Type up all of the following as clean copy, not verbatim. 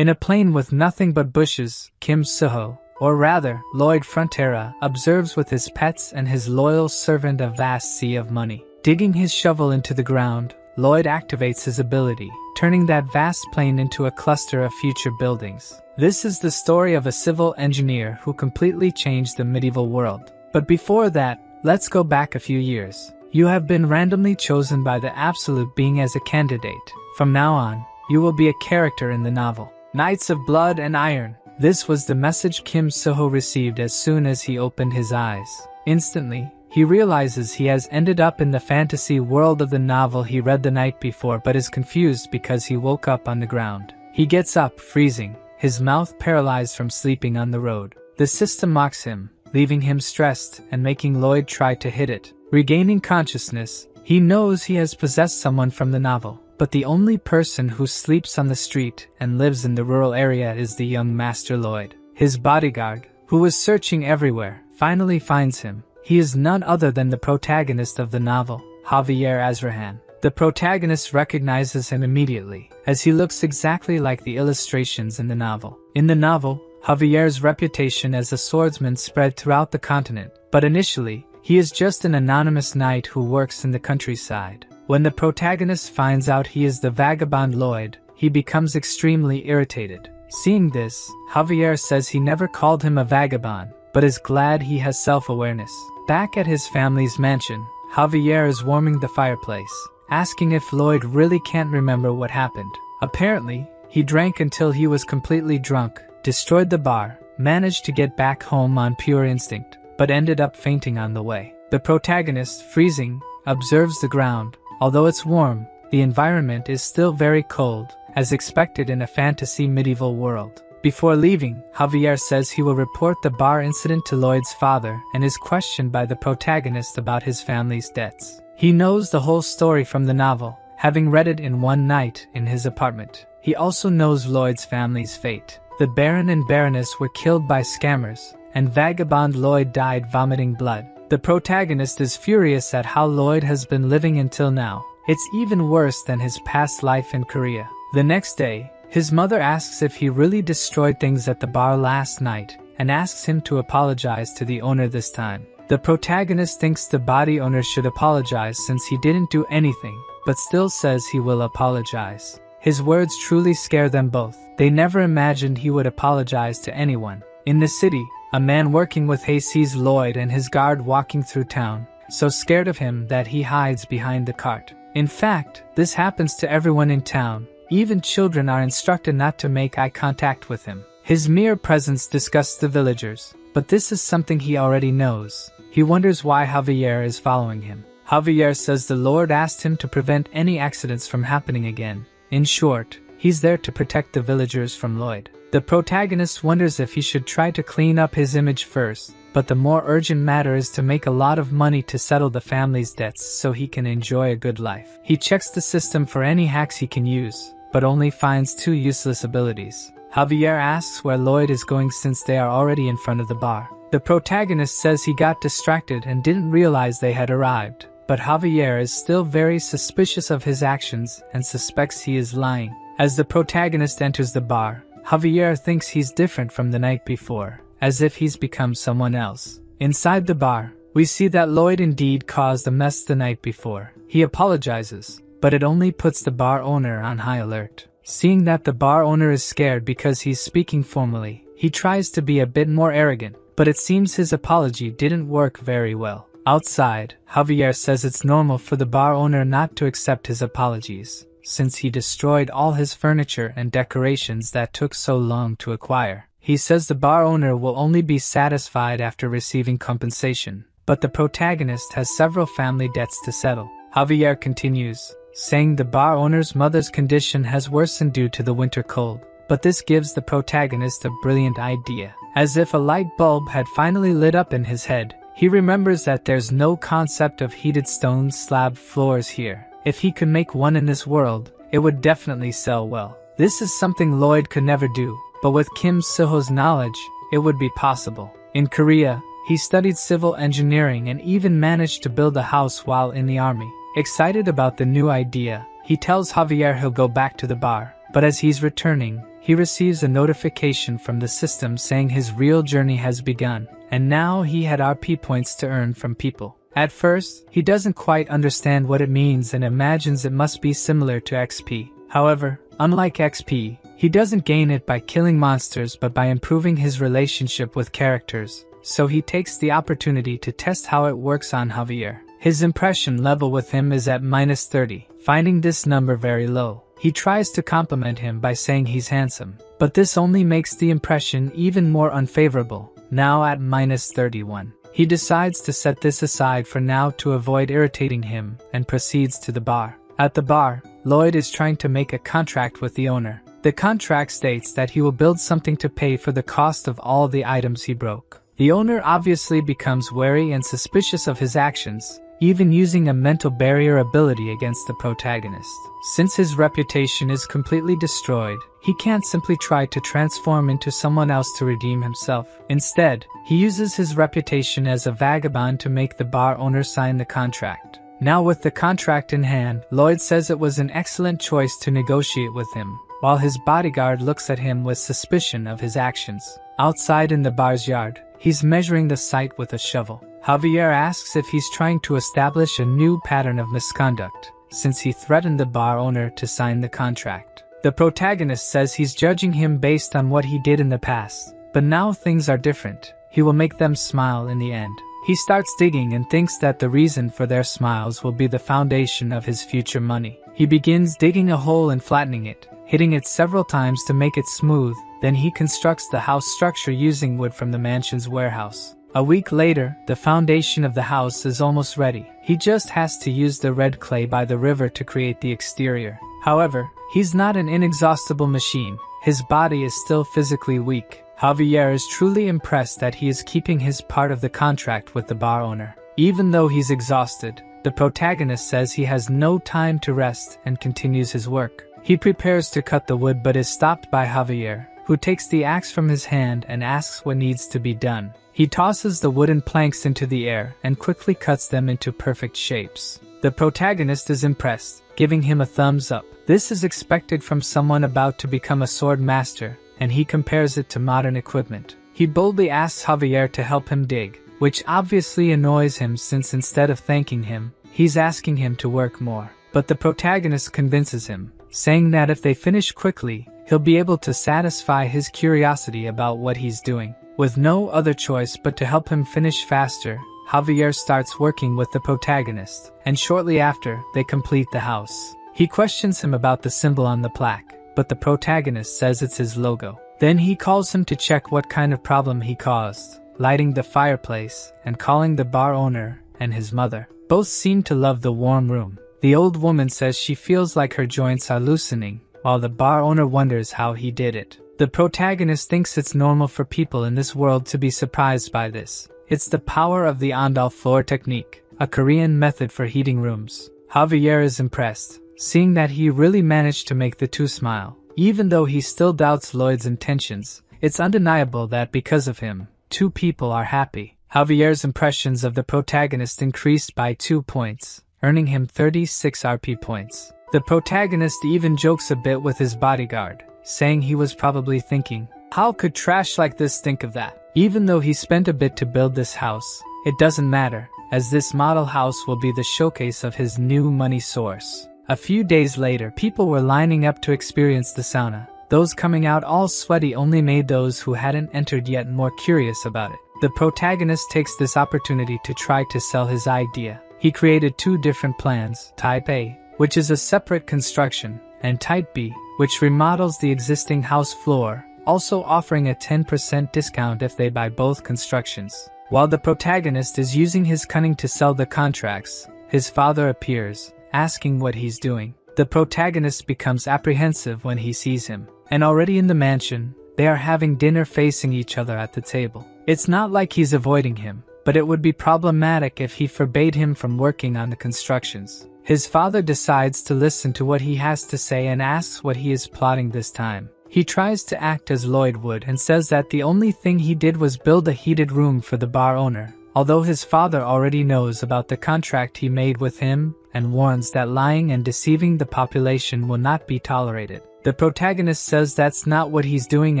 In a plain with nothing but bushes, Kim Suho, or rather, Lloyd Frontera, observes with his pets and his loyal servant a vast sea of money. Digging his shovel into the ground, Lloyd activates his ability, turning that vast plain into a cluster of future buildings. This is the story of a civil engineer who completely changed the medieval world. But before that, let's go back a few years. You have been randomly chosen by the Absolute Being as a candidate. From now on, you will be a character in the novel. Knights of Blood and Iron. This was the message Kim Suho received as soon as he opened his eyes. Instantly, he realizes he has ended up in the fantasy world of the novel he read the night before but is confused because he woke up on the ground. He gets up, freezing, his mouth paralyzed from sleeping on the road. The system mocks him, leaving him stressed and making Lloyd try to hit it. Regaining consciousness, he knows he has possessed someone from the novel. But the only person who sleeps on the street and lives in the rural area is the young Master Lloyd. His bodyguard, who was searching everywhere, finally finds him. He is none other than the protagonist of the novel, Javier Azrahan. The protagonist recognizes him immediately, as he looks exactly like the illustrations in the novel. In the novel, Javier's reputation as a swordsman spread throughout the continent, but initially, he is just an anonymous knight who works in the countryside. When the protagonist finds out he is the vagabond Lloyd, he becomes extremely irritated. Seeing this, Javier says he never called him a vagabond, but is glad he has self-awareness. Back at his family's mansion, Javier is warming the fireplace, asking if Lloyd really can't remember what happened. Apparently, he drank until he was completely drunk, destroyed the bar, managed to get back home on pure instinct, but ended up fainting on the way. The protagonist, freezing, observes the ground. Although it's warm, the environment is still very cold, as expected in a fantasy medieval world. Before leaving, Javier says he will report the bar incident to Lloyd's father and is questioned by the protagonist about his family's debts. He knows the whole story from the novel, having read it in one night in his apartment. He also knows Lloyd's family's fate. The Baron and Baroness were killed by scammers, and vagabond Lloyd died vomiting blood. The protagonist is furious at how Lloyd has been living until now. It's even worse than his past life in Korea. The next day, his mother asks if he really destroyed things at the bar last night, and asks him to apologize to the owner this time. The protagonist thinks the body owner should apologize since he didn't do anything, but still says he will apologize. His words truly scare them both. They never imagined he would apologize to anyone. In the city, a man working with hay sees Lloyd and his guard walking through town, so scared of him that he hides behind the cart. In fact, this happens to everyone in town. Even children are instructed not to make eye contact with him. His mere presence disgusts the villagers, but this is something he already knows. He wonders why Javier is following him. Javier says the Lord asked him to prevent any accidents from happening again. In short, he's there to protect the villagers from Lloyd. The protagonist wonders if he should try to clean up his image first, but the more urgent matter is to make a lot of money to settle the family's debts so he can enjoy a good life. He checks the system for any hacks he can use, but only finds 2 useless abilities. Javier asks where Lloyd is going since they are already in front of the bar. The protagonist says he got distracted and didn't realize they had arrived, but Javier is still very suspicious of his actions and suspects he is lying. As the protagonist enters the bar, Javier thinks he's different from the night before, as if he's become someone else. Inside the bar, we see that Lloyd indeed caused a mess the night before. He apologizes, but it only puts the bar owner on high alert. Seeing that the bar owner is scared because he's speaking formally, he tries to be a bit more arrogant, but it seems his apology didn't work very well. Outside, Javier says it's normal for the bar owner not to accept his apologies, since he destroyed all his furniture and decorations that took so long to acquire. He says the bar owner will only be satisfied after receiving compensation, but the protagonist has several family debts to settle. Javier continues, saying the bar owner's mother's condition has worsened due to the winter cold, but this gives the protagonist a brilliant idea. As if a light bulb had finally lit up in his head, he remembers that there's no concept of heated stone slab floors here. If he could make one in this world, it would definitely sell well. This is something Lloyd could never do, but with Kim Suho's knowledge, it would be possible. In Korea, he studied civil engineering and even managed to build a house while in the army. Excited about the new idea, he tells Javier he'll go back to the bar, but as he's returning, he receives a notification from the system saying his real journey has begun, and now he had RP points to earn from people. At first, he doesn't quite understand what it means and imagines it must be similar to XP. However, unlike XP, he doesn't gain it by killing monsters but by improving his relationship with characters, so he takes the opportunity to test how it works on Javier. His impression level with him is at -30, finding this number very low. He tries to compliment him by saying he's handsome, but this only makes the impression even more unfavorable, now at -31. He decides to set this aside for now to avoid irritating him and proceeds to the bar. At the bar, Lloyd is trying to make a contract with the owner. The contract states that he will build something to pay for the cost of all the items he broke. The owner obviously becomes wary and suspicious of his actions, even using a mental barrier ability against the protagonist. Since his reputation is completely destroyed, he can't simply try to transform into someone else to redeem himself. Instead, he uses his reputation as a vagabond to make the bar owner sign the contract. Now with the contract in hand, Lloyd says it was an excellent choice to negotiate with him, while his bodyguard looks at him with suspicion of his actions. Outside in the bar's yard, he's measuring the site with a shovel. Javier asks if he's trying to establish a new pattern of misconduct, since he threatened the bar owner to sign the contract. The protagonist says he's judging him based on what he did in the past, but now things are different. He will make them smile in the end. He starts digging and thinks that the reason for their smiles will be the foundation of his future money. He begins digging a hole and flattening it, hitting it several times to make it smooth. Then he constructs the house structure using wood from the mansion's warehouse. A week later, the foundation of the house is almost ready. He just has to use the red clay by the river to create the exterior. However, he's not an inexhaustible machine. His body is still physically weak. Javier is truly impressed that he is keeping his part of the contract with the bar owner. Even though he's exhausted, the protagonist says he has no time to rest and continues his work. He prepares to cut the wood but is stopped by Javier, who takes the axe from his hand and asks what needs to be done. He tosses the wooden planks into the air and quickly cuts them into perfect shapes. The protagonist is impressed, giving him a thumbs up. This is expected from someone about to become a sword master, and he compares it to modern equipment. He boldly asks Javier to help him dig, which obviously annoys him since instead of thanking him, he's asking him to work more. But the protagonist convinces him, saying that if they finish quickly, he'll be able to satisfy his curiosity about what he's doing. With no other choice but to help him finish faster, Javier starts working with the protagonist, and shortly after, they complete the house. He questions him about the symbol on the plaque, but the protagonist says it's his logo. Then he calls him to check what kind of problem he caused, lighting the fireplace and calling the bar owner and his mother. Both seem to love the warm room. The old woman says she feels like her joints are loosening, while the bar owner wonders how he did it. The protagonist thinks it's normal for people in this world to be surprised by this. It's the power of the Andal floor technique, a Korean method for heating rooms. Javier is impressed, seeing that he really managed to make the two smile. Even though he still doubts Lloyd's intentions, it's undeniable that because of him, two people are happy. Javier's impressions of the protagonist increased by 2 points, earning him 36 RP points. The protagonist even jokes a bit with his bodyguard, saying he was probably thinking, how could trash like this think of that? Even though he spent a bit to build this house, it doesn't matter, as this model house will be the showcase of his new money source. A few days later, people were lining up to experience the sauna. Those coming out all sweaty only made those who hadn't entered yet more curious about it. The protagonist takes this opportunity to try to sell his idea. He created 2 different plans, Type A, which is a separate construction, and Type B, which remodels the existing house floor, also offering a 10% discount if they buy both constructions. While the protagonist is using his cunning to sell the contracts, his father appears, asking what he's doing. The protagonist becomes apprehensive when he sees him, and already in the mansion, they are having dinner facing each other at the table. It's not like he's avoiding him, but it would be problematic if he forbade him from working on the constructions. His father decides to listen to what he has to say and asks what he is plotting this time. He tries to act as Lloyd would and says that the only thing he did was build a heated room for the bar owner, although his father already knows about the contract he made with him and warns that lying and deceiving the population will not be tolerated. The protagonist says that's not what he's doing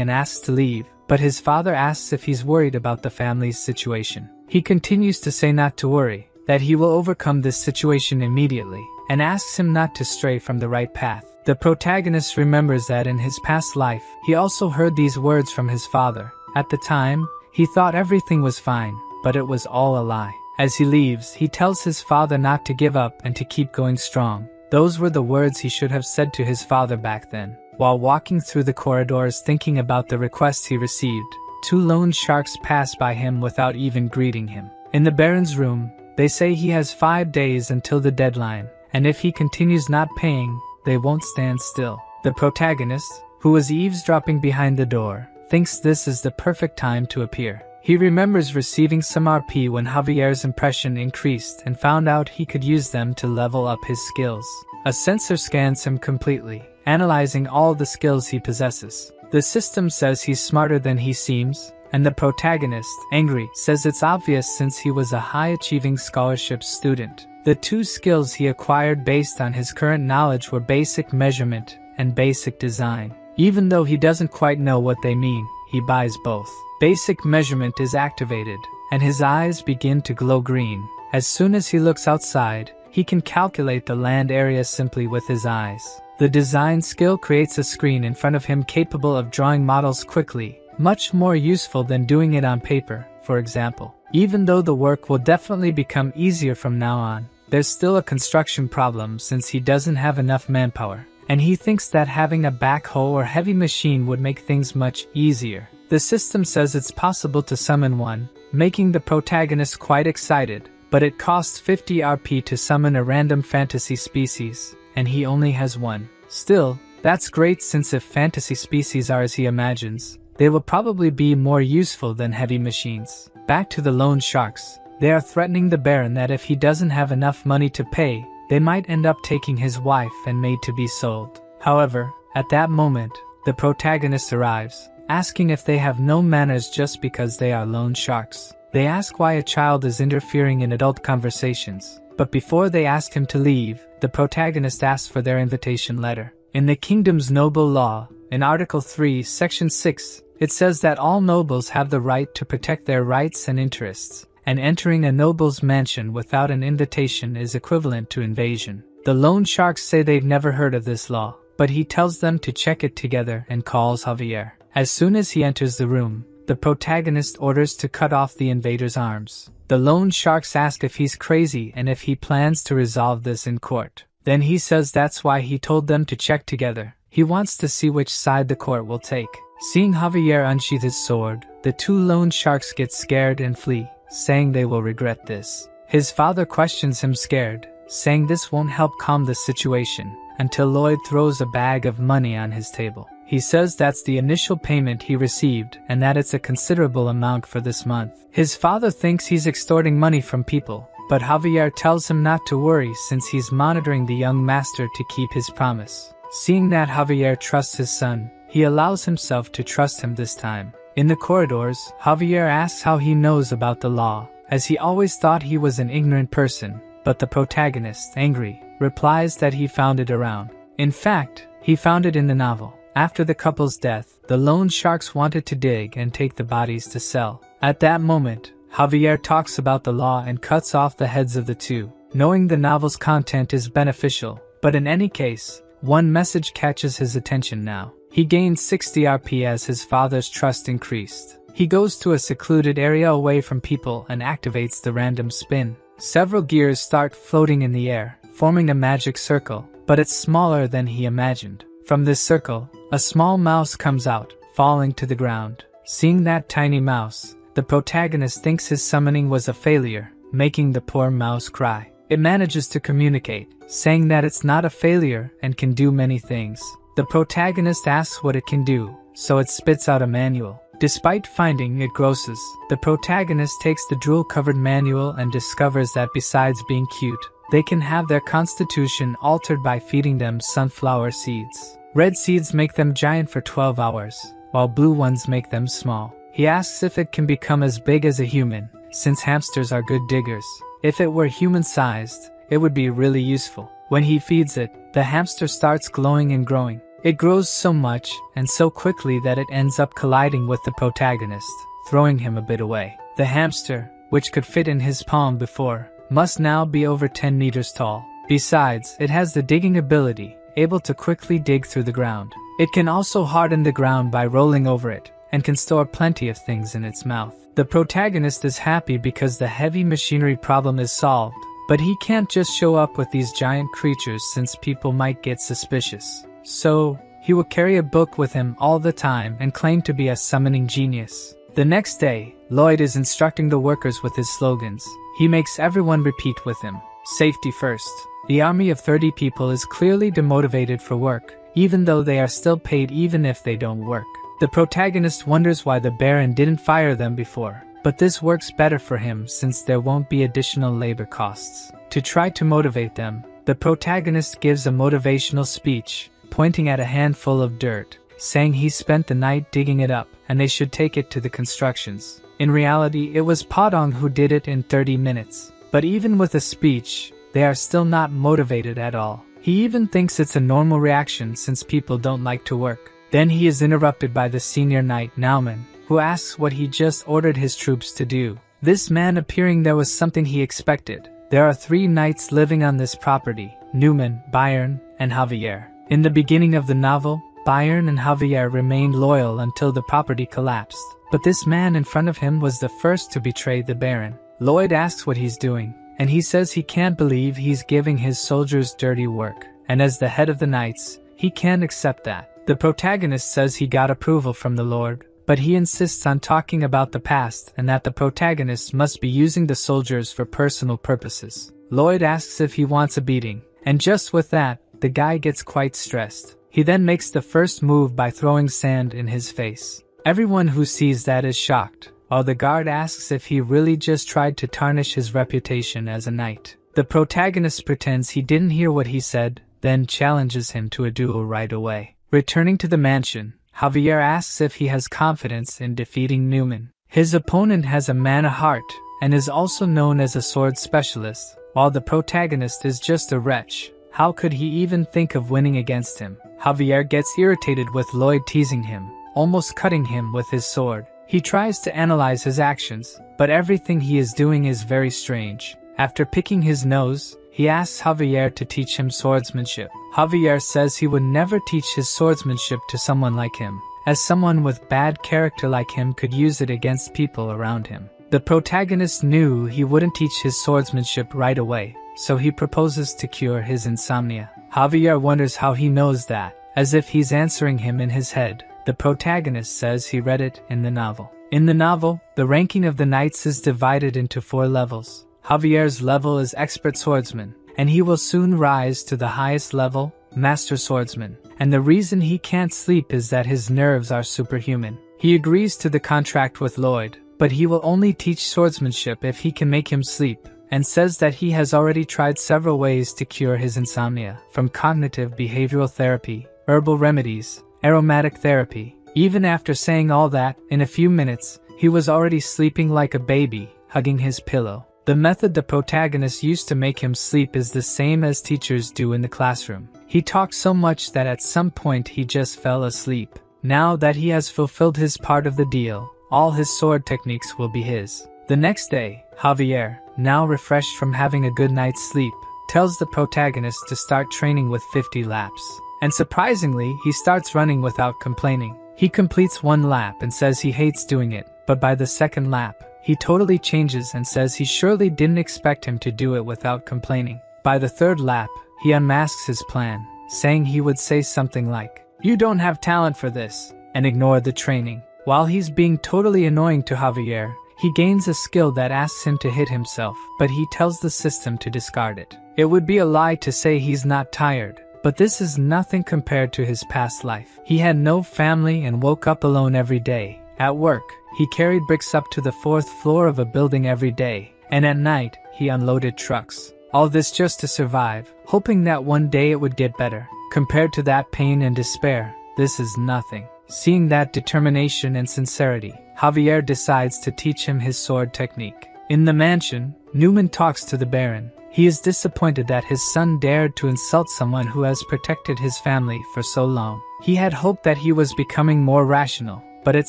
and asks to leave, but his father asks if he's worried about the family's situation. He continues to say not to worry, that he will overcome this situation immediately, and asks him not to stray from the right path. The protagonist remembers that in his past life, he also heard these words from his father. At the time, he thought everything was fine, but it was all a lie. As he leaves, he tells his father not to give up and to keep going strong. Those were the words he should have said to his father back then. While walking through the corridors thinking about the request he received, 2 loan sharks pass by him without even greeting him. In the Baron's room, they say he has 5 days until the deadline, and if he continues not paying, they won't stand still. The protagonist, who was eavesdropping behind the door, thinks this is the perfect time to appear. He remembers receiving some RP when Javier's impression increased and found out he could use them to level up his skills. A sensor scans him completely, analyzing all the skills he possesses. The system says he's smarter than he seems, and the protagonist, angry, says it's obvious since he was a high-achieving scholarship student. The 2 skills he acquired based on his current knowledge were basic measurement and basic design. Even though he doesn't quite know what they mean, he buys both. Basic measurement is activated, and his eyes begin to glow green. As soon as he looks outside, he can calculate the land area simply with his eyes. The design skill creates a screen in front of him capable of drawing models quickly, much more useful than doing it on paper, for example. Even though the work will definitely become easier from now on, there's still a construction problem since he doesn't have enough manpower, and he thinks that having a backhoe or heavy machine would make things much easier. The system says it's possible to summon one, making the protagonist quite excited, but it costs 50 RP to summon a random fantasy species, and he only has one. Still, that's great since if fantasy species are as he imagines, they will probably be more useful than heavy machines. Back to the loan sharks. They are threatening the Baron that if he doesn't have enough money to pay, they might end up taking his wife and maid to be sold. However, at that moment, the protagonist arrives, asking if they have no manners just because they are loan sharks. They ask why a child is interfering in adult conversations, but before they ask him to leave, the protagonist asks for their invitation letter. In the kingdom's noble law, in Article 3, Section 6, it says that all nobles have the right to protect their rights and interests, and entering a noble's mansion without an invitation is equivalent to invasion. The loan sharks say they've never heard of this law, but he tells them to check it together and calls Javier. As soon as he enters the room, the protagonist orders to cut off the invader's arms. The loan sharks ask if he's crazy and if he plans to resolve this in court. Then he says that's why he told them to check together. He wants to see which side the court will take. Seeing Javier unsheath his sword, the 2 loan sharks get scared and flee, saying they will regret this. His father questions him scared, saying this won't help calm the situation, until Lloyd throws a bag of money on his table. He says that's the initial payment he received and that it's a considerable amount for this month. His father thinks he's extorting money from people, but Javier tells him not to worry since he's monitoring the young master to keep his promise. Seeing that Javier trusts his son, he allows himself to trust him this time. In the corridors, Javier asks how he knows about the law, as he always thought he was an ignorant person, but the protagonist, angry, replies that he found it around. In fact, he found it in the novel. After the couple's death, the loan sharks wanted to dig and take the bodies to sell. At that moment, Javier talks about the law and cuts off the heads of the 2, knowing the novel's content is beneficial, but in any case, one message catches his attention now. He gains 60 RP as his father's trust increased. He goes to a secluded area away from people and activates the random spin. Several gears start floating in the air, forming a magic circle, but it's smaller than he imagined. From this circle, a small mouse comes out, falling to the ground. Seeing that tiny mouse, the protagonist thinks his summoning was a failure, making the poor mouse cry. It manages to communicate, saying that it's not a failure and can do many things. The protagonist asks what it can do, so it spits out a manual. Despite finding it grosses, the protagonist takes the drool-covered manual and discovers that besides being cute, they can have their constitution altered by feeding them sunflower seeds. Red seeds make them giant for 12 hours, while blue ones make them small. He asks if it can become as big as a human, since hamsters are good diggers. If it were human-sized, it would be really useful. When he feeds it, the hamster starts glowing and growing. It grows so much and so quickly that it ends up colliding with the protagonist, throwing him a bit away. The hamster, which could fit in his palm before, must now be over 10 meters tall. Besides, it has the digging ability, able to quickly dig through the ground. It can also harden the ground by rolling over it, and can store plenty of things in its mouth. The protagonist is happy because the heavy machinery problem is solved, but he can't just show up with these giant creatures since people might get suspicious. So, he will carry a book with him all the time and claim to be a summoning genius. The next day, Lloyd is instructing the workers with his slogans. He makes everyone repeat with him, "Safety first." The army of 30 people is clearly demotivated for work, even though they are still paid even if they don't work. The protagonist wonders why the Baron didn't fire them before, but this works better for him since there won't be additional labor costs. To try to motivate them, the protagonist gives a motivational speech, pointing at a handful of dirt, saying he spent the night digging it up and they should take it to the constructions. In reality, it was Padong who did it in 30 minutes. But even with a speech, they are still not motivated at all. He even thinks it's a normal reaction since people don't like to work. Then he is interrupted by the senior knight Nauman, who asks what he just ordered his troops to do. This man appearing there was something he expected. There are 3 knights living on this property, Newman, Bayern, and Javier. In the beginning of the novel, Bayern and Javier remained loyal until the property collapsed. But this man in front of him was the first to betray the Baron. Lloyd asks what he's doing, and he says he can't believe he's giving his soldiers dirty work. And as the head of the knights, he can't accept that. The protagonist says he got approval from the Lord, but he insists on talking about the past and that the protagonist must be using the soldiers for personal purposes. Lloyd asks if he wants a beating, and just with that, the guy gets quite stressed. He then makes the first move by throwing sand in his face. Everyone who sees that is shocked, while the guard asks if he really just tried to tarnish his reputation as a knight. The protagonist pretends he didn't hear what he said, then challenges him to a duel right away. Returning to the mansion, Javier asks if he has confidence in defeating Newman. His opponent has a man of heart, and is also known as a sword specialist, while the protagonist is just a wretch. How could he even think of winning against him? Javier gets irritated with Lloyd teasing him, almost cutting him with his sword. He tries to analyze his actions, but everything he is doing is very strange. After picking his nose, he asks Javier to teach him swordsmanship. Javier says he would never teach his swordsmanship to someone like him, as someone with bad character like him could use it against people around him. The protagonist knew he wouldn't teach his swordsmanship right away, so he proposes to cure his insomnia. Javier wonders how he knows that, as if he's answering him in his head. The protagonist says he read it in the novel. In the novel, the ranking of the knights is divided into 4 levels. Javier's level is expert swordsman, and he will soon rise to the highest level, master swordsman. And the reason he can't sleep is that his nerves are superhuman. He agrees to the contract with Lloyd, but he will only teach swordsmanship if he can make him sleep, and says that he has already tried several ways to cure his insomnia, from cognitive behavioral therapy, herbal remedies, aromatic therapy. Even after saying all that, in a few minutes, he was already sleeping like a baby, hugging his pillow. The method the protagonist used to make him sleep is the same as teachers do in the classroom. He talked so much that at some point he just fell asleep. Now that he has fulfilled his part of the deal, all his sword techniques will be his. The next day, Javier, now refreshed from having a good night's sleep, tells the protagonist to start training with 50 laps. And surprisingly, he starts running without complaining. He completes 1 lap and says he hates doing it, but by the 2nd lap, he totally changes and says he surely didn't expect him to do it without complaining. By the 3rd lap, he unmasks his plan, saying he would say something like, "You don't have talent for this," and ignore the training. While he's being totally annoying to Javier, he gains a skill that asks him to hit himself, but he tells the system to discard it. It would be a lie to say he's not tired, but this is nothing compared to his past life. He had no family and woke up alone every day. At work, he carried bricks up to the 4th floor of a building every day, and at night, he unloaded trucks. All this just to survive, hoping that one day it would get better. Compared to that pain and despair, this is nothing. Seeing that determination and sincerity, Javier decides to teach him his sword technique. In the mansion, Newman talks to the Baron. He is disappointed that his son dared to insult someone who has protected his family for so long. He had hoped that he was becoming more rational, but it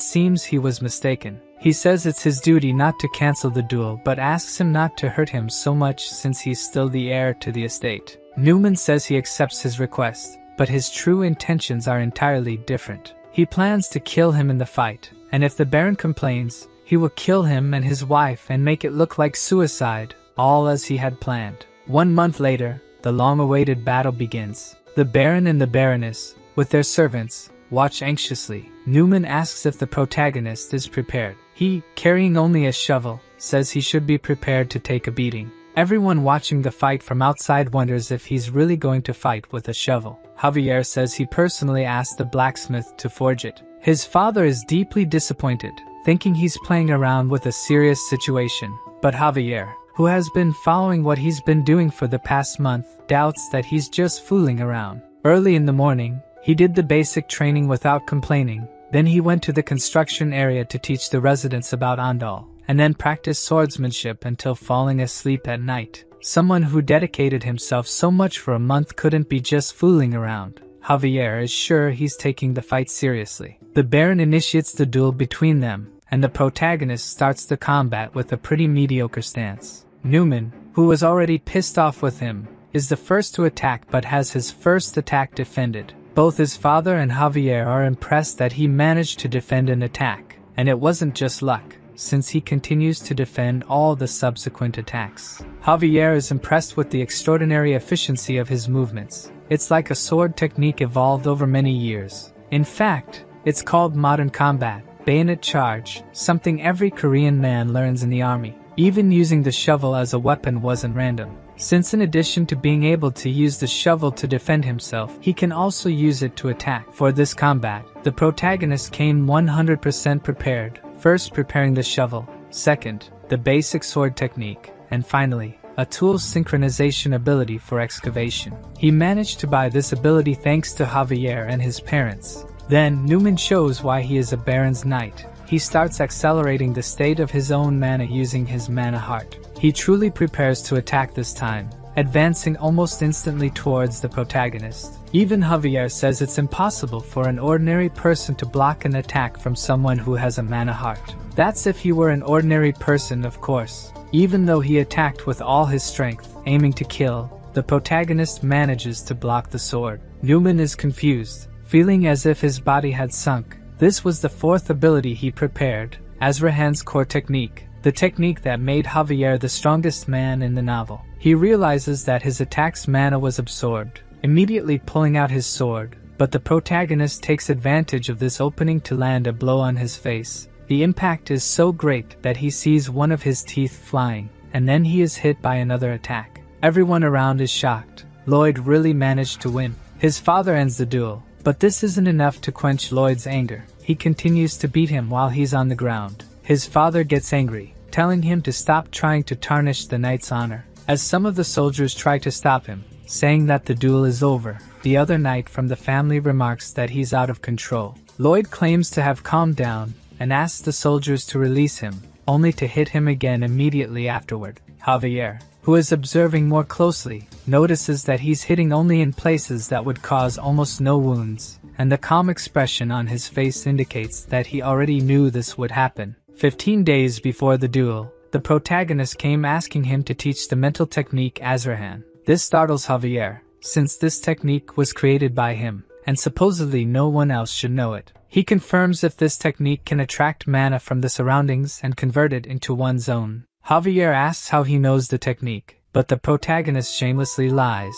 seems he was mistaken. He says it's his duty not to cancel the duel, but asks him not to hurt him so much since he's still the heir to the estate. Newman says he accepts his request, but his true intentions are entirely different. He plans to kill him in the fight, and if the Baron complains, he will kill him and his wife and make it look like suicide, all as he had planned. 1 month later, the long-awaited battle begins. The Baron and the Baroness, with their servants, watch anxiously. Newman asks if the protagonist is prepared. He, carrying only a shovel, says he should be prepared to take a beating. Everyone watching the fight from outside wonders if he's really going to fight with a shovel. Javier says he personally asked the blacksmith to forge it. His father is deeply disappointed, thinking he's playing around with a serious situation. But Javier, who has been following what he's been doing for the past month, doubts that he's just fooling around. Early in the morning, he did the basic training without complaining. Then he went to the construction area to teach the residents about Andal, and then practiced swordsmanship until falling asleep at night. Someone who dedicated himself so much for a month couldn't be just fooling around. Javier is sure he's taking the fight seriously. The Baron initiates the duel between them, and the protagonist starts the combat with a pretty mediocre stance. Newman, who was already pissed off with him, is the first to attack but has his first attack defended. Both his father and Javier are impressed that he managed to defend an attack, and it wasn't just luck, since he continues to defend all the subsequent attacks. Javier is impressed with the extraordinary efficiency of his movements. It's like a sword technique evolved over many years. In fact, it's called modern combat, bayonet charge, something every Korean man learns in the army. Even using the shovel as a weapon wasn't random, since in addition to being able to use the shovel to defend himself, he can also use it to attack. For this combat, the protagonist came 100% prepared, first preparing the shovel, second, the basic sword technique, and finally, a tool synchronization ability for excavation. He managed to buy this ability thanks to Javier and his parents. Then, Newman shows why he is a Baron's Knight. He starts accelerating the state of his own mana using his mana heart. He truly prepares to attack this time, advancing almost instantly towards the protagonist. Even Javier says it's impossible for an ordinary person to block an attack from someone who has a mana heart. That's if he were an ordinary person, of course. Even though he attacked with all his strength, aiming to kill, the protagonist manages to block the sword. Newman is confused, feeling as if his body had sunk. This was the fourth ability he prepared, Azrahan's core technique, the technique that made Javier the strongest man in the novel. He realizes that his attack's mana was absorbed, immediately pulling out his sword, but the protagonist takes advantage of this opening to land a blow on his face. The impact is so great that he sees one of his teeth flying, and then he is hit by another attack. Everyone around is shocked. Lloyd really managed to win. His father ends the duel, but this isn't enough to quench Lloyd's anger. He continues to beat him while he's on the ground. His father gets angry, telling him to stop trying to tarnish the knight's honor. As some of the soldiers try to stop him, saying that the duel is over, the other knight from the family remarks that he's out of control. Lloyd claims to have calmed down and asks the soldiers to release him, only to hit him again immediately afterward. Javier, who is observing more closely, notices that he's hitting only in places that would cause almost no wounds, and the calm expression on his face indicates that he already knew this would happen. 15 days before the duel, the protagonist came asking him to teach the mental technique Azrahan. This startles Javier, since this technique was created by him, and supposedly no one else should know it. He confirms if this technique can attract mana from the surroundings and convert it into one's own. Javier asks how he knows the technique, but the protagonist shamelessly lies,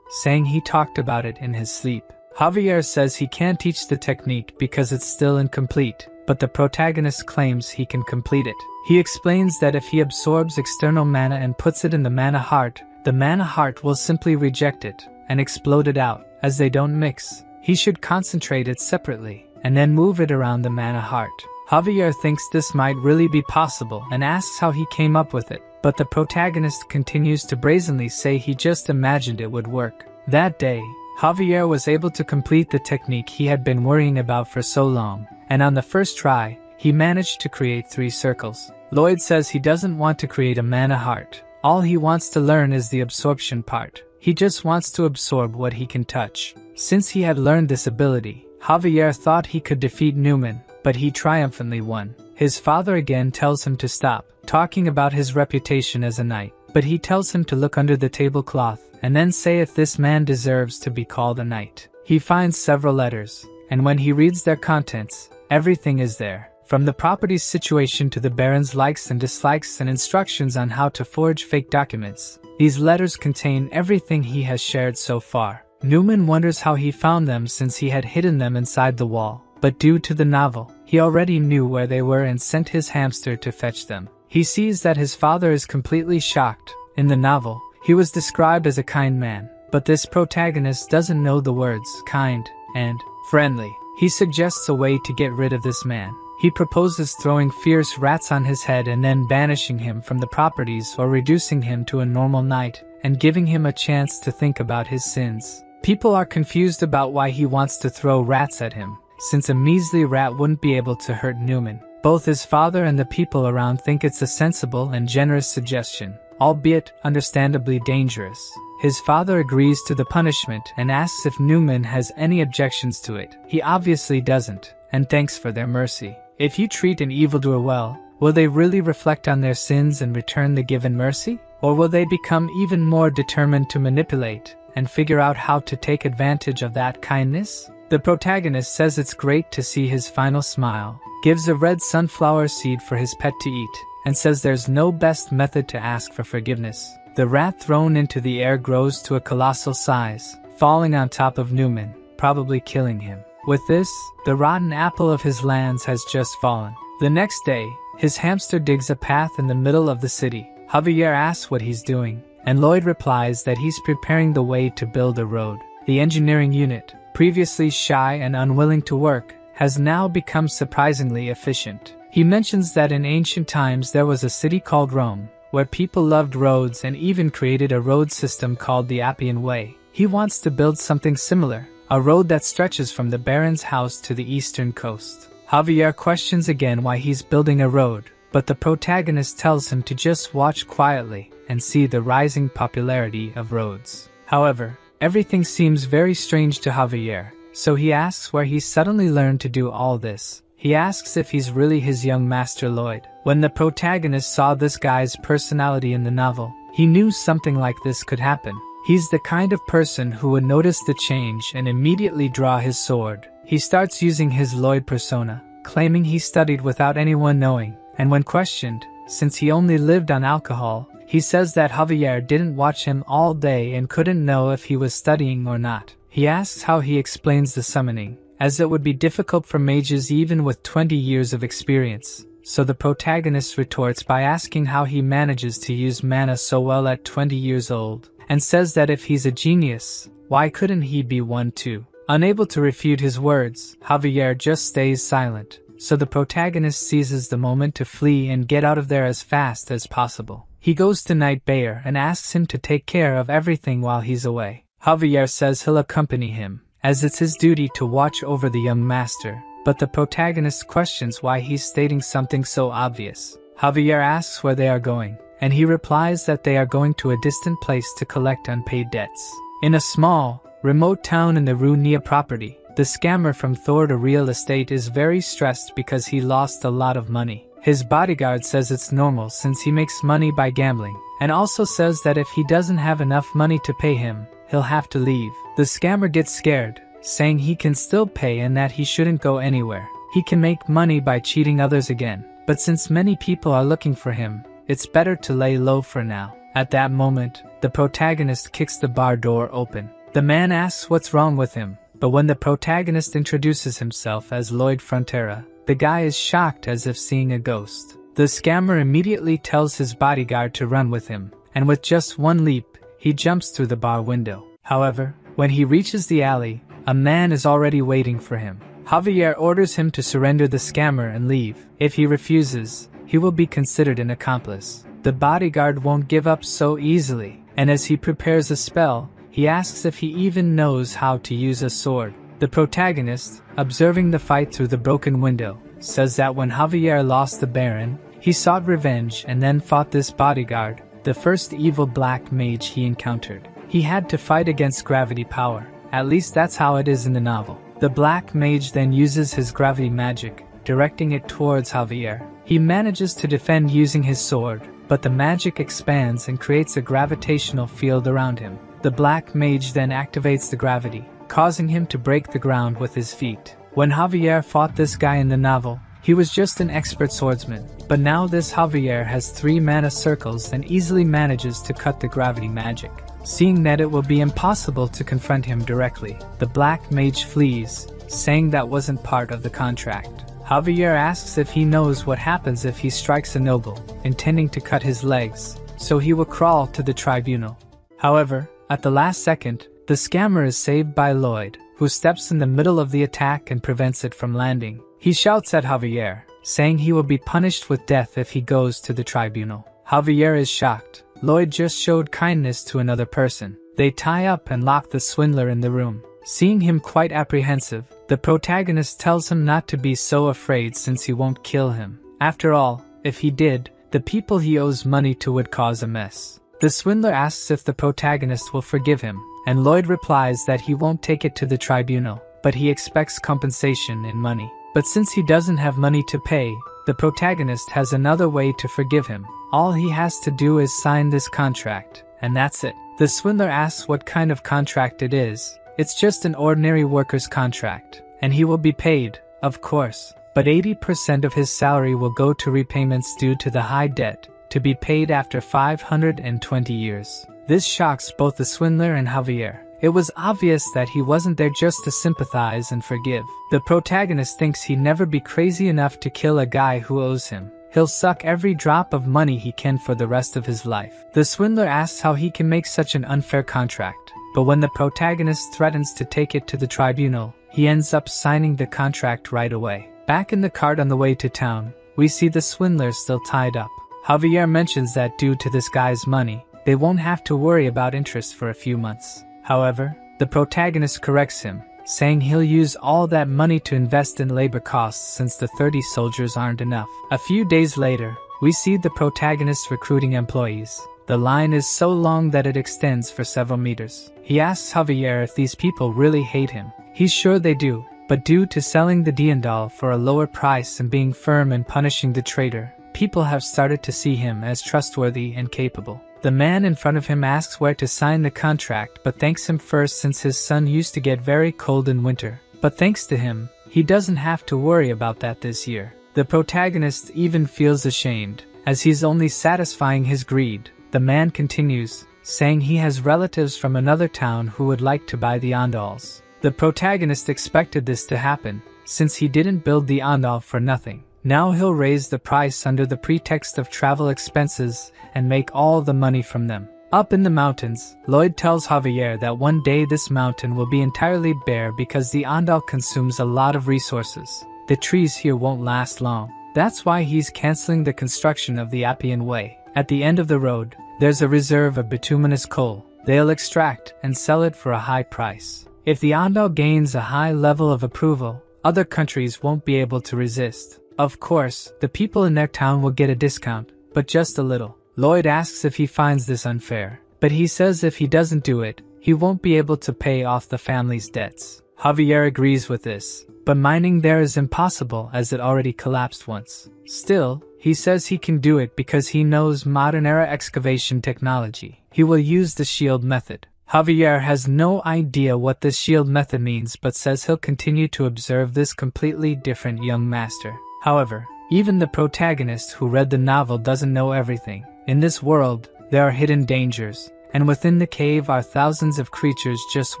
saying he talked about it in his sleep. Javier says he can't teach the technique because it's still incomplete, but the protagonist claims he can complete it. He explains that if he absorbs external mana and puts it in the mana heart, the mana heart will simply reject it and explode it out, as they don't mix. He should concentrate it separately, and then move it around the mana heart. Javier thinks this might really be possible and asks how he came up with it, but the protagonist continues to brazenly say he just imagined it would work. That day, Javier was able to complete the technique he had been worrying about for so long, and on the first try, he managed to create 3 circles. Lloyd says he doesn't want to create a mana heart, All he wants to learn is the absorption part. He just wants to absorb what he can touch. Since he had learned this ability, Javier thought he could defeat Newman, but he triumphantly won. His father again tells him to stop talking about his reputation as a knight, but he tells him to look under the tablecloth and then say if this man deserves to be called a knight. He finds several letters, and when he reads their contents, everything is there. From the property's situation to the Baron's likes and dislikes and instructions on how to forge fake documents, these letters contain everything he has shared so far. Newman wonders how he found them since he had hidden them inside the wall, but due to the novel, he already knew where they were and sent his hamster to fetch them. He sees that his father is completely shocked. In the novel, he was described as a kind man, but this protagonist doesn't know the words kind and friendly. He suggests a way to get rid of this man. He proposes throwing fierce rats on his head and then banishing him from the properties or reducing him to a normal knight and giving him a chance to think about his sins. People are confused about why he wants to throw rats at him, since a measly rat wouldn't be able to hurt Newman. Both his father and the people around think it's a sensible and generous suggestion, albeit understandably dangerous. His father agrees to the punishment and asks if Newman has any objections to it. He obviously doesn't, and thanks for their mercy. If you treat an evildoer well, will they really reflect on their sins and return the given mercy? Or will they become even more determined to manipulate and figure out how to take advantage of that kindness? The protagonist says it's great to see his final smile, gives a red sunflower seed for his pet to eat, and says there's no best method to ask for forgiveness. The rat thrown into the air grows to a colossal size, falling on top of Newman, probably killing him. With this, the rotten apple of his lands has just fallen. The next day, his hamster digs a path in the middle of the city. Javier asks what he's doing, and Lloyd replies that he's preparing the way to build a road. The engineering unit, previously shy and unwilling to work, has now become surprisingly efficient. He mentions that in ancient times there was a city called Rome, where people loved roads and even created a road system called the Appian Way. He wants to build something similar, a road that stretches from the Baron's house to the eastern coast. Javier questions again why he's building a road, but the protagonist tells him to just watch quietly and see the rising popularity of roads. However, everything seems very strange to Javier, so he asks where he suddenly learned to do all this. He asks if he's really his young master Lloyd. When the protagonist saw this guy's personality in the novel, he knew something like this could happen. He's the kind of person who would notice the change and immediately draw his sword. He starts using his Lloyd persona, claiming he studied without anyone knowing, and when questioned, since he only lived on alcohol, he says that Javier didn't watch him all day and couldn't know if he was studying or not. He asks how he explains the summoning, as it would be difficult for mages even with 20 years of experience. So the protagonist retorts by asking how he manages to use mana so well at 20 years old, and says that if he's a genius, why couldn't he be one too? Unable to refute his words, Javier just stays silent, so the protagonist seizes the moment to flee and get out of there as fast as possible. He goes to Knight Bayer and asks him to take care of everything while he's away. Javier says he'll accompany him, as it's his duty to watch over the young master, but the protagonist questions why he's stating something so obvious. Javier asks where they are going, and he replies that they are going to a distant place to collect unpaid debts. In a small, remote town in the Runia property, the scammer from Thor to Real Estate is very stressed because he lost a lot of money. His bodyguard says it's normal since he makes money by gambling, and also says that if he doesn't have enough money to pay him, he'll have to leave. The scammer gets scared, saying he can still pay and that he shouldn't go anywhere. He can make money by cheating others again, but since many people are looking for him, it's better to lay low for now. At that moment, the protagonist kicks the bar door open. The man asks what's wrong with him, but when the protagonist introduces himself as Lloyd Frontera, the guy is shocked as if seeing a ghost. The scammer immediately tells his bodyguard to run with him, and with just one leap, he jumps through the bar window. However, when he reaches the alley, a man is already waiting for him. Javier orders him to surrender the scammer and leave. If he refuses, he will be considered an accomplice. The bodyguard won't give up so easily, and as he prepares a spell, he asks if he even knows how to use a sword. The protagonist, observing the fight through the broken window, says that when Javier lost the Baron, he sought revenge and then fought this bodyguard, the first evil black mage he encountered. He had to fight against gravity power. At least that's how it is in the novel. The black mage then uses his gravity magic, directing it towards Javier. He manages to defend using his sword, but the magic expands and creates a gravitational field around him. The black mage then activates the gravity, causing him to break the ground with his feet. When Javier fought this guy in the novel, he was just an expert swordsman, but now this Javier has 3 mana circles and easily manages to cut the gravity magic. Seeing that it will be impossible to confront him directly, the black mage flees, saying that wasn't part of the contract. Javier asks if he knows what happens if he strikes a noble, intending to cut his legs, so he will crawl to the tribunal. However, at the last second, the scammer is saved by Lloyd, who steps in the middle of the attack and prevents it from landing. He shouts at Javier, saying he will be punished with death if he goes to the tribunal. Javier is shocked. Lloyd just showed kindness to another person. They tie up and lock the swindler in the room. Seeing him quite apprehensive, the protagonist tells him not to be so afraid since he won't kill him. After all, if he did, the people he owes money to would cause a mess. The swindler asks if the protagonist will forgive him, and Lloyd replies that he won't take it to the tribunal, but he expects compensation in money. But since he doesn't have money to pay, the protagonist has another way to forgive him. All he has to do is sign this contract, and that's it. The swindler asks what kind of contract it is. It's just an ordinary worker's contract, and he will be paid, of course, but 80% of his salary will go to repayments due to the high debt, to be paid after 520 years. This shocks both the swindler and Javier. It was obvious that he wasn't there just to sympathize and forgive. The protagonist thinks he'd never be crazy enough to kill a guy who owes him. He'll suck every drop of money he can for the rest of his life. The swindler asks how he can make such an unfair contract, but when the protagonist threatens to take it to the tribunal, he ends up signing the contract right away. Back in the cart on the way to town, we see the swindler still tied up. Javier mentions that due to this guy's money, they won't have to worry about interest for a few months. However, the protagonist corrects him, saying he'll use all that money to invest in labor costs since the 30 soldiers aren't enough. A few days later, we see the protagonist recruiting employees. The line is so long that it extends for several meters. He asks Javier if these people really hate him. He's sure they do, but due to selling the Diandal for a lower price and being firm in punishing the traitor, people have started to see him as trustworthy and capable. The man in front of him asks where to sign the contract but thanks him first since his son used to get very cold in winter. But thanks to him, he doesn't have to worry about that this year. The protagonist even feels ashamed, as he's only satisfying his greed. The man continues, saying he has relatives from another town who would like to buy the Andals. The protagonist expected this to happen, since he didn't build the Andal for nothing. Now he'll raise the price under the pretext of travel expenses and make all the money from them. Up in the mountains, Lloyd tells Javier that one day this mountain will be entirely bare because the Andal consumes a lot of resources. The trees here won't last long. That's why he's canceling the construction of the Appian Way. At the end of the road, there's a reserve of bituminous coal. They'll extract and sell it for a high price. If the Andal gains a high level of approval, other countries won't be able to resist. Of course, the people in their town will get a discount, but just a little. Lloyd asks if he finds this unfair, but he says if he doesn't do it, he won't be able to pay off the family's debts. Javier agrees with this, but mining there is impossible as it already collapsed once. Still, he says he can do it because he knows modern-era excavation technology. He will use the shield method. Javier has no idea what this shield method means but says he'll continue to observe this completely different young master. However, even the protagonist who read the novel doesn't know everything. In this world, there are hidden dangers, and within the cave are thousands of creatures just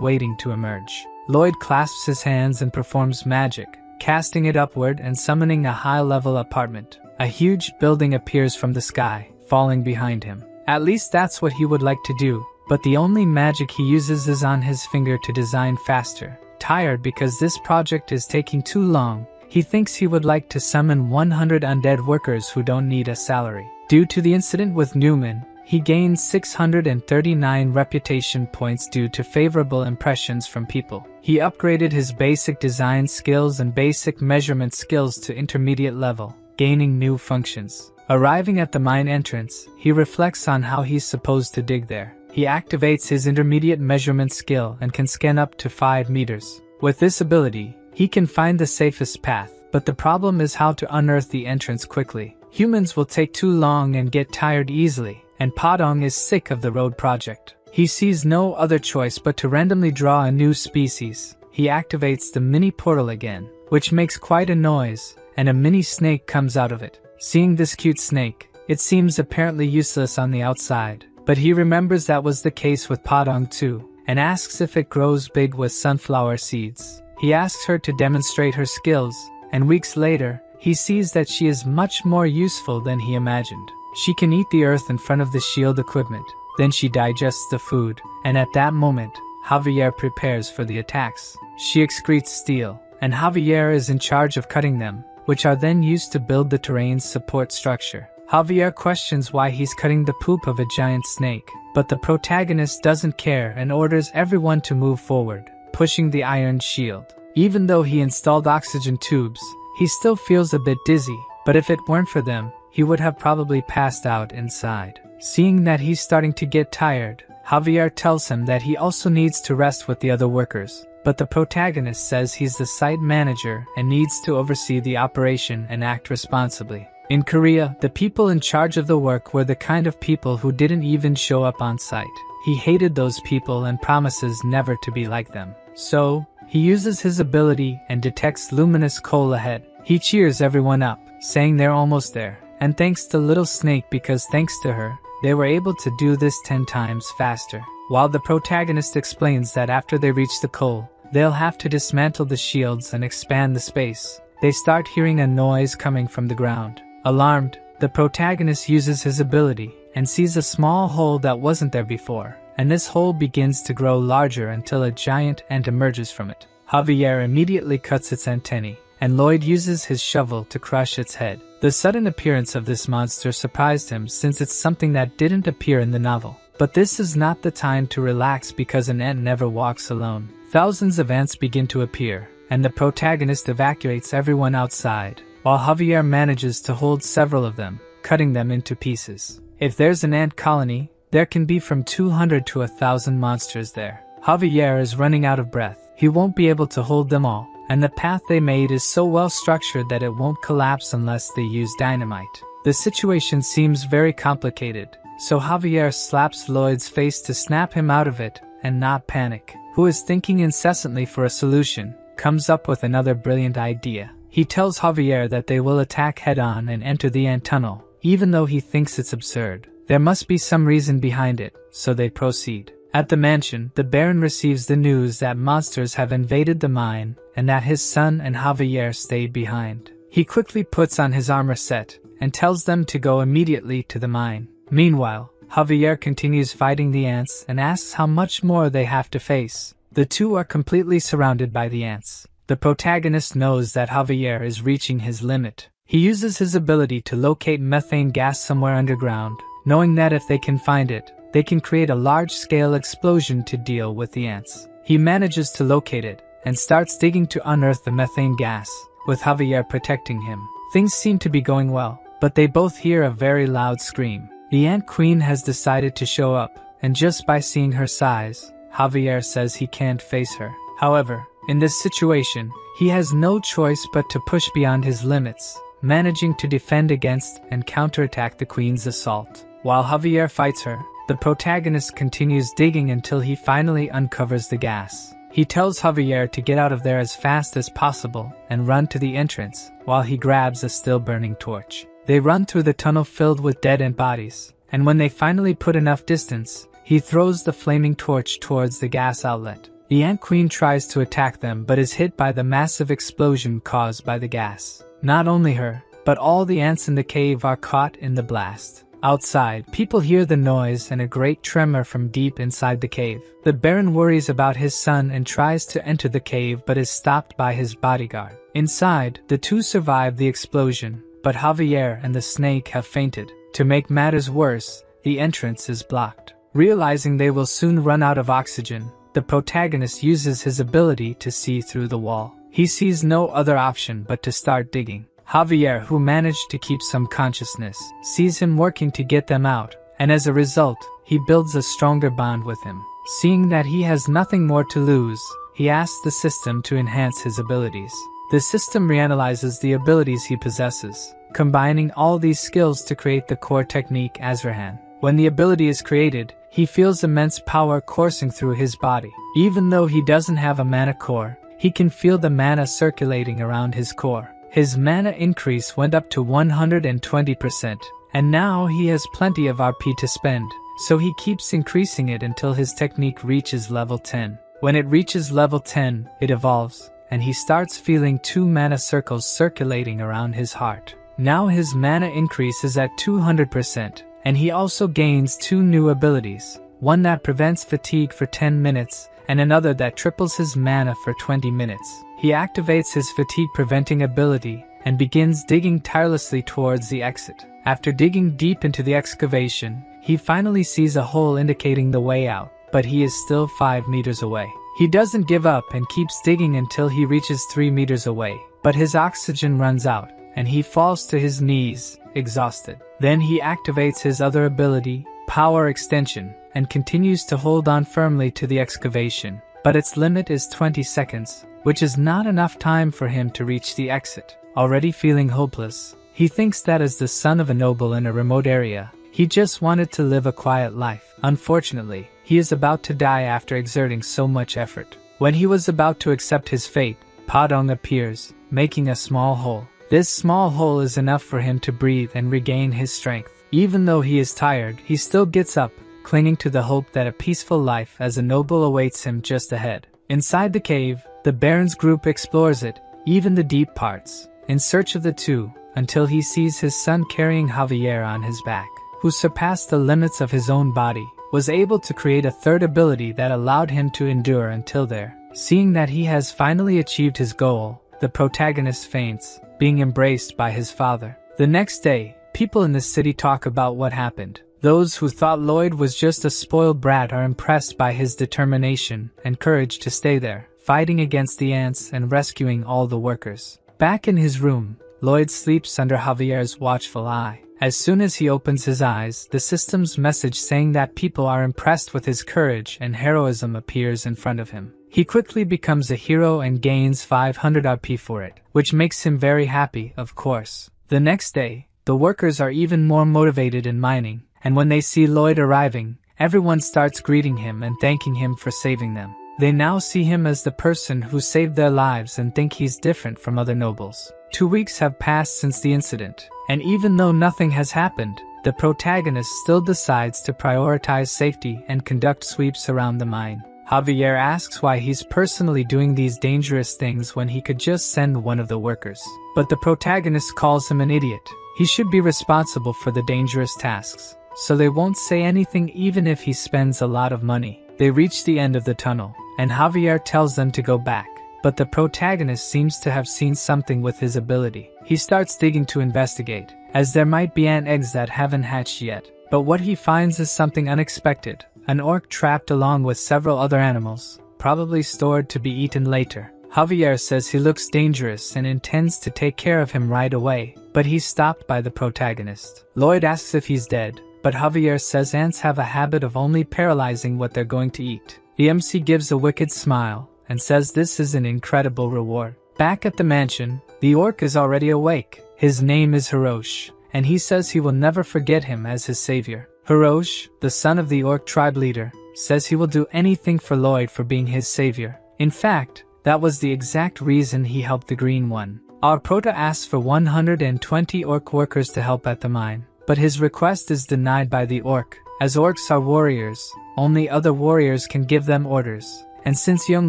waiting to emerge. Lloyd clasps his hands and performs magic, casting it upward and summoning a high-level apartment. A huge building appears from the sky, falling behind him. At least that's what he would like to do, but the only magic he uses is on his finger to design faster. Tired because this project is taking too long, he thinks he would like to summon 100 undead workers who don't need a salary. Due to the incident with Newman, he gains 639 reputation points due to favorable impressions from people. He upgraded his basic design skills and basic measurement skills to intermediate level, gaining new functions. Arriving at the mine entrance, he reflects on how he's supposed to dig there. He activates his intermediate measurement skill and can scan up to 5 meters. With this ability, he can find the safest path, but the problem is how to unearth the entrance quickly. Humans will take too long and get tired easily, and Padong is sick of the road project. He sees no other choice but to randomly draw a new species. He activates the mini portal again, which makes quite a noise, and a mini snake comes out of it. Seeing this cute snake, it seems apparently useless on the outside, but he remembers that was the case with Padong too, and asks if it grows big with sunflower seeds. He asks her to demonstrate her skills, and weeks later, he sees that she is much more useful than he imagined. She can eat the earth in front of the shield equipment, then she digests the food, and at that moment, Javier prepares for the attacks. She excretes steel, and Javier is in charge of cutting them, which are then used to build the terrain's support structure. Javier questions why he's cutting the poop of a giant snake, but the protagonist doesn't care and orders everyone to move forward, pushing the iron shield. Even though he installed oxygen tubes, he still feels a bit dizzy, but if it weren't for them, he would have probably passed out inside. Seeing that he's starting to get tired, Javier tells him that he also needs to rest with the other workers, but the protagonist says he's the site manager and needs to oversee the operation and act responsibly. In Korea, the people in charge of the work were the kind of people who didn't even show up on site. He hated those people and promises never to be like them. So, he uses his ability and detects luminous coal ahead. He cheers everyone up, saying they're almost there, and thanks to Little Snake because thanks to her, they were able to do this 10 times faster. While the protagonist explains that after they reach the coal, they'll have to dismantle the shields and expand the space, they start hearing a noise coming from the ground. Alarmed, the protagonist uses his ability and sees a small hole that wasn't there before, and this hole begins to grow larger until a giant ant emerges from it. Javier immediately cuts its antennae, and Lloyd uses his shovel to crush its head. The sudden appearance of this monster surprised him since it's something that didn't appear in the novel. But this is not the time to relax because an ant never walks alone. Thousands of ants begin to appear, and the protagonist evacuates everyone outside, while Javier manages to hold several of them, cutting them into pieces. If there's an ant colony, there can be from 200 to 1,000 monsters there. Javier is running out of breath. He won't be able to hold them all, and the path they made is so well structured that it won't collapse unless they use dynamite. The situation seems very complicated, so Javier slaps Lloyd's face to snap him out of it and not panic, who is thinking incessantly for a solution, comes up with another brilliant idea. He tells Javier that they will attack head-on and enter the ant tunnel, even though he thinks it's absurd. There must be some reason behind it, so they proceed. At the mansion, the Baron receives the news that monsters have invaded the mine and that his son and Javier stayed behind. He quickly puts on his armor set and tells them to go immediately to the mine. Meanwhile, Javier continues fighting the ants and asks how much more they have to face. The two are completely surrounded by the ants. The protagonist knows that Javier is reaching his limit. He uses his ability to locate methane gas somewhere underground, knowing that if they can find it, they can create a large-scale explosion to deal with the ants. He manages to locate it and starts digging to unearth the methane gas, with Javier protecting him. Things seem to be going well, but they both hear a very loud scream. The Ant Queen has decided to show up, and just by seeing her size, Javier says he can't face her. However, in this situation, he has no choice but to push beyond his limits, managing to defend against and counterattack the Queen's assault. While Javier fights her, the protagonist continues digging until he finally uncovers the gas. He tells Javier to get out of there as fast as possible and run to the entrance, while he grabs a still-burning torch. They run through the tunnel filled with dead ant bodies, and when they finally put enough distance, he throws the flaming torch towards the gas outlet. The Ant Queen tries to attack them but is hit by the massive explosion caused by the gas. Not only her, but all the ants in the cave are caught in the blast. Outside, people hear the noise and a great tremor from deep inside the cave. The Baron worries about his son and tries to enter the cave but is stopped by his bodyguard. Inside, the two survive the explosion, but Javier and the snake have fainted. To make matters worse, the entrance is blocked. Realizing they will soon run out of oxygen, the protagonist uses his ability to see through the wall. He sees no other option but to start digging. Javier, who managed to keep some consciousness, sees him working to get them out, and as a result, he builds a stronger bond with him. Seeing that he has nothing more to lose, he asks the system to enhance his abilities. The system reanalyzes the abilities he possesses, combining all these skills to create the core technique Azrahan. When the ability is created, he feels immense power coursing through his body. Even though he doesn't have a mana core, he can feel the mana circulating around his core. His mana increase went up to 120%, and now he has plenty of RP to spend, so he keeps increasing it until his technique reaches level 10. When it reaches level 10, it evolves, and he starts feeling 2 mana circles circulating around his heart. Now his mana increase is at 200%, and he also gains 2 new abilities, one that prevents fatigue for 10 minutes, and another that triples his mana for 20 minutes. He activates his fatigue-preventing ability and begins digging tirelessly towards the exit. After digging deep into the excavation, he finally sees a hole indicating the way out, but he is still 5 meters away. He doesn't give up and keeps digging until he reaches 3 meters away, but his oxygen runs out, and he falls to his knees, exhausted. Then he activates his other ability, Power Extension, and continues to hold on firmly to the excavation, but its limit is 20 seconds, which is not enough time for him to reach the exit. Already feeling hopeless, he thinks that as the son of a noble in a remote area, he just wanted to live a quiet life. Unfortunately, he is about to die after exerting so much effort. When he was about to accept his fate, Padong appears, making a small hole. This small hole is enough for him to breathe and regain his strength. Even though he is tired, he still gets up, clinging to the hope that a peaceful life as a noble awaits him just ahead. Inside the cave, the Baron's group explores it, even the deep parts, in search of the two, until he sees his son carrying Javier on his back, who surpassed the limits of his own body, was able to create a third ability that allowed him to endure until there. Seeing that he has finally achieved his goal, the protagonist faints, being embraced by his father. The next day, people in the city talk about what happened. Those who thought Lloyd was just a spoiled brat are impressed by his determination and courage to stay there, fighting against the ants and rescuing all the workers. Back in his room, Lloyd sleeps under Javier's watchful eye. As soon as he opens his eyes, the system's message saying that people are impressed with his courage and heroism appears in front of him. He quickly becomes a hero and gains 500 RP for it, which makes him very happy, of course. The next day, the workers are even more motivated in mining, and when they see Lloyd arriving, everyone starts greeting him and thanking him for saving them. They now see him as the person who saved their lives and think he's different from other nobles. 2 weeks have passed since the incident, and even though nothing has happened, the protagonist still decides to prioritize safety and conduct sweeps around the mine. Javier asks why he's personally doing these dangerous things when he could just send one of the workers. But the protagonist calls him an idiot. He should be responsible for the dangerous tasks, so they won't say anything even if he spends a lot of money. They reach the end of the tunnel, and Javier tells them to go back. But the protagonist seems to have seen something with his ability. He starts digging to investigate, as there might be ant eggs that haven't hatched yet. But what he finds is something unexpected. An orc trapped along with several other animals, probably stored to be eaten later. Javier says he looks dangerous and intends to take care of him right away, but he's stopped by the protagonist. Lloyd asks if he's dead, but Javier says ants have a habit of only paralyzing what they're going to eat. The MC gives a wicked smile and says this is an incredible reward. Back at the mansion, the orc is already awake. His name is Hirosh, and he says he will never forget him as his savior. Hirosh, the son of the orc tribe leader, says he will do anything for Lloyd for being his savior. In fact, that was the exact reason he helped the Green One. Our Prota asks for 120 orc workers to help at the mine, but his request is denied by the orc. As orcs are warriors, only other warriors can give them orders, and since young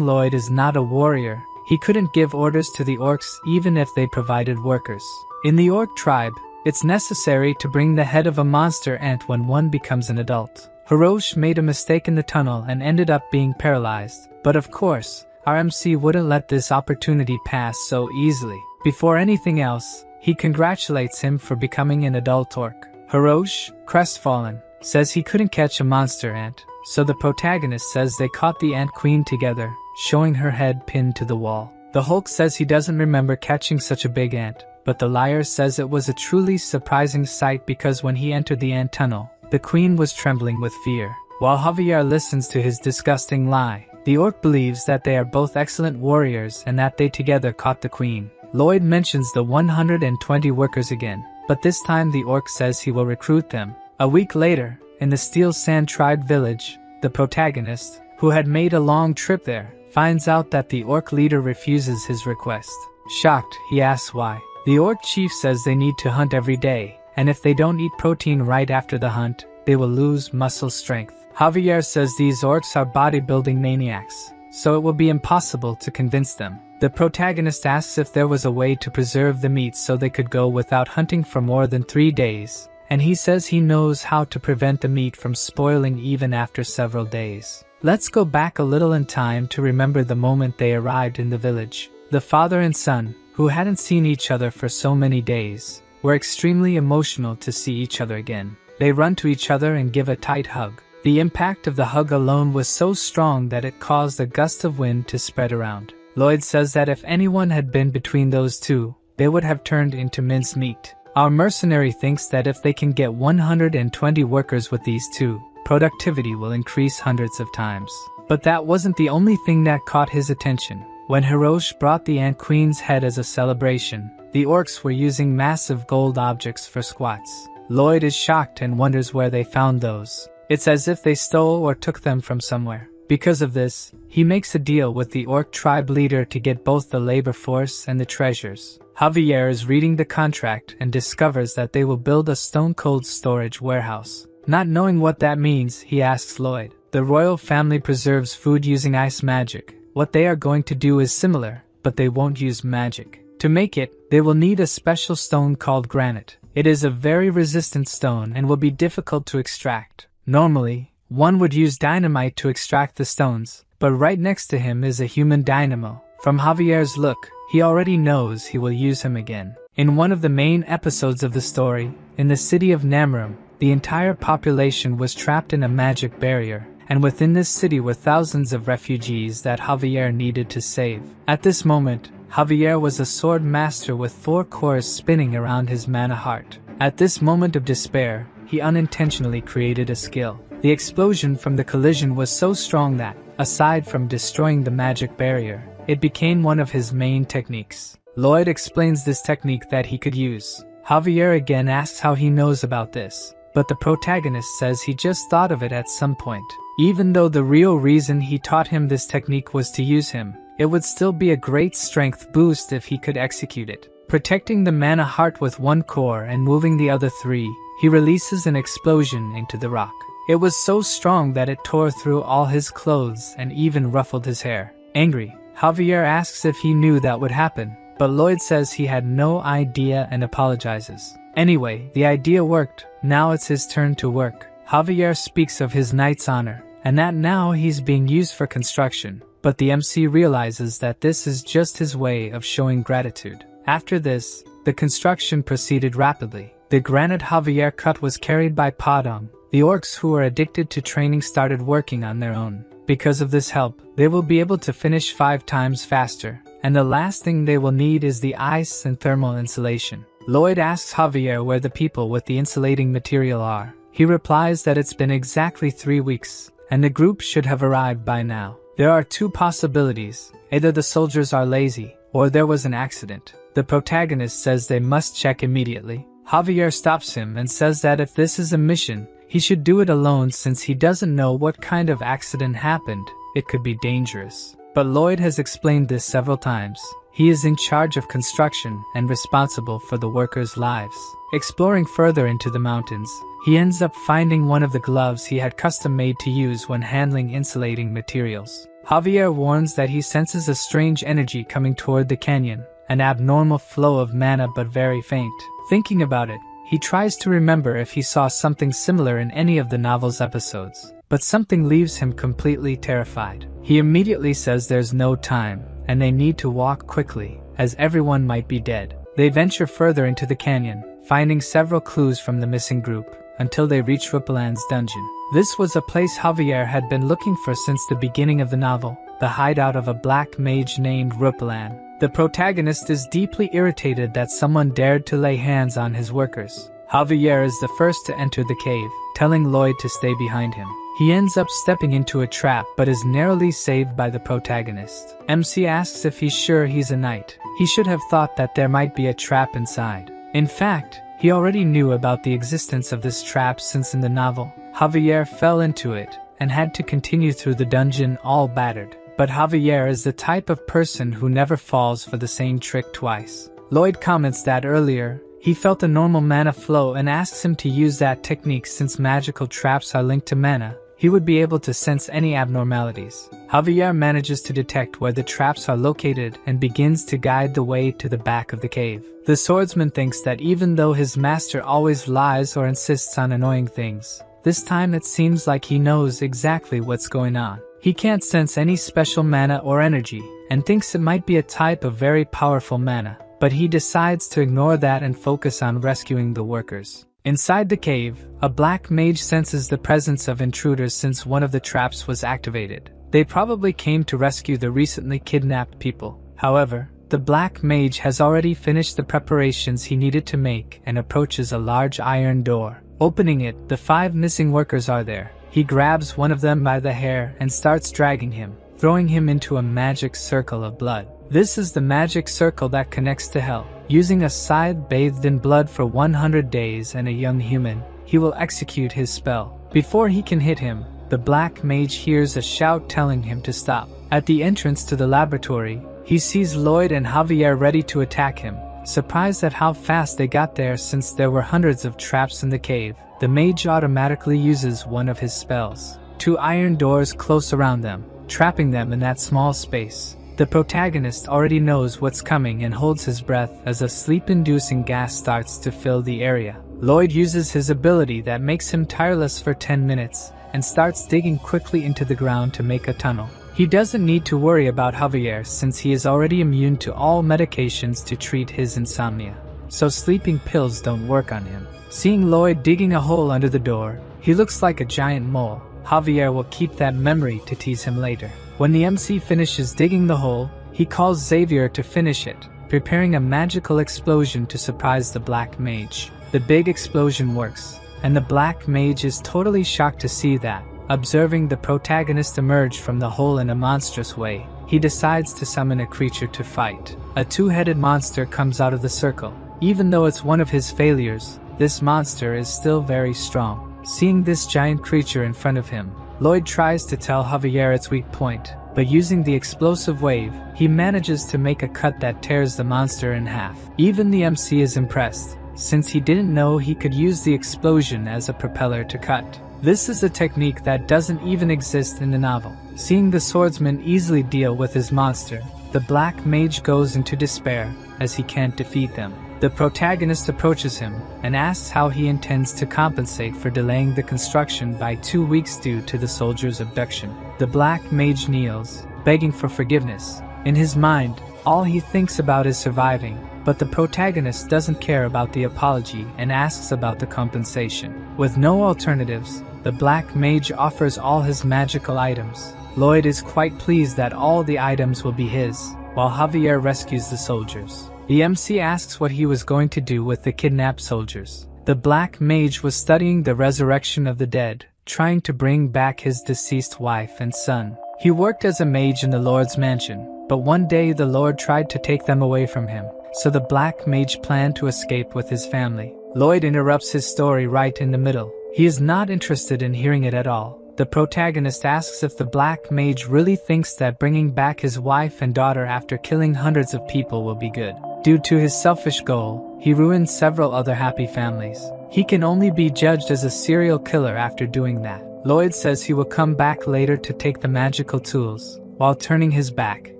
Lloyd is not a warrior, he couldn't give orders to the orcs even if they provided workers. In the orc tribe, it's necessary to bring the head of a monster ant when one becomes an adult. Hirosh made a mistake in the tunnel and ended up being paralyzed, but of course, our MC wouldn't let this opportunity pass so easily. Before anything else, he congratulates him for becoming an adult orc. Hirosh, crestfallen, says he couldn't catch a monster ant, so the protagonist says they caught the ant queen together, showing her head pinned to the wall. The Hulk says he doesn't remember catching such a big ant, but the liar says it was a truly surprising sight because when he entered the ant tunnel, the queen was trembling with fear. While Javier listens to his disgusting lie, the orc believes that they are both excellent warriors and that they together caught the queen. Lloyd mentions the 120 workers again, but this time the orc says he will recruit them. A week later, in the Steel Sand Tribe village, the protagonist, who had made a long trip there, finds out that the orc leader refuses his request. Shocked, he asks why. The orc chief says they need to hunt every day, and if they don't eat protein right after the hunt, they will lose muscle strength. Javier says these orcs are bodybuilding maniacs, so it will be impossible to convince them. The protagonist asks if there was a way to preserve the meat so they could go without hunting for more than 3 days, and he says he knows how to prevent the meat from spoiling even after several days. Let's go back a little in time to remember the moment they arrived in the village. The father and son, who hadn't seen each other for so many days, were extremely emotional to see each other again. They run to each other and give a tight hug. The impact of the hug alone was so strong that it caused a gust of wind to spread around. Lloyd says that if anyone had been between those two, they would have turned into mincemeat. Our mercenary thinks that if they can get 120 workers with these two, productivity will increase hundreds of times. But that wasn't the only thing that caught his attention. When Hirosh brought the Ant Queen's head as a celebration, the orcs were using massive gold objects for squats. Lloyd is shocked and wonders where they found those. It's as if they stole or took them from somewhere. Because of this, he makes a deal with the orc tribe leader to get both the labor force and the treasures. Javier is reading the contract and discovers that they will build a stone-cold storage warehouse. Not knowing what that means, he asks Lloyd. The royal family preserves food using ice magic. What they are going to do is similar, but they won't use magic. To make it, they will need a special stone called granite. It is a very resistant stone and will be difficult to extract. Normally, one would use dynamite to extract the stones, but right next to him is a human dynamo. From Javier's look, he already knows he will use him again. In one of the main episodes of the story, in the city of Namrum, the entire population was trapped in a magic barrier, and within this city were thousands of refugees that Javier needed to save. At this moment, Javier was a sword master with 4 cores spinning around his mana heart. At this moment of despair, he unintentionally created a skill. The explosion from the collision was so strong that, aside from destroying the magic barrier, it became one of his main techniques. Lloyd explains this technique that he could use. Javier again asks how he knows about this, but the protagonist says he just thought of it at some point. Even though the real reason he taught him this technique was to use him, it would still be a great strength boost if he could execute it. Protecting the mana heart with 1 core and moving the other 3, he releases an explosion into the rock. It was so strong that it tore through all his clothes and even ruffled his hair. Angry, Javier asks if he knew that would happen, but Lloyd says he had no idea and apologizes. Anyway, the idea worked. Now it's his turn to work. Javier speaks of his knight's honor, and that now he's being used for construction, but the MC realizes that this is just his way of showing gratitude. After this, the construction proceeded rapidly. The granite Javier cut was carried by Padong. The orcs who were addicted to training started working on their own. Because of this help, they will be able to finish 5 times faster, and the last thing they will need is the ice and thermal insulation. Lloyd asks Javier where the people with the insulating material are. He replies that it's been exactly 3 weeks, and the group should have arrived by now. There are 2 possibilities. Either the soldiers are lazy, or there was an accident. The protagonist says they must check immediately. Javier stops him and says that if this is a mission, he should do it alone since he doesn't know what kind of accident happened. It could be dangerous. But Lloyd has explained this several times. He is in charge of construction and responsible for the workers' lives. Exploring further into the mountains, he ends up finding one of the gloves he had custom made to use when handling insulating materials. Javier warns that he senses a strange energy coming toward the canyon, an abnormal flow of mana but very faint. Thinking about it, he tries to remember if he saw something similar in any of the novel's episodes, but something leaves him completely terrified. He immediately says there's no time, and they need to walk quickly, as everyone might be dead. They venture further into the canyon, finding several clues from the missing group, until they reach Rupalan's dungeon. This was a place Javier had been looking for since the beginning of the novel, the hideout of a black mage named Rupalan. The protagonist is deeply irritated that someone dared to lay hands on his workers. Javier is the first to enter the cave, telling Lloyd to stay behind him. He ends up stepping into a trap but is narrowly saved by the protagonist. MC asks if he's sure he's a knight. He should have thought that there might be a trap inside. In fact, he already knew about the existence of this trap since in the novel, Javier fell into it and had to continue through the dungeon all battered. But Javier is the type of person who never falls for the same trick twice. Lloyd comments that earlier, he felt a normal mana flow and asks him to use that technique since magical traps are linked to mana. He would be able to sense any abnormalities. Javier manages to detect where the traps are located and begins to guide the way to the back of the cave. The swordsman thinks that even though his master always lies or insists on annoying things, this time it seems like he knows exactly what's going on. He can't sense any special mana or energy, and thinks it might be a type of very powerful mana, but he decides to ignore that and focus on rescuing the workers. Inside the cave, a black mage senses the presence of intruders since one of the traps was activated. They probably came to rescue the recently kidnapped people. However, the black mage has already finished the preparations he needed to make and approaches a large iron door. Opening it, the 5 missing workers are there. He grabs one of them by the hair and starts dragging him, throwing him into a magic circle of blood. This is the magic circle that connects to hell. Using a scythe bathed in blood for 100 days and a young human, he will execute his spell. Before he can hit him, the black mage hears a shout telling him to stop. At the entrance to the laboratory, he sees Lloyd and Javier ready to attack him. Surprised at how fast they got there since there were hundreds of traps in the cave, the mage automatically uses one of his spells. 2 iron doors close around them, trapping them in that small space. The protagonist already knows what's coming and holds his breath as a sleep-inducing gas starts to fill the area. Lloyd uses his ability that makes him tireless for 10 minutes and starts digging quickly into the ground to make a tunnel. He doesn't need to worry about Javier since he is already immune to all medications to treat his insomnia, so sleeping pills don't work on him. Seeing Lloyd digging a hole under the door, he looks like a giant mole. Javier will keep that memory to tease him later. When the MC finishes digging the hole, he calls Xavier to finish it, preparing a magical explosion to surprise the black mage. The big explosion works, and the black mage is totally shocked to see that. Observing the protagonist emerge from the hole in a monstrous way, he decides to summon a creature to fight. A 2-headed monster comes out of the circle. Even though it's one of his failures, this monster is still very strong. Seeing this giant creature in front of him, Lloyd tries to tell Javier its weak point, but using the explosive wave, he manages to make a cut that tears the monster in half. Even the MC is impressed, since he didn't know he could use the explosion as a propeller to cut. This is a technique that doesn't even exist in the novel. Seeing the swordsman easily deal with his monster, the black mage goes into despair as he can't defeat them. The protagonist approaches him and asks how he intends to compensate for delaying the construction by 2 weeks due to the soldier's abduction. The black mage kneels, begging for forgiveness. In his mind, all he thinks about is surviving, but the protagonist doesn't care about the apology and asks about the compensation. With no alternatives, the black mage offers all his magical items. Lloyd is quite pleased that all the items will be his, while Javier rescues the soldiers. The MC asks what he was going to do with the kidnapped soldiers. The black mage was studying the resurrection of the dead, trying to bring back his deceased wife and son. He worked as a mage in the Lord's mansion, but one day the Lord tried to take them away from him, so the black mage planned to escape with his family. Lloyd interrupts his story right in the middle. He is not interested in hearing it at all. The protagonist asks if the black mage really thinks that bringing back his wife and daughter after killing hundreds of people will be good. Due to his selfish goal, he ruined several other happy families. He can only be judged as a serial killer after doing that. Lloyd says he will come back later to take the magical tools. While turning his back,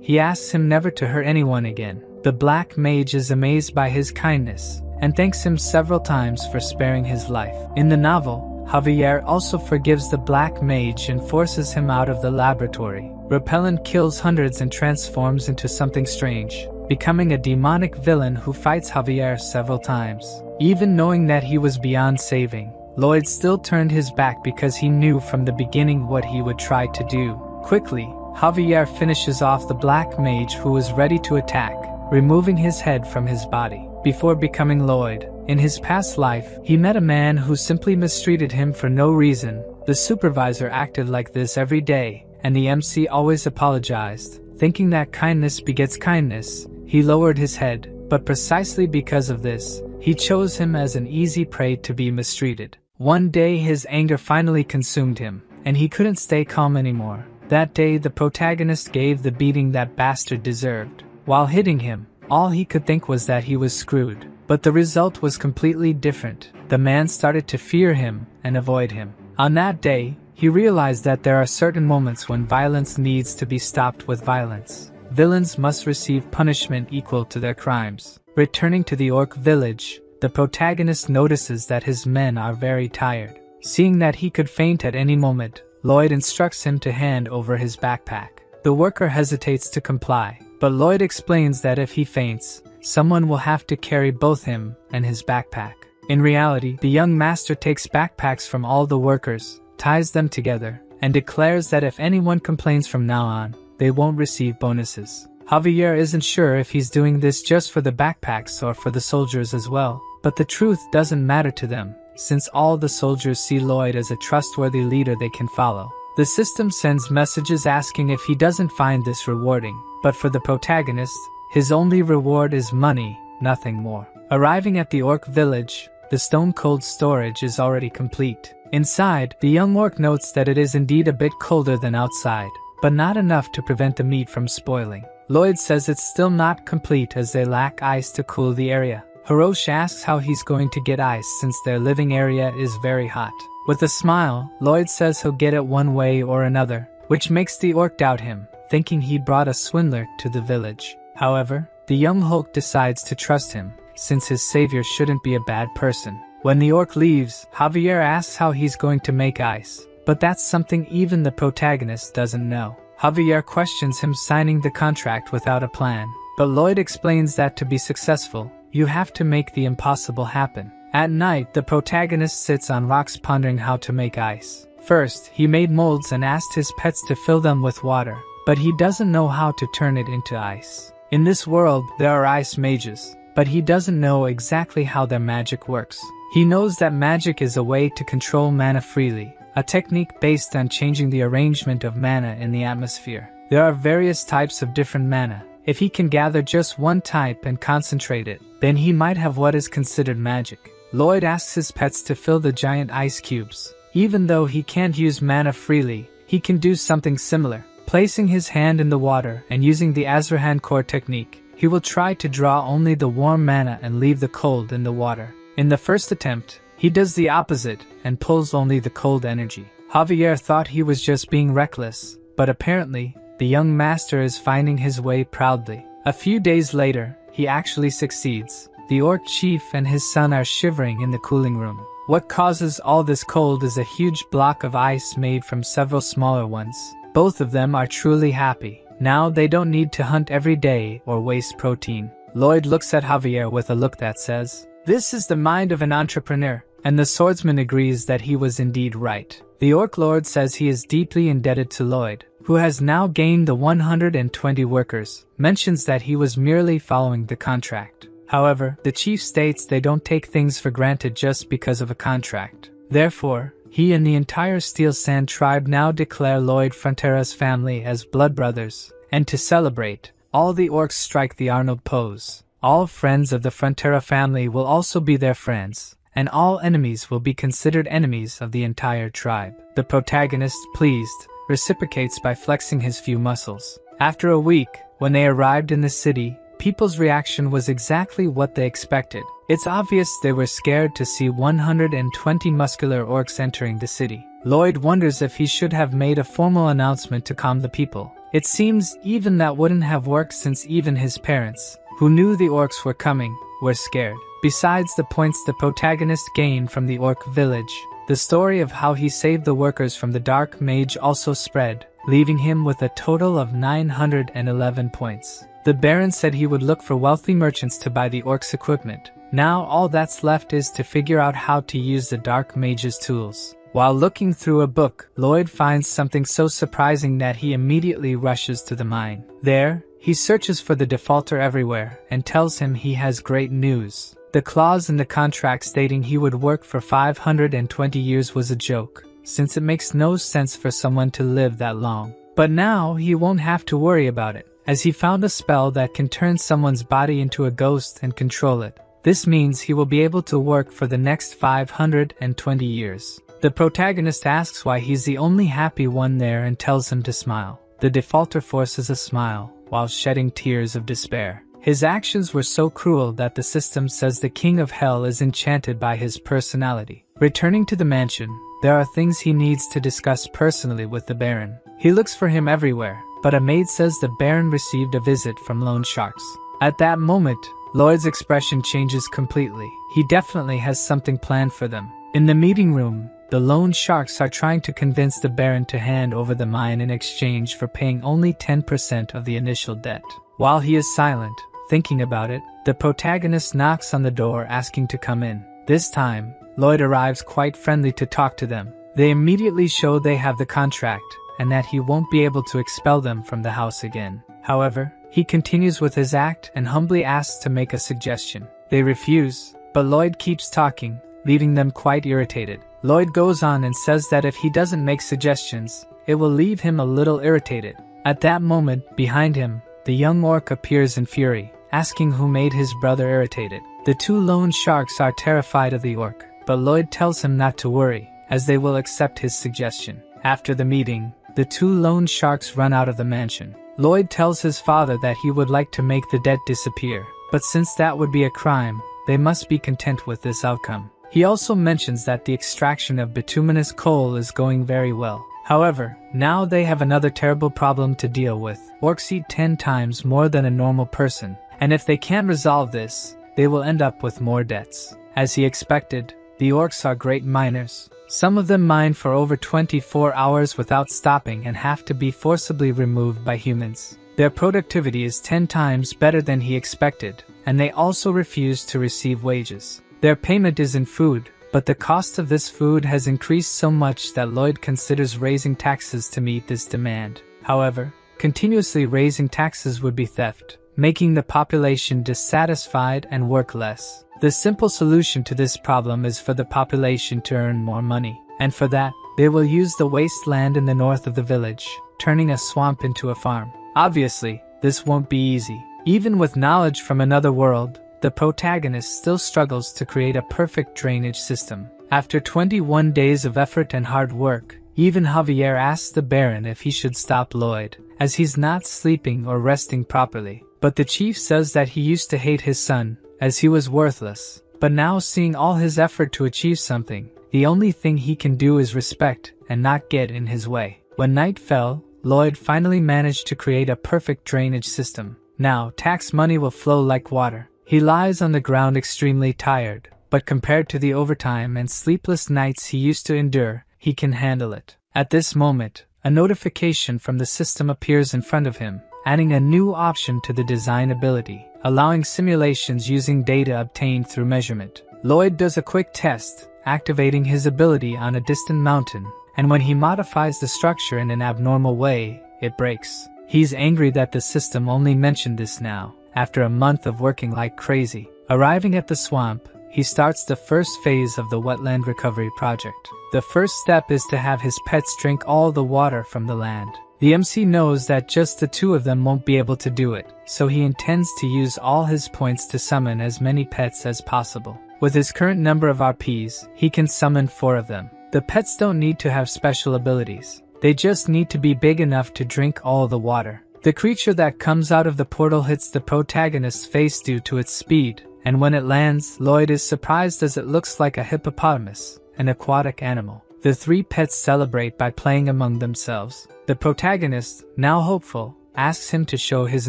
he asks him never to hurt anyone again. The black mage is amazed by his kindness and thanks him several times for sparing his life. In the novel, Javier also forgives the black mage and forces him out of the laboratory. Repellent kills hundreds and transforms into something strange, becoming a demonic villain who fights Javier several times. Even knowing that he was beyond saving, Lloyd still turned his back because he knew from the beginning what he would try to do. Quickly, Javier finishes off the black mage who was ready to attack, removing his head from his body. Before becoming Lloyd, in his past life, he met a man who simply mistreated him for no reason. The supervisor acted like this every day, and the MC always apologized. Thinking that kindness begets kindness, he lowered his head, but precisely because of this, he chose him as an easy prey to be mistreated. One day his anger finally consumed him, and he couldn't stay calm anymore. That day the protagonist gave the beating that bastard deserved. While hitting him, all he could think was that he was screwed. But the result was completely different. The man started to fear him and avoid him. On that day, he realized that there are certain moments when violence needs to be stopped with violence. Villains must receive punishment equal to their crimes. Returning to the orc village, the protagonist notices that his men are very tired. Seeing that he could faint at any moment, Lloyd instructs him to hand over his backpack. The worker hesitates to comply, but Lloyd explains that if he faints, someone will have to carry both him and his backpack. In reality, the young master takes backpacks from all the workers, ties them together, and declares that if anyone complains from now on, they won't receive bonuses. Javier isn't sure if he's doing this just for the backpacks or for the soldiers as well, but the truth doesn't matter to them, since all the soldiers see Lloyd as a trustworthy leader they can follow. The system sends messages asking if he doesn't find this rewarding, but for the protagonist, his only reward is money, nothing more. Arriving at the orc village, the stone-cold storage is already complete. Inside, the young orc notes that it is indeed a bit colder than outside, but not enough to prevent the meat from spoiling. Lloyd says it's still not complete as they lack ice to cool the area. Hiroshi asks how he's going to get ice since their living area is very hot. With a smile, Lloyd says he'll get it one way or another, which makes the orc doubt him, thinking he brought a swindler to the village. However, the young Hulk decides to trust him, since his savior shouldn't be a bad person. When the orc leaves, Javier asks how he's going to make ice, but that's something even the protagonist doesn't know. Javier questions him signing the contract without a plan, but Lloyd explains that to be successful, you have to make the impossible happen. At night, the protagonist sits on rocks pondering how to make ice. First, he made molds and asked his pets to fill them with water, but he doesn't know how to turn it into ice. In this world, there are ice mages, but he doesn't know exactly how their magic works. He knows that magic is a way to control mana freely, a technique based on changing the arrangement of mana in the atmosphere. There are various types of different mana. If he can gather just one type and concentrate it, then he might have what is considered magic. Lloyd asks his pets to fill the giant ice cubes. Even though he can't use mana freely, he can do something similar. Placing his hand in the water and using the Azrahan core technique, he will try to draw only the warm mana and leave the cold in the water. In the first attempt, he does the opposite and pulls only the cold energy. Javier thought he was just being reckless, but apparently, the young master is finding his way proudly. A few days later, he actually succeeds. The orc chief and his son are shivering in the cooling room. What causes all this cold is a huge block of ice made from several smaller ones. Both of them are truly happy. Now they don't need to hunt every day or waste protein. Lloyd looks at Javier with a look that says, "This is the mind of an entrepreneur," and the swordsman agrees that he was indeed right. The orc lord says he is deeply indebted to Lloyd, who has now gained the 120 workers, mentions that he was merely following the contract. However, the chief states they don't take things for granted just because of a contract. Therefore, he and the entire Steel Sand tribe now declare Lloyd Frontera's family as blood brothers, and to celebrate, all the orcs strike the Arnold pose. All friends of the Frontera family will also be their friends, and all enemies will be considered enemies of the entire tribe. The protagonist, pleased, reciprocates by flexing his few muscles. After a week, when they arrived in the city, people's reaction was exactly what they expected. It's obvious they were scared to see 120 muscular orcs entering the city. Lloyd wonders if he should have made a formal announcement to calm the people. It seems even that wouldn't have worked since even his parents, who knew the orcs were coming, were scared. Besides the points the protagonist gained from the orc village, the story of how he saved the workers from the dark mage also spread, leaving him with a total of 911 points. The Baron said he would look for wealthy merchants to buy the orcs' equipment. Now all that's left is to figure out how to use the dark mage's tools. While looking through a book, Lloyd finds something so surprising that he immediately rushes to the mine. There, he searches for the defaulter everywhere and tells him he has great news. The clause in the contract stating he would work for 520 years was a joke, since it makes no sense for someone to live that long. But now he won't have to worry about it, as he found a spell that can turn someone's body into a ghost and control it. This means he will be able to work for the next 520 years. The protagonist asks why he's the only happy one there and tells him to smile. The defaulter forces a smile, while shedding tears of despair. His actions were so cruel that the system says the king of hell is enchanted by his personality. Returning to the mansion, there are things he needs to discuss personally with the Baron. He looks for him everywhere, but a maid says the Baron received a visit from loan sharks. At that moment, Lloyd's expression changes completely. He definitely has something planned for them. In the meeting room, the loan sharks are trying to convince the Baron to hand over the mine in exchange for paying only 10% of the initial debt. While he is silent, thinking about it, the protagonist knocks on the door asking to come in. This time, Lloyd arrives quite friendly to talk to them. They immediately show they have the contract, and that he won't be able to expel them from the house again. However, he continues with his act and humbly asks to make a suggestion. They refuse, but Lloyd keeps talking, leaving them quite irritated. Lloyd goes on and says that if he doesn't make suggestions, it will leave him a little irritated. At that moment, behind him, the young orc appears in fury, asking who made his brother irritated. The two loan sharks are terrified of the orc, but Lloyd tells him not to worry, as they will accept his suggestion. After the meeting, the two loan sharks run out of the mansion. Lloyd tells his father that he would like to make the debt disappear, but since that would be a crime, they must be content with this outcome. He also mentions that the extraction of bituminous coal is going very well. However, now they have another terrible problem to deal with. Orcs eat 10 times more than a normal person, and if they can't resolve this, they will end up with more debts. As he expected, the orcs are great miners. Some of them mine for over 24 hours without stopping and have to be forcibly removed by humans. Their productivity is 10 times better than he expected, and they also refuse to receive wages. Their payment is in food, but the cost of this food has increased so much that Lloyd considers raising taxes to meet this demand. However, continuously raising taxes would be theft, making the population dissatisfied and work less. The simple solution to this problem is for the population to earn more money, and for that, they will use the wasteland in the north of the village, turning a swamp into a farm. Obviously, this won't be easy. Even with knowledge from another world, the protagonist still struggles to create a perfect drainage system. After 21 days of effort and hard work, even Javier asks the Baron if he should stop Lloyd, as he's not sleeping or resting properly. But the chief says that he used to hate his son, as he was worthless. But now seeing all his effort to achieve something, the only thing he can do is respect and not get in his way. When night fell, Lloyd finally managed to create a perfect drainage system. Now, tax money will flow like water. He lies on the ground extremely tired, but compared to the overtime and sleepless nights he used to endure, he can handle it. At this moment, a notification from the system appears in front of him, adding a new option to the design ability, allowing simulations using data obtained through measurement. Lloyd does a quick test, activating his ability on a distant mountain, and when he modifies the structure in an abnormal way, it breaks. He's angry that the system only mentioned this now, after a month of working like crazy. Arriving at the swamp, he starts the first phase of the wetland recovery project. The first step is to have his pets drink all the water from the land. The MC knows that just the two of them won't be able to do it, so he intends to use all his points to summon as many pets as possible. With his current number of RPs, he can summon 4 of them. The pets don't need to have special abilities. They just need to be big enough to drink all the water. The creature that comes out of the portal hits the protagonist's face due to its speed, and when it lands, Lloyd is surprised as it looks like a hippopotamus, an aquatic animal. The 3 pets celebrate by playing among themselves. The protagonist, now hopeful, asks him to show his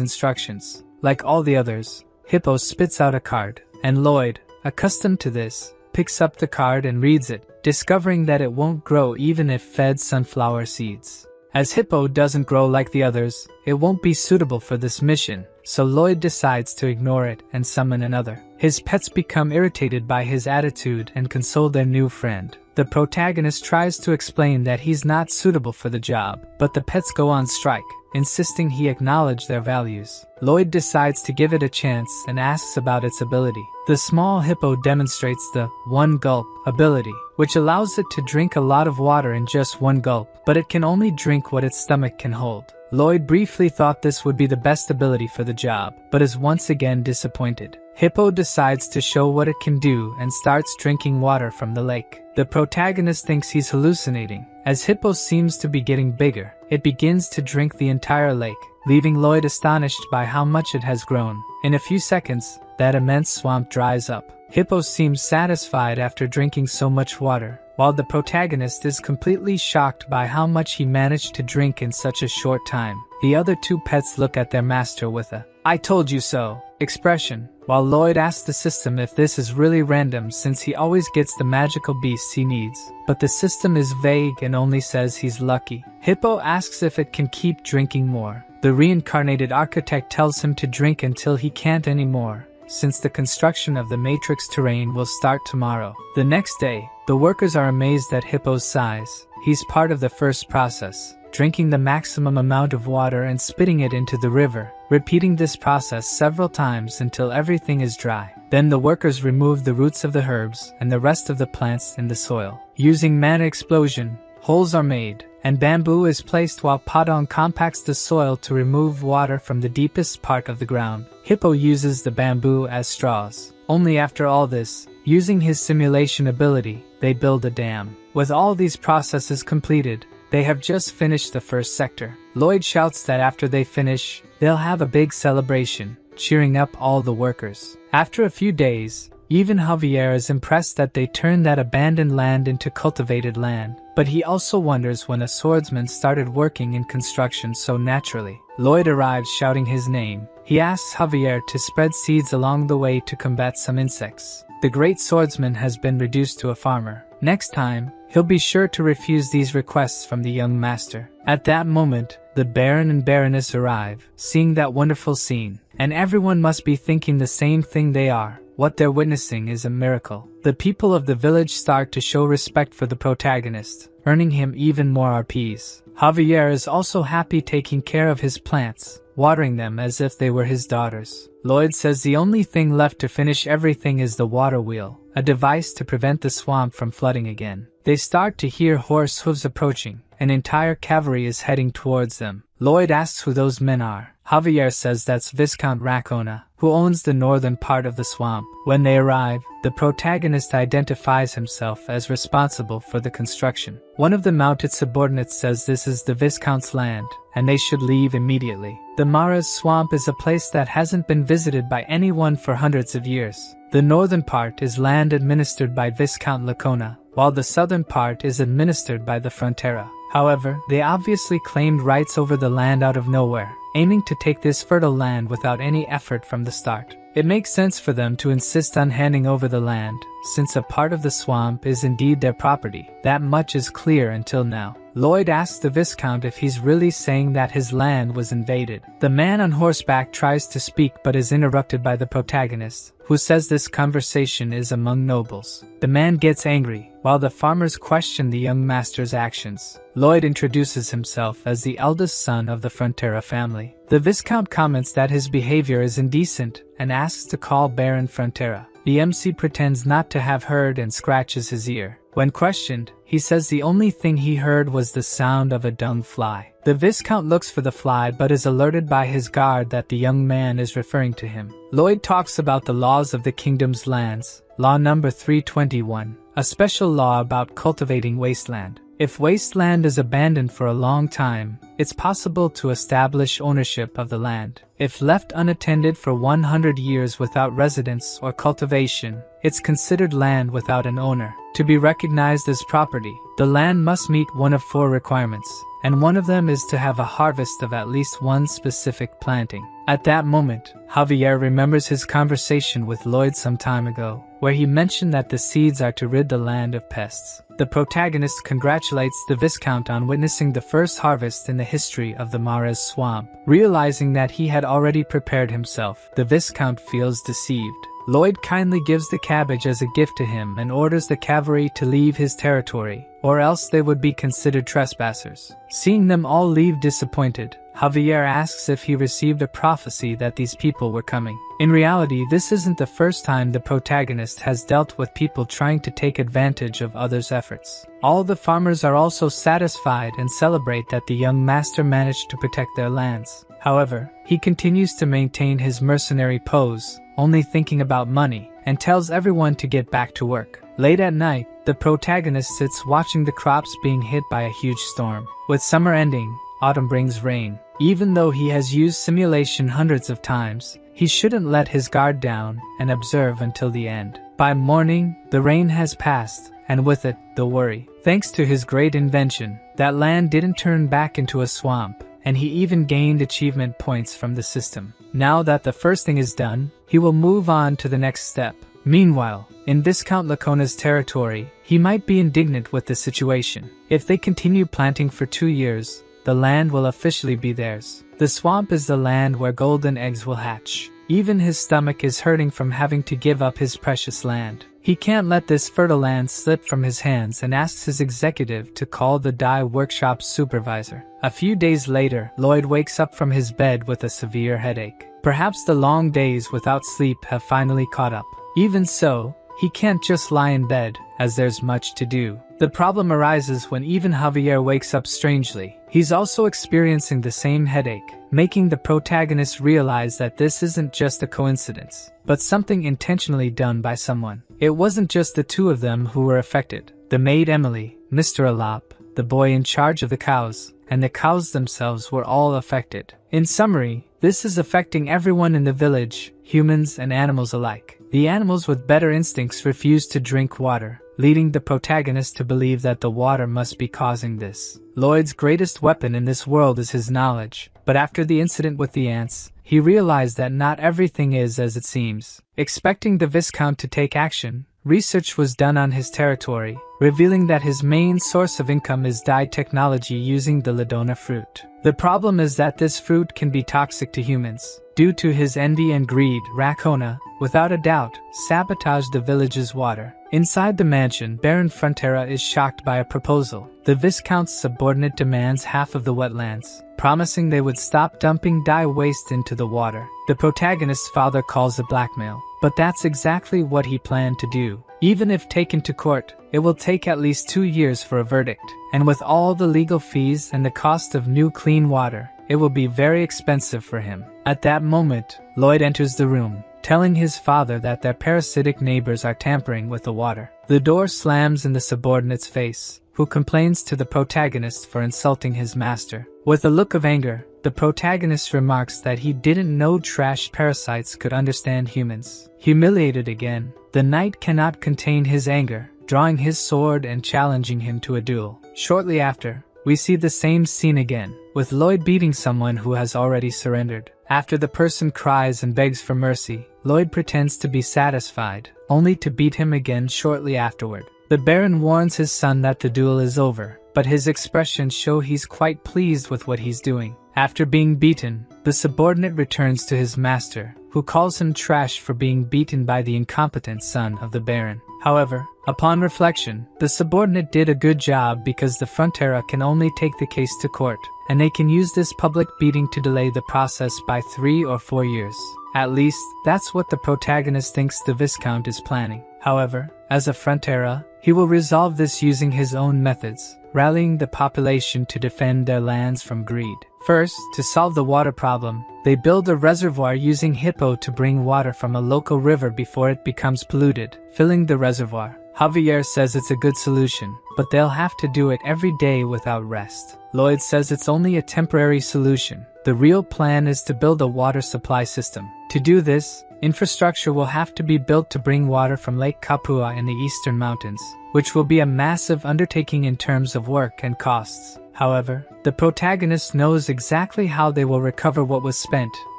instructions. Like all the others, Hippo spits out a card, and Lloyd, accustomed to this, picks up the card and reads it, discovering that it won't grow even if fed sunflower seeds. As Hippo doesn't grow like the others, it won't be suitable for this mission, so Lloyd decides to ignore it and summon another. His pets become irritated by his attitude and console their new friend. The The protagonist tries to explain that he's not suitable for the job, but the pets go on strike, insisting he acknowledge their values. Lloyd decides to give it a chance and asks about its ability. The small hippo demonstrates the one gulp ability, which allows it to drink a lot of water in just one gulp, but it can only drink what its stomach can hold. Lloyd briefly thought this would be the best ability for the job, but is once again disappointed. Hippo decides to show what it can do and starts drinking water from the lake. The protagonist thinks he's hallucinating. As Hippo seems to be getting bigger, it begins to drink the entire lake, leaving Lloyd astonished by how much it has grown. In a few seconds, that immense swamp dries up. Hippo seems satisfied after drinking so much water, while the protagonist is completely shocked by how much he managed to drink in such a short time. The other two pets look at their master with a "I told you so" expression, while Lloyd asks the system if this is really random since he always gets the magical beasts he needs, but the system is vague and only says he's lucky. Hippo asks if it can keep drinking more. The reincarnated architect tells him to drink until he can't anymore, since the construction of the Matrix terrain will start tomorrow. The next day, the workers are amazed at Hippo's size. He's part of the first process, drinking the maximum amount of water and spitting it into the river, repeating this process several times until everything is dry. Then the workers remove the roots of the herbs and the rest of the plants in the soil. Using mana explosion, holes are made, and bamboo is placed while Padong compacts the soil to remove water from the deepest part of the ground. Hippo uses the bamboo as straws. Only after all this, using his simulation ability, they build a dam. With all these processes completed, they have just finished the first sector. Lloyd shouts that after they finish, they'll have a big celebration, cheering up all the workers. After a few days, even Javier is impressed that they turned that abandoned land into cultivated land, but he also wonders when a swordsman started working in construction so naturally. Lloyd arrives shouting his name. He asks Javier to spread seeds along the way to combat some insects. The great swordsman has been reduced to a farmer. Next time, he'll be sure to refuse these requests from the young master. At that moment, the Baron and Baroness arrive, seeing that wonderful scene, and everyone must be thinking the same thing they are. What they're witnessing is a miracle. The people of the village start to show respect for the protagonist, earning him even more RPs. Javier is also happy taking care of his plants, watering them as if they were his daughters. Lloyd says the only thing left to finish everything is the water wheel, a device to prevent the swamp from flooding again. They start to hear horse hooves approaching. An entire cavalry is heading towards them. Lloyd asks who those men are. Javier says that's Viscount Racona, who owns the northern part of the swamp. When they arrive, the protagonist identifies himself as responsible for the construction. One of the mounted subordinates says this is the Viscount's land, and they should leave immediately. The Mara's swamp is a place that hasn't been visited by anyone for hundreds of years. The northern part is land administered by Viscount Lacona, while the southern part is administered by the Frontera. However, they obviously claimed rights over the land out of nowhere, aiming to take this fertile land without any effort from the start. It makes sense for them to insist on handing over the land, since a part of the swamp is indeed their property. That much is clear until now. Lloyd asks the Viscount if he's really saying that his land was invaded. The man on horseback tries to speak but is interrupted by the protagonist, who says this conversation is among nobles. The man gets angry, while the farmers question the young master's actions. Lloyd introduces himself as the eldest son of the Frontera family. The Viscount comments that his behavior is indecent and asks to call Baron Frontera. The MC pretends not to have heard and scratches his ear. When questioned, he says the only thing he heard was the sound of a dung fly. The Viscount looks for the fly but is alerted by his guard that the young man is referring to him. Lloyd talks about the laws of the kingdom's lands, Law number 321, a special law about cultivating wasteland. If wasteland is abandoned for a long time, it's possible to establish ownership of the land. If left unattended for 100 years without residence or cultivation, it's considered land without an owner. To be recognized as property, the land must meet one of 4 requirements, and one of them is to have a harvest of at least one specific planting. At that moment, Javier remembers his conversation with Lloyd some time ago, where he mentioned that the seeds are to rid the land of pests. The protagonist congratulates the Viscount on witnessing the first harvest in the history of the Mara's swamp. Realizing that he had already prepared himself, the Viscount feels deceived. Lloyd kindly gives the cabbage as a gift to him and orders the cavalry to leave his territory, or else they would be considered trespassers. Seeing them all leave disappointed, Javier asks if he received a prophecy that these people were coming. In reality, this isn't the first time the protagonist has dealt with people trying to take advantage of others' efforts. All the farmers are also satisfied and celebrate that the young master managed to protect their lands. However, he continues to maintain his mercenary pose, only thinking about money, and tells everyone to get back to work. Late at night, the protagonist sits watching the crops being hit by a huge storm. With summer ending, autumn brings rain. Even though he has used simulation hundreds of times, he shouldn't let his guard down and observe until the end. By morning, the rain has passed, and with it, the worry. Thanks to his great invention, that land didn't turn back into a swamp, and he even gained achievement points from the system. Now that the first thing is done, he will move on to the next step. Meanwhile, in Viscount Lacona's territory, he might be indignant with the situation. If they continue planting for 2 years, the land will officially be theirs. The swamp is the land where golden eggs will hatch. Even his stomach is hurting from having to give up his precious land. He can't let this fertile land slip from his hands and asks his executive to call the dye workshop supervisor. A few days later, Lloyd wakes up from his bed with a severe headache. Perhaps the long days without sleep have finally caught up. Even so, he can't just lie in bed, as there's much to do. The problem arises when even Javier wakes up strangely. He's also experiencing the same headache, making the protagonist realize that this isn't just a coincidence, but something intentionally done by someone. It wasn't just the two of them who were affected. The maid Emily, Mr. Alap, the boy in charge of the cows, and the cows themselves were all affected. In summary, this is affecting everyone in the village, humans and animals alike. The animals with better instincts refuse to drink water, leading the protagonist to believe that the water must be causing this. Lloyd's greatest weapon in this world is his knowledge, but after the incident with the ants, he realized that not everything is as it seems. Expecting the Viscount to take action, research was done on his territory, revealing that his main source of income is dye technology using the Ladona fruit. The problem is that this fruit can be toxic to humans. Due to his envy and greed, Racona, without a doubt, sabotaged the village's water. Inside the mansion, Baron Frontera is shocked by a proposal. The Viscount's subordinate demands half of the wetlands, promising they would stop dumping dye waste into the water. The protagonist's father calls it blackmail, but that's exactly what he planned to do. Even if taken to court, it will take at least 2 years for a verdict, and with all the legal fees and the cost of new clean water, it will be very expensive for him. At that moment, Lloyd enters the room, telling his father that their parasitic neighbors are tampering with the water. The door slams in the subordinate's face, who complains to the protagonist for insulting his master. With a look of anger, the protagonist remarks that he didn't know trash parasites could understand humans. Humiliated again, the knight cannot contain his anger, drawing his sword and challenging him to a duel. Shortly after, we see the same scene again, with Lloyd beating someone who has already surrendered. After the person cries and begs for mercy, Lloyd pretends to be satisfied, only to beat him again shortly afterward. The Baron warns his son that the duel is over, but his expressions show he's quite pleased with what he's doing. After being beaten, the subordinate returns to his master, who calls him trash for being beaten by the incompetent son of the Baron. However, upon reflection, the subordinate did a good job because the Frontera can only take the case to court, and they can use this public beating to delay the process by 3 or 4 years. At least, that's what the protagonist thinks the Viscount is planning. However, as a Frontera, he will resolve this using his own methods, rallying the population to defend their lands from greed. First, to solve the water problem, they build a reservoir using hippo to bring water from a local river before it becomes polluted, filling the reservoir. Javier says it's a good solution, but they'll have to do it every day without rest. Lloyd says it's only a temporary solution. The real plan is to build a water supply system. To do this, infrastructure will have to be built to bring water from Lake Kapua in the eastern mountains, which will be a massive undertaking in terms of work and costs. However, the protagonist knows exactly how they will recover what was spent,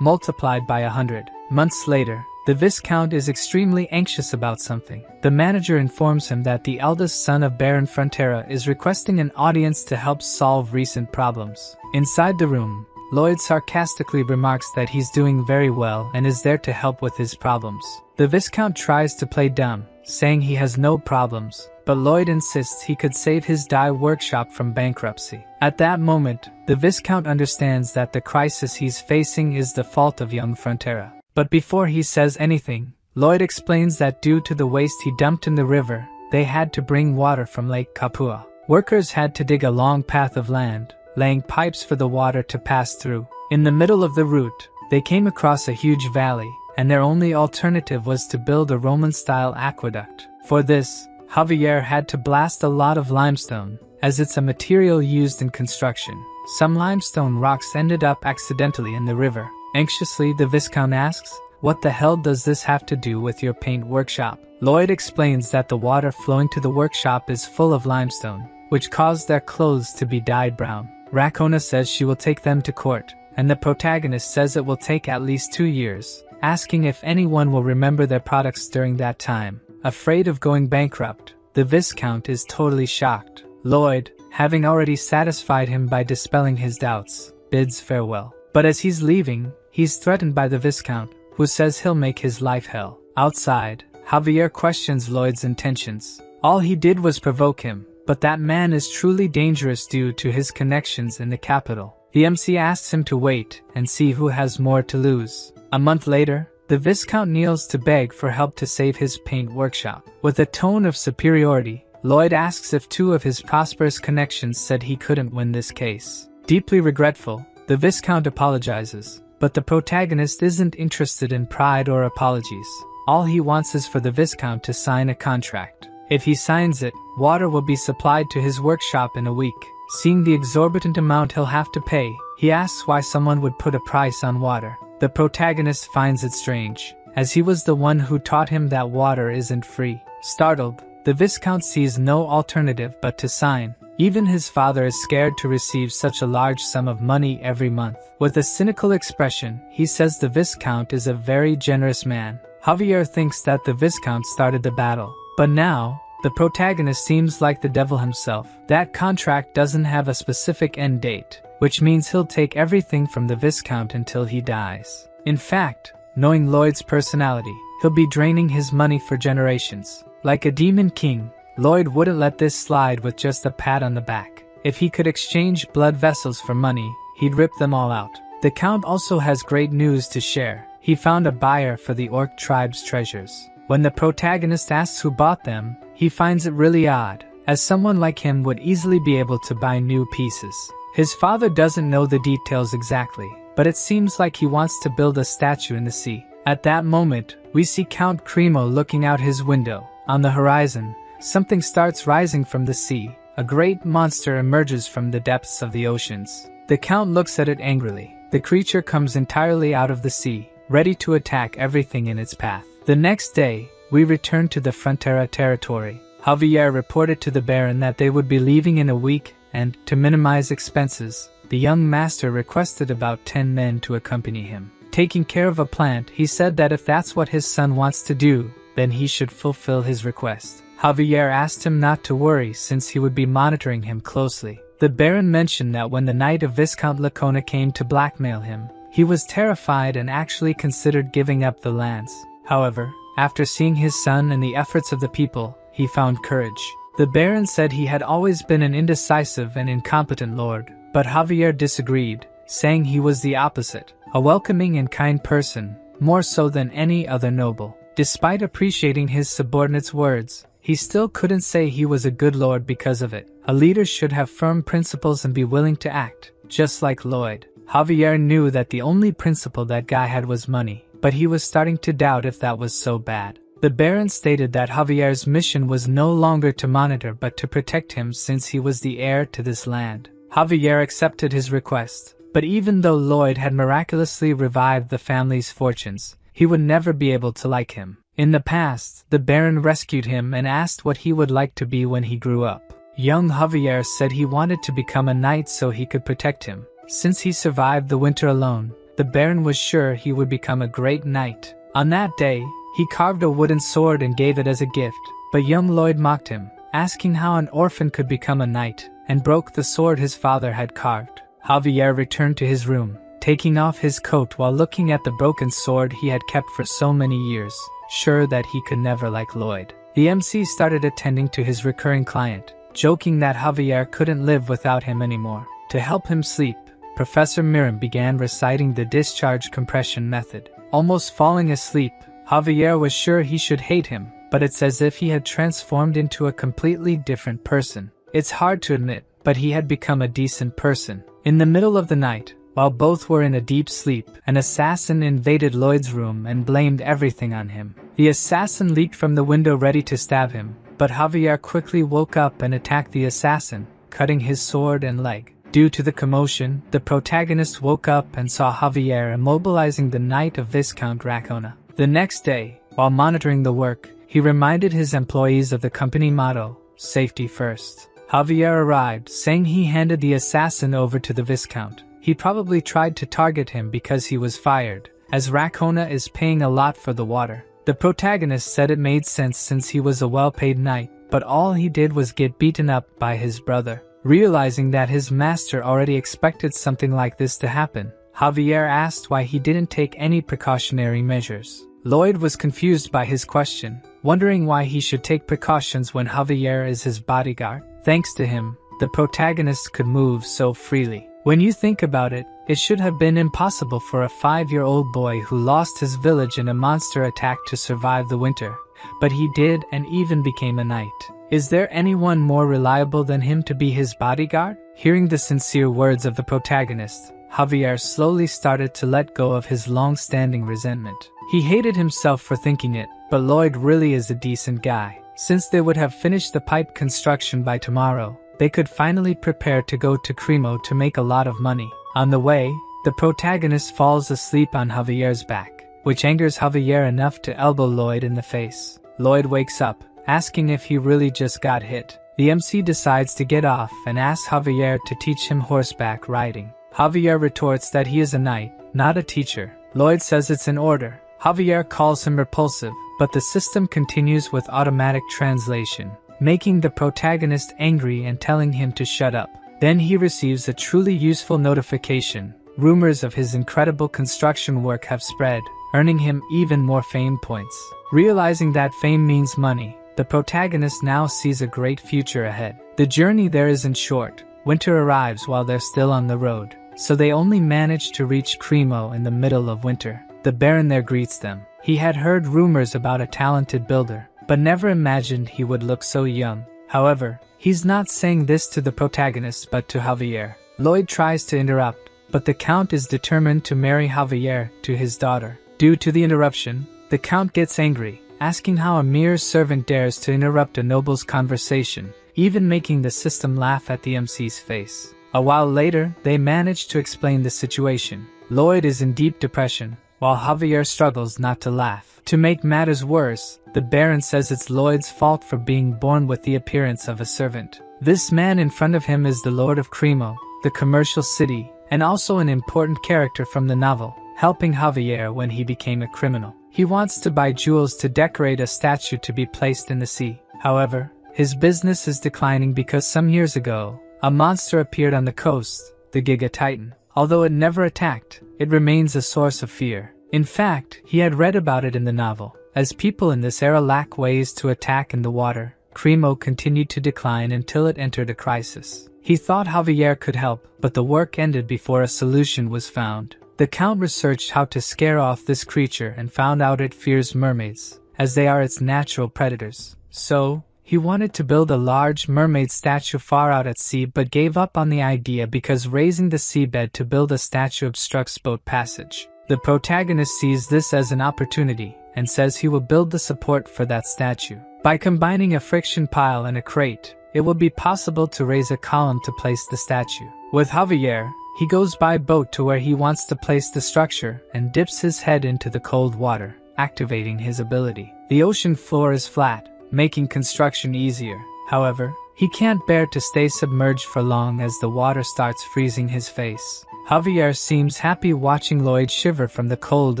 multiplied by 100. Months later, the Viscount is extremely anxious about something. The manager informs him that the eldest son of Baron Frontera is requesting an audience to help solve recent problems. Inside the room, Lloyd sarcastically remarks that he's doing very well and is there to help with his problems. The Viscount tries to play dumb, saying he has no problems, but Lloyd insists he could save his dye workshop from bankruptcy. At that moment, the Viscount understands that the crisis he's facing is the fault of young Frontera. But before he says anything, Lloyd explains that due to the waste he dumped in the river, they had to bring water from Lake Kapua. Workers had to dig a long path of land, laying pipes for the water to pass through. In the middle of the route, they came across a huge valley, and their only alternative was to build a Roman-style aqueduct. For this, Javier had to blast a lot of limestone, as it's a material used in construction. Some limestone rocks ended up accidentally in the river. Anxiously, the Viscount asks, "What the hell does this have to do with your paint workshop?" Lloyd explains that the water flowing to the workshop is full of limestone, which caused their clothes to be dyed brown. Rakona says she will take them to court, and the protagonist says it will take at least 2 years, asking if anyone will remember their products during that time. Afraid of going bankrupt, the Viscount is totally shocked. Lloyd, having already satisfied him by dispelling his doubts, bids farewell. But as he's leaving, he's threatened by the Viscount, who says he'll make his life hell. Outside, Javier questions Lloyd's intentions. All he did was provoke him, but that man is truly dangerous due to his connections in the capital. The MC asks him to wait and see who has more to lose. A month later, the Viscount kneels to beg for help to save his paint workshop. With a tone of superiority, Lloyd asks if 2 of his prosperous connections said he couldn't win this case. Deeply regretful, the Viscount apologizes, but the protagonist isn't interested in pride or apologies. All he wants is for the Viscount to sign a contract. If he signs it, water will be supplied to his workshop in a week. Seeing the exorbitant amount he'll have to pay, he asks why someone would put a price on water. The protagonist finds it strange, as he was the one who taught him that water isn't free. Startled, the Viscount sees no alternative but to sign. Even his father is scared to receive such a large sum of money every month. With a cynical expression, he says the Viscount is a very generous man. Javier thinks that the Viscount started the battle, but now, the protagonist seems like the devil himself. That contract doesn't have a specific end date, which means he'll take everything from the Viscount until he dies. In fact, knowing Lloyd's personality, he'll be draining his money for generations. Like a demon king, Lloyd wouldn't let this slide with just a pat on the back. If he could exchange blood vessels for money, he'd rip them all out. The Count also has great news to share. He found a buyer for the Orc tribe's treasures. When the protagonist asks who bought them, he finds it really odd, as someone like him would easily be able to buy new pieces. His father doesn't know the details exactly, but it seems like he wants to build a statue in the sea. At that moment, we see Count Cremo looking out his window. On the horizon, something starts rising from the sea. A great monster emerges from the depths of the oceans. The Count looks at it angrily. The creature comes entirely out of the sea, ready to attack everything in its path. The next day, we return to the Frontera territory. Javier reported to the Baron that they would be leaving in a week, and, to minimize expenses, the young master requested about 10 men to accompany him. Taking care of a plant, he said that if that's what his son wants to do, then he should fulfill his request. Javier asked him not to worry since he would be monitoring him closely. The Baron mentioned that when the night of Viscount Lacona came to blackmail him, he was terrified and actually considered giving up the lands. However, after seeing his son and the efforts of the people, he found courage. The Baron said he had always been an indecisive and incompetent lord, but Javier disagreed, saying he was the opposite, a welcoming and kind person, more so than any other noble. Despite appreciating his subordinate's words, he still couldn't say he was a good lord because of it. A leader should have firm principles and be willing to act, just like Lloyd. Javier knew that the only principle that guy had was money, but he was starting to doubt if that was so bad. The Baron stated that Javier's mission was no longer to monitor but to protect him since he was the heir to this land. Javier accepted his request, but even though Lloyd had miraculously revived the family's fortunes, he would never be able to like him. In the past, the Baron rescued him and asked what he would like to be when he grew up. Young Javier said he wanted to become a knight so he could protect him. Since he survived the winter alone, the Baron was sure he would become a great knight. On that day, he carved a wooden sword and gave it as a gift, but young Lloyd mocked him, asking how an orphan could become a knight, and broke the sword his father had carved. Javier returned to his room, taking off his coat while looking at the broken sword he had kept for so many years, sure that he could never like Lloyd. The MC started attending to his recurring client, joking that Javier couldn't live without him anymore. To help him sleep, Professor Miram began reciting the discharge compression method. Almost falling asleep, Javier was sure he should hate him, but it's as if he had transformed into a completely different person. It's hard to admit, but he had become a decent person. In the middle of the night, while both were in a deep sleep, an assassin invaded Lloyd's room and blamed everything on him. The assassin leaped from the window ready to stab him, but Javier quickly woke up and attacked the assassin, cutting his sword and leg. Due to the commotion, the protagonist woke up and saw Javier immobilizing the knight of Viscount Racona. The next day, while monitoring the work, he reminded his employees of the company motto, "Safety first." Javier arrived, saying he handed the assassin over to the Viscount. He probably tried to target him because he was fired, as Racona is paying a lot for the water. The protagonist said it made sense since he was a well-paid knight, but all he did was get beaten up by his brother. Realizing that his master already expected something like this to happen, Javier asked why he didn't take any precautionary measures. Lloyd was confused by his question, wondering why he should take precautions when Javier is his bodyguard. Thanks to him, the protagonist could move so freely. When you think about it, it should have been impossible for a 5-year-old boy who lost his village in a monster attack to survive the winter. But he did and even became a knight. Is there anyone more reliable than him to be his bodyguard? Hearing the sincere words of the protagonist, Javier slowly started to let go of his long-standing resentment. He hated himself for thinking it, but Lloyd really is a decent guy. Since they would have finished the pipe construction by tomorrow, they could finally prepare to go to Cremo to make a lot of money. On the way, the protagonist falls asleep on Javier's back, which angers Javier enough to elbow Lloyd in the face. Lloyd wakes up, asking if he really just got hit. The MC decides to get off and asks Javier to teach him horseback riding. Javier retorts that he is a knight, not a teacher. Lloyd says it's an order. Javier calls him repulsive, but the system continues with automatic translation, making the protagonist angry and telling him to shut up. Then he receives a truly useful notification. Rumors of his incredible construction work have spread, earning him even more fame points. Realizing that fame means money, the protagonist now sees a great future ahead. The journey there isn't short. Winter arrives while they're still on the road, so they only manage to reach Cremo in the middle of winter. The Baron there greets them. He had heard rumors about a talented builder, but never imagined he would look so young. However, he's not saying this to the protagonist but to Javier. Lloyd tries to interrupt, but the Count is determined to marry Javier to his daughter. Due to the interruption, the Count gets angry, asking how a mere servant dares to interrupt a noble's conversation, even making the system laugh at the MC's face. A while later, they manage to explain the situation. Lloyd is in deep depression, while Javier struggles not to laugh. To make matters worse, the Baron says it's Lloyd's fault for being born with the appearance of a servant. This man in front of him is the Lord of Cremo, the commercial city, and also an important character from the novel, helping Javier when he became a criminal. He wants to buy jewels to decorate a statue to be placed in the sea. However, his business is declining because some years ago, a monster appeared on the coast, the Giga Titan. Although it never attacked, it remains a source of fear. In fact, he had read about it in the novel. As people in this era lack ways to attack in the water, Cremo continued to decline until it entered a crisis. He thought Javier could help, but the work ended before a solution was found. The Count researched how to scare off this creature and found out it fears mermaids, as they are its natural predators. So, he wanted to build a large mermaid statue far out at sea but gave up on the idea because raising the seabed to build a statue obstructs boat passage. The protagonist sees this as an opportunity and says he will build the support for that statue. By combining a friction pile and a crate, it will be possible to raise a column to place the statue. With Javier, he goes by boat to where he wants to place the structure and dips his head into the cold water, activating his ability. The ocean floor is flat, making construction easier. However, he can't bear to stay submerged for long as the water starts freezing his face. Javier seems happy watching Lloyd shiver from the cold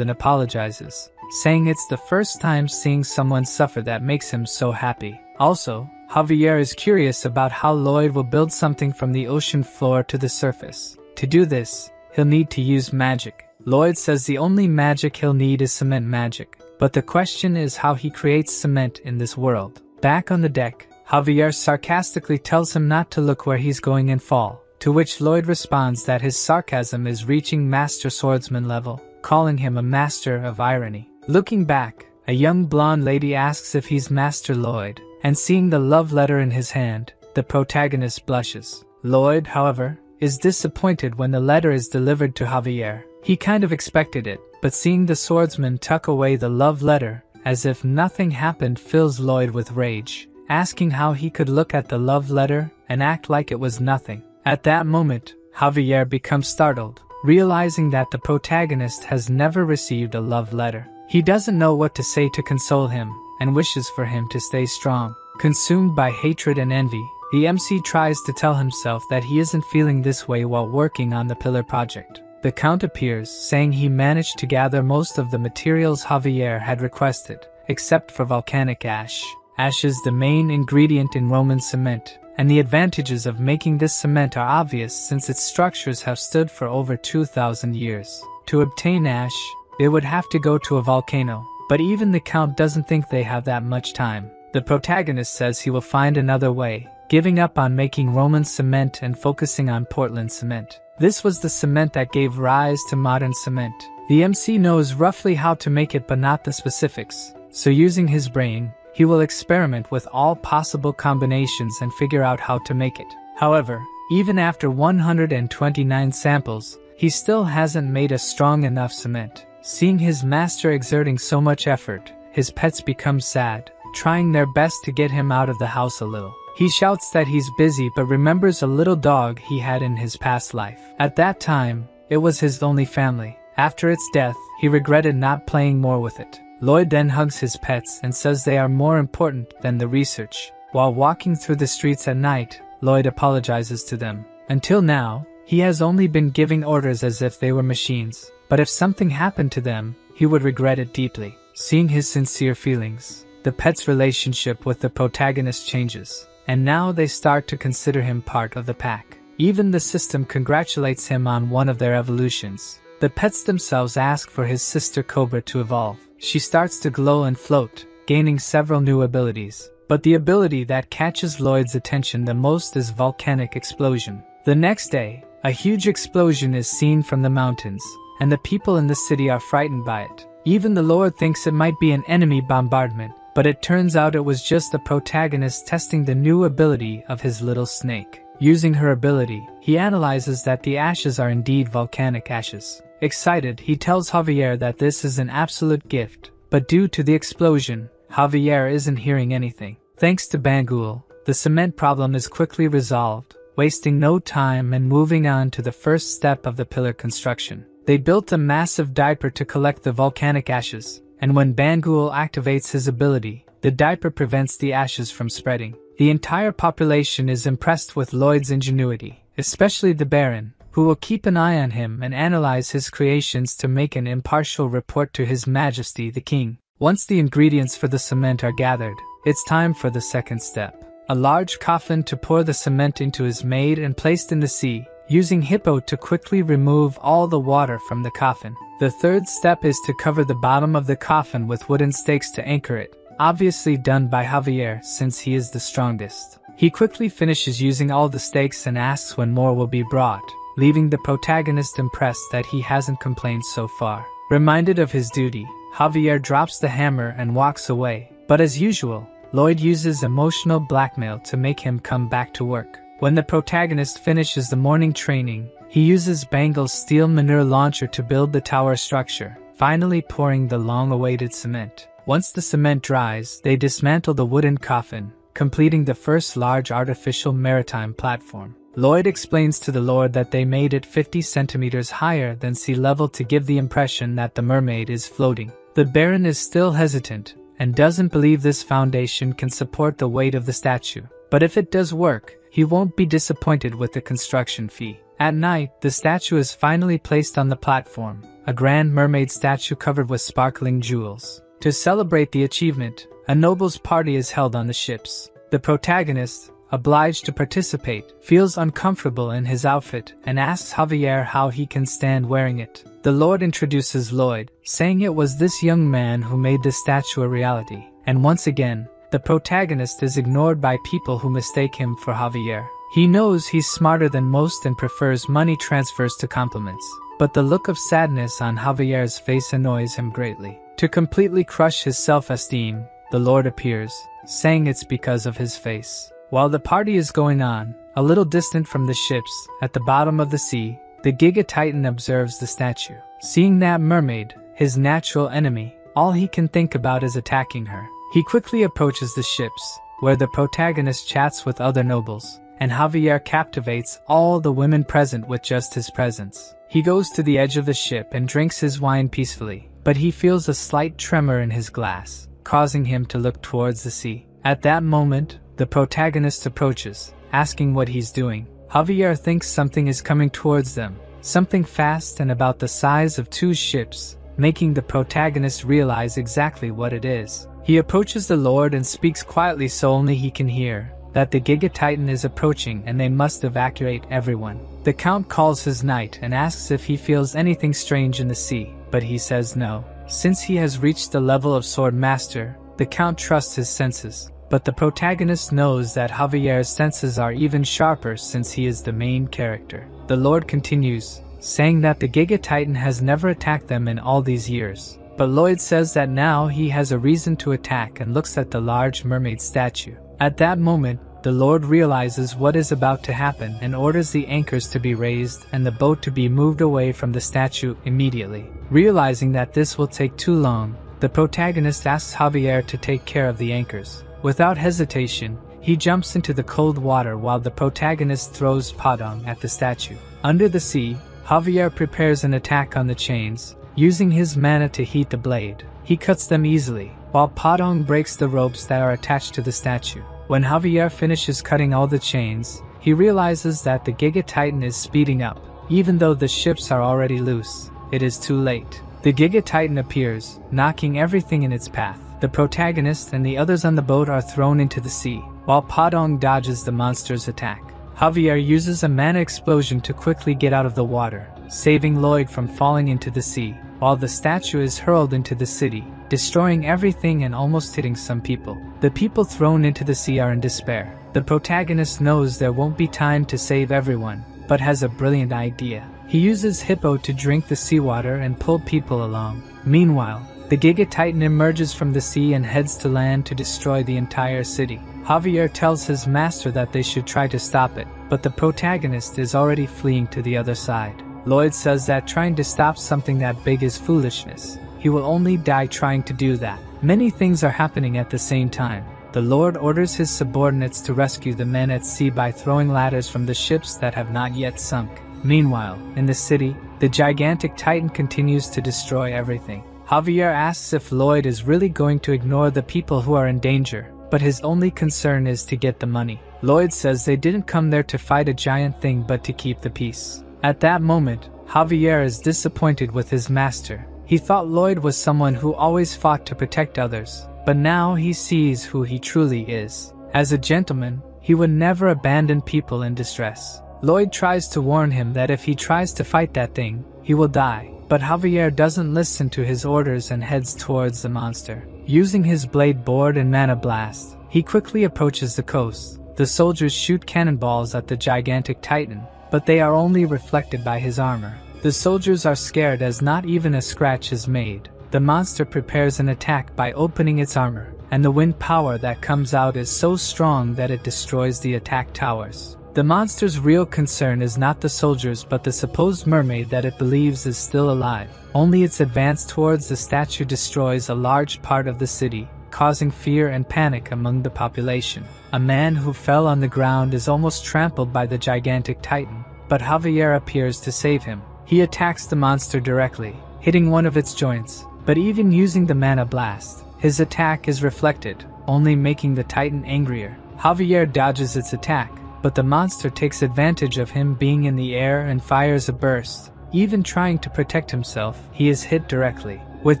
and apologizes, saying it's the first time seeing someone suffer that makes him so happy. Also, Javier is curious about how Lloyd will build something from the ocean floor to the surface. To do this, he'll need to use magic. Lloyd says the only magic he'll need is cement magic, but the question is how he creates cement in this world. Back on the deck, Javier sarcastically tells him not to look where he's going and fall, to which Lloyd responds that his sarcasm is reaching master swordsman level, calling him a master of irony. Looking back, a young blonde lady asks if he's Master Lloyd, and seeing the love letter in his hand, the protagonist blushes. Lloyd, however, is disappointed when the letter is delivered to Javier. He kind of expected it, but seeing the swordsman tuck away the love letter, as if nothing happened, fills Lloyd with rage, asking how he could look at the love letter and act like it was nothing. At that moment, Javier becomes startled, realizing that the protagonist has never received a love letter. He doesn't know what to say to console him, and wishes for him to stay strong. Consumed by hatred and envy, the MC tries to tell himself that he isn't feeling this way while working on the Pillar project. The Count appears, saying he managed to gather most of the materials Javier had requested, except for volcanic ash. Ash is the main ingredient in Roman cement, and the advantages of making this cement are obvious since its structures have stood for over 2,000 years. To obtain ash, they would have to go to a volcano, but even the Count doesn't think they have that much time. The protagonist says he will find another way, giving up on making Roman cement and focusing on Portland cement. This was the cement that gave rise to modern cement. The MC knows roughly how to make it but not the specifics, so using his brain, he will experiment with all possible combinations and figure out how to make it. However, even after 129 samples, he still hasn't made a strong enough cement. Seeing his master exerting so much effort, his pets become sad, trying their best to get him out of the house a little. He shouts that he's busy but remembers a little dog he had in his past life. At that time, it was his only family. After its death, he regretted not playing more with it. Lloyd then hugs his pets and says they are more important than the research. While walking through the streets at night, Lloyd apologizes to them. Until now, he has only been giving orders as if they were machines, but if something happened to them, he would regret it deeply. Seeing his sincere feelings, the pet's relationship with the protagonist changes, and now they start to consider him part of the pack. Even the system congratulates him on one of their evolutions. The pets themselves ask for his sister Cobra to evolve. She starts to glow and float, gaining several new abilities. But the ability that catches Lloyd's attention the most is volcanic explosion. The next day, a huge explosion is seen from the mountains, and the people in the city are frightened by it. Even the Lord thinks it might be an enemy bombardment, but it turns out it was just the protagonist testing the new ability of his little snake. Using her ability, he analyzes that the ashes are indeed volcanic ashes. Excited, he tells Javier that this is an absolute gift, but due to the explosion, Javier isn't hearing anything. Thanks to Bangul, the cement problem is quickly resolved, wasting no time and moving on to the first step of the pillar construction. They built a massive diaper to collect the volcanic ashes, and when Bangul activates his ability, the diaper prevents the ashes from spreading. The entire population is impressed with Lloyd's ingenuity, especially the Baron, who will keep an eye on him and analyze his creations to make an impartial report to His Majesty the King. Once the ingredients for the cement are gathered, it's time for the second step. A large coffin to pour the cement into is made and placed in the sea, using Hippo to quickly remove all the water from the coffin. The third step is to cover the bottom of the coffin with wooden stakes to anchor it, obviously done by Javier since he is the strongest. He quickly finishes using all the stakes and asks when more will be brought, leaving the protagonist impressed that he hasn't complained so far. Reminded of his duty, Javier drops the hammer and walks away, but as usual, Lloyd uses emotional blackmail to make him come back to work. When the protagonist finishes the morning training, he uses Bangle's steel manure launcher to build the tower structure, finally pouring the long-awaited cement. Once the cement dries, they dismantle the wooden coffin, completing the first large artificial maritime platform. Lloyd explains to the Lord that they made it 50 centimeters higher than sea level to give the impression that the mermaid is floating. The Baron is still hesitant, and doesn't believe this foundation can support the weight of the statue. But if it does work, he won't be disappointed with the construction fee. At night, the statue is finally placed on the platform, a grand mermaid statue covered with sparkling jewels. To celebrate the achievement, a nobles' party is held on the ships. The protagonist, obliged to participate, feels uncomfortable in his outfit and asks Javier how he can stand wearing it. The Lord introduces Lloyd, saying it was this young man who made the statue a reality, and once again, the protagonist is ignored by people who mistake him for Javier. He knows he's smarter than most and prefers money transfers to compliments, but the look of sadness on Javier's face annoys him greatly. To completely crush his self-esteem, the Lord appears, saying it's because of his face. While the party is going on, a little distant from the ships, at the bottom of the sea, the Giga Titan observes the statue. Seeing that mermaid, his natural enemy, all he can think about is attacking her. He quickly approaches the ships, where the protagonist chats with other nobles, and Javier captivates all the women present with just his presence. He goes to the edge of the ship and drinks his wine peacefully, but he feels a slight tremor in his glass, causing him to look towards the sea. At that moment, the protagonist approaches, asking what he's doing. Javier thinks something is coming towards them, something fast and about the size of 2 ships, making the protagonist realize exactly what it is. He approaches the Lord and speaks quietly so only he can hear that the Giga Titan is approaching and they must evacuate everyone. The Count calls his knight and asks if he feels anything strange in the sea, but he says no. Since he has reached the level of Sword Master, the Count trusts his senses, but the protagonist knows that Javier's senses are even sharper since he is the main character. The Lord continues, saying that the Giga Titan has never attacked them in all these years, but Lloyd says that now he has a reason to attack and looks at the large mermaid statue. At that moment, the Lord realizes what is about to happen and orders the anchors to be raised and the boat to be moved away from the statue immediately. Realizing that this will take too long, the protagonist asks Javier to take care of the anchors. Without hesitation, he jumps into the cold water while the protagonist throws Padong at the statue. Under the sea, Javier prepares an attack on the chains, using his mana to heat the blade. He cuts them easily, while Padong breaks the ropes that are attached to the statue. When Javier finishes cutting all the chains, he realizes that the Giga Titan is speeding up. Even though the ships are already loose, it is too late. The Giga Titan appears, knocking everything in its path. The protagonist and the others on the boat are thrown into the sea, while Padong dodges the monster's attack. Javier uses a mana explosion to quickly get out of the water, saving Lloyd from falling into the sea, while the statue is hurled into the city, destroying everything and almost hitting some people. The people thrown into the sea are in despair. The protagonist knows there won't be time to save everyone, but has a brilliant idea. He uses Hippo to drink the seawater and pull people along. Meanwhile, the Giga Titan emerges from the sea and heads to land to destroy the entire city. Javier tells his master that they should try to stop it, but the protagonist is already fleeing to the other side. Lloyd says that trying to stop something that big is foolishness. He will only die trying to do that. Many things are happening at the same time. The Lord orders his subordinates to rescue the men at sea by throwing ladders from the ships that have not yet sunk. Meanwhile, in the city, the gigantic Titan continues to destroy everything. Javier asks if Lloyd is really going to ignore the people who are in danger, but his only concern is to get the money. Lloyd says they didn't come there to fight a giant thing but to keep the peace. At that moment, Javier is disappointed with his master. He thought Lloyd was someone who always fought to protect others, but now he sees who he truly is. As a gentleman, he would never abandon people in distress. Lloyd tries to warn him that if he tries to fight that thing, he will die, but Javier doesn't listen to his orders and heads towards the monster. Using his blade board and mana blast, he quickly approaches the coast. The soldiers shoot cannonballs at the gigantic Titan, but they are only reflected by his armor. The soldiers are scared as not even a scratch is made. The monster prepares an attack by opening its armor, and the wind power that comes out is so strong that it destroys the attack towers. The monster's real concern is not the soldiers but the supposed mermaid that it believes is still alive. Only its advance towards the statue destroys a large part of the city, causing fear and panic among the population. A man who fell on the ground is almost trampled by the gigantic Titan, but Javier appears to save him. He attacks the monster directly, hitting one of its joints, but even using the mana blast, his attack is reflected, only making the Titan angrier. Javier dodges its attack, but the monster takes advantage of him being in the air and fires a burst. Even trying to protect himself, he is hit directly. With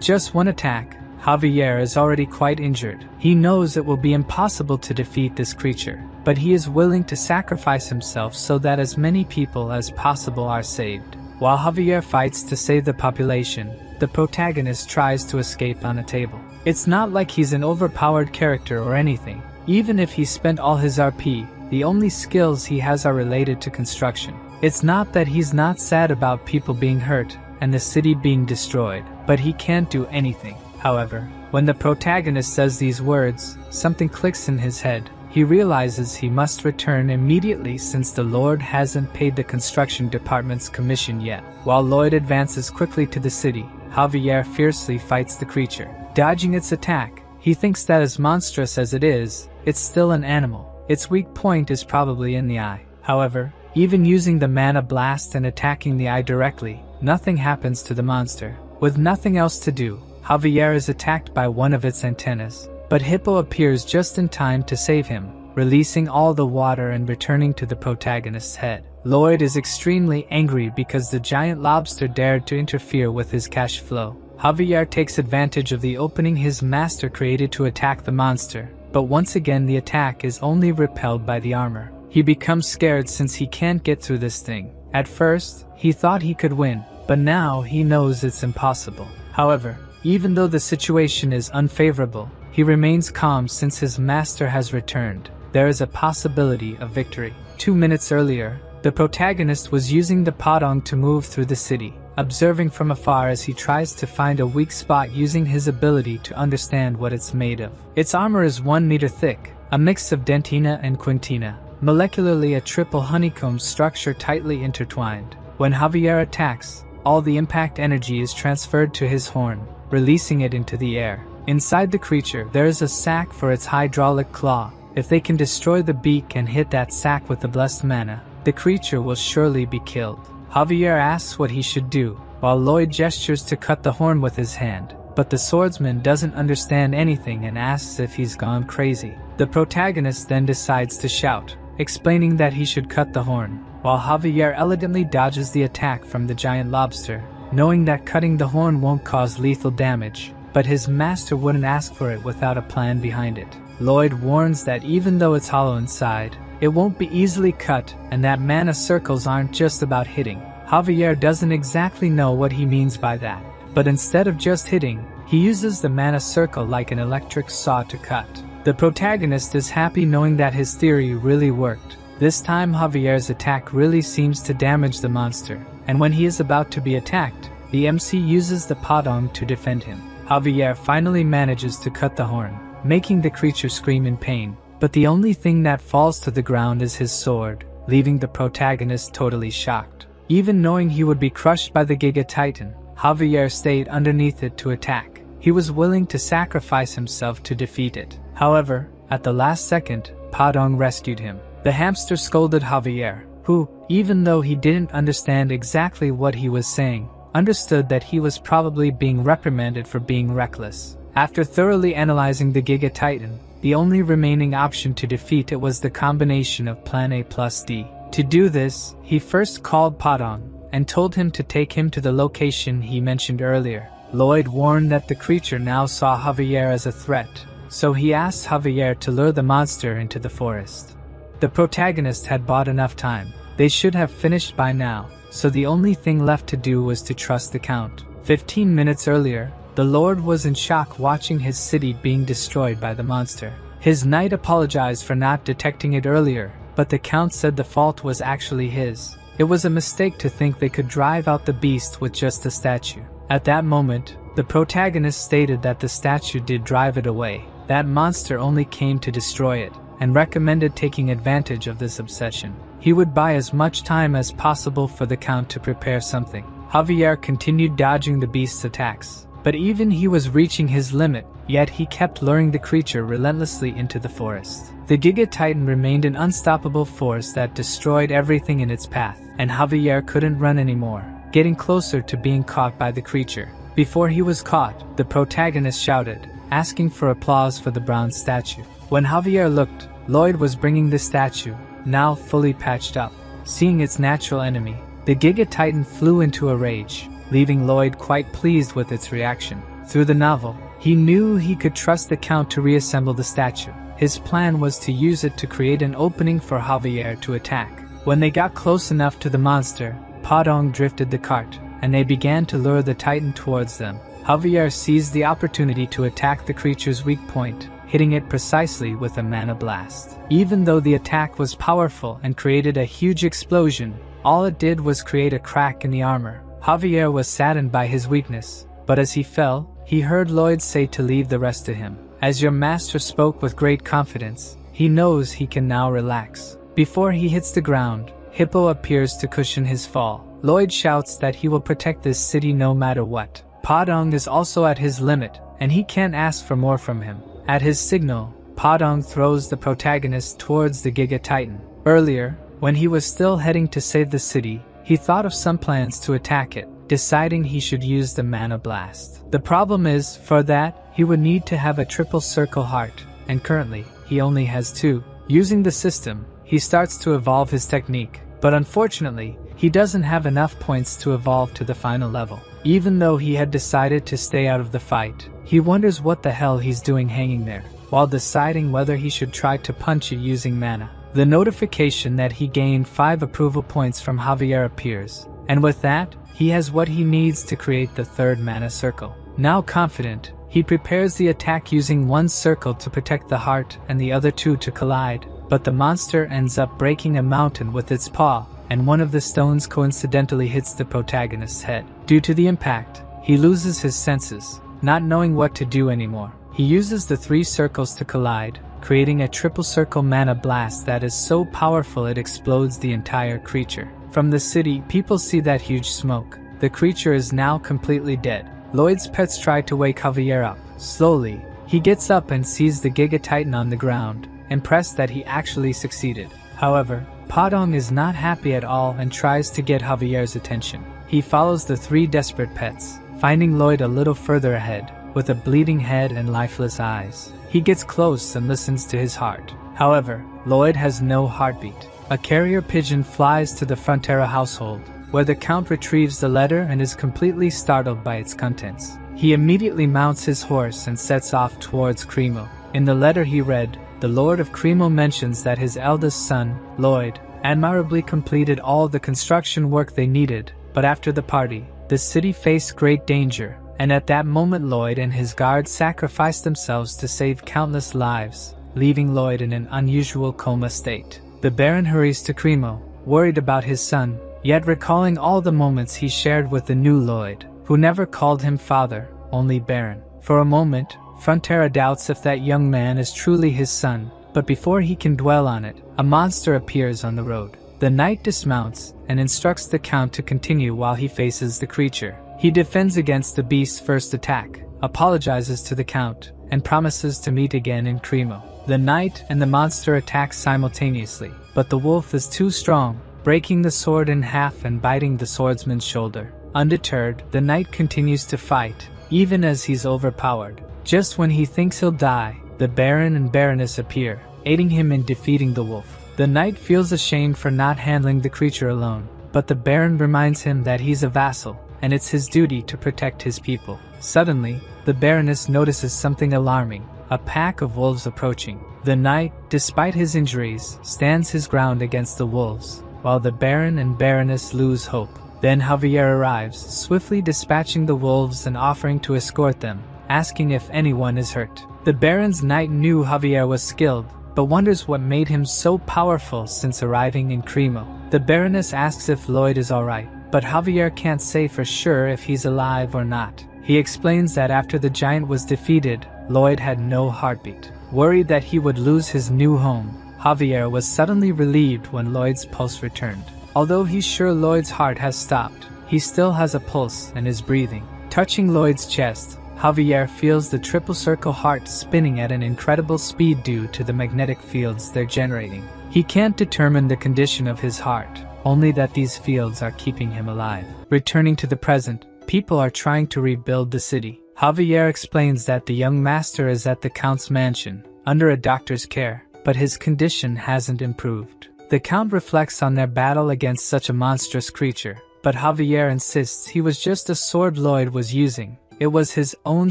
just one attack, Javier is already quite injured. He knows it will be impossible to defeat this creature, but he is willing to sacrifice himself so that as many people as possible are saved. While Javier fights to save the population, the protagonist tries to escape on a table. It's not like he's an overpowered character or anything. Even if he spent all his RP, the only skills he has are related to construction. It's not that he's not sad about people being hurt and the city being destroyed, but he can't do anything. However, when the protagonist says these words, something clicks in his head. He realizes he must return immediately since the Lord hasn't paid the construction department's commission yet. While Lloyd advances quickly to the city, Javier fiercely fights the creature. Dodging its attack, he thinks that as monstrous as it is, it's still an animal. Its weak point is probably in the eye. However, even using the mana blast and attacking the eye directly, nothing happens to the monster. With nothing else to do, Javier is attacked by one of its antennas. But Hippo appears just in time to save him, releasing all the water and returning to the protagonist's head. Lloyd is extremely angry because the giant lobster dared to interfere with his cash flow. Javier takes advantage of the opening his master created to attack the monster, but once again the attack is only repelled by the armor. He becomes scared since he can't get through this thing. At first, he thought he could win, but now he knows it's impossible. However, even though the situation is unfavorable, he remains calm since his master has returned. There is a possibility of victory. 2 minutes earlier, the protagonist was using the Padong to move through the city, observing from afar as he tries to find a weak spot using his ability to understand what it's made of. Its armor is 1 meter thick, a mix of dentina and quintina, molecularly a triple honeycomb structure tightly intertwined. When Javier attacks, all the impact energy is transferred to his horn, releasing it into the air. Inside the creature, there is a sac for its hydraulic claw. If they can destroy the beak and hit that sac with the blessed mana, the creature will surely be killed. Javier asks what he should do, while Lloyd gestures to cut the horn with his hand, but the swordsman doesn't understand anything and asks if he's gone crazy. The protagonist then decides to shout, explaining that he should cut the horn, while Javier elegantly dodges the attack from the giant lobster, knowing that cutting the horn won't cause lethal damage. But his master wouldn't ask for it without a plan behind it. Lloyd warns that even though it's hollow inside, it won't be easily cut and that mana circles aren't just about hitting. Javier doesn't exactly know what he means by that, but instead of just hitting, he uses the mana circle like an electric saw to cut. The protagonist is happy knowing that his theory really worked. This time Javier's attack really seems to damage the monster, and when he is about to be attacked, the MC uses the Padong to defend him. Javier finally manages to cut the horn, making the creature scream in pain, but the only thing that falls to the ground is his sword, leaving the protagonist totally shocked. Even knowing he would be crushed by the Giga Titan, Javier stayed underneath it to attack. He was willing to sacrifice himself to defeat it. However, at the last second, Padong rescued him. The hamster scolded Javier, who, even though he didn't understand exactly what he was saying, understood that he was probably being reprimanded for being reckless. After thoroughly analyzing the Giga Titan, the only remaining option to defeat it was the combination of Plan A plus D. To do this, he first called Padong and told him to take him to the location he mentioned earlier. Lloyd warned that the creature now saw Javier as a threat, so he asked Javier to lure the monster into the forest. The protagonist had bought enough time. They should have finished by now, so the only thing left to do was to trust the Count. 15 minutes earlier, the Lord was in shock watching his city being destroyed by the monster. His knight apologized for not detecting it earlier, but the Count said the fault was actually his. It was a mistake to think they could drive out the beast with just a statue. At that moment, the protagonist stated that the statue did drive it away. That monster only came to destroy it, and recommended taking advantage of this obsession. He would buy as much time as possible for the Count to prepare something. Javier continued dodging the beast's attacks, but even he was reaching his limit, yet he kept luring the creature relentlessly into the forest. The Giga Titan remained an unstoppable force that destroyed everything in its path, and Javier couldn't run anymore, getting closer to being caught by the creature. Before he was caught, the protagonist shouted, asking for applause for the bronze statue. When Javier looked, Lloyd was bringing the statue, now fully patched up. Seeing its natural enemy, the Giga Titan flew into a rage, leaving Lloyd quite pleased with its reaction. Through the novel, he knew he could trust the Count to reassemble the statue. His plan was to use it to create an opening for Javier to attack. When they got close enough to the monster, Padong drifted the cart, and they began to lure the titan towards them. Javier seized the opportunity to attack the creature's weak point, hitting it precisely with a mana blast. Even though the attack was powerful and created a huge explosion, all it did was create a crack in the armor. Javier was saddened by his weakness, but as he fell, he heard Lloyd say to leave the rest to him. As your master spoke with great confidence, he knows he can now relax. Before he hits the ground, Hippo appears to cushion his fall. Lloyd shouts that he will protect this city no matter what. Padong is also at his limit, and he can't ask for more from him. At his signal, Padong throws the protagonist towards the Giga Titan. Earlier, when he was still heading to save the city, he thought of some plans to attack it, deciding he should use the mana blast. The problem is, for that, he would need to have a triple circle heart, and currently, he only has 2. Using the system, he starts to evolve his technique, but unfortunately, he doesn't have enough points to evolve to the final level. Even though he had decided to stay out of the fight, he wonders what the hell he's doing hanging there, while deciding whether he should try to punch it using mana. The notification that he gained 5 approval points from Javier appears, and with that, he has what he needs to create the 3rd mana circle. Now confident, he prepares the attack using 1 circle to protect the heart and the other 2 to collide, but the monster ends up breaking a mountain with its paw, and one of the stones coincidentally hits the protagonist's head. Due to the impact, he loses his senses, not knowing what to do anymore. He uses the 3 circles to collide, creating a triple circle mana blast that is so powerful it explodes the entire creature. From the city, people see that huge smoke. The creature is now completely dead. Lloyd's pets try to wake Javier up. Slowly, he gets up and sees the Giga Titan on the ground, impressed that he actually succeeded. However, Padong is not happy at all and tries to get Javier's attention. He follows the 3 desperate pets, finding Lloyd a little further ahead, with a bleeding head and lifeless eyes. He gets close and listens to his heart. However, Lloyd has no heartbeat. A carrier pigeon flies to the Frontera household, where the Count retrieves the letter and is completely startled by its contents. He immediately mounts his horse and sets off towards Cremo. In the letter he read, the Lord of Cremo mentions that his eldest son, Lloyd, admirably completed all the construction work they needed, but after the party, the city faced great danger, and at that moment Lloyd and his guards sacrificed themselves to save countless lives, leaving Lloyd in an unusual coma state. The Baron hurries to Cremo, worried about his son, yet recalling all the moments he shared with the new Lloyd, who never called him father, only Baron. For a moment, Frontera doubts if that young man is truly his son, but before he can dwell on it, a monster appears on the road. The knight dismounts and instructs the Count to continue while he faces the creature. He defends against the beast's first attack, apologizes to the Count, and promises to meet again in Cremo. The knight and the monster attack simultaneously, but the wolf is too strong, breaking the sword in half and biting the swordsman's shoulder. Undeterred, the knight continues to fight, even as he's overpowered. Just when he thinks he'll die, the Baron and Baroness appear, aiding him in defeating the wolf. The knight feels ashamed for not handling the creature alone, but the Baron reminds him that he's a vassal, and it's his duty to protect his people. Suddenly, the Baroness notices something alarming, a pack of wolves approaching. The knight, despite his injuries, stands his ground against the wolves, while the Baron and Baroness lose hope. Then Javier arrives, swiftly dispatching the wolves and offering to escort them, asking if anyone is hurt. The Baron's knight knew Javier was skilled, but wonders what made him so powerful since arriving in Cremo. The Baroness asks if Lloyd is alright, but Javier can't say for sure if he's alive or not. He explains that after the giant was defeated, Lloyd had no heartbeat. Worried that he would lose his new home, Javier was suddenly relieved when Lloyd's pulse returned. Although he's sure Lloyd's heart has stopped, he still has a pulse and is breathing. Touching Lloyd's chest, Javier feels the triple circle heart spinning at an incredible speed due to the magnetic fields they're generating. He can't determine the condition of his heart, only that these fields are keeping him alive. Returning to the present, people are trying to rebuild the city. Javier explains that the young master is at the Count's mansion, under a doctor's care, but his condition hasn't improved. The Count reflects on their battle against such a monstrous creature, but Javier insists he was just a sword Lloyd was using. It was his own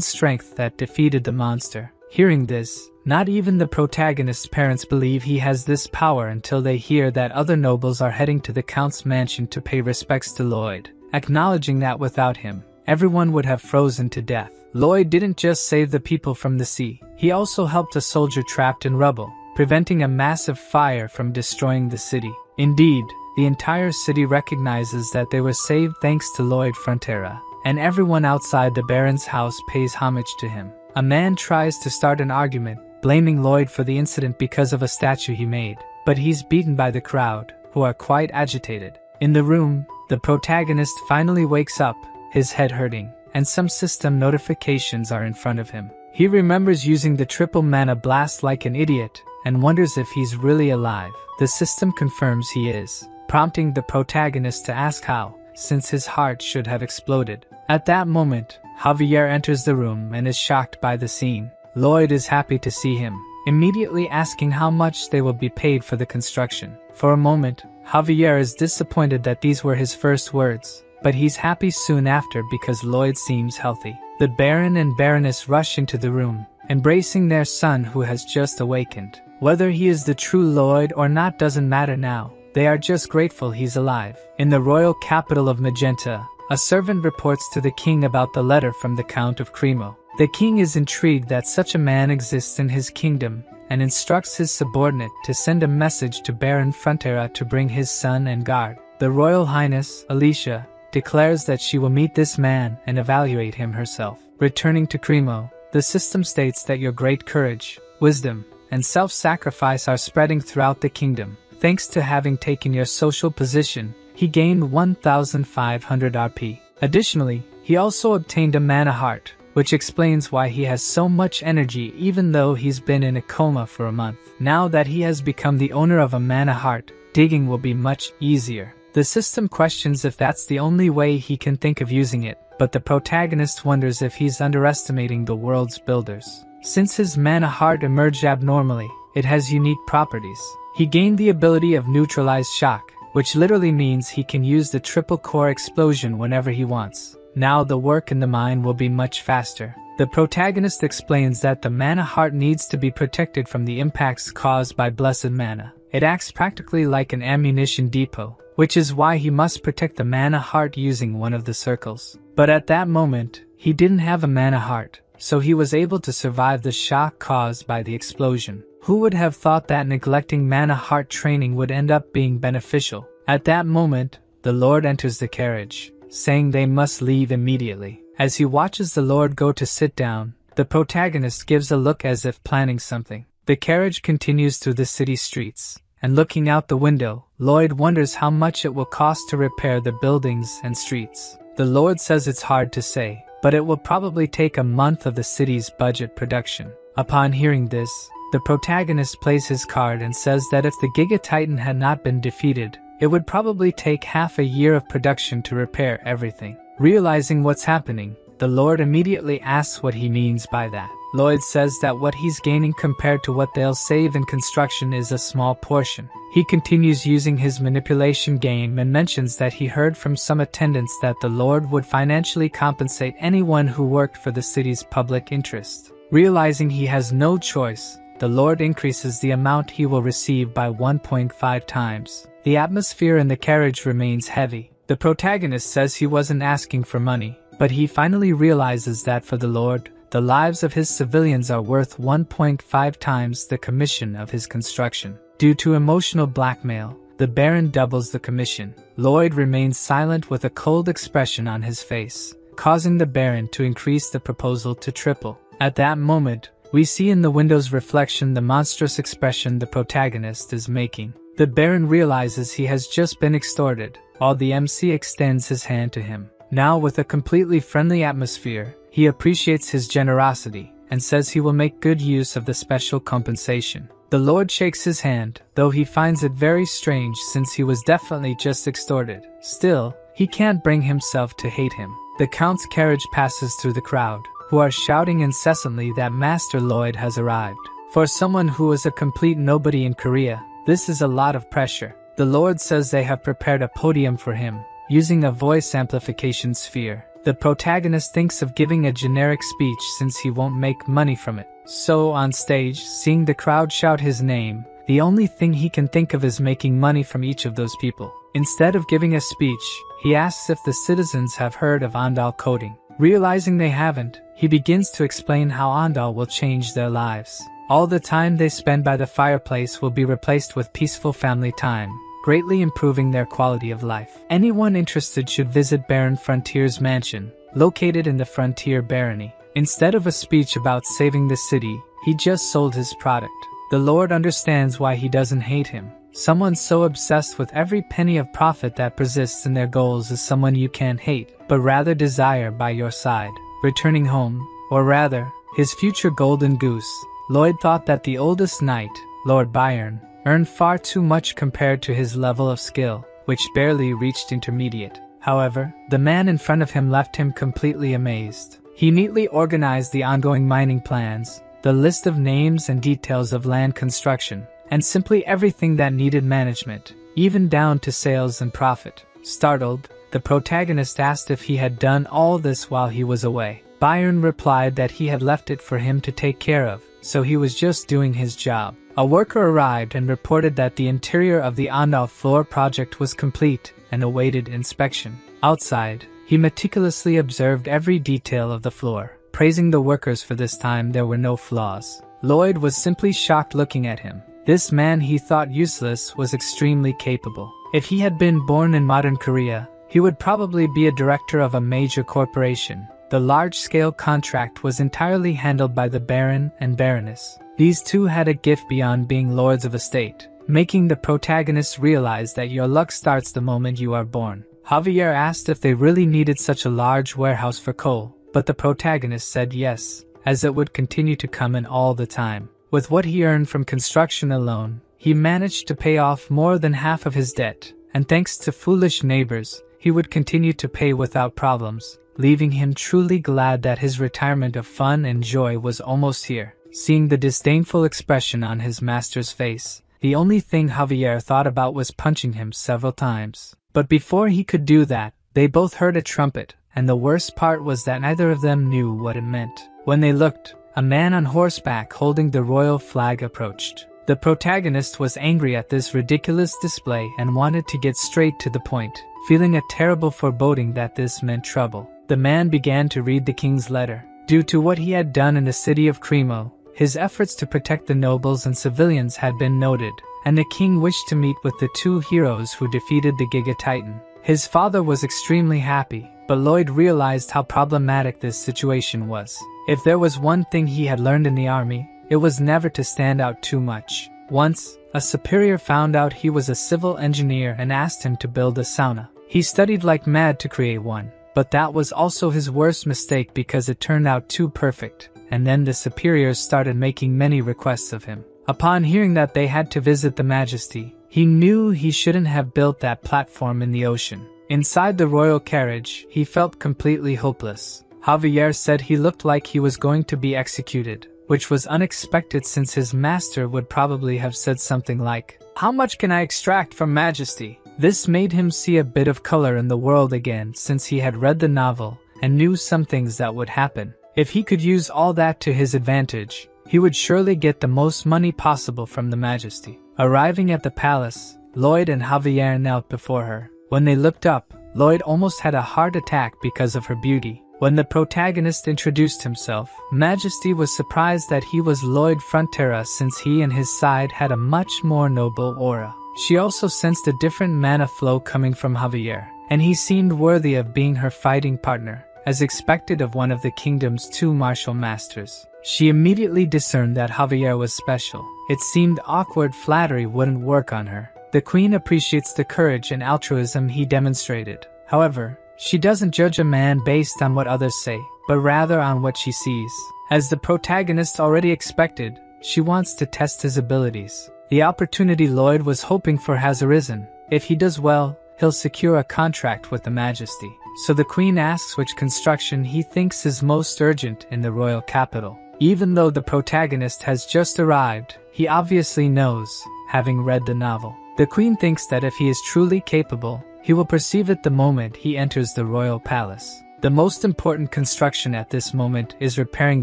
strength that defeated the monster. Hearing this, Not even the protagonist's parents believe he has this power until they hear that other nobles are heading to the Count's mansion to pay respects to Lloyd, acknowledging that without him, everyone would have frozen to death. Lloyd didn't just save the people from the sea, he also helped a soldier trapped in rubble, preventing a massive fire from destroying the city. Indeed, the entire city recognizes that they were saved thanks to Lloyd Frontera, and everyone outside the Baron's house pays homage to him. A man tries to start an argument, blaming Lloyd for the incident because of a statue he made, but he's beaten by the crowd, who are quite agitated. In the room, the protagonist finally wakes up, his head hurting, and some system notifications are in front of him. He remembers using the triple mana blast like an idiot, and wonders if he's really alive. The system confirms he is, prompting the protagonist to ask how, since his heart should have exploded. At that moment, Javier enters the room and is shocked by the scene. Lloyd is happy to see him, immediately asking how much they will be paid for the construction. For a moment, Javier is disappointed that these were his first words, but he's happy soon after because Lloyd seems healthy. The Baron and Baroness rush into the room, embracing their son who has just awakened. Whether he is the true Lloyd or not doesn't matter now, they are just grateful he's alive. In the royal capital of Magenta, a servant reports to the king about the letter from the Count of Cremo. The king is intrigued that such a man exists in his kingdom, and instructs his subordinate to send a message to Baron Frontera to bring his son and guard. The Royal Highness, Alicia, declares that she will meet this man and evaluate him herself. Returning to Cremo, the system states that your great courage, wisdom, and self-sacrifice are spreading throughout the kingdom. Thanks to having taken your social position, he gained 1,500 RP. Additionally, he also obtained a mana heart, which explains why he has so much energy even though he's been in a coma for a month. Now that he has become the owner of a mana heart, digging will be much easier. The system questions if that's the only way he can think of using it, but the protagonist wonders if he's underestimating the world's builders. Since his mana heart emerged abnormally, it has unique properties. He gained the ability of neutralized shock, which literally means he can use the triple core explosion whenever he wants. Now the work in the mine will be much faster. The protagonist explains that the mana heart needs to be protected from the impacts caused by blessed mana. It acts practically like an ammunition depot, which is why he must protect the mana heart using one of the circles. But at that moment, he didn't have a mana heart, so he was able to survive the shock caused by the explosion. Who would have thought that neglecting mana heart training would end up being beneficial? At that moment, the Lord enters the carriage, saying they must leave immediately. As he watches the Lord go to sit down, the protagonist gives a look as if planning something. The carriage continues through the city streets, and looking out the window, Lloyd wonders how much it will cost to repair the buildings and streets. The Lord says it's hard to say, but it will probably take a month of the city's budget production. Upon hearing this, the protagonist plays his card and says that if the Giga Titan had not been defeated, it would probably take half a year of production to repair everything. Realizing what's happening, the Lord immediately asks what he means by that. Lloyd says that what he's gaining compared to what they'll save in construction is a small portion. He continues using his manipulation game and mentions that he heard from some attendants that the Lord would financially compensate anyone who worked for the city's public interest. Realizing he has no choice, the Lord increases the amount he will receive by 1.5 times. The atmosphere in the carriage remains heavy. The protagonist says he wasn't asking for money, but he finally realizes that for the Lord, the lives of his civilians are worth 1.5 times the commission of his construction. Due to emotional blackmail, the Baron doubles the commission. Lloyd remains silent with a cold expression on his face, causing the Baron to increase the proposal to triple. At that moment, we see in the window's reflection the monstrous expression the protagonist is making. The Baron realizes he has just been extorted, while the MC extends his hand to him. Now with a completely friendly atmosphere, he appreciates his generosity, and says he will make good use of the special compensation. The Lord shakes his hand, though he finds it very strange since he was definitely just extorted. Still, he can't bring himself to hate him. The Count's carriage passes through the crowd, who are shouting incessantly that Master Lloyd has arrived. For someone who is a complete nobody in Korea, this is a lot of pressure. The Lord says they have prepared a podium for him, using a voice amplification sphere. The protagonist thinks of giving a generic speech since he won't make money from it. So on stage, seeing the crowd shout his name, the only thing he can think of is making money from each of those people. Instead of giving a speech, he asks if the citizens have heard of Andal coding. Realizing they haven't, he begins to explain how Andal will change their lives. All the time they spend by the fireplace will be replaced with peaceful family time, greatly improving their quality of life. Anyone interested should visit Baron Frontier's mansion, located in the Frontier Barony. Instead of a speech about saving the city, he just sold his product. The Lord understands why he doesn't hate him. Someone so obsessed with every penny of profit that persists in their goals is someone you can't hate, but rather desire by your side. Returning home, or rather, his future golden goose, Lloyd thought that the oldest knight, Lord Byron, earned far too much compared to his level of skill, which barely reached intermediate. However, the man in front of him left him completely amazed. He neatly organized the ongoing mining plans, the list of names and details of land construction, and simply everything that needed management, even down to sales and profit. Startled, the protagonist asked if he had done all this while he was away. Byron replied that he had left it for him to take care of, so he was just doing his job. A worker arrived and reported that the interior of the Andal floor project was complete and awaited inspection. Outside, he meticulously observed every detail of the floor, praising the workers for this time there were no flaws. Lloyd was simply shocked looking at him. This man he thought useless was extremely capable. If he had been born in modern Korea, he would probably be a director of a major corporation. The large-scale contract was entirely handled by the Baron and Baroness. These two had a gift beyond being lords of a state, making the protagonist realize that your luck starts the moment you are born. Javier asked if they really needed such a large warehouse for coal, but the protagonist said yes, as it would continue to come in all the time. With what he earned from construction alone, he managed to pay off more than half of his debt, and thanks to foolish neighbors, he would continue to pay without problems, leaving him truly glad that his retirement of fun and joy was almost here. Seeing the disdainful expression on his master's face, the only thing Javier thought about was punching him several times. But before he could do that, they both heard a trumpet, and the worst part was that neither of them knew what it meant. When they looked, a man on horseback holding the royal flag approached. The protagonist was angry at this ridiculous display and wanted to get straight to the point, feeling a terrible foreboding that this meant trouble. The man began to read the king's letter. Due to what he had done in the city of Cremo, his efforts to protect the nobles and civilians had been noted, and the king wished to meet with the two heroes who defeated the Giga Titan. His father was extremely happy, but Lloyd realized how problematic this situation was. If there was one thing he had learned in the army, it was never to stand out too much. Once, a superior found out he was a civil engineer and asked him to build a sauna. He studied like mad to create one, but that was also his worst mistake because it turned out too perfect, and then the superiors started making many requests of him. Upon hearing that they had to visit the Majesty, he knew he shouldn't have built that platform in the ocean. Inside the royal carriage, he felt completely hopeless. Javier said he looked like he was going to be executed, which was unexpected since his master would probably have said something like, "How much can I extract from Majesty?" This made him see a bit of color in the world again since he had read the novel and knew some things that would happen. If he could use all that to his advantage, he would surely get the most money possible from the Majesty. Arriving at the palace, Lloyd and Javier knelt before her. When they looked up, Lloyd almost had a heart attack because of her beauty. When the protagonist introduced himself, Majesty was surprised that he was Lloyd Frontera since he and his side had a much more noble aura. She also sensed a different mana flow coming from Javier, and he seemed worthy of being her fighting partner, as expected of one of the kingdom's two martial masters. She immediately discerned that Javier was special. It seemed awkward flattery wouldn't work on her. The queen appreciates the courage and altruism he demonstrated. However, she doesn't judge a man based on what others say, but rather on what she sees. As the protagonist already expected, she wants to test his abilities. The opportunity Lloyd was hoping for has arisen. If he does well, he'll secure a contract with the Majesty. So the queen asks which construction he thinks is most urgent in the royal capital. Even though the protagonist has just arrived, he obviously knows, having read the novel. The queen thinks that if he is truly capable, he will perceive it the moment he enters the royal palace. The most important construction at this moment is repairing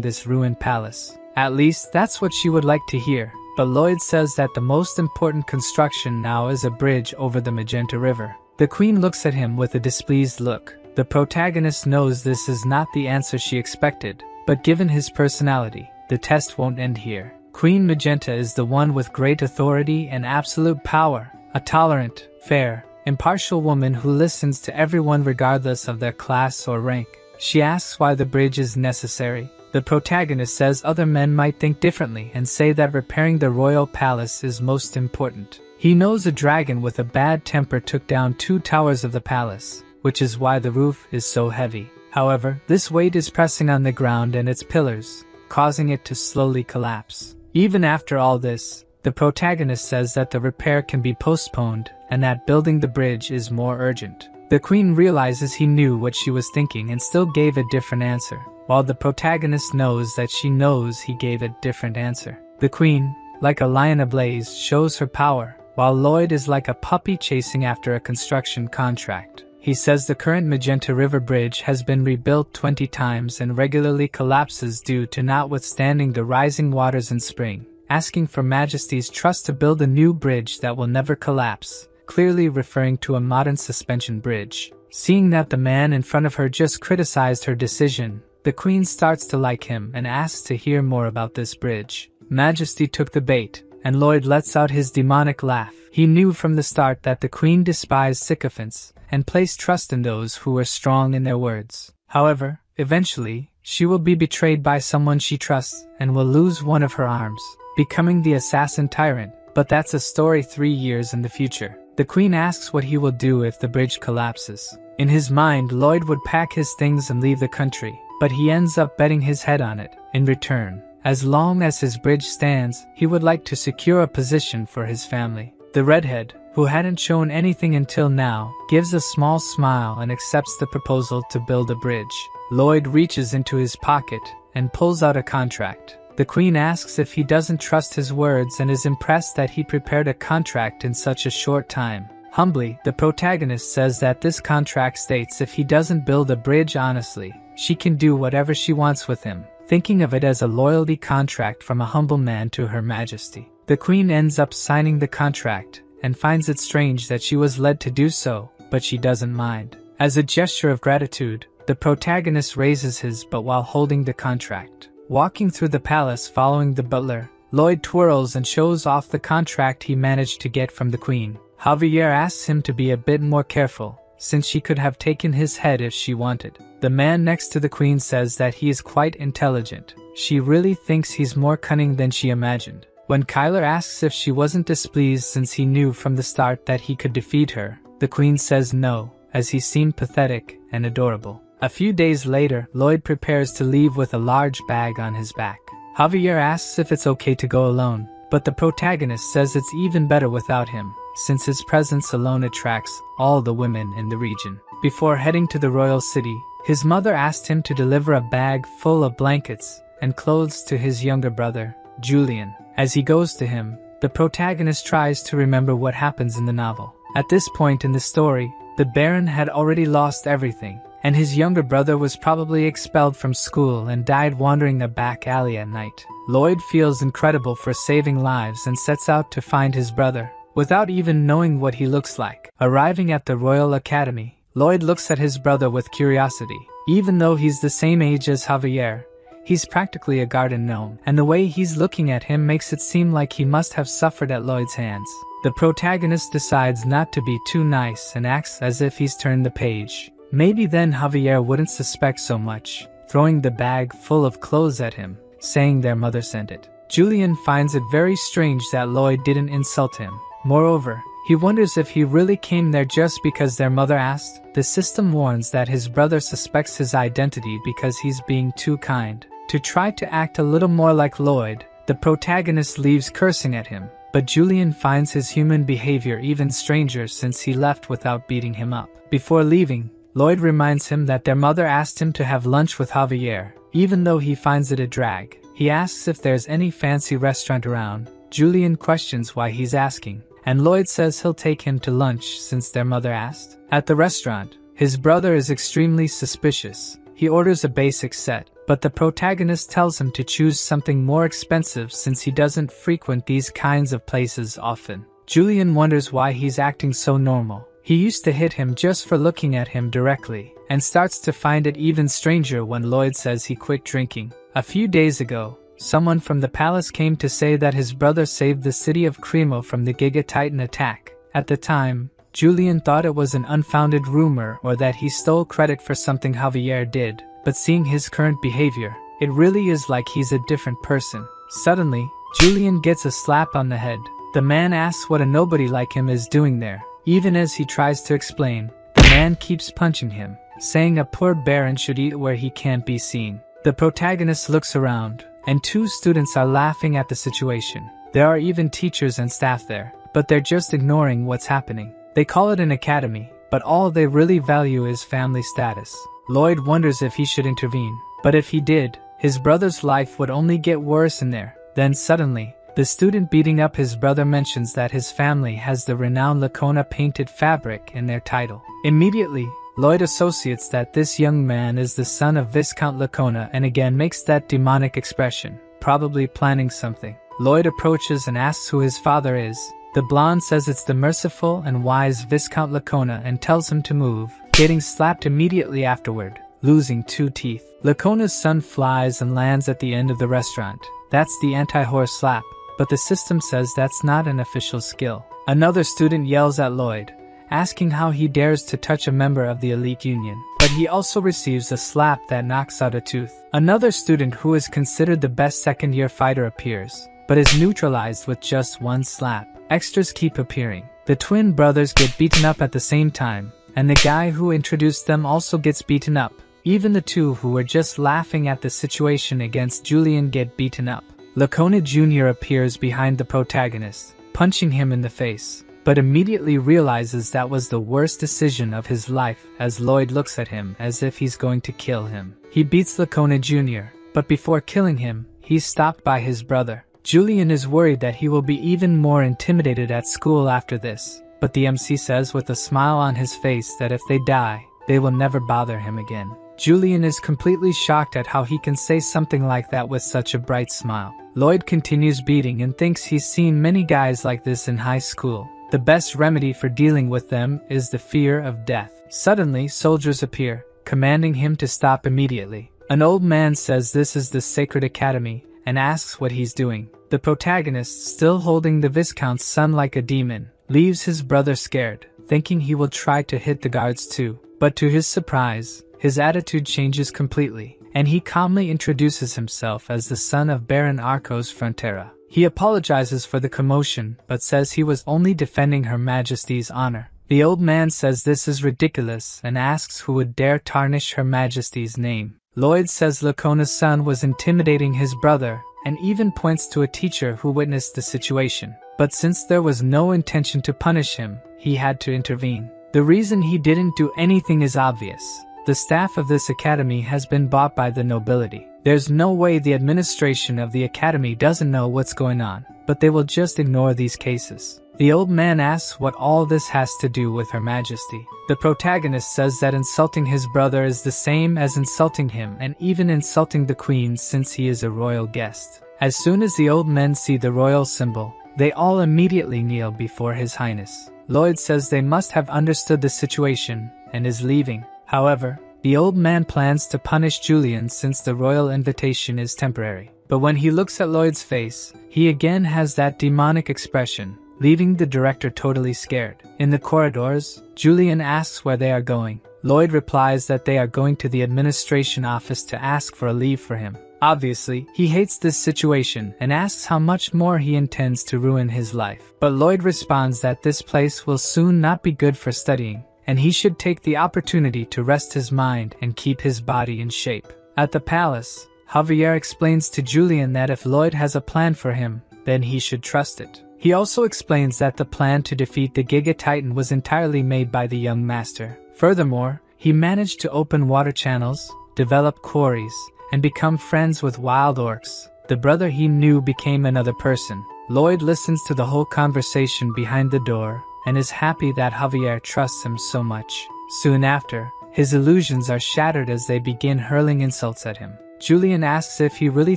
this ruined palace. At least that's what she would like to hear. But Lloyd says that the most important construction now is a bridge over the Magenta River. The Queen looks at him with a displeased look. The protagonist knows this is not the answer she expected, but given his personality, the test won't end here. Queen Magenta is the one with great authority and absolute power, a tolerant, fair, impartial woman who listens to everyone regardless of their class or rank. She asks why the bridge is necessary. The protagonist says other men might think differently and say that repairing the royal palace is most important. He knows a dragon with a bad temper took down 2 towers of the palace, which is why the roof is so heavy. However, this weight is pressing on the ground and its pillars, causing it to slowly collapse. Even after all this, the protagonist says that the repair can be postponed and that building the bridge is more urgent. The Queen realizes he knew what she was thinking and still gave a different answer, while the protagonist knows that she knows he gave a different answer. The Queen, like a lion ablaze, shows her power, while Lloyd is like a puppy chasing after a construction contract. He says the current Magenta River Bridge has been rebuilt 20 times and regularly collapses due to not withstanding the rising waters in spring, asking for Majesty's trust to build a new bridge that will never collapse, clearly referring to a modern suspension bridge. Seeing that the man in front of her just criticized her decision, the Queen starts to like him and asks to hear more about this bridge. Majesty took the bait, and Lloyd lets out his demonic laugh. He knew from the start that the Queen despised sycophants and placed trust in those who were strong in their words. However, eventually, she will be betrayed by someone she trusts and will lose one of her arms, becoming the assassin tyrant. But that's a story 3 years in the future. The Queen asks what he will do if the bridge collapses. In his mind, Lloyd would pack his things and leave the country, but he ends up betting his head on it. In return, as long as his bridge stands, he would like to secure a position for his family. The redhead, who hadn't shown anything until now, gives a small smile and accepts the proposal to build a bridge. Lloyd reaches into his pocket and pulls out a contract. The Queen asks if he doesn't trust his words and is impressed that he prepared a contract in such a short time. Humbly, the protagonist says that this contract states if he doesn't build a bridge honestly, she can do whatever she wants with him, thinking of it as a loyalty contract from a humble man to Her Majesty. The Queen ends up signing the contract and finds it strange that she was led to do so, but she doesn't mind. As a gesture of gratitude, the protagonist raises his but while holding the contract. Walking through the palace following the butler, Lloyd twirls and shows off the contract he managed to get from the Queen. Javier asks him to be a bit more careful, since she could have taken his head if she wanted. The man next to the Queen says that he is quite intelligent. She really thinks he's more cunning than she imagined. When Kyler asks if she wasn't displeased since he knew from the start that he could defeat her, the Queen says no, as he seemed pathetic and adorable. A few days later, Lloyd prepares to leave with a large bag on his back. Javier asks if it's okay to go alone, but the protagonist says it's even better without him, since his presence alone attracts all the women in the region. Before heading to the royal city, his mother asked him to deliver a bag full of blankets and clothes to his younger brother, Julian. As he goes to him, the protagonist tries to remember what happens in the novel. At this point in the story, the Baron had already lost everything, and his younger brother was probably expelled from school and died wandering a back alley at night. Lloyd feels incredible for saving lives and sets out to find his brother, without even knowing what he looks like. Arriving at the Royal Academy, Lloyd looks at his brother with curiosity. Even though he's the same age as Javier, he's practically a garden gnome, and the way he's looking at him makes it seem like he must have suffered at Lloyd's hands. The protagonist decides not to be too nice and acts as if he's turned the page. Maybe then Javier wouldn't suspect so much, throwing the bag full of clothes at him, saying their mother sent it. Julian finds it very strange that Lloyd didn't insult him. Moreover, he wonders if he really came there just because their mother asked. The system warns that his brother suspects his identity because he's being too kind. To try to act a little more like Lloyd, the protagonist leaves cursing at him, but Julian finds his human behavior even stranger since he left without beating him up. Before leaving, Lloyd reminds him that their mother asked him to have lunch with Javier, even though he finds it a drag. He asks if there's any fancy restaurant around. Julian questions why he's asking, and Lloyd says he'll take him to lunch since their mother asked. At the restaurant, his brother is extremely suspicious. He orders a basic set, but the protagonist tells him to choose something more expensive since he doesn't frequent these kinds of places often. Julian wonders why he's acting so normal. He used to hit him just for looking at him directly, and starts to find it even stranger when Lloyd says he quit drinking. A few days ago, someone from the palace came to say that his brother saved the city of Cremo from the Giga Titan attack. At the time, Julian thought it was an unfounded rumor or that he stole credit for something Javier did, but seeing his current behavior, it really is like he's a different person. Suddenly, Julian gets a slap on the head. The man asks what a nobody like him is doing there. Even as he tries to explain, the man keeps punching him, saying a poor baron should eat where he can't be seen. The protagonist looks around, and 2 students are laughing at the situation. There are even teachers and staff there, but they're just ignoring what's happening. They call it an academy, but all they really value is family status. Lloyd wonders if he should intervene, but if he did, his brother's life would only get worse in there. Then suddenly, the student beating up his brother mentions that his family has the renowned Lacona painted fabric in their title. Immediately, Lloyd associates that this young man is the son of Viscount Lacona and again makes that demonic expression, probably planning something. Lloyd approaches and asks who his father is. The blonde says it's the merciful and wise Viscount Lacona and tells him to move, getting slapped immediately afterward, losing 2 teeth. Lacona's son flies and lands at the end of the restaurant. That's the anti-horse slap. But the system says that's not an official skill. Another student yells at Lloyd, asking how he dares to touch a member of the elite union. But he also receives a slap that knocks out a tooth. Another student who is considered the best second-year fighter appears, but is neutralized with just 1 slap. Extras keep appearing. The twin brothers get beaten up at the same time, and the guy who introduced them also gets beaten up. Even the 2 who were just laughing at the situation against Julian get beaten up. Lacona Jr. appears behind the protagonist, punching him in the face, but immediately realizes that was the worst decision of his life as Lloyd looks at him as if he's going to kill him. He beats Lacona Jr., but before killing him, he's stopped by his brother. Julian is worried that he will be even more intimidated at school after this, but the MC says with a smile on his face that if they die, they will never bother him again. Julian is completely shocked at how he can say something like that with such a bright smile. Lloyd continues beating and thinks he's seen many guys like this in high school. The best remedy for dealing with them is the fear of death. Suddenly, soldiers appear, commanding him to stop immediately. An old man says this is the Sacred Academy and asks what he's doing. The protagonist, still holding the Viscount's son like a demon, leaves his brother scared, thinking he will try to hit the guards too. But to his surprise, his attitude changes completely, and he calmly introduces himself as the son of Baron Arcos Frontera. He apologizes for the commotion, but says he was only defending Her Majesty's honor. The old man says this is ridiculous and asks who would dare tarnish Her Majesty's name. Lloyd says Lacona's son was intimidating his brother, and even points to a teacher who witnessed the situation. But since there was no intention to punish him, he had to intervene. The reason he didn't do anything is obvious. The staff of this academy has been bought by the nobility. There's no way the administration of the academy doesn't know what's going on, but they will just ignore these cases. The old man asks what all this has to do with Her Majesty. The protagonist says that insulting his brother is the same as insulting him and even insulting the queen since he is a royal guest. As soon as the old men see the royal symbol, they all immediately kneel before His Highness. Lloyd says they must have understood the situation and is leaving. However, the old man plans to punish Julian since the royal invitation is temporary. But when he looks at Lloyd's face, he again has that demonic expression, leaving the director totally scared. In the corridors, Julian asks where they are going. Lloyd replies that they are going to the administration office to ask for a leave for him. Obviously, he hates this situation and asks how much more he intends to ruin his life. But Lloyd responds that this place will soon not be good for studying, and he should take the opportunity to rest his mind and keep his body in shape. At the palace, Javier explains to Julian that if Lloyd has a plan for him, then he should trust it. He also explains that the plan to defeat the Giga Titan was entirely made by the young master. Furthermore, he managed to open water channels, develop quarries, and become friends with wild orcs. The brother he knew became another person. Lloyd listens to the whole conversation behind the door and is happy that Javier trusts him so much. Soon after, his illusions are shattered as they begin hurling insults at him. Julian asks if he really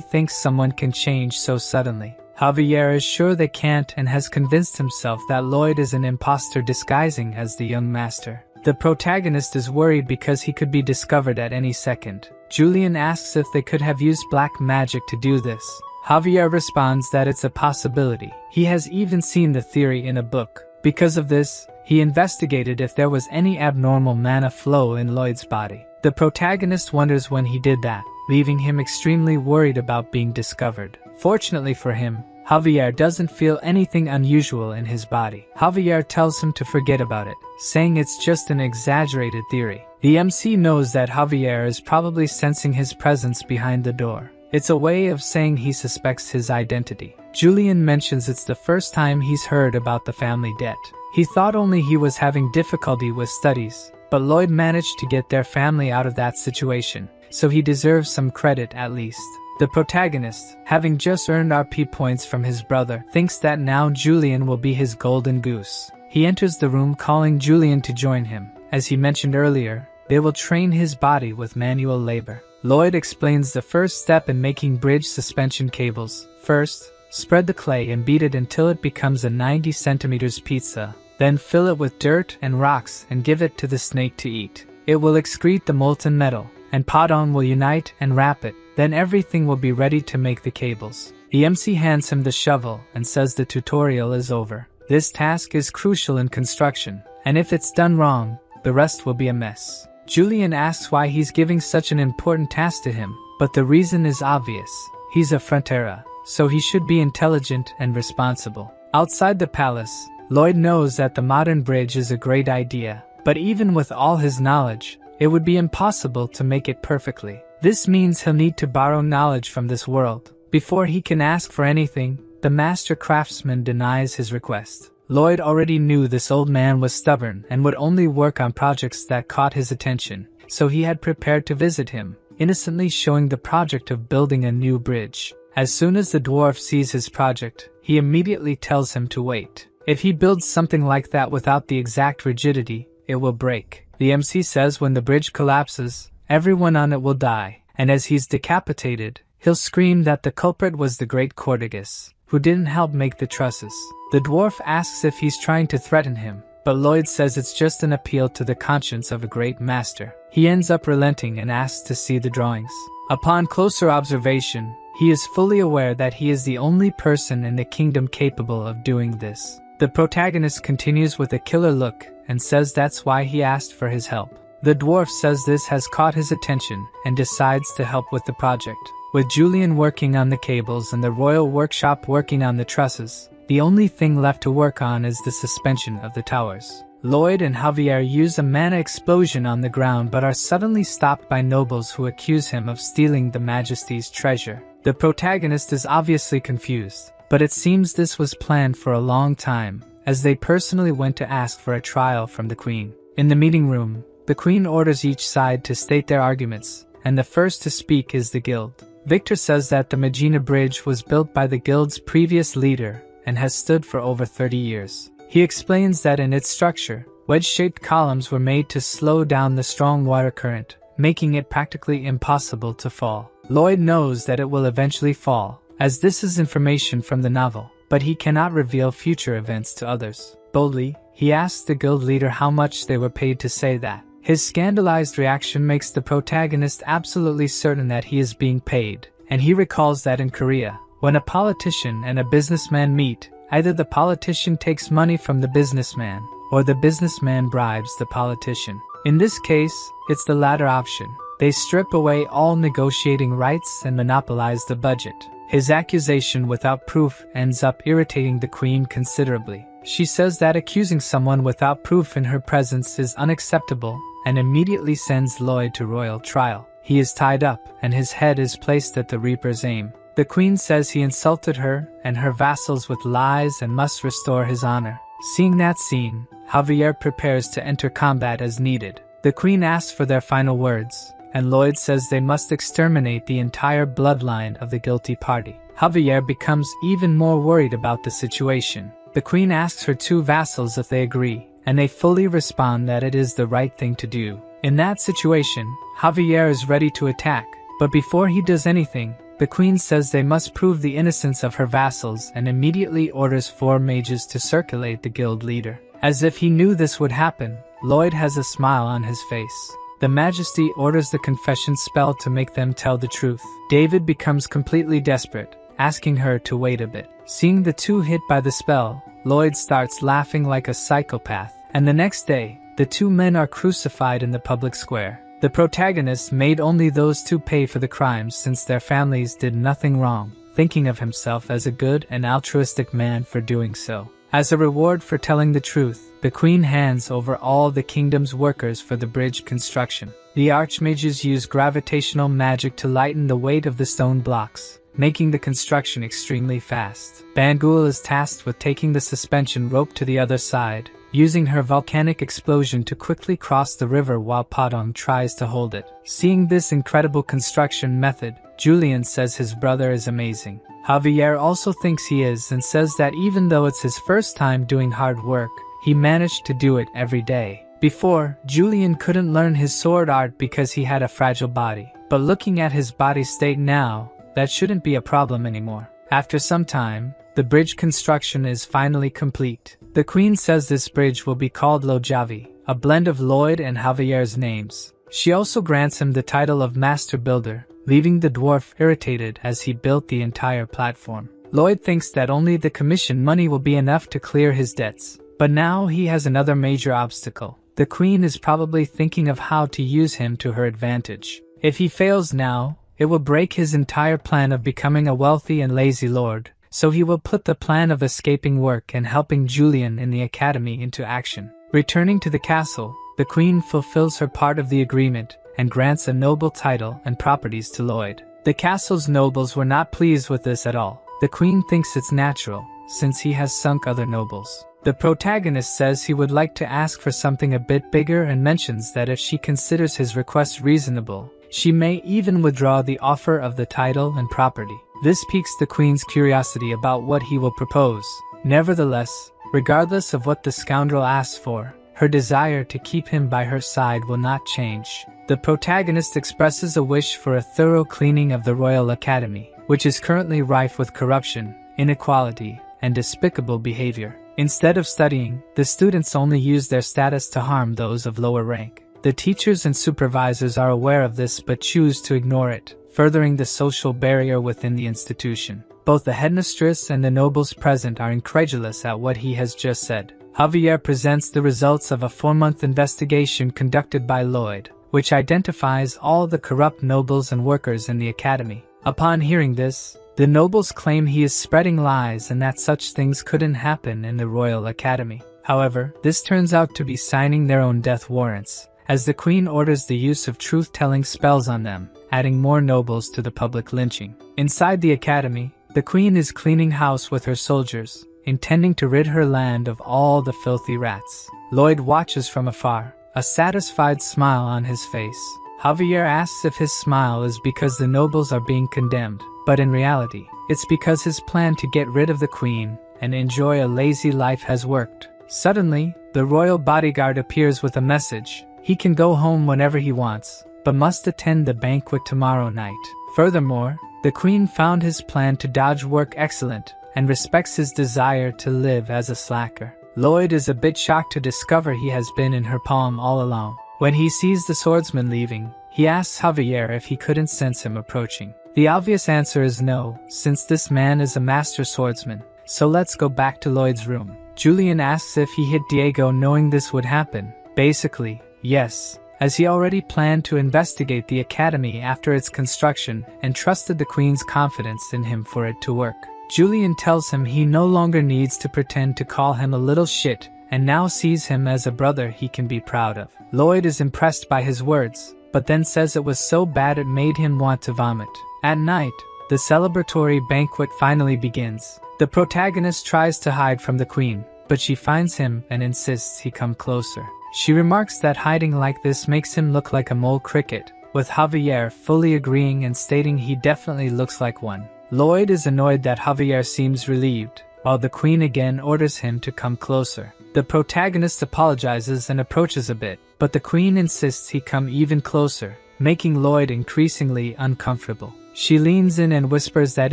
thinks someone can change so suddenly. Javier is sure they can't and has convinced himself that Lloyd is an imposter disguising as the young master. The protagonist is worried because he could be discovered at any second. Julian asks if they could have used black magic to do this. Javier responds that it's a possibility. He has even seen the theory in a book. Because of this, he investigated if there was any abnormal mana flow in Lloyd's body. The protagonist wonders when he did that, leaving him extremely worried about being discovered. Fortunately for him, Javier doesn't feel anything unusual in his body. Javier tells him to forget about it, saying it's just an exaggerated theory. The MC knows that Javier is probably sensing his presence behind the door. It's a way of saying he suspects his identity. Julian mentions it's the first time he's heard about the family debt. He thought only he was having difficulty with studies, but Lloyd managed to get their family out of that situation, so he deserves some credit at least. The protagonist, having just earned RP points from his brother, thinks that now Julian will be his golden goose. He enters the room calling Julian to join him. As he mentioned earlier, they will train his body with manual labor. Lloyd explains the first step in making bridge suspension cables. First, spread the clay and beat it until it becomes a 90 centimeters pizza. Then fill it with dirt and rocks and give it to the snake to eat. It will excrete the molten metal, and Podon will unite and wrap it. Then everything will be ready to make the cables. The MC hands him the shovel and says the tutorial is over. This task is crucial in construction, and if it's done wrong, the rest will be a mess. Julian asks why he's giving such an important task to him, but the reason is obvious. He's a Frontera, so he should be intelligent and responsible. Outside the palace, Lloyd knows that the modern bridge is a great idea, but even with all his knowledge, it would be impossible to make it perfectly. This means he'll need to borrow knowledge from this world. Before he can ask for anything, the master craftsman denies his request. Lloyd already knew this old man was stubborn and would only work on projects that caught his attention, so he had prepared to visit him, innocently showing the project of building a new bridge. As soon as the dwarf sees his project, he immediately tells him to wait. If he builds something like that without the exact rigidity, it will break. The MC says when the bridge collapses, everyone on it will die, and as he's decapitated, he'll scream that the culprit was the great Cortigus, who didn't help make the trusses. The dwarf asks if he's trying to threaten him, but Lloyd says it's just an appeal to the conscience of a great master. He ends up relenting and asks to see the drawings. Upon closer observation, he is fully aware that he is the only person in the kingdom capable of doing this. The protagonist continues with a killer look and says that's why he asked for his help. The dwarf says this has caught his attention and decides to help with the project. With Julian working on the cables and the royal workshop working on the trusses, the only thing left to work on is the suspension of the towers. Lloyd and Javier use a mana explosion on the ground but are suddenly stopped by nobles who accuse him of stealing the Majesty's treasure. The protagonist is obviously confused, but it seems this was planned for a long time, as they personally went to ask for a trial from the Queen. In the meeting room, the Queen orders each side to state their arguments, and the first to speak is the guild. Victor says that the Magina Bridge was built by the guild's previous leader and has stood for over 30 years. He explains that in its structure, wedge-shaped columns were made to slow down the strong water current, making it practically impossible to fall. Lloyd knows that it will eventually fall, as this is information from the novel, but he cannot reveal future events to others. Boldly, he asks the guild leader how much they were paid to say that. His scandalized reaction makes the protagonist absolutely certain that he is being paid, and he recalls that in Korea, when a politician and a businessman meet, either the politician takes money from the businessman, or the businessman bribes the politician. In this case, it's the latter option. They strip away all negotiating rights and monopolize the budget. His accusation without proof ends up irritating the Queen considerably. She says that accusing someone without proof in her presence is unacceptable, and immediately sends Lloyd to royal trial. He is tied up, and his head is placed at the Reaper's aim. The Queen says he insulted her and her vassals with lies and must restore his honor. Seeing that scene, Javier prepares to enter combat as needed. The Queen asks for their final words, and Lloyd says they must exterminate the entire bloodline of the guilty party. Javier becomes even more worried about the situation. The Queen asks her two vassals if they agree, and they fully respond that it is the right thing to do. In that situation, Javier is ready to attack, But before he does anything, the queen says they must prove the innocence of her vassals and immediately orders 4 mages to circulate the guild leader. As if he knew this would happen, Lloyd has a smile on his face. The Majesty orders the confession spell to make them tell the truth. David becomes completely desperate, asking her to wait a bit. Seeing the 2 hit by the spell, Lloyd starts laughing like a psychopath, and the next day, the 2 men are crucified in the public square. The protagonist made only those 2 pay for the crimes since their families did nothing wrong, thinking of himself as a good and altruistic man for doing so. As a reward for telling the truth, the queen hands over all the kingdom's workers for the bridge construction. The archmages use gravitational magic to lighten the weight of the stone blocks, making the construction extremely fast. Bangul is tasked with taking the suspension rope to the other side, using her volcanic explosion to quickly cross the river while Padong tries to hold it. Seeing this incredible construction method, Julian says his brother is amazing. Javier also thinks he is and says that even though it's his first time doing hard work, he managed to do it every day. Before, Julian couldn't learn his sword art because he had a fragile body. But looking at his body state now, that shouldn't be a problem anymore. After some time, the bridge construction is finally complete. The queen says this bridge will be called Lojavi, a blend of Lloyd and Javier's names. She also grants him the title of Master Builder, leaving the dwarf irritated as he built the entire platform. Lloyd thinks that only the commission money will be enough to clear his debts, but now he has another major obstacle. The queen is probably thinking of how to use him to her advantage. If he fails now, it will break his entire plan of becoming a wealthy and lazy lord, so he will put the plan of escaping work and helping Julian in the academy into action. Returning to the castle, the queen fulfills her part of the agreement and grants a noble title and properties to Lloyd. The castle's nobles were not pleased with this at all. The queen thinks it's natural, since he has sunk other nobles. The protagonist says he would like to ask for something a bit bigger and mentions that if she considers his request reasonable, she may even withdraw the offer of the title and property. This piques the queen's curiosity about what he will propose. Nevertheless, regardless of what the scoundrel asks for, her desire to keep him by her side will not change. The protagonist expresses a wish for a thorough cleaning of the Royal Academy, which is currently rife with corruption, inequality, and despicable behavior. Instead of studying, the students only use their status to harm those of lower rank. The teachers and supervisors are aware of this but choose to ignore it, furthering the social barrier within the institution. Both the headmistress and the nobles present are incredulous at what he has just said. Javier presents the results of a 4-month investigation conducted by Lloyd, which identifies all the corrupt nobles and workers in the academy. Upon hearing this, the nobles claim he is spreading lies and that such things couldn't happen in the Royal Academy. However, this turns out to be signing their own death warrants, as the queen orders the use of truth-telling spells on them, adding more nobles to the public lynching. Inside the academy, the queen is cleaning house with her soldiers, intending to rid her land of all the filthy rats. Lloyd watches from afar, a satisfied smile on his face. Javier asks if his smile is because the nobles are being condemned, but in reality, it's because his plan to get rid of the queen and enjoy a lazy life has worked. Suddenly, the royal bodyguard appears with a message. He can go home whenever he wants, but must attend the banquet tomorrow night. Furthermore, the queen found his plan to dodge work excellent and respects his desire to live as a slacker. Lloyd is a bit shocked to discover he has been in her palm all along. When he sees the swordsman leaving, he asks Javier if he couldn't sense him approaching. The obvious answer is no, since this man is a master swordsman. So let's go back to Lloyd's room. Julian asks if he hit Diego knowing this would happen. Basically, yes, as he already planned to investigate the academy after its construction and trusted the queen's confidence in him for it to work. Julian tells him he no longer needs to pretend to call him a little shit and now sees him as a brother he can be proud of. Lloyd is impressed by his words, but then says it was so bad it made him want to vomit. At night, the celebratory banquet finally begins. The protagonist tries to hide from the queen, but she finds him and insists he come closer. She remarks that hiding like this makes him look like a mole cricket, with Javier fully agreeing and stating he definitely looks like one. Lloyd is annoyed that Javier seems relieved, while the queen again orders him to come closer. The protagonist apologizes and approaches a bit, but the queen insists he come even closer, making Lloyd increasingly uncomfortable. She leans in and whispers that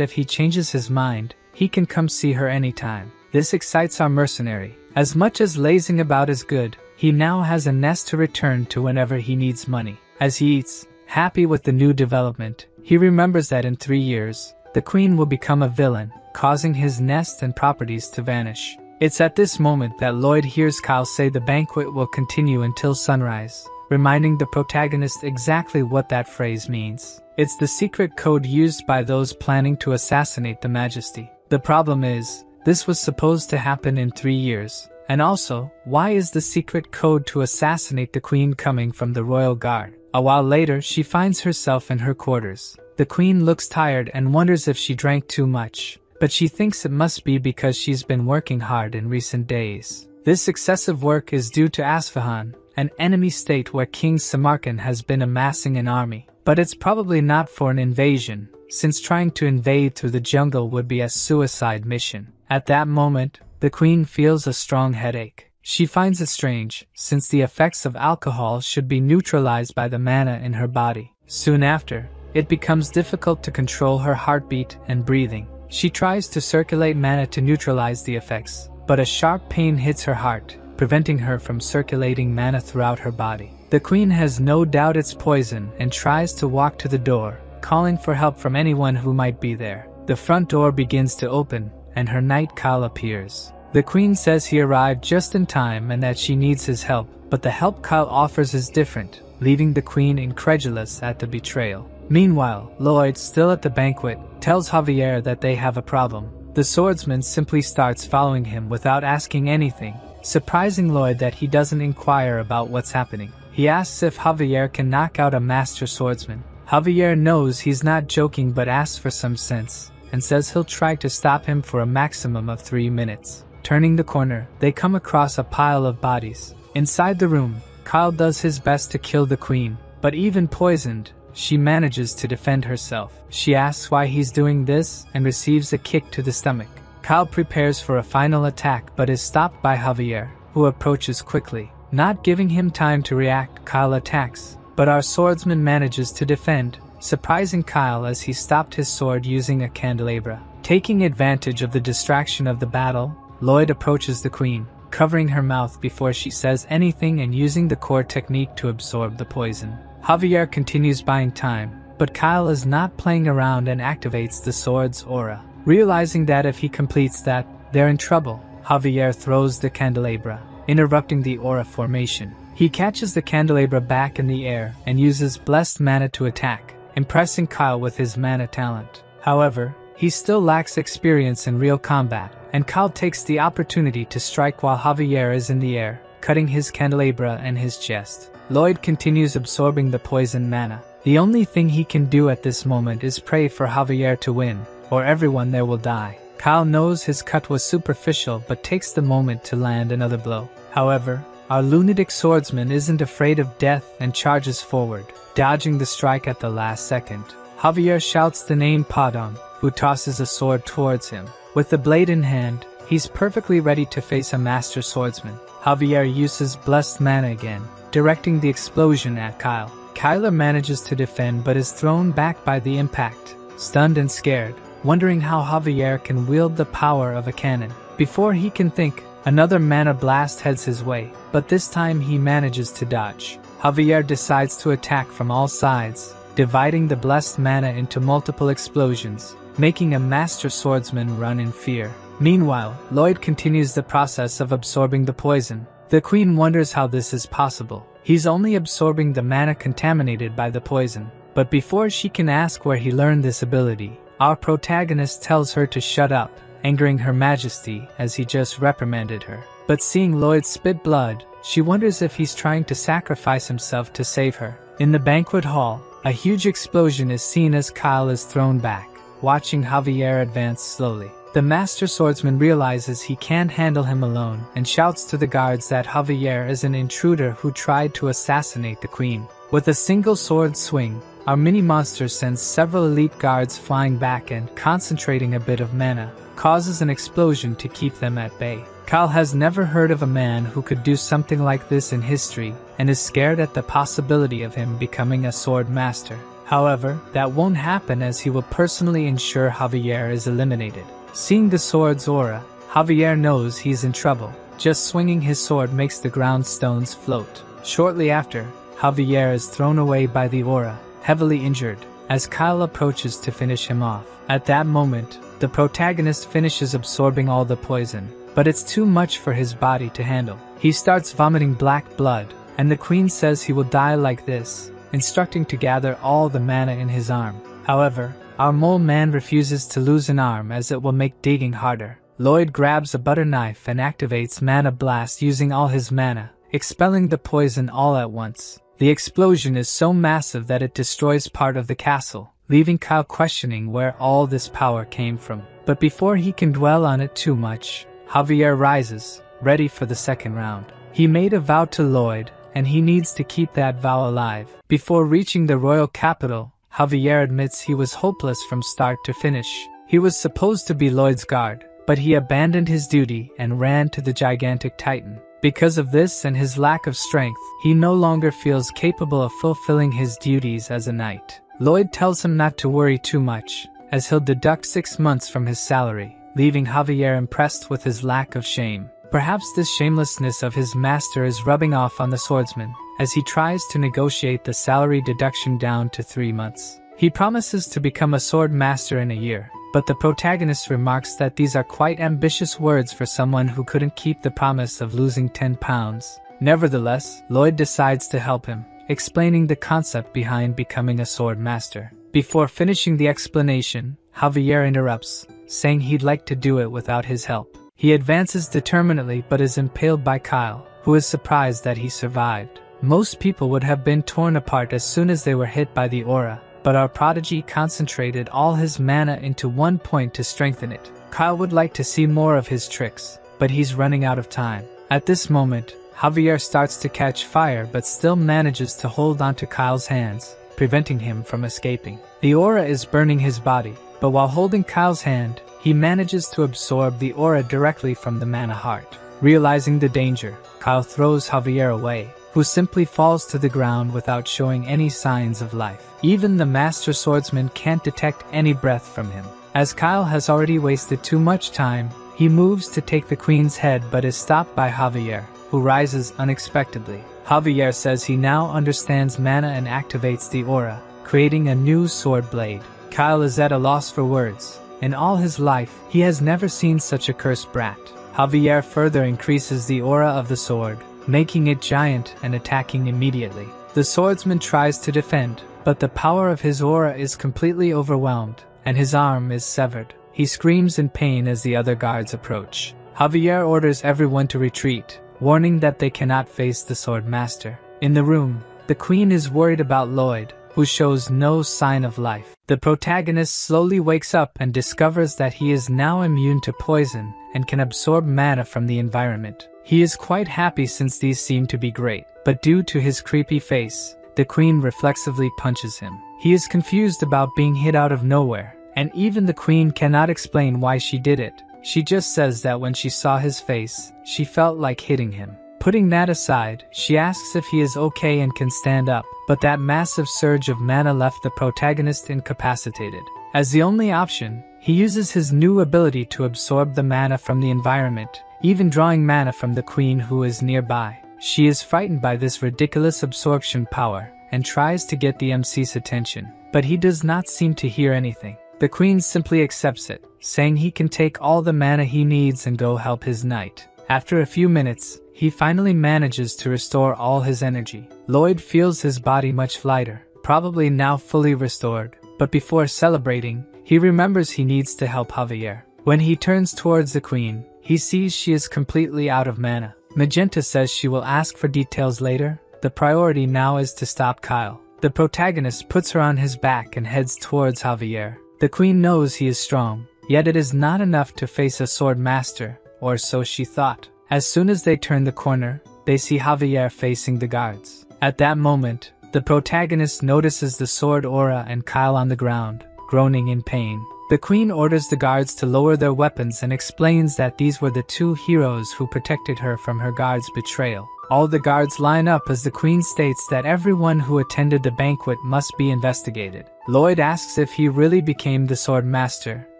if he changes his mind, he can come see her anytime. This excites our mercenary. As much as lazing about is good, he now has a nest to return to whenever he needs money. As he eats, happy with the new development, he remembers that in 3 years, the queen will become a villain, causing his nest and properties to vanish. It's at this moment that Lloyd hears Kyle say the banquet will continue until sunrise, reminding the protagonist exactly what that phrase means. It's the secret code used by those planning to assassinate the Majesty. The problem is, this was supposed to happen in 3 years. And also, why is the secret code to assassinate the queen coming from the royal guard? A while later, she finds herself in her quarters. The queen looks tired and wonders if she drank too much, but she thinks it must be because she's been working hard in recent days. This excessive work is due to Asfahan, an enemy state where King Samarkand has been amassing an army. But it's probably not for an invasion, since trying to invade through the jungle would be a suicide mission. At that moment, the queen feels a strong headache. She finds it strange, since the effects of alcohol should be neutralized by the mana in her body. Soon after, it becomes difficult to control her heartbeat and breathing. She tries to circulate mana to neutralize the effects, but a sharp pain hits her heart, preventing her from circulating mana throughout her body. The queen has no doubt it's poison and tries to walk to the door, calling for help from anyone who might be there. The front door begins to open, and her knight Kyle appears. The queen says he arrived just in time and that she needs his help, but the help Kyle offers is different, leaving the queen incredulous at the betrayal. Meanwhile, Lloyd, still at the banquet, tells Javier that they have a problem. The swordsman simply starts following him without asking anything, surprising Lloyd that he doesn't inquire about what's happening. He asks if Javier can knock out a master swordsman. Javier knows he's not joking but asks for some sense, and says he'll try to stop him for a maximum of 3 minutes. Turning the corner, they come across a pile of bodies. Inside the room, Kyle does his best to kill the queen, but even poisoned, she manages to defend herself. She asks why he's doing this and receives a kick to the stomach. Kyle prepares for a final attack but is stopped by Javier, who approaches quickly. Not giving him time to react, Kyle attacks, but our swordsman manages to defend, surprising Kyle as he stopped his sword using a candelabra. Taking advantage of the distraction of the battle, Lloyd approaches the queen, covering her mouth before she says anything and using the core technique to absorb the poison. Javier continues buying time, but Kyle is not playing around and activates the sword's aura. Realizing that if he completes that, they're in trouble, Javier throws the candelabra, interrupting the aura formation. He catches the candelabra back in the air and uses blessed mana to attack, impressing Kyle with his mana talent. However, he still lacks experience in real combat, and Kyle takes the opportunity to strike while Javier is in the air, cutting his candelabra and his chest. Lloyd continues absorbing the poison mana. The only thing he can do at this moment is pray for Javier to win, or everyone there will die. Kyle knows his cut was superficial but takes the moment to land another blow. However, our lunatic swordsman isn't afraid of death and charges forward, dodging the strike at the last second. Javier shouts the name Padon, who tosses a sword towards him. With the blade in hand, he's perfectly ready to face a master swordsman. Javier uses blessed mana again, directing the explosion at Kyle. Kyler manages to defend but is thrown back by the impact, stunned and scared, wondering how Javier can wield the power of a cannon. Before he can think, another mana blast heads his way, but this time he manages to dodge. Javier decides to attack from all sides, dividing the blessed mana into multiple explosions, making a master swordsman run in fear. Meanwhile, Lloyd continues the process of absorbing the poison. The queen wonders how this is possible. He's only absorbing the mana contaminated by the poison. But before she can ask where he learned this ability, our protagonist tells her to shut up, angering Her Majesty as he just reprimanded her. But seeing Lloyd spit blood, she wonders if he's trying to sacrifice himself to save her. In the banquet hall, a huge explosion is seen as Kyle is thrown back, watching Javier advance slowly. The master swordsman realizes he can't handle him alone and shouts to the guards that Javier is an intruder who tried to assassinate the queen. With a single sword swing, our mini-monster sends several elite guards flying back and, concentrating a bit of mana, causes an explosion to keep them at bay. Kyle has never heard of a man who could do something like this in history, and is scared at the possibility of him becoming a sword master. However, that won't happen as he will personally ensure Javier is eliminated. Seeing the sword's aura, Javier knows he's in trouble. Just swinging his sword makes the ground stones float. Shortly after, Javier is thrown away by the aura, heavily injured, as Kyle approaches to finish him off. At that moment, the protagonist finishes absorbing all the poison, but it's too much for his body to handle. He starts vomiting black blood, and the queen says he will die like this, instructing to gather all the mana in his arm. However, our mole man refuses to lose an arm as it will make digging harder. Lloyd grabs a butter knife and activates Mana Blast using all his mana, expelling the poison all at once. The explosion is so massive that it destroys part of the castle, leaving Kyle questioning where all this power came from. But before he can dwell on it too much, Javier rises, ready for the second round. He made a vow to Lloyd, and he needs to keep that vow alive. Before reaching the royal capital, Javier admits he was hopeless from start to finish. He was supposed to be Lloyd's guard, but he abandoned his duty and ran to the gigantic titan. Because of this and his lack of strength, he no longer feels capable of fulfilling his duties as a knight. Lloyd tells him not to worry too much, as he'll deduct 6 months from his salary, leaving Javier impressed with his lack of shame. Perhaps this shamelessness of his master is rubbing off on the swordsman, as he tries to negotiate the salary deduction down to 3 months. He promises to become a sword master in a year, but the protagonist remarks that these are quite ambitious words for someone who couldn't keep the promise of losing 10 pounds. Nevertheless, Lloyd decides to help him, explaining the concept behind becoming a sword master. Before finishing the explanation, Javier interrupts, saying he'd like to do it without his help. He advances determinedly but is impaled by Kyle, who is surprised that he survived. Most people would have been torn apart as soon as they were hit by the aura, but our prodigy concentrated all his mana into one point to strengthen it. Kyle would like to see more of his tricks, but he's running out of time. At this moment, Javier starts to catch fire but still manages to hold onto Kyle's hands, preventing him from escaping. The aura is burning his body, but while holding Kyle's hand, he manages to absorb the aura directly from the mana heart. Realizing the danger, Kyle throws Javier away, who simply falls to the ground without showing any signs of life. Even the master swordsman can't detect any breath from him. As Kyle has already wasted too much time, he moves to take the queen's head but is stopped by Javier, who rises unexpectedly. Javier says he now understands mana and activates the aura, creating a new sword blade. Kyle is at a loss for words. In all his life, he has never seen such a cursed brat. Javier further increases the aura of the sword, making it giant and attacking immediately. The swordsman tries to defend, but the power of his aura is completely overwhelmed, and his arm is severed. He screams in pain as the other guards approach. Javier orders everyone to retreat, warning that they cannot face the sword master. In the room, the queen is worried about Lloyd, who shows no sign of life. The protagonist slowly wakes up and discovers that he is now immune to poison and can absorb mana from the environment. He is quite happy since these seem to be great, but due to his creepy face, the queen reflexively punches him. He is confused about being hit out of nowhere, and even the queen cannot explain why she did it. She just says that when she saw his face, she felt like hitting him. Putting that aside, she asks if he is okay and can stand up, but that massive surge of mana left the protagonist incapacitated. As the only option, he uses his new ability to absorb the mana from the environment, even drawing mana from the queen who is nearby. She is frightened by this ridiculous absorption power, and tries to get the MC's attention, but he does not seem to hear anything. The queen simply accepts it, saying he can take all the mana he needs and go help his knight. After a few minutes, he finally manages to restore all his energy. Lloyd feels his body much lighter, probably now fully restored, but before celebrating, he remembers he needs to help Javier. When he turns towards the queen, he sees she is completely out of mana. Magenta says she will ask for details later. The priority now is to stop Kyle. The protagonist puts her on his back and heads towards Javier. The queen knows he is strong, yet it is not enough to face a sword master, or so she thought. As soon as they turn the corner, they see Javier facing the guards. At that moment, The protagonist notices the sword aura and Kyle on the ground, groaning in pain. The queen orders the guards to lower their weapons and explains that these were the two heroes who protected her from her guards' betrayal. All the guards line up as the queen states that everyone who attended the banquet must be investigated. Lloyd asks if he really became the sword master.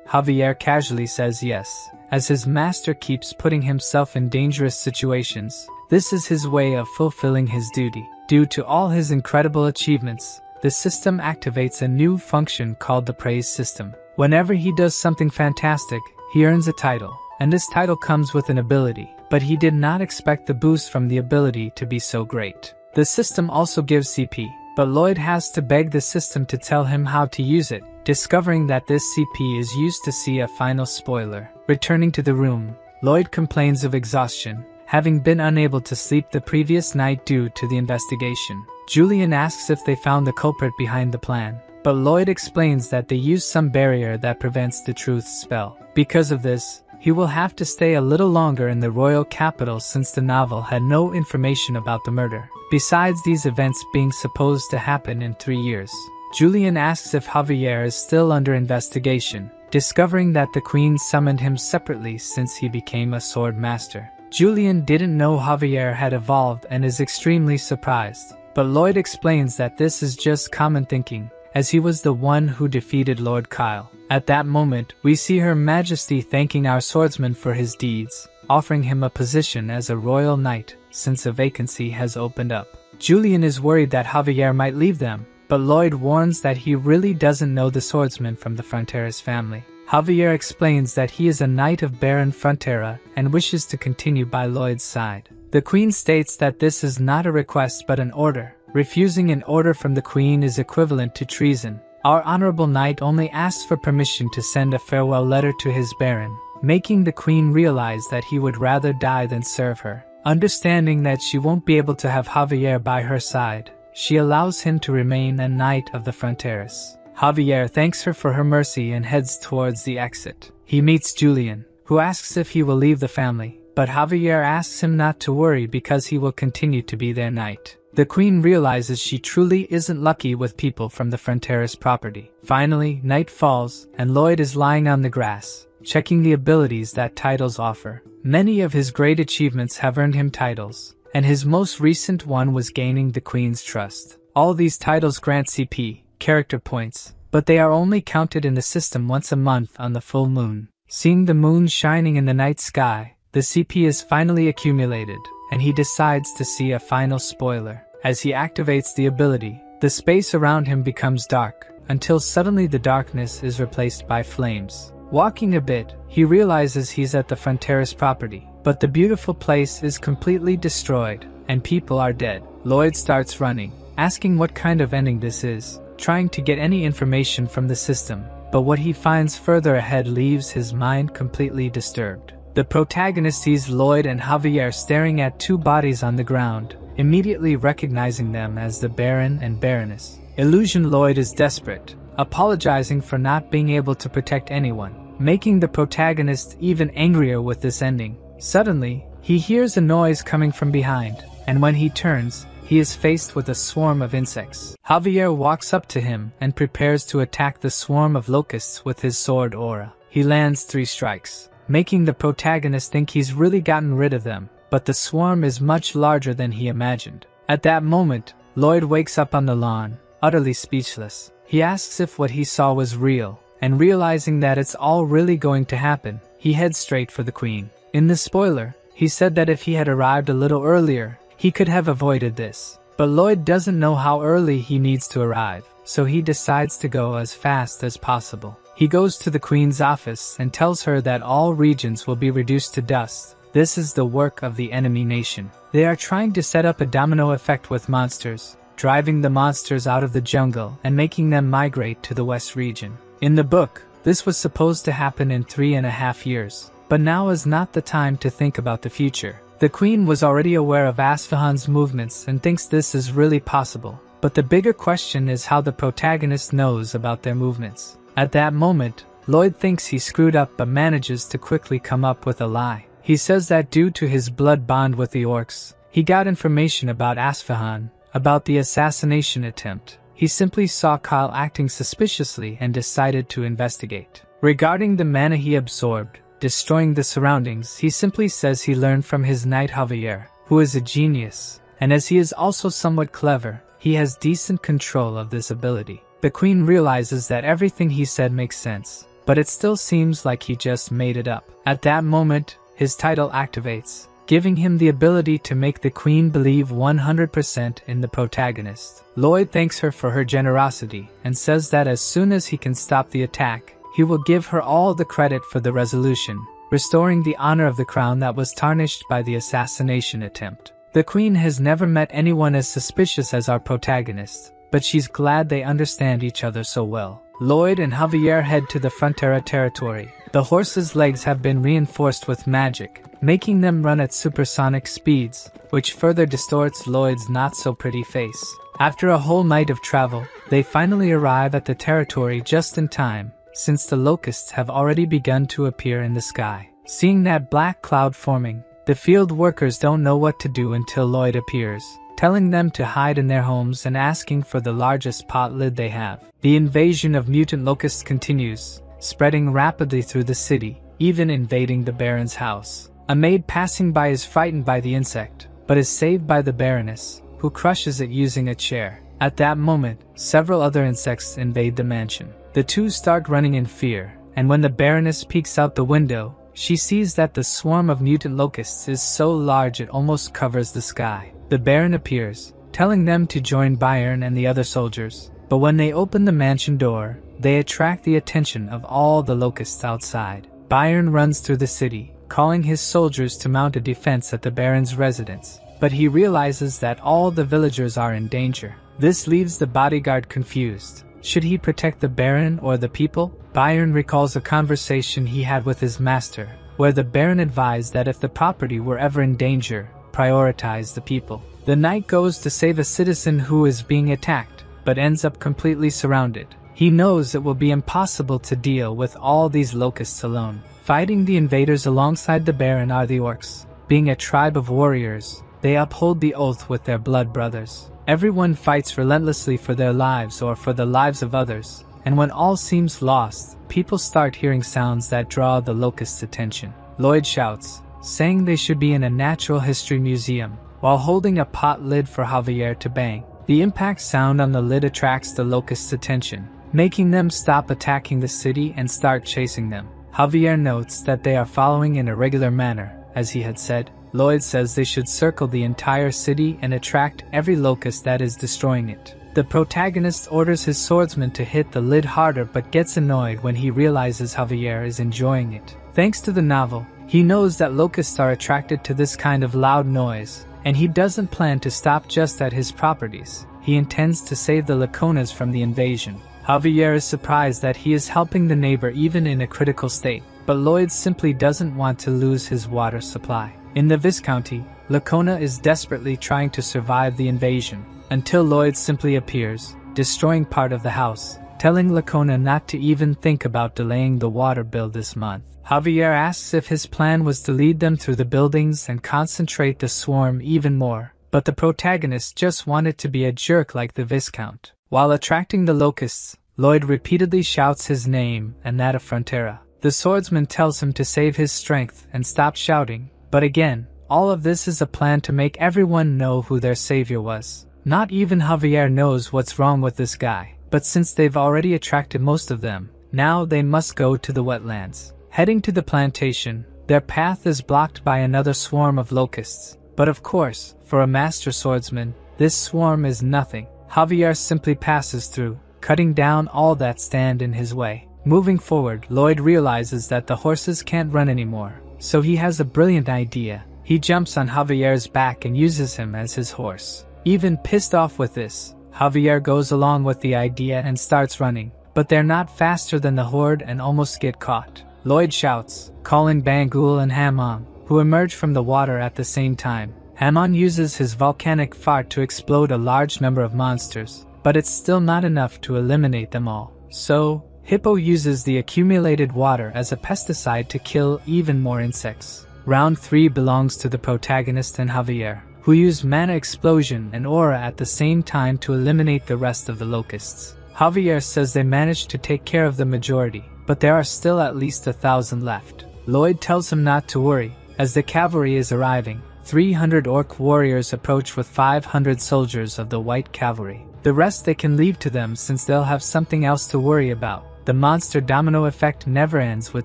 Javier casually says yes, as his master keeps putting himself in dangerous situations. This is his way of fulfilling his duty. Due to all his incredible achievements, the system activates a new function called the praise system. Whenever he does something fantastic, he earns a title, and this title comes with an ability, but he did not expect the boost from the ability to be so great. The system also gives CP, but Lloyd has to beg the system to tell him how to use it, discovering that this CP is used to see a final spoiler. Returning to the room, Lloyd complains of exhaustion, having been unable to sleep the previous night due to the investigation. Julian asks if they found the culprit behind the plan, but Lloyd explains that they used some barrier that prevents the truth spell. Because of this, he will have to stay a little longer in the royal capital since the novel had no information about the murder, besides these events being supposed to happen in 3 years. Julian asks if Javier is still under investigation, discovering that the queen summoned him separately since he became a sword master. Julian didn't know Javier had evolved and is extremely surprised, but Lloyd explains that this is just common thinking, as he was the one who defeated Lord Kyle. At that moment, we see Her Majesty thanking our swordsman for his deeds, offering him a position as a royal knight, since a vacancy has opened up. Julian is worried that Javier might leave them, but Lloyd warns that he really doesn't know the swordsman from the Frontera's family. Javier explains that he is a knight of Baron Frontera and wishes to continue by Lloyd's side. The queen states that this is not a request but an order. Refusing an order from the queen is equivalent to treason. Our honorable knight only asks for permission to send a farewell letter to his baron, making the queen realize that he would rather die than serve her. Understanding that she won't be able to have Javier by her side, she allows him to remain a knight of the Fronteras. Javier thanks her for her mercy and heads towards the exit. He meets Julian, who asks if he will leave the family, but Javier asks him not to worry because he will continue to be their knight. The queen realizes she truly isn't lucky with people from the Frontera's property. Finally, night falls, and Lloyd is lying on the grass, checking the abilities that titles offer. Many of his great achievements have earned him titles, and his most recent one was gaining the queen's trust. All these titles grant CP, character points, but they are only counted in the system once a month on the full moon. Seeing the moon shining in the night sky, the CP is finally accumulated, and he decides to see a final spoiler. As he activates the ability, the space around him becomes dark, until suddenly the darkness is replaced by flames. Walking a bit, he realizes he's at the Frontera's property, but the beautiful place is completely destroyed, and people are dead. Lloyd starts running, asking what kind of ending this is, trying to get any information from the system, but what he finds further ahead leaves his mind completely disturbed. The protagonist sees Lloyd and Javier staring at two bodies on the ground, immediately recognizing them as the Baron and Baroness. Illusion Lloyd is desperate, apologizing for not being able to protect anyone, making the protagonist even angrier with this ending. Suddenly, he hears a noise coming from behind, and when he turns, he is faced with a swarm of insects. Javier walks up to him and prepares to attack the swarm of locusts with his sword aura. He lands 3 strikes, making the protagonist think he's really gotten rid of them, but the swarm is much larger than he imagined. At that moment, Lloyd wakes up on the lawn, utterly speechless. He asks if what he saw was real, and realizing that it's all really going to happen, he heads straight for the queen. In the spoiler, he said that if he had arrived a little earlier, he could have avoided this. But Lloyd doesn't know how early he needs to arrive, so he decides to go as fast as possible. He goes to the queen's office and tells her that all regions will be reduced to dust. This is the work of the enemy nation. They are trying to set up a domino effect with monsters, driving the monsters out of the jungle and making them migrate to the west region. In the book, this was supposed to happen in 3.5 years, but now is not the time to think about the future. The queen was already aware of Asfahan's movements and thinks this is really possible, but the bigger question is how the protagonist knows about their movements. At that moment, Lloyd thinks he screwed up but manages to quickly come up with a lie. He says that due to his blood bond with the orcs, he got information about Asfahan, about the assassination attempt. He simply saw Kyle acting suspiciously and decided to investigate. Regarding the mana he absorbed, destroying the surroundings, he simply says he learned from his knight Javier, who is a genius, and as he is also somewhat clever, he has decent control of this ability. The queen realizes that everything he said makes sense, but it still seems like he just made it up. At that moment, his title activates, giving him the ability to make the queen believe 100% in the protagonist. Lloyd thanks her for her generosity and says that as soon as he can stop the attack, he will give her all the credit for the resolution, restoring the honor of the crown that was tarnished by the assassination attempt. The queen has never met anyone as suspicious as our protagonist, but she's glad they understand each other so well. Lloyd and Javier head to the Frontera territory. The horses' legs have been reinforced with magic, making them run at supersonic speeds, which further distorts Lloyd's not-so-pretty face. After a whole night of travel, they finally arrive at the territory just in time, since the locusts have already begun to appear in the sky. Seeing that black cloud forming, the field workers don't know what to do until Lloyd appears, telling them to hide in their homes and asking for the largest pot lid they have. The invasion of mutant locusts continues, spreading rapidly through the city, even invading the Baron's house. A maid passing by is frightened by the insect, but is saved by the Baroness, who crushes it using a chair. At that moment, several other insects invade the mansion. The two start running in fear, and when the Baroness peeks out the window, she sees that the swarm of mutant locusts is so large it almost covers the sky. The Baron appears, telling them to join Byron and the other soldiers, but when they open the mansion door, they attract the attention of all the locusts outside. Byron runs through the city, calling his soldiers to mount a defense at the Baron's residence, but he realizes that all the villagers are in danger. This leaves the bodyguard confused. Should he protect the Baron or the people? Byron recalls a conversation he had with his master, where the Baron advised that if the property were ever in danger, prioritize the people. The knight goes to save a citizen who is being attacked, but ends up completely surrounded. He knows it will be impossible to deal with all these locusts alone. Fighting the invaders alongside the Baron are the orcs. Being a tribe of warriors, they uphold the oath with their blood brothers. Everyone fights relentlessly for their lives or for the lives of others, and when all seems lost, people start hearing sounds that draw the locusts' attention. Lloyd shouts, saying they should be in a natural history museum, while holding a pot lid for Javier to bang. The impact sound on the lid attracts the locusts' attention, making them stop attacking the city and start chasing them. Javier notes that they are following in a regular manner, as he had said. Lloyd says they should circle the entire city and attract every locust that is destroying it. The protagonist orders his swordsman to hit the lid harder but gets annoyed when he realizes Javier is enjoying it. Thanks to the novel, he knows that locusts are attracted to this kind of loud noise, and he doesn't plan to stop just at his properties. He intends to save the Laconas from the invasion. Javier is surprised that he is helping the neighbor even in a critical state, but Lloyd simply doesn't want to lose his water supply. In the Viscounty, Lacona is desperately trying to survive the invasion, until Lloyd simply appears, destroying part of the house, telling Lacona not to even think about delaying the water bill this month. Javier asks if his plan was to lead them through the buildings and concentrate the swarm even more, but the protagonist just wanted to be a jerk like the Viscount. While attracting the locusts, Lloyd repeatedly shouts his name and that of Frontera. The swordsman tells him to save his strength and stop shouting, but again, all of this is a plan to make everyone know who their savior was. Not even Javier knows what's wrong with this guy, but since they've already attracted most of them, now they must go to the wetlands. Heading to the plantation, their path is blocked by another swarm of locusts, but of course, for a master swordsman, this swarm is nothing. Javier simply passes through, cutting down all that stand in his way. Moving forward, Lloyd realizes that the horses can't run anymore, so he has a brilliant idea. He jumps on Javier's back and uses him as his horse. Even pissed off with this, Javier goes along with the idea and starts running, but they're not faster than the horde and almost get caught. Lloyd shouts, calling Bangul and Hamon, who emerge from the water at the same time. Hamon uses his volcanic fart to explode a large number of monsters, but it's still not enough to eliminate them all. So, Hippo uses the accumulated water as a pesticide to kill even more insects. Round 3 belongs to the protagonist and Javier, who who used mana explosion and aura at the same time to eliminate the rest of the locusts. Javier says they managed to take care of the majority, but there are still at least 1,000 left. Lloyd tells him not to worry, as the cavalry is arriving. 300 orc warriors approach with 500 soldiers of the white cavalry. The rest they can leave to them since they'll have something else to worry about. The monster domino effect never ends with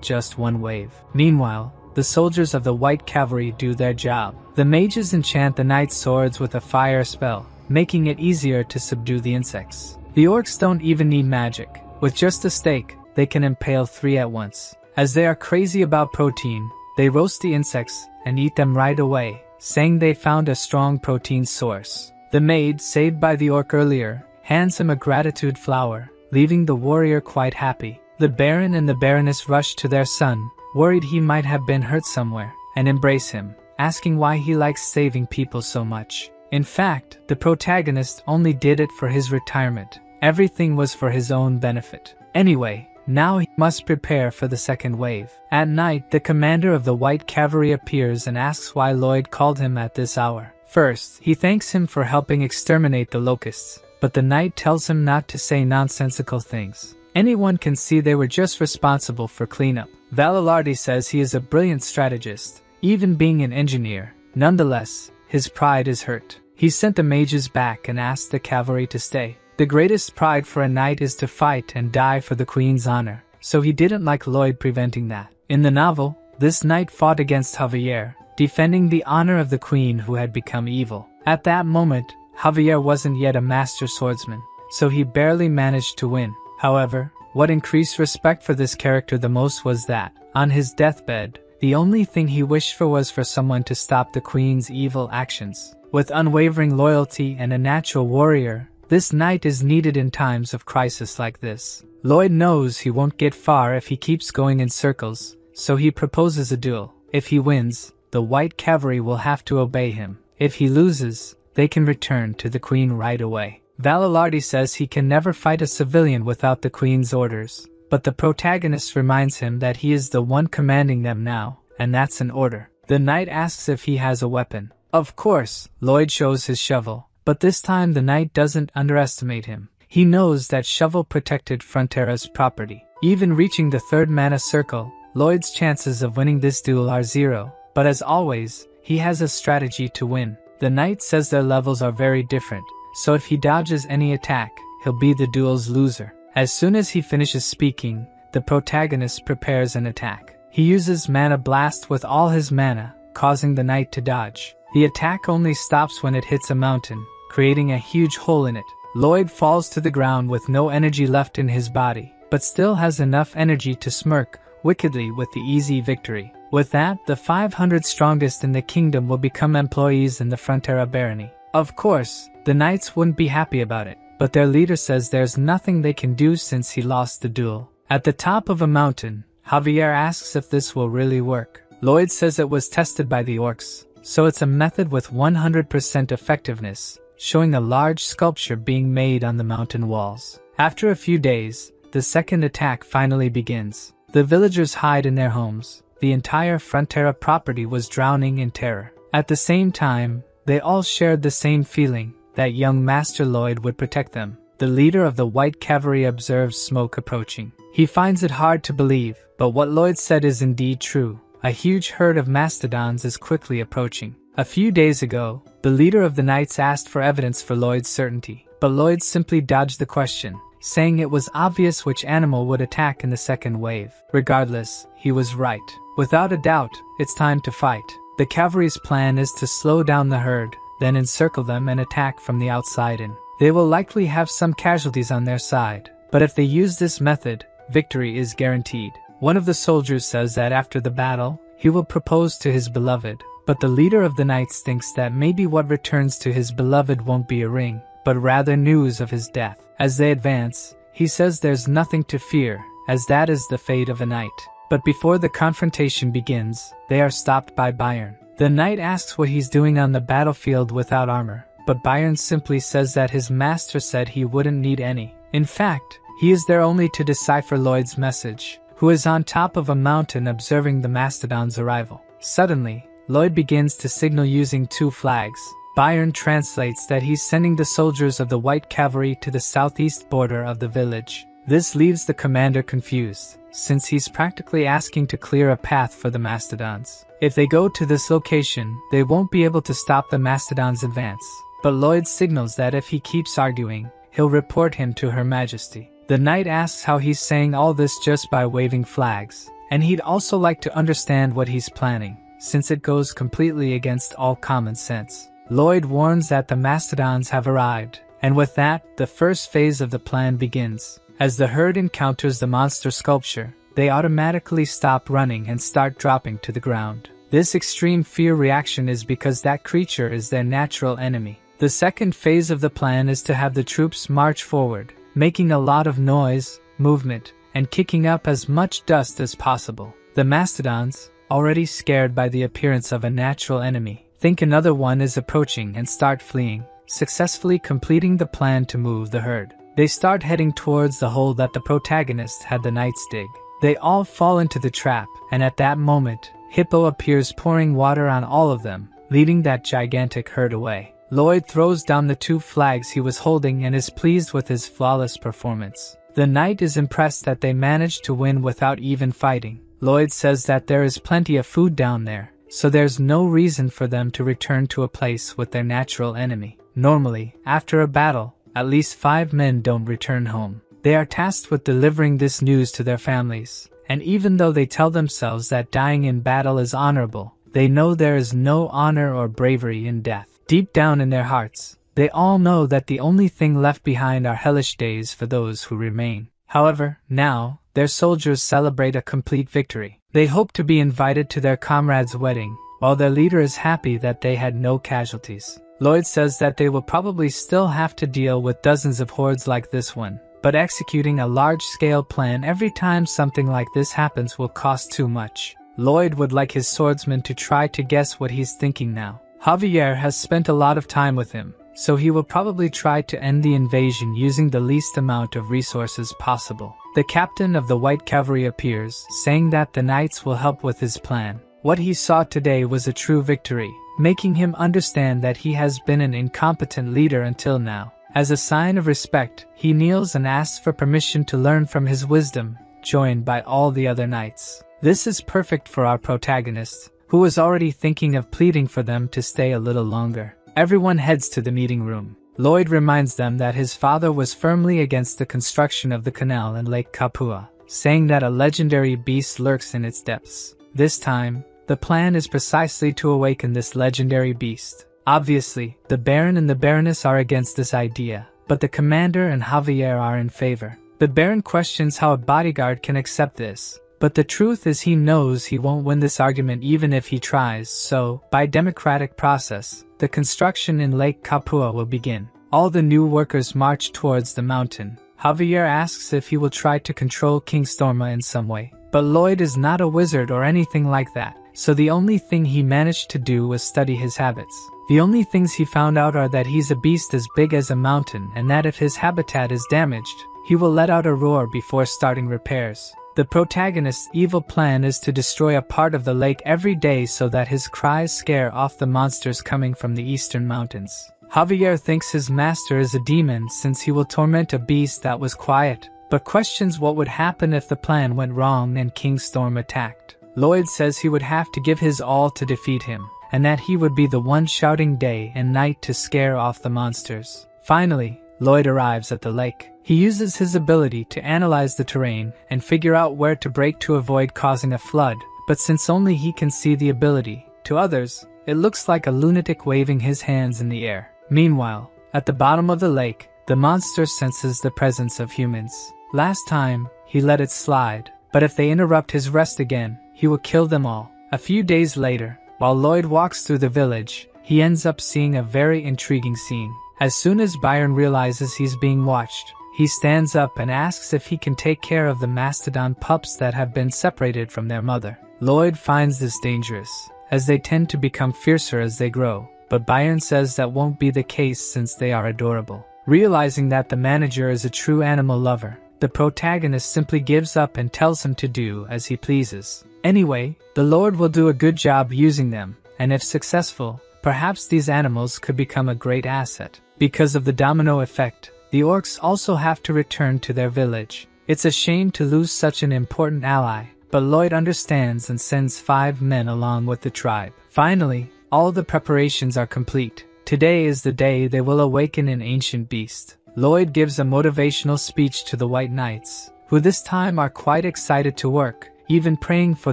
just one wave. Meanwhile, the soldiers of the white cavalry do their job. The mages enchant the knight's swords with a fire spell, making it easier to subdue the insects. The orcs don't even need magic. With just a stake, they can impale 3 at once. As they are crazy about protein, they roast the insects and eat them right away, saying they found a strong protein source. The maid, saved by the orc earlier, hands him a gratitude flower, leaving the warrior quite happy. The baron and the baroness rush to their son, worried he might have been hurt somewhere, and embrace him, asking why he likes saving people so much. In fact, the protagonist only did it for his retirement. Everything was for his own benefit. Anyway, now he must prepare for the second wave. At night, the commander of the white cavalry appears and asks why Lloyd called him at this hour. First, he thanks him for helping exterminate the locusts, but the knight tells him not to say nonsensical things. Anyone can see they were just responsible for cleanup. Valalardi says he is a brilliant strategist, even being an engineer. Nonetheless, his pride is hurt. He sent the mages back and asked the cavalry to stay. The greatest pride for a knight is to fight and die for the queen's honor, so he didn't like Lloyd preventing that. In the novel, this knight fought against Javier, defending the honor of the queen who had become evil. At that moment, Javier wasn't yet a master swordsman, so he barely managed to win. However, what increased respect for this character the most was that, on his deathbed, the only thing he wished for was for someone to stop the queen's evil actions. With unwavering loyalty and a natural warrior, this knight is needed in times of crisis like this. Lloyd knows he won't get far if he keeps going in circles, so he proposes a duel. If he wins, the white cavalry will have to obey him. If he loses, they can return to the queen right away. Valalardi says he can never fight a civilian without the queen's orders, but the protagonist reminds him that he is the one commanding them now, and that's an order. The knight asks if he has a weapon. Of course, Lloyd shows his shovel, but this time the knight doesn't underestimate him. He knows that shovel protected Frontera's property. Even reaching the 3rd mana circle, Lloyd's chances of winning this duel are 0, but as always, he has a strategy to win. The knight says their levels are very different, so if he dodges any attack, he'll be the duel's loser. As soon as he finishes speaking, the protagonist prepares an attack. He uses Mana Blast with all his mana, causing the knight to dodge. The attack only stops when it hits a mountain, creating a huge hole in it. Lloyd falls to the ground with no energy left in his body, but still has enough energy to smirk wickedly with the easy victory. With that, the 500 strongest in the kingdom will become employees in the Frontera barony. Of course, the knights wouldn't be happy about it, but their leader says there's nothing they can do since he lost the duel. At the top of a mountain, Javier asks if this will really work. Lloyd says it was tested by the orcs, so it's a method with 100% effectiveness, showing a large sculpture being made on the mountain walls. After a few days, the second attack finally begins. The villagers hide in their homes. The entire Frontera property was drowning in terror. At the same time, they all shared the same feeling, that young Master Lloyd would protect them. The leader of the white cavalry observes smoke approaching. He finds it hard to believe, but what Lloyd said is indeed true. A huge herd of mastodons is quickly approaching. A few days ago, the leader of the knights asked for evidence for Lloyd's certainty, but Lloyd simply dodged the question, saying it was obvious which animal would attack in the second wave. Regardless, he was right. Without a doubt, it's time to fight. The cavalry's plan is to slow down the herd, then encircle them and attack from the outside in. They will likely have some casualties on their side, but if they use this method, victory is guaranteed. One of the soldiers says that after the battle, he will propose to his beloved, but the leader of the knights thinks that maybe what returns to his beloved won't be a ring, but rather news of his death. As they advance, he says there's nothing to fear, as that is the fate of a knight. But before the confrontation begins, they are stopped by Bayern. The knight asks what he's doing on the battlefield without armor, but Bayern simply says that his master said he wouldn't need any. In fact, he is there only to decipher Lloyd's message, who is on top of a mountain observing the mastodon's arrival. Suddenly, Lloyd begins to signal using 2 flags. Byron translates that he's sending the soldiers of the White Cavalry to the southeast border of the village. This leaves the commander confused, since he's practically asking to clear a path for the mastodons. If they go to this location, they won't be able to stop the mastodons' advance. But Lloyd signals that if he keeps arguing, he'll report him to Her Majesty. The knight asks how he's saying all this just by waving flags, and he'd also like to understand what he's planning, since it goes completely against all common sense. Lloyd warns that the mastodons have arrived, and with that, the first phase of the plan begins. As the herd encounters the monster sculpture, they automatically stop running and start dropping to the ground. This extreme fear reaction is because that creature is their natural enemy. The second phase of the plan is to have the troops march forward, making a lot of noise, movement, and kicking up as much dust as possible. The mastodons, already scared by the appearance of a natural enemy, think another one is approaching and start fleeing, successfully completing the plan to move the herd. They start heading towards the hole that the protagonist had the knights dig. They all fall into the trap, and at that moment, Hippo appears pouring water on all of them, leading that gigantic herd away. Lloyd throws down the 2 flags he was holding and is pleased with his flawless performance. The knight is impressed that they managed to win without even fighting. Lloyd says that there is plenty of food down there, so there's no reason for them to return to a place with their natural enemy. Normally, after a battle, at least 5 men don't return home. They are tasked with delivering this news to their families, and even though they tell themselves that dying in battle is honorable, they know there is no honor or bravery in death. Deep down in their hearts, they all know that the only thing left behind are hellish days for those who remain. However, now, their soldiers celebrate a complete victory. They hope to be invited to their comrade's wedding, while their leader is happy that they had no casualties. Lloyd says that they will probably still have to deal with dozens of hordes like this one, but executing a large-scale plan every time something like this happens will cost too much. Lloyd would like his swordsman to try to guess what he's thinking now. Javier has spent a lot of time with him, so he will probably try to end the invasion using the least amount of resources possible. The captain of the White Cavalry appears, saying that the knights will help with his plan. What he saw today was a true victory, making him understand that he has been an incompetent leader until now. As a sign of respect, he kneels and asks for permission to learn from his wisdom, joined by all the other knights. This is perfect for our protagonist, who was already thinking of pleading for them to stay a little longer. Everyone heads to the meeting room. Lloyd reminds them that his father was firmly against the construction of the canal in Lake Kapua, saying that a legendary beast lurks in its depths. This time, the plan is precisely to awaken this legendary beast. Obviously, the Baron and the Baroness are against this idea, but the commander and Javier are in favor. The Baron questions how a bodyguard can accept this, but the truth is he knows he won't win this argument even if he tries, so, by democratic process, the construction in Lake Kapua will begin. All the new workers march towards the mountain. Javier asks if he will try to control King Storma in some way, but Lloyd is not a wizard or anything like that, so the only thing he managed to do was study his habits. The only things he found out are that he's a beast as big as a mountain and that if his habitat is damaged, he will let out a roar before starting repairs. The protagonist's evil plan is to destroy a part of the lake every day so that his cries scare off the monsters coming from the eastern mountains. Javier thinks his master is a demon since he will torment a beast that was quiet, but questions what would happen if the plan went wrong and King Storm attacked. Lloyd says he would have to give his all to defeat him, and that he would be the one shouting day and night to scare off the monsters. Finally, Lloyd arrives at the lake. He uses his ability to analyze the terrain and figure out where to break to avoid causing a flood, but since only he can see the ability, to others, it looks like a lunatic waving his hands in the air. Meanwhile, at the bottom of the lake, the monster senses the presence of humans. Last time, he let it slide, but if they interrupt his rest again, he will kill them all. A few days later, while Lloyd walks through the village, he ends up seeing a very intriguing scene. As soon as Byron realizes he's being watched, he stands up and asks if he can take care of the mastodon pups that have been separated from their mother. Lloyd finds this dangerous, as they tend to become fiercer as they grow, but Byron says that won't be the case since they are adorable. Realizing that the manager is a true animal lover, the protagonist simply gives up and tells him to do as he pleases. Anyway, the Lord will do a good job using them, and if successful, Perhaps these animals could become a great asset. Because of the domino effect, the orcs also have to return to their village. It's a shame to lose such an important ally, but Lloyd understands and sends 5 men along with the tribe. Finally, all the preparations are complete. Today is the day they will awaken an ancient beast. Lloyd gives a motivational speech to the White Knights, who this time are quite excited to work, even praying for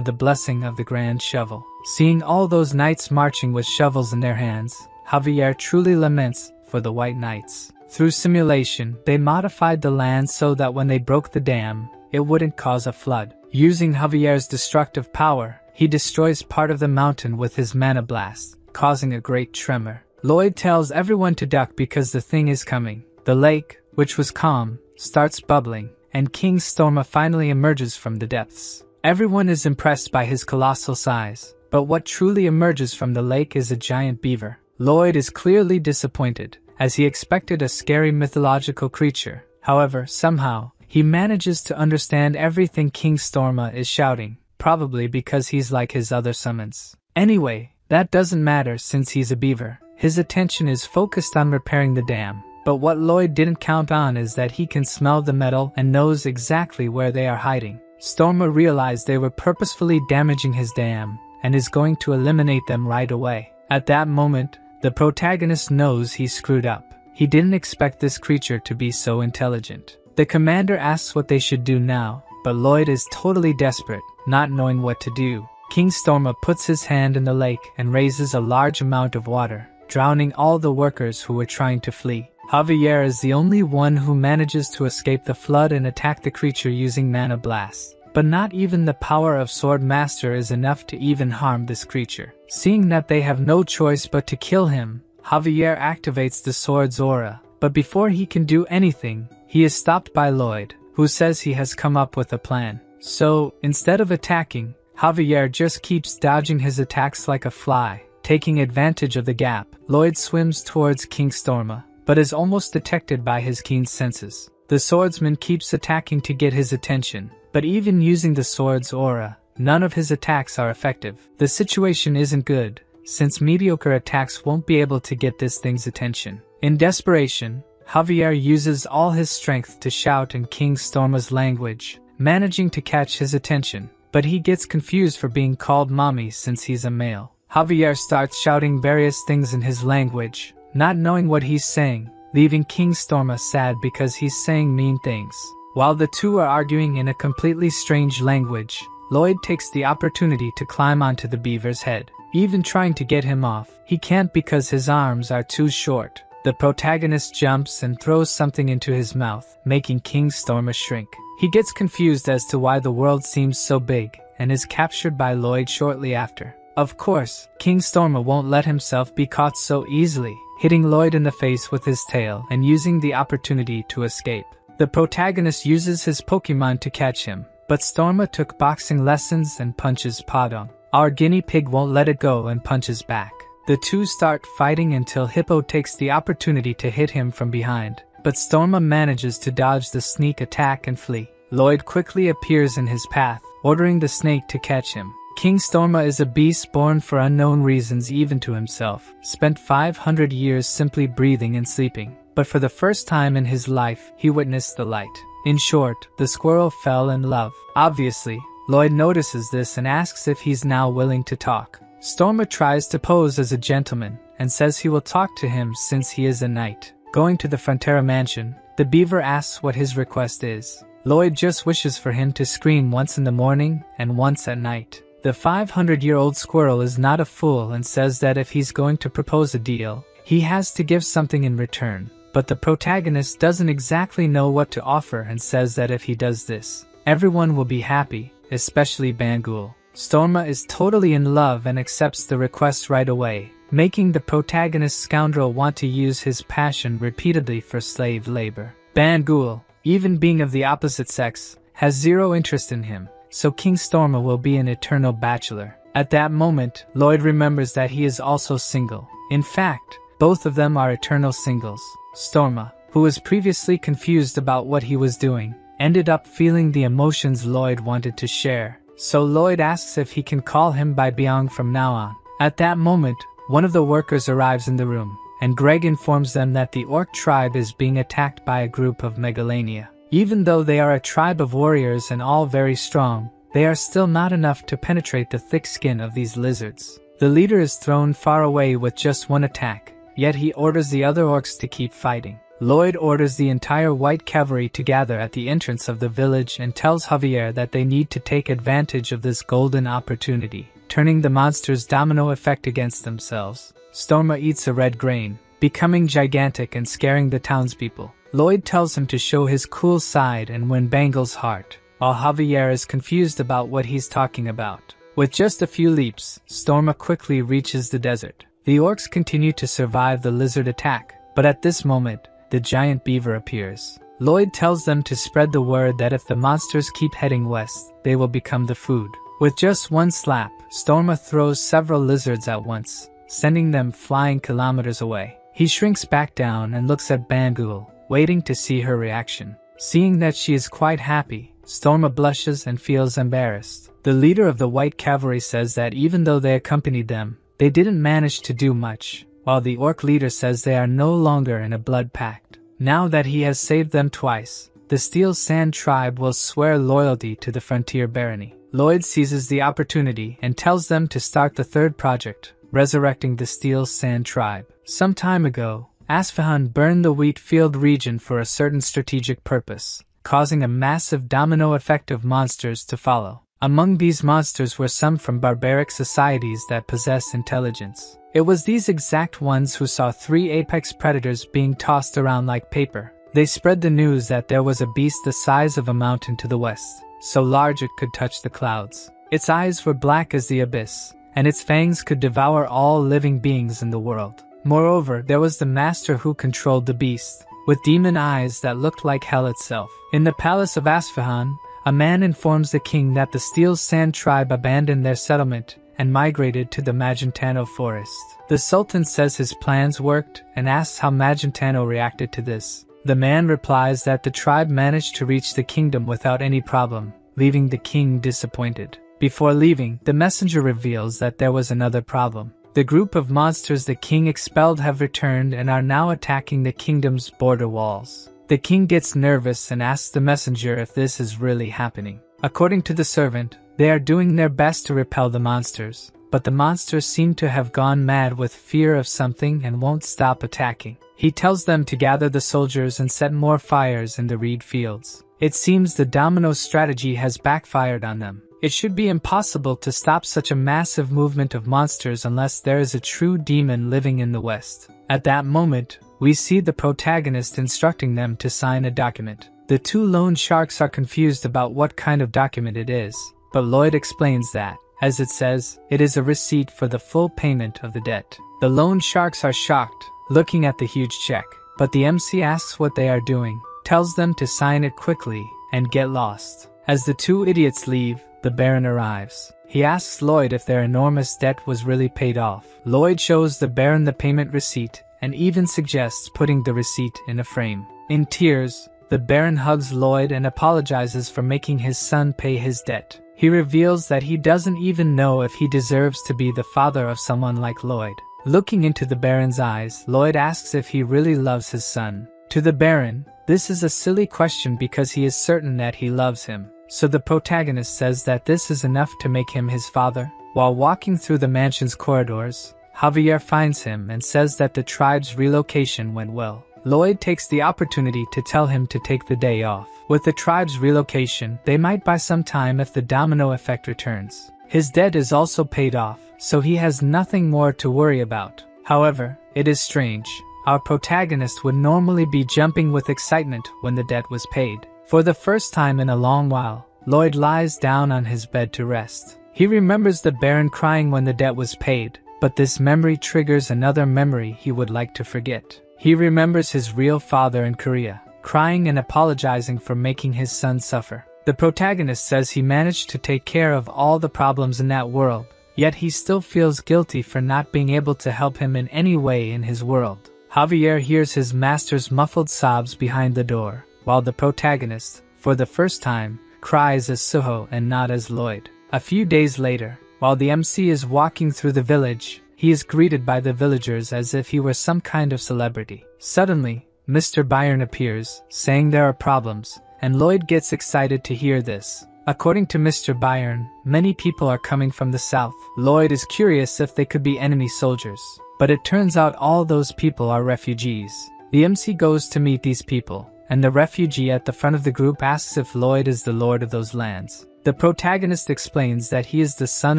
the blessing of the Grand Shovel. Seeing all those knights marching with shovels in their hands, Javier truly laments for the White Knights. Through simulation, they modified the land so that when they broke the dam, it wouldn't cause a flood. Using Javier's destructive power, he destroys part of the mountain with his mana blast, causing a great tremor. Lloyd tells everyone to duck because the thing is coming. The lake, which was calm, starts bubbling, and King Storma finally emerges from the depths. Everyone is impressed by his colossal size, but what truly emerges from the lake is a giant beaver. Lloyd is clearly disappointed, as he expected a scary mythological creature. However, somehow, he manages to understand everything King Storma is shouting, probably because he's like his other summons. Anyway, that doesn't matter since he's a beaver. His attention is focused on repairing the dam, but what Lloyd didn't count on is that he can smell the metal and knows exactly where they are hiding. Storma realized they were purposefully damaging his dam, and is going to eliminate them right away. At that moment, the protagonist knows he screwed up. He didn't expect this creature to be so intelligent. The commander asks what they should do now, but Lloyd is totally desperate, not knowing what to do. King Storma puts his hand in the lake and raises a large amount of water, drowning all the workers who were trying to flee. Javier is the only one who manages to escape the flood and attack the creature using mana blast. But not even the power of Sword Master is enough to even harm this creature. Seeing that they have no choice but to kill him, Javier activates the sword's aura. But before he can do anything, he is stopped by Lloyd, who says he has come up with a plan. So, instead of attacking, Javier just keeps dodging his attacks like a fly. Taking advantage of the gap, Lloyd swims towards King Storma, but is almost detected by his keen senses. The swordsman keeps attacking to get his attention, but even using the sword's aura, none of his attacks are effective. The situation isn't good, since mediocre attacks won't be able to get this thing's attention. In desperation, Javier uses all his strength to shout in King Storma's language, managing to catch his attention, but he gets confused for being called mommy since he's a male. Javier starts shouting various things in his language, not knowing what he's saying, leaving King Storma sad because he's saying mean things. While the two are arguing in a completely strange language, Lloyd takes the opportunity to climb onto the beaver's head. Even trying to get him off, he can't because his arms are too short. The protagonist jumps and throws something into his mouth, making King Storma shrink. He gets confused as to why the world seems so big, and is captured by Lloyd shortly after. Of course, King Storma won't let himself be caught so easily, hitting Lloyd in the face with his tail and using the opportunity to escape. The protagonist uses his Pokemon to catch him, but Storma took boxing lessons and punches Padong. Our guinea pig won't let it go and punches back. The two start fighting until Hippo takes the opportunity to hit him from behind, but Storma manages to dodge the sneak attack and flee. Lloyd quickly appears in his path, ordering the snake to catch him. King Storma is a beast born for unknown reasons even to himself, spent 500 years simply breathing and sleeping, but for the first time in his life, he witnessed the light. In short, the squirrel fell in love. Obviously, Lloyd notices this and asks if he's now willing to talk. Storma tries to pose as a gentleman, and says he will talk to him since he is a knight. Going to the Frontera mansion, the beaver asks what his request is. Lloyd just wishes for him to scream once in the morning and once at night. The 500-year-old squirrel is not a fool and says that if he's going to propose a deal, he has to give something in return. But the protagonist doesn't exactly know what to offer and says that if he does this, everyone will be happy, especially Bangul. Storma is totally in love and accepts the request right away, making the protagonist scoundrel want to use his passion repeatedly for slave labor. Bangul, even being of the opposite sex, has zero interest in him, so King Storma will be an eternal bachelor. At that moment, Lloyd remembers that he is also single. In fact, both of them are eternal singles. Storma, who was previously confused about what he was doing, ended up feeling the emotions Lloyd wanted to share. So Lloyd asks if he can call him by Byung from now on. At that moment, one of the workers arrives in the room, and Greg informs them that the orc tribe is being attacked by a group of megalania. Even though they are a tribe of warriors and all very strong, they are still not enough to penetrate the thick skin of these lizards. The leader is thrown far away with just one attack, yet he orders the other orcs to keep fighting. Lloyd orders the entire white cavalry to gather at the entrance of the village and tells Javier that they need to take advantage of this golden opportunity, turning the monster's domino effect against themselves. Storma eats a red grain, becoming gigantic and scaring the townspeople. Lloyd tells him to show his cool side and win Bangle's heart, while Javier is confused about what he's talking about. With just a few leaps, Storma quickly reaches the desert. The orcs continue to survive the lizard attack, but at this moment, the giant beaver appears. Lloyd tells them to spread the word that if the monsters keep heading west, they will become the food. With just one slap, Storma throws several lizards at once, sending them flying kilometers away. He shrinks back down and looks at Bangle, waiting to see her reaction. Seeing that she is quite happy, Storma blushes and feels embarrassed. The leader of the White Cavalry says that even though they accompanied them, they didn't manage to do much, while the orc leader says they are no longer in a blood pact. Now that he has saved them twice, the Steel Sand tribe will swear loyalty to the Frontier Barony. Lloyd seizes the opportunity and tells them to start the third project, resurrecting the Steel Sand tribe. Some time ago, Asfahan burned the wheat field region for a certain strategic purpose, causing a massive domino effect of monsters to follow. Among these monsters were some from barbaric societies that possess intelligence. It was these exact ones who saw 3 apex predators being tossed around like paper. They spread the news that there was a beast the size of a mountain to the west, so large it could touch the clouds. Its eyes were black as the abyss, and its fangs could devour all living beings in the world. Moreover, there was the master who controlled the beast, with demon eyes that looked like hell itself. In the palace of Asfahan, a man informs the king that the Steel Sand tribe abandoned their settlement and migrated to the Magentano forest. The Sultan says his plans worked and asks how Magentano reacted to this. The man replies that the tribe managed to reach the kingdom without any problem, leaving the king disappointed. Before leaving, the messenger reveals that there was another problem. The group of monsters the king expelled have returned and are now attacking the kingdom's border walls. The king gets nervous and asks the messenger if this is really happening. According to the servant, they are doing their best to repel the monsters, but the monsters seem to have gone mad with fear of something and won't stop attacking. He tells them to gather the soldiers and set more fires in the reed fields. It seems the domino strategy has backfired on them. It should be impossible to stop such a massive movement of monsters unless there is a true demon living in the West. At that moment, we see the protagonist instructing them to sign a document. The 2 loan sharks are confused about what kind of document it is, but Lloyd explains that, as it says, it is a receipt for the full payment of the debt. The loan sharks are shocked, looking at the huge check, but the MC asks what they are doing, tells them to sign it quickly, and get lost. As the 2 idiots leave, the Baron arrives. He asks Lloyd if their enormous debt was really paid off. Lloyd shows the Baron the payment receipt, and even suggests putting the receipt in a frame. In tears, the Baron hugs Lloyd and apologizes for making his son pay his debt. He reveals that he doesn't even know if he deserves to be the father of someone like Lloyd. Looking into the Baron's eyes, Lloyd asks if he really loves his son. To the Baron, this is a silly question because he is certain that he loves him. So the protagonist says that this is enough to make him his father. While walking through the mansion's corridors, Javier finds him and says that the tribe's relocation went well. Lloyd takes the opportunity to tell him to take the day off. With the tribe's relocation, they might buy some time if the domino effect returns. His debt is also paid off, so he has nothing more to worry about. However, it is strange. Our protagonist would normally be jumping with excitement when the debt was paid. For the first time in a long while, Lloyd lies down on his bed to rest. He remembers the Baron crying when the debt was paid, but this memory triggers another memory he would like to forget. He remembers his real father in Korea, crying and apologizing for making his son suffer. The protagonist says he managed to take care of all the problems in that world, yet he still feels guilty for not being able to help him in any way in his world. Javier hears his master's muffled sobs behind the door, while the protagonist, for the first time, cries as Suho and not as Lloyd. A few days later, while the MC is walking through the village, he is greeted by the villagers as if he were some kind of celebrity. Suddenly, Mr. Byron appears, saying there are problems, and Lloyd gets excited to hear this. According to Mr. Byron, many people are coming from the south. Lloyd is curious if they could be enemy soldiers, but it turns out all those people are refugees. The MC goes to meet these people, and the refugee at the front of the group asks if Lloyd is the lord of those lands. The protagonist explains that he is the son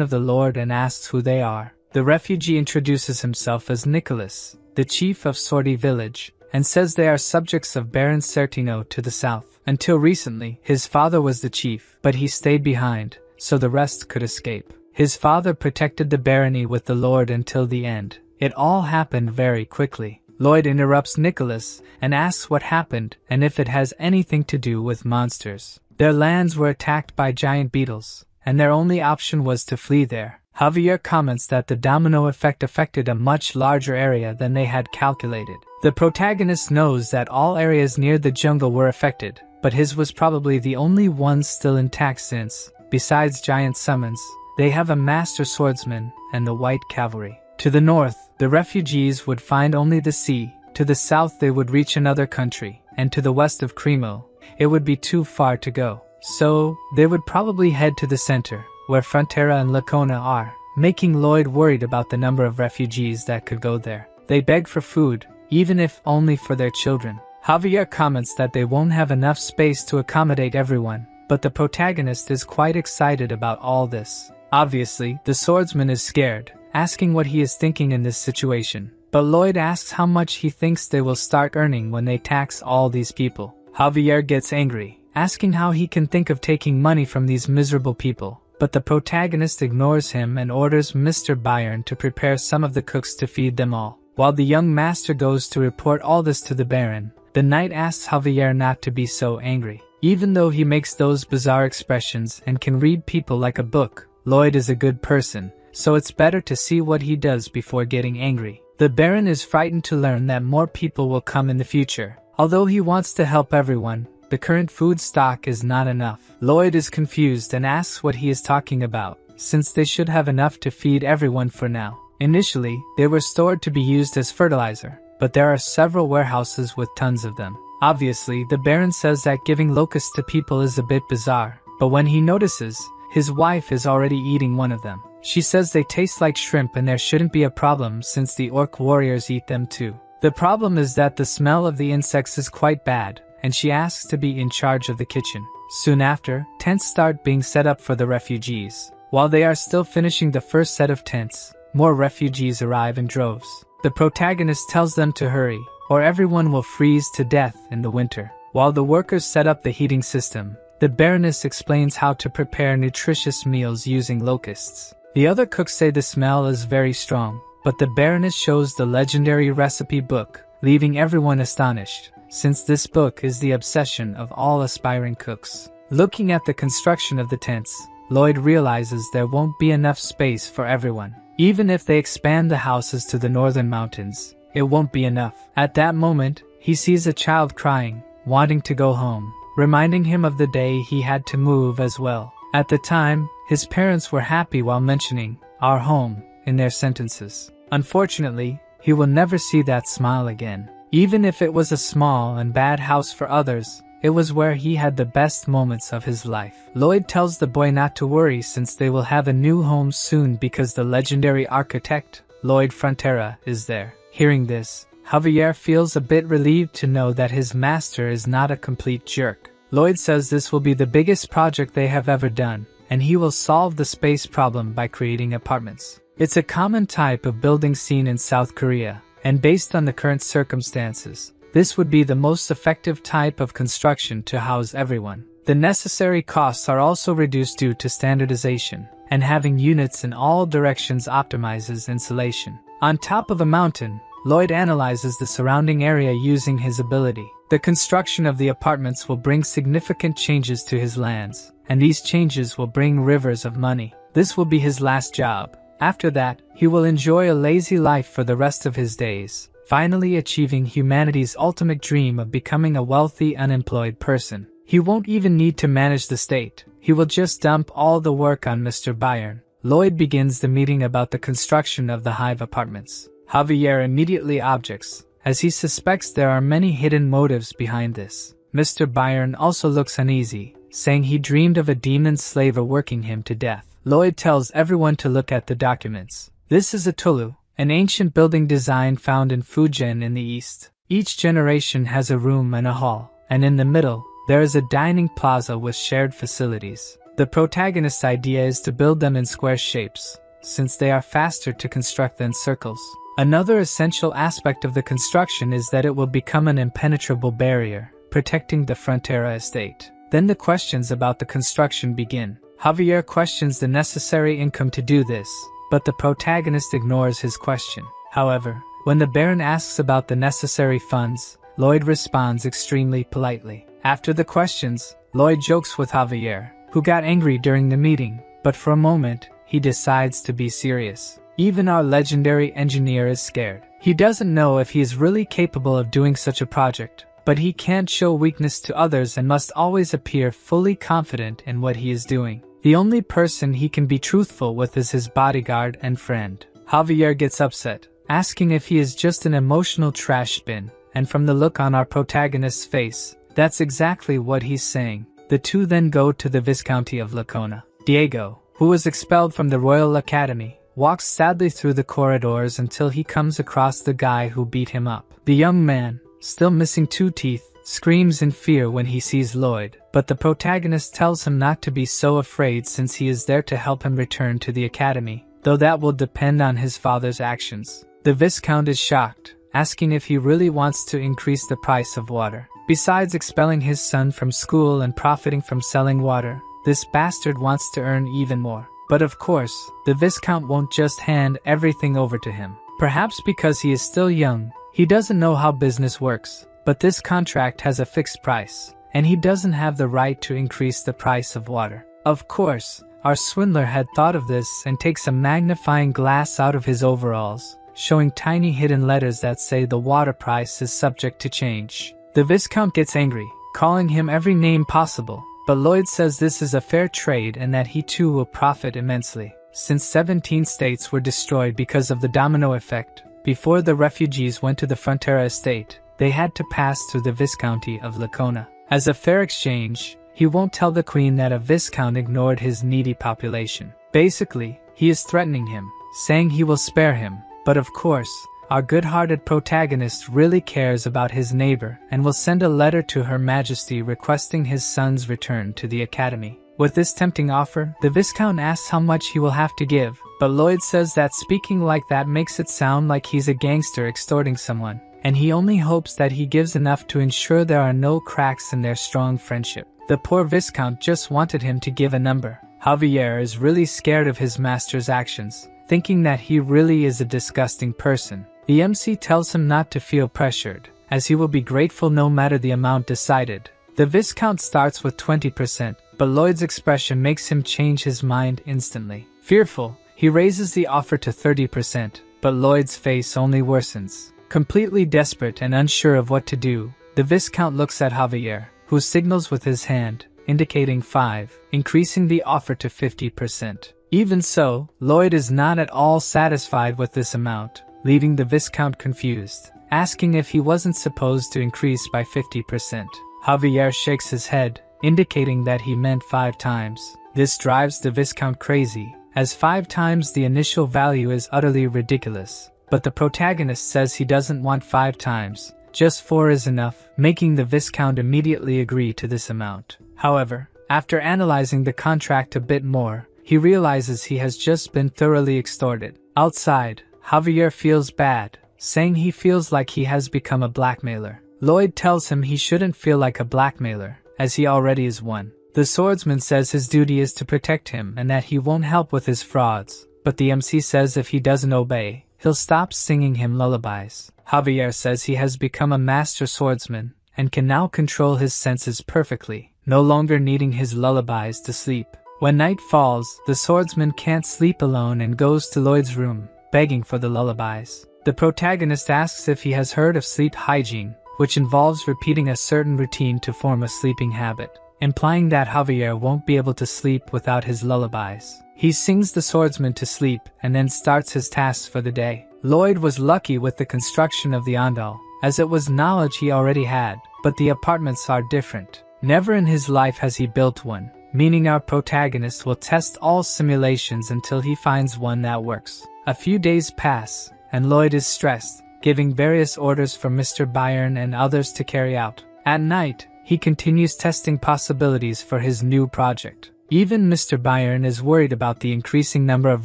of the lord and asks who they are. The refugee introduces himself as Nicholas, the chief of Sortie village, and says they are subjects of Baron Certino to the south. Until recently, his father was the chief, but he stayed behind, so the rest could escape. His father protected the barony with the lord until the end. It all happened very quickly. Lloyd interrupts Nicholas and asks what happened and if it has anything to do with monsters. Their lands were attacked by giant beetles, and their only option was to flee there. Javier comments that the domino effect affected a much larger area than they had calculated. The protagonist knows that all areas near the jungle were affected, but his was probably the only one still intact since, besides giant summons, they have a master swordsman and the white cavalry. To the north, the refugees would find only the sea, to the south they would reach another country, and to the west of Cremo, it would be too far to go. So, they would probably head to the center, where Frontera and Lacona are, making Lloyd worried about the number of refugees that could go there. They beg for food, even if only for their children. Javier comments that they won't have enough space to accommodate everyone, but the protagonist is quite excited about all this. Obviously, the swordsman is scared, asking what he is thinking in this situation, but Lloyd asks how much he thinks they will start earning when they tax all these people. Javier gets angry, asking how he can think of taking money from these miserable people, but the protagonist ignores him and orders Mr. Byron to prepare some of the cooks to feed them all. While the young master goes to report all this to the Baron, the knight asks Javier not to be so angry. Even though he makes those bizarre expressions and can read people like a book, Lloyd is a good person, so it's better to see what he does before getting angry. The Baron is frightened to learn that more people will come in the future. Although he wants to help everyone, the current food stock is not enough. Lloyd is confused and asks what he is talking about, since they should have enough to feed everyone for now. Initially, they were stored to be used as fertilizer, but there are several warehouses with tons of them. Obviously, the Baron says that giving locusts to people is a bit bizarre, but when he notices, his wife is already eating one of them. She says they taste like shrimp and there shouldn't be a problem since the orc warriors eat them too. The problem is that the smell of the insects is quite bad, and she asks to be in charge of the kitchen. Soon after, tents start being set up for the refugees. While they are still finishing the first set of tents, more refugees arrive in droves. The protagonist tells them to hurry, or everyone will freeze to death in the winter. While the workers set up the heating system, the Baroness explains how to prepare nutritious meals using locusts. The other cooks say the smell is very strong, but the Baroness shows the legendary recipe book, leaving everyone astonished, since this book is the obsession of all aspiring cooks. Looking at the construction of the tents, Lloyd realizes there won't be enough space for everyone. Even if they expand the houses to the northern mountains, it won't be enough. At that moment, he sees a child crying, wanting to go home, reminding him of the day he had to move as well. At the time, his parents were happy while mentioning "our home" in their sentences. Unfortunately, he will never see that smile again. Even if it was a small and bad house for others, it was where he had the best moments of his life. Lloyd tells the boy not to worry since they will have a new home soon because the legendary architect, Lloyd Frontera, is there. Hearing this, Javier feels a bit relieved to know that his master is not a complete jerk. Lloyd says this will be the biggest project they have ever done, and he will solve the space problem by creating apartments. It's a common type of building seen in South Korea, and based on the current circumstances, this would be the most effective type of construction to house everyone. The necessary costs are also reduced due to standardization, and having units in all directions optimizes insulation. On top of a mountain, Lloyd analyzes the surrounding area using his ability. The construction of the apartments will bring significant changes to his lands, and these changes will bring rivers of money. This will be his last job. After that, he will enjoy a lazy life for the rest of his days, finally achieving humanity's ultimate dream of becoming a wealthy, unemployed person. He won't even need to manage the state. He will just dump all the work on Mr. Byron. Lloyd begins the meeting about the construction of the Hive apartments. Javier immediately objects, as he suspects there are many hidden motives behind this. Mr. Byron also looks uneasy, saying he dreamed of a demon slaver working him to death. Lloyd tells everyone to look at the documents. This is a Tulu, an ancient building design found in Fujian in the east. Each generation has a room and a hall, and in the middle, there is a dining plaza with shared facilities. The protagonist's idea is to build them in square shapes, since they are faster to construct than circles. Another essential aspect of the construction is that it will become an impenetrable barrier, protecting the Frontera estate. Then the questions about the construction begin. Javier questions the necessary income to do this, but the protagonist ignores his question. However, when the Baron asks about the necessary funds, Lloyd responds extremely politely. After the questions, Lloyd jokes with Javier, who got angry during the meeting, but for a moment, he decides to be serious. Even our legendary engineer is scared. He doesn't know if he is really capable of doing such a project, but he can't show weakness to others and must always appear fully confident in what he is doing. The only person he can be truthful with is his bodyguard and friend. Javier gets upset, asking if he is just an emotional trash bin, and from the look on our protagonist's face, that's exactly what he's saying. The two then go to the Viscounty of Lacona. Diego, who was expelled from the Royal Academy, walks sadly through the corridors until he comes across the guy who beat him up. The young man, still missing 2 teeth, screams in fear when he sees Lloyd, but the protagonist tells him not to be so afraid since he is there to help him return to the academy, though that will depend on his father's actions. The Viscount is shocked, asking if he really wants to increase the price of water. Besides expelling his son from school and profiting from selling water, this bastard wants to earn even more. But of course, the Viscount won't just hand everything over to him. Perhaps because he is still young, he doesn't know how business works, but this contract has a fixed price, and he doesn't have the right to increase the price of water. Of course, our swindler had thought of this and takes a magnifying glass out of his overalls, showing tiny hidden letters that say the water price is subject to change. The Viscount gets angry, calling him every name possible, but Lloyd says this is a fair trade and that he too will profit immensely. Since 17 states were destroyed because of the domino effect, before the refugees went to the Frontera estate, they had to pass through the Viscounty of Lacona. As a fair exchange, he won't tell the queen that a Viscount ignored his needy population. Basically, he is threatening him, saying he will spare him, but of course, our good-hearted protagonist really cares about his neighbor and will send a letter to Her Majesty requesting his son's return to the academy. With this tempting offer, the Viscount asks how much he will have to give, but Lloyd says that speaking like that makes it sound like he's a gangster extorting someone, and he only hopes that he gives enough to ensure there are no cracks in their strong friendship. The poor Viscount just wanted him to give a number. Javier is really scared of his master's actions, thinking that he really is a disgusting person. The MC tells him not to feel pressured, as he will be grateful no matter the amount decided. The Viscount starts with 20%, but Lloyd's expression makes him change his mind instantly. Fearful, he raises the offer to 30%, but Lloyd's face only worsens. Completely desperate and unsure of what to do, the Viscount looks at Javier, who signals with his hand, indicating 5, increasing the offer to 50%. Even so, Lloyd is not at all satisfied with this amount, leaving the Viscount confused, asking if he wasn't supposed to increase by 50%. Javier shakes his head, indicating that he meant 5 times. This drives the Viscount crazy, as 5 times the initial value is utterly ridiculous. But the protagonist says he doesn't want 5 times, just 4 is enough, making the Viscount immediately agree to this amount. However, after analyzing the contract a bit more, he realizes he has just been thoroughly extorted. Outside, Javier feels bad, saying he feels like he has become a blackmailer. Lloyd tells him he shouldn't feel like a blackmailer, as he already is one. The swordsman says his duty is to protect him and that he won't help with his frauds, but the MC says if he doesn't obey, he'll stop singing him lullabies. Javier says he has become a master swordsman and can now control his senses perfectly, no longer needing his lullabies to sleep. When night falls, the swordsman can't sleep alone and goes to Lloyd's room, begging for the lullabies. The protagonist asks if he has heard of sleep hygiene, which involves repeating a certain routine to form a sleeping habit. implying that Javier won't be able to sleep without his lullabies. He sings the swordsman to sleep and then starts his tasks for the day. Lloyd was lucky with the construction of the Andal, as it was knowledge he already had, but the apartments are different. Never in his life has he built one, meaning our protagonist will test all simulations until he finds one that works. A few days pass, and Lloyd is stressed, giving various orders for Mr. Byron and others to carry out. At night, he continues testing possibilities for his new project. Even Mr. Byron is worried about the increasing number of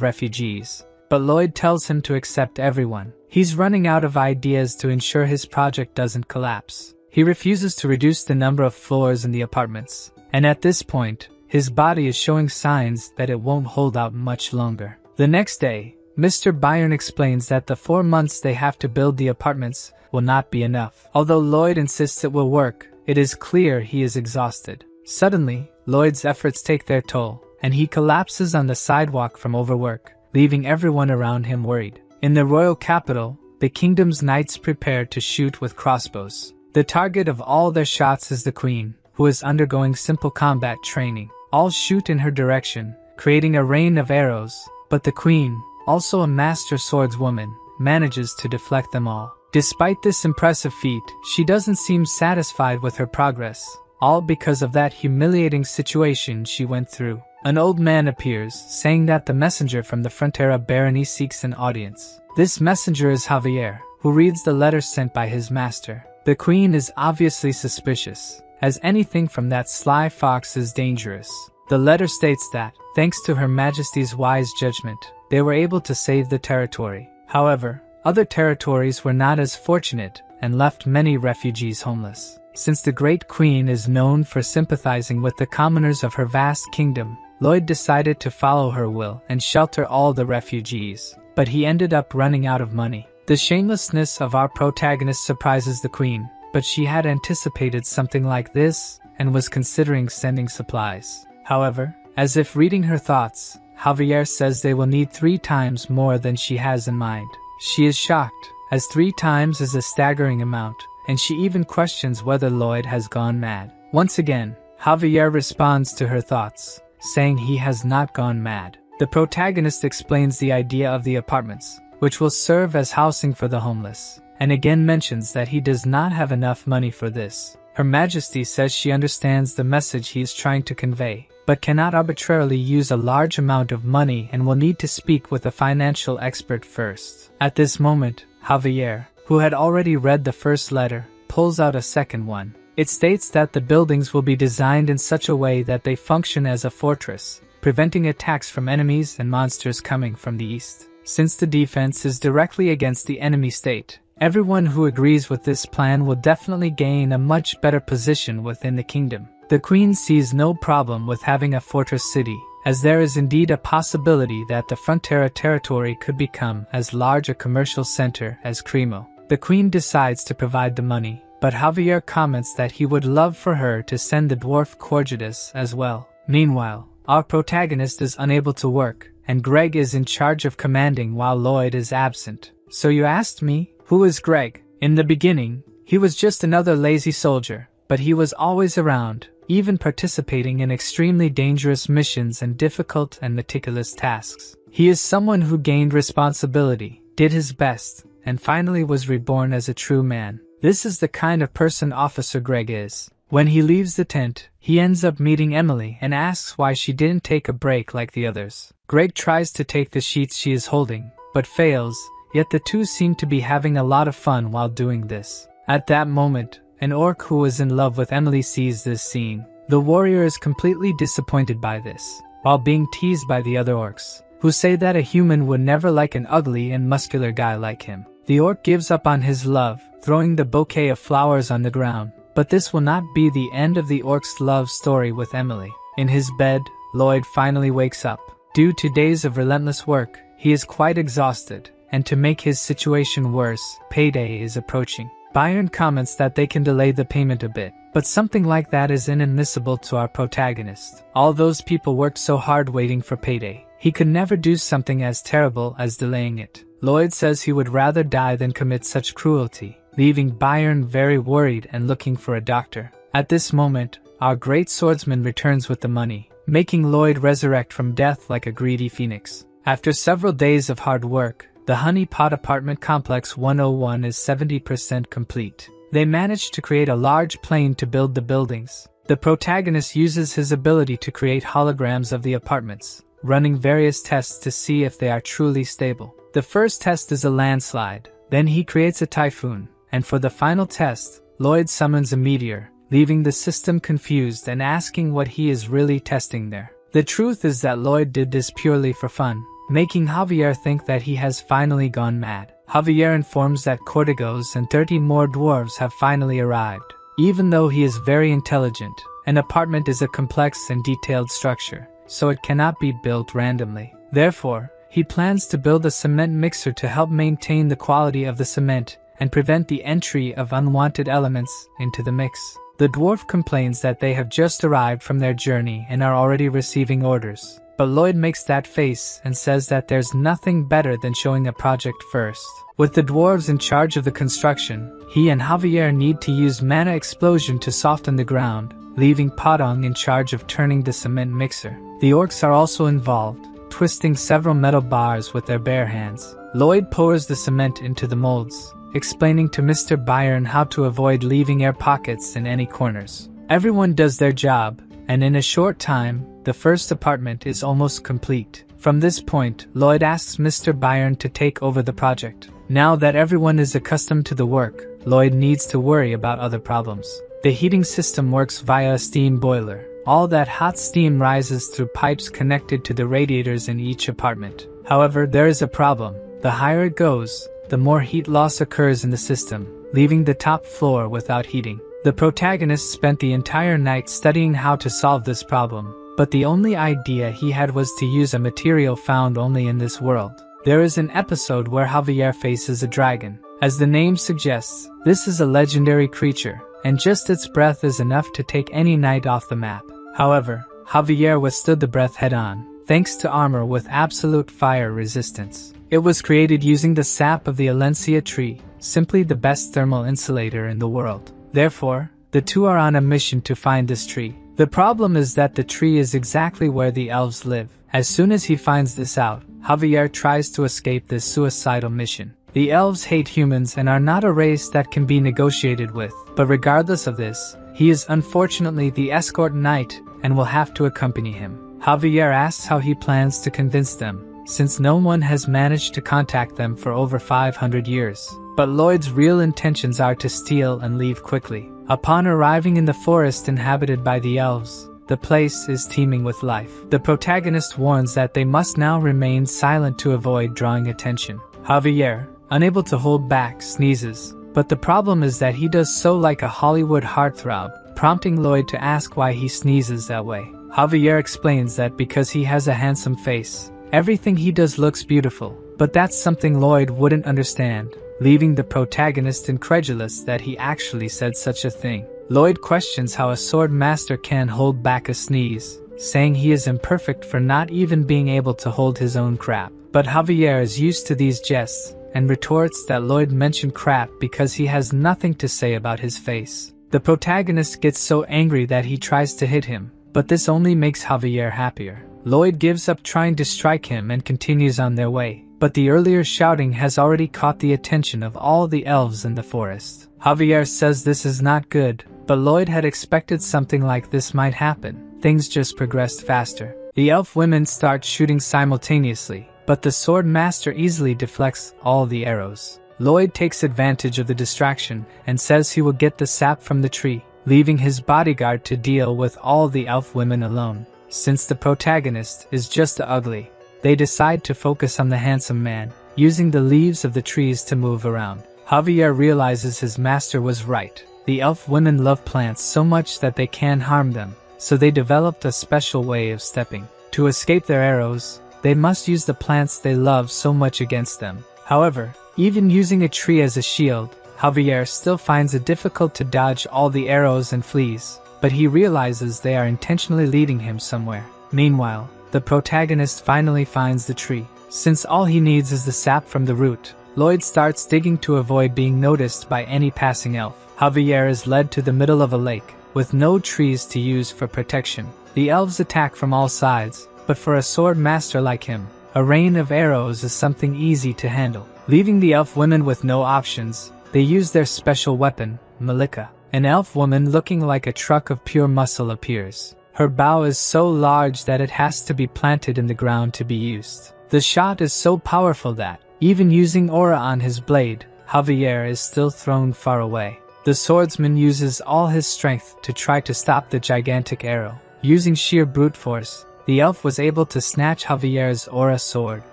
refugees, but Lloyd tells him to accept everyone. He's running out of ideas to ensure his project doesn't collapse. He refuses to reduce the number of floors in the apartments, and at this point, his body is showing signs that it won't hold out much longer. The next day, Mr. Byron explains that the 4 months they have to build the apartments will not be enough. Although Lloyd insists it will work, it is clear he is exhausted. Suddenly, Lloyd's efforts take their toll, and he collapses on the sidewalk from overwork, leaving everyone around him worried. In the royal capital, the kingdom's knights prepare to shoot with crossbows. The target of all their shots is the queen, who is undergoing simple combat training. All shoot in her direction, creating a rain of arrows, but the queen, also a master swordswoman, manages to deflect them all. Despite this impressive feat, she doesn't seem satisfied with her progress, all because of that humiliating situation she went through. An old man appears, saying that the messenger from the Frontera barony seeks an audience. This messenger is Javier, who reads the letter sent by his master. The queen is obviously suspicious, as anything from that sly fox is dangerous. The letter states that, thanks to Her Majesty's wise judgment, they were able to save the territory. However, other territories were not as fortunate and left many refugees homeless. Since the Great Queen is known for sympathizing with the commoners of her vast kingdom, Lloyd decided to follow her will and shelter all the refugees, but he ended up running out of money. The shamelessness of our protagonist surprises the queen, but she had anticipated something like this and was considering sending supplies. However, as if reading her thoughts, Javier says they will need 3 times more than she has in mind. She is shocked, as 3 times is a staggering amount, and she even questions whether Lloyd has gone mad. Once again, Javier responds to her thoughts, saying he has not gone mad. The protagonist explains the idea of the apartments, which will serve as housing for the homeless, and again mentions that he does not have enough money for this. Her Majesty says she understands the message he is trying to convey, but cannot arbitrarily use a large amount of money and will need to speak with a financial expert first. At this moment, Javier, who had already read the first letter, pulls out a second one. It states that the buildings will be designed in such a way that they function as a fortress, preventing attacks from enemies and monsters coming from the east. Since the defense is directly against the enemy state, everyone who agrees with this plan will definitely gain a much better position within the kingdom. The queen sees no problem with having a fortress city, as there is indeed a possibility that the Frontera territory could become as large a commercial center as Cremo. The queen decides to provide the money, but Javier comments that he would love for her to send the dwarf Corjudas as well. Meanwhile, our protagonist is unable to work, and Greg is in charge of commanding while Lloyd is absent. So you asked me, who is Greg? In the beginning, he was just another lazy soldier, but he was always around, even participating in extremely dangerous missions and difficult and meticulous tasks. He is someone who gained responsibility, did his best, and finally was reborn as a true man. This is the kind of person Officer Greg is. When he leaves the tent, he ends up meeting Emily and asks why she didn't take a break like the others. Greg tries to take the sheets she is holding, but fails, yet the two seem to be having a lot of fun while doing this. At that moment, an orc who is in love with Emily sees this scene. The warrior is completely disappointed by this, while being teased by the other orcs, who say that a human would never like an ugly and muscular guy like him. The orc gives up on his love, throwing the bouquet of flowers on the ground, but this will not be the end of the orc's love story with Emily. In his bed, Lloyd finally wakes up. Due to days of relentless work, he is quite exhausted, and to make his situation worse, payday is approaching. Byron comments that they can delay the payment a bit, but something like that is inadmissible to our protagonist. All those people worked so hard waiting for payday. He could never do something as terrible as delaying it. Lloyd says he would rather die than commit such cruelty, leaving Byron very worried and looking for a doctor. At this moment, our great swordsman returns with the money, making Lloyd resurrect from death like a greedy phoenix. After several days of hard work, the Honey Pot Apartment Complex 101 is 70% complete. They managed to create a large plane to build the buildings. The protagonist uses his ability to create holograms of the apartments, running various tests to see if they are truly stable. The first test is a landslide, then he creates a typhoon, and for the final test, Lloyd summons a meteor, leaving the system confused and asking what he is really testing there. The truth is that Lloyd did this purely for fun, making Javier think that he has finally gone mad. Javier informs that Cortigos and 30 more dwarves have finally arrived. Even though he is very intelligent, an apartment is a complex and detailed structure, so it cannot be built randomly. Therefore, he plans to build a cement mixer to help maintain the quality of the cement and prevent the entry of unwanted elements into the mix. The dwarf complains that they have just arrived from their journey and are already receiving orders. But Lloyd makes that face and says that there's nothing better than showing a project first. With the dwarves in charge of the construction, he and Javier need to use mana explosion to soften the ground, leaving Padong in charge of turning the cement mixer. The orcs are also involved, twisting several metal bars with their bare hands. Lloyd pours the cement into the molds, explaining to Mr. Byron how to avoid leaving air pockets in any corners. Everyone does their job, and in a short time, the first apartment is almost complete. From this point, Lloyd asks Mr. Byron to take over the project. Now that everyone is accustomed to the work, Lloyd needs to worry about other problems. The heating system works via a steam boiler. All that hot steam rises through pipes connected to the radiators in each apartment. However, there is a problem. The higher it goes, the more heat loss occurs in the system, leaving the top floor without heating. The protagonist spent the entire night studying how to solve this problem, but the only idea he had was to use a material found only in this world. There is an episode where Javier faces a dragon. As the name suggests, this is a legendary creature, and just its breath is enough to take any knight off the map. However, Javier withstood the breath head-on, thanks to armor with absolute fire resistance. It was created using the sap of the Alencia tree, simply the best thermal insulator in the world. Therefore, the two are on a mission to find this tree. The problem is that the tree is exactly where the elves live. As soon as he finds this out, Javier tries to escape this suicidal mission. The elves hate humans and are not a race that can be negotiated with, but regardless of this, he is unfortunately the escort knight and will have to accompany him. Javier asks how he plans to convince them, since no one has managed to contact them for over 500 years. But Lloyd's real intentions are to steal and leave quickly. Upon arriving in the forest inhabited by the elves, the place is teeming with life. The protagonist warns that they must now remain silent to avoid drawing attention. Javier, unable to hold back, sneezes, but the problem is that he does so like a Hollywood heartthrob, prompting Lloyd to ask why he sneezes that way. Javier explains that because he has a handsome face, everything he does looks beautiful, but that's something Lloyd wouldn't understand, leaving the protagonist incredulous that he actually said such a thing. Lloyd questions how a sword master can hold back a sneeze, saying he is imperfect for not even being able to hold his own crap. But Javier is used to these jests, and retorts that Lloyd mentioned crap because he has nothing to say about his face. The protagonist gets so angry that he tries to hit him, but this only makes Javier happier. Lloyd gives up trying to strike him and continues on their way, but the earlier shouting has already caught the attention of all the elves in the forest. Javier says this is not good, but Lloyd had expected something like this might happen. Things just progressed faster. The elf women start shooting simultaneously, but the sword master easily deflects all the arrows. Lloyd takes advantage of the distraction and says he will get the sap from the tree, leaving his bodyguard to deal with all the elf women alone. Since the protagonist is just ugly, they decide to focus on the handsome man, using the leaves of the trees to move around. Javier realizes his master was right. The elf women love plants so much that they can harm them, so they developed a special way of stepping. To escape their arrows, they must use the plants they love so much against them. However, even using a tree as a shield, Javier still finds it difficult to dodge all the arrows and fleas, but he realizes they are intentionally leading him somewhere. Meanwhile, the protagonist finally finds the tree. Since all he needs is the sap from the root, Lloyd starts digging to avoid being noticed by any passing elf. Javier is led to the middle of a lake, with no trees to use for protection. The elves attack from all sides, but for a sword master like him, a rain of arrows is something easy to handle. Leaving the elf women with no options, they use their special weapon, Malika. An elf woman looking like a truck of pure muscle appears. Her bow is so large that it has to be planted in the ground to be used. The shot is so powerful that, even using aura on his blade, Javier is still thrown far away. The swordsman uses all his strength to try to stop the gigantic arrow. Using sheer brute force, the elf was able to snatch Javier's aura sword.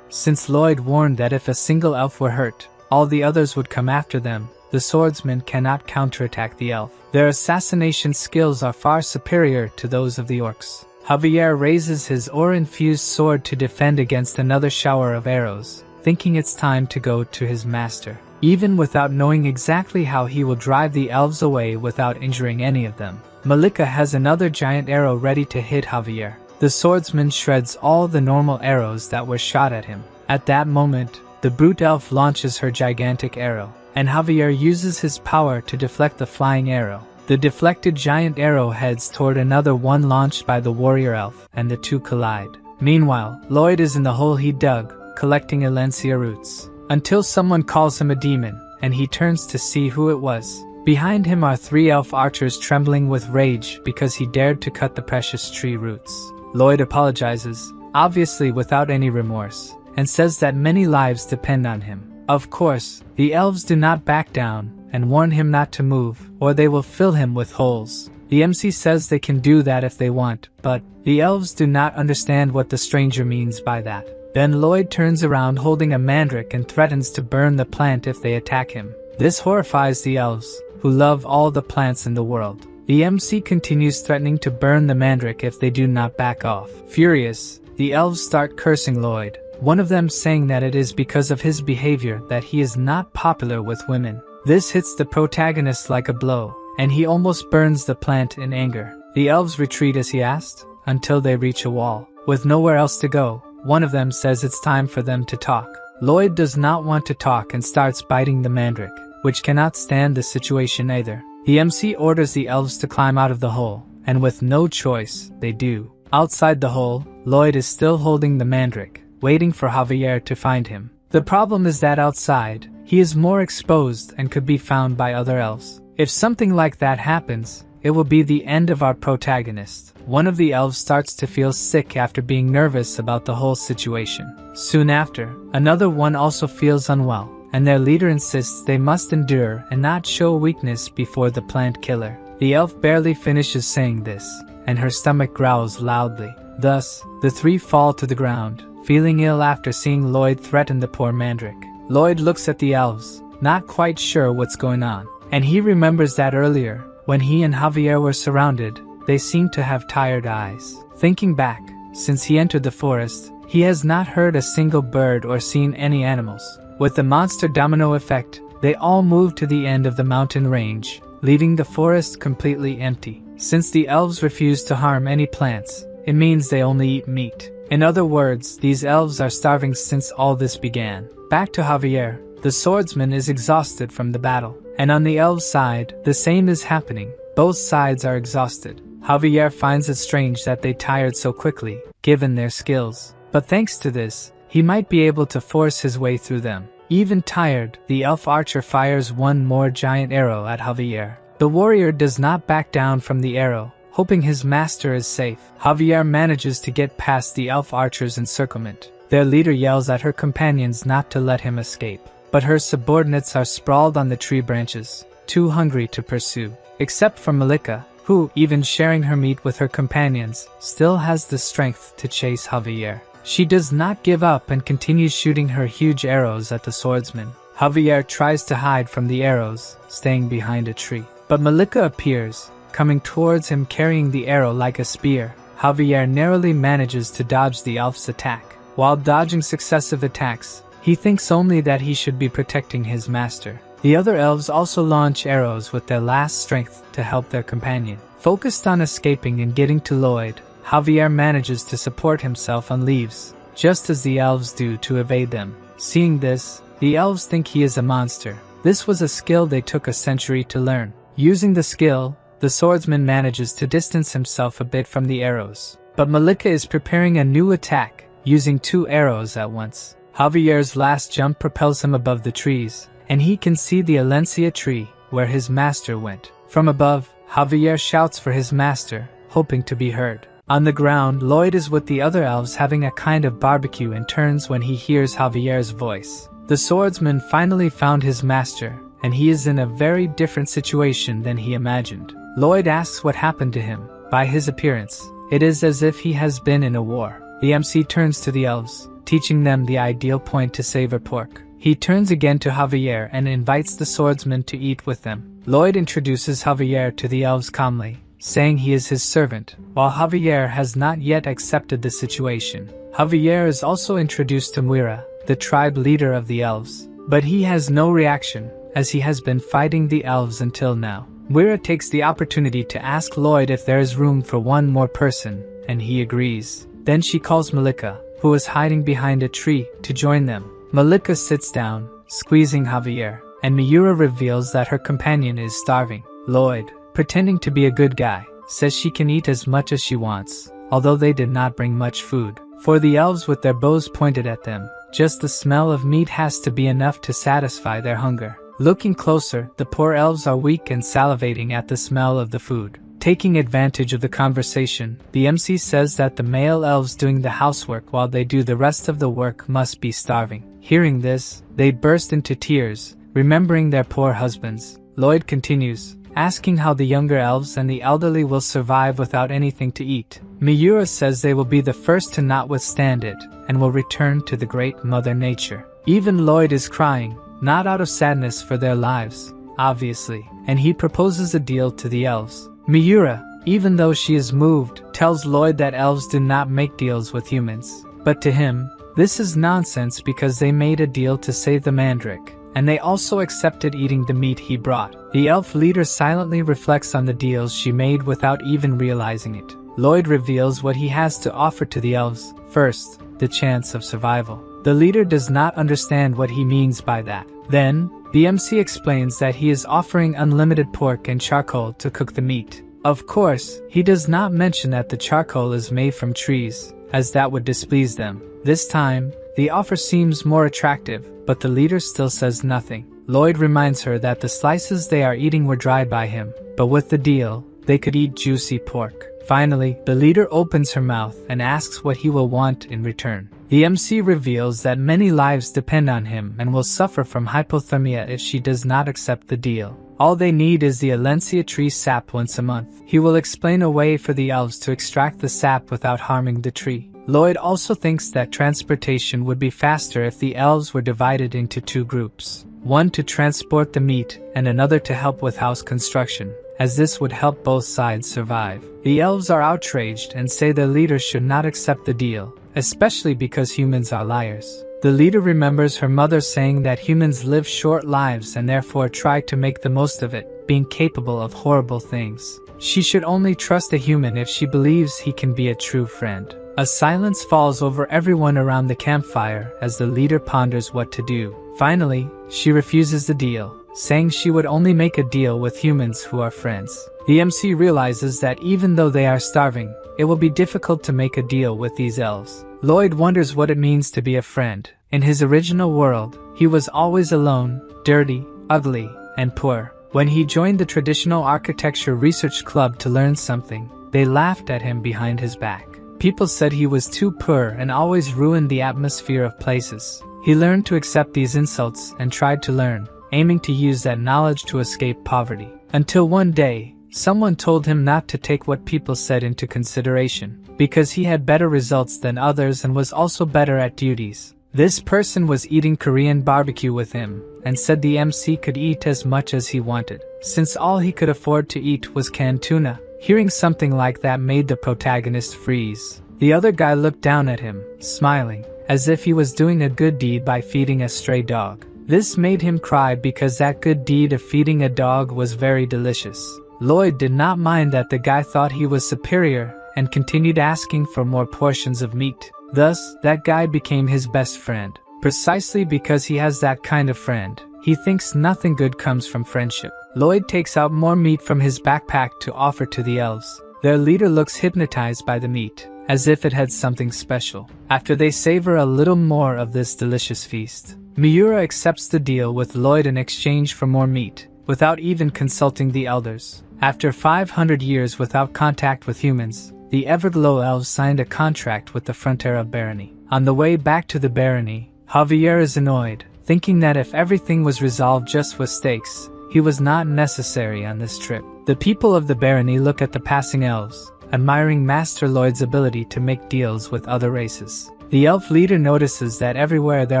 Since Lloyd warned that if a single elf were hurt, all the others would come after them, the swordsman cannot counterattack the elf. Their assassination skills are far superior to those of the orcs. Javier raises his aura-infused sword to defend against another shower of arrows, thinking it's time to go to his master. Even without knowing exactly how he will drive the elves away without injuring any of them, Malika has another giant arrow ready to hit Javier. The swordsman shreds all the normal arrows that were shot at him. At that moment, the brute elf launches her gigantic arrow, and Javier uses his power to deflect the flying arrow. The deflected giant arrow heads toward another one launched by the warrior elf, and the two collide. Meanwhile, Lloyd is in the hole he dug, collecting Elancia roots, until someone calls him a demon, and he turns to see who it was. Behind him are 3 elf archers trembling with rage because he dared to cut the precious tree roots. Lloyd apologizes, obviously without any remorse, and says that many lives depend on him. Of course, the elves do not back down and warn him not to move, or they will fill him with holes. The MC says they can do that if they want, but the elves do not understand what the stranger means by that. Then Lloyd turns around holding a mandrake and threatens to burn the plant if they attack him. This horrifies the elves, who love all the plants in the world. The MC continues threatening to burn the mandrake if they do not back off. Furious, the elves start cursing Lloyd, one of them saying that it is because of his behavior that he is not popular with women. This hits the protagonist like a blow, and he almost burns the plant in anger. The elves retreat as he asked, until they reach a wall. With nowhere else to go, one of them says it's time for them to talk. Lloyd does not want to talk and starts biting the mandrake, which cannot stand the situation either. The MC orders the elves to climb out of the hole, and with no choice, they do. Outside the hole, Lloyd is still holding the mandrake, waiting for Javier to find him. The problem is that outside, he is more exposed and could be found by other elves. If something like that happens, it will be the end of our protagonist. One of the elves starts to feel sick after being nervous about the whole situation. Soon after, another one also feels unwell, and their leader insists they must endure and not show weakness before the plant killer. The elf barely finishes saying this, and her stomach growls loudly. Thus, the 3 fall to the ground, feeling ill after seeing Lloyd threaten the poor mandrake. Lloyd looks at the elves, not quite sure what's going on, and he remembers that earlier, when he and Javier were surrounded, they seemed to have tired eyes. Thinking back, since he entered the forest, he has not heard a single bird or seen any animals. With the monster domino effect, they all move to the end of the mountain range, leaving the forest completely empty. Since the elves refuse to harm any plants, it means they only eat meat. In other words, these elves are starving since all this began. Back to Javier, the swordsman is exhausted from the battle, and on the elves' side, the same is happening. Both sides are exhausted. Javier finds it strange that they tired so quickly, given their skills. But thanks to this, he might be able to force his way through them. Even tired, the elf archer fires one more giant arrow at Javier. The warrior does not back down from the arrow, hoping his master is safe. Javier manages to get past the elf archer's encirclement. Their leader yells at her companions not to let him escape, but her subordinates are sprawled on the tree branches, too hungry to pursue. Except for Malika, who, even sharing her meat with her companions, still has the strength to chase Javier. She does not give up and continues shooting her huge arrows at the swordsman. Javier tries to hide from the arrows, staying behind a tree. But Malika appears, coming towards him carrying the arrow like a spear. Javier narrowly manages to dodge the elf's attack. While dodging successive attacks, he thinks only that he should be protecting his master. The other elves also launch arrows with their last strength to help their companion. Focused on escaping and getting to Lloyd, Javier manages to support himself on leaves, just as the elves do to evade them. Seeing this, the elves think he is a monster. This was a skill they took a century to learn. Using the skill, the swordsman manages to distance himself a bit from the arrows. But Malika is preparing a new attack, using 2 arrows at once. Javier's last jump propels him above the trees, and he can see the Alencia tree, where his master went. From above, Javier shouts for his master, hoping to be heard. On the ground, Lloyd is with the other elves having a kind of barbecue and turns when he hears Javier's voice. The swordsman finally found his master, and he is in a very different situation than he imagined. Lloyd asks what happened to him. By his appearance, it is as if he has been in a war. The MC turns to the elves, teaching them the ideal point to savor pork. He turns again to Javier and invites the swordsman to eat with them. Lloyd introduces Javier to the elves calmly, saying he is his servant, while Javier has not yet accepted the situation. Javier is also introduced to Muira, the tribe leader of the elves, but he has no reaction, as he has been fighting the elves until now. Muira takes the opportunity to ask Lloyd if there is room for one more person, and he agrees. Then she calls Malika, who is hiding behind a tree, to join them. Malika sits down, squeezing Javier, and Miura reveals that her companion is starving. Lloyd, pretending to be a good guy, says she can eat as much as she wants, although they did not bring much food. For the elves with their bows pointed at them, just the smell of meat has to be enough to satisfy their hunger. Looking closer, the poor elves are weak and salivating at the smell of the food. Taking advantage of the conversation, the MC says that the male elves doing the housework while they do the rest of the work must be starving. Hearing this, they burst into tears, remembering their poor husbands. Lloyd continues, asking how the younger elves and the elderly will survive without anything to eat. Miura says they will be the first to not withstand it, and will return to the great Mother Nature. Even Lloyd is crying, not out of sadness for their lives, obviously, and he proposes a deal to the elves. Miura, even though she is moved, tells Lloyd that elves do not make deals with humans. But to him, this is nonsense because they made a deal to save the mandrake, and they also accepted eating the meat he brought. The elf leader silently reflects on the deals she made without even realizing it. Lloyd reveals what he has to offer to the elves. First, the chance of survival. The leader does not understand what he means by that. Then, the MC explains that he is offering unlimited pork and charcoal to cook the meat. Of course, he does not mention that the charcoal is made from trees, as that would displease them. This time, the offer seems more attractive, but the leader still says nothing. Lloyd reminds her that the slices they are eating were dried by him, but with the deal, they could eat juicy pork. Finally, the leader opens her mouth and asks what he will want in return. The MC reveals that many lives depend on him and will suffer from hypothermia if she does not accept the deal. All they need is the Alencia tree sap once a month. He will explain a way for the elves to extract the sap without harming the tree. Lloyd also thinks that transportation would be faster if the elves were divided into 2 groups. One to transport the meat and another to help with house construction, as this would help both sides survive. The elves are outraged and say their leader should not accept the deal, especially because humans are liars. The leader remembers her mother saying that humans live short lives and therefore try to make the most of it, being capable of horrible things. She should only trust a human if she believes he can be a true friend. A silence falls over everyone around the campfire as the leader ponders what to do. Finally, she refuses the deal, saying she would only make a deal with humans who are friends. The MC realizes that even though they are starving, it will be difficult to make a deal with these elves. Lloyd wonders what it means to be a friend. In his original world, he was always alone, dirty, ugly, and poor. When he joined the Traditional Architecture Research Club to learn something, they laughed at him behind his back. People said he was too poor and always ruined the atmosphere of places. He learned to accept these insults and tried to learn, aiming to use that knowledge to escape poverty. Until one day, someone told him not to take what people said into consideration, because he had better results than others and was also better at duties. This person was eating Korean barbecue with him, and said the MC could eat as much as he wanted, since all he could afford to eat was canned tuna. Hearing something like that made the protagonist freeze. The other guy looked down at him, smiling, as if he was doing a good deed by feeding a stray dog. This made him cry because that good deed of feeding a dog was very delicious. Lloyd did not mind that the guy thought he was superior and continued asking for more portions of meat. Thus, that guy became his best friend. Precisely because he has that kind of friend, he thinks nothing good comes from friendship. Lloyd takes out more meat from his backpack to offer to the elves. Their leader looks hypnotized by the meat, as if it had something special. After they savor a little more of this delicious feast, Miura accepts the deal with Lloyd in exchange for more meat, without even consulting the elders. After 500 years without contact with humans, the Everglow elves signed a contract with the Frontera barony. On the way back to the barony, Javier is annoyed, thinking that if everything was resolved just with stakes, he was not necessary on this trip. The people of the barony look at the passing elves, admiring Master Lloyd's ability to make deals with other races. The elf leader notices that everywhere there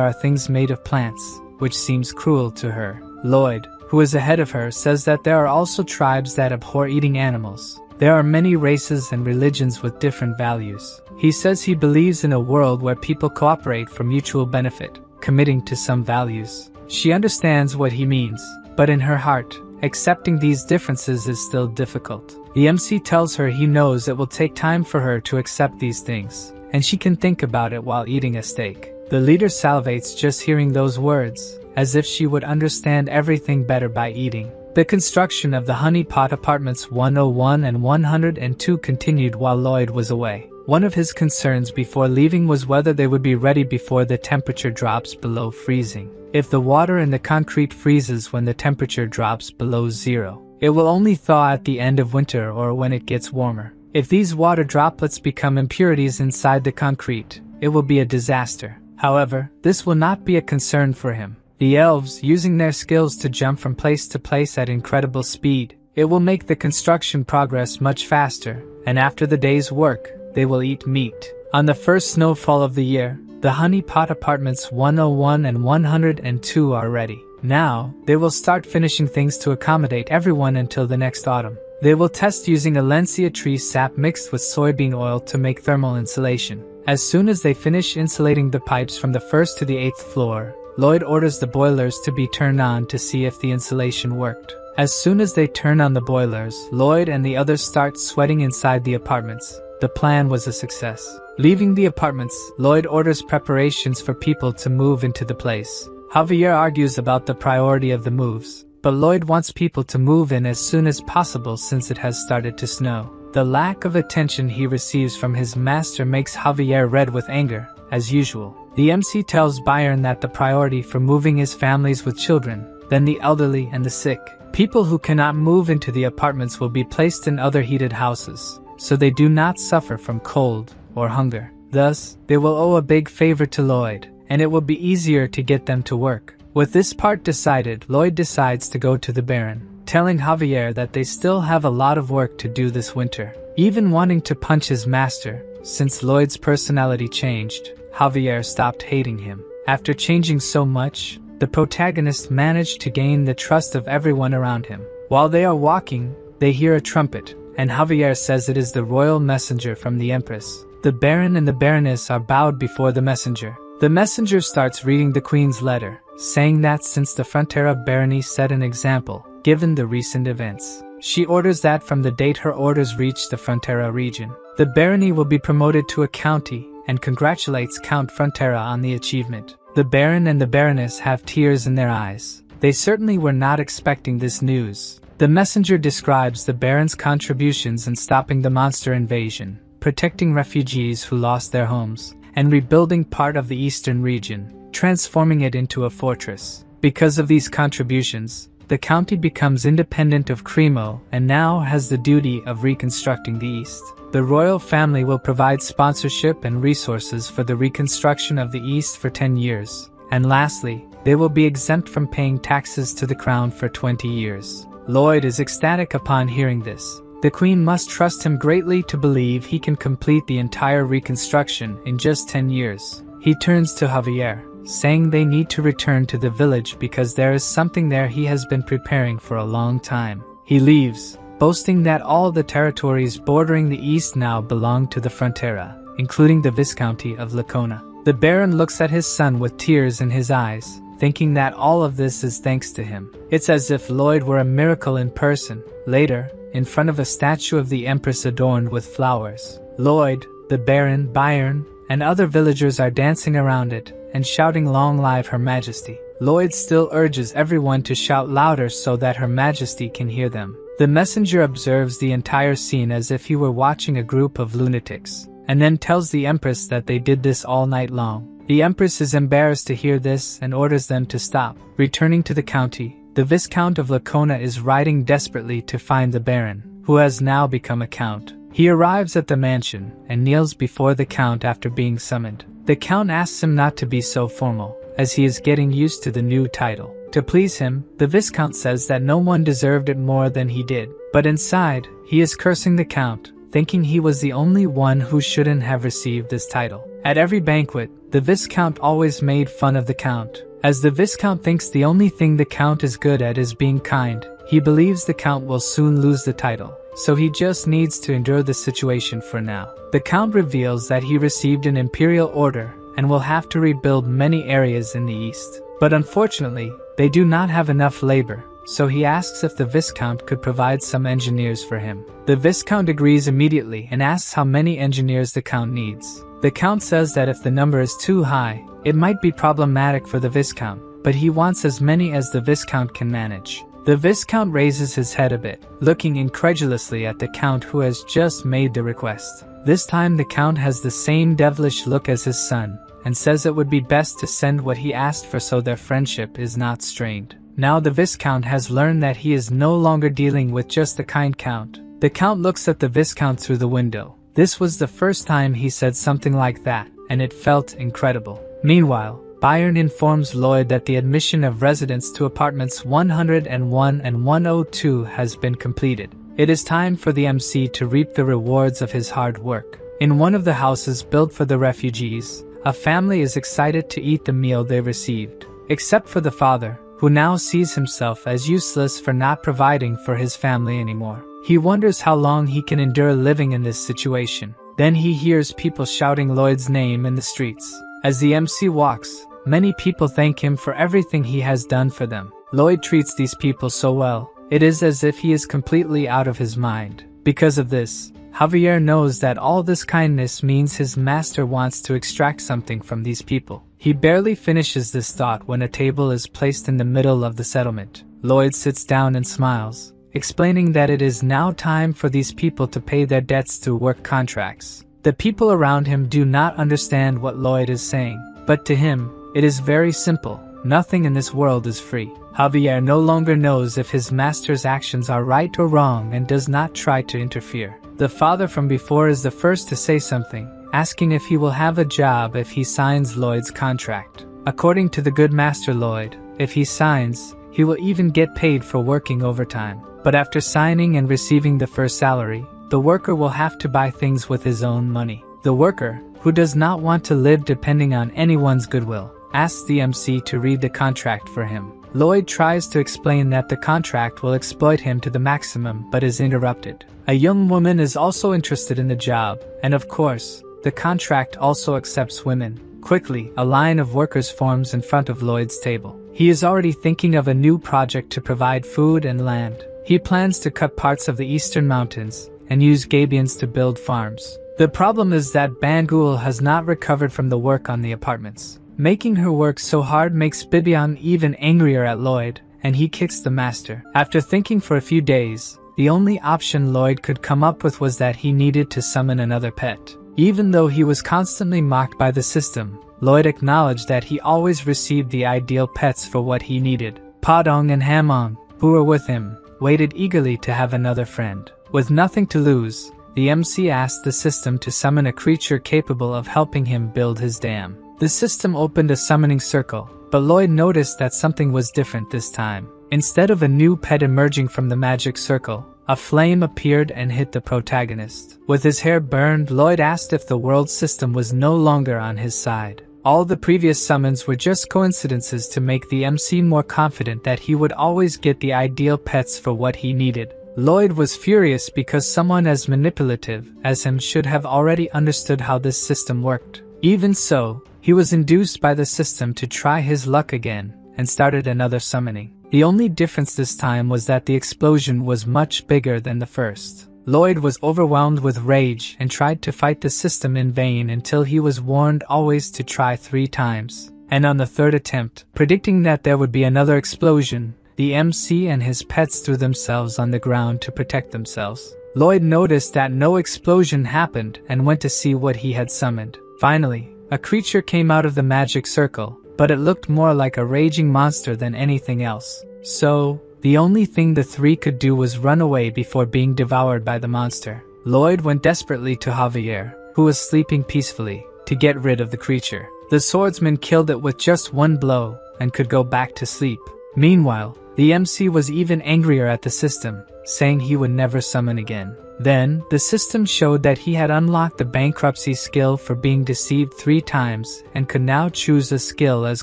are things made of plants, which seems cruel to her. Lloyd, who is ahead of her, says that there are also tribes that abhor eating animals. There are many races and religions with different values. He says he believes in a world where people cooperate for mutual benefit, committing to some values. She understands what he means, but in her heart, accepting these differences is still difficult. The MC tells her he knows it will take time for her to accept these things, and she can think about it while eating a steak. The leader salivates just hearing those words, as if she would understand everything better by eating. The construction of the Honey Pot Apartments 101 and 102 continued while Lloyd was away. One of his concerns before leaving was whether they would be ready before the temperature drops below freezing. If the water in the concrete freezes when the temperature drops below zero, it will only thaw at the end of winter or when it gets warmer. If these water droplets become impurities inside the concrete, it will be a disaster. However, this will not be a concern for him. The elves, using their skills to jump from place to place at incredible speed, it will make the construction progress much faster, and after the day's work, they will eat meat. On the first snowfall of the year, the Honey Pot Apartments 101 and 102 are ready. Now, they will start finishing things to accommodate everyone until the next autumn. They will test using Alencia tree sap mixed with soybean oil to make thermal insulation. As soon as they finish insulating the pipes from the first to the 8th floor, Lloyd orders the boilers to be turned on to see if the insulation worked. As soon as they turn on the boilers, Lloyd and the others start sweating inside the apartments. The plan was a success. Leaving the apartments, Lloyd orders preparations for people to move into the place. Javier argues about the priority of the moves, but Lloyd wants people to move in as soon as possible since it has started to snow. The lack of attention he receives from his master makes Javier red with anger, as usual. The MC tells Byron that the priority for moving is families with children, then the elderly and the sick. People who cannot move into the apartments will be placed in other heated houses, so they do not suffer from cold or hunger. Thus, they will owe a big favor to Lloyd, and it will be easier to get them to work. With this part decided, Lloyd decides to go to the Baron, telling Javier that they still have a lot of work to do this winter. Even wanting to punch his master, since Lloyd's personality changed, Javier stopped hating him. After changing so much, the protagonist managed to gain the trust of everyone around him. While they are walking, they hear a trumpet, and Javier says it is the royal messenger from the Empress. The Baron and the Baroness are bowed before the messenger. The messenger starts reading the Queen's letter, saying that since the Frontera barony set an example, given the recent events, she orders that from the date her orders reach the Frontera region, the barony will be promoted to a county, and congratulates Count Frontera on the achievement. The Baron and the Baroness have tears in their eyes. They certainly were not expecting this news. The messenger describes the Baron's contributions in stopping the monster invasion, protecting refugees who lost their homes, and rebuilding part of the eastern region, transforming it into a fortress. Because of these contributions, the county becomes independent of Cremo and now has the duty of reconstructing the east. The royal family will provide sponsorship and resources for the reconstruction of the East for 10 years. And lastly, they will be exempt from paying taxes to the crown for 20 years. Lloyd is ecstatic upon hearing this. The Queen must trust him greatly to believe he can complete the entire reconstruction in just 10 years. He turns to Javier, saying they need to return to the village because there is something there he has been preparing for a long time. He leaves, boasting that all the territories bordering the east now belong to the Frontera, including the Viscounty of Lacona. The Baron looks at his son with tears in his eyes, thinking that all of this is thanks to him. It's as if Lloyd were a miracle in person. Later, in front of a statue of the Empress adorned with flowers, Lloyd, the Baron, Byron, and other villagers are dancing around it and shouting "Long live Her Majesty." Lloyd still urges everyone to shout louder so that Her Majesty can hear them. The messenger observes the entire scene as if he were watching a group of lunatics, and then tells the Empress that they did this all night long. The Empress is embarrassed to hear this and orders them to stop. Returning to the county, the Viscount of Lacona is riding desperately to find the Baron, who has now become a count. He arrives at the mansion and kneels before the Count after being summoned. The Count asks him not to be so formal, as he is getting used to the new title. To please him, the Viscount says that no one deserved it more than he did, but inside, he is cursing the Count, thinking he was the only one who shouldn't have received this title. At every banquet, the Viscount always made fun of the Count. As the Viscount thinks the only thing the Count is good at is being kind, he believes the Count will soon lose the title, so he just needs to endure the situation for now. The Count reveals that he received an imperial order and will have to rebuild many areas in the east. But unfortunately, they do not have enough labor, so he asks if the Viscount could provide some engineers for him. The Viscount agrees immediately and asks how many engineers the Count needs. The Count says that if the number is too high, it might be problematic for the Viscount, but he wants as many as the Viscount can manage. The Viscount raises his head a bit, looking incredulously at the Count who has just made the request. This time the Count has the same devilish look as his son, and says it would be best to send what he asked for so their friendship is not strained. Now the Viscount has learned that he is no longer dealing with just a kind Count. The Count looks at the Viscount through the window. This was the first time he said something like that, and it felt incredible. Meanwhile, Bayern informs Lloyd that the admission of residents to apartments 101 and 102 has been completed. It is time for the MC to reap the rewards of his hard work. In one of the houses built for the refugees, a family is excited to eat the meal they received, except for the father, who now sees himself as useless for not providing for his family anymore. He wonders how long he can endure living in this situation. Then he hears people shouting Lloyd's name in the streets. As the MC walks, many people thank him for everything he has done for them. Lloyd treats these people so well, it is as if he is completely out of his mind. Because of this, Javier knows that all this kindness means his master wants to extract something from these people. He barely finishes this thought when a table is placed in the middle of the settlement. Lloyd sits down and smiles, explaining that it is now time for these people to pay their debts through work contracts. The people around him do not understand what Lloyd is saying, but to him, it is very simple. Nothing in this world is free. Javier no longer knows if his master's actions are right or wrong and does not try to interfere. The father from before is the first to say something, asking if he will have a job if he signs Lloyd's contract. According to the good master Lloyd, if he signs, he will even get paid for working overtime. But after signing and receiving the first salary, the worker will have to buy things with his own money. The worker, who does not want to live depending on anyone's goodwill, asks the MC to read the contract for him. Lloyd tries to explain that the contract will exploit him to the maximum but is interrupted. A young woman is also interested in the job, and of course, the contract also accepts women. Quickly, a line of workers forms in front of Lloyd's table. He is already thinking of a new project to provide food and land. He plans to cut parts of the eastern mountains and use Gabions to build farms. The problem is that Bangul has not recovered from the work on the apartments. Making her work so hard makes Bibian even angrier at Lloyd, and he kicks the master. After thinking for a few days, the only option Lloyd could come up with was that he needed to summon another pet. Even though he was constantly mocked by the system, Lloyd acknowledged that he always received the ideal pets for what he needed. Padong and Hamong, who were with him, waited eagerly to have another friend. With nothing to lose, the MC asked the system to summon a creature capable of helping him build his dam. The system opened a summoning circle, but Lloyd noticed that something was different this time. Instead of a new pet emerging from the magic circle, a flame appeared and hit the protagonist. With his hair burned, Lloyd asked if the world system was no longer on his side. All the previous summons were just coincidences to make the MC more confident that he would always get the ideal pets for what he needed. Lloyd was furious because someone as manipulative as him should have already understood how this system worked. Even so, he was induced by the system to try his luck again, and started another summoning. The only difference this time was that the explosion was much bigger than the first. Lloyd was overwhelmed with rage and tried to fight the system in vain until he was warned always to try 3 times. and on the third attempt, predicting that there would be another explosion, the MC and his pets threw themselves on the ground to protect themselves. Lloyd noticed that no explosion happened and went to see what he had summoned. Finally, a creature came out of the magic circle, but it looked more like a raging monster than anything else. So, the only thing the three could do was run away before being devoured by the monster. Lloyd went desperately to Javier, who was sleeping peacefully, to get rid of the creature. The swordsman killed it with just one blow and could go back to sleep. Meanwhile, the MC was even angrier at the system, saying he would never summon again. Then, the system showed that he had unlocked the bankruptcy skill for being deceived 3 times and could now choose a skill as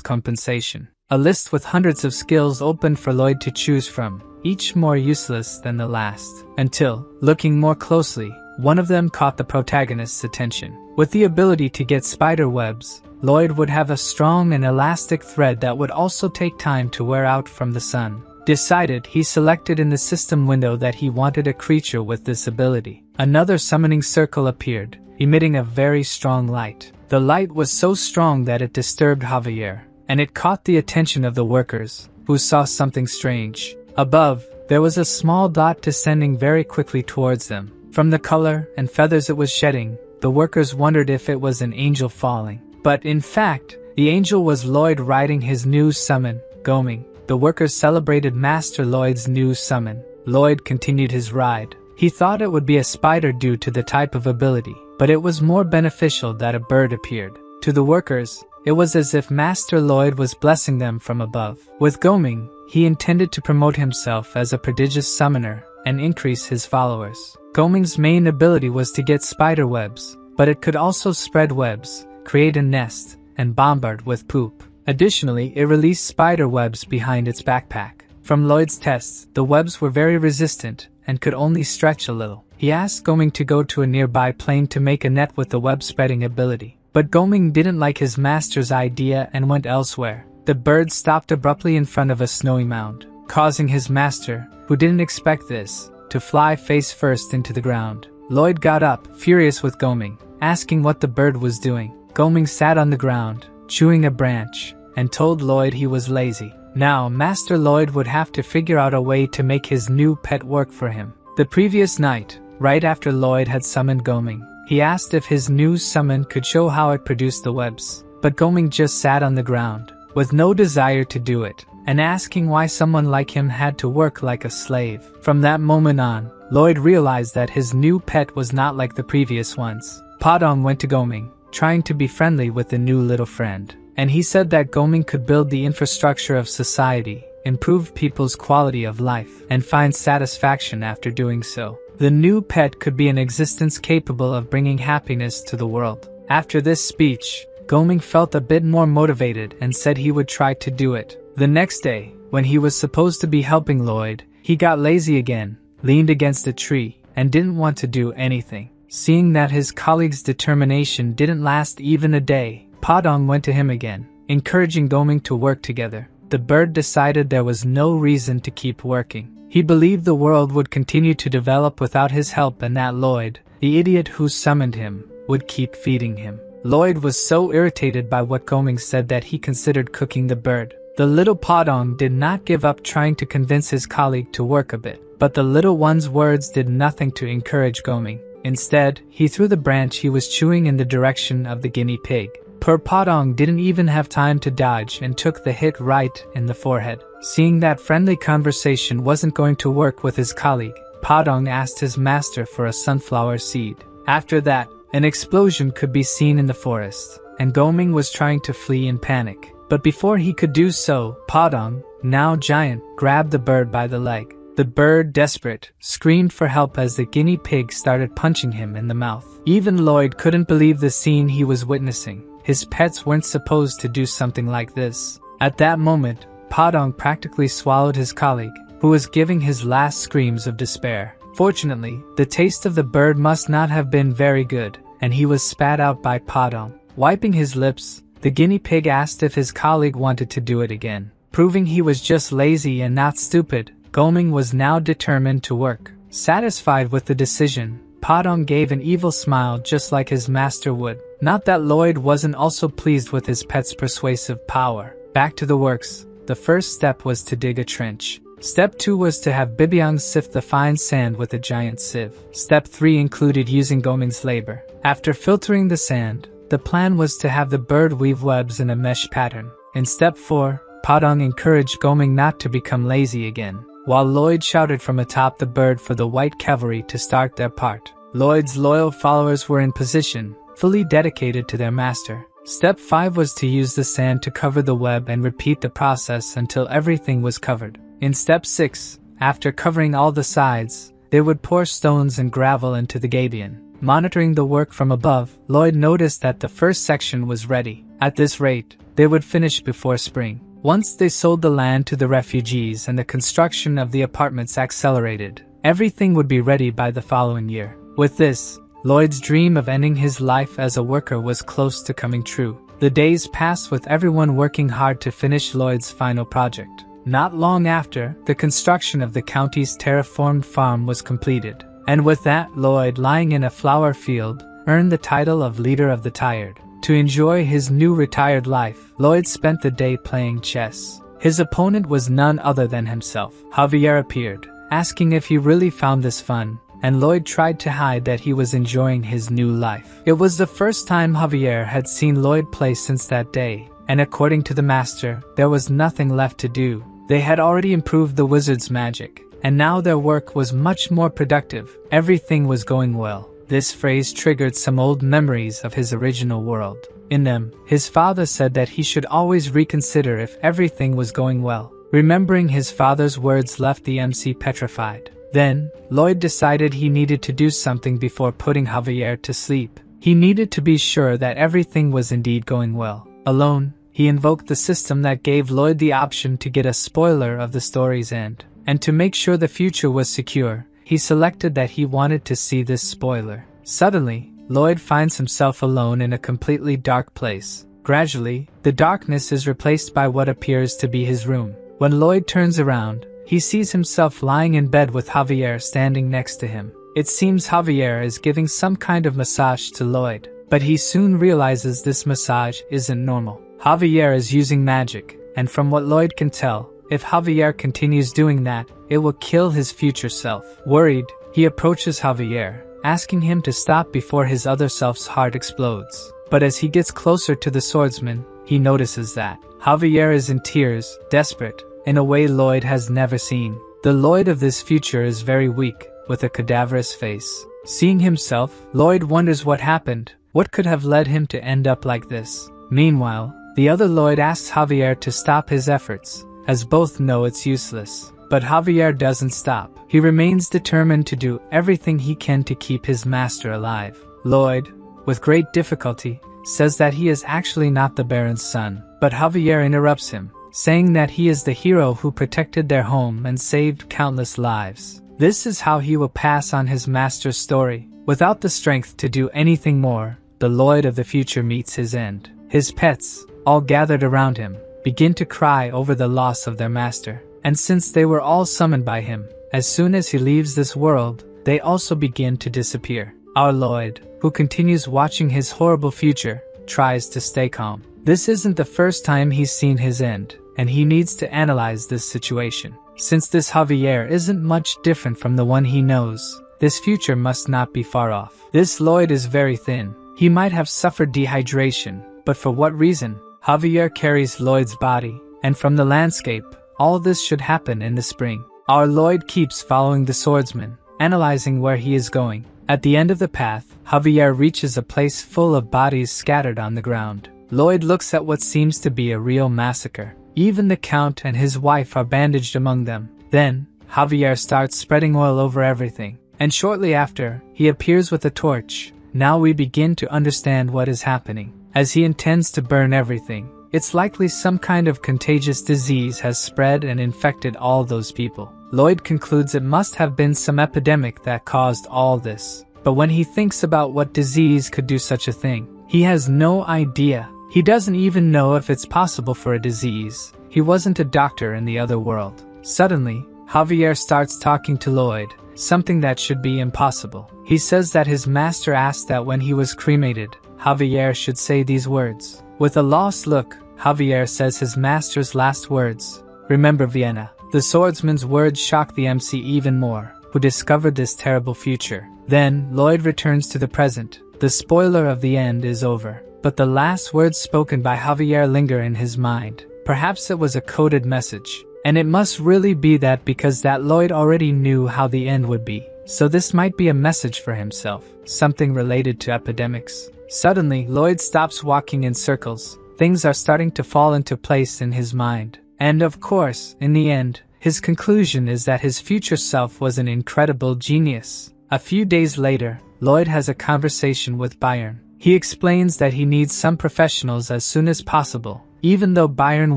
compensation. A list with hundreds of skills opened for Lloyd to choose from, each more useless than the last. Until, looking more closely, one of them caught the protagonist's attention. With the ability to get spider webs, Lloyd would have a strong and elastic thread that would also take time to wear out from the sun. Decided, he selected in the system window that he wanted a creature with this ability. Another summoning circle appeared, emitting a very strong light. The light was so strong that it disturbed Javier, and it caught the attention of the workers, who saw something strange. Above, there was a small dot descending very quickly towards them. From the color and feathers it was shedding, the workers wondered if it was an angel falling. But in fact, the angel was Lloyd riding his new summon, Goming. The workers celebrated Master Lloyd's new summon. Lloyd continued his ride. He thought it would be a spider due to the type of ability, but it was more beneficial that a bird appeared. To the workers, it was as if Master Lloyd was blessing them from above. With Goming, he intended to promote himself as a prodigious summoner and increase his followers. Goming's main ability was to get spider webs, but it could also spread webs, create a nest, and bombard with poop. Additionally, it released spider webs behind its backpack. From Lloyd's tests, the webs were very resistant and could only stretch a little. He asked Goming to go to a nearby plane to make a net with the web-spreading ability. But Goming didn't like his master's idea and went elsewhere. The bird stopped abruptly in front of a snowy mound, causing his master, who didn't expect this, to fly face first into the ground. Lloyd got up, furious with Goming, asking what the bird was doing. Goming sat on the ground, chewing a branch, and told Lloyd he was lazy. Now, Master Lloyd would have to figure out a way to make his new pet work for him. The previous night, right after Lloyd had summoned Goming, he asked if his new summon could show how it produced the webs. But Goming just sat on the ground, with no desire to do it, and asking why someone like him had to work like a slave. From that moment on, Lloyd realized that his new pet was not like the previous ones. Padong went to Goming, trying to be friendly with the new little friend. And he said that Goming could build the infrastructure of society, improve people's quality of life, and find satisfaction after doing so. The new pet could be an existence capable of bringing happiness to the world. After this speech, Goming felt a bit more motivated and said he would try to do it. The next day, when he was supposed to be helping Lloyd, he got lazy again, leaned against a tree, and didn't want to do anything. Seeing that his colleague's determination didn't last even a day, Padong went to him again, encouraging Goming to work together. The bird decided there was no reason to keep working. He believed the world would continue to develop without his help and that Lloyd, the idiot who summoned him, would keep feeding him. Lloyd was so irritated by what Goming said that he considered cooking the bird. The little Padong did not give up trying to convince his colleague to work a bit, but the little one's words did nothing to encourage Goming. Instead, he threw the branch he was chewing in the direction of the guinea pig. Poor Padong didn't even have time to dodge and took the hit right in the forehead. Seeing that friendly conversation wasn't going to work with his colleague, Padong asked his master for a sunflower seed. After that, an explosion could be seen in the forest, and Goming was trying to flee in panic. But before he could do so, Padong, now giant, grabbed the bird by the leg. The bird, desperate, screamed for help as the guinea pig started punching him in the mouth. Even Lloyd couldn't believe the scene he was witnessing. His pets weren't supposed to do something like this. At that moment, Padong practically swallowed his colleague, who was giving his last screams of despair. Fortunately, the taste of the bird must not have been very good, and he was spat out by Padong. Wiping his lips, the guinea pig asked if his colleague wanted to do it again. Proving he was just lazy and not stupid, Goming was now determined to work. Satisfied with the decision, Padong gave an evil smile just like his master would. Not that Lloyd wasn't also pleased with his pet's persuasive power. Back to the works. The first step was to dig a trench. Step 2 was to have Bibyang sift the fine sand with a giant sieve. Step 3 included using Goming's labor. After filtering the sand, the plan was to have the bird weave webs in a mesh pattern. In step 4, Padong encouraged Goming not to become lazy again, while Lloyd shouted from atop the bird for the white cavalry to start their part. Lloyd's loyal followers were in position, fully dedicated to their master. Step 5 was to use the sand to cover the web and repeat the process until everything was covered. In step 6, after covering all the sides, they would pour stones and gravel into the gabion. Monitoring the work from above, Lloyd noticed that the first section was ready. At this rate, they would finish before spring. Once they sold the land to the refugees and the construction of the apartments accelerated, everything would be ready by the following year. With this, Lloyd's dream of ending his life as a worker was close to coming true. The days passed with everyone working hard to finish Lloyd's final project. Not long after, the construction of the county's terraformed farm was completed. And with that, Lloyd, lying in a flower field, earned the title of Leader of the Tired. To enjoy his new retired life, Lloyd spent the day playing chess. His opponent was none other than himself. Javier appeared, asking if he really found this fun, and Lloyd tried to hide that he was enjoying his new life. It was the first time Javier had seen Lloyd play since that day, and according to the master, there was nothing left to do. They had already improved the wizard's magic, and now their work was much more productive. Everything was going well. This phrase triggered some old memories of his original world. In them, his father said that he should always reconsider if everything was going well. Remembering his father's words left the MC petrified. Then, Lloyd decided he needed to do something before putting Javier to sleep. He needed to be sure that everything was indeed going well. Alone, he invoked the system that gave Lloyd the option to get a spoiler of the story's end. And to make sure the future was secure, he selected that he wanted to see this spoiler. Suddenly, Lloyd finds himself alone in a completely dark place. Gradually, the darkness is replaced by what appears to be his room. When Lloyd turns around, he sees himself lying in bed with Javier standing next to him. It seems Javier is giving some kind of massage to Lloyd, but he soon realizes this massage isn't normal. Javier is using magic, and from what Lloyd can tell, if Javier continues doing that, it will kill his future self. Worried, he approaches Javier, asking him to stop before his other self's heart explodes. But as he gets closer to the swordsman, he notices that Javier is in tears, desperate, in a way Lloyd has never seen. The Lloyd of this future is very weak, with a cadaverous face. Seeing himself, Lloyd wonders what happened. What could have led him to end up like this? Meanwhile, the other Lloyd asks Javier to stop his efforts, as both know it's useless. But Javier doesn't stop. He remains determined to do everything he can to keep his master alive. Lloyd, with great difficulty, says that he is actually not the Baron's son, but Javier interrupts him, saying that he is the hero who protected their home and saved countless lives. This is how he will pass on his master's story. Without the strength to do anything more, the Lloyd of the future meets his end. His pets, all gathered around him, begin to cry over the loss of their master. And since they were all summoned by him, as soon as he leaves this world, they also begin to disappear. Our Lloyd, who continues watching his horrible future, tries to stay calm. This isn't the first time he's seen his end, and he needs to analyze this situation. Since this Javier isn't much different from the one he knows, this future must not be far off. This Lloyd is very thin. He might have suffered dehydration, but for what reason? Javier carries Lloyd's body, and from the landscape, all this should happen in the spring. Our Lloyd keeps following the swordsman, analyzing where he is going. At the end of the path, Javier reaches a place full of bodies scattered on the ground. Lloyd looks at what seems to be a real massacre. Even the Count and his wife are bandaged among them. Then, Javier starts spreading oil over everything, and shortly after, he appears with a torch. Now we begin to understand what is happening. As he intends to burn everything, it's likely some kind of contagious disease has spread and infected all those people. Lloyd concludes it must have been some epidemic that caused all this. But when he thinks about what disease could do such a thing, he has no idea. He doesn't even know if it's possible for a disease. He wasn't a doctor in the other world. Suddenly, Javier starts talking to Lloyd, something that should be impossible. He says that his master asked that when he was cremated, Javier should say these words. With a lost look, Javier says his master's last words. Remember Vienna. The swordsman's words shock the MC even more, who discovered this terrible future. Then, Lloyd returns to the present. The spoiler of the end is over, but the last words spoken by Javier linger in his mind. Perhaps it was a coded message. And it must really be that because that Lloyd already knew how the end would be. So this might be a message for himself, something related to epidemics. Suddenly, Lloyd stops walking in circles. Things are starting to fall into place in his mind. And of course, in the end, his conclusion is that his future self was an incredible genius. A few days later, Lloyd has a conversation with Bayern. He explains that he needs some professionals as soon as possible, even though Bayern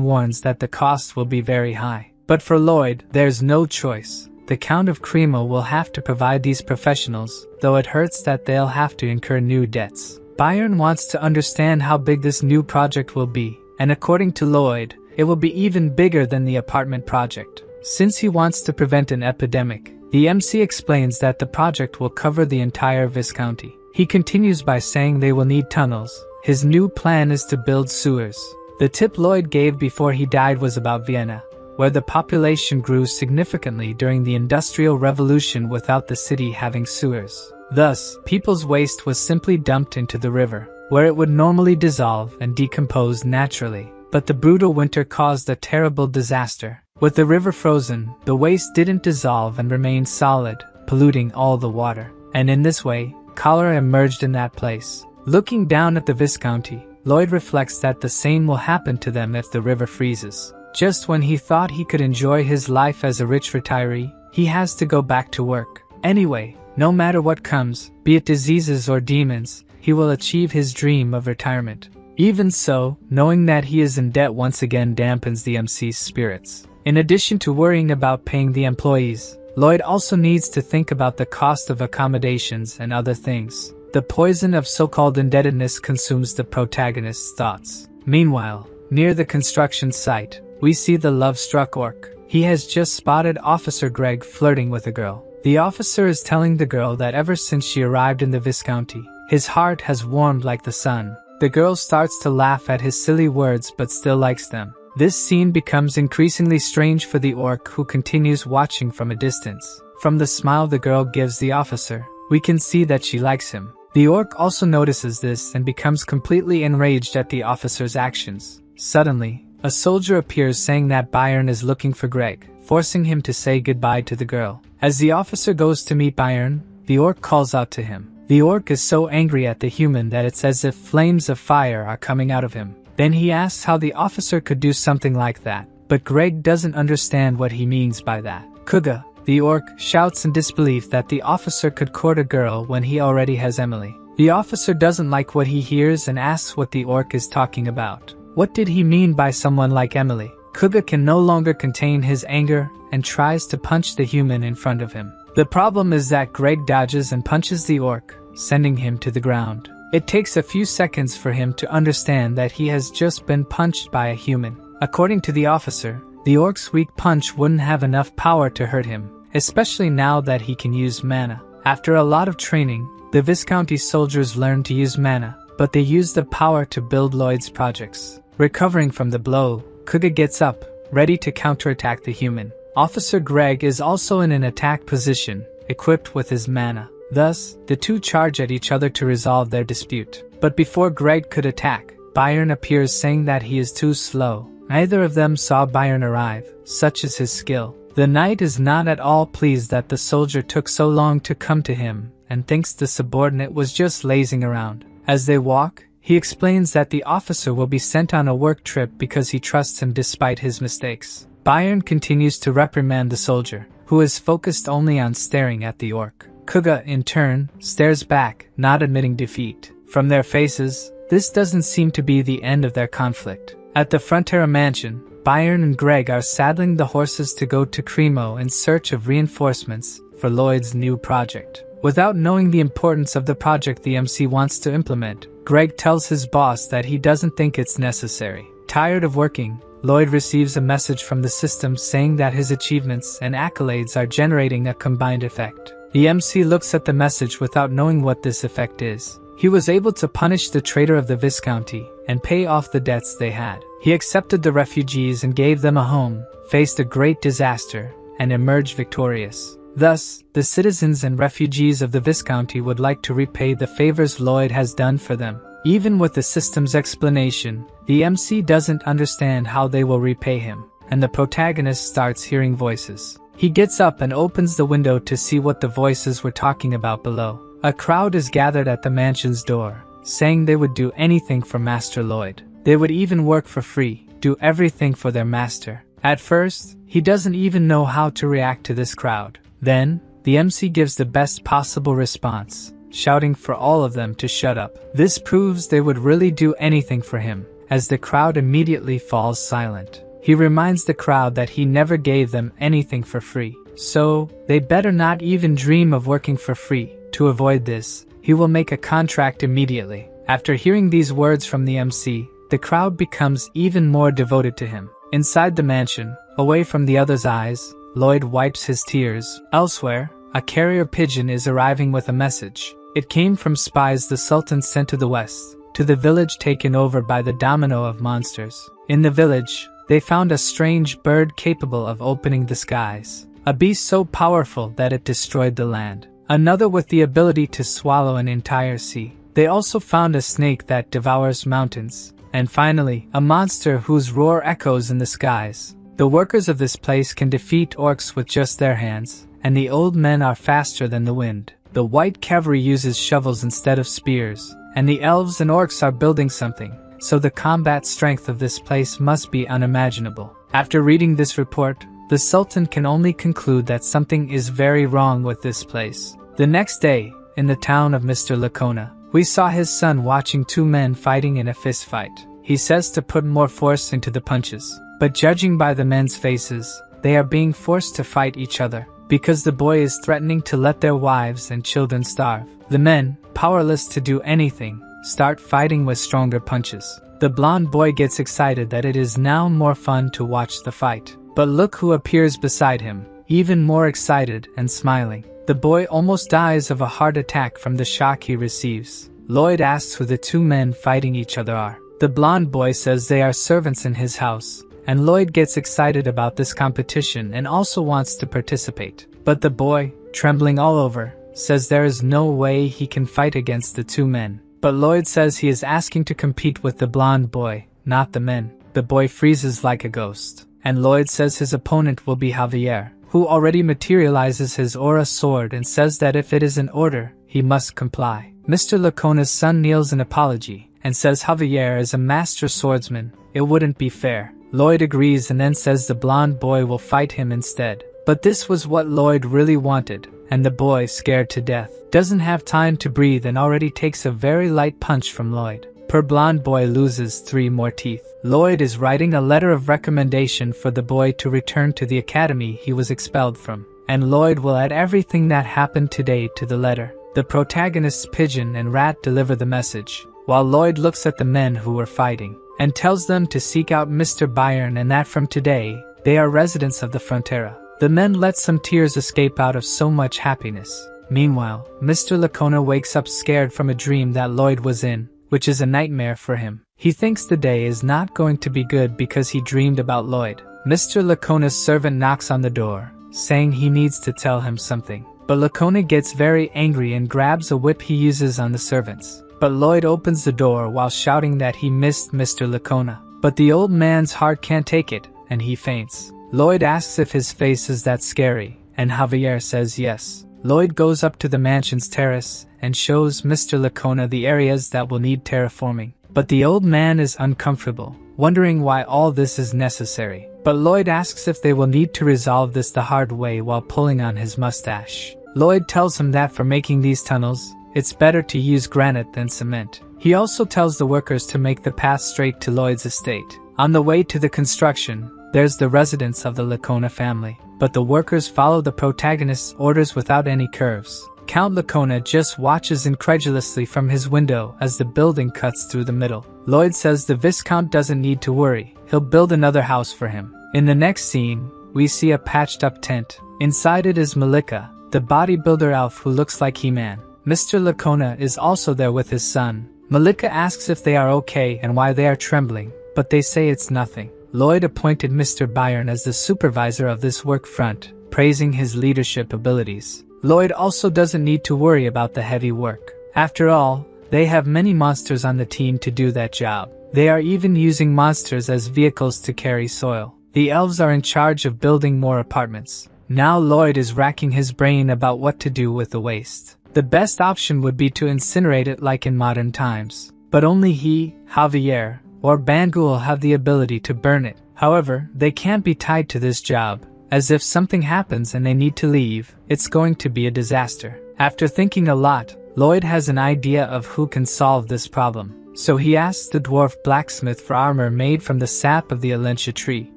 warns that the cost will be very high. But for Lloyd, there's no choice. The Count of Cremo will have to provide these professionals, though it hurts that they'll have to incur new debts. Bayern wants to understand how big this new project will be, and according to Lloyd, it will be even bigger than the apartment project. Since he wants to prevent an epidemic, the MC explains that the project will cover the entire Viscounty. He continues by saying they will need tunnels. His new plan is to build sewers. The tip Lloyd gave before he died was about Vienna, where the population grew significantly during the Industrial Revolution without the city having sewers. Thus, people's waste was simply dumped into the river, where it would normally dissolve and decompose naturally. But the brutal winter caused a terrible disaster. With the river frozen, the waste didn't dissolve and remained solid, polluting all the water. And in this way, cholera emerged in that place. Looking down at the Viscounty, Lloyd reflects that the same will happen to them if the river freezes. Just when he thought he could enjoy his life as a rich retiree, he has to go back to work. Anyway, no matter what comes, be it diseases or demons, he will achieve his dream of retirement. Even so, knowing that he is in debt once again dampens the MC's spirits. In addition to worrying about paying the employees, Lloyd also needs to think about the cost of accommodations and other things. The poison of so-called indebtedness consumes the protagonist's thoughts. Meanwhile, near the construction site, we see the love-struck orc. He has just spotted Officer Greg flirting with a girl. The officer is telling the girl that ever since she arrived in the Viscounty, his heart has warmed like the sun. The girl starts to laugh at his silly words but still likes them. This scene becomes increasingly strange for the orc, who continues watching from a distance. From the smile the girl gives the officer, we can see that she likes him. The orc also notices this and becomes completely enraged at the officer's actions. Suddenly, a soldier appears saying that Bayern is looking for Greg, forcing him to say goodbye to the girl. As the officer goes to meet Bayern, the orc calls out to him. The orc is so angry at the human that it's as if flames of fire are coming out of him. Then he asks how the officer could do something like that, but Greg doesn't understand what he means by that. Kuga, the orc, shouts in disbelief that the officer could court a girl when he already has Emily. The officer doesn't like what he hears and asks what the orc is talking about. What did he mean by someone like Emily? Kuga can no longer contain his anger and tries to punch the human in front of him. The problem is that Greg dodges and punches the orc, sending him to the ground. It takes a few seconds for him to understand that he has just been punched by a human. According to the officer, the orc's weak punch wouldn't have enough power to hurt him, especially now that he can use mana. After a lot of training, the Viscounty soldiers learn to use mana, but they use the power to build Lloyd's projects. Recovering from the blow, Kuga gets up, ready to counterattack the human. Officer Greg is also in an attack position, equipped with his mana. Thus, the two charge at each other to resolve their dispute. But before Greg could attack, Bayern appears saying that he is too slow. Neither of them saw Bayern arrive, such is his skill. The knight is not at all pleased that the soldier took so long to come to him, and thinks the subordinate was just lazing around. As they walk, he explains that the officer will be sent on a work trip because he trusts him despite his mistakes. Bayern continues to reprimand the soldier, who is focused only on staring at the orc. Kuga, in turn, stares back, not admitting defeat. From their faces, this doesn't seem to be the end of their conflict. At the Frontera mansion, Bayern and Greg are saddling the horses to go to Cremo in search of reinforcements for Lloyd's new project. Without knowing the importance of the project the MC wants to implement, Greg tells his boss that he doesn't think it's necessary. Tired of working, Lloyd receives a message from the system saying that his achievements and accolades are generating a combined effect. The MC looks at the message without knowing what this effect is. he was able to punish the traitor of the Viscounty and pay off the debts they had. He accepted the refugees and gave them a home, faced a great disaster, and emerged victorious. Thus, the citizens and refugees of the Viscounty would like to repay the favors Lloyd has done for them. Even with the system's explanation, the MC doesn't understand how they will repay him, and the protagonist starts hearing voices. He gets up and opens the window to see what the voices were talking about below. A crowd is gathered at the mansion's door, saying they would do anything for Master Lloyd. They would even work for free, do everything for their master. At first, he doesn't even know how to react to this crowd. Then, the MC gives the best possible response, shouting for all of them to shut up. This proves they would really do anything for him, as the crowd immediately falls silent. He reminds the crowd that he never gave them anything for free, so they better not even dream of working for free. To avoid this, he will make a contract immediately. After hearing these words from the MC, the crowd becomes even more devoted to him. Inside the mansion, away from the others' eyes, Lloyd wipes his tears. Elsewhere, a carrier pigeon is arriving with a message. It came from spies the Sultan sent to the west, to the village taken over by the domino of monsters. In the village, they found a strange bird capable of opening the skies, a beast so powerful that it destroyed the land, another with the ability to swallow an entire sea. They also found a snake that devours mountains, and finally, a monster whose roar echoes in the skies. The workers of this place can defeat orcs with just their hands, and the old men are faster than the wind. The white cavalry uses shovels instead of spears, and the elves and orcs are building something, so the combat strength of this place must be unimaginable. After reading this report, the Sultan can only conclude that something is very wrong with this place. The next day, in the town of Mr. Lacona, we saw his son watching two men fighting in a fist fight. He says to put more force into the punches, but judging by the men's faces, they are being forced to fight each other, because the boy is threatening to let their wives and children starve. The men, powerless to do anything, start fighting with stronger punches. The blonde boy gets excited that it is now more fun to watch the fight. But look who appears beside him, even more excited and smiling. The boy almost dies of a heart attack from the shock he receives. Lloyd asks who the two men fighting each other are. The blonde boy says they are servants in his house, and Lloyd gets excited about this competition and also wants to participate. But the boy, trembling all over, says there is no way he can fight against the two men. But Lloyd says he is asking to compete with the blonde boy, not the men. The boy freezes like a ghost, and Lloyd says his opponent will be Javier, who already materializes his aura sword and says that if it is an order, he must comply. Mr. Lacona's son kneels in apology and says Javier is a master swordsman. It wouldn't be fair. Lloyd agrees and then says the blonde boy will fight him instead. But this was what Lloyd really wanted, and the boy, scared to death, doesn't have time to breathe and already takes a very light punch from Lloyd. Poor blonde boy loses 3 more teeth. Lloyd is writing a letter of recommendation for the boy to return to the academy he was expelled from, and Lloyd will add everything that happened today to the letter. The protagonist's pigeon and rat deliver the message, while Lloyd looks at the men who were fighting, and tells them to seek out Mr. Byron and that from today, they are residents of the Frontera. The men let some tears escape out of so much happiness. Meanwhile, Mr. Lacona wakes up scared from a dream that Lloyd was in, which is a nightmare for him. He thinks the day is not going to be good because he dreamed about Lloyd. Mr. Lacona's servant knocks on the door, saying he needs to tell him something. But Lacona gets very angry and grabs a whip he uses on the servants. But Lloyd opens the door while shouting that he missed Mr. Lacona. But the old man's heart can't take it, and he faints. Lloyd asks if his face is that scary, and Javier says yes. Lloyd goes up to the mansion's terrace and shows Mr. Lacona the areas that will need terraforming. But the old man is uncomfortable, wondering why all this is necessary. But Lloyd asks if they will need to resolve this the hard way while pulling on his mustache. Lloyd tells him that for making these tunnels, it's better to use granite than cement. He also tells the workers to make the path straight to Lloyd's estate. On the way to the construction, there's the residence of the Lacona family, but the workers follow the protagonist's orders without any curves. Count Lacona just watches incredulously from his window as the building cuts through the middle. Lloyd says the Viscount doesn't need to worry, he'll build another house for him. In the next scene, we see a patched up tent. Inside it is Malika, the bodybuilder elf who looks like He-Man. Mr. Lacona is also there with his son. Malika asks if they are okay and why they are trembling, but they say it's nothing. Lloyd appointed Mr. Byron as the supervisor of this work front, praising his leadership abilities. Lloyd also doesn't need to worry about the heavy work. After all, they have many monsters on the team to do that job. They are even using monsters as vehicles to carry soil. The elves are in charge of building more apartments. Now Lloyd is racking his brain about what to do with the waste. The best option would be to incinerate it like in modern times. But only he, Javier, or Bangul have the ability to burn it. However, they can't be tied to this job, as if something happens and they need to leave, it's going to be a disaster. After thinking a lot, Lloyd has an idea of who can solve this problem. So he asks the dwarf blacksmith for armor made from the sap of the Alentia tree.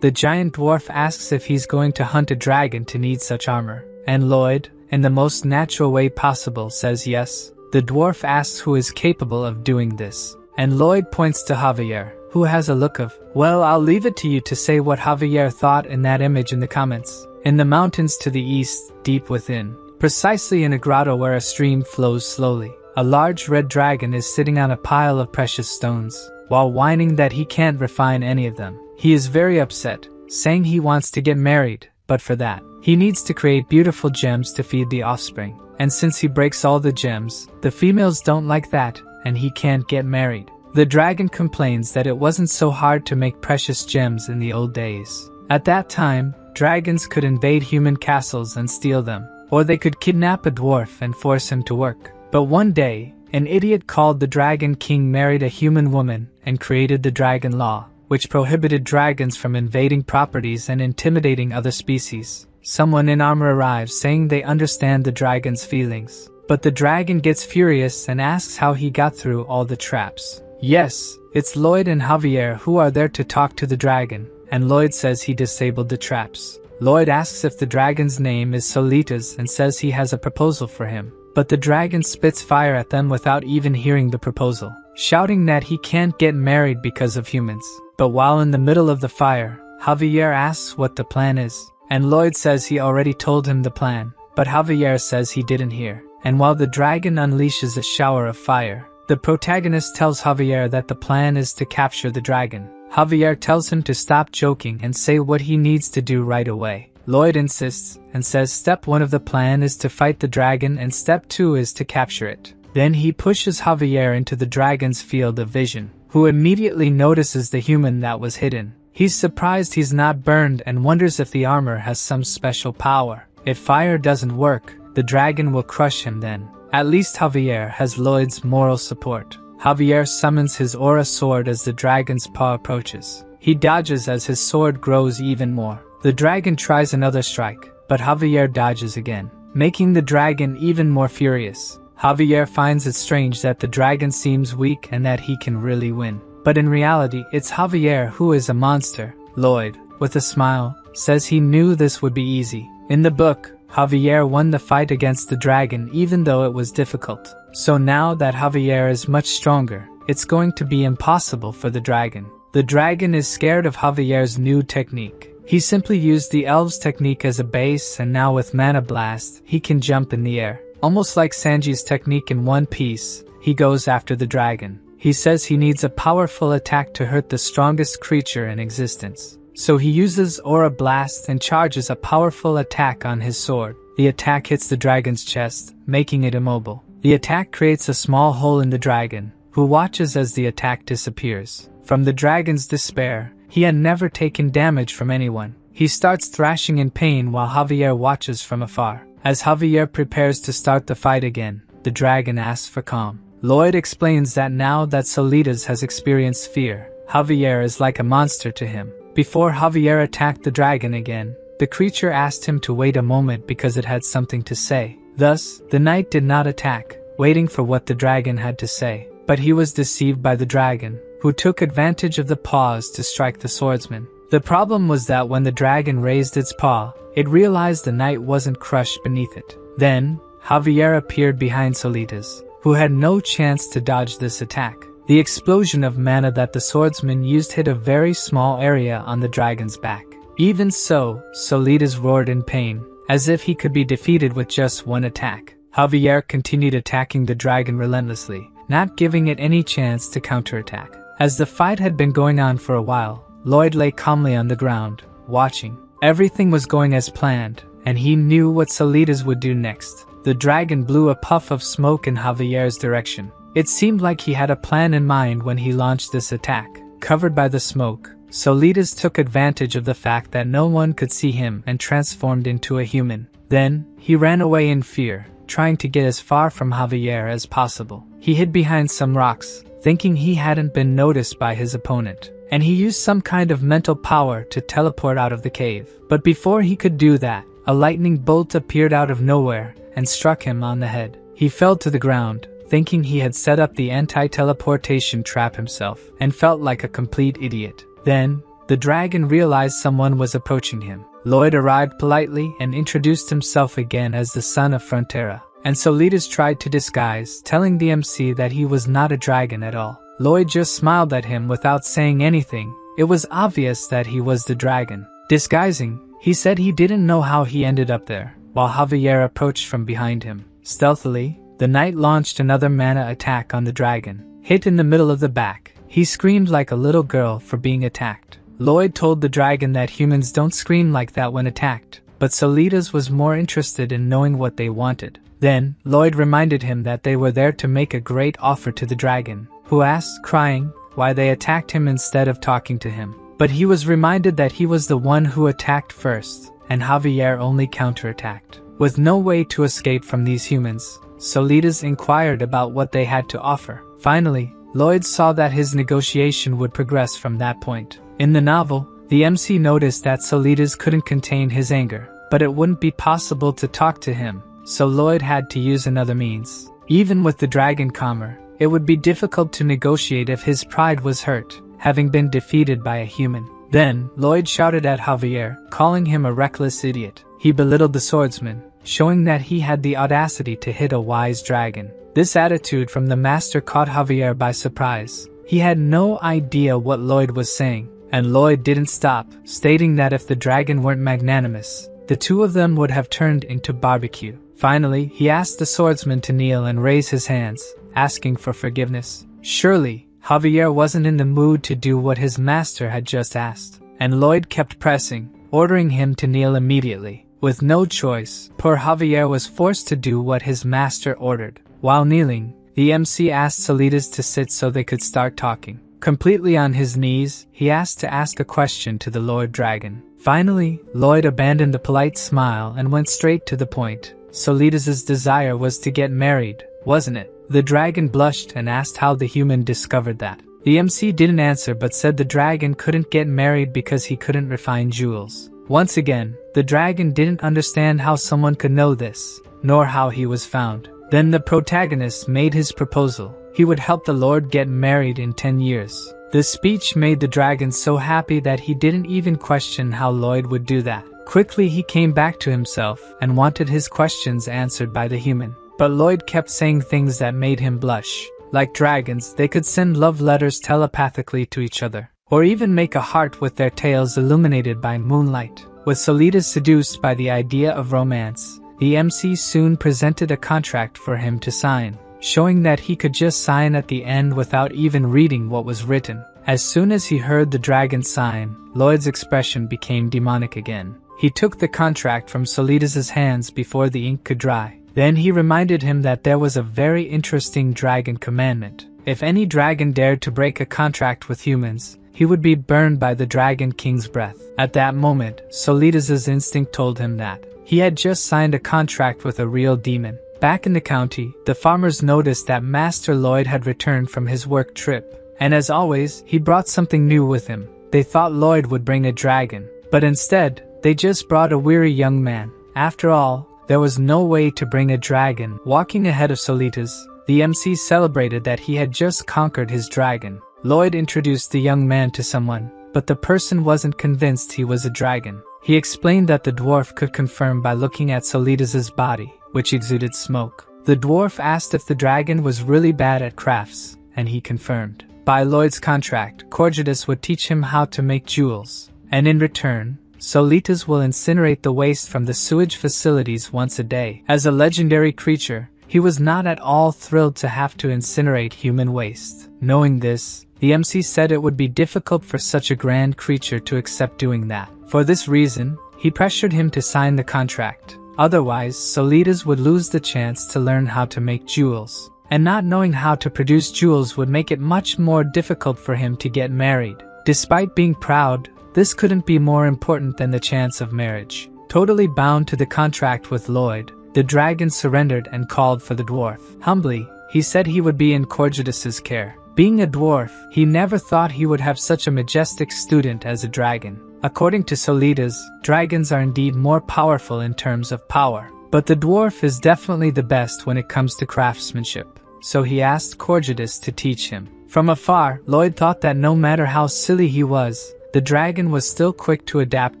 The giant dwarf asks if he's going to hunt a dragon to need such armor. And Lloyd, in the most natural way possible, says yes. The dwarf asks who is capable of doing this. And Lloyd points to Javier, who has a look of, well, I'll leave it to you to say what Javier thought in that image in the comments. In the mountains to the east, deep within, precisely in a grotto where a stream flows slowly, a large red dragon is sitting on a pile of precious stones, while whining that he can't refine any of them. He is very upset, saying he wants to get married, but for that, he needs to create beautiful gems to feed the offspring. And since he breaks all the gems, the females don't like that, and he can't get married. The dragon complains that it wasn't so hard to make precious gems in the old days. At that time, dragons could invade human castles and steal them, or they could kidnap a dwarf and force him to work. But one day, an idiot called the Dragon King married a human woman and created the Dragon Law, which prohibited dragons from invading properties and intimidating other species. Someone in armor arrives saying they understand the dragon's feelings. But the dragon gets furious and asks how he got through all the traps. Yes, it's Lloyd and Javier who are there to talk to the dragon, and Lloyd says he disabled the traps. Lloyd asks if the dragon's name is Solitas and says he has a proposal for him. But the dragon spits fire at them without even hearing the proposal, shouting that he can't get married because of humans. But while in the middle of the fire, Javier asks what the plan is, and Lloyd says he already told him the plan, but Javier says he didn't hear. And while the dragon unleashes a shower of fire, the protagonist tells Javier that the plan is to capture the dragon. Javier tells him to stop joking and say what he needs to do right away. Lloyd insists and says step 1 of the plan is to fight the dragon and step 2 is to capture it. Then he pushes Javier into the dragon's field of vision, who immediately notices the human that was hidden. He's surprised he's not burned and wonders if the armor has some special power. If fire doesn't work, the dragon will crush him then. At least Javier has Lloyd's moral support. Javier summons his aura sword as the dragon's paw approaches. He dodges as his sword grows even more. The dragon tries another strike, but Javier dodges again, making the dragon even more furious. Javier finds it strange that the dragon seems weak and that he can really win. But in reality, it's Javier who is a monster. Lloyd, with a smile, says he knew this would be easy. In the book, Javier won the fight against the dragon even though it was difficult. So now that Javier is much stronger, it's going to be impossible for the dragon. The dragon is scared of Javier's new technique. He simply used the elves' technique as a base, and now with Mana Blast, he can jump in the air. Almost like Sanji's technique in One Piece, he goes after the dragon. He says he needs a powerful attack to hurt the strongest creature in existence. So he uses Aura Blast and charges a powerful attack on his sword. The attack hits the dragon's chest, making it immobile. The attack creates a small hole in the dragon, who watches as the attack disappears. From the dragon's despair, he had never taken damage from anyone. He starts thrashing in pain while Javier watches from afar. As Javier prepares to start the fight again, the dragon asks for calm. Lloyd explains that now that Solitas has experienced fear, Javier is like a monster to him. Before Javier attacked the dragon again, the creature asked him to wait a moment because it had something to say. Thus, the knight did not attack, waiting for what the dragon had to say. But he was deceived by the dragon, who took advantage of the pause to strike the swordsman. The problem was that when the dragon raised its paw, it realized the knight wasn't crushed beneath it. Then, Javier appeared behind Solitas, who had no chance to dodge this attack. The explosion of mana that the swordsman used hit a very small area on the dragon's back. Even so, Solitas roared in pain, as if he could be defeated with just one attack. Javier continued attacking the dragon relentlessly, not giving it any chance to counterattack. As the fight had been going on for a while, Lloyd lay calmly on the ground, watching. Everything was going as planned, and he knew what Solitas would do next. The dragon blew a puff of smoke in Javier's direction. It seemed like he had a plan in mind when he launched this attack. Covered by the smoke, Solitas took advantage of the fact that no one could see him and transformed into a human. Then, he ran away in fear, trying to get as far from Javier as possible. He hid behind some rocks, thinking he hadn't been noticed by his opponent, and he used some kind of mental power to teleport out of the cave. But before he could do that, a lightning bolt appeared out of nowhere and struck him on the head. He fell to the ground, thinking he had set up the anti-teleportation trap himself, and felt like a complete idiot. Then, the dragon realized someone was approaching him. Lloyd arrived politely and introduced himself again as the son of Frontera, and Solitas tried to disguise, telling the MC that he was not a dragon at all. Lloyd just smiled at him without saying anything. It was obvious that he was the dragon. Disguising, he said he didn't know how he ended up there, while Javier approached from behind him. Stealthily, the knight launched another mana attack on the dragon. Hit in the middle of the back, he screamed like a little girl for being attacked. Lloyd told the dragon that humans don't scream like that when attacked, but Solitas was more interested in knowing what they wanted. Then, Lloyd reminded him that they were there to make a great offer to the dragon, who asked, crying, why they attacked him instead of talking to him. But he was reminded that he was the one who attacked first, and Javier only counterattacked. With no way to escape from these humans, Solitas inquired about what they had to offer. Finally, Lloyd saw that his negotiation would progress from that point. In the novel, the MC noticed that Solitas couldn't contain his anger, but it wouldn't be possible to talk to him, so Lloyd had to use another means. Even with the dragon calmer, it would be difficult to negotiate if his pride was hurt, having been defeated by a human. Then, Lloyd shouted at Javier, calling him a reckless idiot. He belittled the swordsman, showing that he had the audacity to hit a wise dragon. This attitude from the master caught Javier by surprise. He had no idea what Lloyd was saying, and Lloyd didn't stop, stating that if the dragon weren't magnanimous, the two of them would have turned into barbecue. Finally, he asked the swordsman to kneel and raise his hands, asking for forgiveness. Surely, Javier wasn't in the mood to do what his master had just asked, and Lloyd kept pressing, ordering him to kneel immediately. With no choice, poor Javier was forced to do what his master ordered. While kneeling, the MC asked Solitas to sit so they could start talking. Completely on his knees, he asked to ask a question to the Lord Dragon. Finally, Lloyd abandoned the polite smile and went straight to the point. Solitas' desire was to get married, wasn't it? The dragon blushed and asked how the human discovered that. The MC didn't answer but said the dragon couldn't get married because he couldn't refine jewels. Once again, the dragon didn't understand how someone could know this, nor how he was found. Then the protagonist made his proposal. He would help the Lord get married in 10 years. This speech made the dragon so happy that he didn't even question how Lloyd would do that. Quickly he came back to himself and wanted his questions answered by the human. But Lloyd kept saying things that made him blush. Like dragons, they could send love letters telepathically to each other, or even make a heart with their tails illuminated by moonlight. With Solitas seduced by the idea of romance, the MC soon presented a contract for him to sign, showing that he could just sign at the end without even reading what was written. As soon as he heard the dragon sign, Lloyd's expression became demonic again. He took the contract from Solitas' hands before the ink could dry. Then he reminded him that there was a very interesting dragon commandment. If any dragon dared to break a contract with humans, he would be burned by the Dragon King's breath. At that moment, Solitas' instinct told him that he had just signed a contract with a real demon. Back in the county, the farmers noticed that Master Lloyd had returned from his work trip, and as always, he brought something new with him. They thought Lloyd would bring a dragon, but instead, they just brought a weary young man. After all, there was no way to bring a dragon. Walking ahead of Solitas, the MC celebrated that he had just conquered his dragon. Lloyd introduced the young man to someone, but the person wasn't convinced he was a dragon. He explained that the dwarf could confirm by looking at Solitas' body, which exuded smoke. The dwarf asked if the dragon was really bad at crafts, and he confirmed. By Lloyd's contract, Corgidus would teach him how to make jewels, and in return, Solitas will incinerate the waste from the sewage facilities once a day. As a legendary creature, he was not at all thrilled to have to incinerate human waste. Knowing this, the MC said it would be difficult for such a grand creature to accept doing that. For this reason, he pressured him to sign the contract. Otherwise, Solitas would lose the chance to learn how to make jewels. And not knowing how to produce jewels would make it much more difficult for him to get married. Despite being proud, this couldn't be more important than the chance of marriage. Totally bound to the contract with Lloyd, the dragon surrendered and called for the dwarf. Humbly, he said he would be in Corjudas's care. Being a dwarf, he never thought he would have such a majestic student as a dragon. According to Solitas, dragons are indeed more powerful in terms of power. But the dwarf is definitely the best when it comes to craftsmanship. So he asked Corjudas to teach him. From afar, Lloyd thought that no matter how silly he was, the dragon was still quick to adapt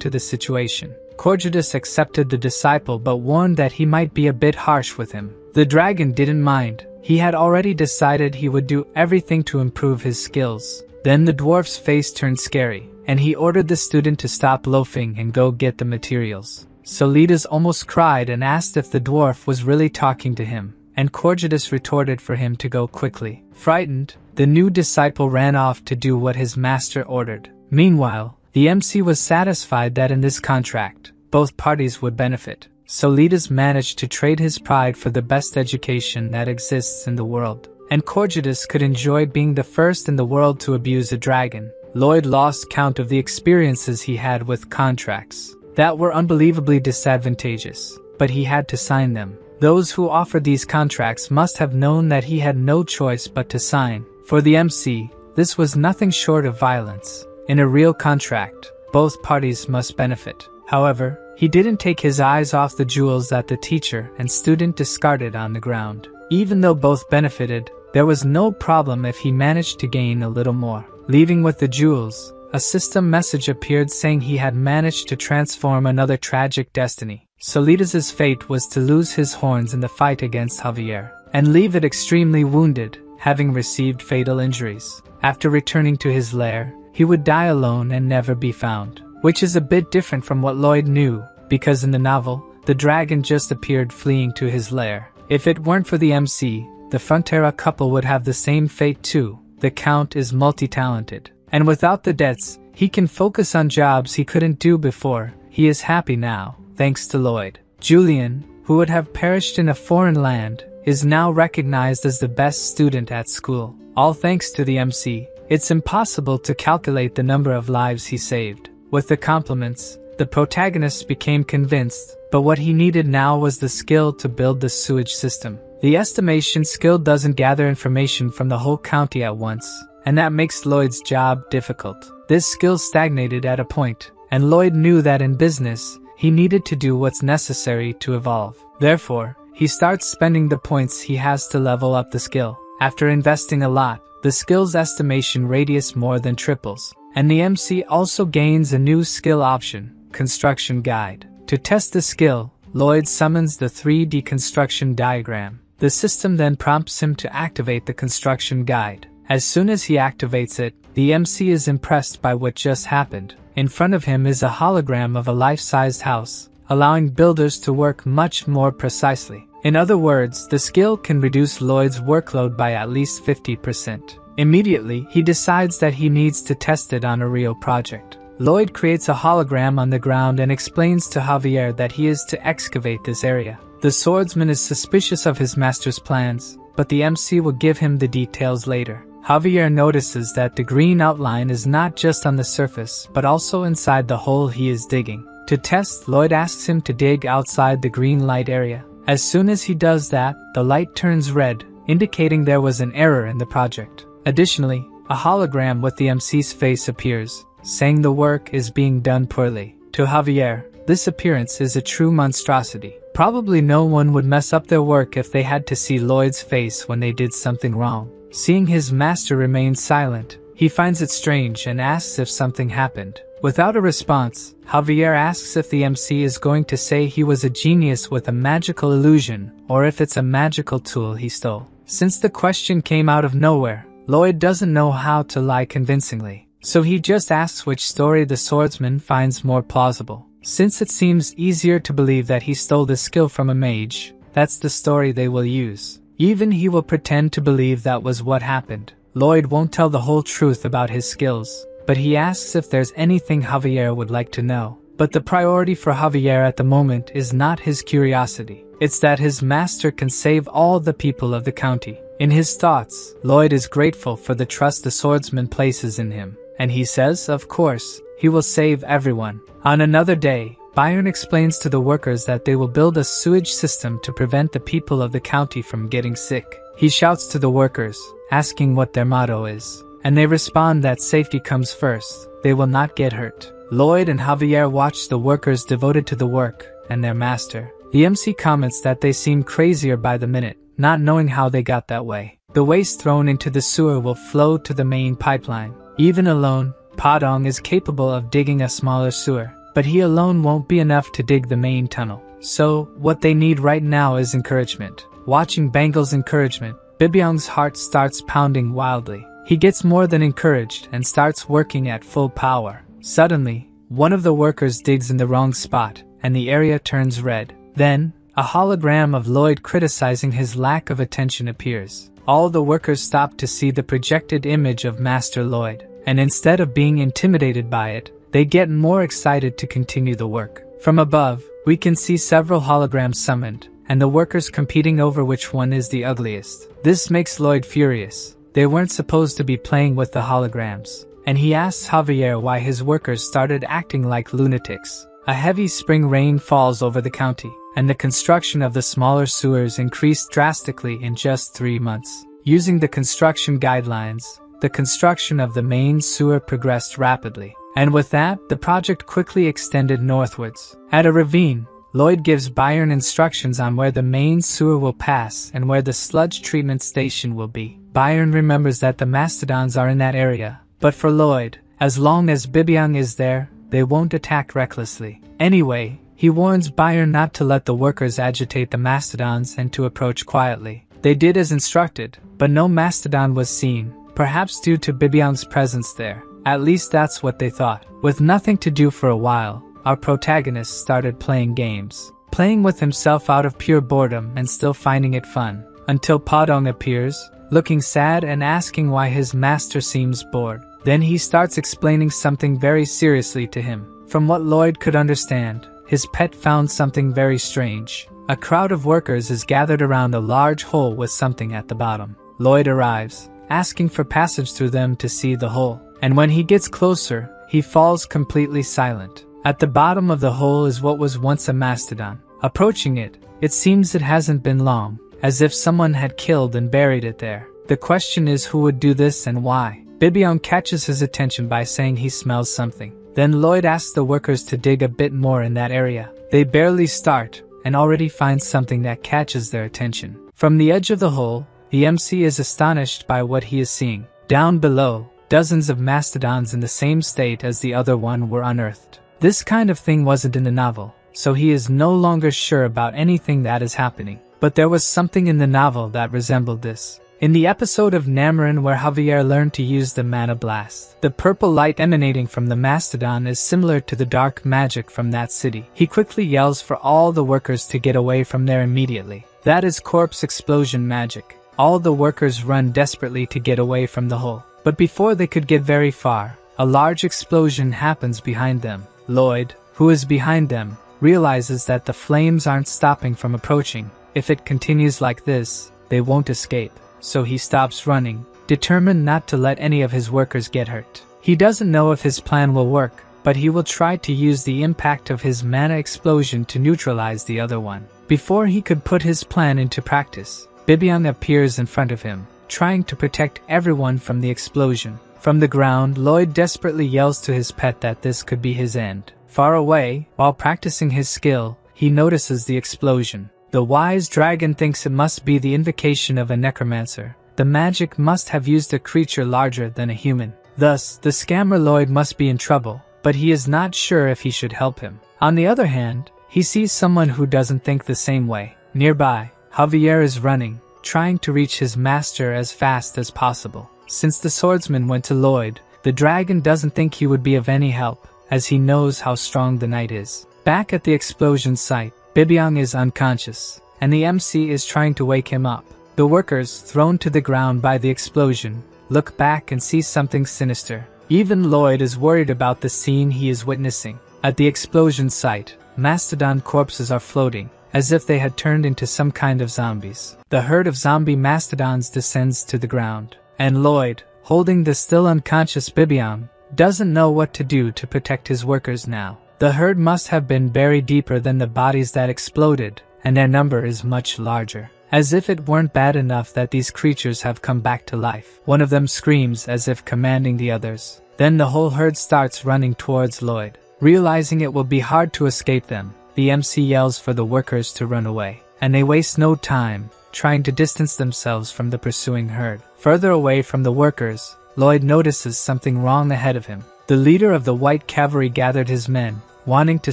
to the situation. Corjudas accepted the disciple but warned that he might be a bit harsh with him. The dragon didn't mind. He had already decided he would do everything to improve his skills. Then the dwarf's face turned scary, and he ordered the student to stop loafing and go get the materials. Solitas almost cried and asked if the dwarf was really talking to him, and Corjudas retorted for him to go quickly. Frightened, the new disciple ran off to do what his master ordered. Meanwhile, the MC was satisfied that in this contract, both parties would benefit. Solitas managed to trade his pride for the best education that exists in the world, and Corjudas could enjoy being the first in the world to abuse a dragon. Lloyd lost count of the experiences he had with contracts that were unbelievably disadvantageous, but he had to sign them. Those who offered these contracts must have known that he had no choice but to sign. For the MC, this was nothing short of violence. In a real contract, both parties must benefit. However, he didn't take his eyes off the jewels that the teacher and student discarded on the ground. Even though both benefited, there was no problem if he managed to gain a little more. Leaving with the jewels, a system message appeared saying he had managed to transform another tragic destiny. Solitas' fate was to lose his horns in the fight against Javier, and leave it extremely wounded, having received fatal injuries. After returning to his lair, he would die alone and never be found. Which is a bit different from what Lloyd knew, because in the novel, the dragon just appeared fleeing to his lair. If it weren't for the MC, the Frontera couple would have the same fate too. The Count is multi-talented, and without the debts, he can focus on jobs he couldn't do before. He is happy now, thanks to Lloyd. Julian, who would have perished in a foreign land, is now recognized as the best student at school. All thanks to the MC. It's impossible to calculate the number of lives he saved. With the compliments, the protagonist became convinced, but what he needed now was the skill to build the sewage system. The estimation skill doesn't gather information from the whole county at once, and that makes Lloyd's job difficult. This skill stagnated at a point, and Lloyd knew that in business, he needed to do what's necessary to evolve. Therefore, he starts spending the points he has to level up the skill. After investing a lot, the skill's estimation radius more than triples, and the MC also gains a new skill option, Construction Guide. To test the skill, Lloyd summons the 3D construction diagram. The system then prompts him to activate the construction guide. As soon as he activates it, the MC is impressed by what just happened. In front of him is a hologram of a life-sized house, allowing builders to work much more precisely. In other words, the skill can reduce Lloyd's workload by at least 50%. Immediately, he decides that he needs to test it on a real project. Lloyd creates a hologram on the ground and explains to Javier that he is to excavate this area. The swordsman is suspicious of his master's plans, but the MC will give him the details later. Javier notices that the green outline is not just on the surface, but also inside the hole he is digging. To test, Lloyd asks him to dig outside the green light area. As soon as he does that, the light turns red, indicating there was an error in the project. Additionally, a hologram with the MC's face appears, saying the work is being done poorly. To Javier, this appearance is a true monstrosity. Probably no one would mess up their work if they had to see Lloyd's face when they did something wrong. Seeing his master remain silent, he finds it strange and asks if something happened. Without a response, Javier asks if the MC is going to say he was a genius with a magical illusion, or if it's a magical tool he stole. Since the question came out of nowhere, Lloyd doesn't know how to lie convincingly. So he just asks which story the swordsman finds more plausible. Since it seems easier to believe that he stole the skill from a mage, that's the story they will use. Even he will pretend to believe that was what happened. Lloyd won't tell the whole truth about his skills, but he asks if there's anything Javier would like to know. But the priority for Javier at the moment is not his curiosity. It's that his master can save all the people of the county. In his thoughts, Lloyd is grateful for the trust the swordsman places in him, and he says, of course, he will save everyone. On another day, Byron explains to the workers that they will build a sewage system to prevent the people of the county from getting sick. He shouts to the workers, asking what their motto is, and they respond that safety comes first. They will not get hurt. Lloyd and Javier watch the workers devoted to the work and their master. The MC comments that they seem crazier by the minute, not knowing how they got that way. The waste thrown into the sewer will flow to the main pipeline. Even alone, Padong is capable of digging a smaller sewer, but he alone won't be enough to dig the main tunnel. So, what they need right now is encouragement. Watching Bangle's encouragement, Bibyong's heart starts pounding wildly. He gets more than encouraged and starts working at full power. Suddenly, one of the workers digs in the wrong spot, and the area turns red. Then, a hologram of Lloyd criticizing his lack of attention appears. All the workers stop to see the projected image of Master Lloyd, and instead of being intimidated by it, they get more excited to continue the work. From above, we can see several holograms summoned, and the workers competing over which one is the ugliest. This makes Lloyd furious. They weren't supposed to be playing with the holograms. And he asks Javier why his workers started acting like lunatics. A heavy spring rain falls over the county, and the construction of the smaller sewers increased drastically in just 3 months. Using the construction guidelines, the construction of the main sewer progressed rapidly. And with that, the project quickly extended northwards. At a ravine, Lloyd gives Byron instructions on where the main sewer will pass and where the sludge treatment station will be. Byron remembers that the mastodons are in that area. But for Lloyd, as long as Bibyong is there, they won't attack recklessly. Anyway, he warns Byron not to let the workers agitate the mastodons and to approach quietly. They did as instructed, but no mastodon was seen, perhaps due to Bibyong's presence there. At least that's what they thought. With nothing to do for a while, our protagonist started playing games. Playing with himself out of pure boredom and still finding it fun. Until Padong appears, looking sad and asking why his master seems bored. Then he starts explaining something very seriously to him. From what Lloyd could understand, his pet found something very strange. A crowd of workers is gathered around a large hole with something at the bottom. Lloyd arrives, asking for passage through them to see the hole. And when he gets closer, he falls completely silent. At the bottom of the hole is what was once a mastodon. Approaching it, it seems it hasn't been long, as if someone had killed and buried it there. The question is who would do this and why. Bibyong catches his attention by saying he smells something. Then Lloyd asks the workers to dig a bit more in that area. They barely start, and already find something that catches their attention. From the edge of the hole, the MC is astonished by what he is seeing. Down below, dozens of mastodons in the same state as the other one were unearthed. This kind of thing wasn't in the novel, so he is no longer sure about anything that is happening. But there was something in the novel that resembled this. In the episode of Namarin where Javier learned to use the mana blast, the purple light emanating from the mastodon is similar to the dark magic from that city. He quickly yells for all the workers to get away from there immediately. That is corpse explosion magic. All the workers run desperately to get away from the hole. But before they could get very far, a large explosion happens behind them. Lloyd, who is behind them, realizes that the flames aren't stopping from approaching. If it continues like this, they won't escape. So he stops running, determined not to let any of his workers get hurt. He doesn't know if his plan will work, but he will try to use the impact of his mana explosion to neutralize the other one. Before he could put his plan into practice, Bibyong appears in front of him, trying to protect everyone from the explosion. From the ground, Lloyd desperately yells to his pet that this could be his end. Far away, while practicing his skill, he notices the explosion. The wise dragon thinks it must be the invocation of a necromancer. The magic must have used a creature larger than a human. Thus, the scammer Lloyd must be in trouble, but he is not sure if he should help him. On the other hand, he sees someone who doesn't think the same way. Nearby, Javier is running, trying to reach his master as fast as possible. Since the swordsman went to Lloyd, The dragon doesn't think he would be of any help, as he knows how strong the knight is. Back at the explosion site, Bibyong is unconscious, and the MC is trying to wake him up. The workers, thrown to the ground by the explosion, look back and see something sinister. Even Lloyd is worried about the scene he is witnessing. At the explosion site, mastodon corpses are floating, as if they had turned into some kind of zombies. The herd of zombie mastodons descends to the ground, and Lloyd, holding the still unconscious Bibyong, doesn't know what to do to protect his workers now. The herd must have been buried deeper than the bodies that exploded, and their number is much larger. As if it weren't bad enough that these creatures have come back to life. One of them screams as if commanding the others. Then the whole herd starts running towards Lloyd. Realizing it will be hard to escape them, the MC yells for the workers to run away, and they waste no time trying to distance themselves from the pursuing herd. Further away from the workers, Lloyd notices something wrong ahead of him. The leader of the white cavalry gathered his men, wanting to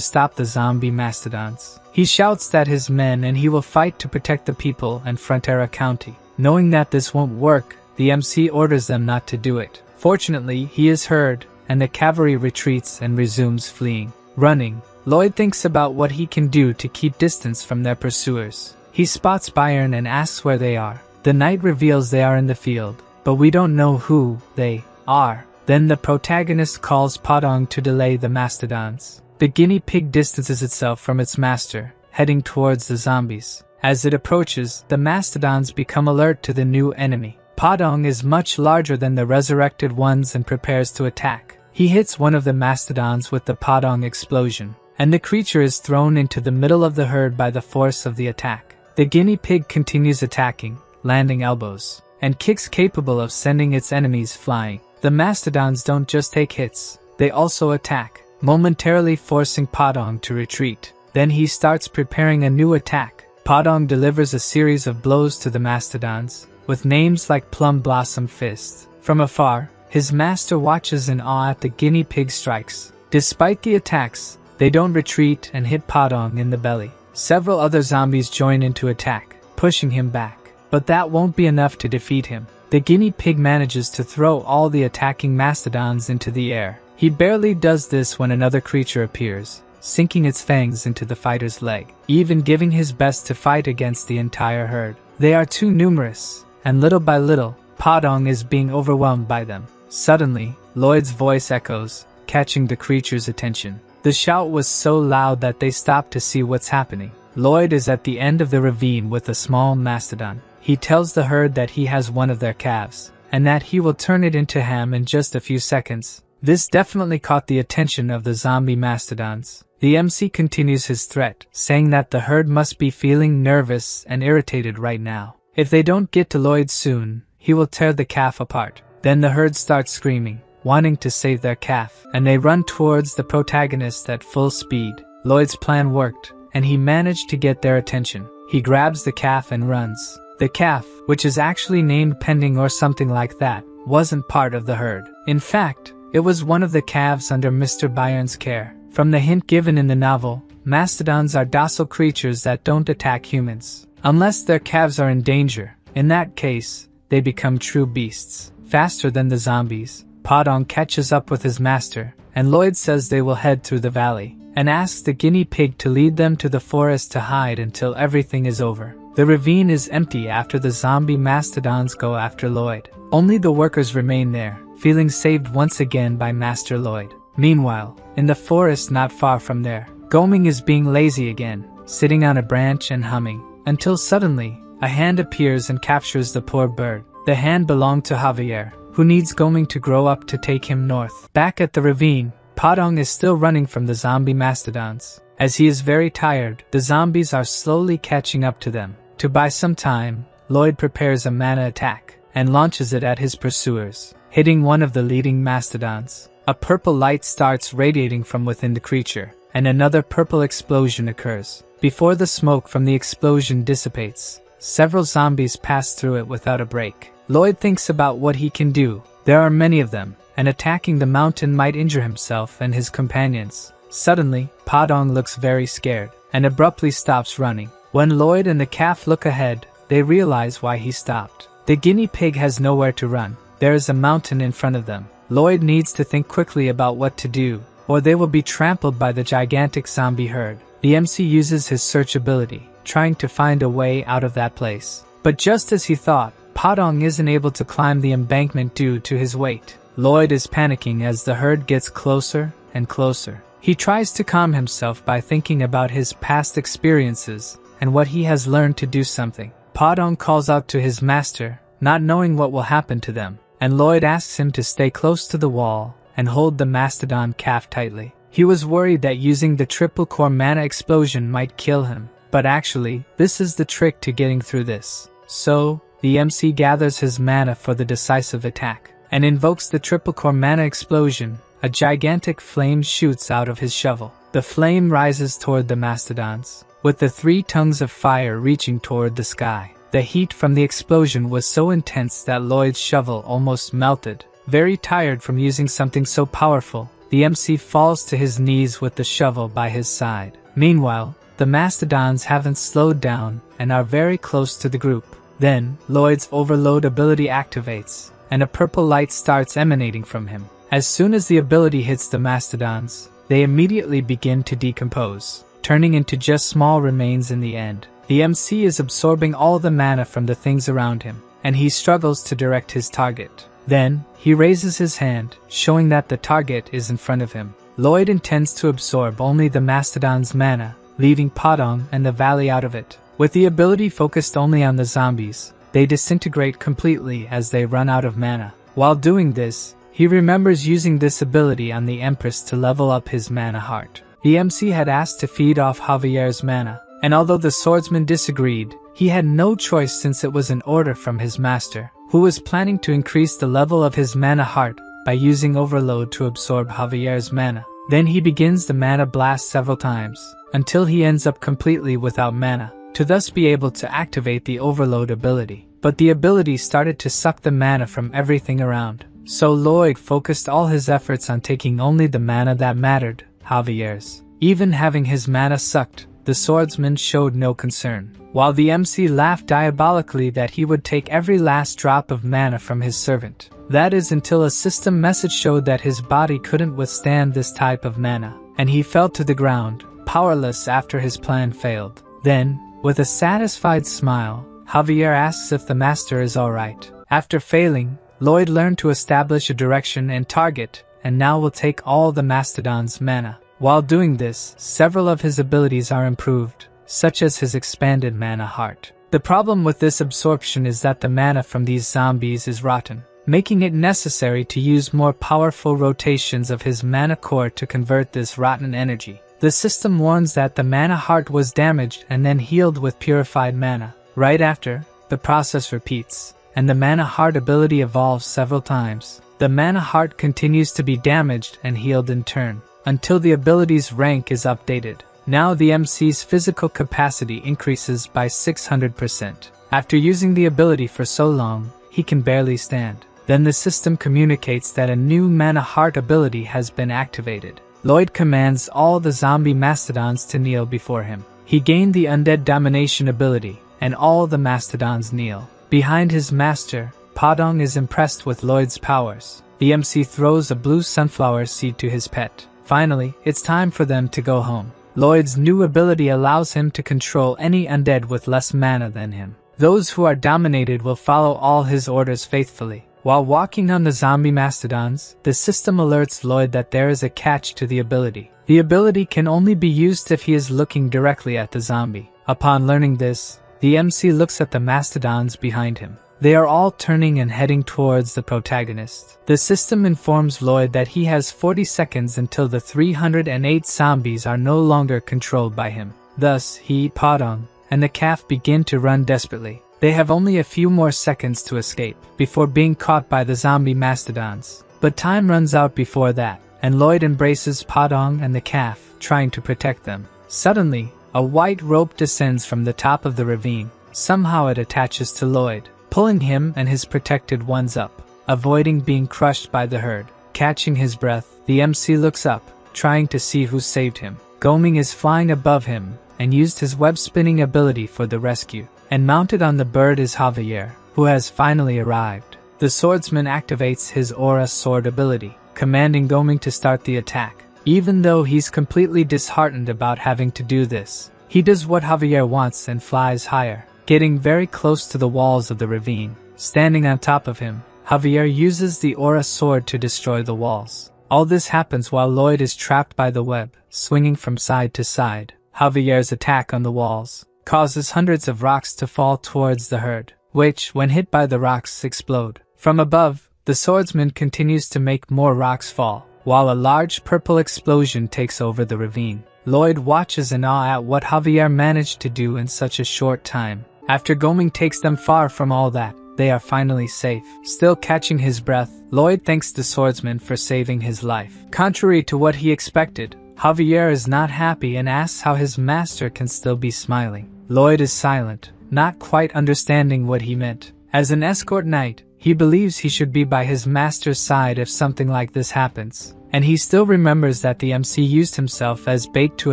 stop the zombie mastodons. He shouts that his men and he will fight to protect the people and Frontera County. Knowing that this won't work, the MC orders them not to do it. Fortunately, he is heard, and the cavalry retreats and resumes fleeing. Running, Lloyd thinks about what he can do to keep distance from their pursuers. He spots Byron and asks where they are. The knight reveals they are in the field, but we don't know who they are. Then the protagonist calls Podong to delay the mastodons. The guinea pig distances itself from its master, heading towards the zombies. As it approaches, the mastodons become alert to the new enemy. Podong is much larger than the resurrected ones and prepares to attack. He hits one of the mastodons with the Podong explosion, and the creature is thrown into the middle of the herd by the force of the attack. The guinea pig continues attacking, landing elbows and kicks capable of sending its enemies flying. The mastodons don't just take hits, they also attack, momentarily forcing Podong to retreat. Then he starts preparing a new attack. Podong delivers a series of blows to the mastodons, with names like Plum Blossom Fist. From afar, his master watches in awe at the guinea pig strikes. Despite the attacks, they don't retreat and hit Podong in the belly. Several other zombies join in to attack, pushing him back. But that won't be enough to defeat him. The guinea pig manages to throw all the attacking mastodons into the air. He barely does this when another creature appears, sinking its fangs into the fighter's leg, even giving his best to fight against the entire herd. They are too numerous, and little by little, Podong is being overwhelmed by them. Suddenly, Lloyd's voice echoes, catching the creature's attention. The shout was so loud that they stop to see what's happening. Lloyd is at the end of the ravine with a small mastodon. He tells the herd that he has one of their calves, and that he will turn it into ham in just a few seconds. This definitely caught the attention of the zombie mastodons. The MC continues his threat, saying that the herd must be feeling nervous and irritated right now. If they don't get to Lloyd soon, he will tear the calf apart. Then the herd starts screaming, wanting to save their calf, and they run towards the protagonist at full speed. Lloyd's plan worked, and he managed to get their attention. He grabs the calf and runs. The calf, which is actually named Pending or something like that, wasn't part of the herd. In fact, it was one of the calves under Mr. Byron's care. From the hint given in the novel, mastodons are docile creatures that don't attack humans, unless their calves are in danger. In that case, they become true beasts. Faster than the zombies, Podong catches up with his master, and Lloyd says they will head through the valley, and asks the guinea pig to lead them to the forest to hide until everything is over. The ravine is empty after the zombie mastodons go after Lloyd. Only the workers remain there, feeling saved once again by Master Lloyd. Meanwhile, in the forest not far from there, Goming is being lazy again, sitting on a branch and humming, until suddenly, a hand appears and captures the poor bird. The hand belonged to Javier, who needs Goming to grow up to take him north. Back at the ravine, Podong is still running from the zombie mastodons. As he is very tired, the zombies are slowly catching up to them. To buy some time, Lloyd prepares a mana attack, and launches it at his pursuers, hitting one of the leading mastodons. A purple light starts radiating from within the creature, and another purple explosion occurs. Before the smoke from the explosion dissipates, several zombies pass through it without a break. Lloyd thinks about what he can do. There are many of them, and attacking the mountain might injure himself and his companions. Suddenly, Podong looks very scared, and abruptly stops running. When Lloyd and the calf look ahead, they realize why he stopped. The guinea pig has nowhere to run. There is a mountain in front of them, Lloyd needs to think quickly about what to do, or they will be trampled by the gigantic zombie herd. The MC uses his search ability, trying to find a way out of that place. But just as he thought, Padong isn't able to climb the embankment due to his weight. Lloyd is panicking as the herd gets closer and closer. He tries to calm himself by thinking about his past experiences and what he has learned to do something. Padong calls out to his master, not knowing what will happen to them, and Lloyd asks him to stay close to the wall and hold the mastodon calf tightly. He was worried that using the triple core mana explosion might kill him, but actually, this is the trick to getting through this. So, the MC gathers his mana for the decisive attack, and invokes the triple core mana explosion. A gigantic flame shoots out of his shovel. The flame rises toward the mastodons, with the 3 tongues of fire reaching toward the sky. The heat from the explosion was so intense that Lloyd's shovel almost melted. Very tired from using something so powerful, the MC falls to his knees with the shovel by his side. Meanwhile, the mastodons haven't slowed down and are very close to the group. Then, Lloyd's overload ability activates, and a purple light starts emanating from him. As soon as the ability hits the mastodons, they immediately begin to decompose, turning into just small remains in the end. The MC is absorbing all the mana from the things around him, and he struggles to direct his target. Then, he raises his hand, showing that the target is in front of him. Lloyd intends to absorb only the mastodon's mana, leaving Padong and the valley out of it. With the ability focused only on the zombies, they disintegrate completely as they run out of mana. While doing this, he remembers using this ability on the Empress to level up his mana heart. The MC had asked to feed off Javier's mana, and although the swordsman disagreed, he had no choice since it was an order from his master, who was planning to increase the level of his mana heart by using overload to absorb Javier's mana. Then he begins the mana blast several times, until he ends up completely without mana, to thus be able to activate the overload ability. But the ability started to suck the mana from everything around. So Lloyd focused all his efforts on taking only the mana that mattered, Javier's. Even having his mana sucked, the swordsman showed no concern, while the MC laughed diabolically that he would take every last drop of mana from his servant. That is until a system message showed that his body couldn't withstand this type of mana, and he fell to the ground, powerless after his plan failed. Then, with a satisfied smile, Javier asks if the master is alright. After failing, Lloyd learned to establish a direction and target, and now will take all the mastodon's mana. While doing this, several of his abilities are improved, such as his expanded mana heart. The problem with this absorption is that the mana from these zombies is rotten, making it necessary to use more powerful rotations of his mana core to convert this rotten energy. The system warns that the mana heart was damaged and then healed with purified mana. Right after, the process repeats, and the mana heart ability evolves several times. The mana heart continues to be damaged and healed in turn, until the ability's rank is updated. Now the MC's physical capacity increases by 600%. After using the ability for so long, he can barely stand. Then the system communicates that a new mana heart ability has been activated. Lloyd commands all the zombie mastodons to kneel before him. He gained the undead domination ability, and all the mastodons kneel. Behind his master, Padong is impressed with Lloyd's powers. The MC throws a blue sunflower seed to his pet. Finally, it's time for them to go home. Lloyd's new ability allows him to control any undead with less mana than him. Those who are dominated will follow all his orders faithfully. While walking on the zombie mastodons, the system alerts Lloyd that there is a catch to the ability. The ability can only be used if he is looking directly at the zombie. Upon learning this, the MC looks at the mastodons behind him. They are all turning and heading towards the protagonist. The system informs Lloyd that he has 40 seconds until the 308 zombies are no longer controlled by him. Thus, he, Padong, and the calf begin to run desperately. They have only a few more seconds to escape, before being caught by the zombie mastodons. But time runs out before that, and Lloyd embraces Padong and the calf, trying to protect them. Suddenly, a white rope descends from the top of the ravine. Somehow it attaches to Lloyd, pulling him and his protected ones up, avoiding being crushed by the herd. Catching his breath, the MC looks up, trying to see who saved him. Goming is flying above him, and used his web-spinning ability for the rescue. And mounted on the bird is Javier, who has finally arrived. the swordsman activates his aura sword ability, commanding Goming to start the attack. Even though he's completely disheartened about having to do this, he does what Javier wants and flies higher, getting very close to the walls of the ravine. Standing on top of him, Javier uses the aura sword to destroy the walls. All this happens while Lloyd is trapped by the web, swinging from side to side. Javier's attack on the walls causes hundreds of rocks to fall towards the herd, which, when hit by the rocks, explode. From above, the swordsman continues to make more rocks fall, while a large purple explosion takes over the ravine. Lloyd watches in awe at what Javier managed to do in such a short time. After Goming takes them far from all that, they are finally safe. Still catching his breath, Lloyd thanks the swordsman for saving his life. Contrary to what he expected, Javier is not happy and asks how his master can still be smiling. Lloyd is silent, not quite understanding what he meant. As an escort knight, he believes he should be by his master's side if something like this happens. And he still remembers that the MC used himself as bait to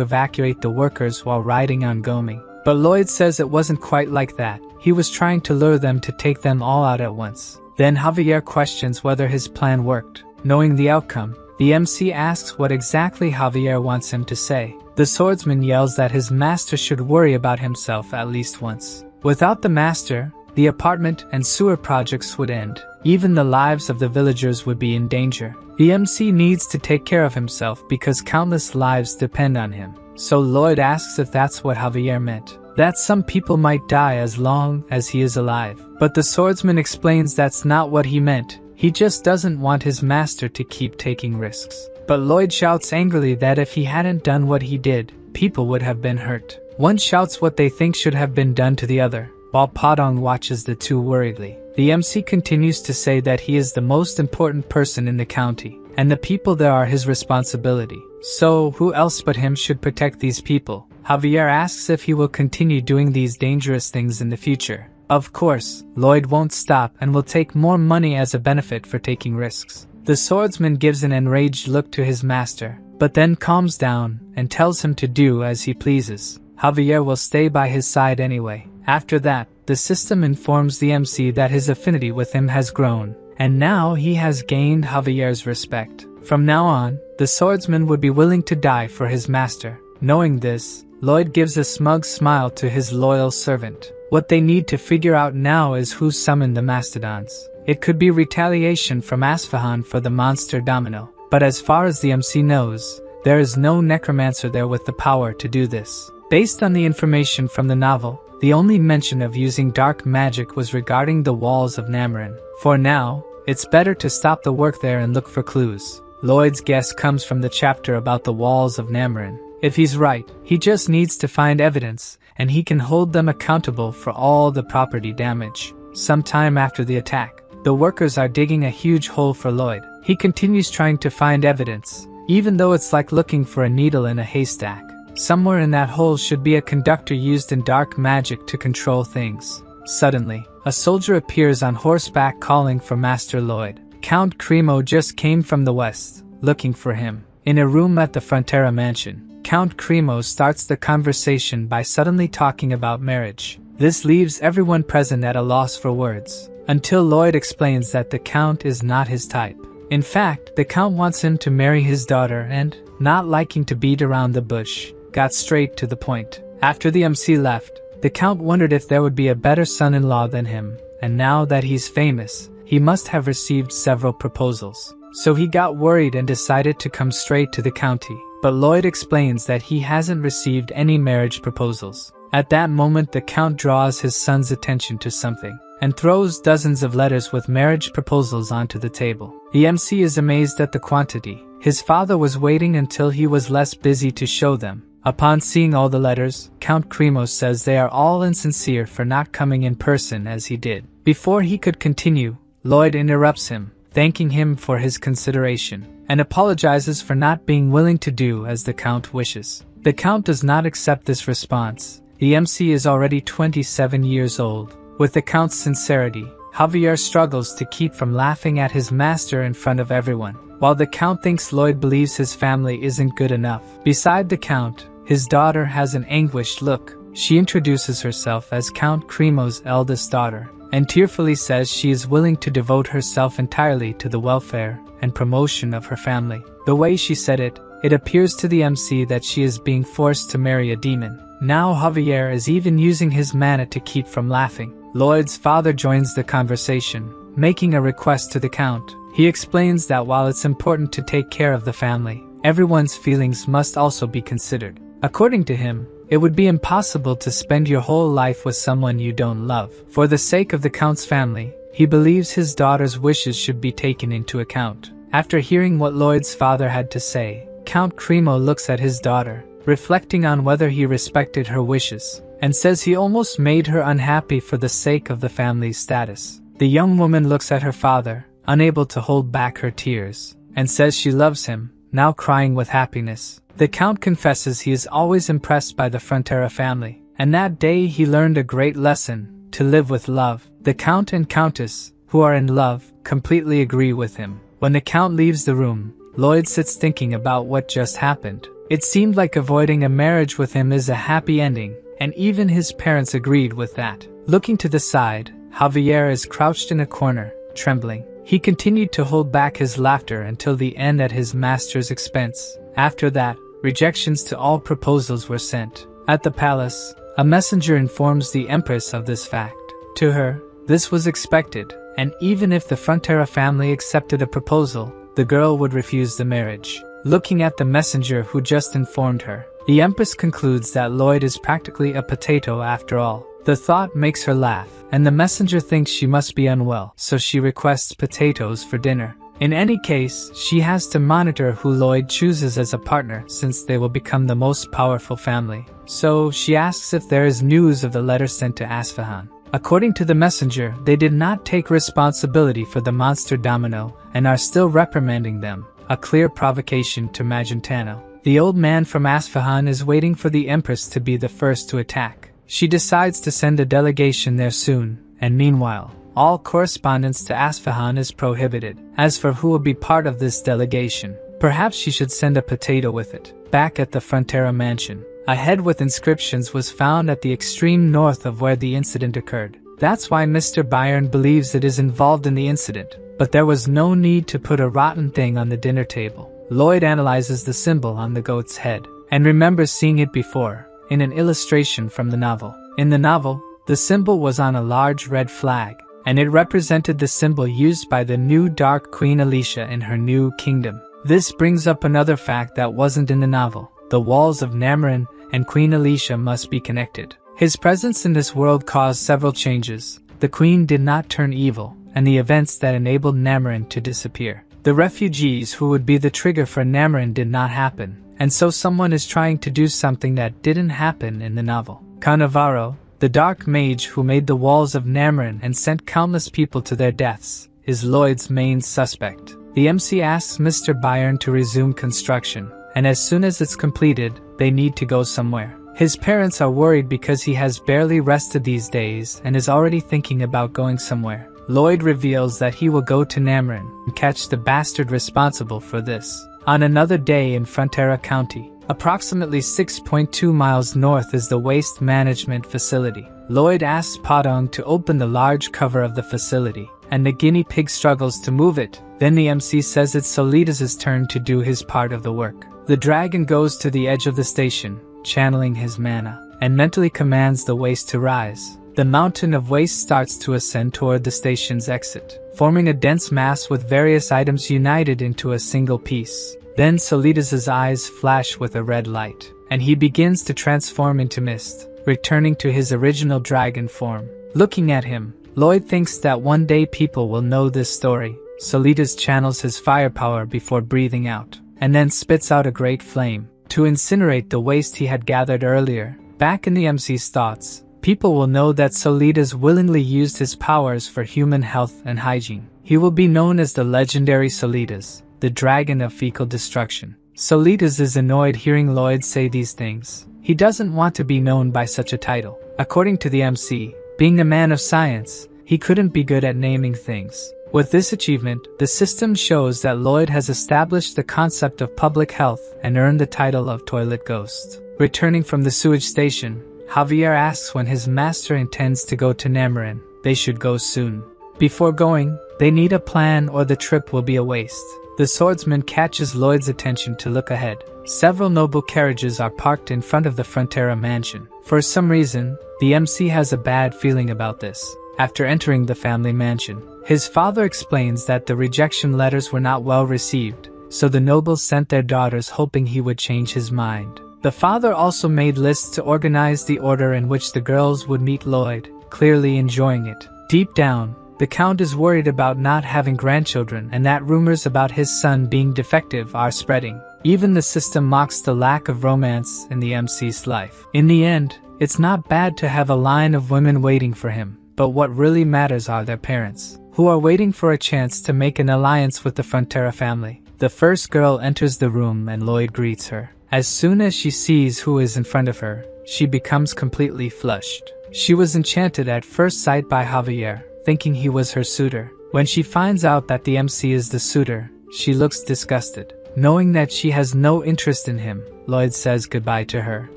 evacuate the workers while riding on Goming. But Lloyd says it wasn't quite like that. He was trying to lure them to take them all out at once. Then Javier questions whether his plan worked. Knowing the outcome, the MC asks what exactly Javier wants him to say. The swordsman yells that his master should worry about himself at least once. Without the master, the apartment and sewer projects would end. Even the lives of the villagers would be in danger. The MC needs to take care of himself because countless lives depend on him. So Lloyd asks if that's what Javier meant. That some people might die as long as he is alive. But the swordsman explains that's not what he meant. He just doesn't want his master to keep taking risks. But Lloyd shouts angrily that if he hadn't done what he did, people would have been hurt. One shouts what they think should have been done to the other, while Padong watches the two worriedly. The MC continues to say that he is the most important person in the county, and the people there are his responsibility. So, who else but him should protect these people? Javier asks if he will continue doing these dangerous things in the future. Of course, Lloyd won't stop and will take more money as a benefit for taking risks. The swordsman gives an enraged look to his master, but then calms down and tells him to do as he pleases. Javier will stay by his side anyway. After that, the system informs the MC that his affinity with him has grown, and now he has gained Javier's respect. From now on, the swordsman would be willing to die for his master. Knowing this, Lloyd gives a smug smile to his loyal servant. What they need to figure out now is who summoned the mastodons. It could be retaliation from Asfahan for the monster Domino, but as far as the MC knows, there is no necromancer there with the power to do this. Based on the information from the novel, the only mention of using dark magic was regarding the walls of Namarin. For now, it's better to stop the work there and look for clues. Lloyd's guess comes from the chapter about the walls of Namarin. If he's right, he just needs to find evidence, and he can hold them accountable for all the property damage. Sometime after the attack, the workers are digging a huge hole for Lloyd. He continues trying to find evidence, even though it's like looking for a needle in a haystack. Somewhere in that hole should be a conductor used in dark magic to control things. Suddenly, a soldier appears on horseback calling for Master Lloyd. Count Cremo just came from the west, looking for him. In a room at the Frontera mansion, Count Cremo starts the conversation by suddenly talking about marriage. This leaves everyone present at a loss for words, until Lloyd explains that the Count is not his type. In fact, the Count wants him to marry his daughter and, not liking to beat around the bush, got straight to the point. After the MC left, the Count wondered if there would be a better son-in-law than him, and now that he's famous, he must have received several proposals. So he got worried and decided to come straight to the county. But Lloyd explains that he hasn't received any marriage proposals. At that moment, the Count draws his son's attention to something, and throws dozens of letters with marriage proposals onto the table. The MC is amazed at the quantity. His father was waiting until he was less busy to show them. Upon seeing all the letters, Count Cremo says they are all insincere for not coming in person as he did. Before he could continue, Lloyd interrupts him, thanking him for his consideration, and apologizes for not being willing to do as the Count wishes. The Count does not accept this response. The MC is already 27 years old. With the Count's sincerity, Javier struggles to keep from laughing at his master in front of everyone, while the Count thinks Lloyd believes his family isn't good enough. Beside the Count, his daughter has an anguished look. She introduces herself as Count Cremo's eldest daughter. and tearfully says she is willing to devote herself entirely to the welfare and promotion of her family. The way she said it, it appears to the MC that she is being forced to marry a demon. Now Javier is even using his mana to keep from laughing. Lloyd's father joins the conversation, making a request to the Count. He explains that while it's important to take care of the family, everyone's feelings must also be considered. According to him, it would be impossible to spend your whole life with someone you don't love. For the sake of the Count's family, he believes his daughter's wishes should be taken into account. After hearing what Lloyd's father had to say, Count Cremo looks at his daughter, reflecting on whether he respected her wishes, and says he almost made her unhappy for the sake of the family's status. The young woman looks at her father, unable to hold back her tears, and says she loves him, now crying with happiness. The Count confesses he is always impressed by the Frontera family, and that day he learned a great lesson, to live with love. The Count and Countess, who are in love, completely agree with him. When the Count leaves the room, Lloyd sits thinking about what just happened. It seemed like avoiding a marriage with him is a happy ending, and even his parents agreed with that. Looking to the side, Javier is crouched in a corner, trembling. He continued to hold back his laughter until the end at his master's expense. After that, rejections to all proposals were sent. At the palace, a messenger informs the Empress of this fact. To her, this was expected, and even if the Frontera family accepted a proposal, the girl would refuse the marriage. Looking at the messenger who just informed her, the Empress concludes that Lloyd is practically a potato after all. The thought makes her laugh, and the messenger thinks she must be unwell, so she requests potatoes for dinner. In any case, she has to monitor who Lloyd chooses as a partner since they will become the most powerful family. So she asks if there is news of the letter sent to Asfahan. According to the messenger, they did not take responsibility for the monster domino and are still reprimanding them, a clear provocation to Magentano. The old man from Asfahan is waiting for the Empress to be the first to attack. She decides to send a delegation there soon, and meanwhile, all correspondence to Asfahan is prohibited. As for who will be part of this delegation, perhaps she should send a potato with it. Back at the Frontera mansion, a head with inscriptions was found at the extreme north of where the incident occurred. That's why Mr. Byron believes it is involved in the incident, but there was no need to put a rotten thing on the dinner table. Lloyd analyzes the symbol on the goat's head, and remembers seeing it before, in an illustration from the novel. In the novel, the symbol was on a large red flag, and it represented the symbol used by the new Dark Queen Alicia in her new kingdom. This brings up another fact that wasn't in the novel. The walls of Namarin and Queen Alicia must be connected. His presence in this world caused several changes. The queen did not turn evil, and the events that enabled Namarin to disappear. The refugees who would be the trigger for Namarin did not happen, and so someone is trying to do something that didn't happen in the novel. Cannavaro, the dark mage who made the walls of Namarin and sent countless people to their deaths, is Lloyd's main suspect. The MC asks Mr. Byron to resume construction, and as soon as it's completed, they need to go somewhere. His parents are worried because he has barely rested these days and is already thinking about going somewhere. Lloyd reveals that he will go to Namarin and catch the bastard responsible for this. On another day in Frontera County, approximately 6.2 miles north is the Waste Management Facility. Lloyd asks Padong to open the large cover of the facility, and the guinea pig struggles to move it. Then the MC says it's Solidas' turn to do his part of the work. The dragon goes to the edge of the station, channeling his mana, and mentally commands the waste to rise. The mountain of waste starts to ascend toward the station's exit, forming a dense mass with various items united into a single piece. Then Solidas' eyes flash with a red light, and he begins to transform into mist, returning to his original dragon form. Looking at him, Lloyd thinks that one day people will know this story. Solidas channels his firepower before breathing out, and then spits out a great flame to incinerate the waste he had gathered earlier. Back in the MC's thoughts, people will know that Solidas willingly used his powers for human health and hygiene. He will be known as the legendary Solidas, the dragon of fecal destruction. Solidas is annoyed hearing Lloyd say these things. He doesn't want to be known by such a title. According to the MC, being a man of science, he couldn't be good at naming things. With this achievement, the system shows that Lloyd has established the concept of public health and earned the title of Toilet Ghost. Returning from the sewage station, Javier asks when his master intends to go to Namarin. they should go soon. Before going, they need a plan or the trip will be a waste. The swordsman catches Lloyd's attention to look ahead. Several noble carriages are parked in front of the Frontera mansion. For some reason, the MC has a bad feeling about this. After entering the family mansion, his father explains that the rejection letters were not well received, so the nobles sent their daughters hoping he would change his mind. The father also made lists to organize the order in which the girls would meet Lloyd, clearly enjoying it. Deep down, the Count is worried about not having grandchildren and that rumors about his son being defective are spreading. Even the system mocks the lack of romance in the MC's life. In the end, it's not bad to have a line of women waiting for him, but what really matters are their parents, who are waiting for a chance to make an alliance with the Frontera family. The first girl enters the room and Lloyd greets her. As soon as she sees who is in front of her, she becomes completely flushed. She was enchanted at first sight by Javier, thinking he was her suitor. When she finds out that the MC is the suitor, she looks disgusted. Knowing that she has no interest in him, Lloyd says goodbye to her.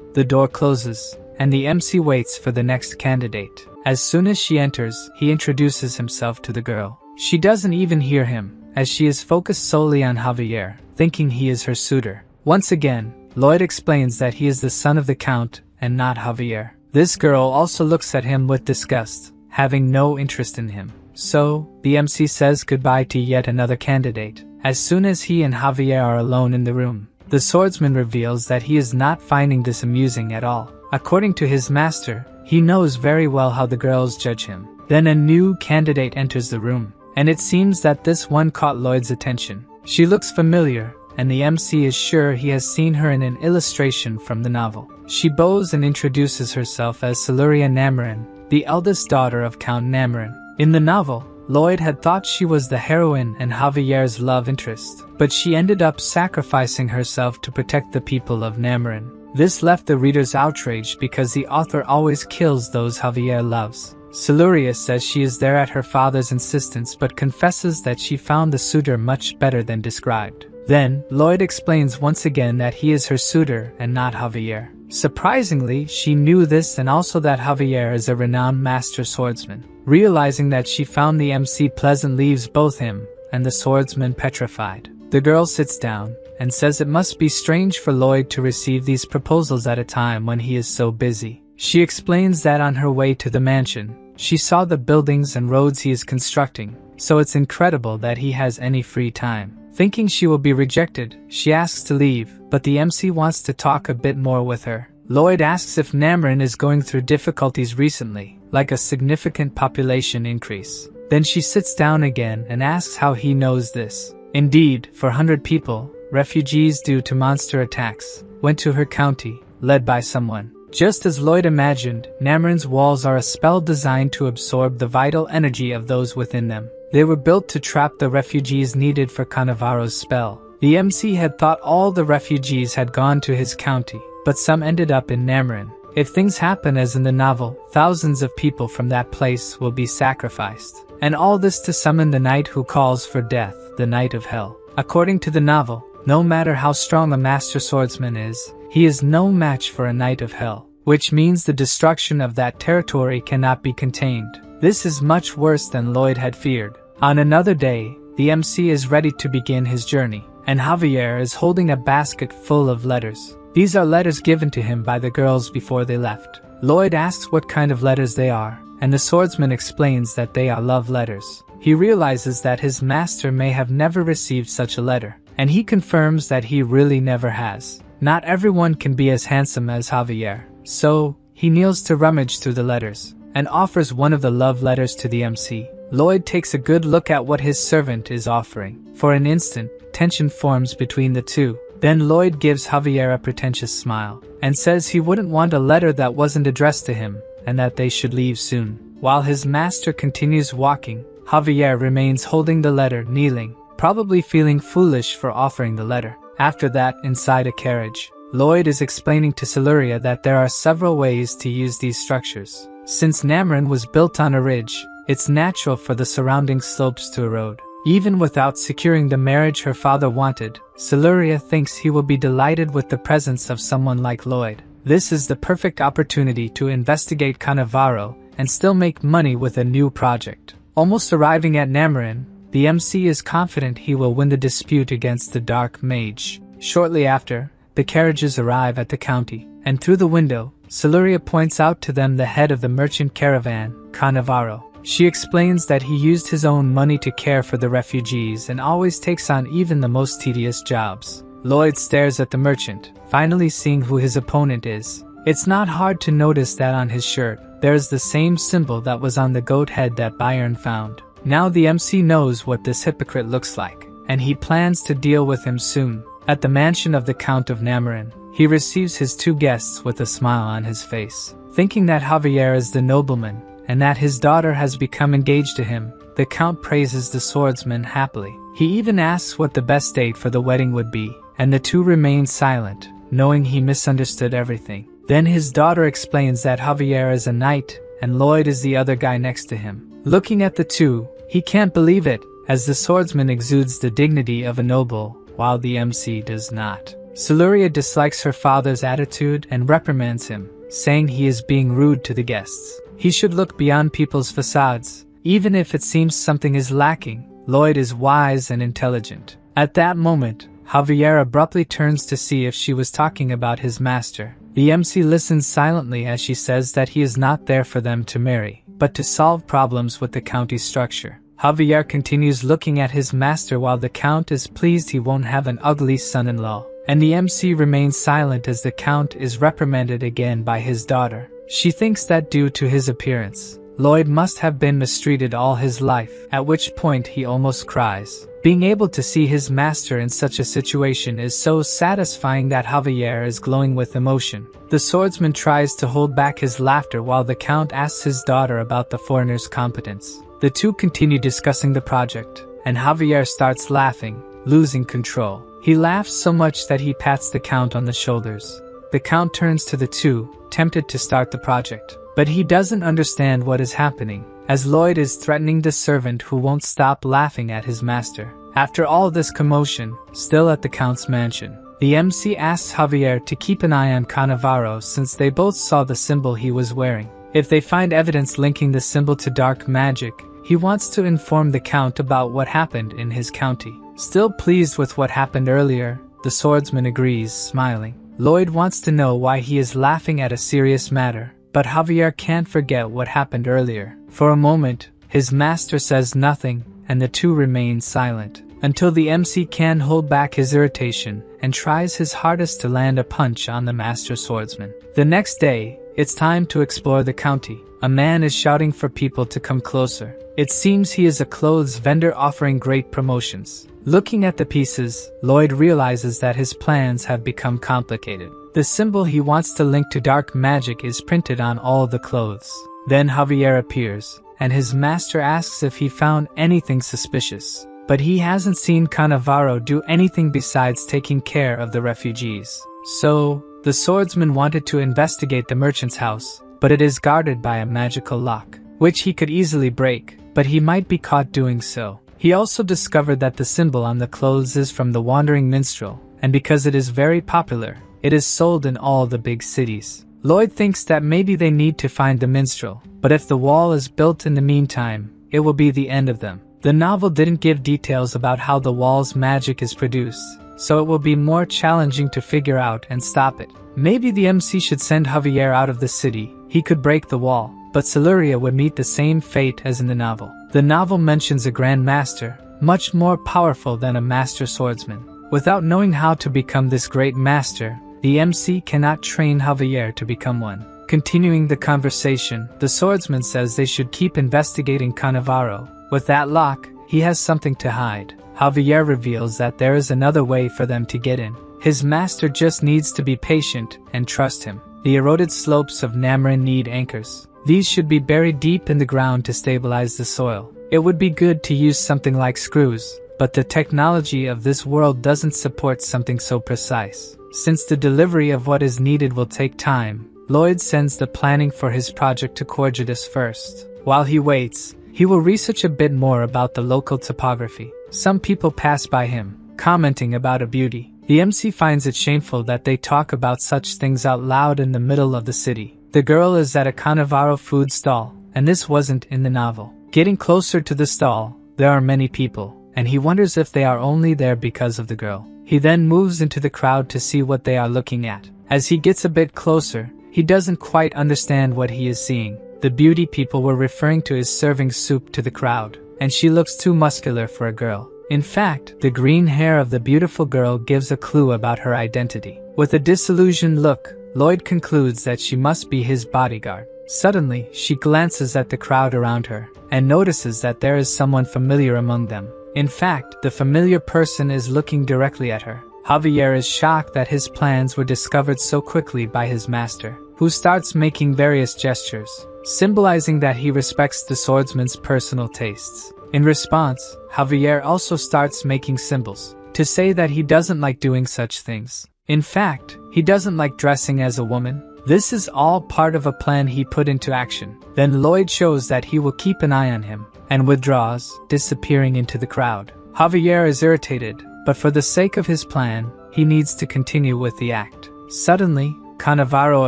The door closes, and the MC waits for the next candidate. As soon as she enters, he introduces himself to the girl. She doesn't even hear him, as she is focused solely on Javier, thinking he is her suitor. Once again, Lloyd explains that he is the son of the Count and not Javier. This girl also looks at him with disgust, having no interest in him. So, the MC says goodbye to yet another candidate. As soon as he and Javier are alone in the room, the swordsman reveals that he is not finding this amusing at all. According to his master, he knows very well how the girls judge him. Then a new candidate enters the room, and it seems that this one caught Lloyd's attention. She looks familiar, and the MC is sure he has seen her in an illustration from the novel. She bows and introduces herself as Siluria Namarin, the eldest daughter of Count Namarin. In the novel, Lloyd had thought she was the heroine and Javier's love interest, but she ended up sacrificing herself to protect the people of Namarin. This left the readers outraged because the author always kills those Javier loves. Siluria says she is there at her father's insistence but confesses that she found the suitor much better than described. Then, Lloyd explains once again that he is her suitor and not Javier. Surprisingly, she knew this and also that Javier is a renowned master swordsman. Realizing that she found the MC pleasant leaves both him and the swordsman petrified. The girl sits down and says it must be strange for Lloyd to receive these proposals at a time when he is so busy. She explains that on her way to the mansion, she saw the buildings and roads he is constructing, so it's incredible that he has any free time. Thinking she will be rejected, she asks to leave, but the MC wants to talk a bit more with her. Lloyd asks if Namarin is going through difficulties recently, like a significant population increase. Then she sits down again and asks how he knows this. Indeed, 400 people, refugees due to monster attacks, went to her county, led by someone. Just as Lloyd imagined, Namarin's walls are a spell designed to absorb the vital energy of those within them. They were built to trap the refugees needed for Cannavaro's spell. The MC had thought all the refugees had gone to his county, but some ended up in Namarin. If things happen as in the novel, thousands of people from that place will be sacrificed. And all this to summon the knight who calls for death, the Knight of Hell. According to the novel, no matter how strong a master swordsman is, he is no match for a Knight of Hell, which means the destruction of that territory cannot be contained. This is much worse than Lloyd had feared. On another day, the MC is ready to begin his journey, and Javier is holding a basket full of letters. These are letters given to him by the girls before they left. Lloyd asks what kind of letters they are, and the swordsman explains that they are love letters. He realizes that his master may have never received such a letter, and he confirms that he really never has. Not everyone can be as handsome as Javier, so he kneels to rummage through the letters, and offers one of the love letters to the MC. Lloyd takes a good look at what his servant is offering. For an instant, tension forms between the two. Then Lloyd gives Javier a pretentious smile, and says he wouldn't want a letter that wasn't addressed to him, and that they should leave soon. While his master continues walking, Javier remains holding the letter, kneeling, probably feeling foolish for offering the letter. After that, inside a carriage, Lloyd is explaining to Siluria that there are several ways to use these structures. Since Namarin was built on a ridge, it's natural for the surrounding slopes to erode. Even without securing the marriage her father wanted, Siluria thinks he will be delighted with the presence of someone like Lloyd. This is the perfect opportunity to investigate Cannavaro and still make money with a new project. Almost arriving at Namarin, the MC is confident he will win the dispute against the Dark Mage. Shortly after, the carriages arrive at the county, and through the window, Siluria points out to them the head of the merchant caravan, Cannavaro. She explains that he used his own money to care for the refugees and always takes on even the most tedious jobs. Lloyd stares at the merchant, finally seeing who his opponent is. It's not hard to notice that on his shirt, there's the same symbol that was on the goat head that Byron found. Now the MC knows what this hypocrite looks like, and he plans to deal with him soon. At the mansion of the Count of Namarin, he receives his two guests with a smile on his face. Thinking that Javier is the nobleman, and that his daughter has become engaged to him, the Count praises the swordsman happily. He even asks what the best date for the wedding would be, and the two remain silent, knowing he misunderstood everything. Then his daughter explains that Javier is a knight, and Lloyd is the other guy next to him. Looking at the two, he can't believe it, as the swordsman exudes the dignity of a noble, while the MC does not. Siluria dislikes her father's attitude and reprimands him, saying he is being rude to the guests. He should look beyond people's facades, even if it seems something is lacking. Lloyd is wise and intelligent. At that moment, Javier abruptly turns to see if she was talking about his master. The MC listens silently as she says that he is not there for them to marry, but to solve problems with the county structure. Javier continues looking at his master while the Count is pleased he won't have an ugly son-in-law, and the MC remains silent as the Count is reprimanded again by his daughter. She thinks that due to his appearance, Lloyd must have been mistreated all his life, at which point he almost cries. Being able to see his master in such a situation is so satisfying that Javier is glowing with emotion. The swordsman tries to hold back his laughter while the Count asks his daughter about the foreigner's competence. The two continue discussing the project, and Javier starts laughing, losing control. He laughs so much that he pats the Count on the shoulders. The Count turns to the two, tempted to start the project, but he doesn't understand what is happening, as Lloyd is threatening the servant who won't stop laughing at his master. After all this commotion, still at the Count's mansion, the MC asks Javier to keep an eye on Cannavaro since they both saw the symbol he was wearing. If they find evidence linking the symbol to dark magic, he wants to inform the Count about what happened in his county. Still pleased with what happened earlier, the swordsman agrees, smiling. Lloyd wants to know why he is laughing at a serious matter, but Javier can't forget what happened earlier. For a moment, his master says nothing, and the two remain silent, until the MC can hold back his irritation and tries his hardest to land a punch on the master swordsman. The next day, it's time to explore the county. A man is shouting for people to come closer. It seems he is a clothes vendor offering great promotions. Looking at the pieces, Lloyd realizes that his plans have become complicated. The symbol he wants to link to dark magic is printed on all the clothes. Then Javier appears, and his master asks if he found anything suspicious. But he hasn't seen Cannavaro do anything besides taking care of the refugees. So, the swordsman wanted to investigate the merchant's house, but it is guarded by a magical lock, which he could easily break, but he might be caught doing so. He also discovered that the symbol on the clothes is from the Wandering Minstrel, and because it is very popular, it is sold in all the big cities. Lloyd thinks that maybe they need to find the minstrel, but if the wall is built in the meantime, it will be the end of them. The novel didn't give details about how the wall's magic is produced, so it will be more challenging to figure out and stop it. Maybe the MC should send Javier out of the city. He could break the wall, but Siluria would meet the same fate as in the novel. The novel mentions a Grand Master, much more powerful than a Master Swordsman. Without knowing how to become this great master, the MC cannot train Javier to become one. Continuing the conversation, the swordsman says they should keep investigating Cannavaro. With that lock, he has something to hide. Javier reveals that there is another way for them to get in. His master just needs to be patient and trust him. The eroded slopes of Namarin need anchors. These should be buried deep in the ground to stabilize the soil. It would be good to use something like screws, but the technology of this world doesn't support something so precise. Since the delivery of what is needed will take time, Lloyd sends the planning for his project to Corgidus first. While he waits, he will research a bit more about the local topography. Some people pass by him, commenting about a beauty. The MC finds it shameful that they talk about such things out loud in the middle of the city. The girl is at a Cannavaro food stall, and this wasn't in the novel. Getting closer to the stall, there are many people, and he wonders if they are only there because of the girl. He then moves into the crowd to see what they are looking at. As he gets a bit closer, he doesn't quite understand what he is seeing. The beauty people were referring to his serving soup to the crowd, and she looks too muscular for a girl. In fact, the green hair of the beautiful girl gives a clue about her identity. With a disillusioned look, Lloyd concludes that she must be his bodyguard. Suddenly, she glances at the crowd around her, and notices that there is someone familiar among them. In fact, the familiar person is looking directly at her. Javier is shocked that his plans were discovered so quickly by his master, who starts making various gestures, symbolizing that he respects the swordsman's personal tastes. In response, Javier also starts making symbols, to say that he doesn't like doing such things. In fact, he doesn't like dressing as a woman. This is all part of a plan he put into action. Then Lloyd shows that he will keep an eye on him, and withdraws, disappearing into the crowd. Javier is irritated, but for the sake of his plan, he needs to continue with the act. Suddenly, Cannavaro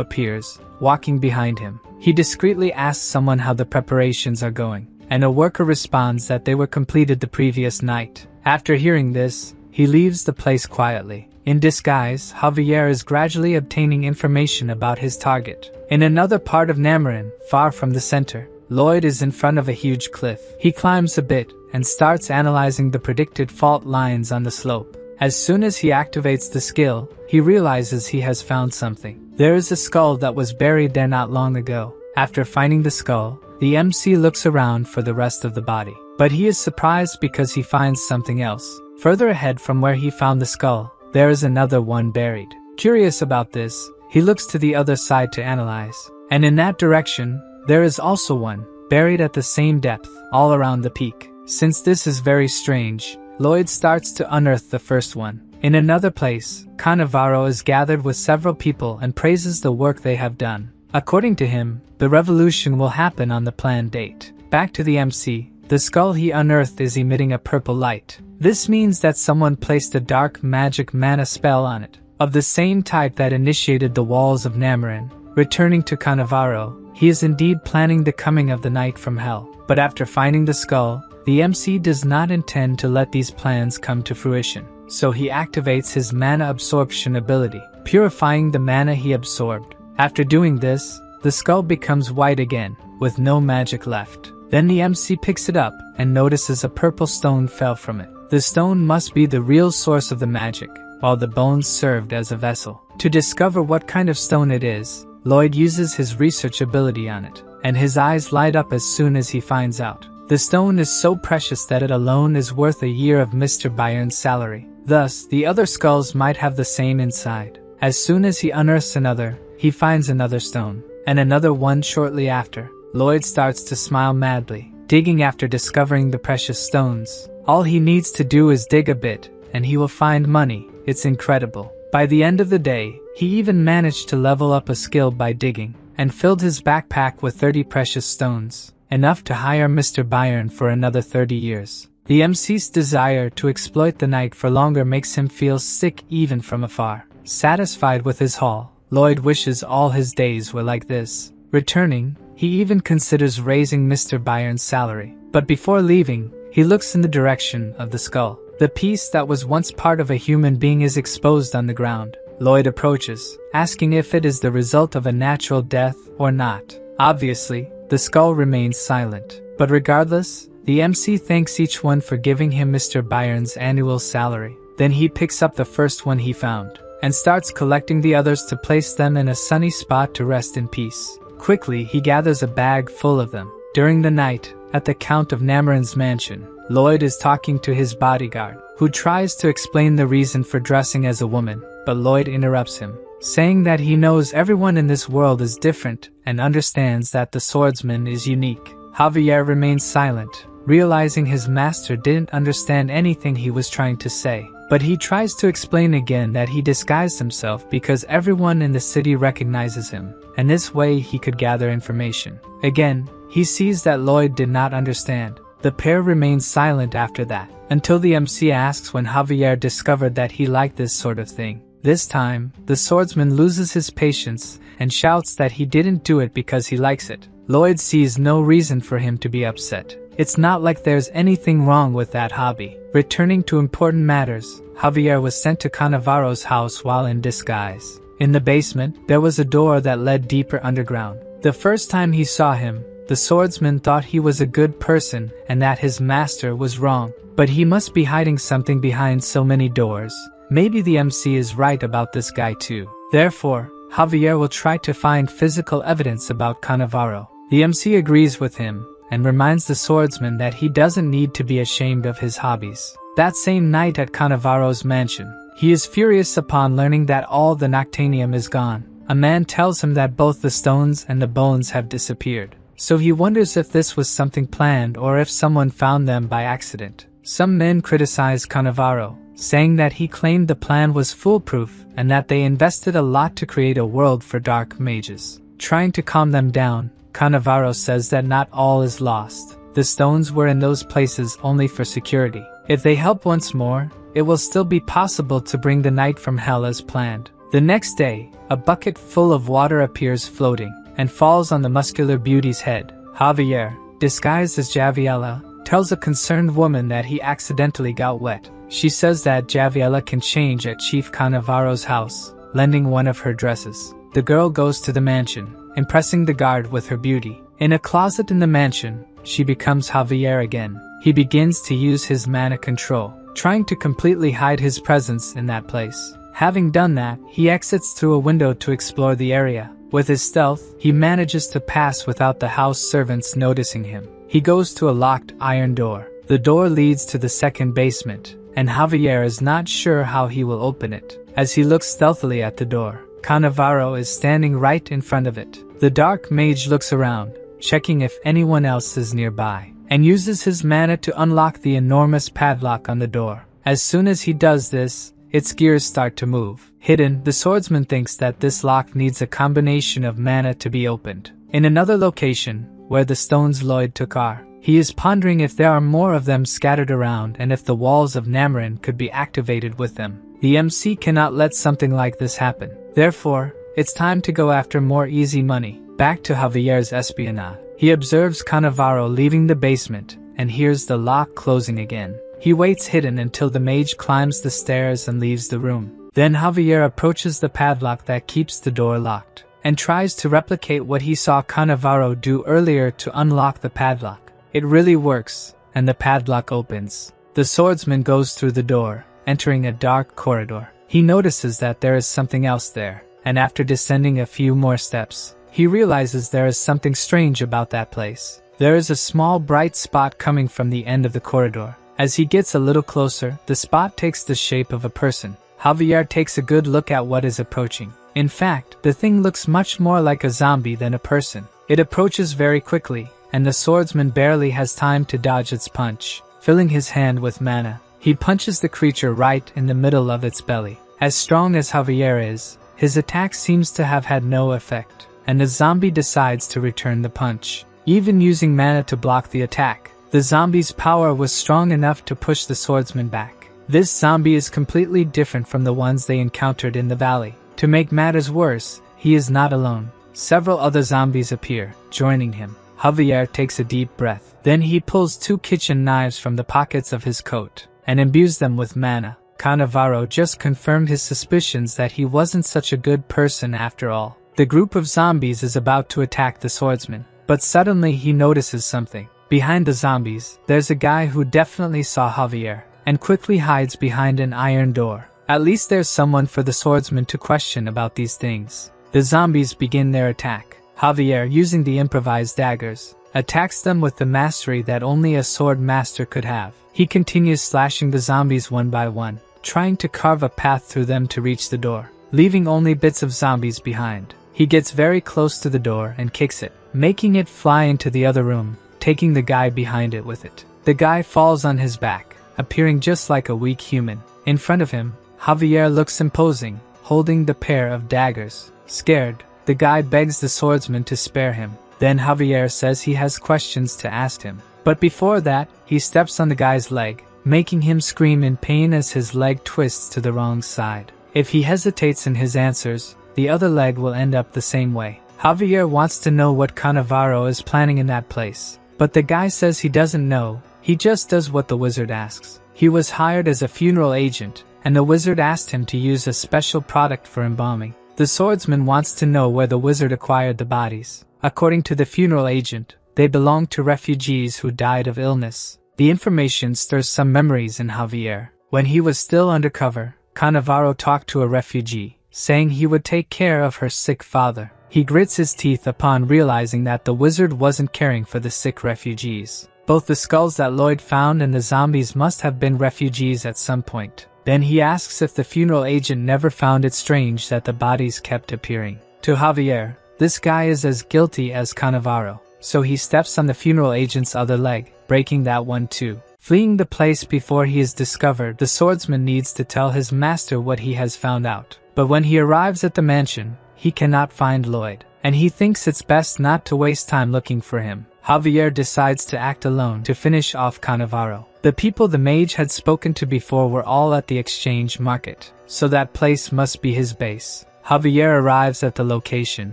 appears, walking behind him. He discreetly asks someone how the preparations are going, and a worker responds that they were completed the previous night. After hearing this, he leaves the place quietly. In disguise, Javier is gradually obtaining information about his target. In another part of Namarin, far from the center, Lloyd is in front of a huge cliff. He climbs a bit, and starts analyzing the predicted fault lines on the slope. As soon as he activates the skill, he realizes he has found something. There is a skull that was buried there not long ago. After finding the skull, the MC looks around for the rest of the body. But he is surprised because he finds something else. Further ahead from where he found the skull, there is another one buried. Curious about this, he looks to the other side to analyze. And in that direction, there is also one, buried at the same depth, all around the peak. Since this is very strange, Lloyd starts to unearth the first one. In another place, Cannavaro is gathered with several people and praises the work they have done. According to him, the revolution will happen on the planned date. Back to the MC, the skull he unearthed is emitting a purple light. This means that someone placed a dark magic mana spell on it, of the same type that initiated the walls of Namarin. Returning to Cannavaro, he is indeed planning the coming of the night from hell. But after finding the skull, the MC does not intend to let these plans come to fruition. So he activates his mana absorption ability, purifying the mana he absorbed. After doing this, the skull becomes white again, with no magic left. Then the MC picks it up and notices a purple stone fell from it. The stone must be the real source of the magic, while the bones served as a vessel. To discover what kind of stone it is, Lloyd uses his research ability on it, and his eyes light up as soon as he finds out. The stone is so precious that it alone is worth a year of Mr. Byron's salary. Thus, the other skulls might have the same inside. As soon as he unearths another, he finds another stone, and another one shortly after. Lloyd starts to smile madly, digging after discovering the precious stones. All he needs to do is dig a bit, and he will find money. It's incredible. By the end of the day, he even managed to level up a skill by digging, and filled his backpack with 30 precious stones, enough to hire Mr. Byron for another 30 years. The MC's desire to exploit the night for longer makes him feel sick even from afar. Satisfied with his haul, Lloyd wishes all his days were like this. Returning, he even considers raising Mr. Byron's salary. But before leaving, he looks in the direction of the skull. The piece that was once part of a human being is exposed on the ground. Lloyd approaches, asking if it is the result of a natural death or not. Obviously, the skull remains silent. But regardless, the MC thanks each one for giving him Mr. Byron's annual salary. Then he picks up the first one he found, and starts collecting the others to place them in a sunny spot to rest in peace. Quickly, he gathers a bag full of them. During the night, at the Count of Namarin's mansion, Lloyd is talking to his bodyguard, who tries to explain the reason for dressing as a woman, but Lloyd interrupts him, saying that he knows everyone in this world is different and understands that the swordsman is unique. Javier remains silent, realizing his master didn't understand anything he was trying to say. But he tries to explain again that he disguised himself because everyone in the city recognizes him, and this way he could gather information. Again, he sees that Lloyd did not understand. The pair remains silent after that, until the MC asks when Javier discovered that he liked this sort of thing. This time, the swordsman loses his patience and shouts that he didn't do it because he likes it. Lloyd sees no reason for him to be upset. It's not like there's anything wrong with that hobby. Returning to important matters, Javier was sent to Cannavaro's house while in disguise. In the basement, there was a door that led deeper underground. The first time he saw him, the swordsman thought he was a good person and that his master was wrong. But he must be hiding something behind so many doors. Maybe the MC is right about this guy too. Therefore, Javier will try to find physical evidence about Cannavaro. The MC agrees with him and reminds the swordsman that he doesn't need to be ashamed of his hobbies. That same night at Cannavaro's mansion, he is furious upon learning that all the Noctanium is gone. A man tells him that both the stones and the bones have disappeared. So he wonders if this was something planned or if someone found them by accident. Some men criticize Cannavaro, saying that he claimed the plan was foolproof and that they invested a lot to create a world for dark mages. Trying to calm them down, Cannavaro says that not all is lost. The stones were in those places only for security. If they help once more, it will still be possible to bring the knight from hell as planned. The next day, a bucket full of water appears floating and falls on the muscular beauty's head. Javier, disguised as Javiella, tells a concerned woman that he accidentally got wet. She says that Javiella can change at Chief Cannavaro's house, lending one of her dresses. The girl goes to the mansion, impressing the guard with her beauty. In a closet in the mansion, she becomes Javier again. He begins to use his mana control, trying to completely hide his presence in that place. Having done that, he exits through a window to explore the area. With his stealth, he manages to pass without the house servants noticing him. He goes to a locked iron door. The door leads to the second basement, and Javier is not sure how he will open it. As he looks stealthily at the door, Cannavaro is standing right in front of it. The dark mage looks around, checking if anyone else is nearby, and uses his mana to unlock the enormous padlock on the door. As soon as he does this, its gears start to move. Hidden, the swordsman thinks that this lock needs a combination of mana to be opened. In another location, where the stones Lloyd took are, he is pondering if there are more of them scattered around and if the walls of Namarin could be activated with them. The MC cannot let something like this happen. Therefore, it's time to go after more easy money. Back to Javier's espionage. He observes Cannavaro leaving the basement and hears the lock closing again. He waits hidden until the mage climbs the stairs and leaves the room. Then Javier approaches the padlock that keeps the door locked and tries to replicate what he saw Cannavaro do earlier to unlock the padlock. It really works, and the padlock opens. The swordsman goes through the door, entering a dark corridor. He notices that there is something else there, and after descending a few more steps, he realizes there is something strange about that place. There is a small bright spot coming from the end of the corridor. As he gets a little closer, the spot takes the shape of a person. Javier takes a good look at what is approaching. In fact, the thing looks much more like a zombie than a person. It approaches very quickly, and the swordsman barely has time to dodge its punch. Filling his hand with mana, he punches the creature right in the middle of its belly. As strong as Javier is, his attack seems to have had no effect, and the zombie decides to return the punch. Even using mana to block the attack, the zombie's power was strong enough to push the swordsman back. This zombie is completely different from the ones they encountered in the valley. To make matters worse, he is not alone. Several other zombies appear, joining him. Javier takes a deep breath. Then he pulls 2 kitchen knives from the pockets of his coat and imbues them with mana. Cannavaro just confirmed his suspicions that he wasn't such a good person after all. The group of zombies is about to attack the swordsman, but suddenly he notices something. Behind the zombies, there's a guy who definitely saw Javier, and quickly hides behind an iron door. At least there's someone for the swordsman to question about these things. The zombies begin their attack. Javier, using the improvised daggers, attacks them with the mastery that only a sword master could have. He continues slashing the zombies one by one, trying to carve a path through them to reach the door, leaving only bits of zombies behind. He gets very close to the door and kicks it, making it fly into the other room, taking the guy behind it with it. The guy falls on his back, appearing just like a weak human. In front of him, Javier looks imposing, holding the pair of daggers. Scared, the guy begs the swordsman to spare him. Then Javier says he has questions to ask him. But before that, he steps on the guy's leg, making him scream in pain as his leg twists to the wrong side. If he hesitates in his answers, the other leg will end up the same way. Javier wants to know what Cannavaro is planning in that place, but the guy says he doesn't know, he just does what the wizard asks. He was hired as a funeral agent, and the wizard asked him to use a special product for embalming. The swordsman wants to know where the wizard acquired the bodies. According to the funeral agent, they belonged to refugees who died of illness. The information stirs some memories in Javier. When he was still undercover, Cannavaro talked to a refugee, saying he would take care of her sick father. He grits his teeth upon realizing that the wizard wasn't caring for the sick refugees. Both the skulls that Lloyd found and the zombies must have been refugees at some point. Then he asks if the funeral agent never found it strange that the bodies kept appearing. To Javier, this guy is as guilty as Cannavaro, so he steps on the funeral agent's other leg, breaking that one too. Fleeing the place before he is discovered, the swordsman needs to tell his master what he has found out. But when he arrives at the mansion, he cannot find Lloyd, and he thinks it's best not to waste time looking for him. Javier decides to act alone to finish off Cannavaro. The people the mage had spoken to before were all at the exchange market, so that place must be his base. Javier arrives at the location,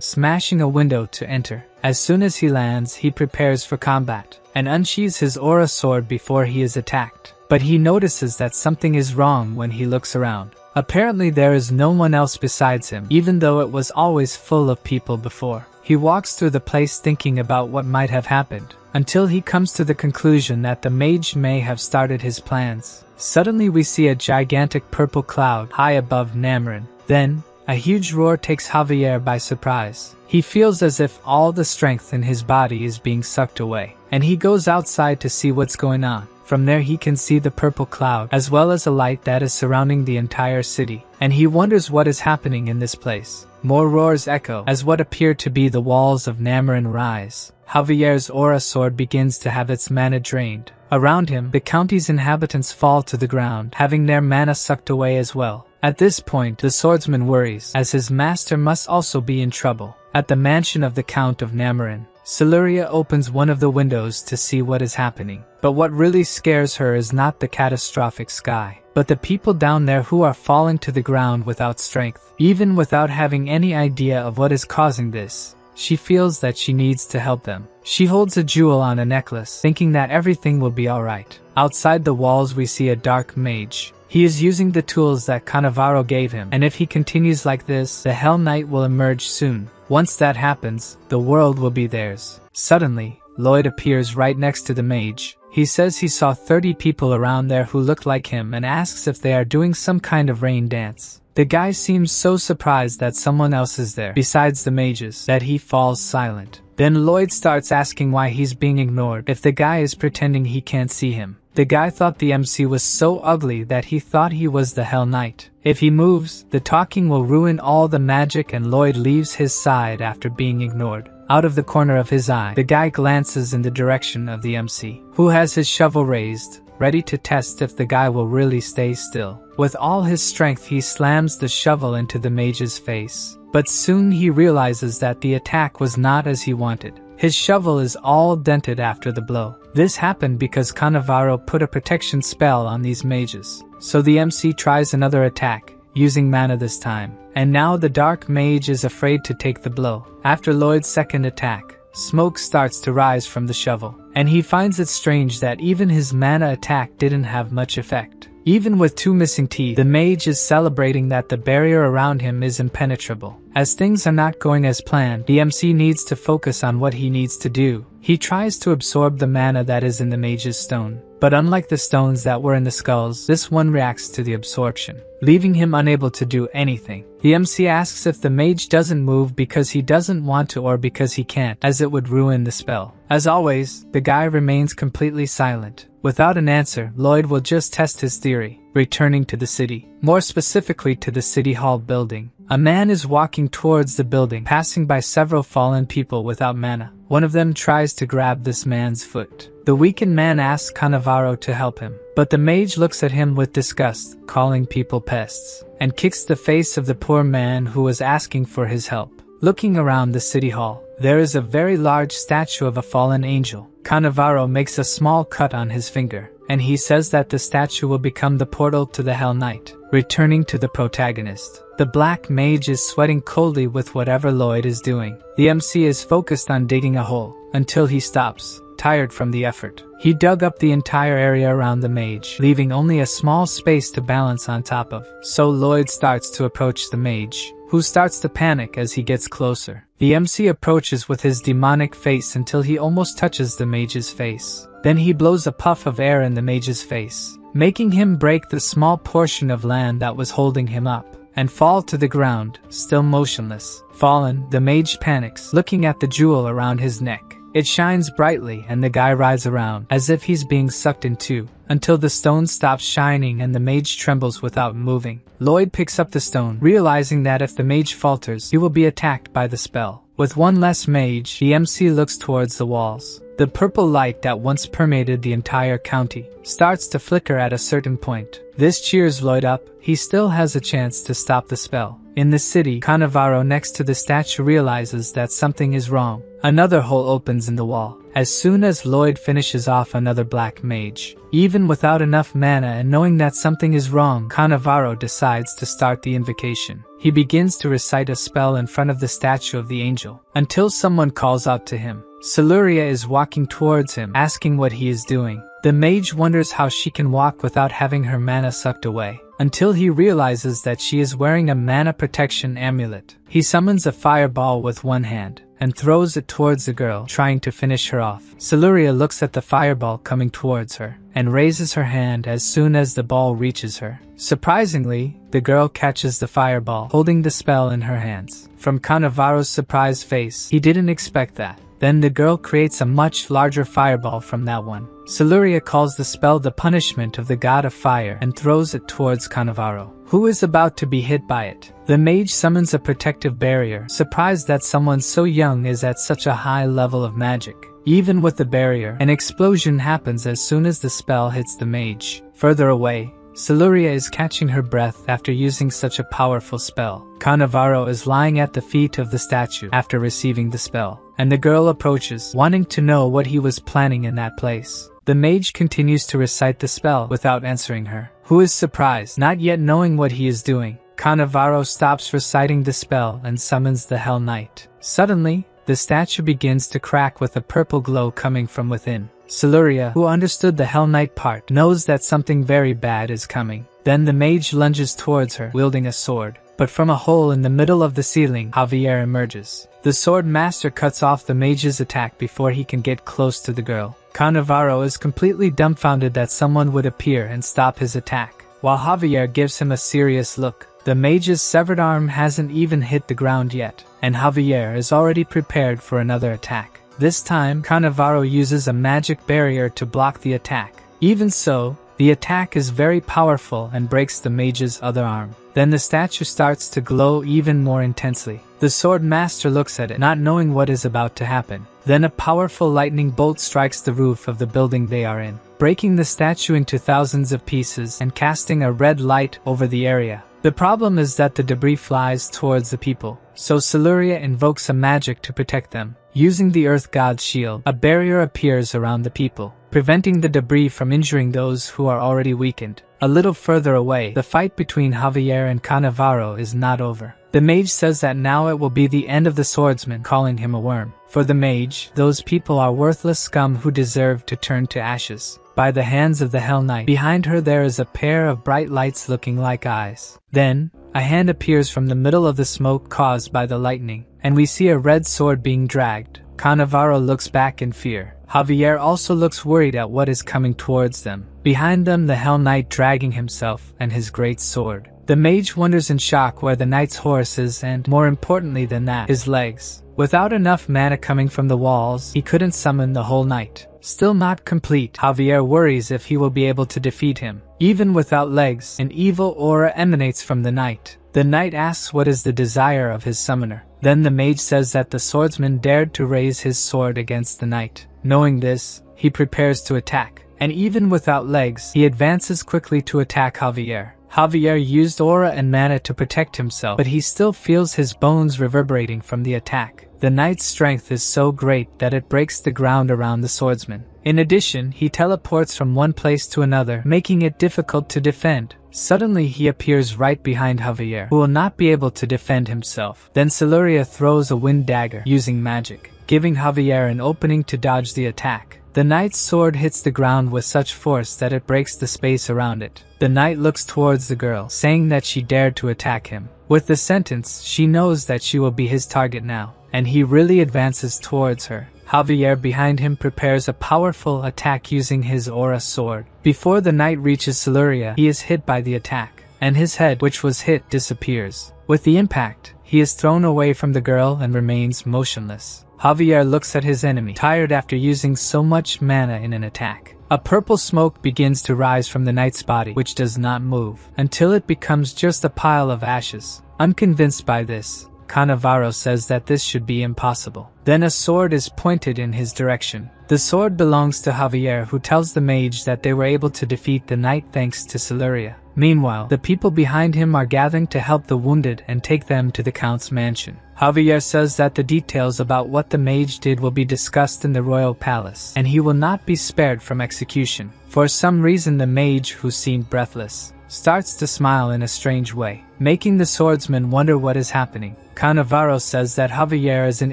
smashing a window to enter. As soon as he lands, he prepares for combat, and unsheathes his aura sword before he is attacked. But he notices that something is wrong when he looks around. Apparently there is no one else besides him, even though it was always full of people before. He walks through the place thinking about what might have happened, until he comes to the conclusion that the mage may have started his plans. Suddenly we see a gigantic purple cloud high above Nameron. Then, a huge roar takes Javier by surprise. He feels as if all the strength in his body is being sucked away, and he goes outside to see what's going on. From there he can see the purple cloud, as well as a light that is surrounding the entire city, and he wonders what is happening in this place. More roars echo as what appear to be the walls of Nameron rise. Javier's aura sword begins to have its mana drained. Around him, the county's inhabitants fall to the ground, having their mana sucked away as well. At this point, the swordsman worries, as his master must also be in trouble. At the mansion of the Count of Nameron, Siluria opens one of the windows to see what is happening. But what really scares her is not the catastrophic sky, but the people down there who are falling to the ground without strength. Even without having any idea of what is causing this, she feels that she needs to help them. She holds a jewel on a necklace, thinking that everything will be alright. Outside the walls we see a dark mage. He is using the tools that Cannavaro gave him, and if he continues like this, the Hell Knight will emerge soon. Once that happens, the world will be theirs. Suddenly, Lloyd appears right next to the mage. He says he saw 30 people around there who look like him and asks if they are doing some kind of rain dance. The guy seems so surprised that someone else is there, besides the mages, that he falls silent. Then Lloyd starts asking why he's being ignored if the guy is pretending he can't see him. The guy thought the MC was so ugly that he thought he was the Hell Knight. If he moves, the talking will ruin all the magic, and Lloyd leaves his side after being ignored. Out of the corner of his eye, the guy glances in the direction of the MC, who has his shovel raised, ready to test if the guy will really stay still. With all his strength he slams the shovel into the mage's face. But soon he realizes that the attack was not as he wanted. His shovel is all dented after the blow. This happened because Cannavaro put a protection spell on these mages. So the MC tries another attack, using mana this time. And now the dark mage is afraid to take the blow. After Lloyd's second attack, smoke starts to rise from the shovel, and he finds it strange that even his mana attack didn't have much effect. Even with 2 missing teeth, the mage is celebrating that the barrier around him is impenetrable. As things are not going as planned, the MC needs to focus on what he needs to do. He tries to absorb the mana that is in the mage's stone. But unlike the stones that were in the skulls, this one reacts to the absorption, leaving him unable to do anything. The MC asks if the mage doesn't move because he doesn't want to or because he can't, as it would ruin the spell. As always, the guy remains completely silent. Without an answer, Lloyd will just test his theory, returning to the city. More specifically to the City Hall building. A man is walking towards the building, passing by several fallen people without mana. One of them tries to grab this man's foot. The weakened man asks Cannavaro to help him, but the mage looks at him with disgust, calling people pests, and kicks the face of the poor man who was asking for his help. Looking around the city hall, there is a very large statue of a fallen angel. Cannavaro makes a small cut on his finger, and he says that the statue will become the portal to the Hell Knight. Returning to the protagonist, the black mage is sweating coldly with whatever Lloyd is doing. The MC is focused on digging a hole, until he stops, tired from the effort. He dug up the entire area around the mage, leaving only a small space to balance on top of. So Lloyd starts to approach the mage, who starts to panic as he gets closer. The MC approaches with his demonic face until he almost touches the mage's face. Then he blows a puff of air in the mage's face, making him break the small portion of land that was holding him up, and fall to the ground, still motionless. Fallen, the mage panics, looking at the jewel around his neck. It shines brightly and the guy rides around, as if he's being sucked into, until the stone stops shining and the mage trembles without moving. Lloyd picks up the stone, realizing that if the mage falters, he will be attacked by the spell. With one less mage, the MC looks towards the walls. The purple light that once permeated the entire county starts to flicker at a certain point. This cheers Lloyd up. He still has a chance to stop the spell. In the city, Cannavaro next to the statue realizes that something is wrong. Another hole opens in the wall. As soon as Lloyd finishes off another black mage, even without enough mana and knowing that something is wrong, Cannavaro decides to start the invocation. He begins to recite a spell in front of the statue of the angel, until someone calls out to him. Siluria is walking towards him, asking what he is doing. The mage wonders how she can walk without having her mana sucked away, until he realizes that she is wearing a mana protection amulet. He summons a fireball with one hand, and throws it towards the girl, trying to finish her off. Siluria looks at the fireball coming towards her, and raises her hand as soon as the ball reaches her. Surprisingly, the girl catches the fireball, holding the spell in her hands. From Cannavaro's surprised face, he didn't expect that. Then the girl creates a much larger fireball from that one. Siluria calls the spell the punishment of the god of fire and throws it towards Cannavaro, who is about to be hit by it. The mage summons a protective barrier, surprised that someone so young is at such a high level of magic. Even with the barrier, an explosion happens as soon as the spell hits the mage. Further away, Siluria is catching her breath after using such a powerful spell. Cannavaro is lying at the feet of the statue after receiving the spell, and the girl approaches, wanting to know what he was planning in that place. The mage continues to recite the spell without answering her, who is surprised, not yet knowing what he is doing. Cannavaro stops reciting the spell and summons the Hell Knight. Suddenly, the statue begins to crack with a purple glow coming from within. Siluria, who understood the Hell Knight part, knows that something very bad is coming. Then the mage lunges towards her, wielding a sword. But from a hole in the middle of the ceiling, Javier emerges. The sword master cuts off the mage's attack before he can get close to the girl. Cannavaro is completely dumbfounded that someone would appear and stop his attack, while Javier gives him a serious look. The mage's severed arm hasn't even hit the ground yet, and Javier is already prepared for another attack. This time, Cannavaro uses a magic barrier to block the attack. Even so, the attack is very powerful and breaks the mage's other arm. Then the statue starts to glow even more intensely. The sword master looks at it, not knowing what is about to happen. Then a powerful lightning bolt strikes the roof of the building they are in, breaking the statue into thousands of pieces and casting a red light over the area. The problem is that the debris flies towards the people, so Siluria invokes a magic to protect them. Using the Earth God's shield, a barrier appears around the people, preventing the debris from injuring those who are already weakened. A little further away, the fight between Javier and Cannavaro is not over. The mage says that now it will be the end of the swordsman, calling him a worm. For the mage, those people are worthless scum who deserve to turn to ashes by the hands of the Hell Knight. Behind her there is a pair of bright lights looking like eyes. Then, a hand appears from the middle of the smoke caused by the lightning, and we see a red sword being dragged. Cannavaro looks back in fear. Javier also looks worried at what is coming towards them. Behind them, the Hell Knight dragging himself and his great sword. The mage wonders in shock where the knight's horse is and, more importantly than that, his legs. Without enough mana coming from the walls, he couldn't summon the whole knight. Still not complete, Javier worries if he will be able to defeat him. Even without legs, an evil aura emanates from the knight. The knight asks what is the desire of his summoner. Then the mage says that the swordsman dared to raise his sword against the knight. Knowing this, he prepares to attack, and even without legs, he advances quickly to attack Javier. Javier used aura and mana to protect himself, but he still feels his bones reverberating from the attack. The knight's strength is so great that it breaks the ground around the swordsman. In addition, he teleports from one place to another, making it difficult to defend. Suddenly he appears right behind Javier, who will not be able to defend himself. Then Siluria throws a wind dagger using magic, giving Javier an opening to dodge the attack. The knight's sword hits the ground with such force that it breaks the space around it. The knight looks towards the girl, saying that she dared to attack him. With the sentence, she knows that she will be his target now, and he really advances towards her. Javier behind him prepares a powerful attack using his aura sword. Before the knight reaches Siluria, he is hit by the attack, and his head, which was hit, disappears. With the impact, he is thrown away from the girl and remains motionless. Javier looks at his enemy, tired after using so much mana in an attack. A purple smoke begins to rise from the knight's body, which does not move, until it becomes just a pile of ashes. Unconvinced by this, Cannavaro says that this should be impossible. Then a sword is pointed in his direction. The sword belongs to Javier, who tells the mage that they were able to defeat the knight thanks to Siluria. Meanwhile, the people behind him are gathering to help the wounded and take them to the count's mansion. Javier says that the details about what the mage did will be discussed in the royal palace, and he will not be spared from execution. For some reason, the mage, who seemed breathless, starts to smile in a strange way, making the swordsman wonder what is happening. Cannavaro says that Javier is an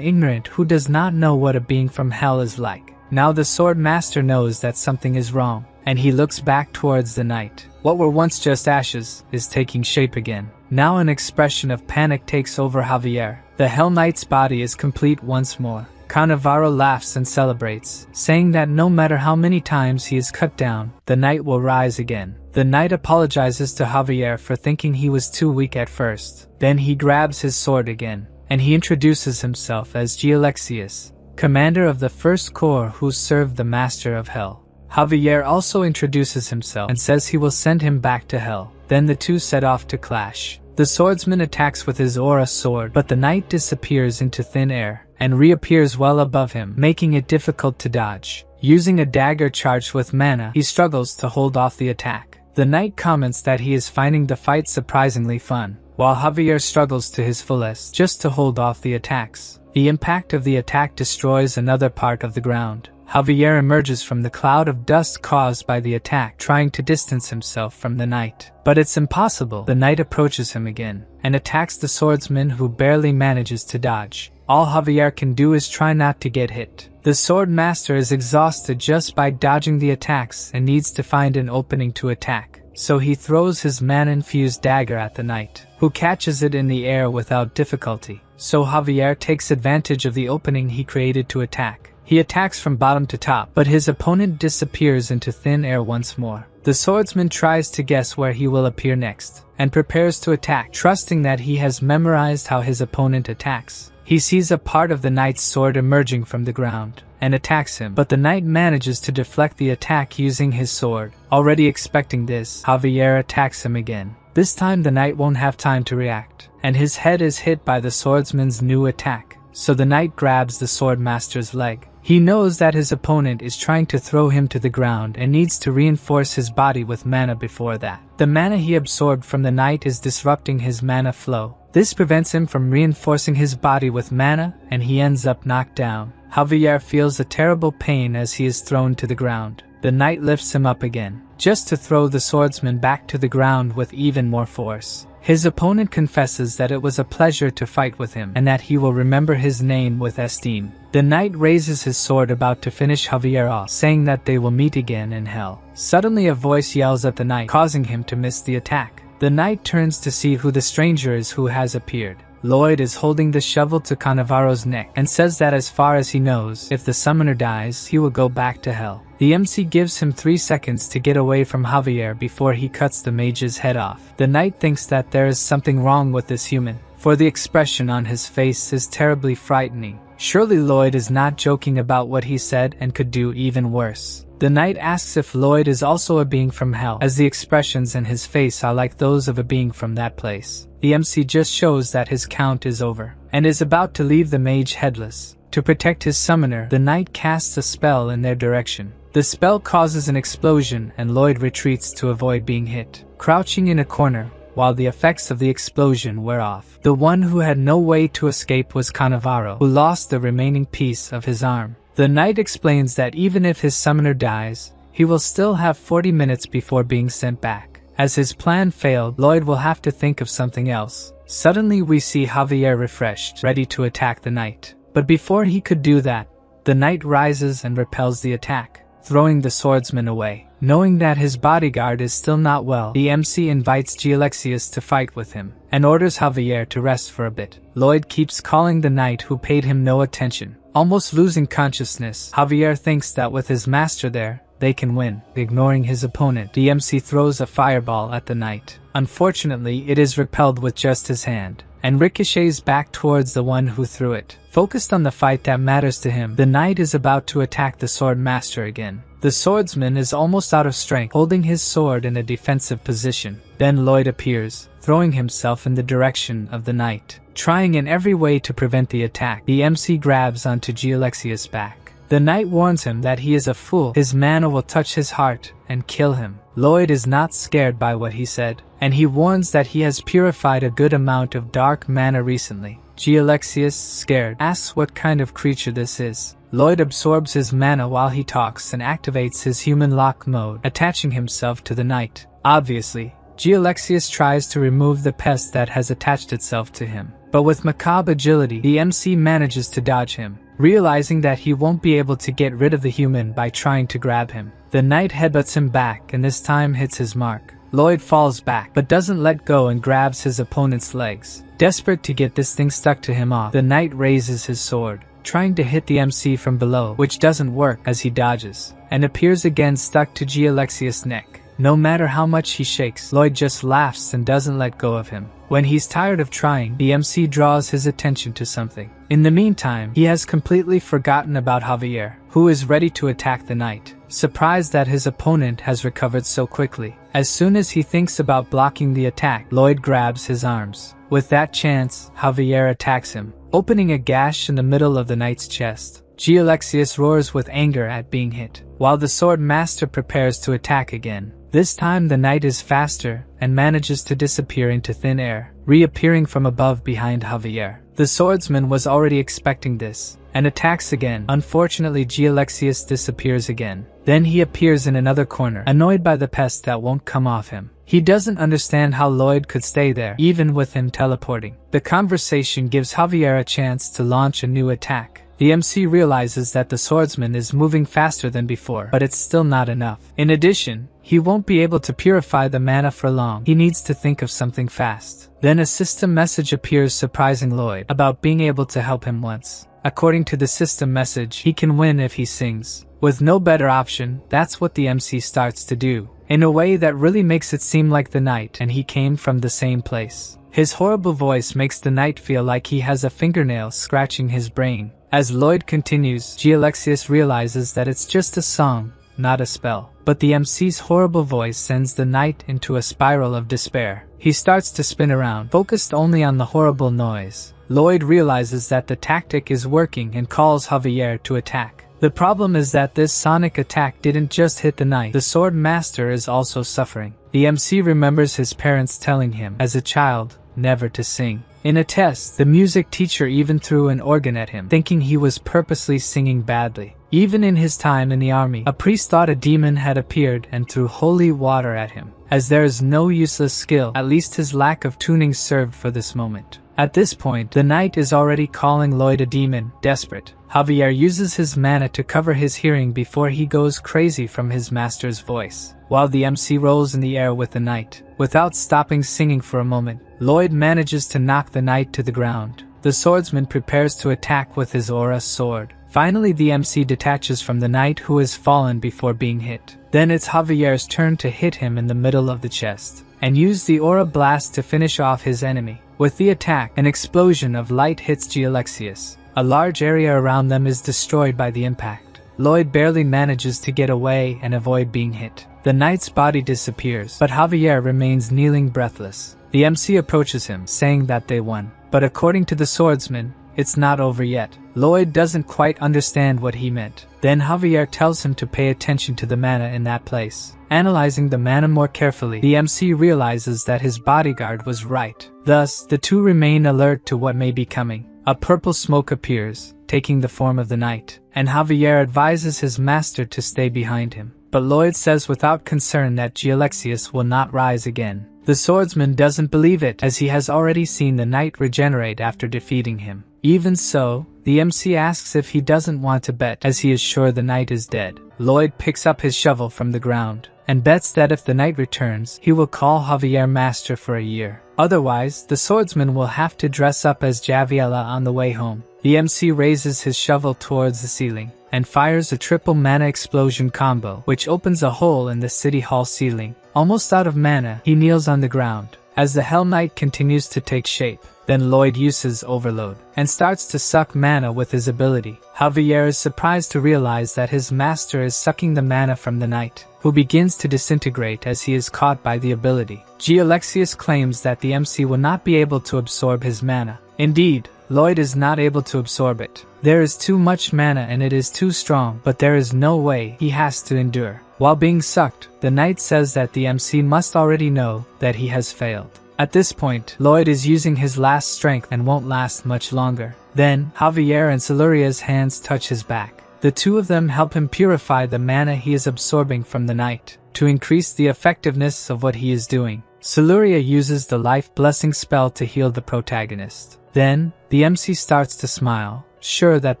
ignorant who does not know what a being from hell is like. Now the sword master knows that something is wrong, and he looks back towards the knight. What were once just ashes is taking shape again. Now an expression of panic takes over Javier. The Hell Knight's body is complete once more. Cannavaro laughs and celebrates, saying that no matter how many times he is cut down, the knight will rise again. The knight apologizes to Javier for thinking he was too weak at first. Then he grabs his sword again, and he introduces himself as Gialexius, commander of the First Corps who served the Master of Hell. Javier also introduces himself and says he will send him back to hell. Then the two set off to clash. The swordsman attacks with his aura sword, but the knight disappears into thin air and reappears well above him, making it difficult to dodge. Using a dagger charged with mana, he struggles to hold off the attack. The knight comments that he is finding the fight surprisingly fun, while Javier struggles to his fullest just to hold off the attacks. The impact of the attack destroys another part of the ground. Javier emerges from the cloud of dust caused by the attack, trying to distance himself from the knight. But it's impossible. The knight approaches him again and attacks the swordsman, who barely manages to dodge. All Javier can do is try not to get hit. The sword master is exhausted just by dodging the attacks and needs to find an opening to attack. So he throws his mana-infused dagger at the knight, who catches it in the air without difficulty. So Javier takes advantage of the opening he created to attack. He attacks from bottom to top, but his opponent disappears into thin air once more. The swordsman tries to guess where he will appear next, and prepares to attack, trusting that he has memorized how his opponent attacks. He sees a part of the knight's sword emerging from the ground, and attacks him, but the knight manages to deflect the attack using his sword. Already expecting this, Javier attacks him again. This time the knight won't have time to react, and his head is hit by the swordsman's new attack. So the knight grabs the sword master's leg. He knows that his opponent is trying to throw him to the ground and needs to reinforce his body with mana before that. The mana he absorbed from the knight is disrupting his mana flow. This prevents him from reinforcing his body with mana, and he ends up knocked down. Javier feels a terrible pain as he is thrown to the ground. The knight lifts him up again, just to throw the swordsman back to the ground with even more force. His opponent confesses that it was a pleasure to fight with him, and that he will remember his name with esteem. The knight raises his sword about to finish Javier off, saying that they will meet again in hell. Suddenly a voice yells at the knight, causing him to miss the attack. The knight turns to see who the stranger is who has appeared. Lloyd is holding the shovel to Cannavaro's neck and says that as far as he knows, if the summoner dies, he will go back to hell. The MC gives him 3 seconds to get away from Javier before he cuts the mage's head off. The knight thinks that there is something wrong with this human, for the expression on his face is terribly frightening. Surely Lloyd is not joking about what he said and could do even worse. The knight asks if Lloyd is also a being from hell, as the expressions in his face are like those of a being from that place. The MC just shows that his count is over, and is about to leave the mage headless. To protect his summoner, the knight casts a spell in their direction. The spell causes an explosion, and Lloyd retreats to avoid being hit, crouching in a corner while the effects of the explosion wear off. The one who had no way to escape was Cannavaro, who lost the remaining piece of his arm. The knight explains that even if his summoner dies, he will still have 40 minutes before being sent back. As his plan failed, Lloyd will have to think of something else. Suddenly we see Javier refreshed, ready to attack the knight. But before he could do that, the knight rises and repels the attack, throwing the swordsman away. Knowing that his bodyguard is still not well, the MC invites Gialexius to fight with him, and orders Javier to rest for a bit. Lloyd keeps calling the knight who paid him no attention. Almost losing consciousness, Javier thinks that with his master there, they can win. Ignoring his opponent, the MC throws a fireball at the knight. Unfortunately, it is repelled with just his hand, and ricochets back towards the one who threw it. Focused on the fight that matters to him, the knight is about to attack the sword master again. The swordsman is almost out of strength, holding his sword in a defensive position. Then Lloyd appears, throwing himself in the direction of the knight, trying in every way to prevent the attack. The MC grabs onto Gialexius' back. The knight warns him that he is a fool, his mana will touch his heart and kill him. Lloyd is not scared by what he said, and he warns that he has purified a good amount of dark mana recently. Gialexius, scared, asks what kind of creature this is. Lloyd absorbs his mana while he talks and activates his human lock mode, attaching himself to the knight. Obviously, Gialexius tries to remove the pest that has attached itself to him, but with macabre agility, the MC manages to dodge him. Realizing that he won't be able to get rid of the human by trying to grab him, the knight headbutts him back and this time hits his mark. Lloyd falls back, but doesn't let go and grabs his opponent's legs. Desperate to get this thing stuck to him off, the knight raises his sword, trying to hit the MC from below, which doesn't work as he dodges, and appears again stuck to Gialexius' neck. No matter how much he shakes, Lloyd just laughs and doesn't let go of him. When he's tired of trying, the MC draws his attention to something. In the meantime, he has completely forgotten about Javier, who is ready to attack the knight, surprised that his opponent has recovered so quickly. As soon as he thinks about blocking the attack, Lloyd grabs his arms. With that chance, Javier attacks him, opening a gash in the middle of the knight's chest. Gialexius roars with anger at being hit, while the sword master prepares to attack again. This time the knight is faster and manages to disappear into thin air, reappearing from above behind Javier. The swordsman was already expecting this, and attacks again. Unfortunately, Gialexius disappears again. Then he appears in another corner, annoyed by the pest that won't come off him. He doesn't understand how Lloyd could stay there, even with him teleporting. The conversation gives Javier a chance to launch a new attack. The MC realizes that the swordsman is moving faster than before, but it's still not enough. In addition, he won't be able to purify the mana for long. He needs to think of something fast. Then a system message appears surprising Lloyd about being able to help him once. According to the system message, he can win if he sings. With no better option, that's what the MC starts to do, in a way that really makes it seem like the knight and he came from the same place. His horrible voice makes the knight feel like he has a fingernail scratching his brain. As Lloyd continues, Gialexius realizes that it's just a song, not a spell. But the MC's horrible voice sends the knight into a spiral of despair. He starts to spin around, focused only on the horrible noise. Lloyd realizes that the tactic is working and calls Javier to attack. The problem is that this sonic attack didn't just hit the knight, the sword master is also suffering. The MC remembers his parents telling him, as a child, never to sing. In a test, the music teacher even threw an organ at him, thinking he was purposely singing badly. Even in his time in the army, a priest thought a demon had appeared and threw holy water at him. As there is no useless skill, at least his lack of tuning served for this moment. At this point, the knight is already calling Lloyd a demon, desperate. Javier uses his mana to cover his hearing before he goes crazy from his master's voice, while the MC rolls in the air with the knight. Without stopping singing for a moment, Lloyd manages to knock the knight to the ground. The swordsman prepares to attack with his aura sword. Finally, the MC detaches from the knight who has fallen before being hit. Then it's Javier's turn to hit him in the middle of the chest, and use the aura blast to finish off his enemy. With the attack, an explosion of light hits Gialexius. A large area around them is destroyed by the impact. Lloyd barely manages to get away and avoid being hit. The knight's body disappears, but Javier remains kneeling breathless. The MC approaches him, saying that they won. But according to the swordsman, it's not over yet. Lloyd doesn't quite understand what he meant. Then Javier tells him to pay attention to the mana in that place. Analyzing the mana more carefully, the MC realizes that his bodyguard was right. Thus, the two remain alert to what may be coming. A purple smoke appears, taking the form of the knight, and Javier advises his master to stay behind him. But Lloyd says without concern that Gialexius will not rise again. The swordsman doesn't believe it, as he has already seen the knight regenerate after defeating him. Even so, the MC asks if he doesn't want to bet, as he is sure the knight is dead. Lloyd picks up his shovel from the ground, and bets that if the knight returns, he will call Javier master for a year. Otherwise, the swordsman will have to dress up as Javiella on the way home. The MC raises his shovel towards the ceiling, and fires a triple mana explosion combo, which opens a hole in the city hall ceiling. Almost out of mana, he kneels on the ground, as the Hell Knight continues to take shape. Then Lloyd uses Overload, and starts to suck mana with his ability. Javier is surprised to realize that his master is sucking the mana from the knight, who begins to disintegrate as he is caught by the ability. Gialexius claims that the MC will not be able to absorb his mana. Indeed, Lloyd is not able to absorb it. There is too much mana and it is too strong, but there is no way, he has to endure. While being sucked, the knight says that the MC must already know that he has failed. At this point, Lloyd is using his last strength and won't last much longer. Then, Javier and Siluria's hands touch his back. The two of them help him purify the mana he is absorbing from the knight, to increase the effectiveness of what he is doing. Siluria uses the Life Blessing spell to heal the protagonist. Then, the MC starts to smile, sure that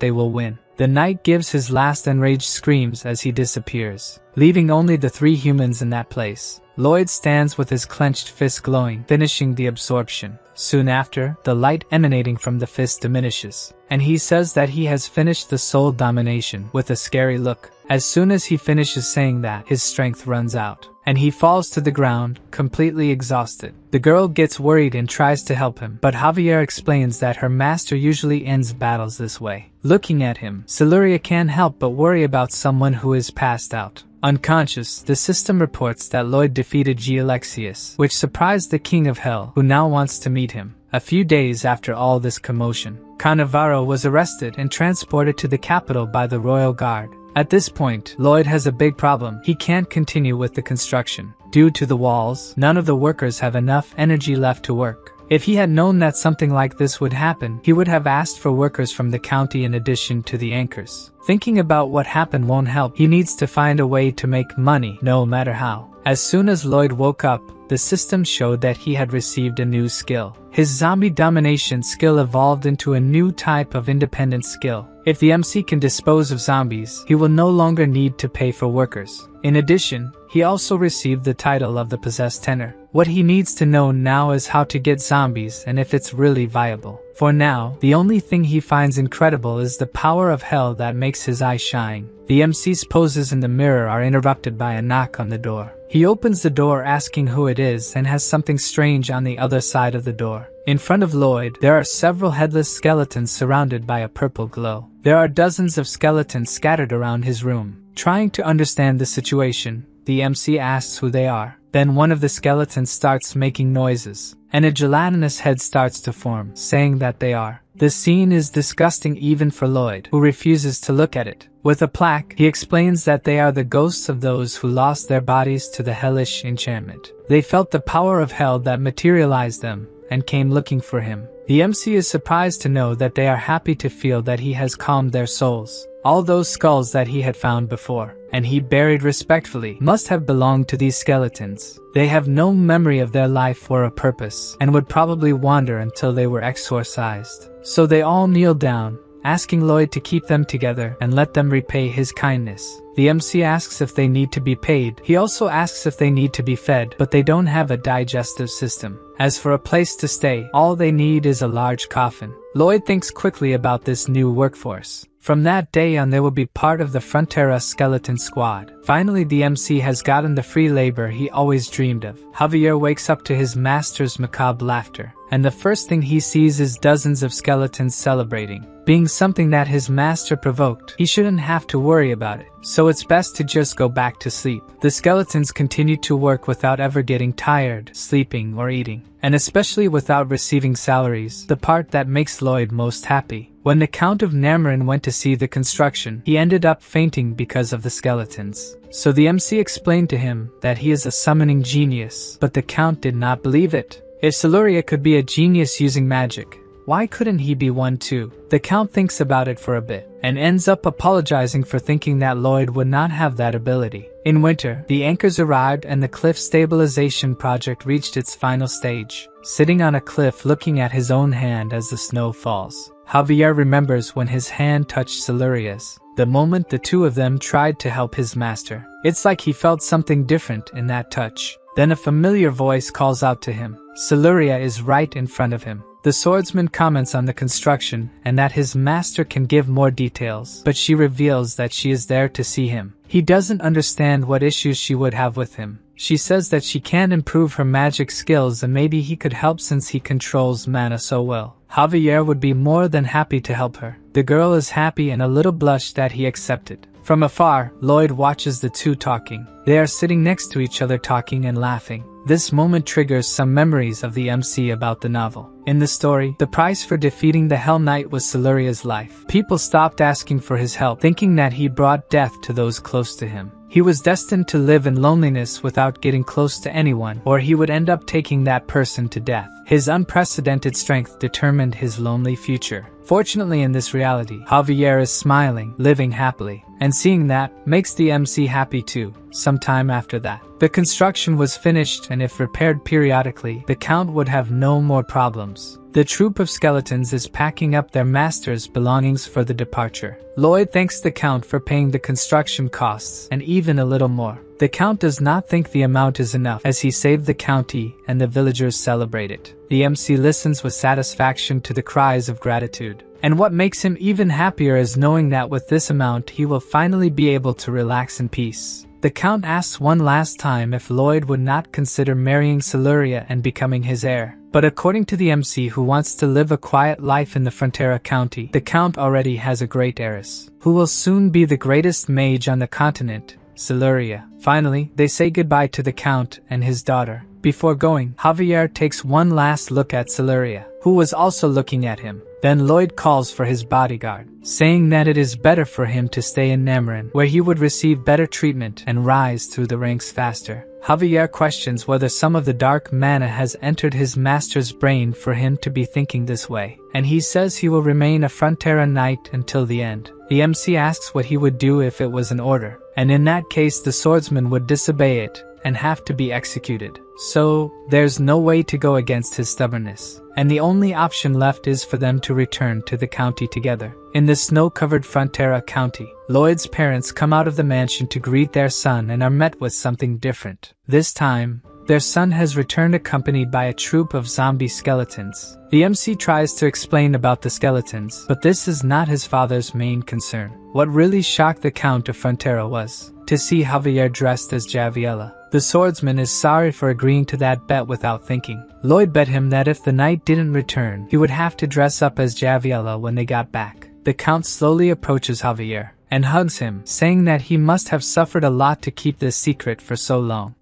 they will win. The knight gives his last enraged screams as he disappears, leaving only the three humans in that place. Lloyd stands with his clenched fist glowing, finishing the absorption. Soon after, the light emanating from the fist diminishes, and he says that he has finished the soul domination with a scary look. As soon as he finishes saying that, his strength runs out, and he falls to the ground, completely exhausted. The girl gets worried and tries to help him, but Javier explains that her master usually ends battles this way. Looking at him, Siluria can't help but worry about someone who is passed out. Unconscious, the system reports that Lloyd defeated Gialexius, which surprised the King of Hell, who now wants to meet him. A few days after all this commotion, Cannavaro was arrested and transported to the capital by the Royal Guard. At this point, Lloyd has a big problem. He can't continue with the construction. Due to the walls, none of the workers have enough energy left to work. If he had known that something like this would happen, he would have asked for workers from the county in addition to the anchors. Thinking about what happened won't help. He needs to find a way to make money, no matter how. As soon as Lloyd woke up, the system showed that he had received a new skill. His zombie domination skill evolved into a new type of independent skill. If the MC can dispose of zombies, he will no longer need to pay for workers. In addition, he also received the title of the Possessed Tenor. What he needs to know now is how to get zombies and if it's really viable. For now, the only thing he finds incredible is the power of hell that makes his eyes shine. The MC's poses in the mirror are interrupted by a knock on the door. He opens the door asking who it is and has something strange on the other side of the door. In front of Lloyd, there are several headless skeletons surrounded by a purple glow. There are dozens of skeletons scattered around his room. Trying to understand the situation, the MC asks who they are. Then one of the skeletons starts making noises, and a gelatinous head starts to form, saying that they are. The scene is disgusting even for Lloyd, who refuses to look at it. With a plaque, he explains that they are the ghosts of those who lost their bodies to the hellish enchantment. They felt the power of hell that materialized them, and came looking for him. The MC is surprised to know that they are happy to feel that he has calmed their souls. All those skulls that he had found before, and he buried respectfully, must have belonged to these skeletons. They have no memory of their life or a purpose, and would probably wander until they were exorcised. So they all kneel down, asking Lloyd to keep them together and let them repay his kindness. The MC asks if they need to be paid. He also asks if they need to be fed, but they don't have a digestive system. As for a place to stay, all they need is a large coffin. Lloyd thinks quickly about this new workforce. From that day on, they will be part of the Frontera skeleton squad. Finally, the MC has gotten the free labor he always dreamed of. Javier wakes up to his master's macabre laughter, and the first thing he sees is dozens of skeletons celebrating. Being something that his master provoked, he shouldn't have to worry about it, so it's best to just go back to sleep. The skeletons continue to work without ever getting tired, sleeping, or eating, and especially without receiving salaries, the part that makes Lloyd most happy. When the Count of Namarin went to see the construction, he ended up fainting because of the skeletons. So the MC explained to him that he is a summoning genius, but the Count did not believe it. If Siluria could be a genius using magic, Why couldn't he be one too? The Count thinks about it for a bit, and ends up apologizing for thinking that Lloyd would not have that ability. In winter, the anchors arrived and the cliff stabilization project reached its final stage. Sitting on a cliff looking at his own hand as the snow falls, Javier remembers when his hand touched Siluria's, the moment the two of them tried to help his master. It's like he felt something different in that touch. Then a familiar voice calls out to him. Siluria is right in front of him. The swordsman comments on the construction and that his master can give more details, but she reveals that she is there to see him. He doesn't understand what issues she would have with him. She says that she can improve her magic skills and maybe he could help since he controls mana so well. Javier would be more than happy to help her. The girl is happy and a little blushed that he accepted. From afar, Lloyd watches the two talking. They are sitting next to each other talking and laughing. This moment triggers some memories of the MC about the novel. In the story, the price for defeating the Hell Knight was Siluria's life. People stopped asking for his help, thinking that he brought death to those close to him. He was destined to live in loneliness without getting close to anyone, or he would end up taking that person to death. His unprecedented strength determined his lonely future. Fortunately, in this reality, Javier is smiling, living happily, and seeing that makes the MC happy too. Sometime after that, the construction was finished, and if repaired periodically, the Count would have no more problems. The troop of skeletons is packing up their master's belongings for the departure. Lloyd thanks the Count for paying the construction costs, and even a little more. The Count does not think the amount is enough, as he saved the county and the villagers celebrate it. The MC listens with satisfaction to the cries of gratitude. And what makes him even happier is knowing that with this amount he will finally be able to relax in peace. The Count asks one last time if Lloyd would not consider marrying Siluria and becoming his heir. But according to the MC, who wants to live a quiet life in the Frontera County, the Count already has a great heiress, who will soon be the greatest mage on the continent, Siluria. Finally, they say goodbye to the Count and his daughter. Before going, Javier takes one last look at Siluria, who was also looking at him. Then Lloyd calls for his bodyguard, saying that it is better for him to stay in Namran, where he would receive better treatment and rise through the ranks faster. Javier questions whether some of the dark mana has entered his master's brain for him to be thinking this way, and he says he will remain a Frontera knight until the end. The MC asks what he would do if it was an order, and in that case the swordsman would disobey it and have to be executed. So, there's no way to go against his stubbornness, and the only option left is for them to return to the county together. In the snow-covered Frontera County, Lloyd's parents come out of the mansion to greet their son and are met with something different. This time, their son has returned accompanied by a troop of zombie skeletons. The MC tries to explain about the skeletons, but this is not his father's main concern. What really shocked the Count of Frontera was to see Javier dressed as Javiella. The swordsman is sorry for agreeing to that bet without thinking. Lloyd bet him that if the knight didn't return, he would have to dress up as Javiella when they got back. The Count slowly approaches Javier and hugs him, saying that he must have suffered a lot to keep this secret for so long.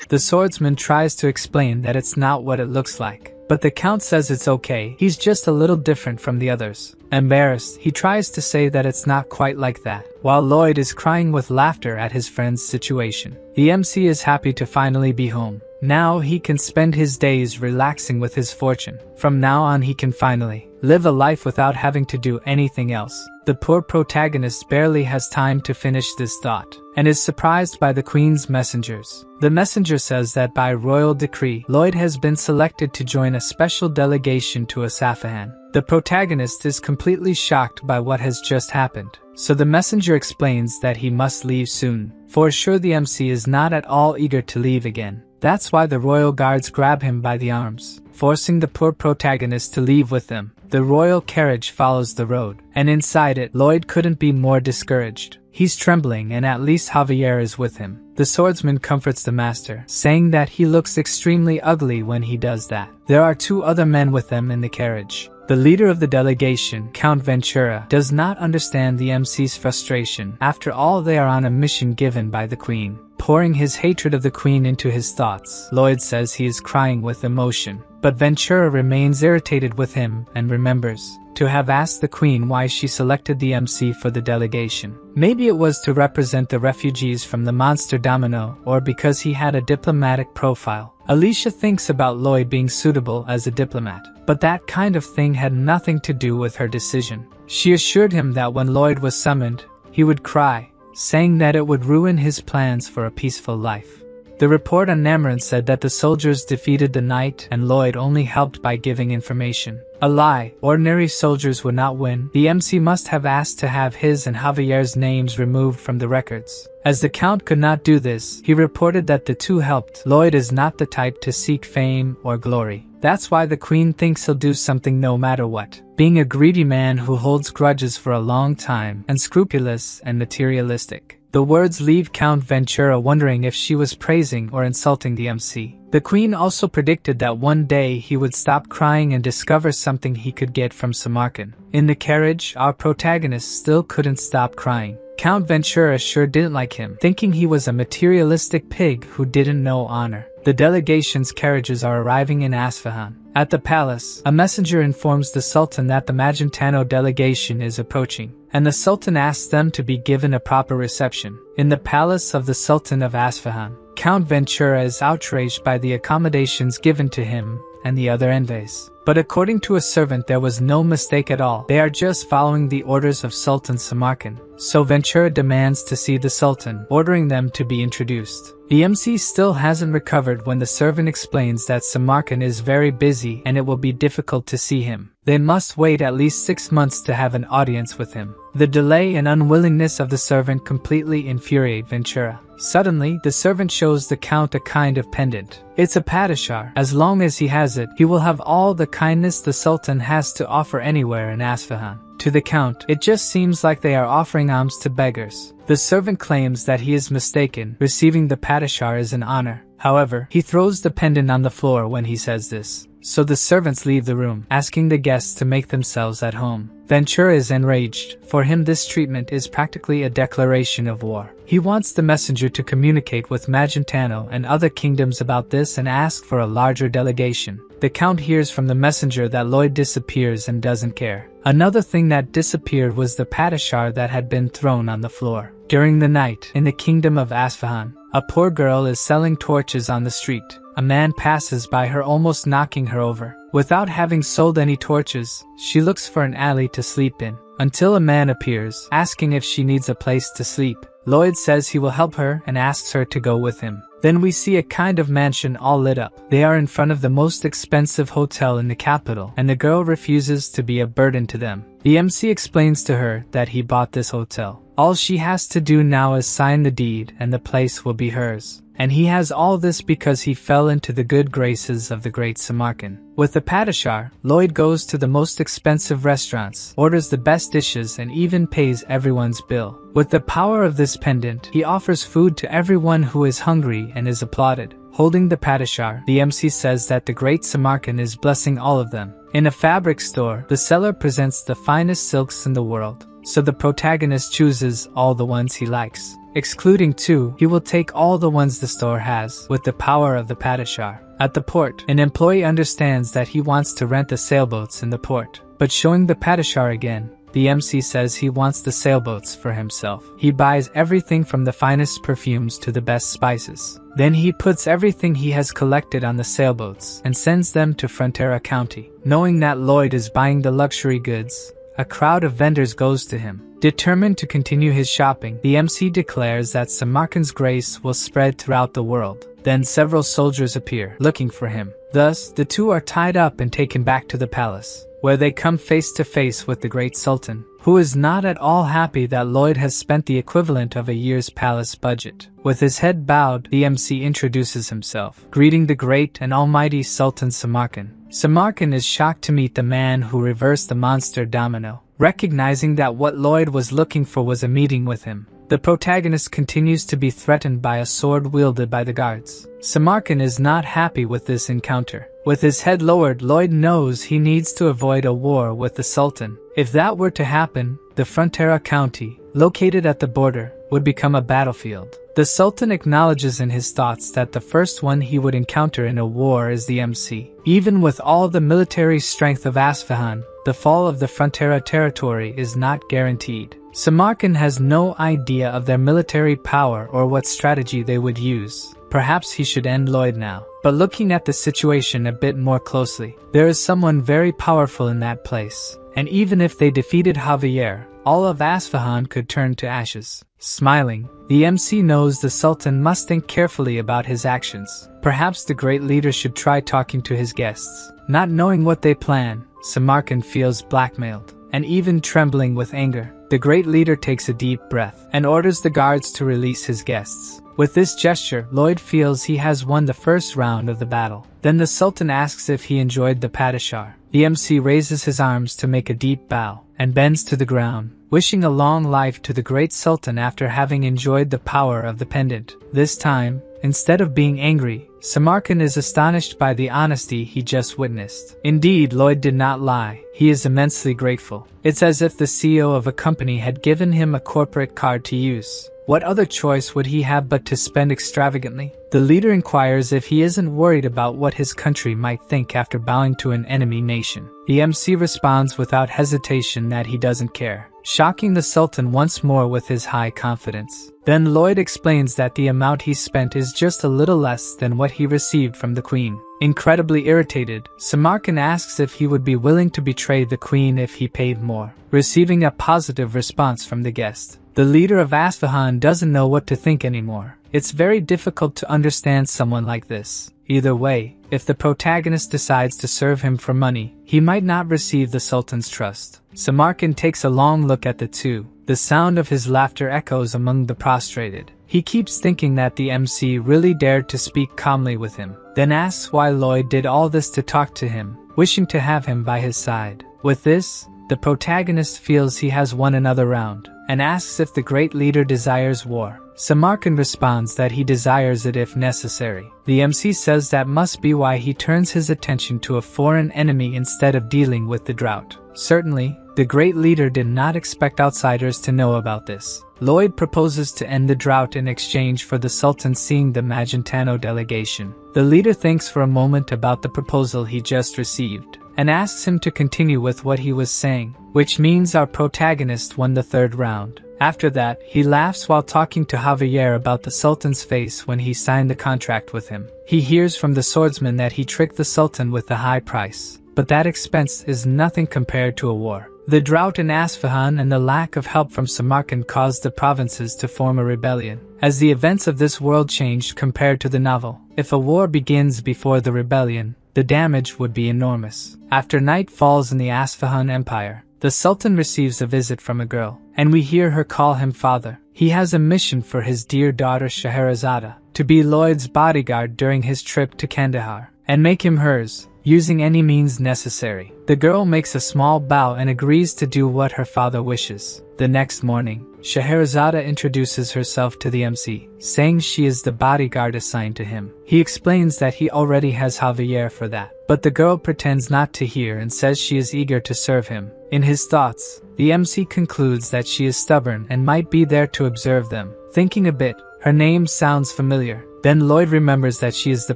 The swordsman tries to explain that it's not what it looks like, but the Count says it's okay, he's just a little different from the others. Embarrassed, he tries to say that it's not quite like that, while Lloyd is crying with laughter at his friend's situation. The MC is happy to finally be home. Now he can spend his days relaxing with his fortune. From now on he can finally live a life without having to do anything else. The poor protagonist barely has time to finish this thought, and is surprised by the Queen's messengers. The messenger says that by royal decree, Lloyd has been selected to join a special delegation to Asafahan. The protagonist is completely shocked by what has just happened, so the messenger explains that he must leave soon. For sure the MC is not at all eager to leave again. That's why the royal guards grab him by the arms, forcing the poor protagonist to leave with them. The royal carriage follows the road, and inside it, Lloyd couldn't be more discouraged. He's trembling, and at least Javier is with him. The swordsman comforts the master, saying that he looks extremely ugly when he does that. There are two other men with them in the carriage. The leader of the delegation, Count Ventura, does not understand the MC's frustration. After all, they are on a mission given by the Queen. pouring his hatred of the queen into his thoughts. Lloyd says he is crying with emotion, but Ventura remains irritated with him and remembers to have asked the queen why she selected the MC for the delegation. Maybe it was to represent the refugees from the monster domino, or because he had a diplomatic profile. Alicia thinks about Lloyd being suitable as a diplomat, but that kind of thing had nothing to do with her decision. She assured him that when Lloyd was summoned, he would cry, saying that it would ruin his plans for a peaceful life. The report on Namarin said that the soldiers defeated the knight and Lloyd only helped by giving information. A lie. Ordinary soldiers would not win. The MC must have asked to have his and Javier's names removed from the records. As the Count could not do this, he reported that the two helped. Lloyd is not the type to seek fame or glory. That's why the queen thinks he'll do something no matter what. Being a greedy man who holds grudges for a long time, unscrupulous and materialistic. The words leave Count Ventura wondering if she was praising or insulting the MC. The queen also predicted that one day he would stop crying and discover something he could get from Samarkand. In the carriage, our protagonist still couldn't stop crying. Count Ventura sure didn't like him, thinking he was a materialistic pig who didn't know honor. The delegation's carriages are arriving in Isfahan. At the palace, a messenger informs the Sultan that the Magentano delegation is approaching, and the Sultan asks them to be given a proper reception. In the palace of the Sultan of Isfahan, Count Ventura is outraged by the accommodations given to him and the other envoys. But according to a servant, there was no mistake at all. They are just following the orders of Sultan Samarkand. So Ventura demands to see the Sultan, ordering them to be introduced. The MC still hasn't recovered when the servant explains that Samarkand is very busy and it will be difficult to see him. They must wait at least 6 months to have an audience with him. The delay and unwillingness of the servant completely infuriate Ventura. Suddenly, the servant shows the Count a kind of pendant. It's a padishar. As long as he has it, he will have all the kindness the Sultan has to offer anywhere in Isfahan. To the Count, it just seems like they are offering alms to beggars. The servant claims that he is mistaken. Receiving the padishar is an honor. However, he throws the pendant on the floor when he says this. So the servants leave the room, asking the guests to make themselves at home. Ventura is enraged. For him, this treatment is practically a declaration of war. He wants the messenger to communicate with Magentano and other kingdoms about this and ask for a larger delegation. The Count hears from the messenger that Lloyd disappears and doesn't care. Another thing that disappeared was the padishar that had been thrown on the floor. During the night, in the kingdom of Isfahan, a poor girl is selling torches on the street. A man passes by her, almost knocking her over. Without having sold any torches, she looks for an alley to sleep in, until a man appears, asking if she needs a place to sleep. Lloyd says he will help her and asks her to go with him. Then we see a kind of mansion all lit up. They are in front of the most expensive hotel in the capital, and the girl refuses to be a burden to them. The MC explains to her that he bought this hotel. All she has to do now is sign the deed and the place will be hers. And he has all this because he fell into the good graces of the great Samarkand. With the padishar, Lloyd goes to the most expensive restaurants, orders the best dishes, and even pays everyone's bill. With the power of this pendant, he offers food to everyone who is hungry and is applauded. Holding the padishar, the MC says that the great Samarkand is blessing all of them. In a fabric store, the seller presents the finest silks in the world, so the protagonist chooses all the ones he likes. Excluding 2, he will take all the ones the store has, with the power of the padishar. At the port, an employee understands that he wants to rent the sailboats in the port, but showing the padishar again, the MC says he wants the sailboats for himself. He buys everything from the finest perfumes to the best spices. Then he puts everything he has collected on the sailboats and sends them to Frontera County. Knowing that Lloyd is buying the luxury goods, a crowd of vendors goes to him. Determined to continue his shopping, the MC declares that Samarkand's grace will spread throughout the world. Then several soldiers appear, looking for him. Thus, the two are tied up and taken back to the palace, where they come face to face with the great Sultan, who is not at all happy that Lloyd has spent the equivalent of a year's palace budget. With his head bowed, the MC introduces himself, greeting the great and almighty Sultan Samarkand. Samarkand is shocked to meet the man who reversed the monster domino, recognizing that what Lloyd was looking for was a meeting with him. The protagonist continues to be threatened by a sword wielded by the guards. Samarkand is not happy with this encounter. With his head lowered, Lloyd knows he needs to avoid a war with the Sultan. If that were to happen, the Frontera county, located at the border, would become a battlefield. The Sultan acknowledges in his thoughts that the first one he would encounter in a war is the MC. Even with all the military strength of Isfahan, the fall of the Frontera territory is not guaranteed. Samarkand has no idea of their military power or what strategy they would use. Perhaps he should end Lloyd now. But looking at the situation a bit more closely, there is someone very powerful in that place. And even if they defeated Javier, all of Isfahan could turn to ashes. Smiling, the MC knows the Sultan must think carefully about his actions. Perhaps the great leader should try talking to his guests. Not knowing what they plan, Samarkand feels blackmailed, and even trembling with anger. The great leader takes a deep breath and orders the guards to release his guests. With this gesture, Lloyd feels he has won the first round of the battle. Then the Sultan asks if he enjoyed the Padishar. The MC raises his arms to make a deep bow and bends to the ground, wishing a long life to the great Sultan after having enjoyed the power of the pendant. This time, instead of being angry, Samarkand is astonished by the honesty he just witnessed. Indeed, Lloyd did not lie. He is immensely grateful. It's as if the CEO of a company had given him a corporate card to use. What other choice would he have but to spend extravagantly? The leader inquires if he isn't worried about what his country might think after bowing to an enemy nation. The MC responds without hesitation that he doesn't care, shocking the Sultan once more with his high confidence. Then Lloyd explains that the amount he spent is just a little less than what he received from the Queen. Incredibly irritated, Samarkand asks if he would be willing to betray the Queen if he paid more, receiving a positive response from the guest. The leader of Isfahan doesn't know what to think anymore. It's very difficult to understand someone like this. Either way, if the protagonist decides to serve him for money, he might not receive the Sultan's trust. Samarkand takes a long look at the two. The sound of his laughter echoes among the prostrated. He keeps thinking that the MC really dared to speak calmly with him, then asks why Lloyd did all this to talk to him, wishing to have him by his side. With this, the protagonist feels he has won another round, and asks if the great leader desires war. Samarkand responds that he desires it if necessary. The MC says that must be why he turns his attention to a foreign enemy instead of dealing with the drought. Certainly, the great leader did not expect outsiders to know about this. Lloyd proposes to end the drought in exchange for the Sultan seeing the Magentano delegation. The leader thinks for a moment about the proposal he just received, and asks him to continue with what he was saying, which means our protagonist won the third round. After that, he laughs while talking to Javier about the Sultan's face when he signed the contract with him. He hears from the swordsman that he tricked the Sultan with the high price, but that expense is nothing compared to a war. The drought in Isfahan and the lack of help from Samarkand caused the provinces to form a rebellion. As the events of this world changed compared to the novel, if a war begins before the rebellion, the damage would be enormous. After night falls in the Isfahan Empire, the Sultan receives a visit from a girl, and we hear her call him father. He has a mission for his dear daughter Scheherazade, to be Lloyd's bodyguard during his trip to Kandahar, and make him hers, using any means necessary. The girl makes a small bow and agrees to do what her father wishes. The next morning, Scheherazade introduces herself to the MC, saying she is the bodyguard assigned to him. He explains that he already has Javier for that, but the girl pretends not to hear and says she is eager to serve him. In his thoughts, the MC concludes that she is stubborn and might be there to observe them. Thinking a bit, her name sounds familiar. Then Lloyd remembers that she is the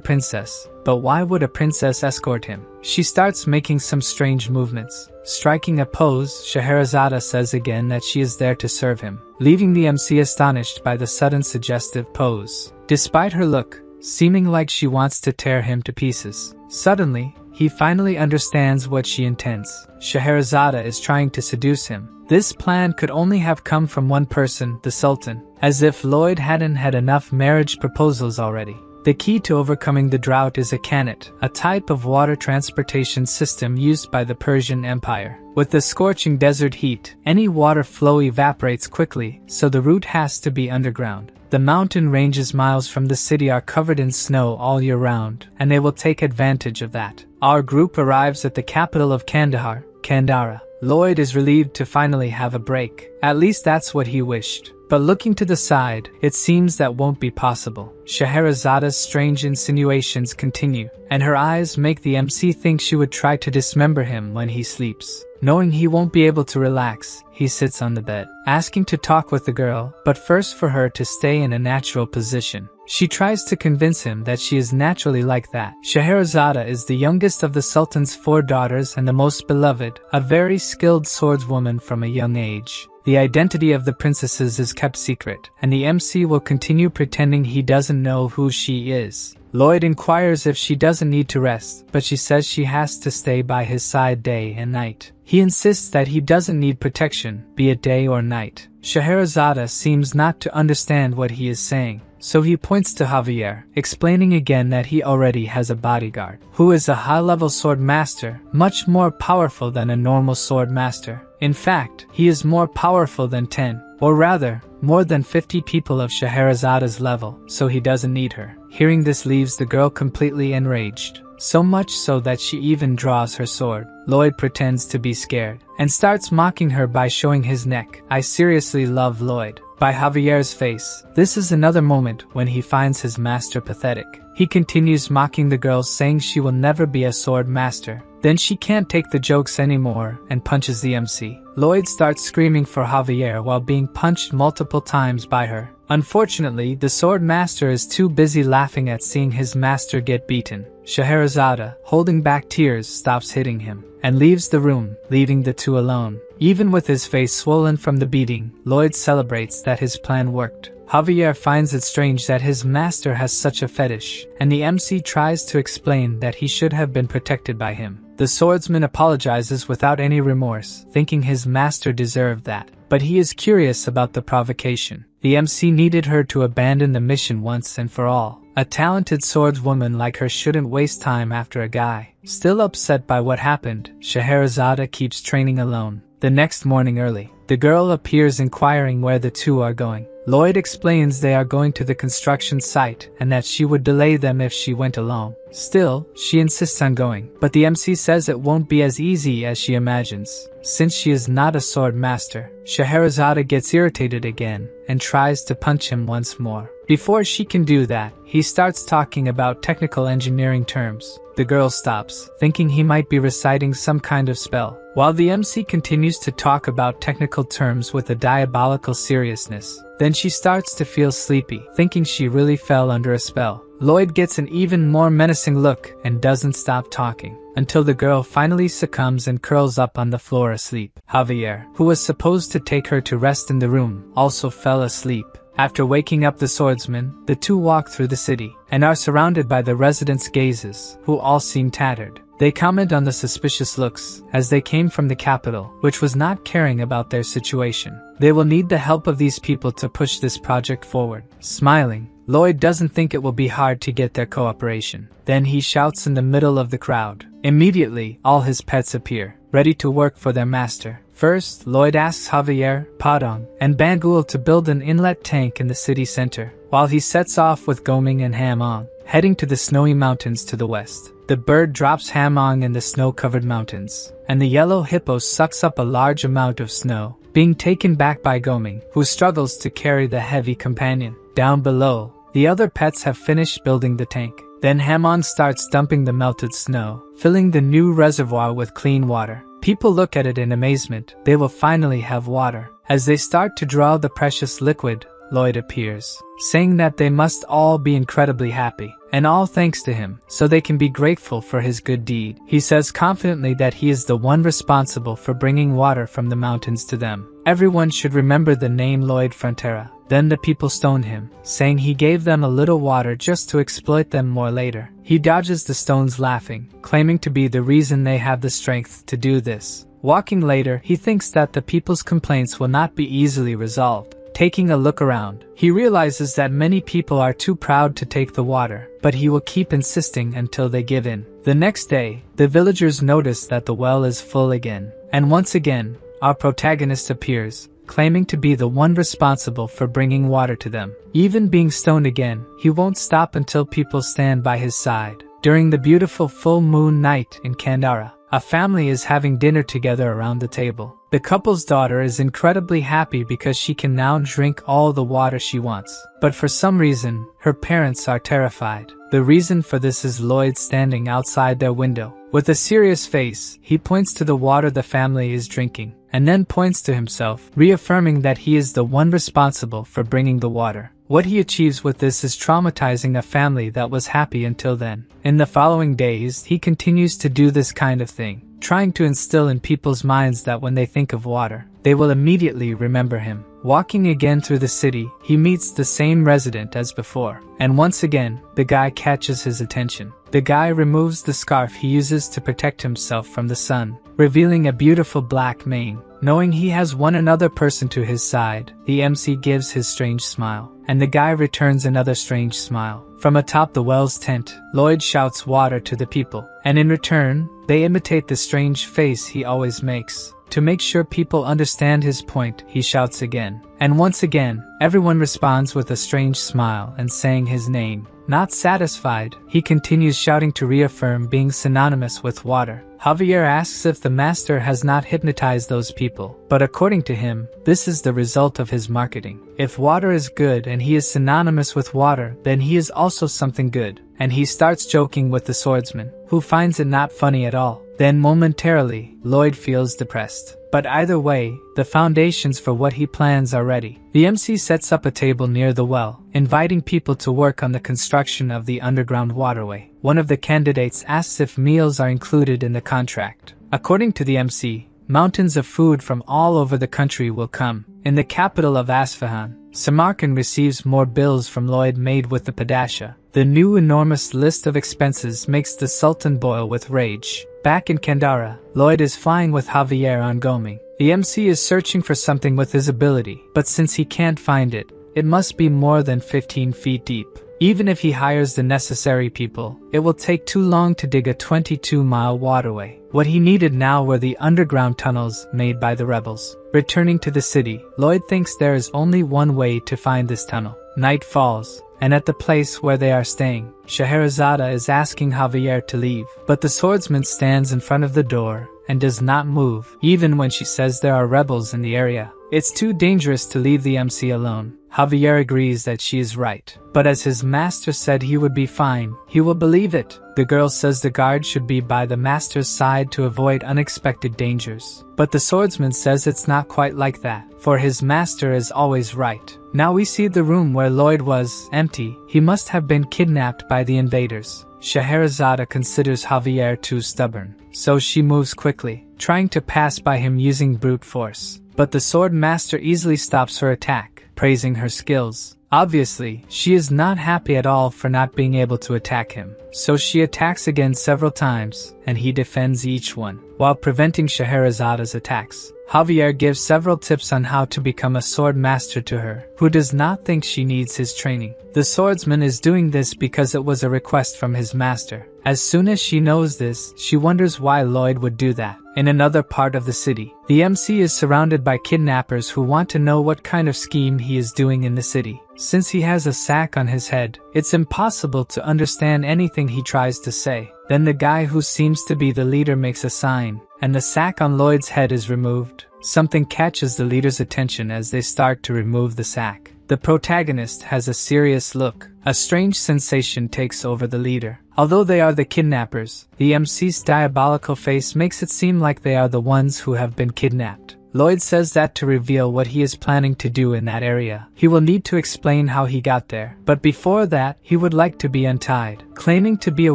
princess. But why would a princess escort him? She starts making some strange movements. Striking a pose, Scheherazade says again that she is there to serve him, leaving the MC astonished by the sudden suggestive pose. Despite her look, seeming like she wants to tear him to pieces, suddenly, he finally understands what she intends. Scheherazade is trying to seduce him. This plan could only have come from one person, the Sultan, as if Lloyd hadn't had enough marriage proposals already. The key to overcoming the drought is a kanat, a type of water transportation system used by the Persian Empire. With the scorching desert heat, any water flow evaporates quickly, so the route has to be underground. The mountain ranges miles from the city are covered in snow all year round, and they will take advantage of that. Our group arrives at the capital of Kandahar, Kandara. Lloyd is relieved to finally have a break. At least that's what he wished. but looking to the side, it seems that won't be possible. Scheherazada's strange insinuations continue, and her eyes make the MC think she would try to dismember him when he sleeps. Knowing he won't be able to relax, he sits on the bed, asking to talk with the girl, but first for her to stay in a natural position. She tries to convince him that she is naturally like that. Scheherazada is the youngest of the Sultan's 4 daughters and the most beloved, a very skilled swordswoman from a young age. The identity of the princesses is kept secret, and the MC will continue pretending he doesn't know who she is. Lloyd inquires if she doesn't need to rest, but she says she has to stay by his side day and night. He insists that he doesn't need protection, be it day or night. Scheherazada seems not to understand what he is saying, so he points to Javier, explaining again that he already has a bodyguard, who is a high-level sword master, much more powerful than a normal sword master. In fact, he is more powerful than 10, or rather, more than 50 people of Scheherazada's level, so he doesn't need her. Hearing this leaves the girl completely enraged, so much so that she even draws her sword. Lloyd pretends to be scared, and starts mocking her by showing his neck. I seriously love Lloyd. By Javier's face, this is another moment when he finds his master pathetic. He continues mocking the girl, saying she will never be a sword master. Then she can't take the jokes anymore and punches the MC. Lloyd starts screaming for Javier while being punched multiple times by her. Unfortunately, the sword master is too busy laughing at seeing his master get beaten. Scheherazada, holding back tears, stops hitting him and leaves the room, leaving the two alone. Even with his face swollen from the beating, Lloyd celebrates that his plan worked. Javier finds it strange that his master has such a fetish, and the MC tries to explain that he should have been protected by him. The swordsman apologizes without any remorse, thinking his master deserved that, but he is curious about the provocation. The MC needed her to abandon the mission once and for all. A talented swordswoman like her shouldn't waste time after a guy. Still upset by what happened, Scheherazada keeps training alone. The next morning early, the girl appears inquiring where the two are going. Lloyd explains they are going to the construction site and that she would delay them if she went alone. Still, she insists on going, but the MC says it won't be as easy as she imagines, since she is not a sword master. Scheherazada gets irritated again and tries to punch him once more. Before she can do that, he starts talking about technical engineering terms. The girl stops, thinking he might be reciting some kind of spell, while the MC continues to talk about technical terms with a diabolical seriousness. Then she starts to feel sleepy, thinking she really fell under a spell. Lloyd gets an even more menacing look and doesn't stop talking, until the girl finally succumbs and curls up on the floor asleep. Javier, who was supposed to take her to rest in the room, also fell asleep. After waking up the swordsman, the two walk through the city, and are surrounded by the residents' gazes, who all seem tattered. They comment on the suspicious looks, as they came from the capital, which was not caring about their situation. They will need the help of these people to push this project forward. Smiling, Lloyd doesn't think it will be hard to get their cooperation. Then he shouts in the middle of the crowd. Immediately, all his pets appear, ready to work for their master. First, Lloyd asks Javier, Padong, and Bangul to build an inlet tank in the city center, while he sets off with Goming and Hamong, heading to the snowy mountains to the west. The bird drops Hamong in the snow-covered mountains, and the yellow hippo sucks up a large amount of snow, being taken back by Goming, who struggles to carry the heavy companion. Down below, the other pets have finished building the tank. Then Hamon starts dumping the melted snow, filling the new reservoir with clean water. People look at it in amazement. They will finally have water. As they start to draw the precious liquid, Lloyd appears, saying that they must all be incredibly happy, and all thanks to him, so they can be grateful for his good deed. He says confidently that he is the one responsible for bringing water from the mountains to them. Everyone should remember the name Lloyd Frontera. Then the people stone him, saying he gave them a little water just to exploit them more later. He dodges the stones laughing, claiming to be the reason they have the strength to do this. Walking later, he thinks that the people's complaints will not be easily resolved. Taking a look around, he realizes that many people are too proud to take the water, but he will keep insisting until they give in. The next day, the villagers notice that the well is full again, and once again, our protagonist appears, claiming to be the one responsible for bringing water to them. Even being stoned again, he won't stop until people stand by his side. During the beautiful full moon night in Kandara, a family is having dinner together around the table. The couple's daughter is incredibly happy because she can now drink all the water she wants. But for some reason, her parents are terrified. The reason for this is Lloyd standing outside their window. With a serious face, he points to the water the family is drinking, and then points to himself, reaffirming that he is the one responsible for bringing the water. What he achieves with this is traumatizing a family that was happy until then. In the following days, he continues to do this kind of thing, trying to instill in people's minds that when they think of water, they will immediately remember him. Walking again through the city, he meets the same resident as before, and once again, the guy catches his attention. The guy removes the scarf he uses to protect himself from the sun, revealing a beautiful black mane. Knowing he has one another person to his side, the MC gives his strange smile, and the guy returns another strange smile. From atop the well's tent, Lloyd shouts water to the people, and in return, they imitate the strange face he always makes. To make sure people understand his point, he shouts again. And once again, everyone responds with a strange smile and saying his name. Not satisfied, he continues shouting to reaffirm being synonymous with water. Javier asks if the master has not hypnotized those people, but according to him, this is the result of his marketing. If water is good and he is synonymous with water, then he is also something good. And he starts joking with the swordsman, who finds it not funny at all. Then momentarily, Lloyd feels depressed. But either way, the foundations for what he plans are ready. The MC sets up a table near the well, inviting people to work on the construction of the underground waterway. One of the candidates asks if meals are included in the contract. According to the MC, mountains of food from all over the country will come. In the capital of Isfahan, Samarkand receives more bills from Lloyd made with the Padasha. The new enormous list of expenses makes the Sultan boil with rage. Back in Kandara, Lloyd is flying with Javier on Goming. The MC is searching for something with his ability, but since he can't find it, it must be more than 15 feet deep. Even if he hires the necessary people, it will take too long to dig a 22-mile waterway. What he needed now were the underground tunnels made by the rebels. Returning to the city, Lloyd thinks there is only one way to find this tunnel. Night falls, and at the place where they are staying, Scheherazade is asking Javier to leave, but the swordsman stands in front of the door and does not move, even when she says there are rebels in the area. It's too dangerous to leave the MC alone. Javier agrees that she is right, but as his master said he would be fine, he will believe it. The girl says the guard should be by the master's side to avoid unexpected dangers. But the swordsman says it's not quite like that, for his master is always right. Now we see the room where Lloyd was empty. He must have been kidnapped by the invaders. Scheherazade considers Javier too stubborn, so she moves quickly, trying to pass by him using brute force. But the sword master easily stops her attack, praising her skills. Obviously, she is not happy at all for not being able to attack him, so she attacks again several times, and he defends each one, while preventing Scheherazade's attacks. Javier gives several tips on how to become a sword master to her, who does not think she needs his training. The swordsman is doing this because it was a request from his master. As soon as she knows this, she wonders why Lloyd would do that. In another part of the city, the MC is surrounded by kidnappers who want to know what kind of scheme he is doing in the city. Since he has a sack on his head, it's impossible to understand anything he tries to say. Then the guy who seems to be the leader makes a sign, and the sack on Lloyd's head is removed. Something catches the leader's attention as they start to remove the sack. The protagonist has a serious look. A strange sensation takes over the leader. Although they are the kidnappers, the MC's diabolical face makes it seem like they are the ones who have been kidnapped. Lloyd says that to reveal what he is planning to do in that area, he will need to explain how he got there. But before that, he would like to be untied. Claiming to be a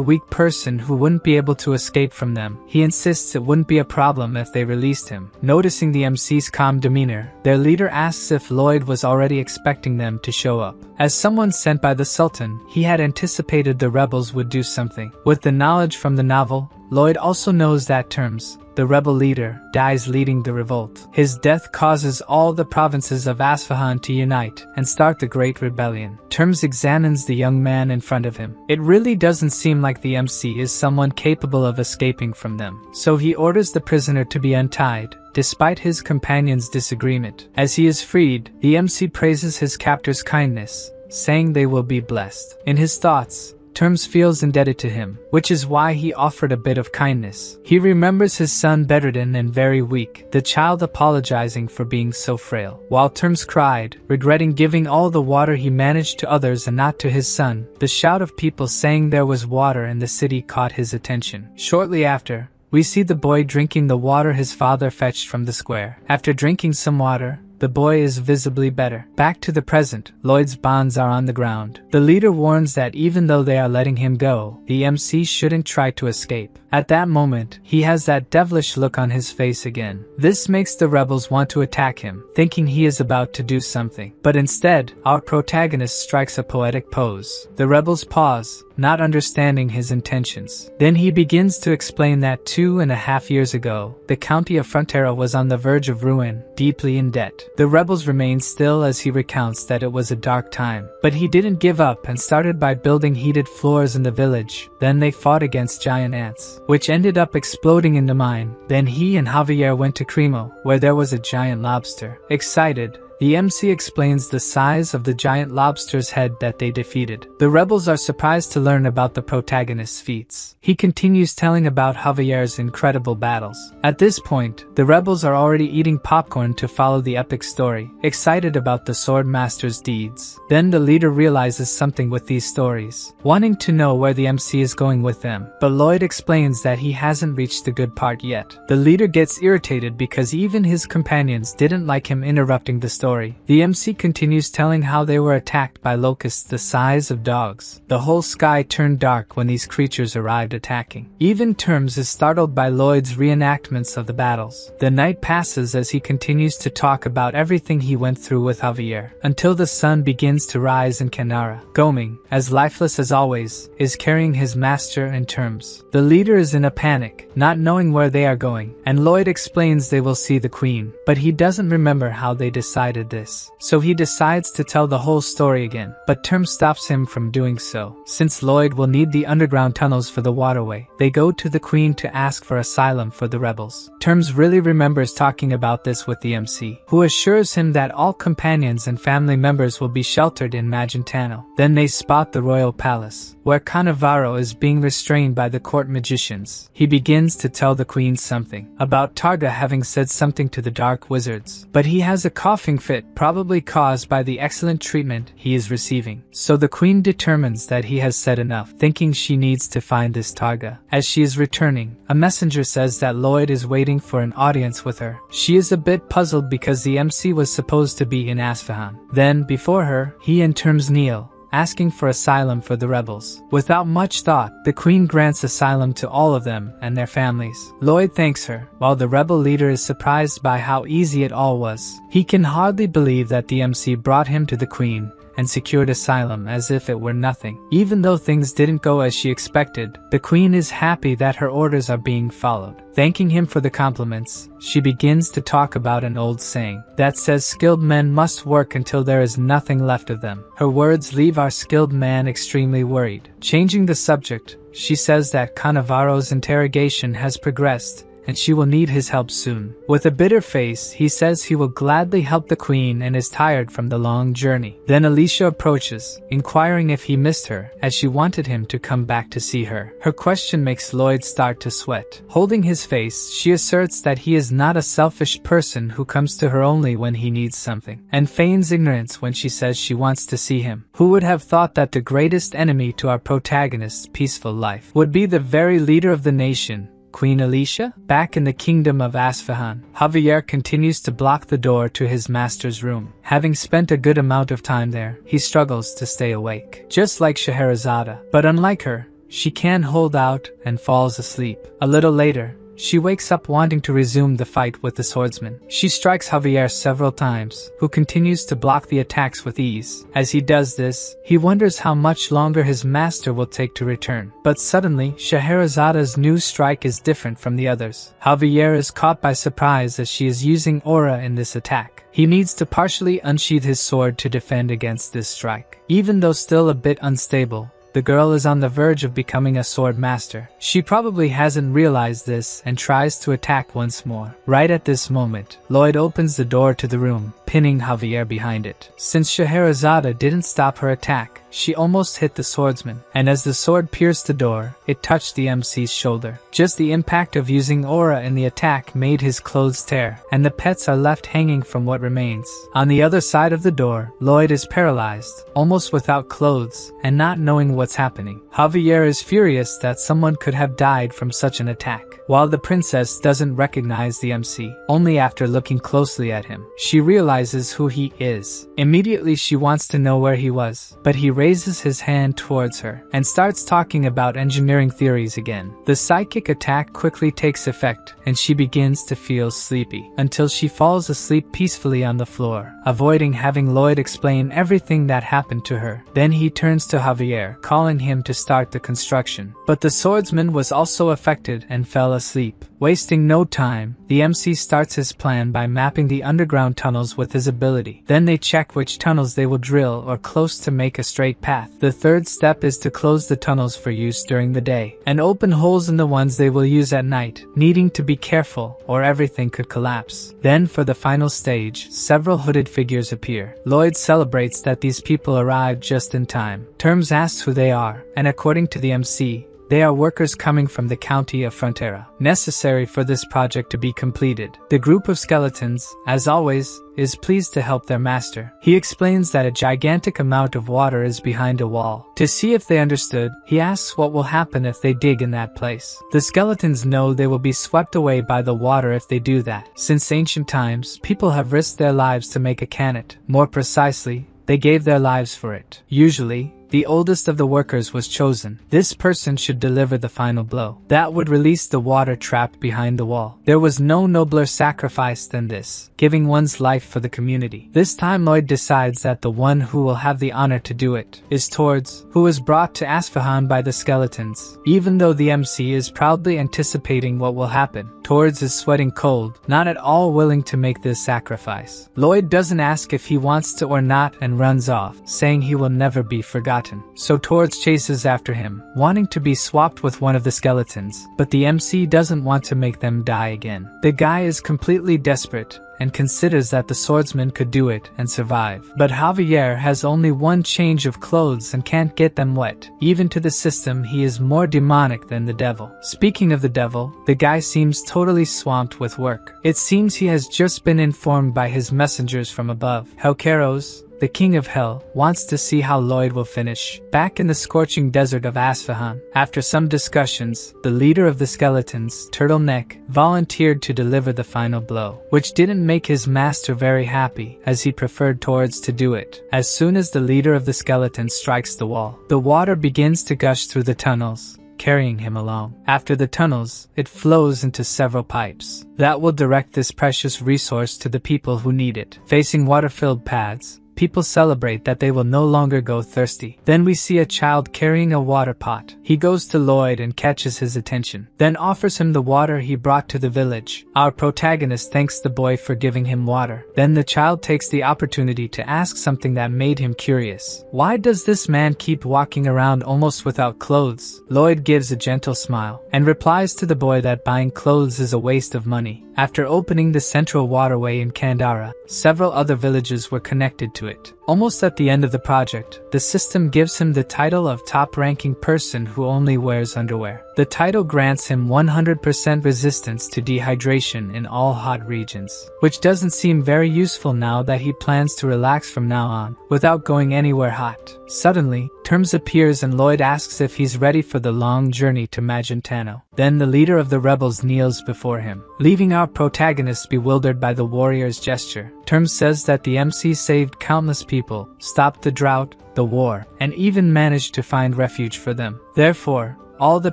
weak person who wouldn't be able to escape from them, he insists it wouldn't be a problem if they released him. Noticing the MC's calm demeanor, their leader asks if Lloyd was already expecting them to show up. As someone sent by the Sultan, he had anticipated the rebels would do something. With the knowledge from the novel, Lloyd also knows that Terms, the rebel leader, dies leading the revolt. His death causes all the provinces of Isfahan to unite and start the Great Rebellion. Terms examines the young man in front of him. It really doesn't seem like the MC is someone capable of escaping from them, so he orders the prisoner to be untied, despite his companion's disagreement. As he is freed, the MC praises his captor's kindness, saying they will be blessed. In his thoughts, Terms feels indebted to him, which is why he offered a bit of kindness. He remembers his son bedridden and very weak, the child apologizing for being so frail. While Terms cried, regretting giving all the water he managed to others and not to his son, the shout of people saying there was water in the city caught his attention. Shortly after, we see the boy drinking the water his father fetched from the square. After drinking some water, the boy is visibly better. Back to the present, Lloyd's bonds are on the ground. The leader warns that even though they are letting him go, the MC shouldn't try to escape. At that moment, he has that devilish look on his face again. This makes the rebels want to attack him, thinking he is about to do something. But instead, our protagonist strikes a poetic pose. The rebels pause, not understanding his intentions. Then he begins to explain that 2.5 years ago, the county of Frontera was on the verge of ruin, deeply in debt. The rebels remain still as he recounts that it was a dark time. But he didn't give up and started by building heated floors in the village. Then they fought against giant ants, which ended up exploding in the mine. Then he and Javier went to Cremo, where there was a giant lobster. Excited, the MC explains the size of the giant lobster's head that they defeated. The rebels are surprised to learn about the protagonist's feats. He continues telling about Javier's incredible battles. At this point, the rebels are already eating popcorn to follow the epic story, excited about the sword master's deeds. Then the leader realizes something with these stories, wanting to know where the MC is going with them. But Lloyd explains that he hasn't reached the good part yet. The leader gets irritated because even his companions didn't like him interrupting the story. The MC continues telling how they were attacked by locusts the size of dogs. The whole sky turned dark when these creatures arrived attacking. Even Terms is startled by Lloyd's reenactments of the battles. The night passes as he continues to talk about everything he went through with Javier, until the sun begins to rise in Canara. Goming, as lifeless as always, is carrying his master and Terms. The leader is in a panic, not knowing where they are going, and Lloyd explains they will see the queen, but he doesn't remember how they decided this. So he decides to tell the whole story again, but Terms stops him from doing so. Since Lloyd will need the underground tunnels for the waterway, they go to the queen to ask for asylum for the rebels. Terms really remembers talking about this with the MC, who assures him that all companions and family members will be sheltered in Magentano. Then they spot the royal palace, where Cannavaro is being restrained by the court magicians. He begins to tell the queen something about Targa having said something to the dark wizards, but he has a coughing fit, probably caused by the excellent treatment he is receiving. So the queen determines that he has said enough, thinking she needs to find this Targa. As she is returning, a messenger says that Lloyd is waiting for an audience with her. She is a bit puzzled because the MC was supposed to be in Asfahan. Then, before her, he and Terms kneel, asking for asylum for the rebels. Without much thought, the queen grants asylum to all of them and their families. Lloyd thanks her, while the rebel leader is surprised by how easy it all was. He can hardly believe that the MC brought him to the queen and secured asylum as if it were nothing. Even though things didn't go as she expected, the queen is happy that her orders are being followed. Thanking him for the compliments, she begins to talk about an old saying that says skilled men must work until there is nothing left of them. Her words leave our skilled man extremely worried. Changing the subject, she says that Cannavaro's interrogation has progressed and she will need his help soon. With a bitter face, he says he will gladly help the queen and is tired from the long journey. Then Alicia approaches, inquiring if he missed her, as she wanted him to come back to see her. Her question makes Lloyd start to sweat. Holding his face, she asserts that he is not a selfish person who comes to her only when he needs something, and feigns ignorance when she says she wants to see him. Who would have thought that the greatest enemy to our protagonist's peaceful life would be the very leader of the nation, Queen Alicia? Back in the kingdom of Asfahan, Javier continues to block the door to his master's room. Having spent a good amount of time there, he struggles to stay awake. Just like Scheherazade, but unlike her, she can hold out and falls asleep. A little later, she wakes up wanting to resume the fight with the swordsman. She strikes Javier several times, who continues to block the attacks with ease. As he does this, he wonders how much longer his master will take to return. But suddenly, Scheherazade's new strike is different from the others. Javier is caught by surprise as she is using aura in this attack. He needs to partially unsheath his sword to defend against this strike. Even though still a bit unstable, the girl is on the verge of becoming a sword master. She probably hasn't realized this and tries to attack once more. Right at this moment, Lloyd opens the door to the room, pinning Javier behind it. Since Scheherazade didn't stop her attack, she almost hit the swordsman, and as the sword pierced the door, it touched the MC's shoulder. Just the impact of using aura in the attack made his clothes tear, and the pets are left hanging from what remains. On the other side of the door, Lloyd is paralyzed, almost without clothes, and not knowing what's happening. Javier is furious that someone could have died from such an attack, while the princess doesn't recognize the MC. Only after looking closely at him, she realizes who he is. Immediately she wants to know where he was, but he raises his hand towards her and starts talking about engineering theories again. The psychic attack quickly takes effect and she begins to feel sleepy until she falls asleep peacefully on the floor, avoiding having Lloyd explain everything that happened to her. Then he turns to Javier, calling him to start the construction. But the swordsman was also affected and fell asleep. Wasting no time, the MC starts his plan by mapping the underground tunnels with his ability. Then they check which tunnels they will drill or close to make a straight path. The third step is to close the tunnels for use during the day and open holes in the ones they will use at night, needing to be careful or everything could collapse. Then for the final stage, several hooded figures appear. Lloyd celebrates that these people arrived just in time. Terms asks who they are, and according to the MC, they are workers coming from the county of Frontera, necessary for this project to be completed. The group of skeletons, as always, is pleased to help their master. He explains that a gigantic amount of water is behind a wall. To see if they understood, he asks what will happen if they dig in that place. The skeletons know they will be swept away by the water if they do that. Since ancient times, people have risked their lives to make a canet. More precisely, they gave their lives for it. Usually, the oldest of the workers was chosen. This person should deliver the final blow. That would release the water trapped behind the wall. There was no nobler sacrifice than this, giving one's life for the community. This time Lloyd decides that the one who will have the honor to do it is Tords, who was brought to Asfahan by the skeletons. Even though the MC is proudly anticipating what will happen, Tords is sweating cold, not at all willing to make this sacrifice. Lloyd doesn't ask if he wants to or not and runs off, saying he will never be forgotten. So Tords chases after him, wanting to be swapped with one of the skeletons, but the MC doesn't want to make them die again. The guy is completely desperate and considers that the swordsman could do it and survive. But Javier has only one change of clothes and can't get them wet. Even to the system, he is more demonic than the devil. Speaking of the devil, the guy seems totally swamped with work. It seems he has just been informed by his messengers from above. Helkeros, the king of hell, wants to see how Lloyd will finish. Back in the scorching desert of Asfahan, after some discussions, the leader of the skeletons, Turtleneck, volunteered to deliver the final blow, which didn't make his master very happy, as he preferred Tords to do it. As soon as the leader of the skeletons strikes the wall, the water begins to gush through the tunnels, carrying him along. After the tunnels, it flows into several pipes that will direct this precious resource to the people who need it. Facing water-filled paths, people celebrate that they will no longer go thirsty. Then we see a child carrying a water pot. He goes to Lloyd and catches his attention, then offers him the water he brought to the village. Our protagonist thanks the boy for giving him water. Then the child takes the opportunity to ask something that made him curious. Why does this man keep walking around almost without clothes? Lloyd gives a gentle smile and replies to the boy that buying clothes is a waste of money. After opening the central waterway in Kandara, several other villages were connected to it. Almost at the end of the project, the system gives him the title of top-ranking person who only wears underwear. The title grants him 100% resistance to dehydration in all hot regions, which doesn't seem very useful now that he plans to relax from now on, without going anywhere hot. Suddenly, Terms appears and Lloyd asks if he's ready for the long journey to Magentano. Then the leader of the rebels kneels before him, leaving our protagonist bewildered by the warrior's gesture. Terms says that the MC saved countless people, stopped the drought, the war, and even managed to find refuge for them. Therefore, all the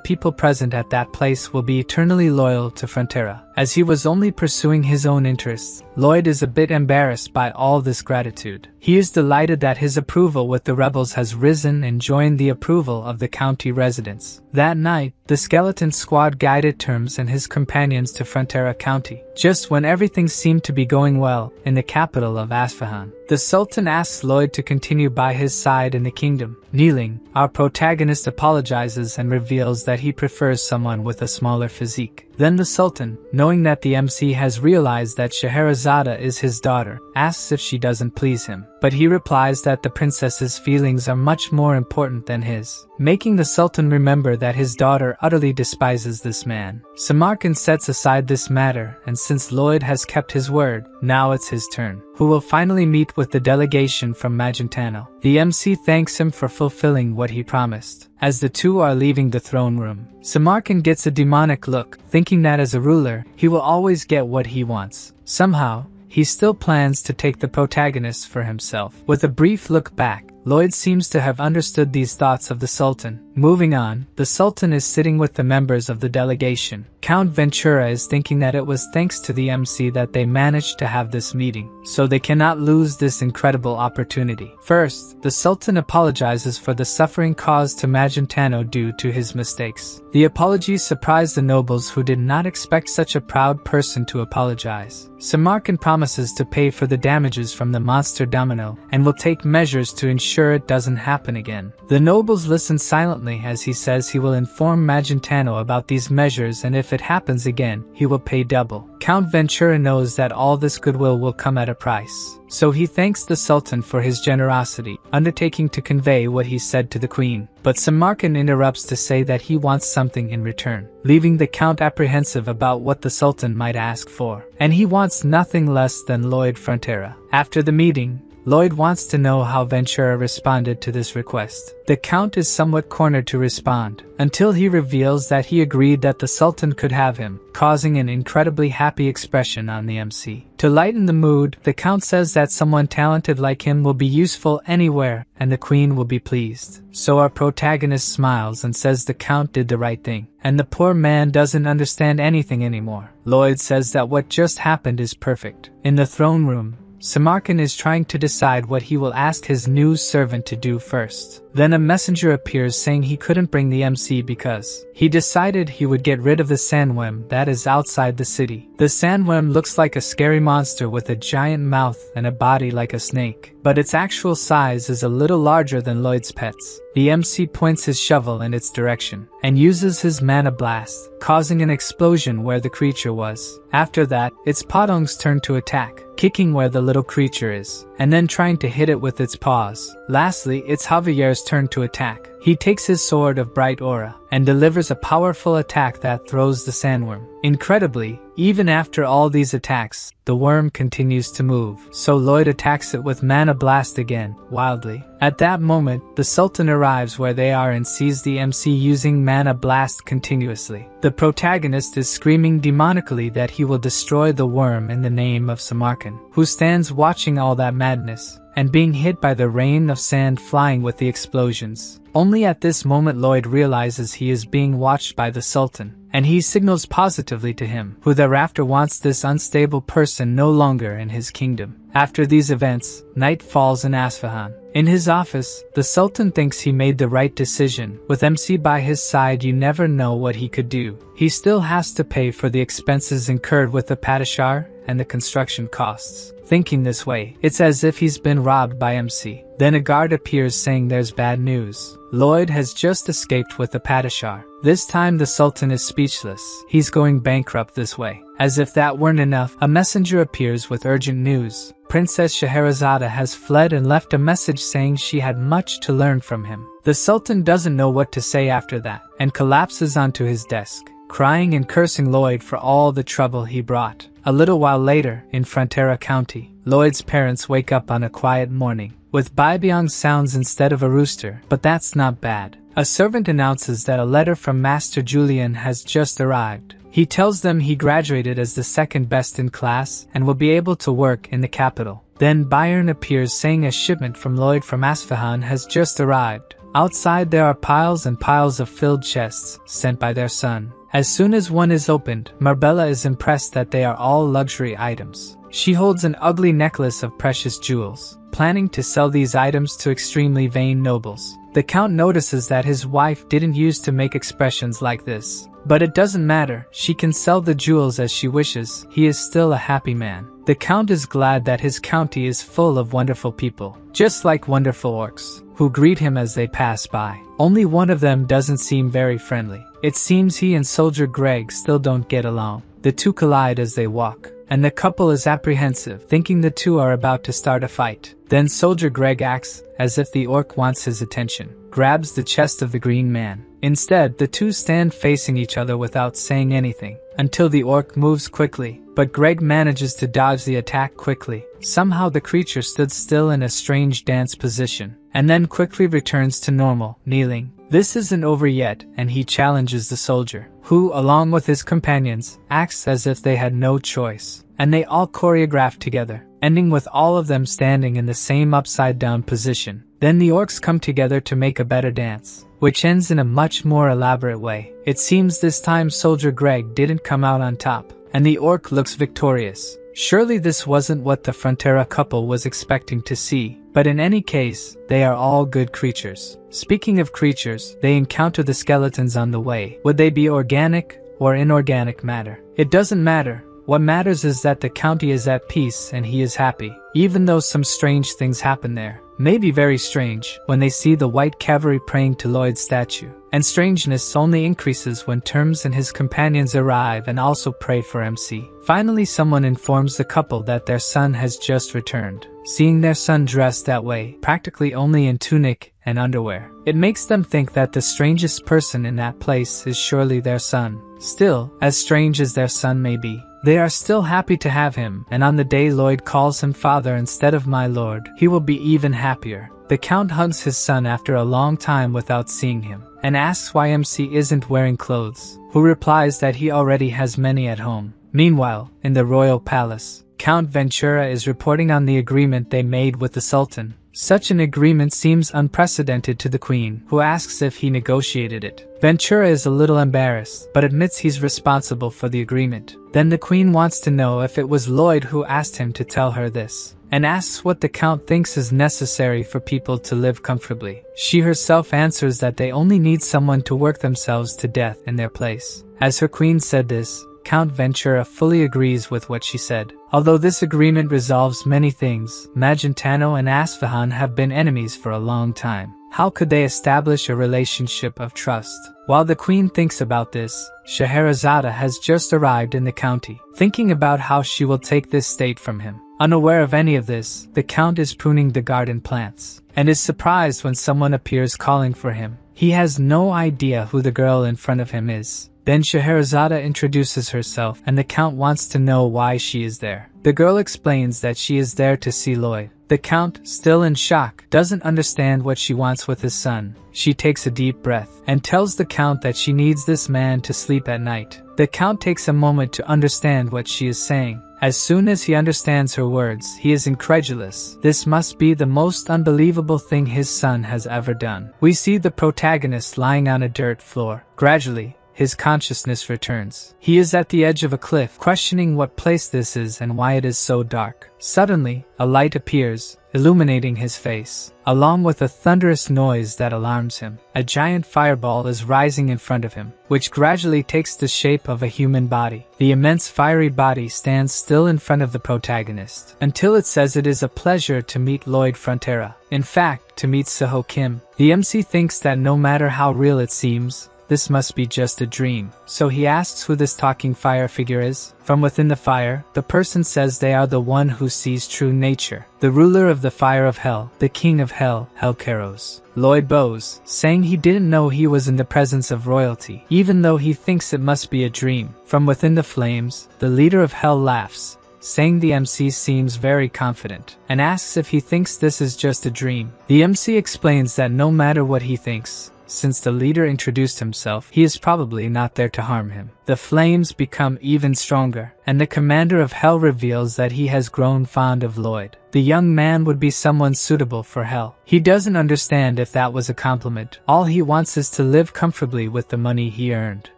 people present at that place will be eternally loyal to Frontera. As he was only pursuing his own interests, Lloyd is a bit embarrassed by all this gratitude. He is delighted that his approval with the rebels has risen and joined the approval of the county residents. That night, the skeleton squad guided Terms and his companions to Frontera County, just when everything seemed to be going well in the capital of Asfahan. The Sultan asks Lloyd to continue by his side in the kingdom. Kneeling, our protagonist apologizes and reveals that he prefers someone with a smaller physique. Then the Sultan, knowing that the MC has realized that Scheherazade is his daughter, asks if she doesn't please him, but he replies that the princess's feelings are much more important than his, making the Sultan remember that his daughter utterly despises this man. Samarkand sets aside this matter, and since Lloyd has kept his word, now it's his turn, who will finally meet with the delegation from Magentano. The MC thanks him for fulfilling what he promised. As the two are leaving the throne room, Samarkand gets a demonic look, thinking that as a ruler, he will always get what he wants. Somehow, he still plans to take the protagonist for himself. With a brief look back, Lloyd seems to have understood these thoughts of the Sultan. Moving on, the Sultan is sitting with the members of the delegation. Count Ventura is thinking that it was thanks to the MC that they managed to have this meeting, so they cannot lose this incredible opportunity. First, the Sultan apologizes for the suffering caused to Magentano due to his mistakes. The apologies surprise the nobles who did not expect such a proud person to apologize. Samarkand promises to pay for the damages from the monster domino and will take measures to ensure it doesn't happen again. The nobles listen silently as he says he will inform Magentano about these measures, and if it happens again, he will pay double. Count Ventura knows that all this goodwill will come at a price, so he thanks the Sultan for his generosity, undertaking to convey what he said to the Queen. But Samarkand interrupts to say that he wants something in return, leaving the Count apprehensive about what the Sultan might ask for. And he wants nothing less than Lloyd Frontera. After the meeting, Lloyd wants to know how Ventura responded to this request. The Count is somewhat cornered to respond, until he reveals that he agreed that the Sultan could have him, causing an incredibly happy expression on the MC. To lighten the mood, the Count says that someone talented like him will be useful anywhere, and the Queen will be pleased. So our protagonist smiles and says the Count did the right thing, and the poor man doesn't understand anything anymore. Lloyd says that what just happened is perfect. In the throne room, Samarkand is trying to decide what he will ask his new servant to do first. Then a messenger appears saying he couldn't bring the MC because he decided he would get rid of the sandworm that is outside the city. The sandworm looks like a scary monster with a giant mouth and a body like a snake, but its actual size is a little larger than Lloyd's pets. The MC points his shovel in its direction and uses his mana blast, causing an explosion where the creature was. After that, it's Podong's turn to attack, kicking where the little creature is, and then trying to hit it with its paws. Lastly, it's Javier's turn to attack. He takes his sword of bright aura and delivers a powerful attack that throws the sandworm. Incredibly, even after all these attacks, the worm continues to move, so Lloyd attacks it with Mana Blast again, wildly. At that moment, the Sultan arrives where they are and sees the MC using Mana Blast continuously. The protagonist is screaming demonically that he will destroy the worm in the name of Samarkand, who stands watching all that madness, and being hit by the rain of sand flying with the explosions. Only at this moment Lloyd realizes he is being watched by the Sultan, and he signals positively to him, who thereafter wants this unstable person no longer in his kingdom. After these events, night falls in Isfahan. In his office, the Sultan thinks he made the right decision. With MC by his side, you never know what he could do. He still has to pay for the expenses incurred with the Padishar and the construction costs. Thinking this way, it's as if he's been robbed by MC. Then a guard appears saying there's bad news. Lloyd has just escaped with the Padishar. This time the Sultan is speechless. He's going bankrupt this way. As if that weren't enough, a messenger appears with urgent news. Princess Scheherazade has fled and left a message saying she had much to learn from him. The Sultan doesn't know what to say after that, and collapses onto his desk, crying and cursing Lloyd for all the trouble he brought. A little while later, in Frontera County, Lloyd's parents wake up on a quiet morning, with Baibyong sounds instead of a rooster, but that's not bad. A servant announces that a letter from Master Julian has just arrived. He tells them he graduated as the second best in class and will be able to work in the capital. Then Bayern appears saying a shipment from Lloyd from Isfahan has just arrived. Outside there are piles and piles of filled chests sent by their son. As soon as one is opened, Marbella is impressed that they are all luxury items. She holds an ugly necklace of precious jewels, planning to sell these items to extremely vain nobles. The Count notices that his wife didn't used to make expressions like this. But it doesn't matter, she can sell the jewels as she wishes, he is still a happy man. The Count is glad that his county is full of wonderful people, just like wonderful orcs. who greet him as they pass by. Only one of them doesn't seem very friendly. It seems he and Soldier Greg still don't get along. The two collide as they walk, and the couple is apprehensive, thinking the two are about to start a fight. Then Soldier Greg acts as if the orc wants his attention, grabs the chest of the green man. Instead, the two stand facing each other without saying anything, until the orc moves quickly, but Greg manages to dodge the attack quickly. Somehow the creature stood still in a strange dance position, and then quickly returns to normal, kneeling. This isn't over yet, and he challenges the soldier, who, along with his companions, acts as if they had no choice, and they all choreograph together, ending with all of them standing in the same upside-down position. Then the orcs come together to make a better dance, which ends in a much more elaborate way. It seems this time Soldier Greg didn't come out on top, and the orc looks victorious. Surely this wasn't what the Frontera couple was expecting to see, but in any case, they are all good creatures. Speaking of creatures, they encounter the skeletons on the way. Would they be organic or inorganic matter? It doesn't matter. What matters is that the county is at peace and he is happy, even though some strange things happen there. Maybe very strange when they see the white cavalry praying to Lloyd's statue. And strangeness only increases when Terms and his companions arrive and also pray for MC. Finally, someone informs the couple that their son has just returned. Seeing their son dressed that way, practically only in tunic and underwear, it makes them think that the strangest person in that place is surely their son. Still, as strange as their son may be, they are still happy to have him, and on the day Lloyd calls him father instead of my lord, he will be even happier. The Count hugs his son after a long time without seeing him, and asks why MC isn't wearing clothes, who replies that he already has many at home. Meanwhile, in the royal palace, Count Ventura is reporting on the agreement they made with the Sultan. Such an agreement seems unprecedented to the Queen, who asks if he negotiated it. Ventura is a little embarrassed, but admits he's responsible for the agreement. Then the Queen wants to know if it was Lloyd who asked him to tell her this, and asks what the Count thinks is necessary for people to live comfortably. She herself answers that they only need someone to work themselves to death in their place. As her Queen said this, Count Ventura fully agrees with what she said. Although this agreement resolves many things, Magentano and Asfahan have been enemies for a long time. How could they establish a relationship of trust? While the Queen thinks about this, Scheherazade has just arrived in the county, thinking about how she will take this state from him. Unaware of any of this, the Count is pruning the garden plants, and is surprised when someone appears calling for him. He has no idea who the girl in front of him is. Then Scheherazade introduces herself, and the Count wants to know why she is there. The girl explains that she is there to see Lloyd. The Count, still in shock, doesn't understand what she wants with his son. She takes a deep breath, and tells the Count that she needs this man to sleep at night. The Count takes a moment to understand what she is saying. As soon as he understands her words, he is incredulous. This must be the most unbelievable thing his son has ever done. We see the protagonist lying on a dirt floor. Gradually, his consciousness returns. He is at the edge of a cliff, questioning what place this is and why it is so dark. Suddenly, a light appears, illuminating his face, along with a thunderous noise that alarms him. A giant fireball is rising in front of him, which gradually takes the shape of a human body. The immense fiery body stands still in front of the protagonist, until it says it is a pleasure to meet Lloyd Frontera. In fact, to meet Suho Kim. The MC thinks that no matter how real it seems, this must be just a dream. So he asks who this talking fire figure is. From within the fire, the person says they are the one who sees true nature, the ruler of the fire of hell, the king of hell, Helkeros. Lloyd bows, saying he didn't know he was in the presence of royalty, even though he thinks it must be a dream. From within the flames, the leader of hell laughs, saying the MC seems very confident, and asks if he thinks this is just a dream. The MC explains that no matter what he thinks, since the leader introduced himself, he is probably not there to harm him. The flames become even stronger, and the commander of hell reveals that he has grown fond of Lloyd. The young man would be someone suitable for hell. He doesn't understand if that was a compliment. All he wants is to live comfortably with the money he earned.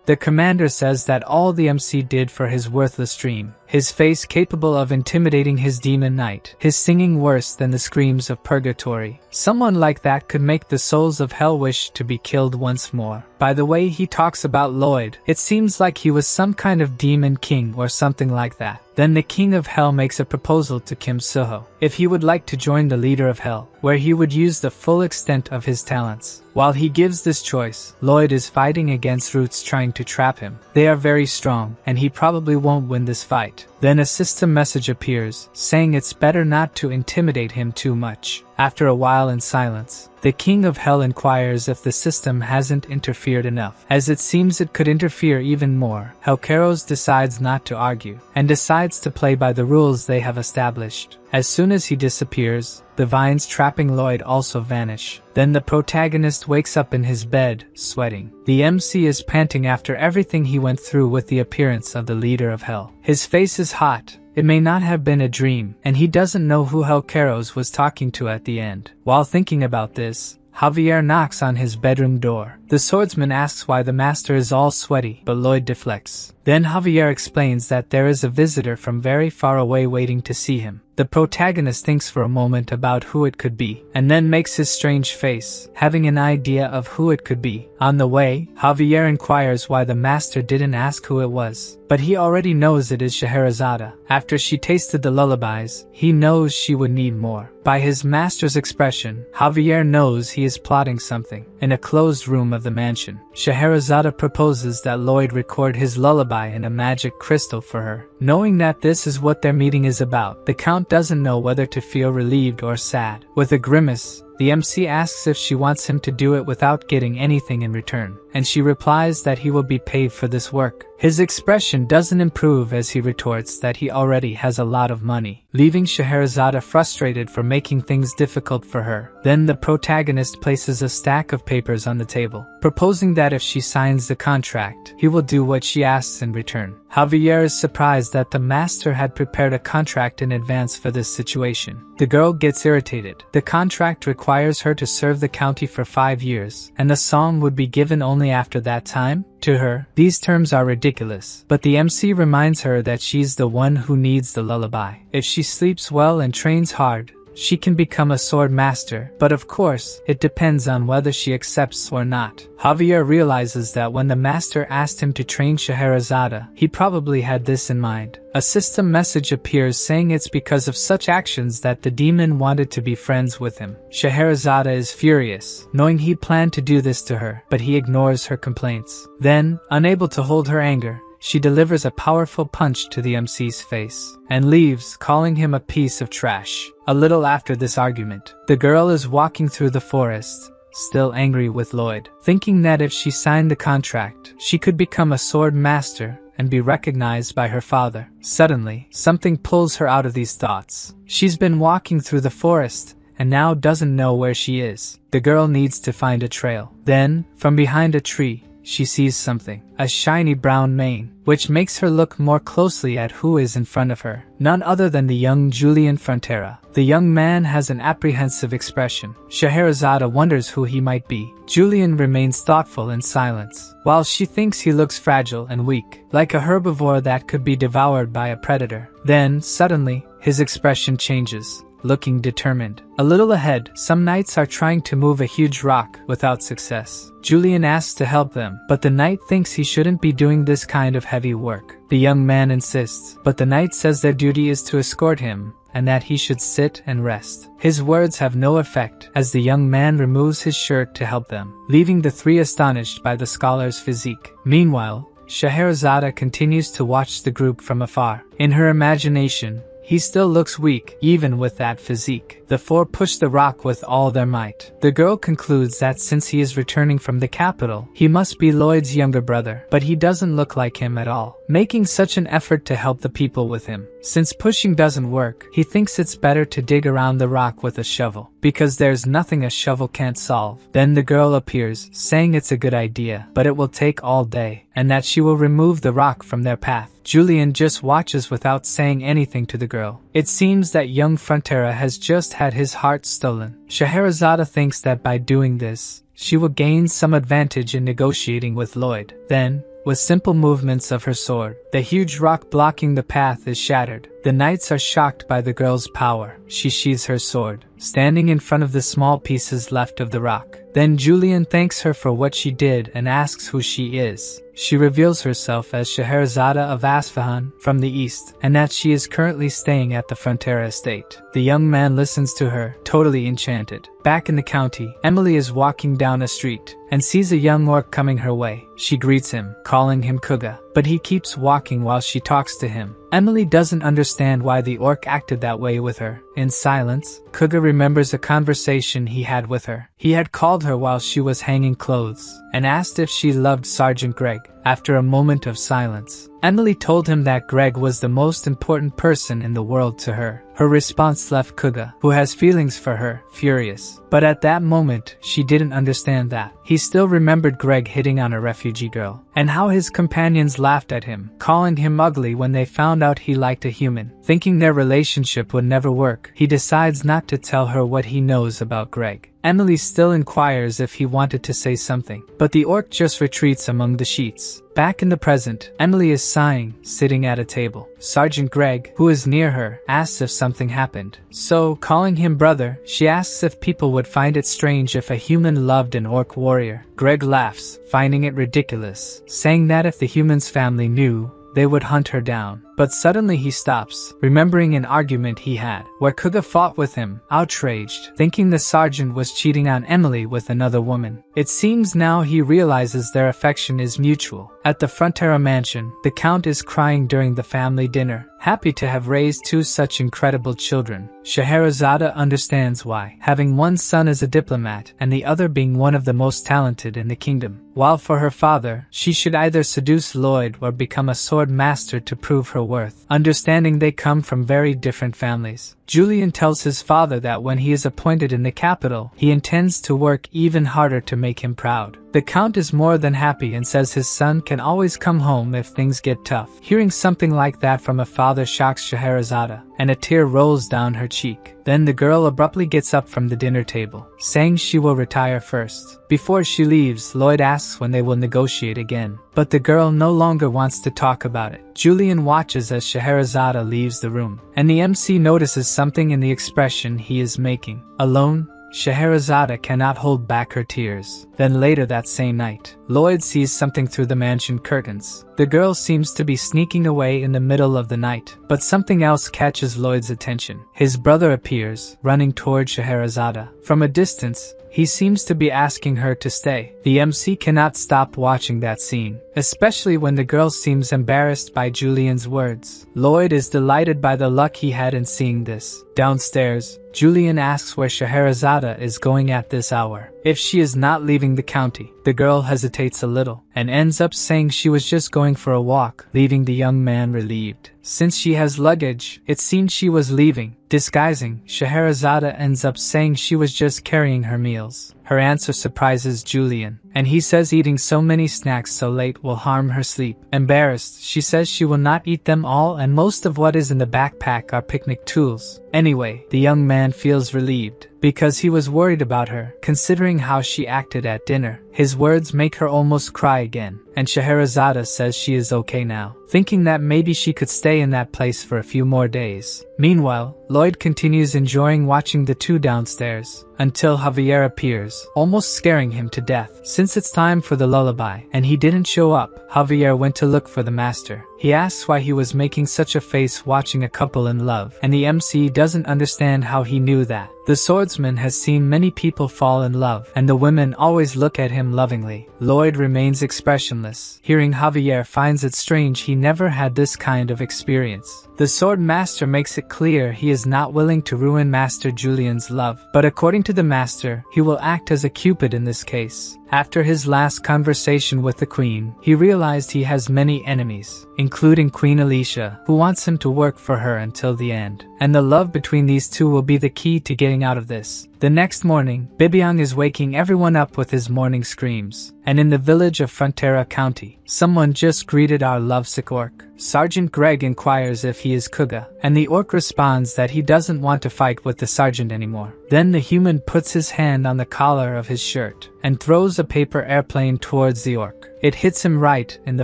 The commander says that all the MC did for his worthless dream, his face capable of intimidating his demon knight, his singing worse than the screams of purgatory. Someone like that could make the souls of hell wish to be killed once more. By the way he talks about Lloyd, it seems like he was some kind of demon king or something like that. Then the King of Hell makes a proposal to Kim Suho if he would like to join the leader of Hell, where he would use the full extent of his talents. While he gives this choice, Lloyd is fighting against Roots trying to trap him. They are very strong, and he probably won't win this fight. Then a system message appears, saying it's better not to intimidate him too much. After a while in silence, the King of Hell inquires if the system hasn't interfered enough, as it seems it could interfere even more. Hellcaros decides not to argue, and decides to play by the rules they have established. As soon as he disappears, the vines trapping Lloyd also vanish. Then the protagonist wakes up in his bed, sweating. The MC is panting after everything he went through with the appearance of the leader of Hell. His face is hot. It may not have been a dream, and he doesn't know who Hellcaros was talking to at the end. While thinking about this, Javier knocks on his bedroom door. The swordsman asks why the master is all sweaty, but Lloyd deflects. Then Javier explains that there is a visitor from very far away waiting to see him. The protagonist thinks for a moment about who it could be, and then makes his strange face, having an idea of who it could be. On the way, Javier inquires why the master didn't ask who it was, but he already knows it is Scheherazade. After she tasted the lullabies, he knows she would need more. By his master's expression, Javier knows he is plotting something. In a closed room of the mansion, Scheherazade proposes that Lloyd record his lullaby in a magic crystal for her. Knowing that this is what their meeting is about, the Count doesn't know whether to feel relieved or sad. With a grimace, the MC asks if she wants him to do it without getting anything in return, and she replies that he will be paid for this work. His expression doesn't improve as he retorts that he already has a lot of money, leaving Scheherazade frustrated for making things difficult for her. Then the protagonist places a stack of papers on the table, proposing that if she signs the contract, he will do what she asks in return. Javier is surprised that the master had prepared a contract in advance for this situation. The girl gets irritated. The contract requires her to serve the county for 5 years, and the song would be given only after that time. To her, these terms are ridiculous, but the MC reminds her that she's the one who needs the lullaby. If she sleeps well and trains hard, she can become a sword master, but of course, it depends on whether she accepts or not. Javier realizes that when the master asked him to train Scheherazade, he probably had this in mind. A system message appears saying it's because of such actions that the demon wanted to be friends with him. Scheherazade is furious, knowing he planned to do this to her, but he ignores her complaints. Then, unable to hold her anger, she delivers a powerful punch to the MC's face, and leaves, calling him a piece of trash. A little after this argument, the girl is walking through the forest, still angry with Lloyd, thinking that if she signed the contract, she could become a sword master and be recognized by her father. Suddenly, something pulls her out of these thoughts. She's been walking through the forest, and now doesn't know where she is. The girl needs to find a trail. Then, from behind a tree, she sees something, a shiny brown mane, which makes her look more closely at who is in front of her. None other than the young Lloyd Frontera. The young man has an apprehensive expression. Scheherazade wonders who he might be. Julian remains thoughtful in silence, while she thinks he looks fragile and weak, like a herbivore that could be devoured by a predator. Then, suddenly, his expression changes, looking determined. A little ahead, some knights are trying to move a huge rock without success. Julian asks to help them, but the knight thinks he shouldn't be doing this kind of heavy work. The young man insists, but the knight says their duty is to escort him, and that he should sit and rest. His words have no effect, as the young man removes his shirt to help them, leaving the three astonished by the scholar's physique. Meanwhile, Scheherazade continues to watch the group from afar. In her imagination, he still looks weak, even with that physique. The four push the rock with all their might. The girl concludes that since he is returning from the capital, he must be Lloyd's younger brother, but he doesn't look like him at all, making such an effort to help the people with him. Since pushing doesn't work, he thinks it's better to dig around the rock with a shovel, because there's nothing a shovel can't solve. Then the girl appears, saying it's a good idea, but it will take all day, and that she will remove the rock from their path. Julian just watches without saying anything to the girl. It seems that young Frontera has just had his heart stolen. Scheherazade thinks that by doing this, she will gain some advantage in negotiating with Lloyd. Then, with simple movements of her sword, the huge rock blocking the path is shattered. The knights are shocked by the girl's power. She sheathes her sword, standing in front of the small pieces left of the rock. Then Julian thanks her for what she did and asks who she is. She reveals herself as Scheherazade of Isfahan from the east, and that she is currently staying at the Frontera estate. The young man listens to her, totally enchanted. Back in the county, Emily is walking down a street and sees a young orc coming her way. She greets him, calling him Kuga, but he keeps walking while she talks to him. Emily doesn't understand why the orc acted that way with her. In silence, Kuga remembers a conversation he had with her. He had called her while she was hanging clothes and asked if she loved Sergeant Greg. After a moment of silence, Emily told him that Greg was the most important person in the world to her. Her response left Kuga, who has feelings for her, furious. But at that moment, she didn't understand that. He still remembered Greg hitting on a refugee girl, and how his companions laughed at him, calling him ugly when they found out he liked a human. Thinking their relationship would never work, he decides not to tell her what he knows about Greg. Emily still inquires if he wanted to say something, but the orc just retreats among the sheets. Back in the present, Emily is sighing, sitting at a table. Sergeant Greg, who is near her, asks if something happened. So, calling him brother, she asks if people would find it strange if a human loved an orc warrior. Greg laughs, finding it ridiculous, saying that if the human's family knew, they would hunt her down. But suddenly he stops, remembering an argument he had, where Kuga fought with him, outraged, thinking the sergeant was cheating on Emily with another woman. It seems now he realizes their affection is mutual. At the Frontera mansion, the count is crying during the family dinner, happy to have raised two such incredible children. Scheherazade understands why, having one son as a diplomat and the other being one of the most talented in the kingdom. While for her father, she should either seduce Lloyd or become a sword master to prove her worth, understanding they come from very different families. Julian tells his father that when he is appointed in the capital, he intends to work even harder to make him proud. The count is more than happy and says his son can always come home if things get tough. Hearing something like that from a father shocks Scheherazade, and a tear rolls down her cheek. Then the girl abruptly gets up from the dinner table, saying she will retire first. Before she leaves, Lloyd asks when they will negotiate again, but the girl no longer wants to talk about it. Julian watches as Scheherazade leaves the room, and the MC notices something in the expression he is making. Alone, Scheherazade cannot hold back her tears. Then later that same night, Lloyd sees something through the mansion curtains. The girl seems to be sneaking away in the middle of the night, but something else catches Lloyd's attention. His brother appears, running toward Scheherazade. From a distance, he seems to be asking her to stay. The MC cannot stop watching that scene, especially when the girl seems embarrassed by Julian's words. Lloyd is delighted by the luck he had in seeing this. Downstairs, Julian asks where Scheherazade is going at this hour. If she is not leaving the county, the girl hesitates a little, and ends up saying she was just going for a walk, leaving the young man relieved. Since she has luggage, it seems she was leaving. Disguising, Scheherazade ends up saying she was just carrying her meals. Her answer surprises Julian, and he says eating so many snacks so late will harm her sleep. Embarrassed, she says she will not eat them all and most of what is in the backpack are picnic tools. Anyway, the young man feels relieved, because he was worried about her, considering how she acted at dinner. His words make her almost cry again, and Scheherazade says she is okay now, thinking that maybe she could stay in that place for a few more days. Meanwhile, Lloyd continues enjoying watching the two downstairs, until Javier appears, almost scaring him to death. Since it's time for the lullaby, and he didn't show up, Javier went to look for the master. He asks why he was making such a face watching a couple in love, and the MC doesn't understand how he knew that. The swordsman has seen many people fall in love, and the women always look at him lovingly. Lloyd remains expressionless. Hearing Javier finds it strange he never had this kind of experience. The sword master makes it clear he is not willing to ruin Master Julian's love, but according to the master, he will act as a cupid in this case. After his last conversation with the queen, he realized he has many enemies, including Queen Alicia, who wants him to work for her until the end. And the love between these two will be the key to getting out of this. The next morning, Bibiang is waking everyone up with his morning screams. And in the village of Frontera County, someone just greeted our lovesick orc. Sergeant Greg inquires if he is Kuga, and the orc responds that he doesn't want to fight with the sergeant anymore. Then the human puts his hand on the collar of his shirt and throws a paper airplane towards the orc. It hits him right in the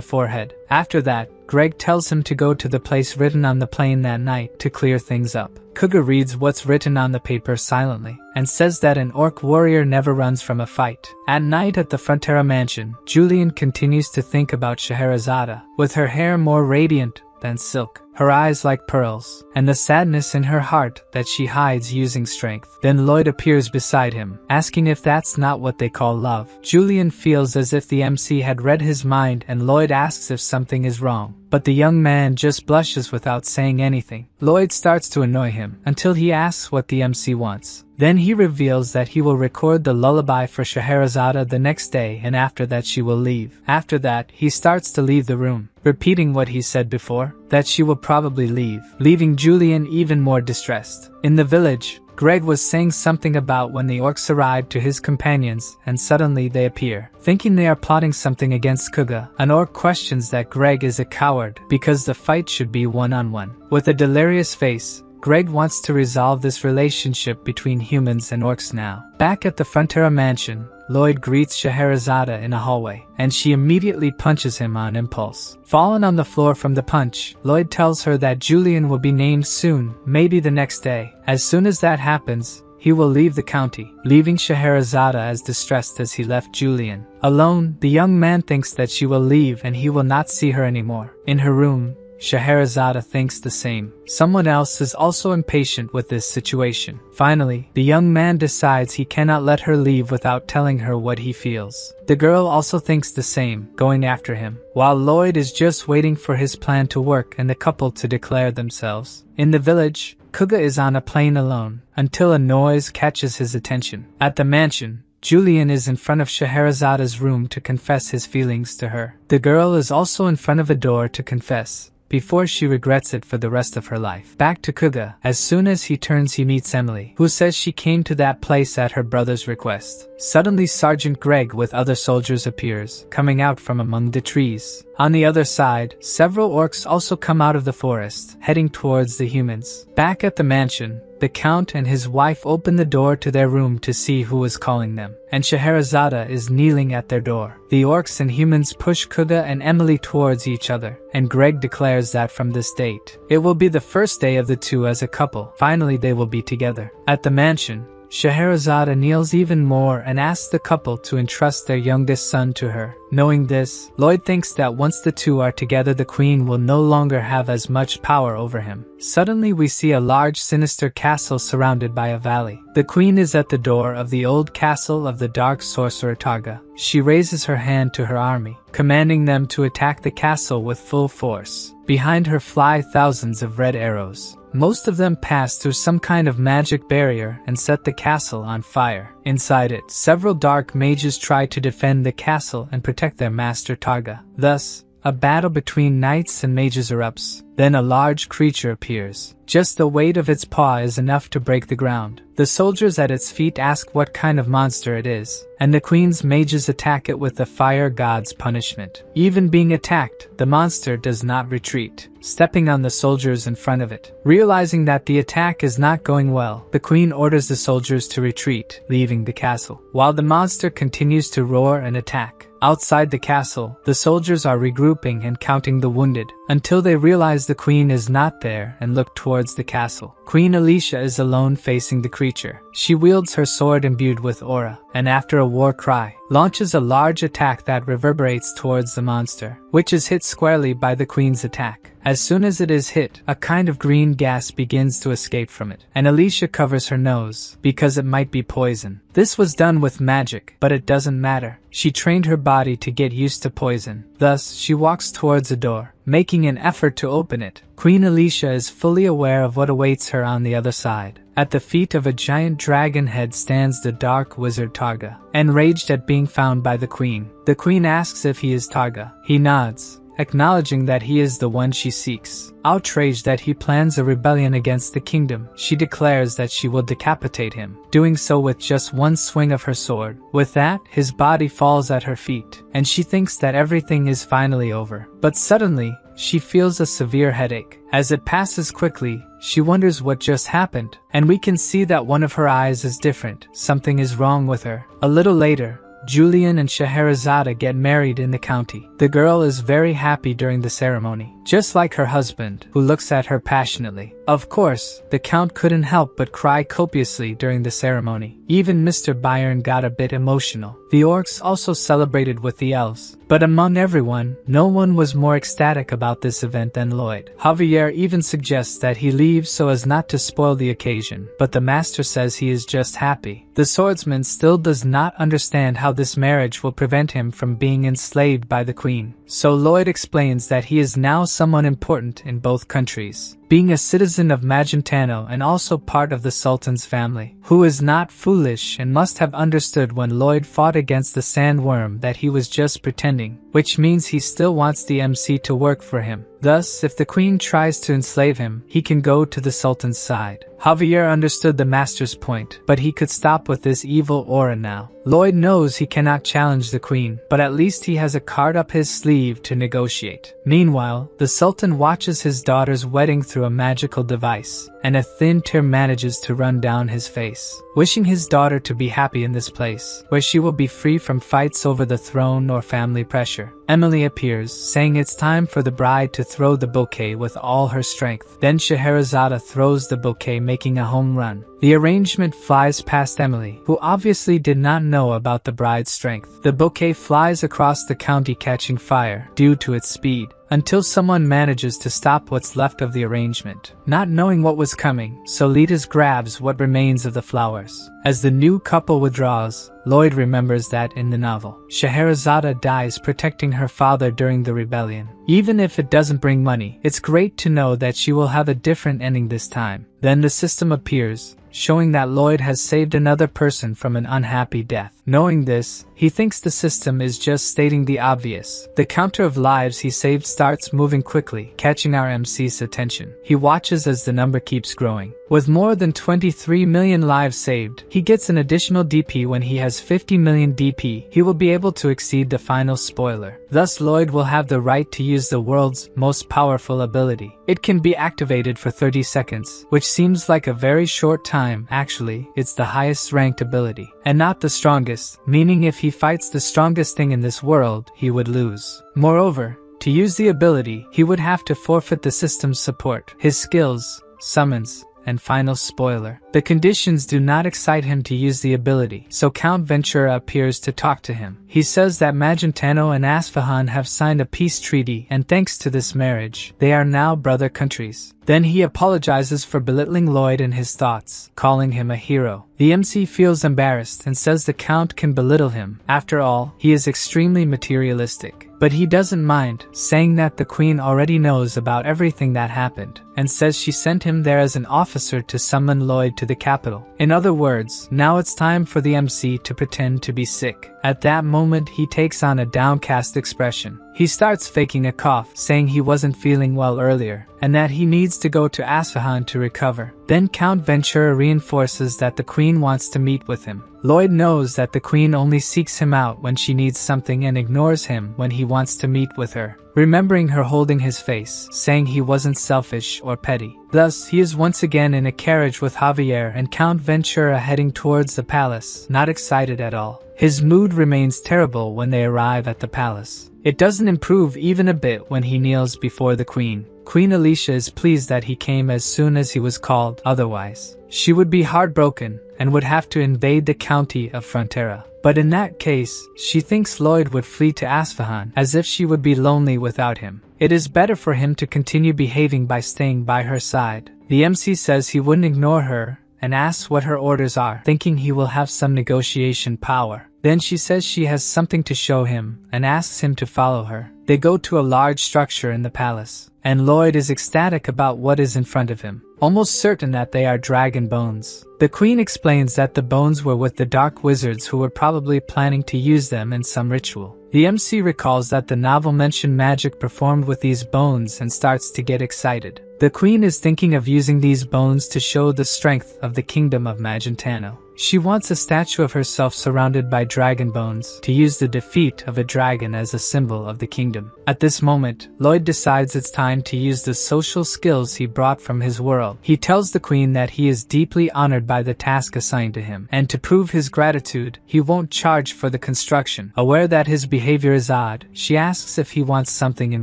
forehead. After that, Greg tells him to go to the place written on the plane that night to clear things up. Kuga reads what's written on the paper silently and says that an orc warrior never runs from a fight. At night at the Frontera mansion, Julian continues to think about Scheherazade, with her hair more radiant than silk, her eyes like pearls, and the sadness in her heart that she hides using strength. Then Lloyd appears beside him, asking if that's not what they call love. Julian feels as if the MC had read his mind, and Lloyd asks if something is wrong, but the young man just blushes without saying anything. Lloyd starts to annoy him until he asks what the MC wants. Then he reveals that he will record the lullaby for Scheherazade the next day, and after that she will leave. After that, he starts to leave the room, repeating what he said before, that she will probably leave, leaving Julian even more distressed. In the village, Greg was saying something about when the orcs arrived to his companions and suddenly they appear. Thinking they are plotting something against Kuga, an orc questions that Greg is a coward because the fight should be one-on-one. With a delirious face, Greg wants to resolve this relationship between humans and orcs now. Back at the Frontera mansion, Lloyd greets Scheherazade in a hallway, and she immediately punches him on impulse. Fallen on the floor from the punch, Lloyd tells her that Julian will be named soon, maybe the next day. As soon as that happens, he will leave the county, leaving Scheherazade as distressed as he left Julian. Alone, the young man thinks that she will leave and he will not see her anymore. In her room, Scheherazade thinks the same. Someone else is also impatient with this situation. Finally, the young man decides he cannot let her leave without telling her what he feels. The girl also thinks the same, going after him, while Lloyd is just waiting for his plan to work and the couple to declare themselves. In the village, Kuga is on a plane alone, until a noise catches his attention. At the mansion, Julian is in front of Scheherazade's room to confess his feelings to her. The girl is also in front of a door to confess, before she regrets it for the rest of her life. Back to Kuga. As soon as he turns, he meets Emily, who says she came to that place at her brother's request. Suddenly Sergeant Greg with other soldiers appears, coming out from among the trees. On the other side, several orcs also come out of the forest, heading towards the humans. Back at the mansion, the Count and his wife open the door to their room to see who is calling them, and Scheherazade is kneeling at their door. The orcs and humans push Kuga and Emily towards each other, and Greg declares that from this date, it will be the first day of the two as a couple. Finally, they will be together. At the mansion, Scheherazade kneels even more and asks the couple to entrust their youngest son to her. Knowing this, Lloyd thinks that once the two are together, the queen will no longer have as much power over him. Suddenly we see a large sinister castle surrounded by a valley. The queen is at the door of the old castle of the dark sorcerer Targa. She raises her hand to her army, commanding them to attack the castle with full force. Behind her fly thousands of red arrows. Most of them pass through some kind of magic barrier and set the castle on fire. Inside it, several dark mages try to defend the castle and protect their master Targa. Thus, a battle between knights and mages erupts. Then a large creature appears. Just the weight of its paw is enough to break the ground. The soldiers at its feet ask what kind of monster it is, and the queen's mages attack it with the fire god's punishment. Even being attacked, the monster does not retreat, stepping on the soldiers in front of it. Realizing that the attack is not going well, the queen orders the soldiers to retreat, leaving the castle, while the monster continues to roar and attack. Outside the castle, the soldiers are regrouping and counting the wounded, until they realize the queen is not there and look towards the castle. Queen Alicia is alone facing the creature. She wields her sword imbued with aura, and after a war cry, launches a large attack that reverberates towards the monster, which is hit squarely by the queen's attack. As soon as it is hit, a kind of green gas begins to escape from it, and Alicia covers her nose, because it might be poison. This was done with magic, but it doesn't matter. She trained her body to get used to poison. Thus, she walks towards a door, making an effort to open it. Queen Alicia is fully aware of what awaits her on the other side. At the feet of a giant dragon head stands the dark wizard Targa, enraged at being found by the queen. The queen asks if he is Targa. He nods, acknowledging that he is the one she seeks. Outraged that he plans a rebellion against the kingdom, she declares that she will decapitate him, doing so with just one swing of her sword. With that, his body falls at her feet, and she thinks that everything is finally over. But suddenly, she feels a severe headache. As it passes quickly, she wonders what just happened, and we can see that one of her eyes is different. Something is wrong with her. A little later, Julian and Scheherazade get married in the county. The girl is very happy during the ceremony, just like her husband, who looks at her passionately. Of course, the count couldn't help but cry copiously during the ceremony. Even Mr. Byron got a bit emotional. The orcs also celebrated with the elves. But among everyone, no one was more ecstatic about this event than Lloyd. Javier even suggests that he leaves so as not to spoil the occasion, but the master says he is just happy. The swordsman still does not understand how this marriage will prevent him from being enslaved by the queen. So Lloyd explains that he is now someone important in both countries, being a citizen of Magentano and also part of the Sultan's family, who is not foolish and must have understood when Lloyd fought against the sandworm that he was just pretending, which means he still wants the MC to work for him. Thus, if the queen tries to enslave him, he can go to the Sultan's side. Javier understood the master's point, but he could stop with this evil aura now. Lloyd knows he cannot challenge the queen, but at least he has a card up his sleeve to negotiate. Meanwhile, the Sultan watches his daughter's wedding through a magical device, and a thin tear manages to run down his face, wishing his daughter to be happy in this place, where she will be free from fights over the throne or family pressure. Emily appears, saying it's time for the bride to throw the bouquet with all her strength. Then Scheherazade throws the bouquet, making a home run. The arrangement flies past Emily, who obviously did not know about the bride's strength. The bouquet flies across the county, catching fire due to its speed, until someone manages to stop what's left of the arrangement. Not knowing what was coming, Solitas grabs what remains of the flowers. As the new couple withdraws, Lloyd remembers that in the novel, Scheherazade dies protecting her father during the rebellion. Even if it doesn't bring money, it's great to know that she will have a different ending this time. Then the system appears, showing that Lloyd has saved another person from an unhappy death. Knowing this, he thinks the system is just stating the obvious. The counter of lives he saved starts moving quickly, catching our MC's attention. He watches as the number keeps growing. With more than 23 million lives saved, he gets an additional DP. When he has 50 million DP, he will be able to exceed the final spoiler. Thus, Lloyd will have the right to use the world's most powerful ability. It can be activated for 30 seconds, which seems like a very short time. Actually, it's the highest ranked ability, and not the strongest, meaning if he fights the strongest thing in this world, he would lose. Moreover, to use the ability, he would have to forfeit the system's support, his skills, summons, and final spoiler. The conditions do not excite him to use the ability, so Count Ventura appears to talk to him. He says that Magentano and Asfahan have signed a peace treaty, and thanks to this marriage, they are now brother countries. Then he apologizes for belittling Lloyd in his thoughts, calling him a hero. The MC feels embarrassed and says the Count can belittle him. After all, he is extremely materialistic. But he doesn't mind, saying that the queen already knows about everything that happened, and says she sent him there as an officer to summon Lloyd to the capital. In other words, now it's time for the MC to pretend to be sick. At that moment, he takes on a downcast expression. He starts faking a cough, saying he wasn't feeling well earlier, and that he needs to go to Asfahan to recover. Then Count Ventura reinforces that the queen wants to meet with him. Lloyd knows that the queen only seeks him out when she needs something and ignores him when he wants to meet with her, remembering her holding his face, saying he wasn't selfish or petty. Thus, he is once again in a carriage with Javier and Count Ventura heading towards the palace, not excited at all. His mood remains terrible when they arrive at the palace. It doesn't improve even a bit when he kneels before the queen. Queen Alicia is pleased that he came as soon as he was called, otherwise she would be heartbroken and would have to invade the county of Frontera. But in that case, she thinks Lloyd would flee to Asfahan, as if she would be lonely without him. It is better for him to continue behaving by staying by her side. The MC says he wouldn't ignore her and asks what her orders are, thinking he will have some negotiation power. Then she says she has something to show him and asks him to follow her. They go to a large structure in the palace, and Lloyd is ecstatic about what is in front of him. almost certain that they are dragon bones. The queen explains that the bones were with the dark wizards who were probably planning to use them in some ritual. The MC recalls that the novel mentioned magic performed with these bones and starts to get excited. The queen is thinking of using these bones to show the strength of the kingdom of Magentano. She wants a statue of herself surrounded by dragon bones to use the defeat of a dragon as a symbol of the kingdom. At this moment, Lloyd decides it's time to use the social skills he brought from his world. He tells the queen that he is deeply honored by the task assigned to him, and to prove his gratitude, he won't charge for the construction. Aware that his behavior is odd, she asks if he wants something in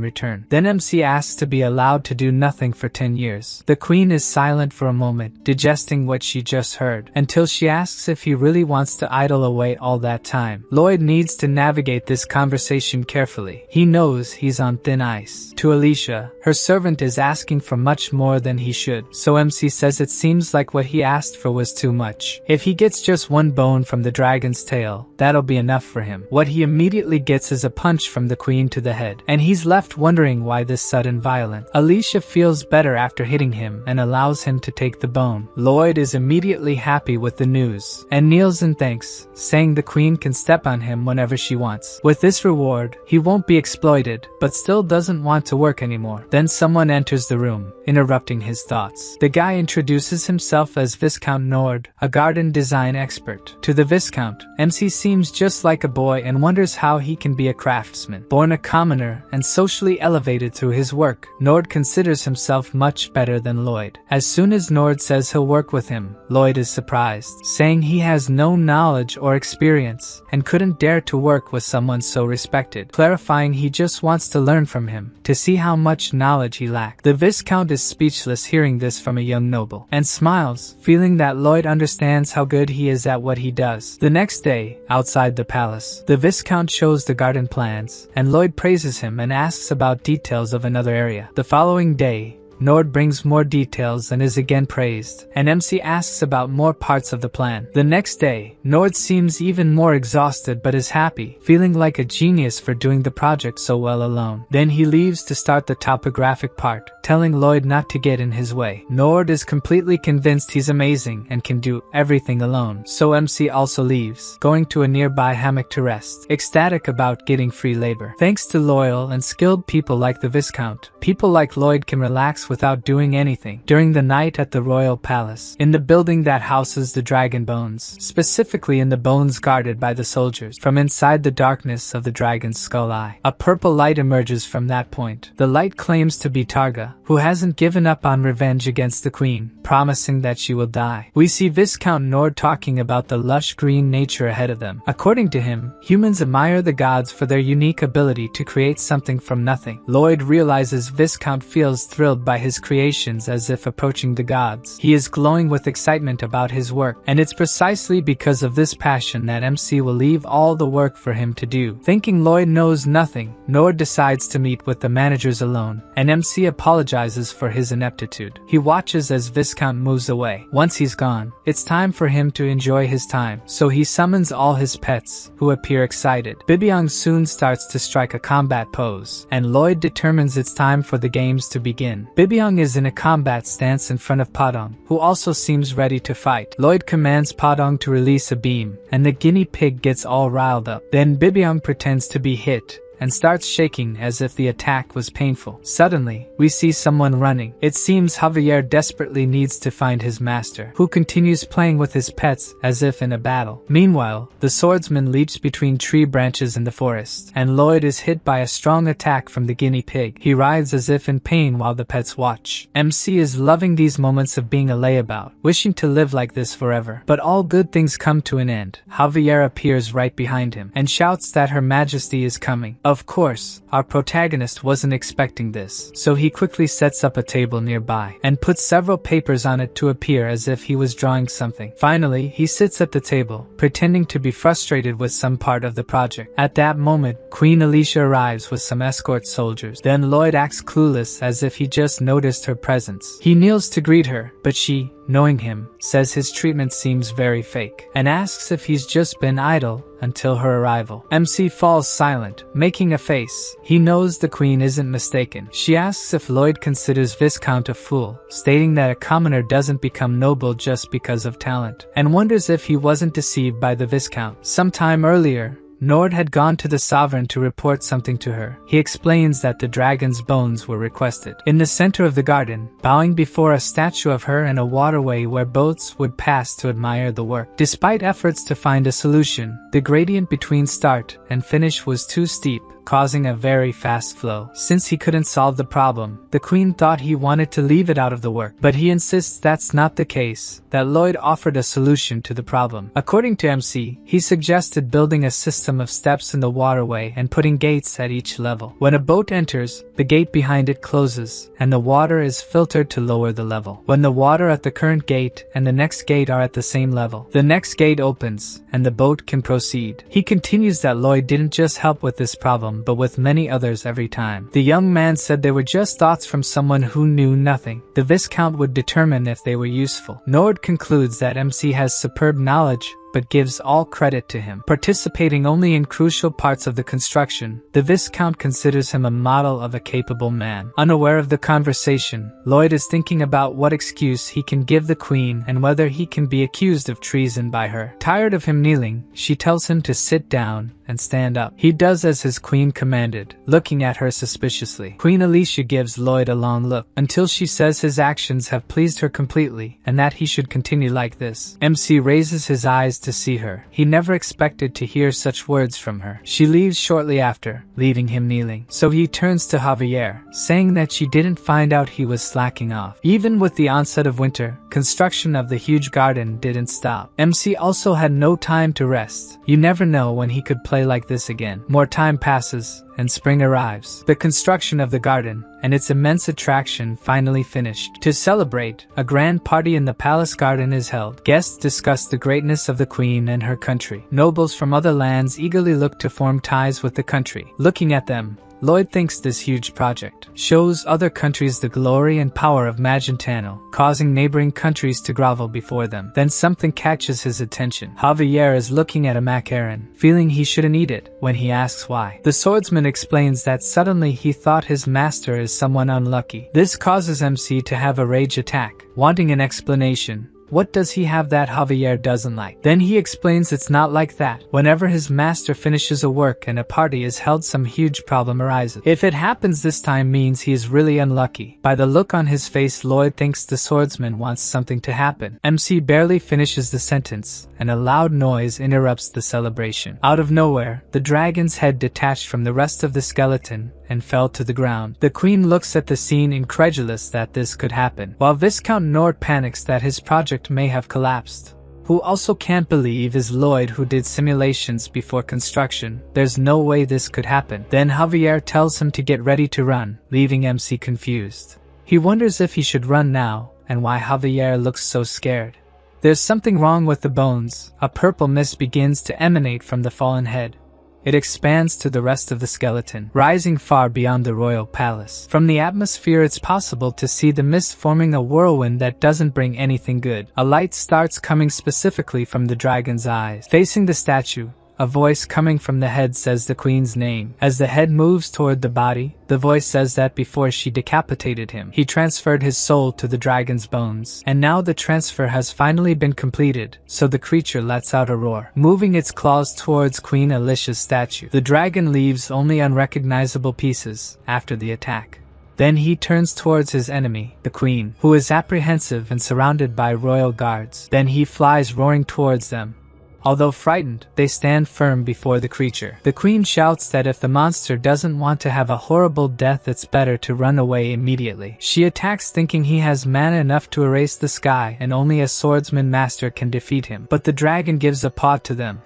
return. Then MC asks to be allowed to do nothing for 10 years. The queen is silent for a moment, digesting what she just heard, until she asks if he really wants to idle away all that time. Lloyd needs to navigate this conversation carefully. He knows he's on thin ice. To Alicia, her servant is asking for much more than he should, so MC says it seems like what he asked for was too much. If he gets just one bone from the dragon's tail, that'll be enough for him. What he immediately gets is a punch from the queen to the head, and he's left wondering why this sudden violence. Alicia feels better after hitting him and allows him to take the bone. Lloyd is immediately happy with the news and kneels in thanks, saying the queen can step on him whenever she wants. With this reward, he won't be exploited, but still doesn't want to work anymore. Then someone enters the room, interrupting his thoughts. The guy introduces himself as Viscount Nord, a garden design expert. To the Viscount, MC seems just like a boy and wonders how he can be a craftsman. Born a commoner and socially elevated through his work, Nord considers himself much better than Lloyd. As soon as Nord says he'll work with him, Lloyd is surprised, saying he has no knowledge or experience and couldn't dare to work with someone so respected, clarifying he just wants to learn from him to see how much knowledge he lacked. The Viscount is speechless hearing this from a young noble, and smiles, feeling that Lloyd understands how good he is at what he does. The next day, outside the palace, the Viscount shows the garden plans, and Lloyd praises him and asks about details of another area. The following day, Nord brings more details and is again praised, and MC asks about more parts of the plan. The next day, Nord seems even more exhausted but is happy, feeling like a genius for doing the project so well alone. Then he leaves to start the topographic part, telling Lloyd not to get in his way. Nord is completely convinced he's amazing and can do everything alone, so MC also leaves, going to a nearby hammock to rest, ecstatic about getting free labor. Thanks to loyal and skilled people like the Viscount, people like Lloyd can relax without doing anything. During the night at the royal palace, in the building that houses the dragon bones, specifically in the bones guarded by the soldiers, from inside the darkness of the dragon's skull eye, a purple light emerges from that point. The light claims to be Targa, who hasn't given up on revenge against the queen, promising that she will die. We see Viscount Nord talking about the lush green nature ahead of them. According to him, humans admire the gods for their unique ability to create something from nothing. Lloyd realizes Viscount feels thrilled by his creations as if approaching the gods. He is glowing with excitement about his work, and it's precisely because of this passion that MC will leave all the work for him to do. Thinking Lloyd knows nothing, Nord decides to meet with the managers alone, and MC apologizes for his ineptitude. He watches as Viscount moves away. Once he's gone, it's time for him to enjoy his time, so he summons all his pets, who appear excited. Bibyong soon starts to strike a combat pose, and Lloyd determines it's time for the games to begin. Bibyong is in a combat stance in front of Padong, who also seems ready to fight. Lloyd commands Padong to release a beam, and the guinea pig gets all riled up. Then Bibyong pretends to be hit, and starts shaking as if the attack was painful. Suddenly, we see someone running. It seems Javier desperately needs to find his master, who continues playing with his pets as if in a battle. Meanwhile, the swordsman leaps between tree branches in the forest, and Lloyd is hit by a strong attack from the guinea pig. He writhes as if in pain while the pets watch. MC is loving these moments of being a layabout, wishing to live like this forever. But all good things come to an end. Javier appears right behind him, and shouts that Her Majesty is coming. Of course, our protagonist wasn't expecting this, so he quickly sets up a table nearby, and puts several papers on it to appear as if he was drawing something. Finally, he sits at the table, pretending to be frustrated with some part of the project. At that moment, Queen Alicia arrives with some escort soldiers. Then Lloyd acts clueless as if he just noticed her presence. He kneels to greet her, but she, knowing him, says his treatment seems very fake, and asks if he's just been idle until her arrival. MC falls silent, making a face. He knows the queen isn't mistaken. She asks if Lloyd considers Viscount a fool, stating that a commoner doesn't become noble just because of talent, and wonders if he wasn't deceived by the Viscount. Sometime earlier, Nord had gone to the sovereign to report something to her. He explains that the dragon's bones were requested. In the center of the garden, bowing before a statue of her and a waterway where boats would pass to admire the work. Despite efforts to find a solution, the gradient between start and finish was too steep, causing a very fast flow. Since he couldn't solve the problem, the queen thought he wanted to leave it out of the work, but he insists that's not the case, that Lloyd offered a solution to the problem. According to MC, he suggested building a system of steps in the waterway and putting gates at each level. When a boat enters, the gate behind it closes, and the water is filtered to lower the level. When the water at the current gate and the next gate are at the same level, the next gate opens, and the boat can proceed. He continues that Lloyd didn't just help with this problem, but with many others every time. The young man said they were just thoughts from someone who knew nothing. The Viscount would determine if they were useful. Nord concludes that MC has superb knowledge, but gives all credit to him. Participating only in crucial parts of the construction, the Viscount considers him a model of a capable man. Unaware of the conversation, Lloyd is thinking about what excuse he can give the queen and whether he can be accused of treason by her. Tired of him kneeling, she tells him to sit down and stand up. He does as his queen commanded, looking at her suspiciously. Queen Alicia gives Lloyd a long look, until she says his actions have pleased her completely, and that he should continue like this. MC raises his eyes to see her. He never expected to hear such words from her. She leaves shortly after, leaving him kneeling. So he turns to Javier, saying that she didn't find out he was slacking off. Even with the onset of winter, construction of the huge garden didn't stop. MC also had no time to rest. You never know when he could play like this again. More time passes, and spring arrives. The construction of the garden and its immense attraction finally finished. To celebrate, a grand party in the palace garden is held. Guests discuss the greatness of the queen and her country. Nobles from other lands eagerly look to form ties with the country. Looking at them, Lloyd thinks this huge project shows other countries the glory and power of Magentano, causing neighboring countries to grovel before them. Then something catches his attention. Javier is looking at a macaron, feeling he shouldn't eat it, when he asks why. The swordsman explains that suddenly he thought his master is someone unlucky. This causes MC to have a rage attack, wanting an explanation. What does he have that Javier doesn't like? Then he explains it's not like that. Whenever his master finishes a work and a party is held, some huge problem arises. If it happens this time means he is really unlucky. By the look on his face, Lloyd thinks the swordsman wants something to happen. MC barely finishes the sentence, and a loud noise interrupts the celebration. Out of nowhere, the dragon's head detached from the rest of the skeleton and fell to the ground. The queen looks at the scene, incredulous that this could happen, while Viscount Nord panics that his project may have collapsed. Who also can't believe is Lloyd, who did simulations before construction. There's no way this could happen. Then Javier tells him to get ready to run, leaving MC confused. He wonders if he should run now, and why Javier looks so scared. There's something wrong with the bones. A purple mist begins to emanate from the fallen head. It expands to the rest of the skeleton, rising far beyond the royal palace. From the atmosphere, it's possible to see the mist forming a whirlwind that doesn't bring anything good. A light starts coming specifically from the dragon's eyes. Facing the statue, a voice coming from the head says the queen's name. As the head moves toward the body, the voice says that before she decapitated him, he transferred his soul to the dragon's bones. And now the transfer has finally been completed, so the creature lets out a roar, moving its claws towards Queen Alicia's statue. The dragon leaves only unrecognizable pieces after the attack. Then he turns towards his enemy, the queen, who is apprehensive and surrounded by royal guards. Then he flies roaring towards them. Although frightened, they stand firm before the creature. The queen shouts that if the monster doesn't want to have a horrible death, it's better to run away immediately. She attacks, thinking he has mana enough to erase the sky and only a swordsman master can defeat him. But the dragon gives a paw to them.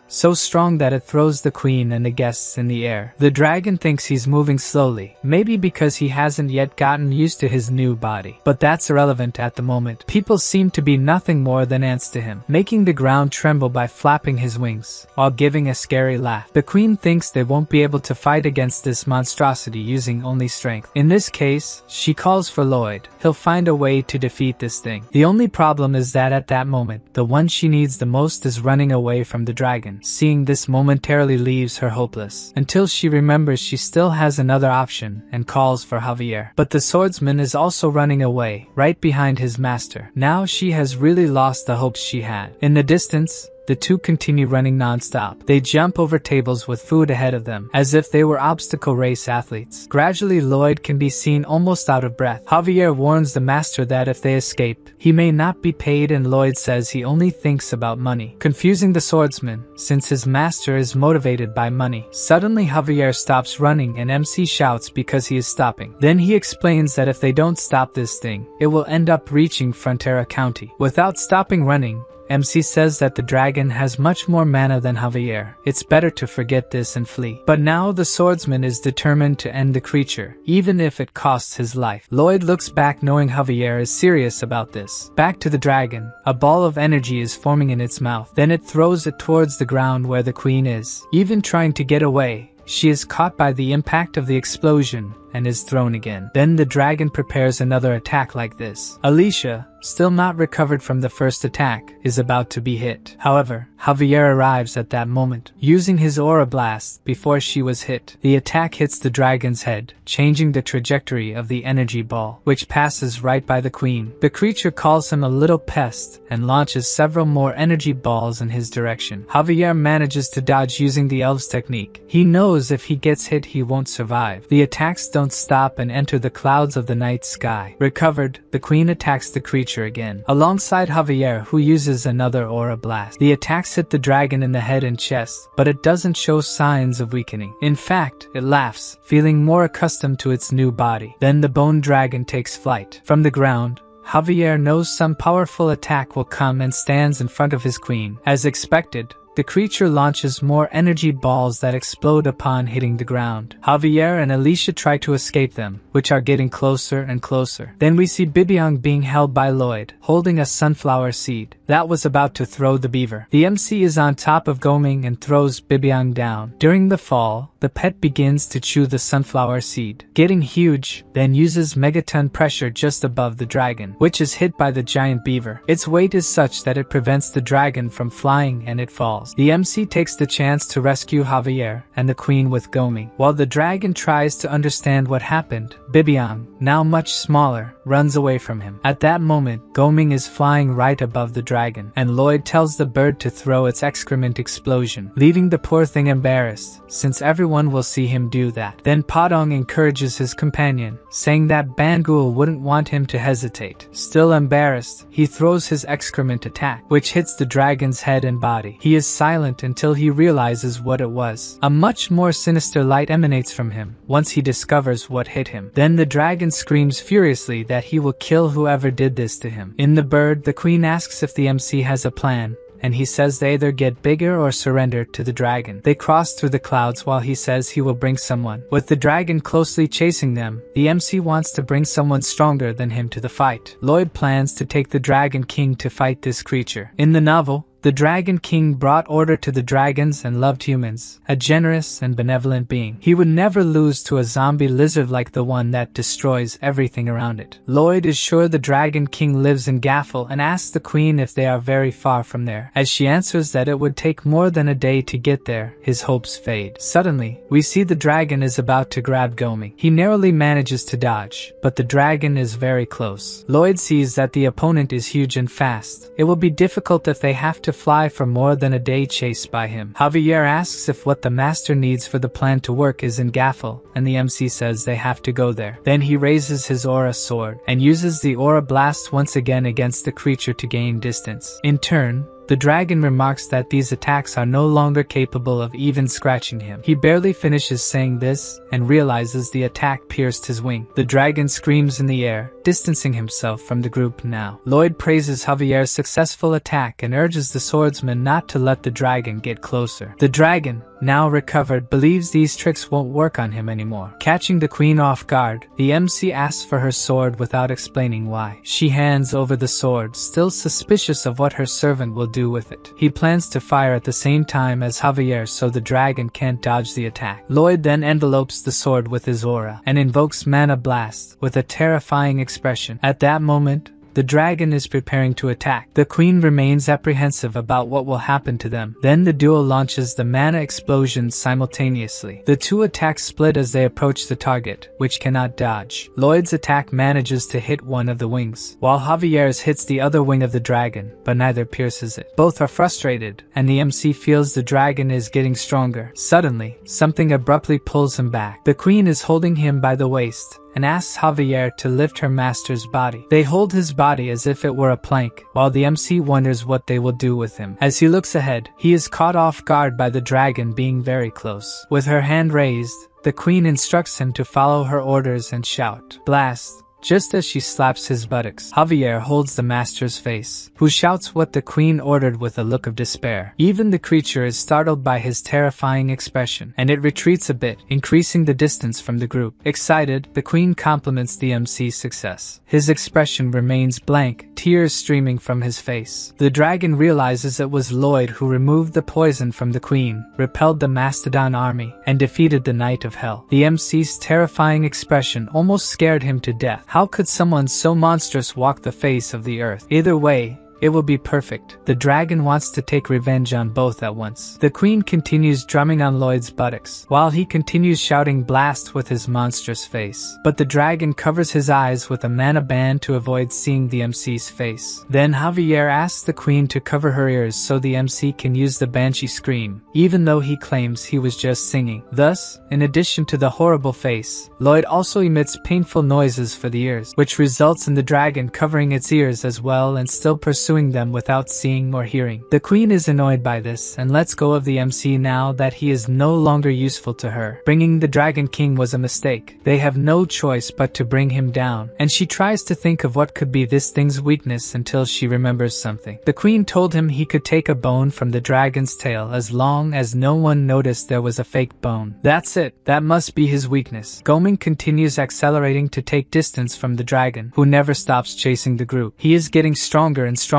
so strong that it throws the queen and the guests in the air. The dragon thinks he's moving slowly, maybe because he hasn't yet gotten used to his new body. But that's irrelevant at the moment. People seem to be nothing more than ants to him, making the ground tremble by flapping his wings, while giving a scary laugh. The queen thinks they won't be able to fight against this monstrosity using only strength. In this case, she calls for Lloyd. He'll find a way to defeat this thing. The only problem is that at that moment, the one she needs the most is running away from the dragon. Seeing this momentarily leaves her hopeless, until she remembers she still has another option and calls for Javier. But the swordsman is also running away, right behind his master. Now she has really lost the hopes she had. In the distance, the two continue running non-stop. They jump over tables with food ahead of them, as if they were obstacle race athletes. Gradually, Lloyd can be seen almost out of breath. Javier warns the master that if they escape, he may not be paid, and Lloyd says he only thinks about money, confusing the swordsman, since his master is motivated by money. Suddenly, Javier stops running and MC shouts because he is stopping. Then he explains that if they don't stop this thing, it will end up reaching Frontera County. Without stopping running, MC says that the dragon has much more mana than Javier. It's better to forget this and flee. But now the swordsman is determined to end the creature, even if it costs his life. Lloyd looks back knowing Javier is serious about this. Back to the dragon. A ball of energy is forming in its mouth. Then it throws it towards the ground where the queen is. Even trying to get away, she is caught by the impact of the explosion and is thrown again. Then the dragon prepares another attack like this. Alicia, still not recovered from the first attack, is about to be hit. However, Javier arrives at that moment, using his aura blast before she was hit. The attack hits the dragon's head, changing the trajectory of the energy ball, which passes right by the queen. The creature calls him a little pest and launches several more energy balls in his direction. Javier manages to dodge using the elves technique. He knows if he gets hit he won't survive. The attacks don't stop and enter the clouds of the night sky. Recovered, the queen attacks the creature again, alongside Javier, who uses another aura blast. The attacks hit the dragon in the head and chest, but it doesn't show signs of weakening. In fact, it laughs, feeling more accustomed to its new body. Then the bone dragon takes flight. From the ground, Javier knows some powerful attack will come and stands in front of his queen. As expected, the creature launches more energy balls that explode upon hitting the ground. Javier and Alicia try to escape them, which are getting closer and closer. Then we see Bibiang being held by Lloyd, holding a sunflower seed that was about to throw the beaver. The MC is on top of Goming and throws Bibiang down. During the fall, the pet begins to chew the sunflower seed, getting huge, then uses megaton pressure just above the dragon, which is hit by the giant beaver. Its weight is such that it prevents the dragon from flying and it falls. The MC takes the chance to rescue Javier and the queen with Goming. While the dragon tries to understand what happened, Bibiang, now much smaller, runs away from him. At that moment, Goming is flying right above the dragon, and Lloyd tells the bird to throw its excrement explosion, leaving the poor thing embarrassed, since everyone will see him do that. Then Padong encourages his companion, saying that Bangul wouldn't want him to hesitate. Still embarrassed, he throws his excrement attack, which hits the dragon's head and body. He is silent until he realizes what it was. A much more sinister light emanates from him once he discovers what hit him. Then the dragon screams furiously that he will kill whoever did this to him. In the bird, the queen asks if the MC has a plan, and he says they either get bigger or surrender to the dragon. They cross through the clouds while he says he will bring someone. With the dragon closely chasing them, the MC wants to bring someone stronger than him to the fight. Lloyd plans to take the Dragon King to fight this creature. In the novel, the Dragon King brought order to the dragons and loved humans, a generous and benevolent being. He would never lose to a zombie lizard like the one that destroys everything around it. Lloyd is sure the Dragon King lives in Gaffel and asks the queen if they are very far from there. As she answers that it would take more than a day to get there, his hopes fade. Suddenly, we see the dragon is about to grab Goming. He narrowly manages to dodge, but the dragon is very close. Lloyd sees that the opponent is huge and fast. It will be difficult if they have to fly for more than a day chased by him. Javier asks if what the master needs for the plan to work is in Gaffel, and the MC says they have to go there. Then he raises his aura sword and uses the aura blast once again against the creature to gain distance. In turn, The dragon remarks that these attacks are no longer capable of even scratching him. He barely finishes saying this and realizes the attack pierced his wing. The dragon screams in the air, distancing himself from the group now. Lloyd praises Javier's successful attack and urges the swordsman not to let the dragon get closer. The dragon, now recovered, believes these tricks won't work on him anymore. Catching the queen off guard, the MC asks for her sword without explaining why. She hands over the sword, still suspicious of what her servant will do with it. He plans to fire at the same time as Javier so the dragon can't dodge the attack. Lloyd then envelopes the sword with his aura and invokes Mana Blast with a terrifying expression. At that moment, the dragon is preparing to attack. The queen remains apprehensive about what will happen to them. Then the duo launches the mana explosions simultaneously. The two attacks split as they approach the target, which cannot dodge. Lloyd's attack manages to hit one of the wings, while Javier's hits the other wing of the dragon, but neither pierces it. Both are frustrated, and the MC feels the dragon is getting stronger. Suddenly, something abruptly pulls him back. The queen is holding him by the waist and asks Javier to lift her master's body. They hold his body as if it were a plank, while the MC wonders what they will do with him. As he looks ahead, he is caught off guard by the dragon being very close. With her hand raised, the queen instructs him to follow her orders and shout, "Blast!" Just as she slaps his buttocks, Javier holds the master's face, who shouts what the queen ordered with a look of despair. Even the creature is startled by his terrifying expression, and it retreats a bit, increasing the distance from the group. Excited, the queen compliments the MC's success. His expression remains blank, tears streaming from his face. The dragon realizes it was Lloyd who removed the poison from the queen, repelled the mastodon army, and defeated the Knight of Hell. The MC's terrifying expression almost scared him to death. How could someone so monstrous walk the face of the earth? Either way, it will be perfect. The dragon wants to take revenge on both at once. The queen continues drumming on Lloyd's buttocks, while he continues shouting "Blast" with his monstrous face. But the dragon covers his eyes with a mana band to avoid seeing the MC's face. Then Javier asks the queen to cover her ears so the MC can use the banshee scream, even though he claims he was just singing. Thus, in addition to the horrible face, Lloyd also emits painful noises for the ears, which results in the dragon covering its ears as well and still pursuing them without seeing or hearing. The queen is annoyed by this and lets go of the MC now that he is no longer useful to her. Bringing the Dragon King was a mistake. They have no choice but to bring him down, and she tries to think of what could be this thing's weakness until she remembers something. The queen told him he could take a bone from the dragon's tail as long as no one noticed there was a fake bone. That's it. That must be his weakness. Goming continues accelerating to take distance from the dragon, who never stops chasing the group. He is getting stronger and stronger,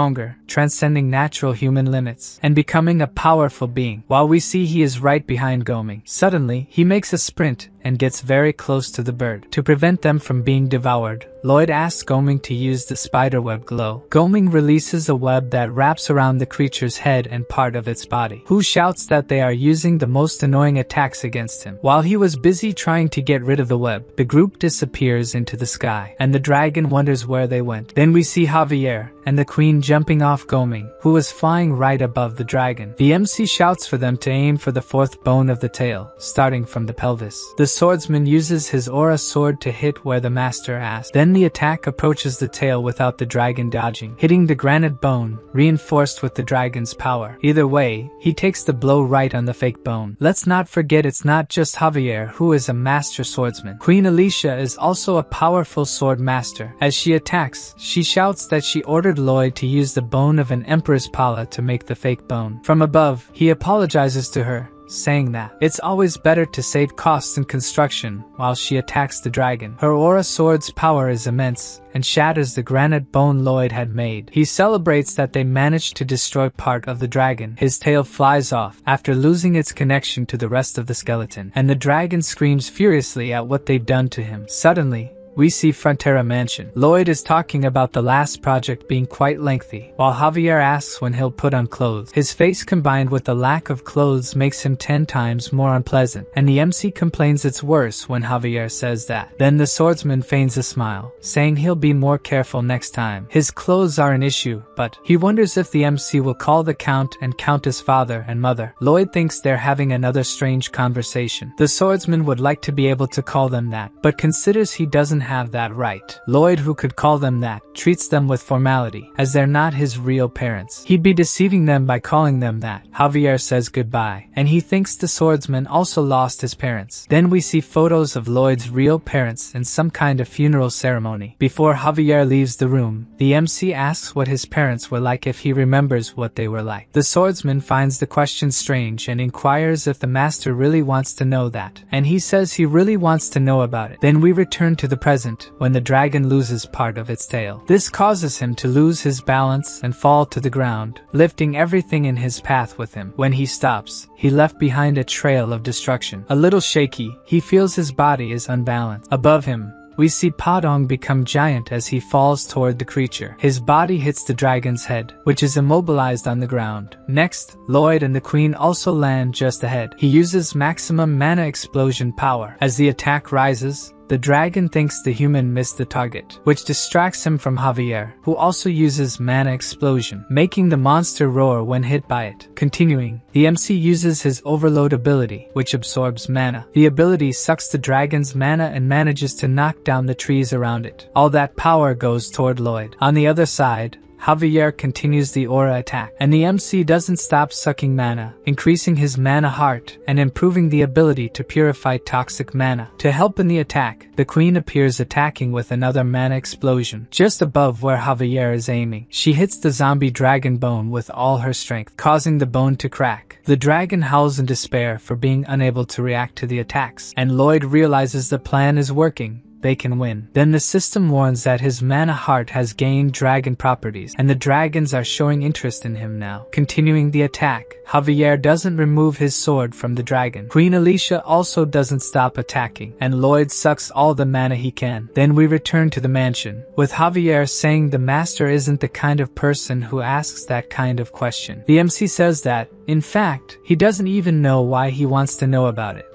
transcending natural human limits, and becoming a powerful being, while we see he is right behind Goming. Suddenly, he makes a sprint and gets very close to the bird. To prevent them from being devoured, Lloyd asks Goming to use the spiderweb glow. Goming releases a web that wraps around the creature's head and part of its body, who shouts that they are using the most annoying attacks against him. While he was busy trying to get rid of the web, the group disappears into the sky, and the dragon wonders where they went. Then we see Javier and the queen jumping off Goming, who was flying right above the dragon. The MC shouts for them to aim for the fourth bone of the tail, starting from the pelvis. The swordsman uses his aura sword to hit where the master asked. Then the attack approaches the tail without the dragon dodging, hitting the granite bone, reinforced with the dragon's power. Either way, he takes the blow right on the fake bone. Let's not forget it's not just Javier who is a master swordsman. Queen Alicia is also a powerful sword master. As she attacks, she shouts that she ordered Lloyd to use the bone of an empress Pala to make the fake bone. From above, he apologizes to her, saying that it's always better to save costs in construction while she attacks the dragon. Her aura sword's power is immense and shatters the granite bone Lloyd had made. He celebrates that they managed to destroy part of the dragon. His tail flies off after losing its connection to the rest of the skeleton, and the dragon screams furiously at what they've done to him. Suddenly, we see Frontera Mansion. Lloyd is talking about the last project being quite lengthy, while Javier asks when he'll put on clothes. His face combined with the lack of clothes makes him 10 times more unpleasant, and the MC complains it's worse when Javier says that. Then the swordsman feigns a smile, saying he'll be more careful next time. His clothes are an issue, but he wonders if the MC will call the Count and Countess father and mother. Lloyd thinks they're having another strange conversation. The swordsman would like to be able to call them that, but considers he doesn't have that right. Lloyd, who could call them that, treats them with formality, as they're not his real parents. He'd be deceiving them by calling them that. Javier says goodbye, and he thinks the swordsman also lost his parents. Then we see photos of Lloyd's real parents in some kind of funeral ceremony. Before Javier leaves the room, the MC asks what his parents were like if he remembers what they were like. The swordsman finds the question strange and inquires if the master really wants to know that, and he says he really wants to know about it. Then we return to the present, when the dragon loses part of its tail. This causes him to lose his balance and fall to the ground, lifting everything in his path with him. When he stops, he left behind a trail of destruction. A little shaky, he feels his body is unbalanced. Above him, we see Padong become giant as he falls toward the creature. His body hits the dragon's head, which is immobilized on the ground. Next, Lloyd and the queen also land just ahead. He uses maximum mana explosion power. As the attack rises, the dragon thinks the human missed the target, which distracts him from Javier, who also uses mana explosion, making the monster roar when hit by it. Continuing, the MC uses his overload ability, which absorbs mana. The ability sucks the dragon's mana and manages to knock down the trees around it. All that power goes toward Lloyd. On the other side, Javier continues the aura attack, and the MC doesn't stop sucking mana, increasing his mana heart and improving the ability to purify toxic mana. To help in the attack, the queen appears attacking with another mana explosion, just above where Javier is aiming. She hits the zombie dragon bone with all her strength, causing the bone to crack. The dragon howls in despair for being unable to react to the attacks, and Lloyd realizes the plan is working. They can win. Then the system warns that his mana heart has gained dragon properties, and the dragons are showing interest in him now. Continuing the attack, Javier doesn't remove his sword from the dragon. Queen Alicia also doesn't stop attacking, and Lloyd sucks all the mana he can. Then we return to the mansion, with Javier saying the master isn't the kind of person who asks that kind of question. The MC says that, in fact, he doesn't even know why he wants to know about it.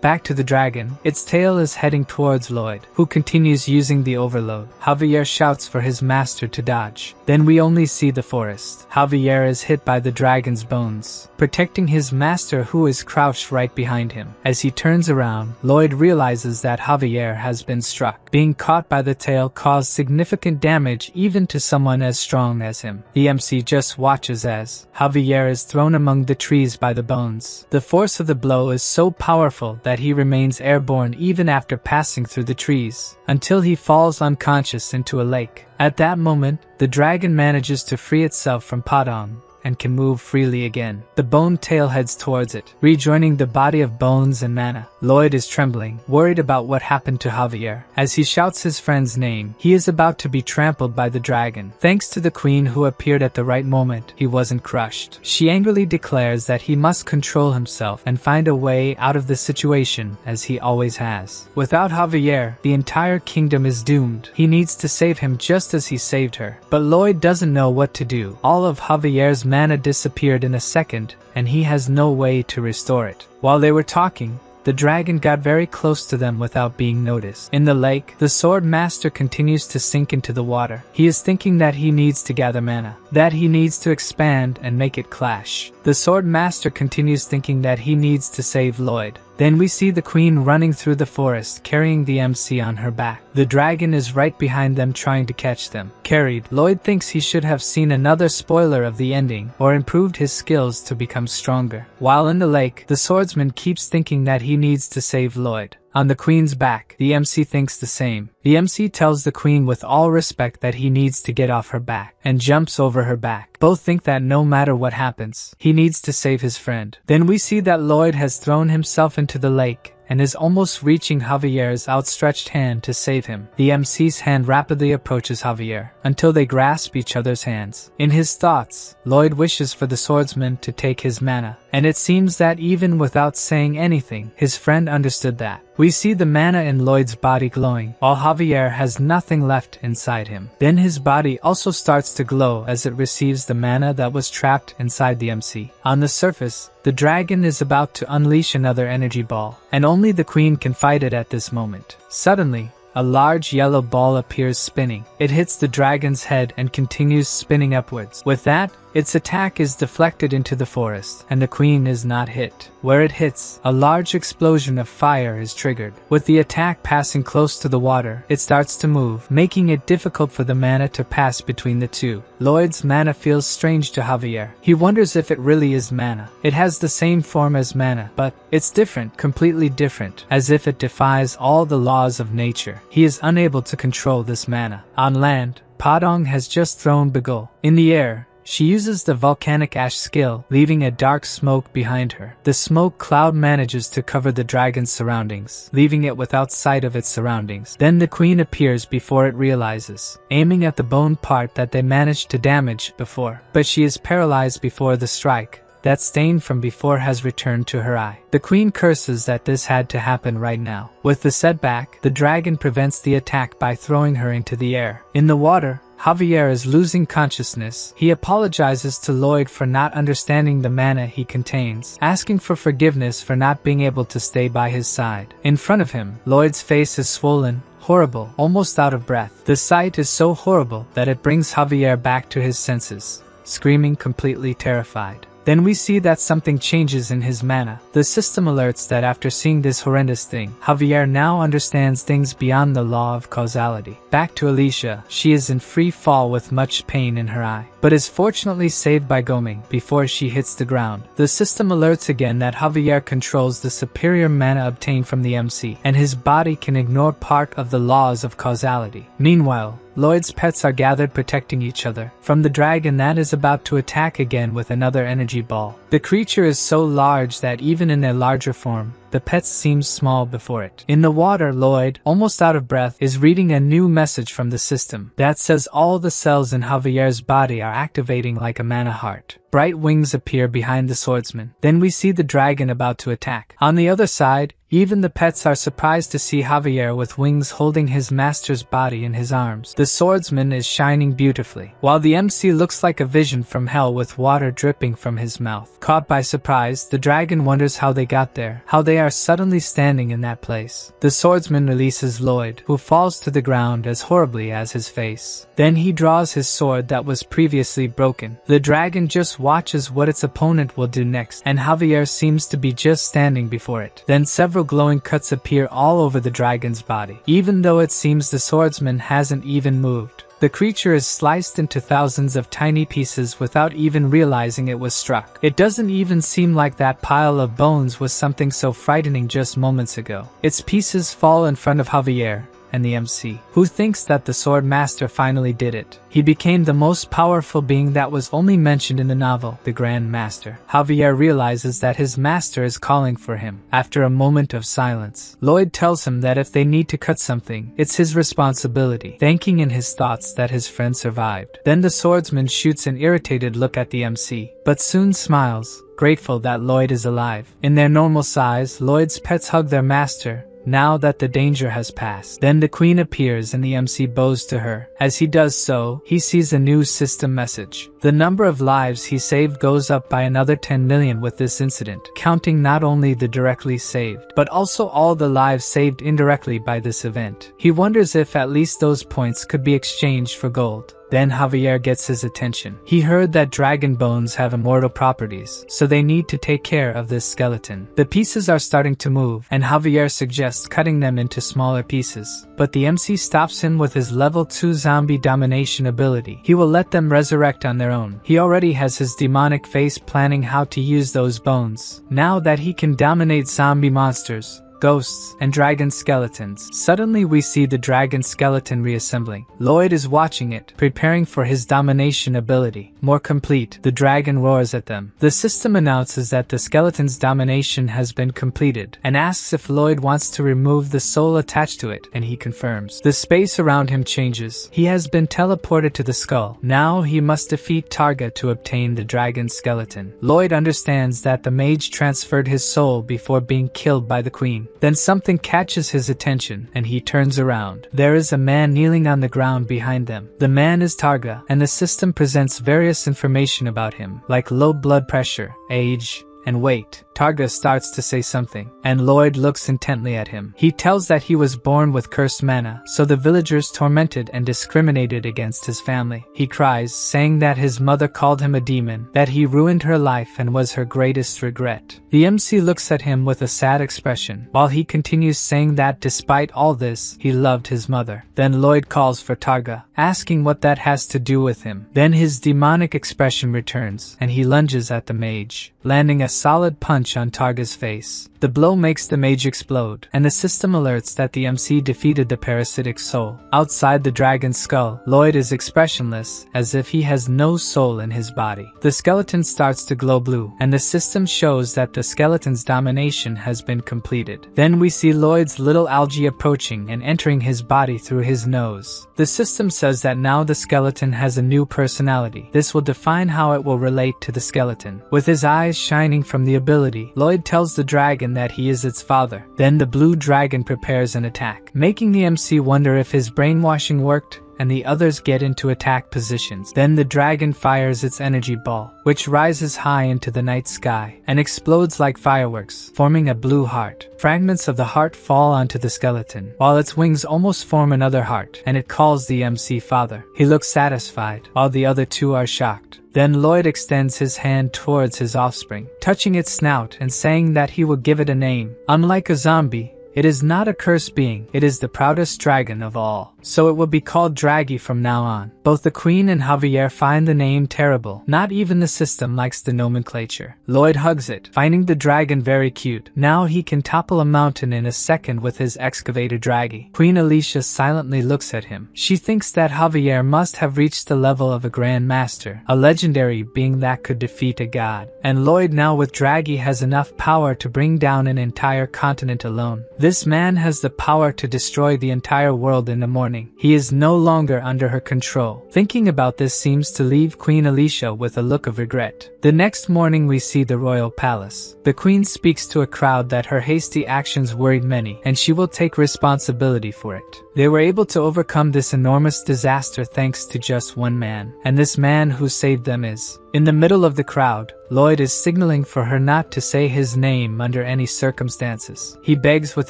Back to the dragon, its tail is heading towards Lloyd, who continues using the overload. Javier shouts for his master to dodge. Then we only see the forest. Javier is hit by the dragon's bones, protecting his master who is crouched right behind him. As he turns around, Lloyd realizes that Javier has been struck. Being caught by the tail caused significant damage even to someone as strong as him. The MC just watches as Javier is thrown among the trees by the bones. The force of the blow is so powerful that he remains airborne even after passing through the trees, until he falls unconscious into a lake. At that moment, the dragon manages to free itself from Padong and can move freely again. The bone tail heads towards it, rejoining the body of bones and mana. Lloyd is trembling, worried about what happened to Javier. As he shouts his friend's name, he is about to be trampled by the dragon. Thanks to the queen who appeared at the right moment, he wasn't crushed. She angrily declares that he must control himself and find a way out of the situation, as he always has. Without Javier, the entire kingdom is doomed. He needs to save him just as he saved her. But Lloyd doesn't know what to do. All of Javier's mana disappeared in a second, and he has no way to restore it. While they were talking, the dragon got very close to them without being noticed. In the lake, the sword master continues to sink into the water. He is thinking that he needs to gather mana, that he needs to expand and make it clash. The sword master continues thinking that he needs to save Lloyd. Then we see the queen running through the forest, carrying the MC on her back. The dragon is right behind them trying to catch them. Carried, Lloyd thinks he should have seen another spoiler of the ending, or improved his skills to become stronger. While in the lake, the swordsman keeps thinking that he needs to save Lloyd. On the queen's back, the MC thinks the same. The MC tells the queen with all respect that he needs to get off her back, and jumps over her back. Both think that no matter what happens, he needs to save his friend. Then we see that Lloyd has thrown himself into the lake, and is almost reaching Javier's outstretched hand to save him. The MC's hand rapidly approaches Javier, until they grasp each other's hands. In his thoughts, Lloyd wishes for the swordsman to take his mana, and it seems that even without saying anything, his friend understood that. We see the mana in Lloyd's body glowing, while Javier has nothing left inside him. Then his body also starts to glow as it receives the mana that was trapped inside the MC. On the surface, the dragon is about to unleash another energy ball, and only the queen can fight it at this moment. Suddenly, a large yellow ball appears spinning. It hits the dragon's head and continues spinning upwards. With that, Its attack is deflected into the forest, and the queen is not hit. Where it hits, a large explosion of fire is triggered. With the attack passing close to the water, it starts to move, making it difficult for the mana to pass between the two. Lloyd's mana feels strange to Javier. He wonders if it really is mana. It has the same form as mana, but it's different, completely different, as if it defies all the laws of nature. He is unable to control this mana. On land, Padong has just thrown Bagul. In the air, she uses the volcanic ash skill, leaving a dark smoke behind her. The smoke cloud manages to cover the dragon's surroundings, leaving it without sight of its surroundings. Then the queen appears before it realizes, aiming at the bone part that they managed to damage before. But she is paralyzed before the strike. That stain from before has returned to her eye. The queen curses that this had to happen right now. With the setback, the dragon prevents the attack by throwing her into the air. In the water, Javier is losing consciousness. He apologizes to Lloyd for not understanding the mana he contains, asking for forgiveness for not being able to stay by his side. In front of him, Lloyd's face is swollen, horrible, almost out of breath. The sight is so horrible that it brings Javier back to his senses, screaming completely terrified. Then we see that something changes in his mana. The system alerts that after seeing this horrendous thing, Javier now understands things beyond the law of causality. Back to Alicia, she is in free fall with much pain in her eye, but is fortunately saved by Goming before she hits the ground. The system alerts again that Javier controls the superior mana obtained from the MC, and his body can ignore part of the laws of causality. Meanwhile, Lloyd's pets are gathered protecting each other from the dragon that is about to attack again with another energy ball. The creature is so large that even in their larger form, the pets seem small before it. In the water, Lloyd, almost out of breath, is reading a new message from the system that says all the cells in Javier's body are activating like a mana heart. Bright wings appear behind the swordsman. Then we see the dragon about to attack. On the other side, even the pets are surprised to see Javier with wings holding his master's body in his arms. The swordsman is shining beautifully, while the MC looks like a vision from hell with water dripping from his mouth. Caught by surprise, the dragon wonders how they got there, how they are suddenly standing in that place. The swordsman releases Lloyd, who falls to the ground as horribly as his face. Then he draws his sword that was previously broken. The dragon just watches what its opponent will do next, and Javier seems to be just standing before it. Then several glowing cuts appear all over the dragon's body, even though it seems the swordsman hasn't even moved. The creature is sliced into thousands of tiny pieces without even realizing it was struck. It doesn't even seem like that pile of bones was something so frightening just moments ago. Its pieces fall in front of Javier and the MC, who thinks that the sword master finally did it. He became the most powerful being that was only mentioned in the novel, the Grand Master. Javier realizes that his master is calling for him. After a moment of silence, Lloyd tells him that if they need to cut something, it's his responsibility, thanking in his thoughts that his friend survived. Then the swordsman shoots an irritated look at the MC, but soon smiles, grateful that Lloyd is alive. In their normal size, Lloyd's pets hug their master, now that the danger has passed. Then the queen appears and the MC bows to her. As he does so, he sees a new system message. The number of lives he saved goes up by another 10 million with this incident, counting not only the directly saved, but also all the lives saved indirectly by this event. He wonders if at least those points could be exchanged for gold. Then Javier gets his attention. He heard that dragon bones have immortal properties, so they need to take care of this skeleton. The pieces are starting to move, and Javier suggests cutting them into smaller pieces. But the MC stops him with his level 2 zombie domination ability. He will let them resurrect on their own. He already has his demonic face planning how to use those bones, now that he can dominate zombie monsters, ghosts, and dragon skeletons. Suddenly we see the dragon skeleton reassembling. Lloyd is watching it, preparing for his domination ability. More complete, the dragon roars at them. The system announces that the skeleton's domination has been completed, and asks if Lloyd wants to remove the soul attached to it, and he confirms. The space around him changes. He has been teleported to the skull. Now he must defeat Targa to obtain the dragon skeleton. Lloyd understands that the mage transferred his soul before being killed by the queen. Then something catches his attention, and he turns around. There is a man kneeling on the ground behind them. The man is Targa, and the system presents various information about him, like low blood pressure, age, and wait. Targa starts to say something, and Lloyd looks intently at him. He tells that he was born with cursed mana, so the villagers tormented and discriminated against his family. He cries, saying that his mother called him a demon, that he ruined her life and was her greatest regret. The MC looks at him with a sad expression, while he continues saying that despite all this, he loved his mother. Then Lloyd calls for Targa, asking what that has to do with him. Then his demonic expression returns, and he lunges at the mage, landing a solid punch on Targa's face. The blow makes the mage explode, and the system alerts that the MC defeated the parasitic soul. Outside the dragon's skull, Lloyd is expressionless, as if he has no soul in his body. The skeleton starts to glow blue, and the system shows that the skeleton's domination has been completed. Then we see Lloyd's little algae approaching and entering his body through his nose. The system says that now the skeleton has a new personality. This will define how it will relate to the skeleton. With his eyes shining from the ability, Lloyd tells the dragon that he is its father. Then the blue dragon prepares an attack, making the MC wonder if his brainwashing worked, and the others get into attack positions. Then the dragon fires its energy ball, which rises high into the night sky and explodes like fireworks, forming a blue heart. Fragments of the heart fall onto the skeleton, while its wings almost form another heart, and it calls the MC father. He looks satisfied, while the other two are shocked. Then Lloyd extends his hand towards his offspring, touching its snout and saying that he will give it a name. Unlike a zombie, it is not a cursed being, it is the proudest dragon of all. So it will be called Draggy from now on. Both the Queen and Javier find the name terrible. Not even the system likes the nomenclature. Lloyd hugs it, finding the dragon very cute. Now he can topple a mountain in a second with his excavator Draggy. Queen Alicia silently looks at him. She thinks that Javier must have reached the level of a Grand Master, a legendary being that could defeat a god. And Lloyd now with Draggy has enough power to bring down an entire continent alone. This man has the power to destroy the entire world in the morning. He is no longer under her control. Thinking about this seems to leave Queen Alicia with a look of regret. The next morning we see the royal palace. The queen speaks to a crowd that her hasty actions worried many, and she will take responsibility for it. They were able to overcome this enormous disaster thanks to just one man, and this man who saved them is. In the middle of the crowd, Lloyd is signaling for her not to say his name under any circumstances. He begs with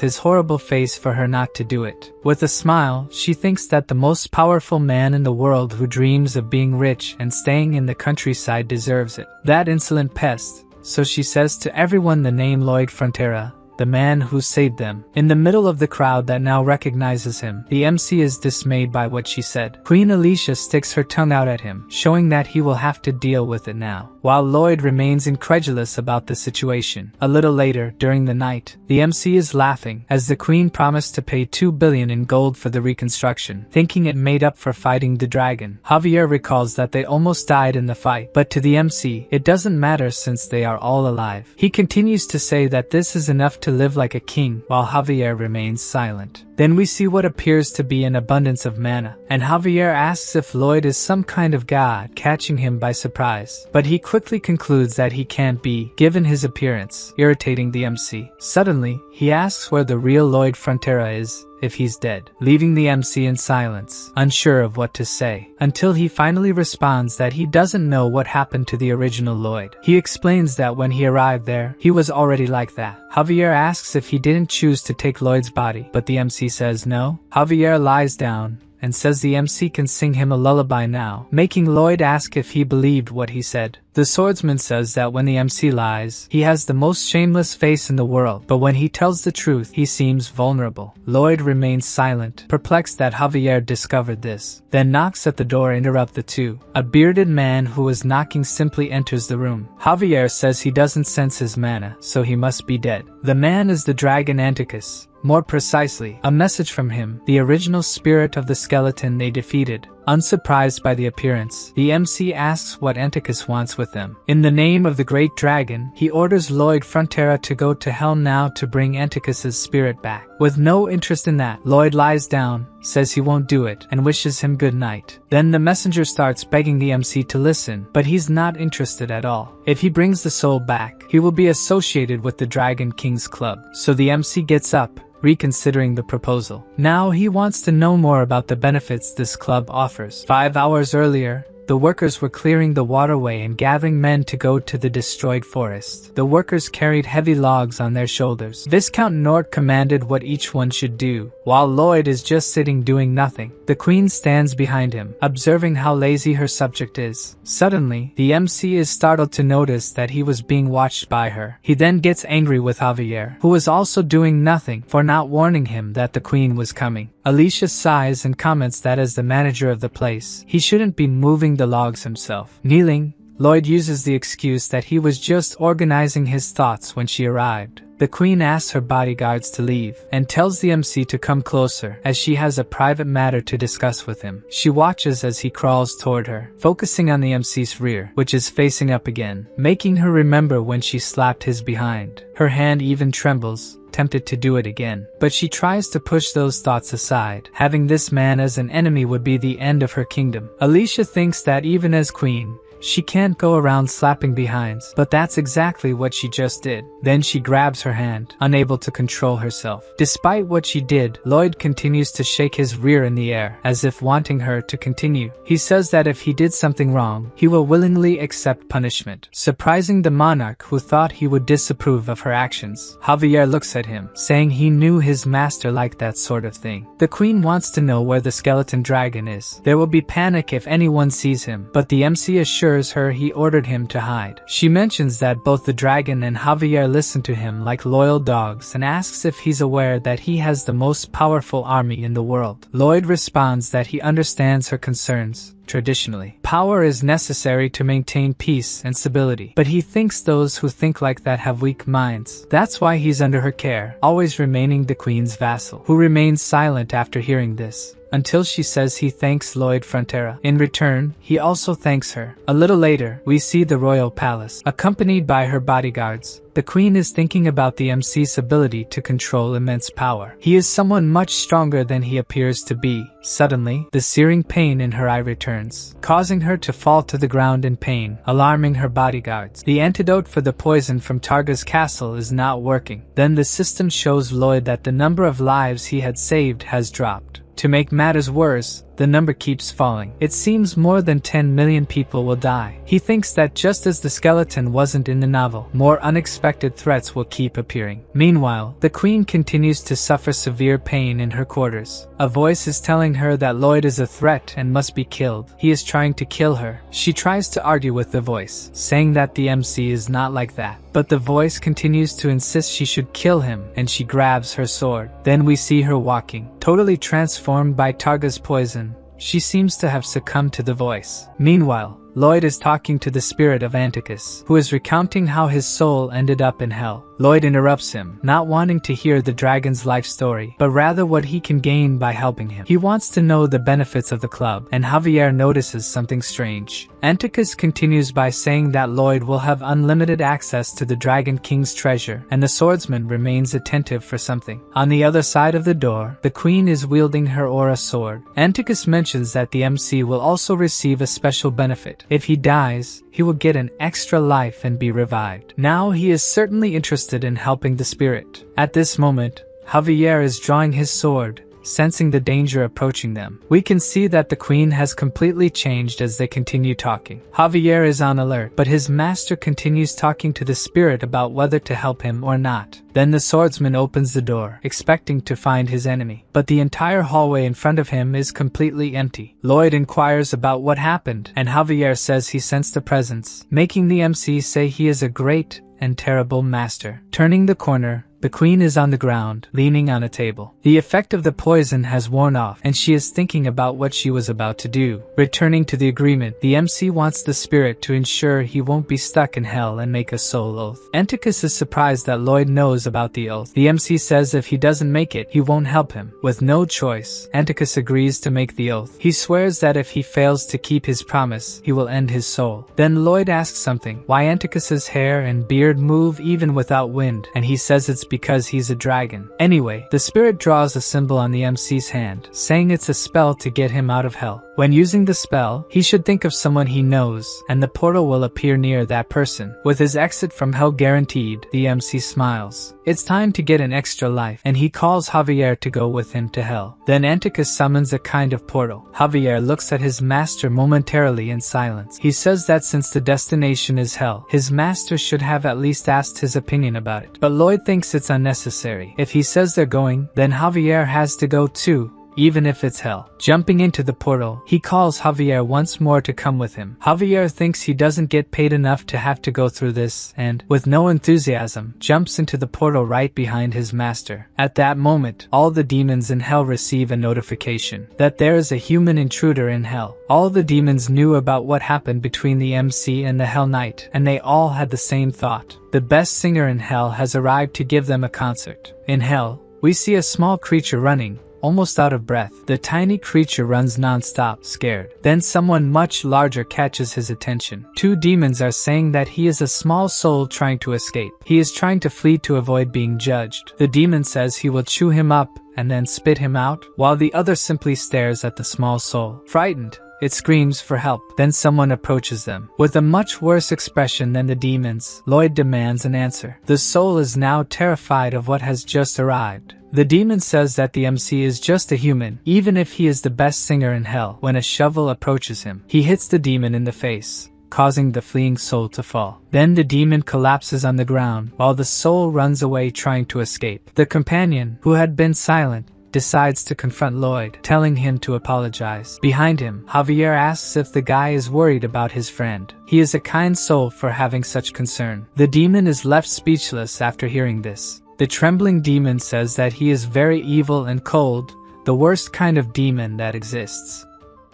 his horrible face for her not to do it. With a smile, she thinks that the most powerful man in the world who dreams of being rich and staying in the countryside deserves it. That insolent pest. So she says to everyone the name Lloyd Frontera, the man who saved them. In the middle of the crowd that now recognizes him, the MC is dismayed by what she said. Queen Alicia sticks her tongue out at him, showing that he will have to deal with it now, while Lloyd remains incredulous about the situation. A little later, during the night, the MC is laughing, as the queen promised to pay 2 billion in gold for the reconstruction, thinking it made up for fighting the dragon. Javier recalls that they almost died in the fight, but to the MC, it doesn't matter since they are all alive. He continues to say that this is enough to live like a king, while Javier remains silent. Then we see what appears to be an abundance of mana, and Javier asks if Lloyd is some kind of god, catching him by surprise. But he quickly concludes that he can't be, given his appearance, irritating the MC. Suddenly, he asks where the real Lloyd Frontera is, if he's dead, leaving the MC in silence, unsure of what to say, until he finally responds that he doesn't know what happened to the original Lloyd. He explains that when he arrived there, he was already like that. Javier asks if he didn't choose to take Lloyd's body, but the MC says no. Javier lies down and says the MC can sing him a lullaby now, making Lloyd ask if he believed what he said. The swordsman says that when the MC lies, he has the most shameless face in the world, but when he tells the truth, he seems vulnerable. Lloyd remains silent, perplexed that Javier discovered this, then knocks at the door, interrupt the two. A bearded man who was knocking simply enters the room. Javier says he doesn't sense his mana, so he must be dead. The man is the dragon Anticus. More precisely, a message from him, the original spirit of the skeleton they defeated. Unsurprised by the appearance, the MC asks what Anticus wants with them. In the name of the great dragon, he orders Lloyd Frontera to go to hell now to bring Anticus's spirit back. With no interest in that, Lloyd lies down, says he won't do it, and wishes him good night. Then the messenger starts begging the MC to listen, but he's not interested at all. If he brings the soul back, he will be associated with the Dragon King's Club. So the MC gets up, reconsidering the proposal. Now he wants to know more about the benefits this club offers. 5 hours earlier, The workers were clearing the waterway and gathering men to go to the destroyed forest. The workers carried heavy logs on their shoulders. Viscount Nort commanded what each one should do, while Lloyd is just sitting doing nothing. The queen stands behind him, observing how lazy her subject is. Suddenly, the MC is startled to notice that he was being watched by her. He then gets angry with Javier, who was also doing nothing, for not warning him that the queen was coming. Alicia sighs and comments that as the manager of the place, he shouldn't be moving the logs himself. Kneeling, Lloyd uses the excuse that he was just organizing his thoughts when she arrived. The queen asks her bodyguards to leave and tells the MC to come closer as she has a private matter to discuss with him. She watches as he crawls toward her, focusing on the MC's rear, which is facing up again, making her remember when she slapped his behind. Her hand even trembles, tempted to do it again, but she tries to push those thoughts aside. Having this man as an enemy would be the end of her kingdom. Alicia thinks that even as queen, she can't go around slapping behinds, but that's exactly what she just did. Then she grabs her hand, unable to control herself. Despite what she did, Lloyd continues to shake his rear in the air, as if wanting her to continue. He says that if he did something wrong, he will willingly accept punishment, surprising the monarch who thought he would disapprove of her actions. Javier looks at him, saying he knew his master liked that sort of thing. The queen wants to know where the skeleton dragon is. There will be panic if anyone sees him, but the MC assures her he ordered him to hide. She mentions that both the dragon and Javier listen to him like loyal dogs and asks if he's aware that he has the most powerful army in the world. Lloyd responds that he understands her concerns. Traditionally, power is necessary to maintain peace and stability, but he thinks those who think like that have weak minds. That's why he's under her care, always remaining the queen's vassal, who remains silent after hearing this, until she says he thanks Lloyd Frontera. In return, he also thanks her. A little later, we see the royal palace, accompanied by her bodyguards. The queen is thinking about the MC's ability to control immense power. He is someone much stronger than he appears to be. Suddenly, the searing pain in her eye returns, causing her to fall to the ground in pain, alarming her bodyguards. The antidote for the poison from Targa's castle is not working. Then the system shows Lloyd that the number of lives he had saved has dropped. To make matters worse, the number keeps falling. It seems more than 10 million people will die. He thinks that just as the skeleton wasn't in the novel, more unexpected threats will keep appearing. Meanwhile, the queen continues to suffer severe pain in her quarters. A voice is telling her that Lloyd is a threat and must be killed. He is trying to kill her. She tries to argue with the voice, saying that the MC is not like that. But the voice continues to insist she should kill him, and she grabs her sword. Then we see her walking, totally transformed by Targa's poison. She seems to have succumbed to the voice. Meanwhile, Lloyd is talking to the spirit of Anticus, who is recounting how his soul ended up in hell. Lloyd interrupts him, not wanting to hear the dragon's life story, but rather what he can gain by helping him. He wants to know the benefits of the club, and Javier notices something strange. Anticus continues by saying that Lloyd will have unlimited access to the Dragon King's treasure, and the swordsman remains attentive for something. On the other side of the door, the queen is wielding her aura sword. Anticus mentions that the MC will also receive a special benefit. If he dies, he will get an extra life and be revived. Now he is certainly interested in helping the spirit. At this moment, Javier is drawing his sword, sensing the danger approaching them. We can see that the queen has completely changed as they continue talking. Javier is on alert, but his master continues talking to the spirit about whether to help him or not. Then the swordsman opens the door, expecting to find his enemy, but the entire hallway in front of him is completely empty. Lloyd inquires about what happened, and Javier says he sensed a presence, making the MC say he is a great and terrible master. Turning the corner, the queen is on the ground, leaning on a table. The effect of the poison has worn off, and she is thinking about what she was about to do. Returning to the agreement, the MC wants the spirit to ensure he won't be stuck in hell and make a soul oath. Anticus is surprised that Lloyd knows about the oath. The MC says if he doesn't make it, he won't help him. With no choice, Anticus agrees to make the oath. He swears that if he fails to keep his promise, he will end his soul. Then Lloyd asks something, why Anticus's hair and beard move even without wind, and he says it's because he's a dragon. Anyway, the spirit draws a symbol on the MC's hand, saying it's a spell to get him out of hell. When using the spell, he should think of someone he knows, and the portal will appear near that person. With his exit from hell guaranteed, the MC smiles. It's time to get an extra life, and he calls Javier to go with him to hell. Then Anticus summons a kind of portal. Javier looks at his master momentarily in silence. He says that since the destination is hell, his master should have at least asked his opinion about it. But Lloyd thinks it's unnecessary. If he says they're going, then Javier has to go too, even if it's hell. Jumping into the portal, he calls Javier once more to come with him. Javier thinks he doesn't get paid enough to have to go through this, and, with no enthusiasm, jumps into the portal right behind his master. At that moment, all the demons in hell receive a notification that there is a human intruder in hell. All the demons knew about what happened between the MC and the Hell Knight, and they all had the same thought. The best singer in hell has arrived to give them a concert. In hell, we see a small creature running, almost out of breath. The tiny creature runs non-stop, scared. Then someone much larger catches his attention. Two demons are saying that he is a small soul trying to escape. He is trying to flee to avoid being judged. The demon says he will chew him up and then spit him out, while the other simply stares at the small soul. Frightened, it screams for help. Then someone approaches them. With a much worse expression than the demons, Lloyd demands an answer. The soul is now terrified of what has just arrived. The demon says that the MC is just a human, even if he is the best singer in hell. When a shovel approaches him, he hits the demon in the face, causing the fleeing soul to fall. Then the demon collapses on the ground, while the soul runs away trying to escape. The companion, who had been silent, decides to confront Lloyd, telling him to apologize. Behind him, Javier asks if the guy is worried about his friend. He is a kind soul for having such concern. The demon is left speechless after hearing this. The trembling demon says that he is very evil and cold, the worst kind of demon that exists.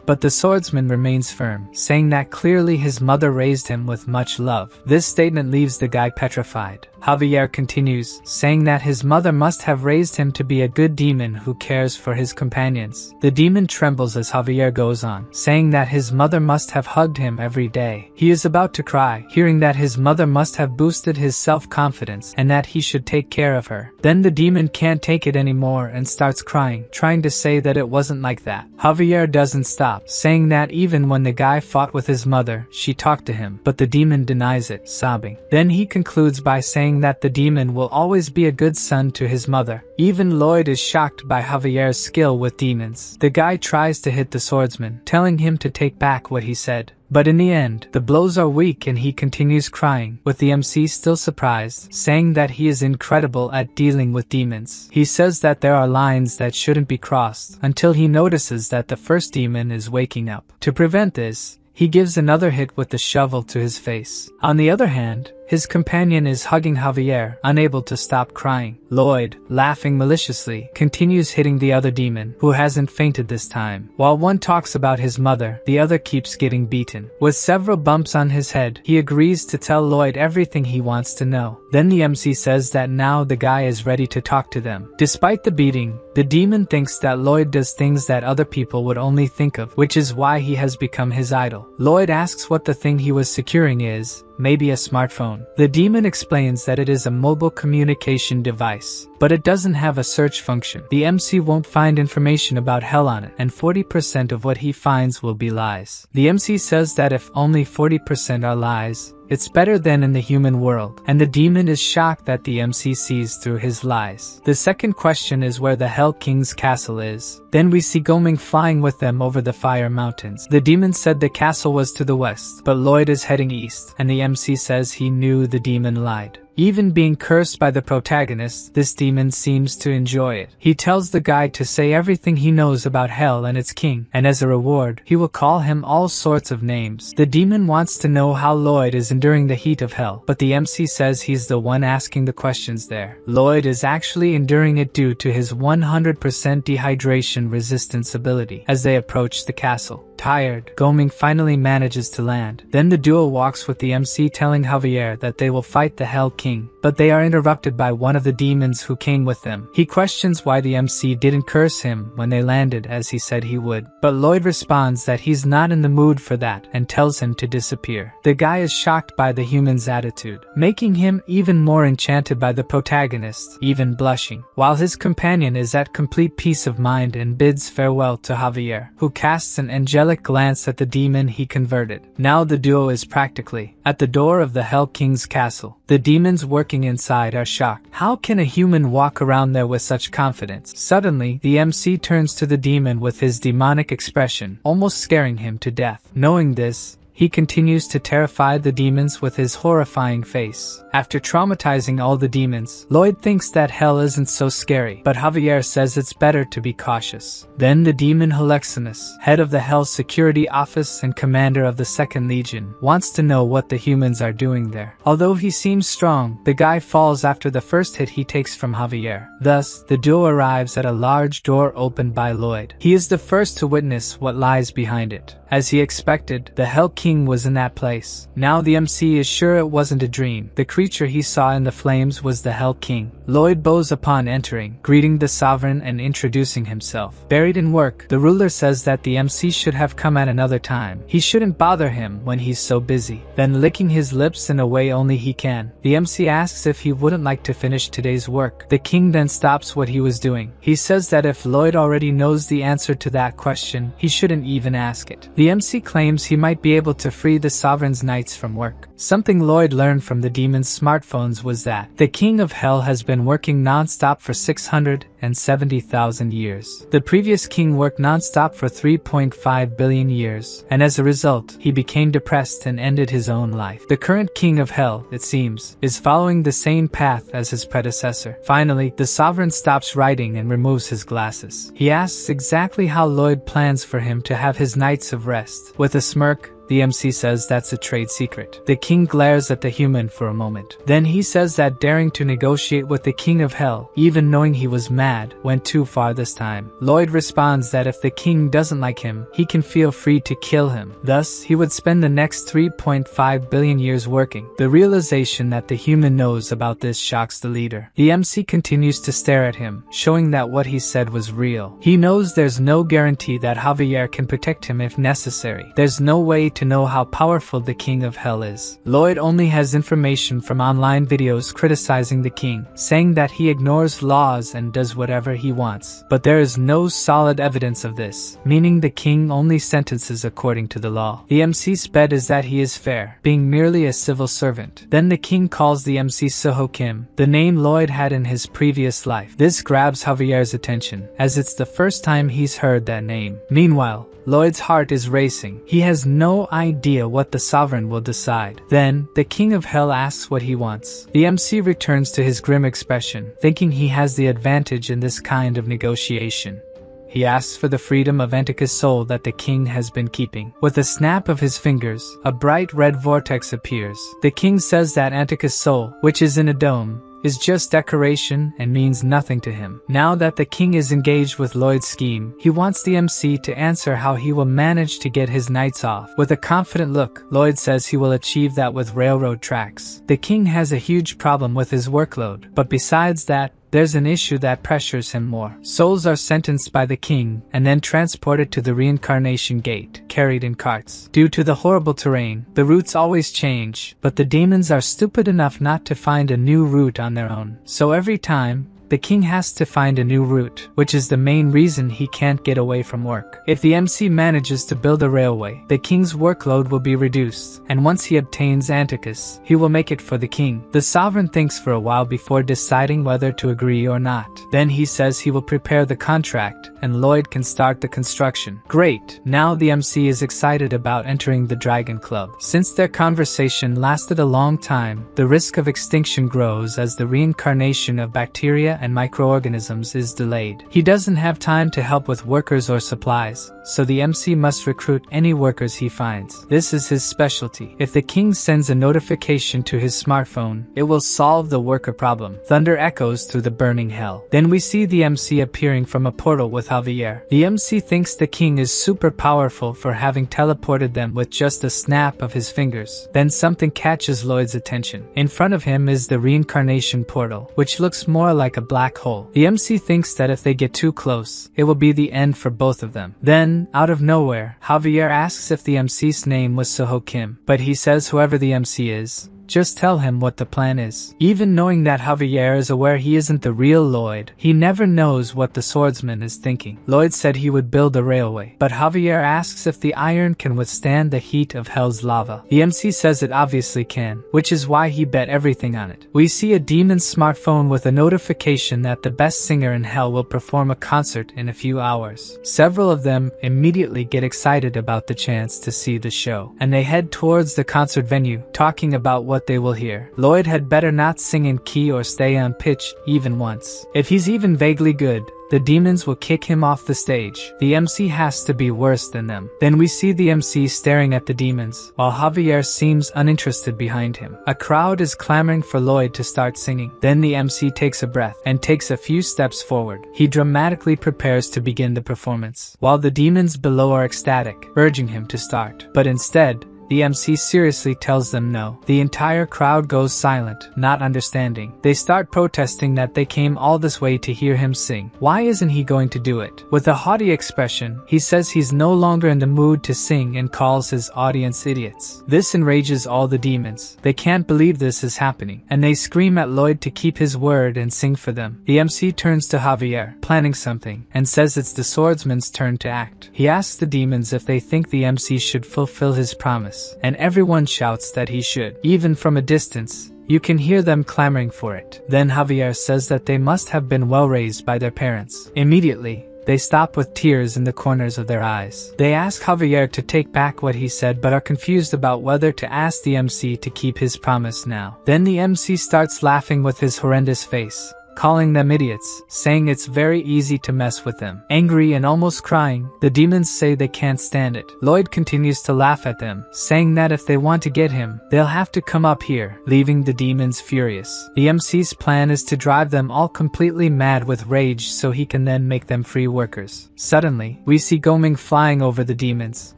But the swordsman remains firm, saying that clearly his mother raised him with much love. This statement leaves the guy petrified. Javier continues, saying that his mother must have raised him to be a good demon who cares for his companions. The demon trembles as Javier goes on, saying that his mother must have hugged him every day. He is about to cry, hearing that his mother must have boosted his self-confidence and that he should take care of her. Then the demon can't take it anymore and starts crying, trying to say that it wasn't like that. Javier doesn't stop, saying that even when the guy fought with his mother, she talked to him, but the demon denies it, sobbing. Then he concludes by saying that the demon will always be a good son to his mother. Even Lloyd is shocked by Javier's skill with demons. The guy tries to hit the swordsman, telling him to take back what he said. But in the end, the blows are weak and he continues crying, with the MC still surprised, saying that he is incredible at dealing with demons. He says that there are lines that shouldn't be crossed, until he notices that the first demon is waking up. To prevent this, he gives another hit with the shovel to his face. On the other hand, his companion is hugging Javier, unable to stop crying. Lloyd, laughing maliciously, continues hitting the other demon, who hasn't fainted this time. While one talks about his mother, the other keeps getting beaten. With several bumps on his head, he agrees to tell Lloyd everything he wants to know. Then the MC says that now the guy is ready to talk to them. Despite the beating, the demon thinks that Lloyd does things that other people would only think of, which is why he has become his idol. Lloyd asks what the thing he was securing is, maybe a smartphone. The demon explains that it is a mobile communication device, but it doesn't have a search function. The MC won't find information about hell on it, and 40% of what he finds will be lies. The MC says that if only 40% are lies, it's better than in the human world, and the demon is shocked that the MC sees through his lies. The second question is where the Hell King's castle is. Then we see Goming flying with them over the fire mountains. The demon said the castle was to the west, but Lloyd is heading east, and the MC says he knew the demon lied. Even being cursed by the protagonist, this demon seems to enjoy it. He tells the guy to say everything he knows about hell and its king, and as a reward, he will call him all sorts of names. The demon wants to know how Lloyd is enduring the heat of hell, but the MC says he's the one asking the questions there. Lloyd is actually enduring it due to his 100% dehydration resistance ability. As they approach the castle, Tired, Goming finally manages to land. Then the duo walks with the MC telling Javier that they will fight the Hell King, but they are interrupted by one of the demons who came with them. He questions why the MC didn't curse him when they landed as he said he would, but Lloyd responds that he's not in the mood for that and tells him to disappear. The guy is shocked by the human's attitude, making him even more enchanted by the protagonist, even blushing, while his companion is at complete peace of mind and bids farewell to Javier, who casts an angelic glance at the demon he converted. Now the duo is practically at the door of the Hell King's castle. The demons working inside are shocked. How can a human walk around there with such confidence? Suddenly, the MC turns to the demon with his demonic expression, almost scaring him to death. Knowing this, he continues to terrify the demons with his horrifying face. After traumatizing all the demons, Lloyd thinks that hell isn't so scary, but Javier says it's better to be cautious. Then the demon Helexinus, head of the Hell Security Office and commander of the 2nd Legion, wants to know what the humans are doing there. Although he seems strong, the guy falls after the first hit he takes from Javier. Thus, the duo arrives at a large door opened by Lloyd. He is the first to witness what lies behind it. As he expected, the Hell King was in that place. Now the MC is sure it wasn't a dream. The creature he saw in the flames was the Hell King. Lloyd bows upon entering, greeting the sovereign and introducing himself. Buried in work, the ruler says that the MC should have come at another time. He shouldn't bother him when he's so busy. Then licking his lips in a way only he can, the MC asks if he wouldn't like to finish today's work. The king then stops what he was doing. He says that if Lloyd already knows the answer to that question, he shouldn't even ask it. The MC claims he might be able to free the sovereign's knights from work. Something Lloyd learned from the demon's smartphones was that the King of Hell has been working non-stop for 670,000 years. The previous king worked non-stop for 3.5 billion years, and as a result, he became depressed and ended his own life. The current King of Hell, it seems, is following the same path as his predecessor. Finally, the sovereign stops writing and removes his glasses. He asks exactly how Lloyd plans for him to have his nights of rest. With a smirk, the MC says that's a trade secret. The king glares at the human for a moment. Then he says that daring to negotiate with the King of Hell, even knowing he was mad, went too far this time. Lloyd responds that if the king doesn't like him, he can feel free to kill him. Thus, he would spend the next 3.5 billion years working. The realization that the human knows about this shocks the leader. The MC continues to stare at him, showing that what he said was real. He knows there's no guarantee that Javier can protect him if necessary. There's no way to know how powerful the King of Hell is. Lloyd only has information from online videos criticizing the king, saying that he ignores laws and does whatever he wants. But there is no solid evidence of this, meaning the king only sentences according to the law. The MC's bet is that he is fair, being merely a civil servant. Then the king calls the MC Suho Kim, the name Lloyd had in his previous life. This grabs Javier's attention, as it's the first time he's heard that name. Meanwhile, Lloyd's heart is racing. He has no idea what the sovereign will decide. Then, the King of Hell asks what he wants. The MC returns to his grim expression, thinking he has the advantage in this kind of negotiation. He asks for the freedom of Antika's soul that the king has been keeping. With a snap of his fingers, a bright red vortex appears. The king says that Antika's soul, which is in a dome, is just decoration and means nothing to him. Now that the king is engaged with Lloyd's scheme, he wants the MC to answer how he will manage to get his nights off. With a confident look, Lloyd says he will achieve that with railroad tracks. The king has a huge problem with his workload, but besides that, there's an issue that pressures him more. Souls are sentenced by the king and then transported to the Reincarnation gate, carried in carts. Due to the horrible terrain, the routes always change, but the demons are stupid enough not to find a new route on their own. So every time, the king has to find a new route, which is the main reason he can't get away from work. If the MC manages to build a railway, the king's workload will be reduced, and once he obtains Anticus, he will make it for the king. The sovereign thinks for a while before deciding whether to agree or not. Then he says he will prepare the contract, and Lloyd can start the construction. Great! Now the MC is excited about entering the Dragon Club. Since their conversation lasted a long time, the risk of extinction grows as the reincarnation of bacteria and microorganisms is delayed. He doesn't have time to help with workers or supplies, so the MC must recruit any workers he finds. This is his specialty. If the king sends a notification to his smartphone, it will solve the worker problem. Thunder echoes through the burning hell. Then we see the MC appearing from a portal with with Javier. The MC thinks the king is super powerful for having teleported them with just a snap of his fingers. Then something catches Lloyd's attention. In front of him is the Reincarnation portal, which looks more like a black hole. The MC thinks that if they get too close, it will be the end for both of them. Then, out of nowhere, Javier asks if the MC's name was Suho Kim, but he says whoever the MC is, just tell him what the plan is. Even knowing that Javier is aware he isn't the real Lloyd, he never knows what the swordsman is thinking. Lloyd said he would build a railway, but Javier asks if the iron can withstand the heat of hell's lava. The MC says it obviously can, which is why he bet everything on it. We see a demon's smartphone with a notification that the best singer in hell will perform a concert in a few hours. Several of them immediately get excited about the chance to see the show, and they head towards the concert venue, talking about what they will hear. Lloyd had better not sing in key or stay on pitch even once. If he's even vaguely good, the demons will kick him off the stage. The MC has to be worse than them. Then we see the MC staring at the demons, while Javier seems uninterested behind him. A crowd is clamoring for Lloyd to start singing. Then the MC takes a breath and takes a few steps forward. He dramatically prepares to begin the performance, while the demons below are ecstatic, urging him to start. But instead, the MC seriously tells them no. The entire crowd goes silent, not understanding. They start protesting that they came all this way to hear him sing. Why isn't he going to do it? With a haughty expression, he says he's no longer in the mood to sing and calls his audience idiots. This enrages all the demons. They can't believe this is happening, and they scream at Lloyd to keep his word and sing for them. The MC turns to Javier, planning something, and says it's the swordsman's turn to act. He asks the demons if they think the MC should fulfill his promise, and everyone shouts that he should. Even from a distance, you can hear them clamoring for it. Then Javier says that they must have been well raised by their parents. Immediately, they stop with tears in the corners of their eyes. They ask Javier to take back what he said but are confused about whether to ask the MC to keep his promise now. Then the MC starts laughing with his horrendous face, calling them idiots, saying it's very easy to mess with them. Angry and almost crying, the demons say they can't stand it. Lloyd continues to laugh at them, saying that if they want to get him, they'll have to come up here, leaving the demons furious. The MC's plan is to drive them all completely mad with rage so he can then make them free workers. Suddenly, we see Goming flying over the demons.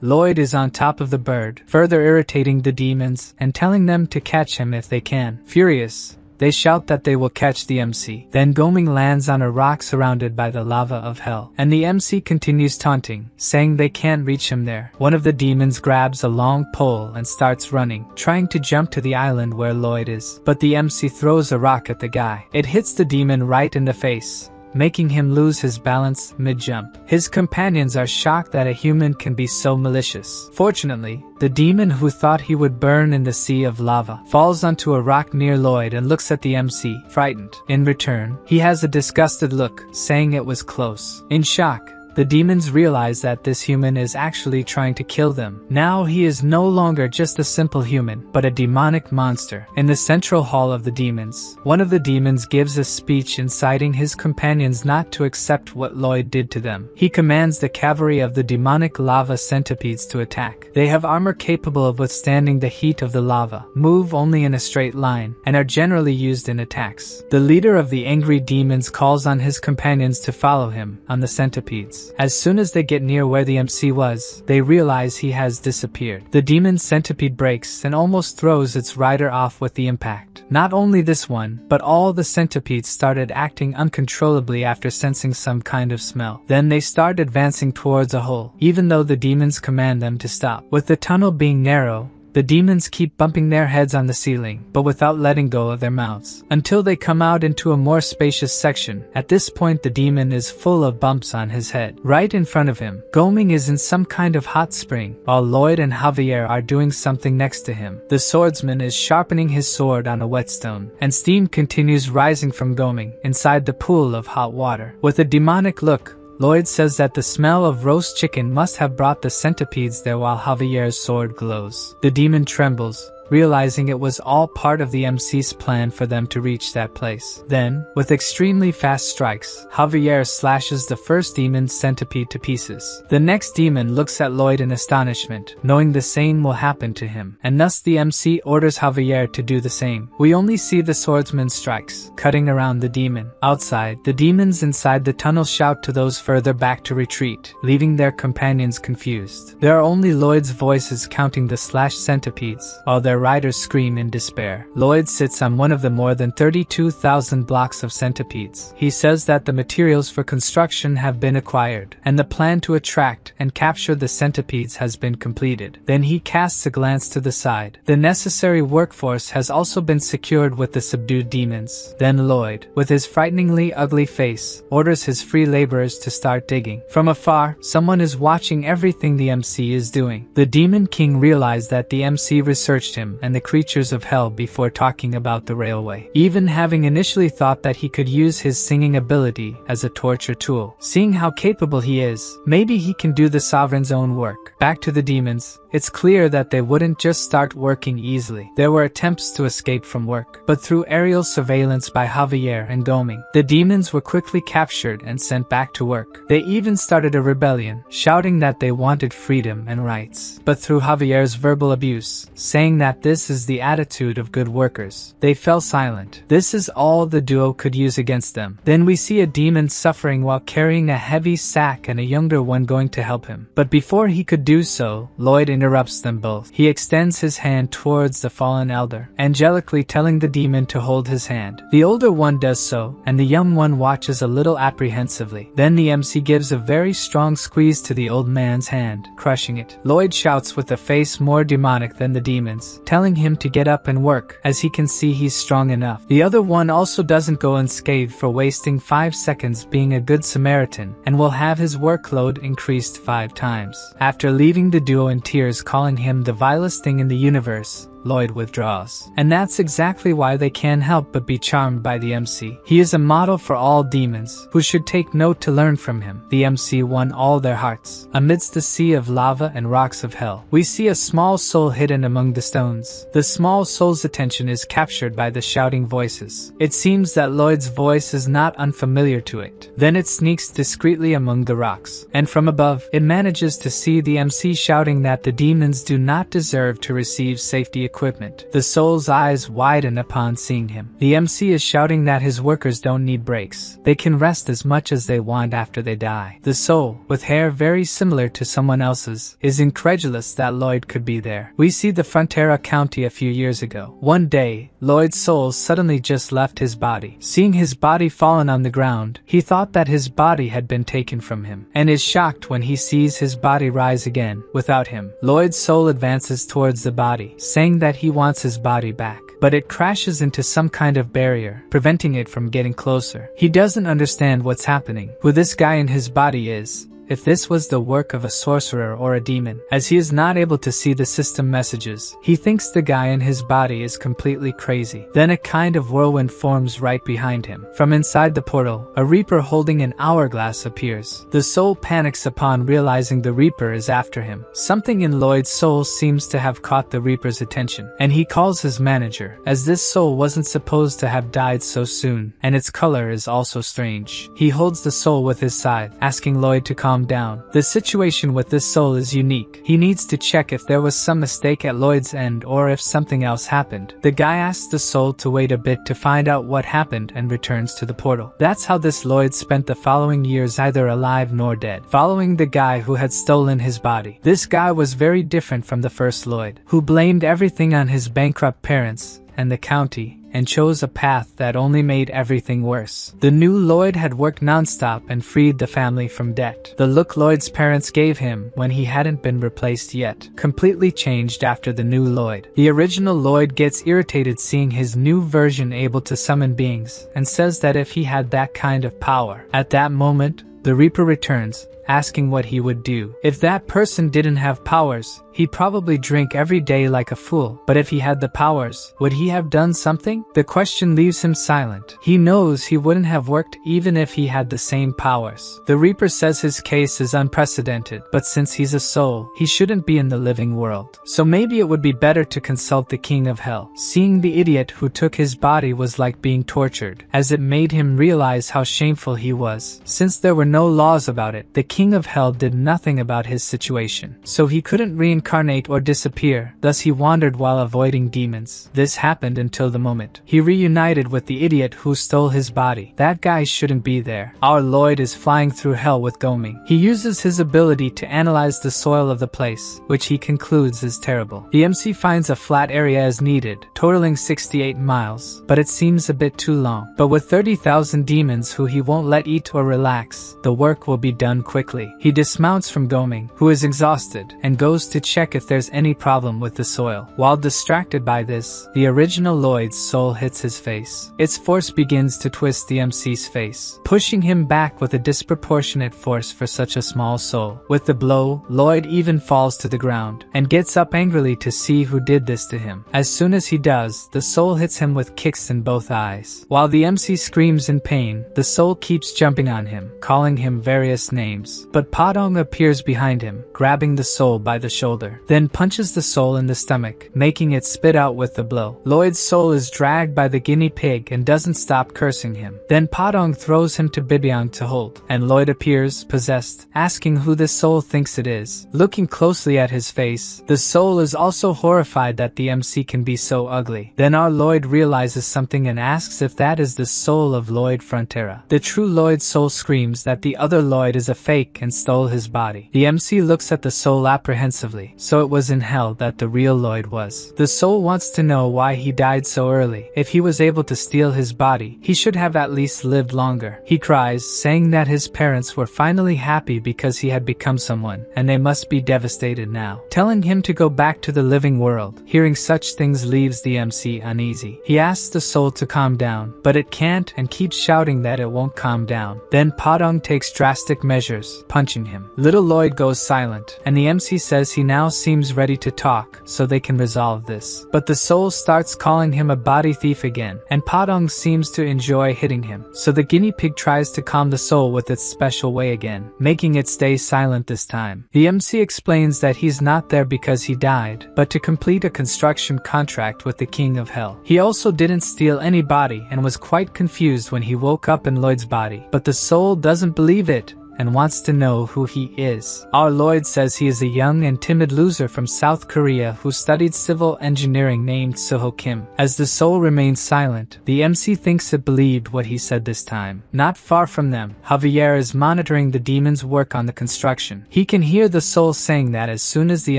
Lloyd is on top of the bird, further irritating the demons and telling them to catch him if they can. Furious, they shout that they will catch the MC. Then Goming lands on a rock surrounded by the lava of hell, and the MC continues taunting, saying they can't reach him there. One of the demons grabs a long pole and starts running, trying to jump to the island where Lloyd is. But the MC throws a rock at the guy. It hits the demon right in the face, making him lose his balance mid-jump. His companions are shocked that a human can be so malicious. Fortunately, the demon who thought he would burn in the sea of lava falls onto a rock near Lloyd and looks at the MC, frightened. In return, he has a disgusted look, saying it was close. In shock, the demons realize that this human is actually trying to kill them. Now he is no longer just a simple human, but a demonic monster. In the central hall of the demons, one of the demons gives a speech inciting his companions not to accept what Lloyd did to them. He commands the cavalry of the demonic lava centipedes to attack. They have armor capable of withstanding the heat of the lava, move only in a straight line, and are generally used in attacks. The leader of the angry demons calls on his companions to follow him on the centipedes. As soon as they get near where the MC was, they realize he has disappeared. The demon centipede breaks and almost throws its rider off with the impact. Not only this one, but all the centipedes started acting uncontrollably after sensing some kind of smell. Then they start advancing towards a hole, even though the demons command them to stop. With the tunnel being narrow, the demons keep bumping their heads on the ceiling, but without letting go of their mouths, until they come out into a more spacious section. At this point, the demon is full of bumps on his head. Right in front of him, Goming is in some kind of hot spring, while Lloyd and Javier are doing something next to him. The swordsman is sharpening his sword on a whetstone, and steam continues rising from Goming inside the pool of hot water. With a demonic look, Lloyd says that the smell of roast chicken must have brought the centipedes there while Javier's sword glows. The demon trembles, realizing it was all part of the MC's plan for them to reach that place. Then, with extremely fast strikes, Javier slashes the first demon's centipede to pieces. The next demon looks at Lloyd in astonishment, knowing the same will happen to him, and thus the MC orders Javier to do the same. We only see the swordsman's strikes, cutting around the demon. Outside, the demons inside the tunnel shout to those further back to retreat, leaving their companions confused. There are only Lloyd's voices counting the slashed centipedes, while their riders scream in despair. Lloyd sits on one of the more than 32,000 blocks of centipedes. He says that the materials for construction have been acquired, and the plan to attract and capture the centipedes has been completed. Then he casts a glance to the side. The necessary workforce has also been secured with the subdued demons. Then Lloyd, with his frighteningly ugly face, orders his free laborers to start digging. From afar, someone is watching everything the MC is doing. The Demon King realized that the MC researched him and the creatures of hell before talking about the railway, even having initially thought that he could use his singing ability as a torture tool. Seeing how capable he is, maybe he can do the sovereign's own work. Back to the demons. It's clear that they wouldn't just start working easily. There were attempts to escape from work, but through aerial surveillance by Javier and Goming, the demons were quickly captured and sent back to work. They even started a rebellion, shouting that they wanted freedom and rights. But through Javier's verbal abuse, saying that this is the attitude of good workers, they fell silent. This is all the duo could use against them. Then we see a demon suffering while carrying a heavy sack and a younger one going to help him. But before he could do so, Lloyd interrupts them both. He extends his hand towards the fallen elder, angelically telling the demon to hold his hand. The older one does so, and the young one watches a little apprehensively. Then the MC gives a very strong squeeze to the old man's hand, crushing it. Lloyd shouts with a face more demonic than the demons, telling him to get up and work, as he can see he's strong enough. The other one also doesn't go unscathed for wasting 5 seconds being a good Samaritan, and will have his workload increased 5 times. After leaving the duo in tears, calling him the vilest thing in the universe, Lloyd withdraws. And that's exactly why they can't help but be charmed by the MC. He is a model for all demons, who should take note to learn from him. The MC won all their hearts. Amidst the sea of lava and rocks of hell, we see a small soul hidden among the stones. The small soul's attention is captured by the shouting voices. It seems that Lloyd's voice is not unfamiliar to it. Then it sneaks discreetly among the rocks, and from above, it manages to see the MC shouting that the demons do not deserve to receive safety equipment. The soul's eyes widen upon seeing him. The MC is shouting that his workers don't need breaks. They can rest as much as they want after they die. The soul, with hair very similar to someone else's, is incredulous that Lloyd could be there. We see the Frontera County a few years ago. One day, Lloyd's soul suddenly just left his body. Seeing his body fallen on the ground, he thought that his body had been taken from him, and is shocked when he sees his body rise again, without him. Lloyd's soul advances towards the body, saying that he wants his body back, but it crashes into some kind of barrier, preventing it from getting closer. He doesn't understand what's happening, who this guy in his body is, if this was the work of a sorcerer or a demon. As he is not able to see the system messages, he thinks the guy in his body is completely crazy. Then a kind of whirlwind forms right behind him. From inside the portal, a reaper holding an hourglass appears. The soul panics upon realizing the reaper is after him. Something in Lloyd's soul seems to have caught the reaper's attention, and he calls his manager, as this soul wasn't supposed to have died so soon, and its color is also strange. He holds the soul with his scythe, asking Lloyd to calm down. The situation with this soul is unique. He needs to check if there was some mistake at Lloyd's end or if something else happened. The guy asks the soul to wait a bit to find out what happened and returns to the portal. That's how this Lloyd spent the following years either alive nor dead, following the guy who had stolen his body. This guy was very different from the first Lloyd, who blamed everything on his bankrupt parents and the county, and chose a path that only made everything worse. The new Lloyd had worked non-stop and freed the family from debt. The look Lloyd's parents gave him when he hadn't been replaced yet completely changed after the new Lloyd. The original Lloyd gets irritated seeing his new version able to summon beings, and says that if he had that kind of power. At that moment, the Reaper returns, asking what he would do. If that person didn't have powers, he'd probably drink every day like a fool. But if he had the powers, would he have done something? The question leaves him silent. He knows he wouldn't have worked even if he had the same powers. The Reaper says his case is unprecedented, but since he's a soul, he shouldn't be in the living world. So maybe it would be better to consult the King of Hell. Seeing the idiot who took his body was like being tortured, as it made him realize how shameful he was. Since there were no laws about it, the King of Hell did nothing about his situation. So he couldn't reincarnate or disappear, thus he wandered while avoiding demons. This happened until the moment he reunited with the idiot who stole his body. That guy shouldn't be there. Our Lloyd is flying through hell with Goming. He uses his ability to analyze the soil of the place, which he concludes is terrible. The MC finds a flat area as needed, totaling 68 miles, but it seems a bit too long. But with 30,000 demons who he won't let eat or relax, the work will be done quickly. He dismounts from Goming, who is exhausted, and goes to check if there's any problem with the soil. While distracted by this, the original Lloyd's soul hits his face. Its force begins to twist the MC's face, pushing him back with a disproportionate force for such a small soul. With the blow, Lloyd even falls to the ground, and gets up angrily to see who did this to him. As soon as he does, the soul hits him with kicks in both eyes. While the MC screams in pain, the soul keeps jumping on him, calling him various names. But Padong appears behind him, grabbing the soul by the shoulder, then punches the soul in the stomach, making it spit out with the blow. Lloyd's soul is dragged by the guinea pig and doesn't stop cursing him. Then Padong throws him to Bibyong to hold, and Lloyd appears, possessed, asking who the soul thinks it is. Looking closely at his face, the soul is also horrified that the MC can be so ugly. Then our Lloyd realizes something and asks if that is the soul of Lloyd Frontera. The true Lloyd's soul screams that the other Lloyd is a fake and stole his body. The MC looks at the soul apprehensively, so it was in hell that the real Lloyd was. The soul wants to know why he died so early. If he was able to steal his body, he should have at least lived longer. He cries, saying that his parents were finally happy because he had become someone, and they must be devastated now, telling him to go back to the living world. Hearing such things leaves the MC uneasy. He asks the soul to calm down, but it can't and keeps shouting that it won't calm down. Then Padong takes drastic measures, punching him. Little Lloyd goes silent, and the MC says he now seems ready to talk, so they can resolve this. But the soul starts calling him a body thief again, and Padong seems to enjoy hitting him. So the guinea pig tries to calm the soul with its special way again, making it stay silent this time. The MC explains that he's not there because he died, but to complete a construction contract with the King of Hell. He also didn't steal any body and was quite confused when he woke up in Lloyd's body, but the soul doesn't believe it and wants to know who he is. Our Lloyd says he is a young and timid loser from South Korea who studied civil engineering named Suho Kim. As the soul remains silent, the MC thinks it believed what he said this time. Not far from them, Javier is monitoring the demon's work on the construction. He can hear the soul saying that as soon as the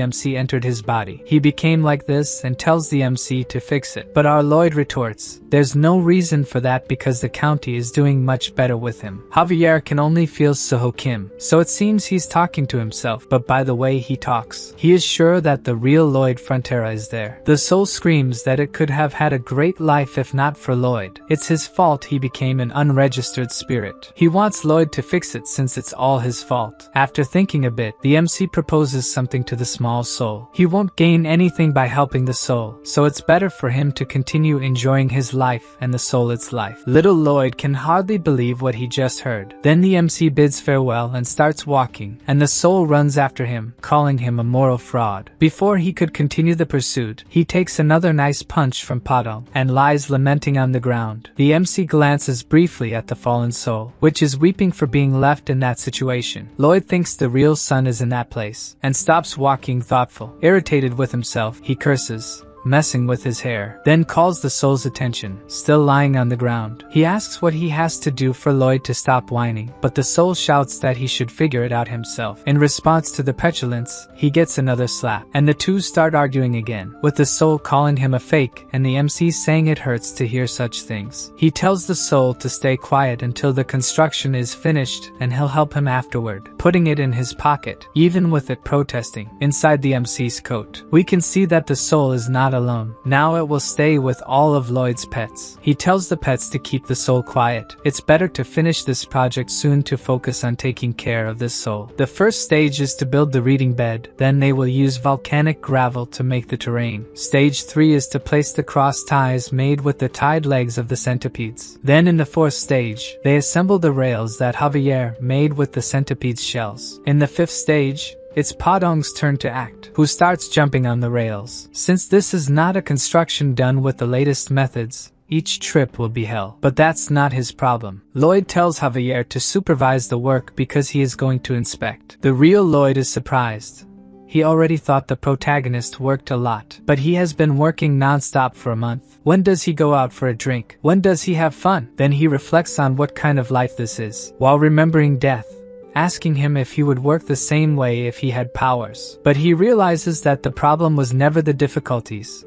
MC entered his body, he became like this and tells the MC to fix it. But our Lloyd retorts, there's no reason for that because the county is doing much better with him. Javier can only feel Suho Kim, so it seems he's talking to himself, but by the way he talks, he is sure that the real Lloyd Frontera is there. The soul screams that it could have had a great life if not for Lloyd. It's his fault he became an unregistered spirit. He wants Lloyd to fix it since it's all his fault. After thinking a bit, the MC proposes something to the small soul. He won't gain anything by helping the soul, so it's better for him to continue enjoying his life and the soul its life. Little Lloyd can hardly believe what he just heard. Then the MC bids farewell and starts walking, and the soul runs after him, calling him a moral fraud. Before he could continue the pursuit, he takes another nice punch from Padong and lies lamenting on the ground. The MC glances briefly at the fallen soul, which is weeping for being left in that situation. Lloyd thinks the real son is in that place, and stops walking thoughtful. Irritated with himself, he curses, messing with his hair, then calls the soul's attention, still lying on the ground. He asks what he has to do for Lloyd to stop whining, but the soul shouts that he should figure it out himself. In response to the petulance, he gets another slap, and the two start arguing again, with the soul calling him a fake and the MC saying it hurts to hear such things. He tells the soul to stay quiet until the construction is finished and he'll help him afterward, putting it in his pocket, even with it protesting, inside the MC's coat. We can see that the soul is not not alone. Now it will stay with all of Lloyd's pets. He tells the pets to keep the soul quiet. It's better to finish this project soon to focus on taking care of this soul. The first stage is to build the reading bed, then they will use volcanic gravel to make the terrain. Stage 3 is to place the cross ties made with the tied legs of the centipedes. Then in the fourth stage, they assemble the rails that Javier made with the centipede's shells. In the fifth stage, it's Padong's turn to act, who starts jumping on the rails. Since this is not a construction done with the latest methods, each trip will be hell. But that's not his problem. Lloyd tells Javier to supervise the work because he is going to inspect. The real Lloyd is surprised. He already thought the protagonist worked a lot, but he has been working non-stop for a month. When does he go out for a drink? When does he have fun? Then he reflects on what kind of life this is, while remembering death, asking him if he would work the same way if he had powers. But he realizes that the problem was never the difficulties,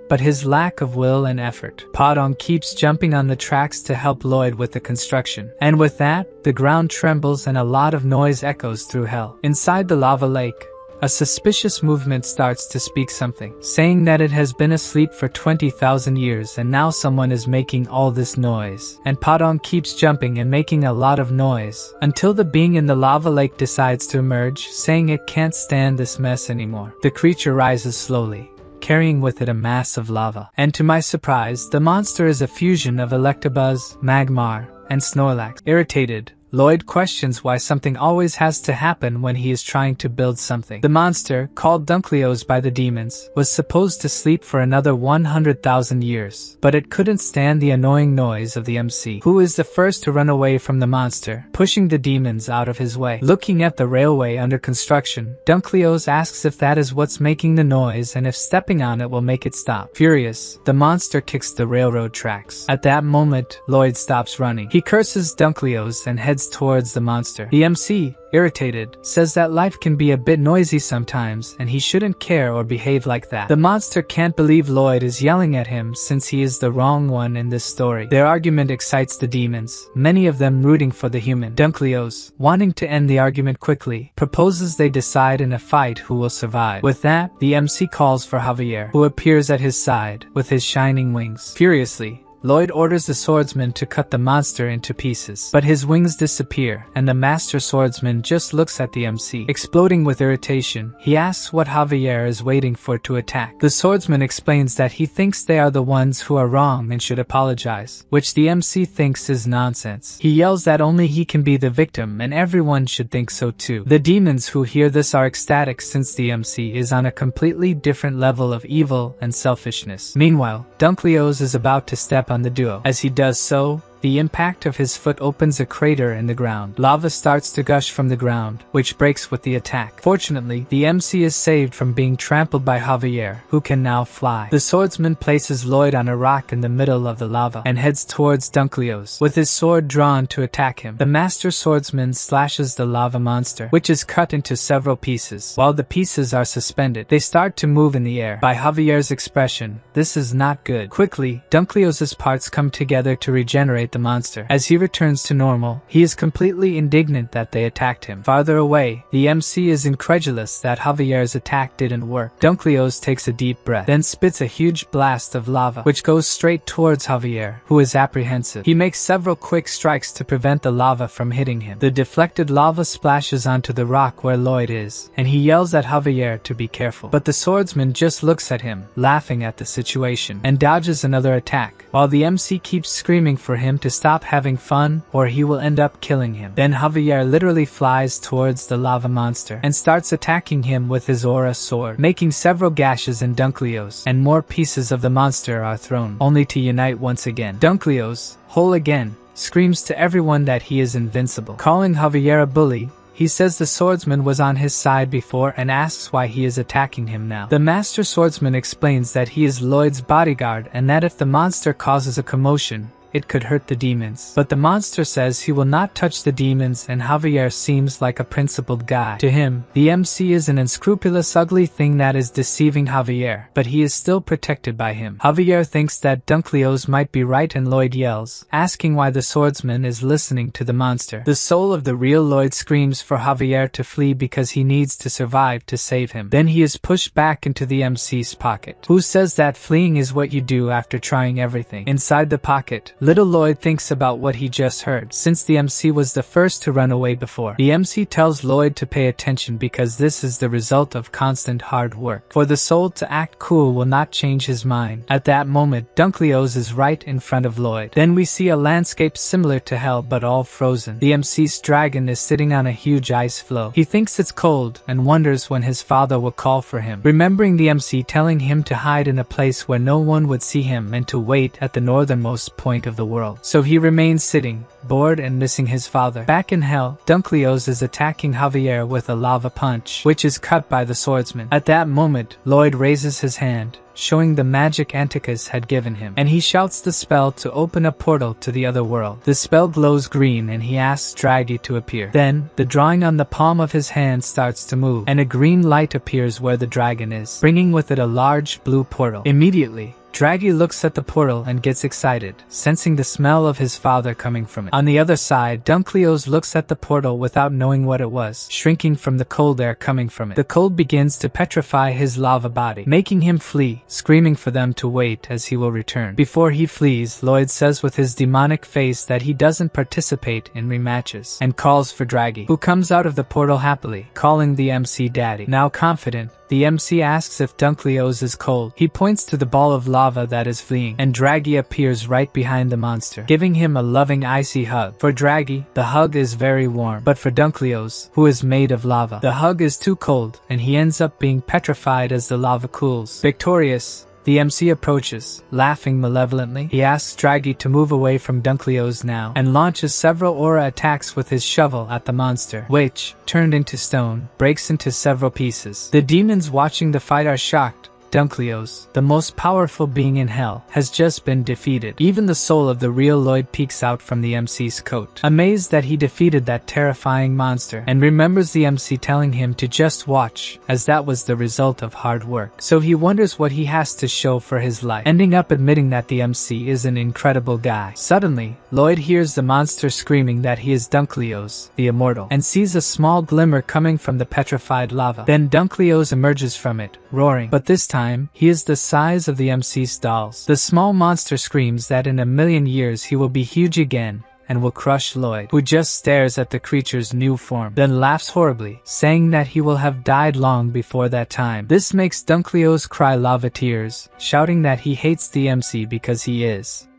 but his lack of will and effort. Padong keeps jumping on the tracks to help Lloyd with the construction. And with that, the ground trembles and a lot of noise echoes through hell. Inside the lava lake, a suspicious movement starts to speak something, saying that it has been asleep for 20,000 years and now someone is making all this noise. And Padong keeps jumping and making a lot of noise, until the being in the lava lake decides to emerge, saying it can't stand this mess anymore. The creature rises slowly, carrying with it a mass of lava. And to my surprise, the monster is a fusion of Electabuzz, Magmar, and Snorlax. Irritated, Lloyd questions why something always has to happen when he is trying to build something. The monster, called Dunkleo's by the demons, was supposed to sleep for another 100,000 years, but it couldn't stand the annoying noise of the MC, who is the first to run away from the monster, pushing the demons out of his way. Looking at the railway under construction, Dunkleo's asks if that is what's making the noise and if stepping on it will make it stop. Furious, the monster kicks the railroad tracks. At that moment, Lloyd stops running. He curses Dunkleo's and heads towards the monster. The MC, irritated, says that life can be a bit noisy sometimes and he shouldn't care or behave like that. The monster can't believe Lloyd is yelling at him since he is the wrong one in this story. Their argument excites the demons, many of them rooting for the human. Dunkleo's, wanting to end the argument quickly, proposes they decide in a fight who will survive. With that, the MC calls for Javier, who appears at his side with his shining wings. Furiously, Lloyd orders the swordsman to cut the monster into pieces, but his wings disappear, and the master swordsman just looks at the MC. Exploding with irritation, he asks what Javier is waiting for to attack. The swordsman explains that he thinks they are the ones who are wrong and should apologize, which the MC thinks is nonsense. He yells that only he can be the victim and everyone should think so too. The demons who hear this are ecstatic since the MC is on a completely different level of evil and selfishness. Meanwhile, Dunkleo's is about to step on the duo. As he does so, the impact of his foot opens a crater in the ground. Lava starts to gush from the ground, which breaks with the attack. Fortunately, the MC is saved from being trampled by Javier, who can now fly. The swordsman places Lloyd on a rock in the middle of the lava and heads towards Dunkleo's, with his sword drawn to attack him. The master swordsman slashes the lava monster, which is cut into several pieces. While the pieces are suspended, they start to move in the air. By Javier's expression, this is not good. Quickly, Dunkleo's parts come together to regenerate the monster. As he returns to normal, he is completely indignant that they attacked him. Farther away, the MC is incredulous that Javier's attack didn't work. Dunkleo's takes a deep breath, then spits a huge blast of lava, which goes straight towards Javier, who is apprehensive. He makes several quick strikes to prevent the lava from hitting him. The deflected lava splashes onto the rock where Lloyd is, and he yells at Javier to be careful. But the swordsman just looks at him, laughing at the situation, and dodges another attack, while the MC keeps screaming for him to stop having fun or he will end up killing him. Then Javier literally flies towards the lava monster and starts attacking him with his aura sword, making several gashes in Dunkleo's, and more pieces of the monster are thrown, only to unite once again. Dunkleo's, whole again, screams to everyone that he is invincible. Calling Javier a bully, he says the swordsman was on his side before and asks why he is attacking him now. The master swordsman explains that he is Lloyd's bodyguard and that if the monster causes a commotion, it could hurt the demons. But the monster says he will not touch the demons, and Javier seems like a principled guy. To him, the MC is an unscrupulous ugly thing that is deceiving Javier, but he is still protected by him. Javier thinks that Dunkleo's might be right, and Lloyd yells, asking why the swordsman is listening to the monster. The soul of the real Lloyd screams for Javier to flee because he needs to survive to save him. Then he is pushed back into the MC's pocket, who says that fleeing is what you do after trying everything. Inside the pocket, little Lloyd thinks about what he just heard, since the MC was the first to run away before. The MC tells Lloyd to pay attention because this is the result of constant hard work. For the soul to act cool will not change his mind. At that moment, Dunkleo's is right in front of Lloyd. Then we see a landscape similar to hell but all frozen. The MC's dragon is sitting on a huge ice floe. He thinks it's cold and wonders when his father will call for him, remembering the MC telling him to hide in a place where no one would see him and to wait at the northernmost point of the world. So he remains sitting, bored and missing his father. Back in hell, Dunkleo's is attacking Javier with a lava punch, which is cut by the swordsman. At that moment, Lloyd raises his hand, showing the magic Anticus had given him, and he shouts the spell to open a portal to the other world. The spell glows green and he asks Draghi to appear. Then, the drawing on the palm of his hand starts to move, and a green light appears where the dragon is, bringing with it a large blue portal. Immediately, Draghi looks at the portal and gets excited, sensing the smell of his father coming from it. On the other side, Dunkleo's looks at the portal without knowing what it was, shrinking from the cold air coming from it. The cold begins to petrify his lava body, making him flee, screaming for them to wait as he will return. Before he flees, Lloyd says with his demonic face that he doesn't participate in rematches, and calls for Draghi, who comes out of the portal happily, calling the MC daddy. Now confident, the MC asks if Dunkleo's is cold. He points to the ball of lava that is fleeing, and Draghi appears right behind the monster, giving him a loving icy hug. For Draghi, the hug is very warm, but for Dunkleo's, who is made of lava, the hug is too cold, and he ends up being petrified as the lava cools. Victorious, the MC approaches, laughing malevolently. He asks Draghi to move away from Dunkleo's now, and launches several aura attacks with his shovel at the monster, which, turned into stone, breaks into several pieces. The demons watching the fight are shocked. Dunkleo's, the most powerful being in hell, has just been defeated. Even the soul of the real Lloyd peeks out from the MC's coat, amazed that he defeated that terrifying monster, and remembers the MC telling him to just watch, as that was the result of hard work. So he wonders what he has to show for his life, ending up admitting that the MC is an incredible guy. Suddenly, Lloyd hears the monster screaming that he is Dunkleo's, the immortal, and sees a small glimmer coming from the petrified lava. Then Dunkleo's emerges from it, roaring, but this time, he is the size of the MC's dolls. The small monster screams that in a million years he will be huge again, and will crush Lloyd, who just stares at the creature's new form, then laughs horribly, saying that he will have died long before that time. This makes Dunkleo's cry lava tears, shouting that he hates the MC because he is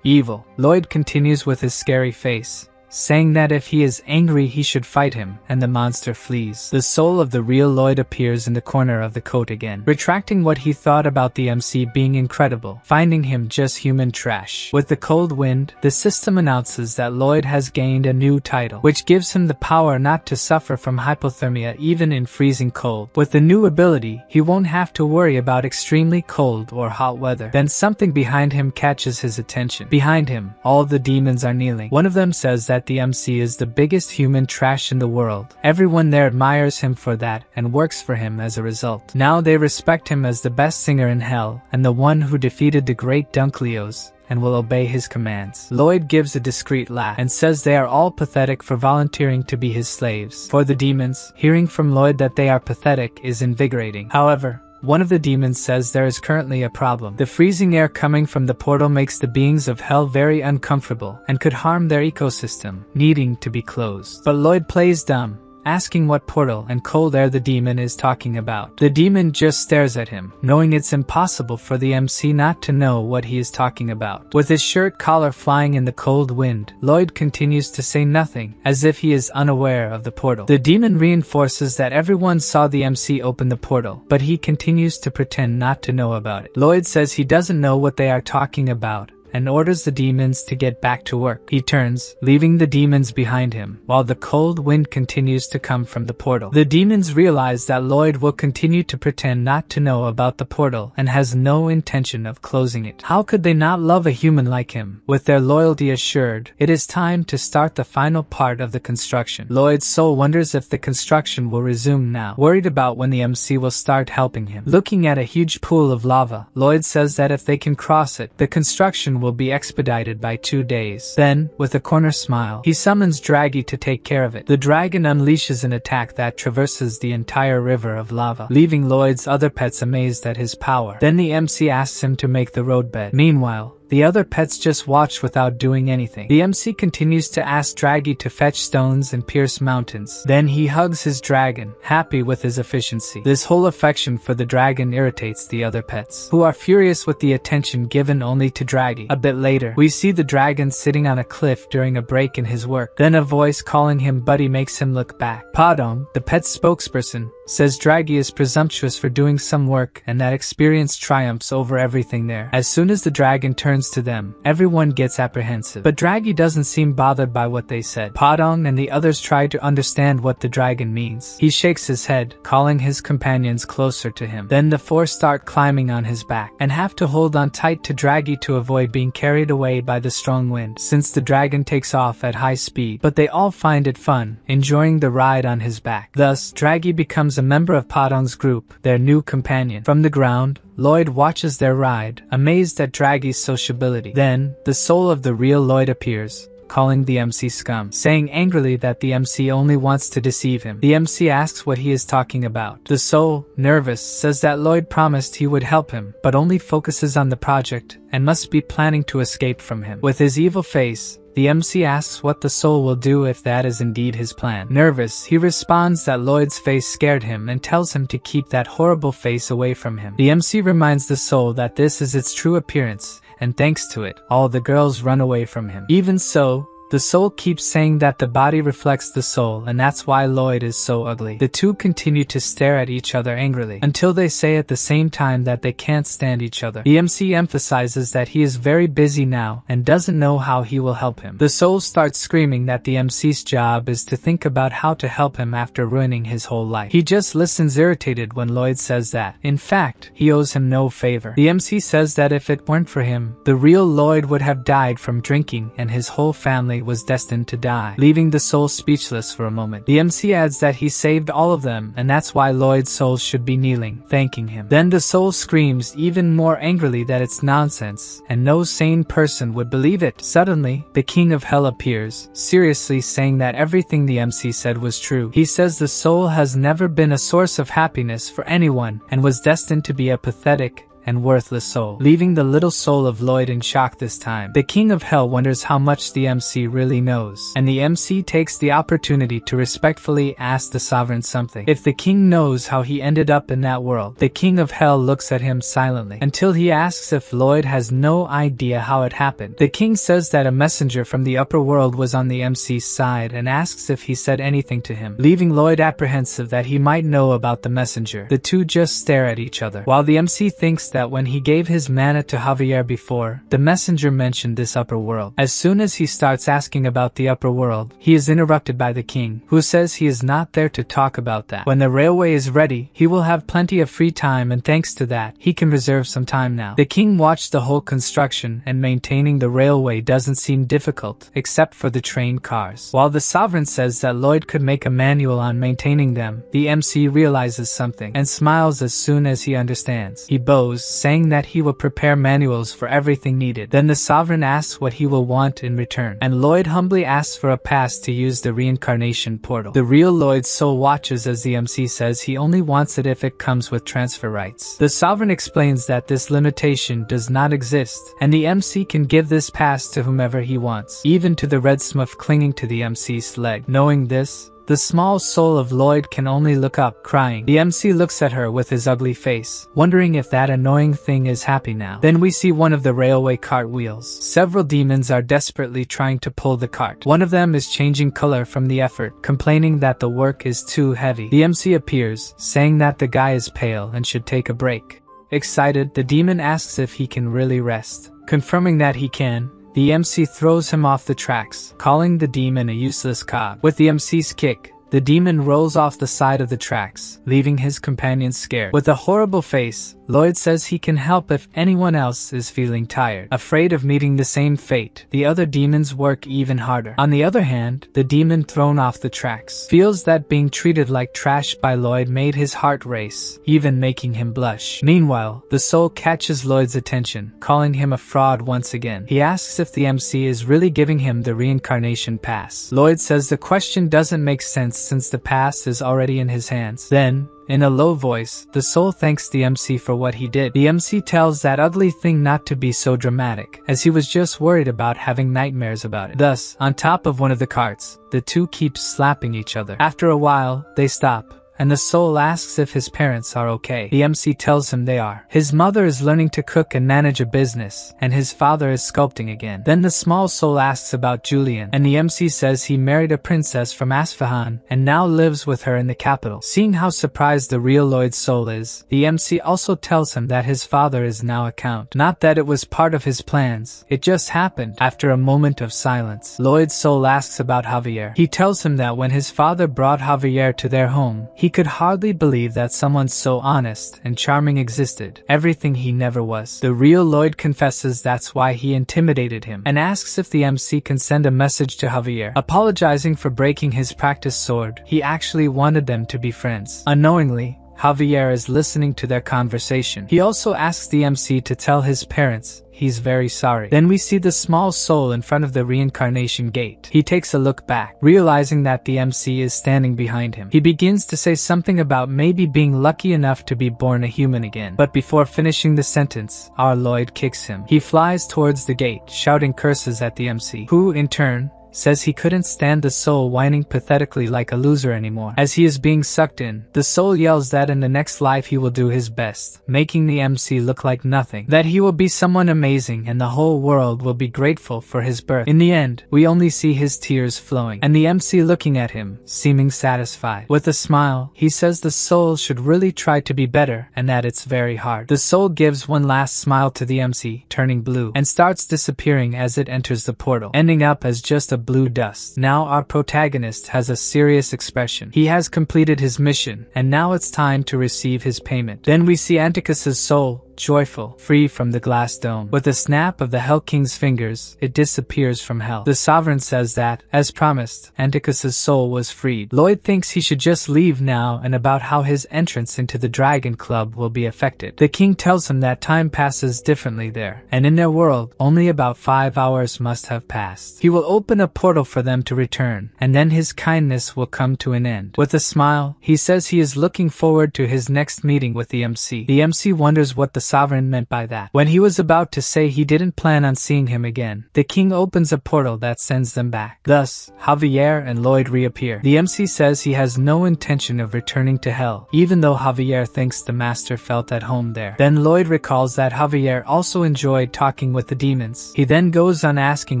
evil. Lloyd continues with his scary face, saying that if he is angry he should fight him, and the monster flees. The soul of the real Lloyd appears in the corner of the coat again, retracting what he thought about the MC being incredible, finding him just human trash. With the cold wind, the system announces that Lloyd has gained a new title, which gives him the power not to suffer from hypothermia even in freezing cold. With the new ability, he won't have to worry about extremely cold or hot weather. Then something behind him catches his attention. Behind him, all the demons are kneeling. One of them says that the MC is the biggest human trash in the world. Everyone there admires him for that and works for him as a result. Now they respect him as the best singer in hell and the one who defeated the great Dunkleo's, and will obey his commands. Lloyd gives a discreet laugh and says they are all pathetic for volunteering to be his slaves. For the demons, hearing from Lloyd that they are pathetic is invigorating. However, one of the demons says there is currently a problem. The freezing air coming from the portal makes the beings of hell very uncomfortable and could harm their ecosystem, needing to be closed. But Lloyd plays dumb, asking what portal and cold air the demon is talking about. The demon just stares at him, knowing it's impossible for the MC not to know what he is talking about. With his shirt collar flying in the cold wind, Lloyd continues to say nothing, as if he is unaware of the portal. The demon reinforces that everyone saw the MC open the portal, but he continues to pretend not to know about it. Lloyd says he doesn't know what they are talking about, and orders the demons to get back to work. He turns, leaving the demons behind him, while the cold wind continues to come from the portal. The demons realize that Lloyd will continue to pretend not to know about the portal and has no intention of closing it. How could they not love a human like him? With their loyalty assured, it is time to start the final part of the construction. Lloyd's soul wonders if the construction will resume now, worried about when the MC will start helping him. Looking at a huge pool of lava, Lloyd says that if they can cross it, the construction will be expedited by 2 days. Then, with a corner smile, he summons Draggy to take care of it. The dragon unleashes an attack that traverses the entire river of lava, leaving Lloyd's other pets amazed at his power. Then the MC asks him to make the roadbed. Meanwhile, the other pets just watch without doing anything. The MC continues to ask Draggy to fetch stones and pierce mountains. Then he hugs his dragon, happy with his efficiency. This whole affection for the dragon irritates the other pets, who are furious with the attention given only to Draggy. A bit later, we see the dragon sitting on a cliff during a break in his work. Then a voice calling him buddy makes him look back. Padong, the pet spokesperson, says Draggy is presumptuous for doing some work and that experience triumphs over everything there. As soon as the dragon turns to them, everyone gets apprehensive. But Draggy doesn't seem bothered by what they said. Padong and the others try to understand what the dragon means. He shakes his head, calling his companions closer to him. Then the four start climbing on his back, and have to hold on tight to Draggy to avoid being carried away by the strong wind, since the dragon takes off at high speed. But they all find it fun, enjoying the ride on his back. Thus, Draggy becomes a member of Padong's group, their new companion. From the ground, Lloyd watches their ride, amazed at Draggy's sociability. Then, the soul of the real Lloyd appears, calling the MC scum, saying angrily that the MC only wants to deceive him. The MC asks what he is talking about. The soul, nervous, says that Lloyd promised he would help him, but only focuses on the project, and must be planning to escape from him. With his evil face, the MC asks what the soul will do if that is indeed his plan. Nervous, he responds that Lloyd's face scared him and tells him to keep that horrible face away from him. The MC reminds the soul that this is its true appearance, and thanks to it, all the girls run away from him. Even so, the soul keeps saying that the body reflects the soul and that's why Lloyd is so ugly. The two continue to stare at each other angrily, until they say at the same time that they can't stand each other. The MC emphasizes that he is very busy now and doesn't know how he will help him. The soul starts screaming that the MC's job is to think about how to help him after ruining his whole life. He just listens irritated when Lloyd says that. In fact, he owes him no favor. The MC says that if it weren't for him, the real Lloyd would have died from drinking and his whole family was destined to die, leaving the soul speechless for a moment. The MC adds that he saved all of them and that's why Lloyd's soul should be kneeling, thanking him. Then the soul screams even more angrily that it's nonsense, and no sane person would believe it. Suddenly, the King of Hell appears, seriously saying that everything the MC said was true. He says the soul has never been a source of happiness for anyone and was destined to be a pathetic and worthless soul, leaving the little soul of Lloyd in shock this time. The King of Hell wonders how much the MC really knows, and the MC takes the opportunity to respectfully ask the sovereign something. If the king knows how he ended up in that world, the King of Hell looks at him silently, until he asks if Lloyd has no idea how it happened. The king says that a messenger from the upper world was on the MC's side and asks if he said anything to him, leaving Lloyd apprehensive that he might know about the messenger. The two just stare at each other, while the MC thinks that when he gave his mana to Javier before, the messenger mentioned this upper world. As soon as he starts asking about the upper world, he is interrupted by the king, who says he is not there to talk about that. When the railway is ready, he will have plenty of free time and thanks to that, he can reserve some time now. The king watched the whole construction and maintaining the railway doesn't seem difficult, except for the train cars. While the sovereign says that Lloyd could make a manual on maintaining them, the MC realizes something and smiles as soon as he understands. He bows, saying that he will prepare manuals for everything needed. Then the sovereign asks what he will want in return, and Lloyd humbly asks for a pass to use the Reincarnation portal. The real Lloyd's soul watches as the MC says he only wants it if it comes with transfer rights. The sovereign explains that this limitation does not exist, and the MC can give this pass to whomever he wants, even to the red smurf clinging to the MC's leg. Knowing this, the small soul of Lloyd can only look up, crying. The MC looks at her with his ugly face, wondering if that annoying thing is happy now. Then we see one of the railway cart wheels. Several demons are desperately trying to pull the cart. One of them is changing color from the effort, complaining that the work is too heavy. The MC appears, saying that the guy is pale and should take a break. Excited, the demon asks if he can really rest. Confirming that he can, the MC throws him off the tracks, calling the demon a useless cog. With the MC's kick, the demon rolls off the side of the tracks, leaving his companions scared. With a horrible face, Lloyd says he can help if anyone else is feeling tired. Afraid of meeting the same fate, the other demons work even harder. On the other hand, the demon thrown off the tracks feels that being treated like trash by Lloyd made his heart race, even making him blush. Meanwhile, the soul catches Lloyd's attention, calling him a fraud once again. He asks if the MC is really giving him the reincarnation pass. Lloyd says the question doesn't make sense since the pass is already in his hands. Then, in a low voice, the soul thanks the MC for what he did. The MC tells that ugly thing not to be so dramatic, as he was just worried about having nightmares about it. Thus, on top of one of the carts, the two keep slapping each other. After a while, they stop, and the soul asks if his parents are okay. The MC tells him they are. His mother is learning to cook and manage a business, and his father is sculpting again. Then the small soul asks about Julian, and the MC says he married a princess from Asfahan, and now lives with her in the capital. Seeing how surprised the real Lloyd's soul is, the MC also tells him that his father is now a count. Not that it was part of his plans, it just happened. After a moment of silence, Lloyd's soul asks about Javier. He tells him that when his father brought Javier to their home, he could hardly believe that someone so honest and charming existed, everything he never was. The real Lloyd confesses that's why he intimidated him, and asks if the MC can send a message to Javier. Apologizing for breaking his practice sword, he actually wanted them to be friends. Unknowingly, Javier is listening to their conversation. He also asks the MC to tell his parents he's very sorry. Then we see the small soul in front of the reincarnation gate. He takes a look back, realizing that the MC is standing behind him. He begins to say something about maybe being lucky enough to be born a human again. But before finishing the sentence, our Lloyd kicks him. He flies towards the gate, shouting curses at the MC, who, in turn, says he couldn't stand the soul whining pathetically like a loser anymore. As he is being sucked in, the soul yells that in the next life he will do his best, making the MC look like nothing, that he will be someone amazing and the whole world will be grateful for his birth. In the end, we only see his tears flowing, and the MC looking at him, seeming satisfied. With a smile, he says the soul should really try to be better, and that it's very hard. The soul gives one last smile to the MC, turning blue, and starts disappearing as it enters the portal, ending up as just a blue dust. Now our protagonist has a serious expression. He has completed his mission, and now it's time to receive his payment. Then we see Anticus's soul, joyful, free from the glass dome. With a snap of the Hell King's fingers, it disappears from hell. The sovereign says that, as promised, Anticus's soul was freed. Lloyd thinks he should just leave now and about how his entrance into the Dragon Club will be affected. The king tells him that time passes differently there, and in their world, only about 5 hours must have passed. He will open a portal for them to return, and then his kindness will come to an end. With a smile, he says he is looking forward to his next meeting with the MC. The MC wonders what the sovereign meant by that. When he was about to say he didn't plan on seeing him again, the king opens a portal that sends them back. Thus, Javier and Lloyd reappear. The MC says he has no intention of returning to hell, even though Javier thinks the master felt at home there. Then Lloyd recalls that Javier also enjoyed talking with the demons. He then goes on asking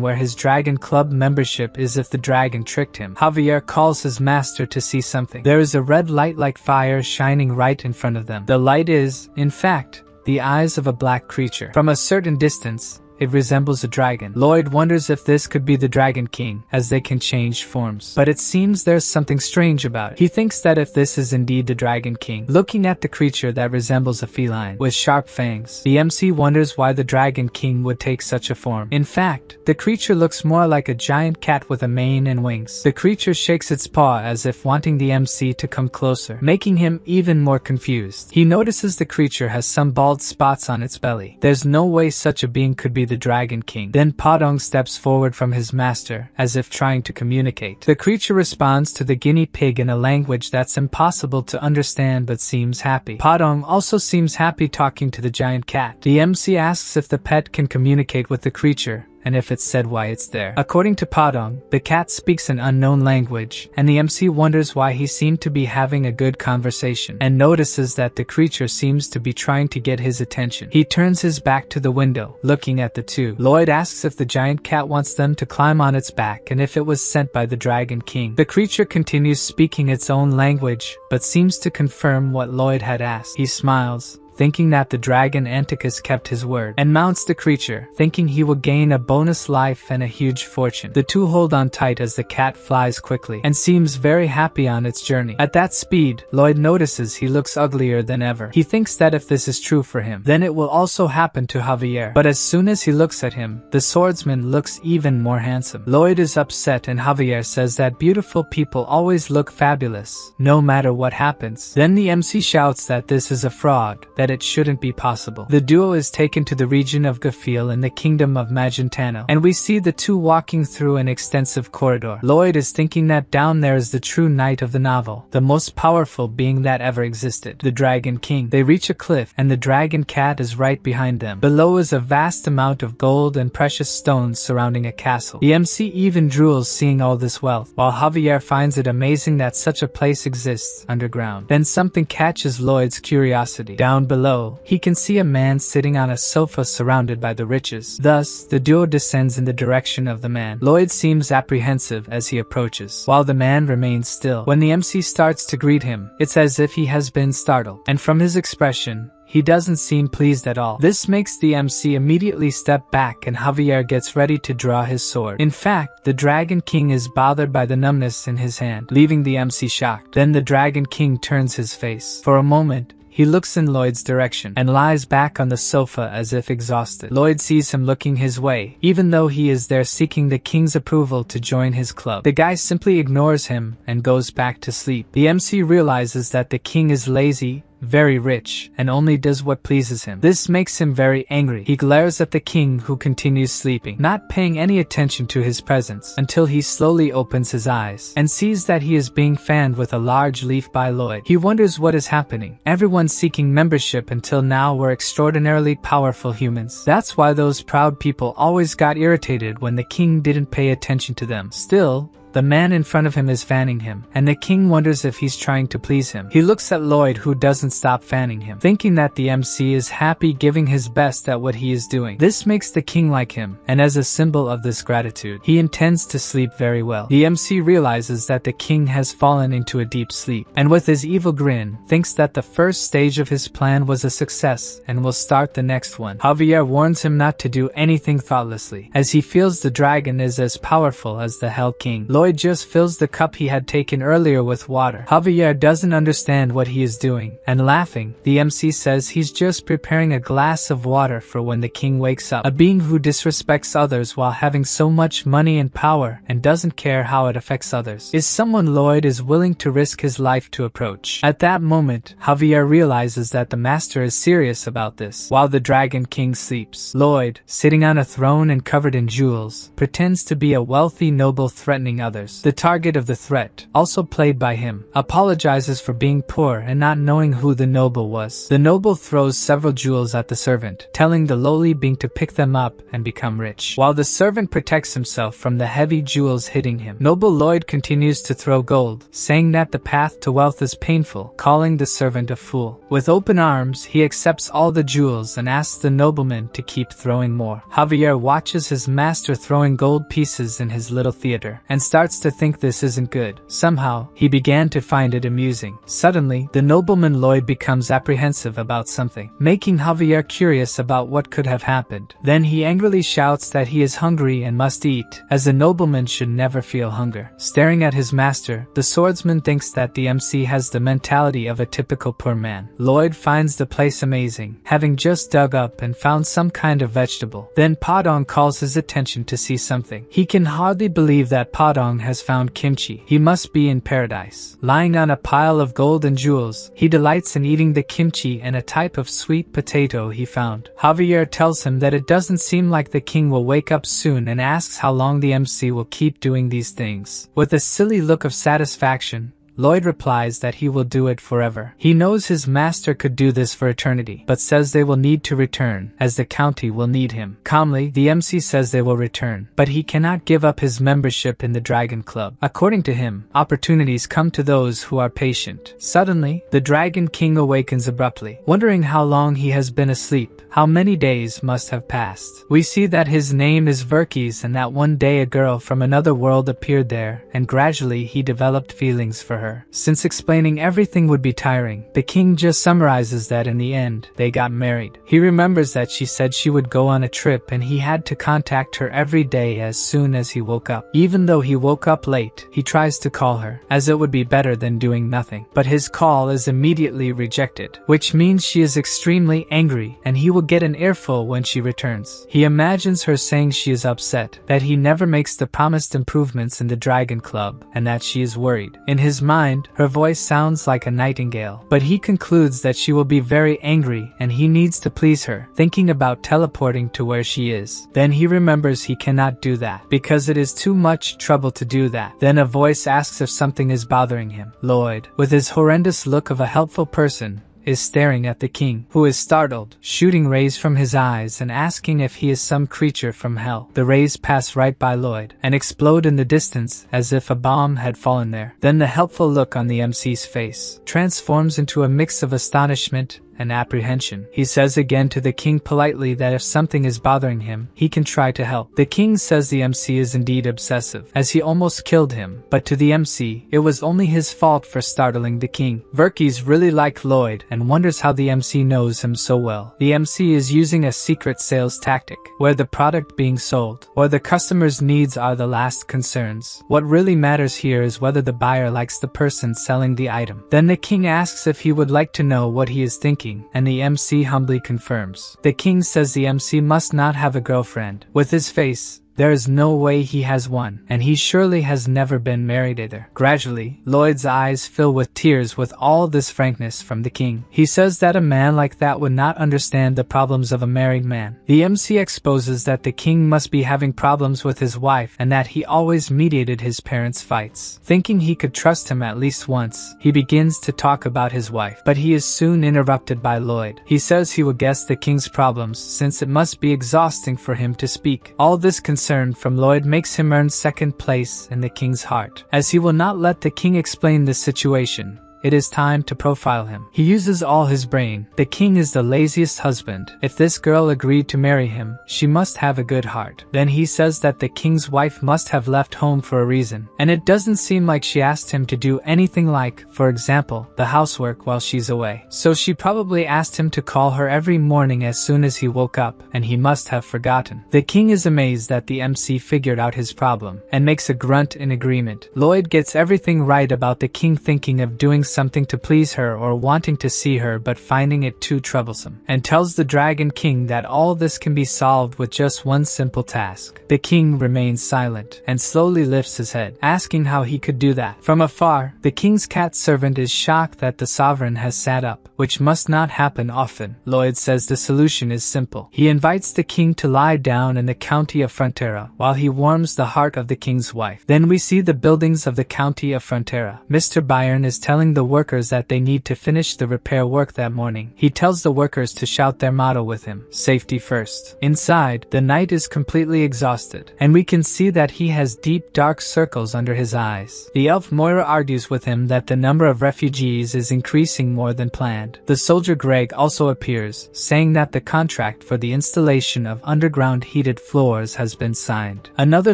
where his Dragon Club membership is if the dragon tricked him. Javier calls his master to see something. There is a red light like fire shining right in front of them. The light is, in fact, the eyes of a black creature. From a certain distance, it resembles a dragon. Lloyd wonders if this could be the Dragon King, as they can change forms. But it seems there's something strange about it. He thinks that if this is indeed the Dragon King, looking at the creature that resembles a feline, with sharp fangs, the MC wonders why the Dragon King would take such a form. In fact, the creature looks more like a giant cat with a mane and wings. The creature shakes its paw as if wanting the MC to come closer, making him even more confused. He notices the creature has some bald spots on its belly. There's no way such a being could be the Dragon King. Then Padong steps forward from his master, as if trying to communicate. The creature responds to the guinea pig in a language that's impossible to understand but seems happy. Padong also seems happy talking to the giant cat. The MC asks if the pet can communicate with the creature, and if it's said why it's there. According to Padong, the cat speaks an unknown language, and the MC wonders why he seemed to be having a good conversation, and notices that the creature seems to be trying to get his attention. He turns his back to the window, looking at the two. Lloyd asks if the giant cat wants them to climb on its back and if it was sent by the Dragon King. The creature continues speaking its own language, but seems to confirm what Lloyd had asked. He smiles, thinking that the dragon Anticus kept his word, and mounts the creature, thinking he will gain a bonus life and a huge fortune. The two hold on tight as the cat flies quickly, and seems very happy on its journey. At that speed, Lloyd notices he looks uglier than ever. He thinks that if this is true for him, then it will also happen to Javier. But as soon as he looks at him, the swordsman looks even more handsome. Lloyd is upset and Javier says that beautiful people always look fabulous, no matter what happens. Then the MC shouts that this is a fraud, that it shouldn't be possible. The duo is taken to the region of Gafil in the kingdom of Magentano, and we see the two walking through an extensive corridor. Lloyd is thinking that down there is the true knight of the novel, the most powerful being that ever existed, the Dragon King. They reach a cliff, and the dragon cat is right behind them. Below is a vast amount of gold and precious stones surrounding a castle. The MC even drools seeing all this wealth, while Javier finds it amazing that such a place exists underground. Then something catches Lloyd's curiosity. Down below, he can see a man sitting on a sofa surrounded by the riches. Thus, the duo descends in the direction of the man. Lloyd seems apprehensive as he approaches, while the man remains still. When the MC starts to greet him, it's as if he has been startled, and from his expression, he doesn't seem pleased at all. This makes the MC immediately step back and Javier gets ready to draw his sword. In fact, the Dragon King is bothered by the numbness in his hand, leaving the MC shocked. Then the Dragon King turns his face. For a moment, he looks in Lloyd's direction and lies back on the sofa as if exhausted. Lloyd sees him looking his way, even though he is there seeking the king's approval to join his club. The guy simply ignores him and goes back to sleep. The MC realizes that the king is lazy, very rich, and only does what pleases him. This makes him very angry. He glares at the king who continues sleeping, not paying any attention to his presence, until he slowly opens his eyes and sees that he is being fanned with a large leaf by Lloyd. He wonders what is happening. Everyone seeking membership until now were extraordinarily powerful humans. That's why those proud people always got irritated when the king didn't pay attention to them. Still, the man in front of him is fanning him, and the king wonders if he's trying to please him. He looks at Lloyd, who doesn't stop fanning him, thinking that the MC is happy giving his best at what he is doing. This makes the king like him, and as a symbol of this gratitude, he intends to sleep very well. The MC realizes that the king has fallen into a deep sleep, and with his evil grin, thinks that the first stage of his plan was a success and will start the next one. Javier warns him not to do anything thoughtlessly, as he feels the dragon is as powerful as the Hell King. Lloyd just fills the cup he had taken earlier with water. Javier doesn't understand what he is doing, and laughing, the MC says he's just preparing a glass of water for when the king wakes up. A being who disrespects others while having so much money and power and doesn't care how it affects others is someone Lloyd is willing to risk his life to approach. At that moment, Javier realizes that the master is serious about this. While the Dragon King sleeps, Lloyd, sitting on a throne and covered in jewels, pretends to be a wealthy noble threatening others. The target of the threat, also played by him, apologizes for being poor and not knowing who the noble was. The noble throws several jewels at the servant, telling the lowly being to pick them up and become rich. While the servant protects himself from the heavy jewels hitting him, noble Lloyd continues to throw gold, saying that the path to wealth is painful, calling the servant a fool. With open arms, he accepts all the jewels and asks the nobleman to keep throwing more. Javier watches his master throwing gold pieces in his little theater, and starts to think this isn't good. Somehow, he began to find it amusing. Suddenly, the nobleman Lloyd becomes apprehensive about something, making Javier curious about what could have happened. Then he angrily shouts that he is hungry and must eat, as a nobleman should never feel hunger. Staring at his master, the swordsman thinks that the MC has the mentality of a typical poor man. Lloyd finds the place amazing, having just dug up and found some kind of vegetable. Then Padong calls his attention to see something. He can hardly believe that Padong has found kimchi. He must be in paradise. Lying on a pile of gold and jewels, he delights in eating the kimchi and a type of sweet potato he found. Javier tells him that it doesn't seem like the king will wake up soon and asks how long the MC will keep doing these things. With a silly look of satisfaction, Lloyd replies that he will do it forever. He knows his master could do this for eternity, but says they will need to return, as the county will need him. Calmly, the MC says they will return, but he cannot give up his membership in the Dragon Club. According to him, opportunities come to those who are patient. Suddenly, the Dragon King awakens abruptly, wondering how long he has been asleep. How many days must have passed? We see that his name is Verkis and that one day a girl from another world appeared there, and gradually he developed feelings for her. her, since explaining everything would be tiring. The king just summarizes that in the end, they got married. He remembers that she said she would go on a trip and he had to contact her every day as soon as he woke up. Even though he woke up late, he tries to call her, as it would be better than doing nothing. But his call is immediately rejected, which means she is extremely angry and he will get an earful when she returns. He imagines her saying she is upset, that he never makes the promised improvements in the Dragon Club, and that she is worried. In his mind, her voice sounds like a nightingale, but he concludes that she will be very angry and he needs to please her, thinking about teleporting to where she is. Then he remembers he cannot do that, because it is too much trouble to do that. Then a voice asks if something is bothering him. Lloyd, with his horrendous look of a helpful person, is staring at the king, who is startled, shooting rays from his eyes and asking if he is some creature from hell. The rays pass right by Lloyd and explode in the distance as if a bomb had fallen there. Then the helpful look on the MC's face transforms into a mix of astonishment and apprehension. He says again to the king politely that if something is bothering him, he can try to help. The king says the MC is indeed obsessive, as he almost killed him, but to the MC, it was only his fault for startling the king. Verkis really likes Lloyd and wonders how the MC knows him so well. The MC is using a secret sales tactic, where the product being sold, or the customer's needs are the last concerns. What really matters here is whether the buyer likes the person selling the item. Then the king asks if he would like to know what he is thinking, and the MC humbly confirms. The king says the MC must not have a girlfriend. With his face, there is no way he has one, and he surely has never been married either. Gradually, Lloyd's eyes fill with tears with all this frankness from the king. He says that a man like that would not understand the problems of a married man. The MC exposes that the king must be having problems with his wife and that he always mediated his parents' fights. Thinking he could trust him at least once, he begins to talk about his wife, but he is soon interrupted by Lloyd. He says he will guess the king's problems since it must be exhausting for him to speak. All this concern from Lloyd makes him earn second place in the king's heart. As he will not let the king explain this situation, it is time to profile him. He uses all his brain. The king is the laziest husband. If this girl agreed to marry him, she must have a good heart. Then he says that the king's wife must have left home for a reason, and it doesn't seem like she asked him to do anything like, for example, the housework while she's away. So she probably asked him to call her every morning as soon as he woke up, and he must have forgotten. The king is amazed that the MC figured out his problem, and makes a grunt in agreement. Lloyd gets everything right about the king thinking of doing something to please her or wanting to see her but finding it too troublesome, and tells the Dragon King that all this can be solved with just one simple task. The king remains silent and slowly lifts his head, asking how he could do that. From afar, the king's cat servant is shocked that the sovereign has sat up, which must not happen often. Lloyd says the solution is simple. He invites the king to lie down in the county of Frontera while he warms the heart of the king's wife. Then we see the buildings of the county of Frontera. Mr. Byron is telling the workers that they need to finish the repair work that morning. He tells the workers to shout their motto with him, safety first. Inside, the knight is completely exhausted, and we can see that he has deep dark circles under his eyes. The elf Moira argues with him that the number of refugees is increasing more than planned. The soldier Greg also appears, saying that the contract for the installation of underground heated floors has been signed. Another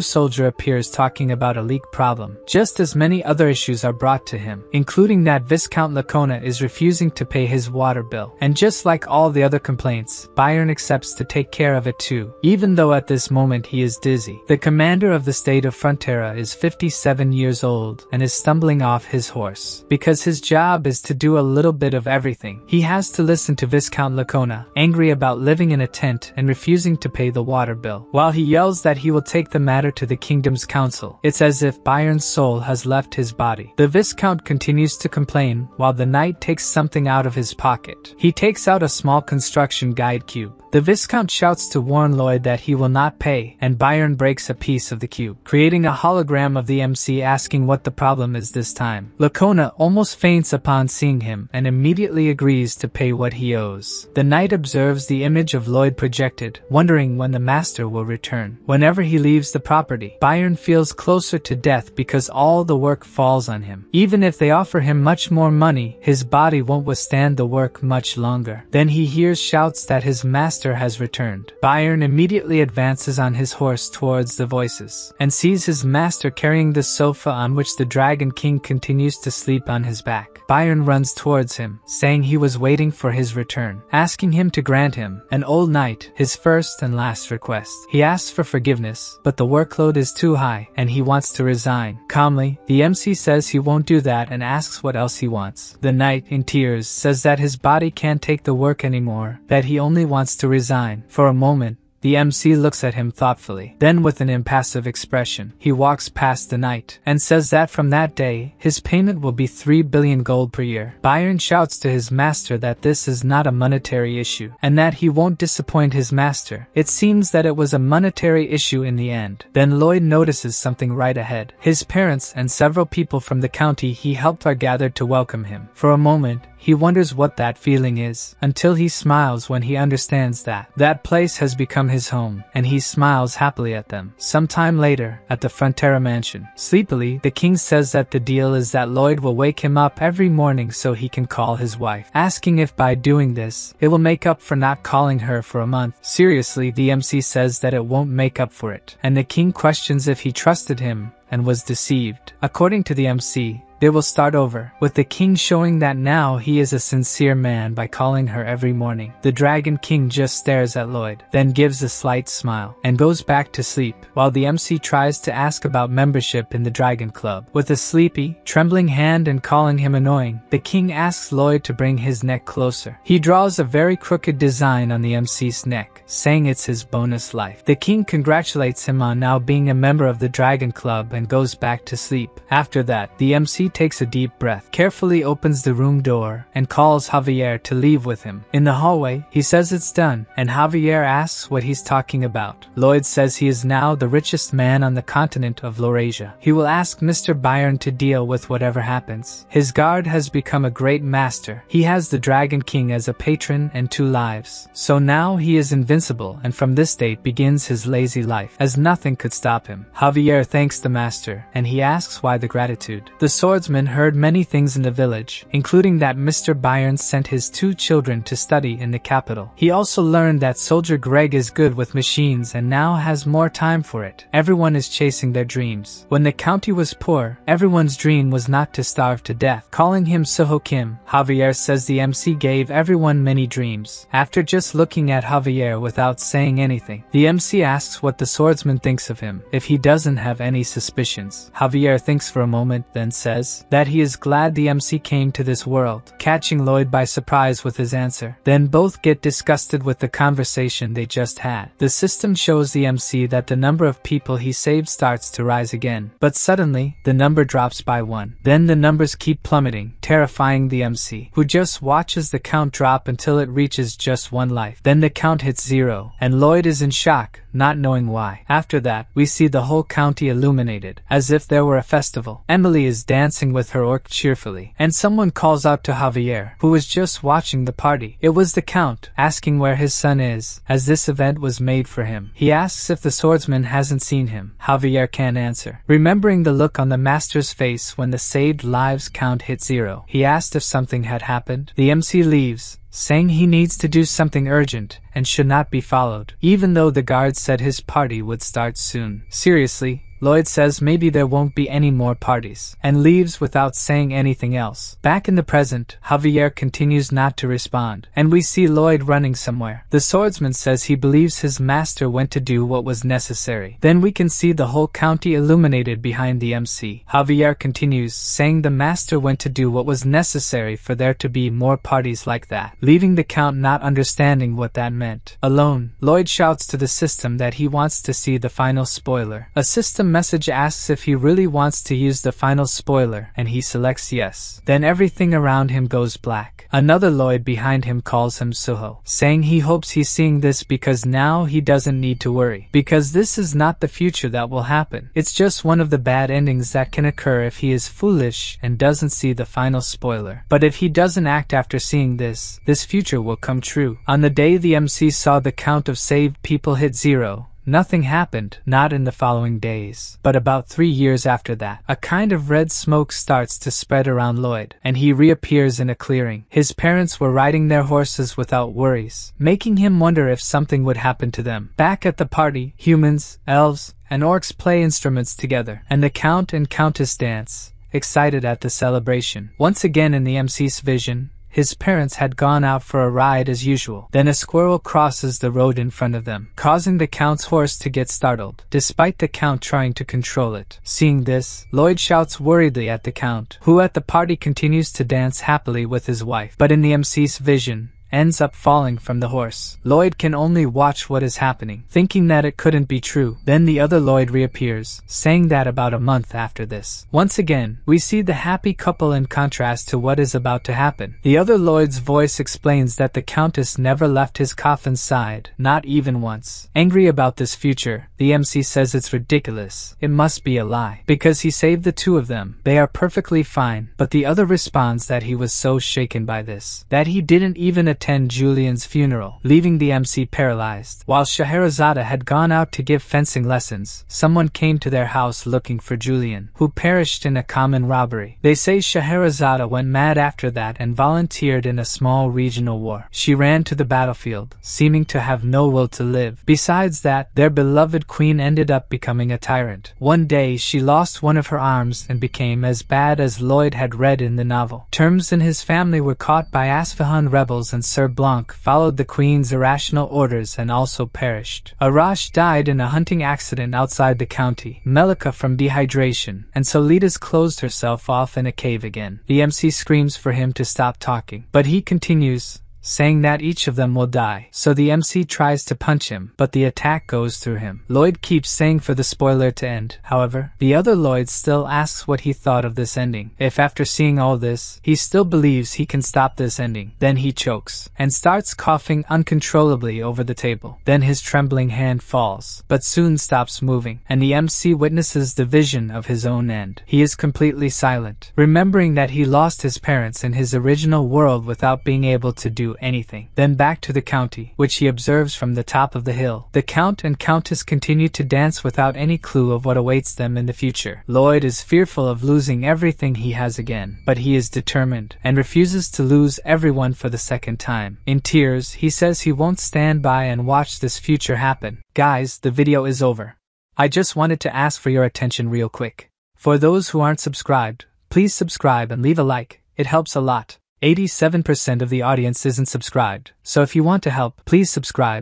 soldier appears talking about a leak problem. Just as many other issues are brought to him, including that Viscount Lacona is refusing to pay his water bill. And just like all the other complaints, Byron accepts to take care of it too, even though at this moment he is dizzy. The commander of the state of Frontera is 57 years old and is stumbling off his horse. Because his job is to do a little bit of everything, he has to listen to Viscount Lacona, angry about living in a tent and refusing to pay the water bill. While he yells that he will take the matter to the kingdom's council, it's as if Byron's soul has left his body. The Viscount continues to complain while the knight takes something out of his pocket. He takes out a small construction guide cube. The Viscount shouts to warn Lloyd that he will not pay, and Byron breaks a piece of the cube, creating a hologram of the MC asking what the problem is this time. Lacona almost faints upon seeing him and immediately agrees to pay what he owes. The knight observes the image of Lloyd projected, wondering when the master will return. Whenever he leaves the property, Byron feels closer to death because all the work falls on him. Even if they offer him much more money, his body won't withstand the work much longer. Then he hears shouts that his master has returned. Byron immediately advances on his horse towards the voices, and sees his master carrying the sofa on which the Dragon King continues to sleep on his back. Byron runs towards him, saying he was waiting for his return, asking him to grant him, an old knight, his first and last request. He asks for forgiveness, but the workload is too high, and he wants to resign. Calmly, the MC says he won't do that and asks what else he wants. The knight, in tears, says that his body can't take the work anymore, that he only wants to resign. For a moment, the MC looks at him thoughtfully. Then with an impassive expression, he walks past the knight and says that from that day, his payment will be 3 billion gold per year. Byron shouts to his master that this is not a monetary issue and that he won't disappoint his master. It seems that it was a monetary issue in the end. Then Lloyd notices something right ahead. His parents and several people from the county he helped are gathered to welcome him. For a moment, he wonders what that feeling is, until he smiles when he understands that that place has become his home, and he smiles happily at them. Sometime later, at the Frontera mansion, sleepily, the king says that the deal is that Lloyd will wake him up every morning so he can call his wife, asking if by doing this, it will make up for not calling her for a month. Seriously, the MC says that it won't make up for it, and the king questions if he trusted him and was deceived. According to the MC, they will start over, with the king showing that now he is a sincere man by calling her every morning. The Dragon King just stares at Lloyd, then gives a slight smile, and goes back to sleep, while the MC tries to ask about membership in the Dragon Club. With a sleepy, trembling hand and calling him annoying, the king asks Lloyd to bring his neck closer. He draws a very crooked design on the MC's neck, saying it's his bonus life. The king congratulates him on now being a member of the Dragon Club and goes back to sleep. After that, the MC takes a deep breath, carefully opens the room door, and calls Javier to leave with him. In the hallway, he says it's done, and Javier asks what he's talking about. Lloyd says he is now the richest man on the continent of Laurasia. He will ask Mr. Byron to deal with whatever happens. His guard has become a great master. He has the Dragon King as a patron and 2 lives. So now he is invincible, and from this date begins his lazy life, as nothing could stop him. Javier thanks the master, and he asks why the gratitude. The swordsman heard many things in the village, including that Mr. Byron sent his 2 children to study in the capital. He also learned that Soldier Greg is good with machines and now has more time for it. Everyone is chasing their dreams. When the county was poor, everyone's dream was not to starve to death. Calling him Suho Kim, Javier says the MC gave everyone many dreams. After just looking at Javier without saying anything, the MC asks what the swordsman thinks of him, if he doesn't have any suspicions. Javier thinks for a moment, then says that he is glad the MC came to this world, catching Lloyd by surprise with his answer. Then both get disgusted with the conversation they just had. The system shows the MC that the number of people he saved starts to rise again, but suddenly, the number drops by 1. Then the numbers keep plummeting, terrifying the MC, who just watches the count drop until it reaches just 1 life. Then the count hits 0, and Lloyd is in shock, not knowing why. After that, we see the whole county illuminated, as if there were a festival. Emily is dancing with her orc cheerfully, and someone calls out to Javier, who was just watching the party. It was the count, asking where his son is, as this event was made for him. He asks if the swordsman hasn't seen him. Javier can't answer. Remembering the look on the master's face when the saved lives count hit 0, he asked if something had happened. The MC leaves, saying he needs to do something urgent and should not be followed, even though the guard said his party would start soon. Seriously, Lloyd says maybe there won't be any more parties, and leaves without saying anything else. Back in the present, Javier continues not to respond, and we see Lloyd running somewhere. The swordsman says he believes his master went to do what was necessary. Then we can see the whole county illuminated behind the MC. Javier continues, saying the master went to do what was necessary for there to be more parties like that, leaving the count not understanding what that meant. Alone, Lloyd shouts to the system that he wants to see the final spoiler. A system message asks if he really wants to use the final spoiler, and he selects yes. Then everything around him goes black. Another Lloyd behind him calls him Suho, saying he hopes he's seeing this because now he doesn't need to worry, because this is not the future that will happen. It's just one of the bad endings that can occur if he is foolish and doesn't see the final spoiler. But if he doesn't act after seeing this future will come true. On the day the MC saw the count of saved people hit 0, nothing happened, not in the following days. But about 3 years after that, a kind of red smoke starts to spread around Lloyd, and he reappears in a clearing. His parents were riding their horses without worries, making him wonder if something would happen to them. Back at the party, humans, elves, and orcs play instruments together, and the Count and Countess dance, excited at the celebration. Once again in the MC's vision, his parents had gone out for a ride as usual. Then a squirrel crosses the road in front of them, causing the Count's horse to get startled, despite the Count trying to control it. Seeing this, Lloyd shouts worriedly at the Count, who at the party continues to dance happily with his wife, but in the MC's vision, ends up falling from the horse. Lloyd can only watch what is happening, thinking that it couldn't be true. Then the other Lloyd reappears, saying that about a month after this. Once again, we see the happy couple in contrast to what is about to happen. The other Lloyd's voice explains that the Countess never left his coffin's side, not even once. Angry about this future, the MC says it's ridiculous. It must be a lie, because he saved the two of them. They are perfectly fine, but the other responds that he was so shaken by this, that he didn't even attend Julian's funeral, leaving the MC paralyzed. While Scheherazade had gone out to give fencing lessons, someone came to their house looking for Julian, who perished in a common robbery. They say Scheherazade went mad after that and volunteered in a small regional war. She ran to the battlefield, seeming to have no will to live. Besides that, their beloved queen ended up becoming a tyrant. One day, she lost one of her arms and became as bad as Lloyd had read in the novel. Terms and his family were caught by Asfahan rebels, and Sir Blanc followed the queen's irrational orders and also perished. Arash died in a hunting accident outside the county, Melika from dehydration, and Solitas closed herself off in a cave again. The MC screams for him to stop talking, but he continues, saying that each of them will die. So the MC tries to punch him, but the attack goes through him. Lloyd keeps saying for the spoiler to end. However, the other Lloyd still asks what he thought of this ending. If after seeing all this, he still believes he can stop this ending. Then he chokes, and starts coughing uncontrollably over the table. Then his trembling hand falls, but soon stops moving, and the MC witnesses the vision of his own end. He is completely silent, remembering that he lost his parents in his original world without being able to do anything. Then back to the county, which he observes from the top of the hill. The Count and Countess continue to dance without any clue of what awaits them in the future. Lloyd is fearful of losing everything he has again, but he is determined, and refuses to lose everyone for the second time. In tears, he says he won't stand by and watch this future happen. Guys, the video is over. I just wanted to ask for your attention real quick. For those who aren't subscribed, please subscribe and leave a like. It helps a lot. 87% of the audience isn't subscribed, so if you want to help, please subscribe.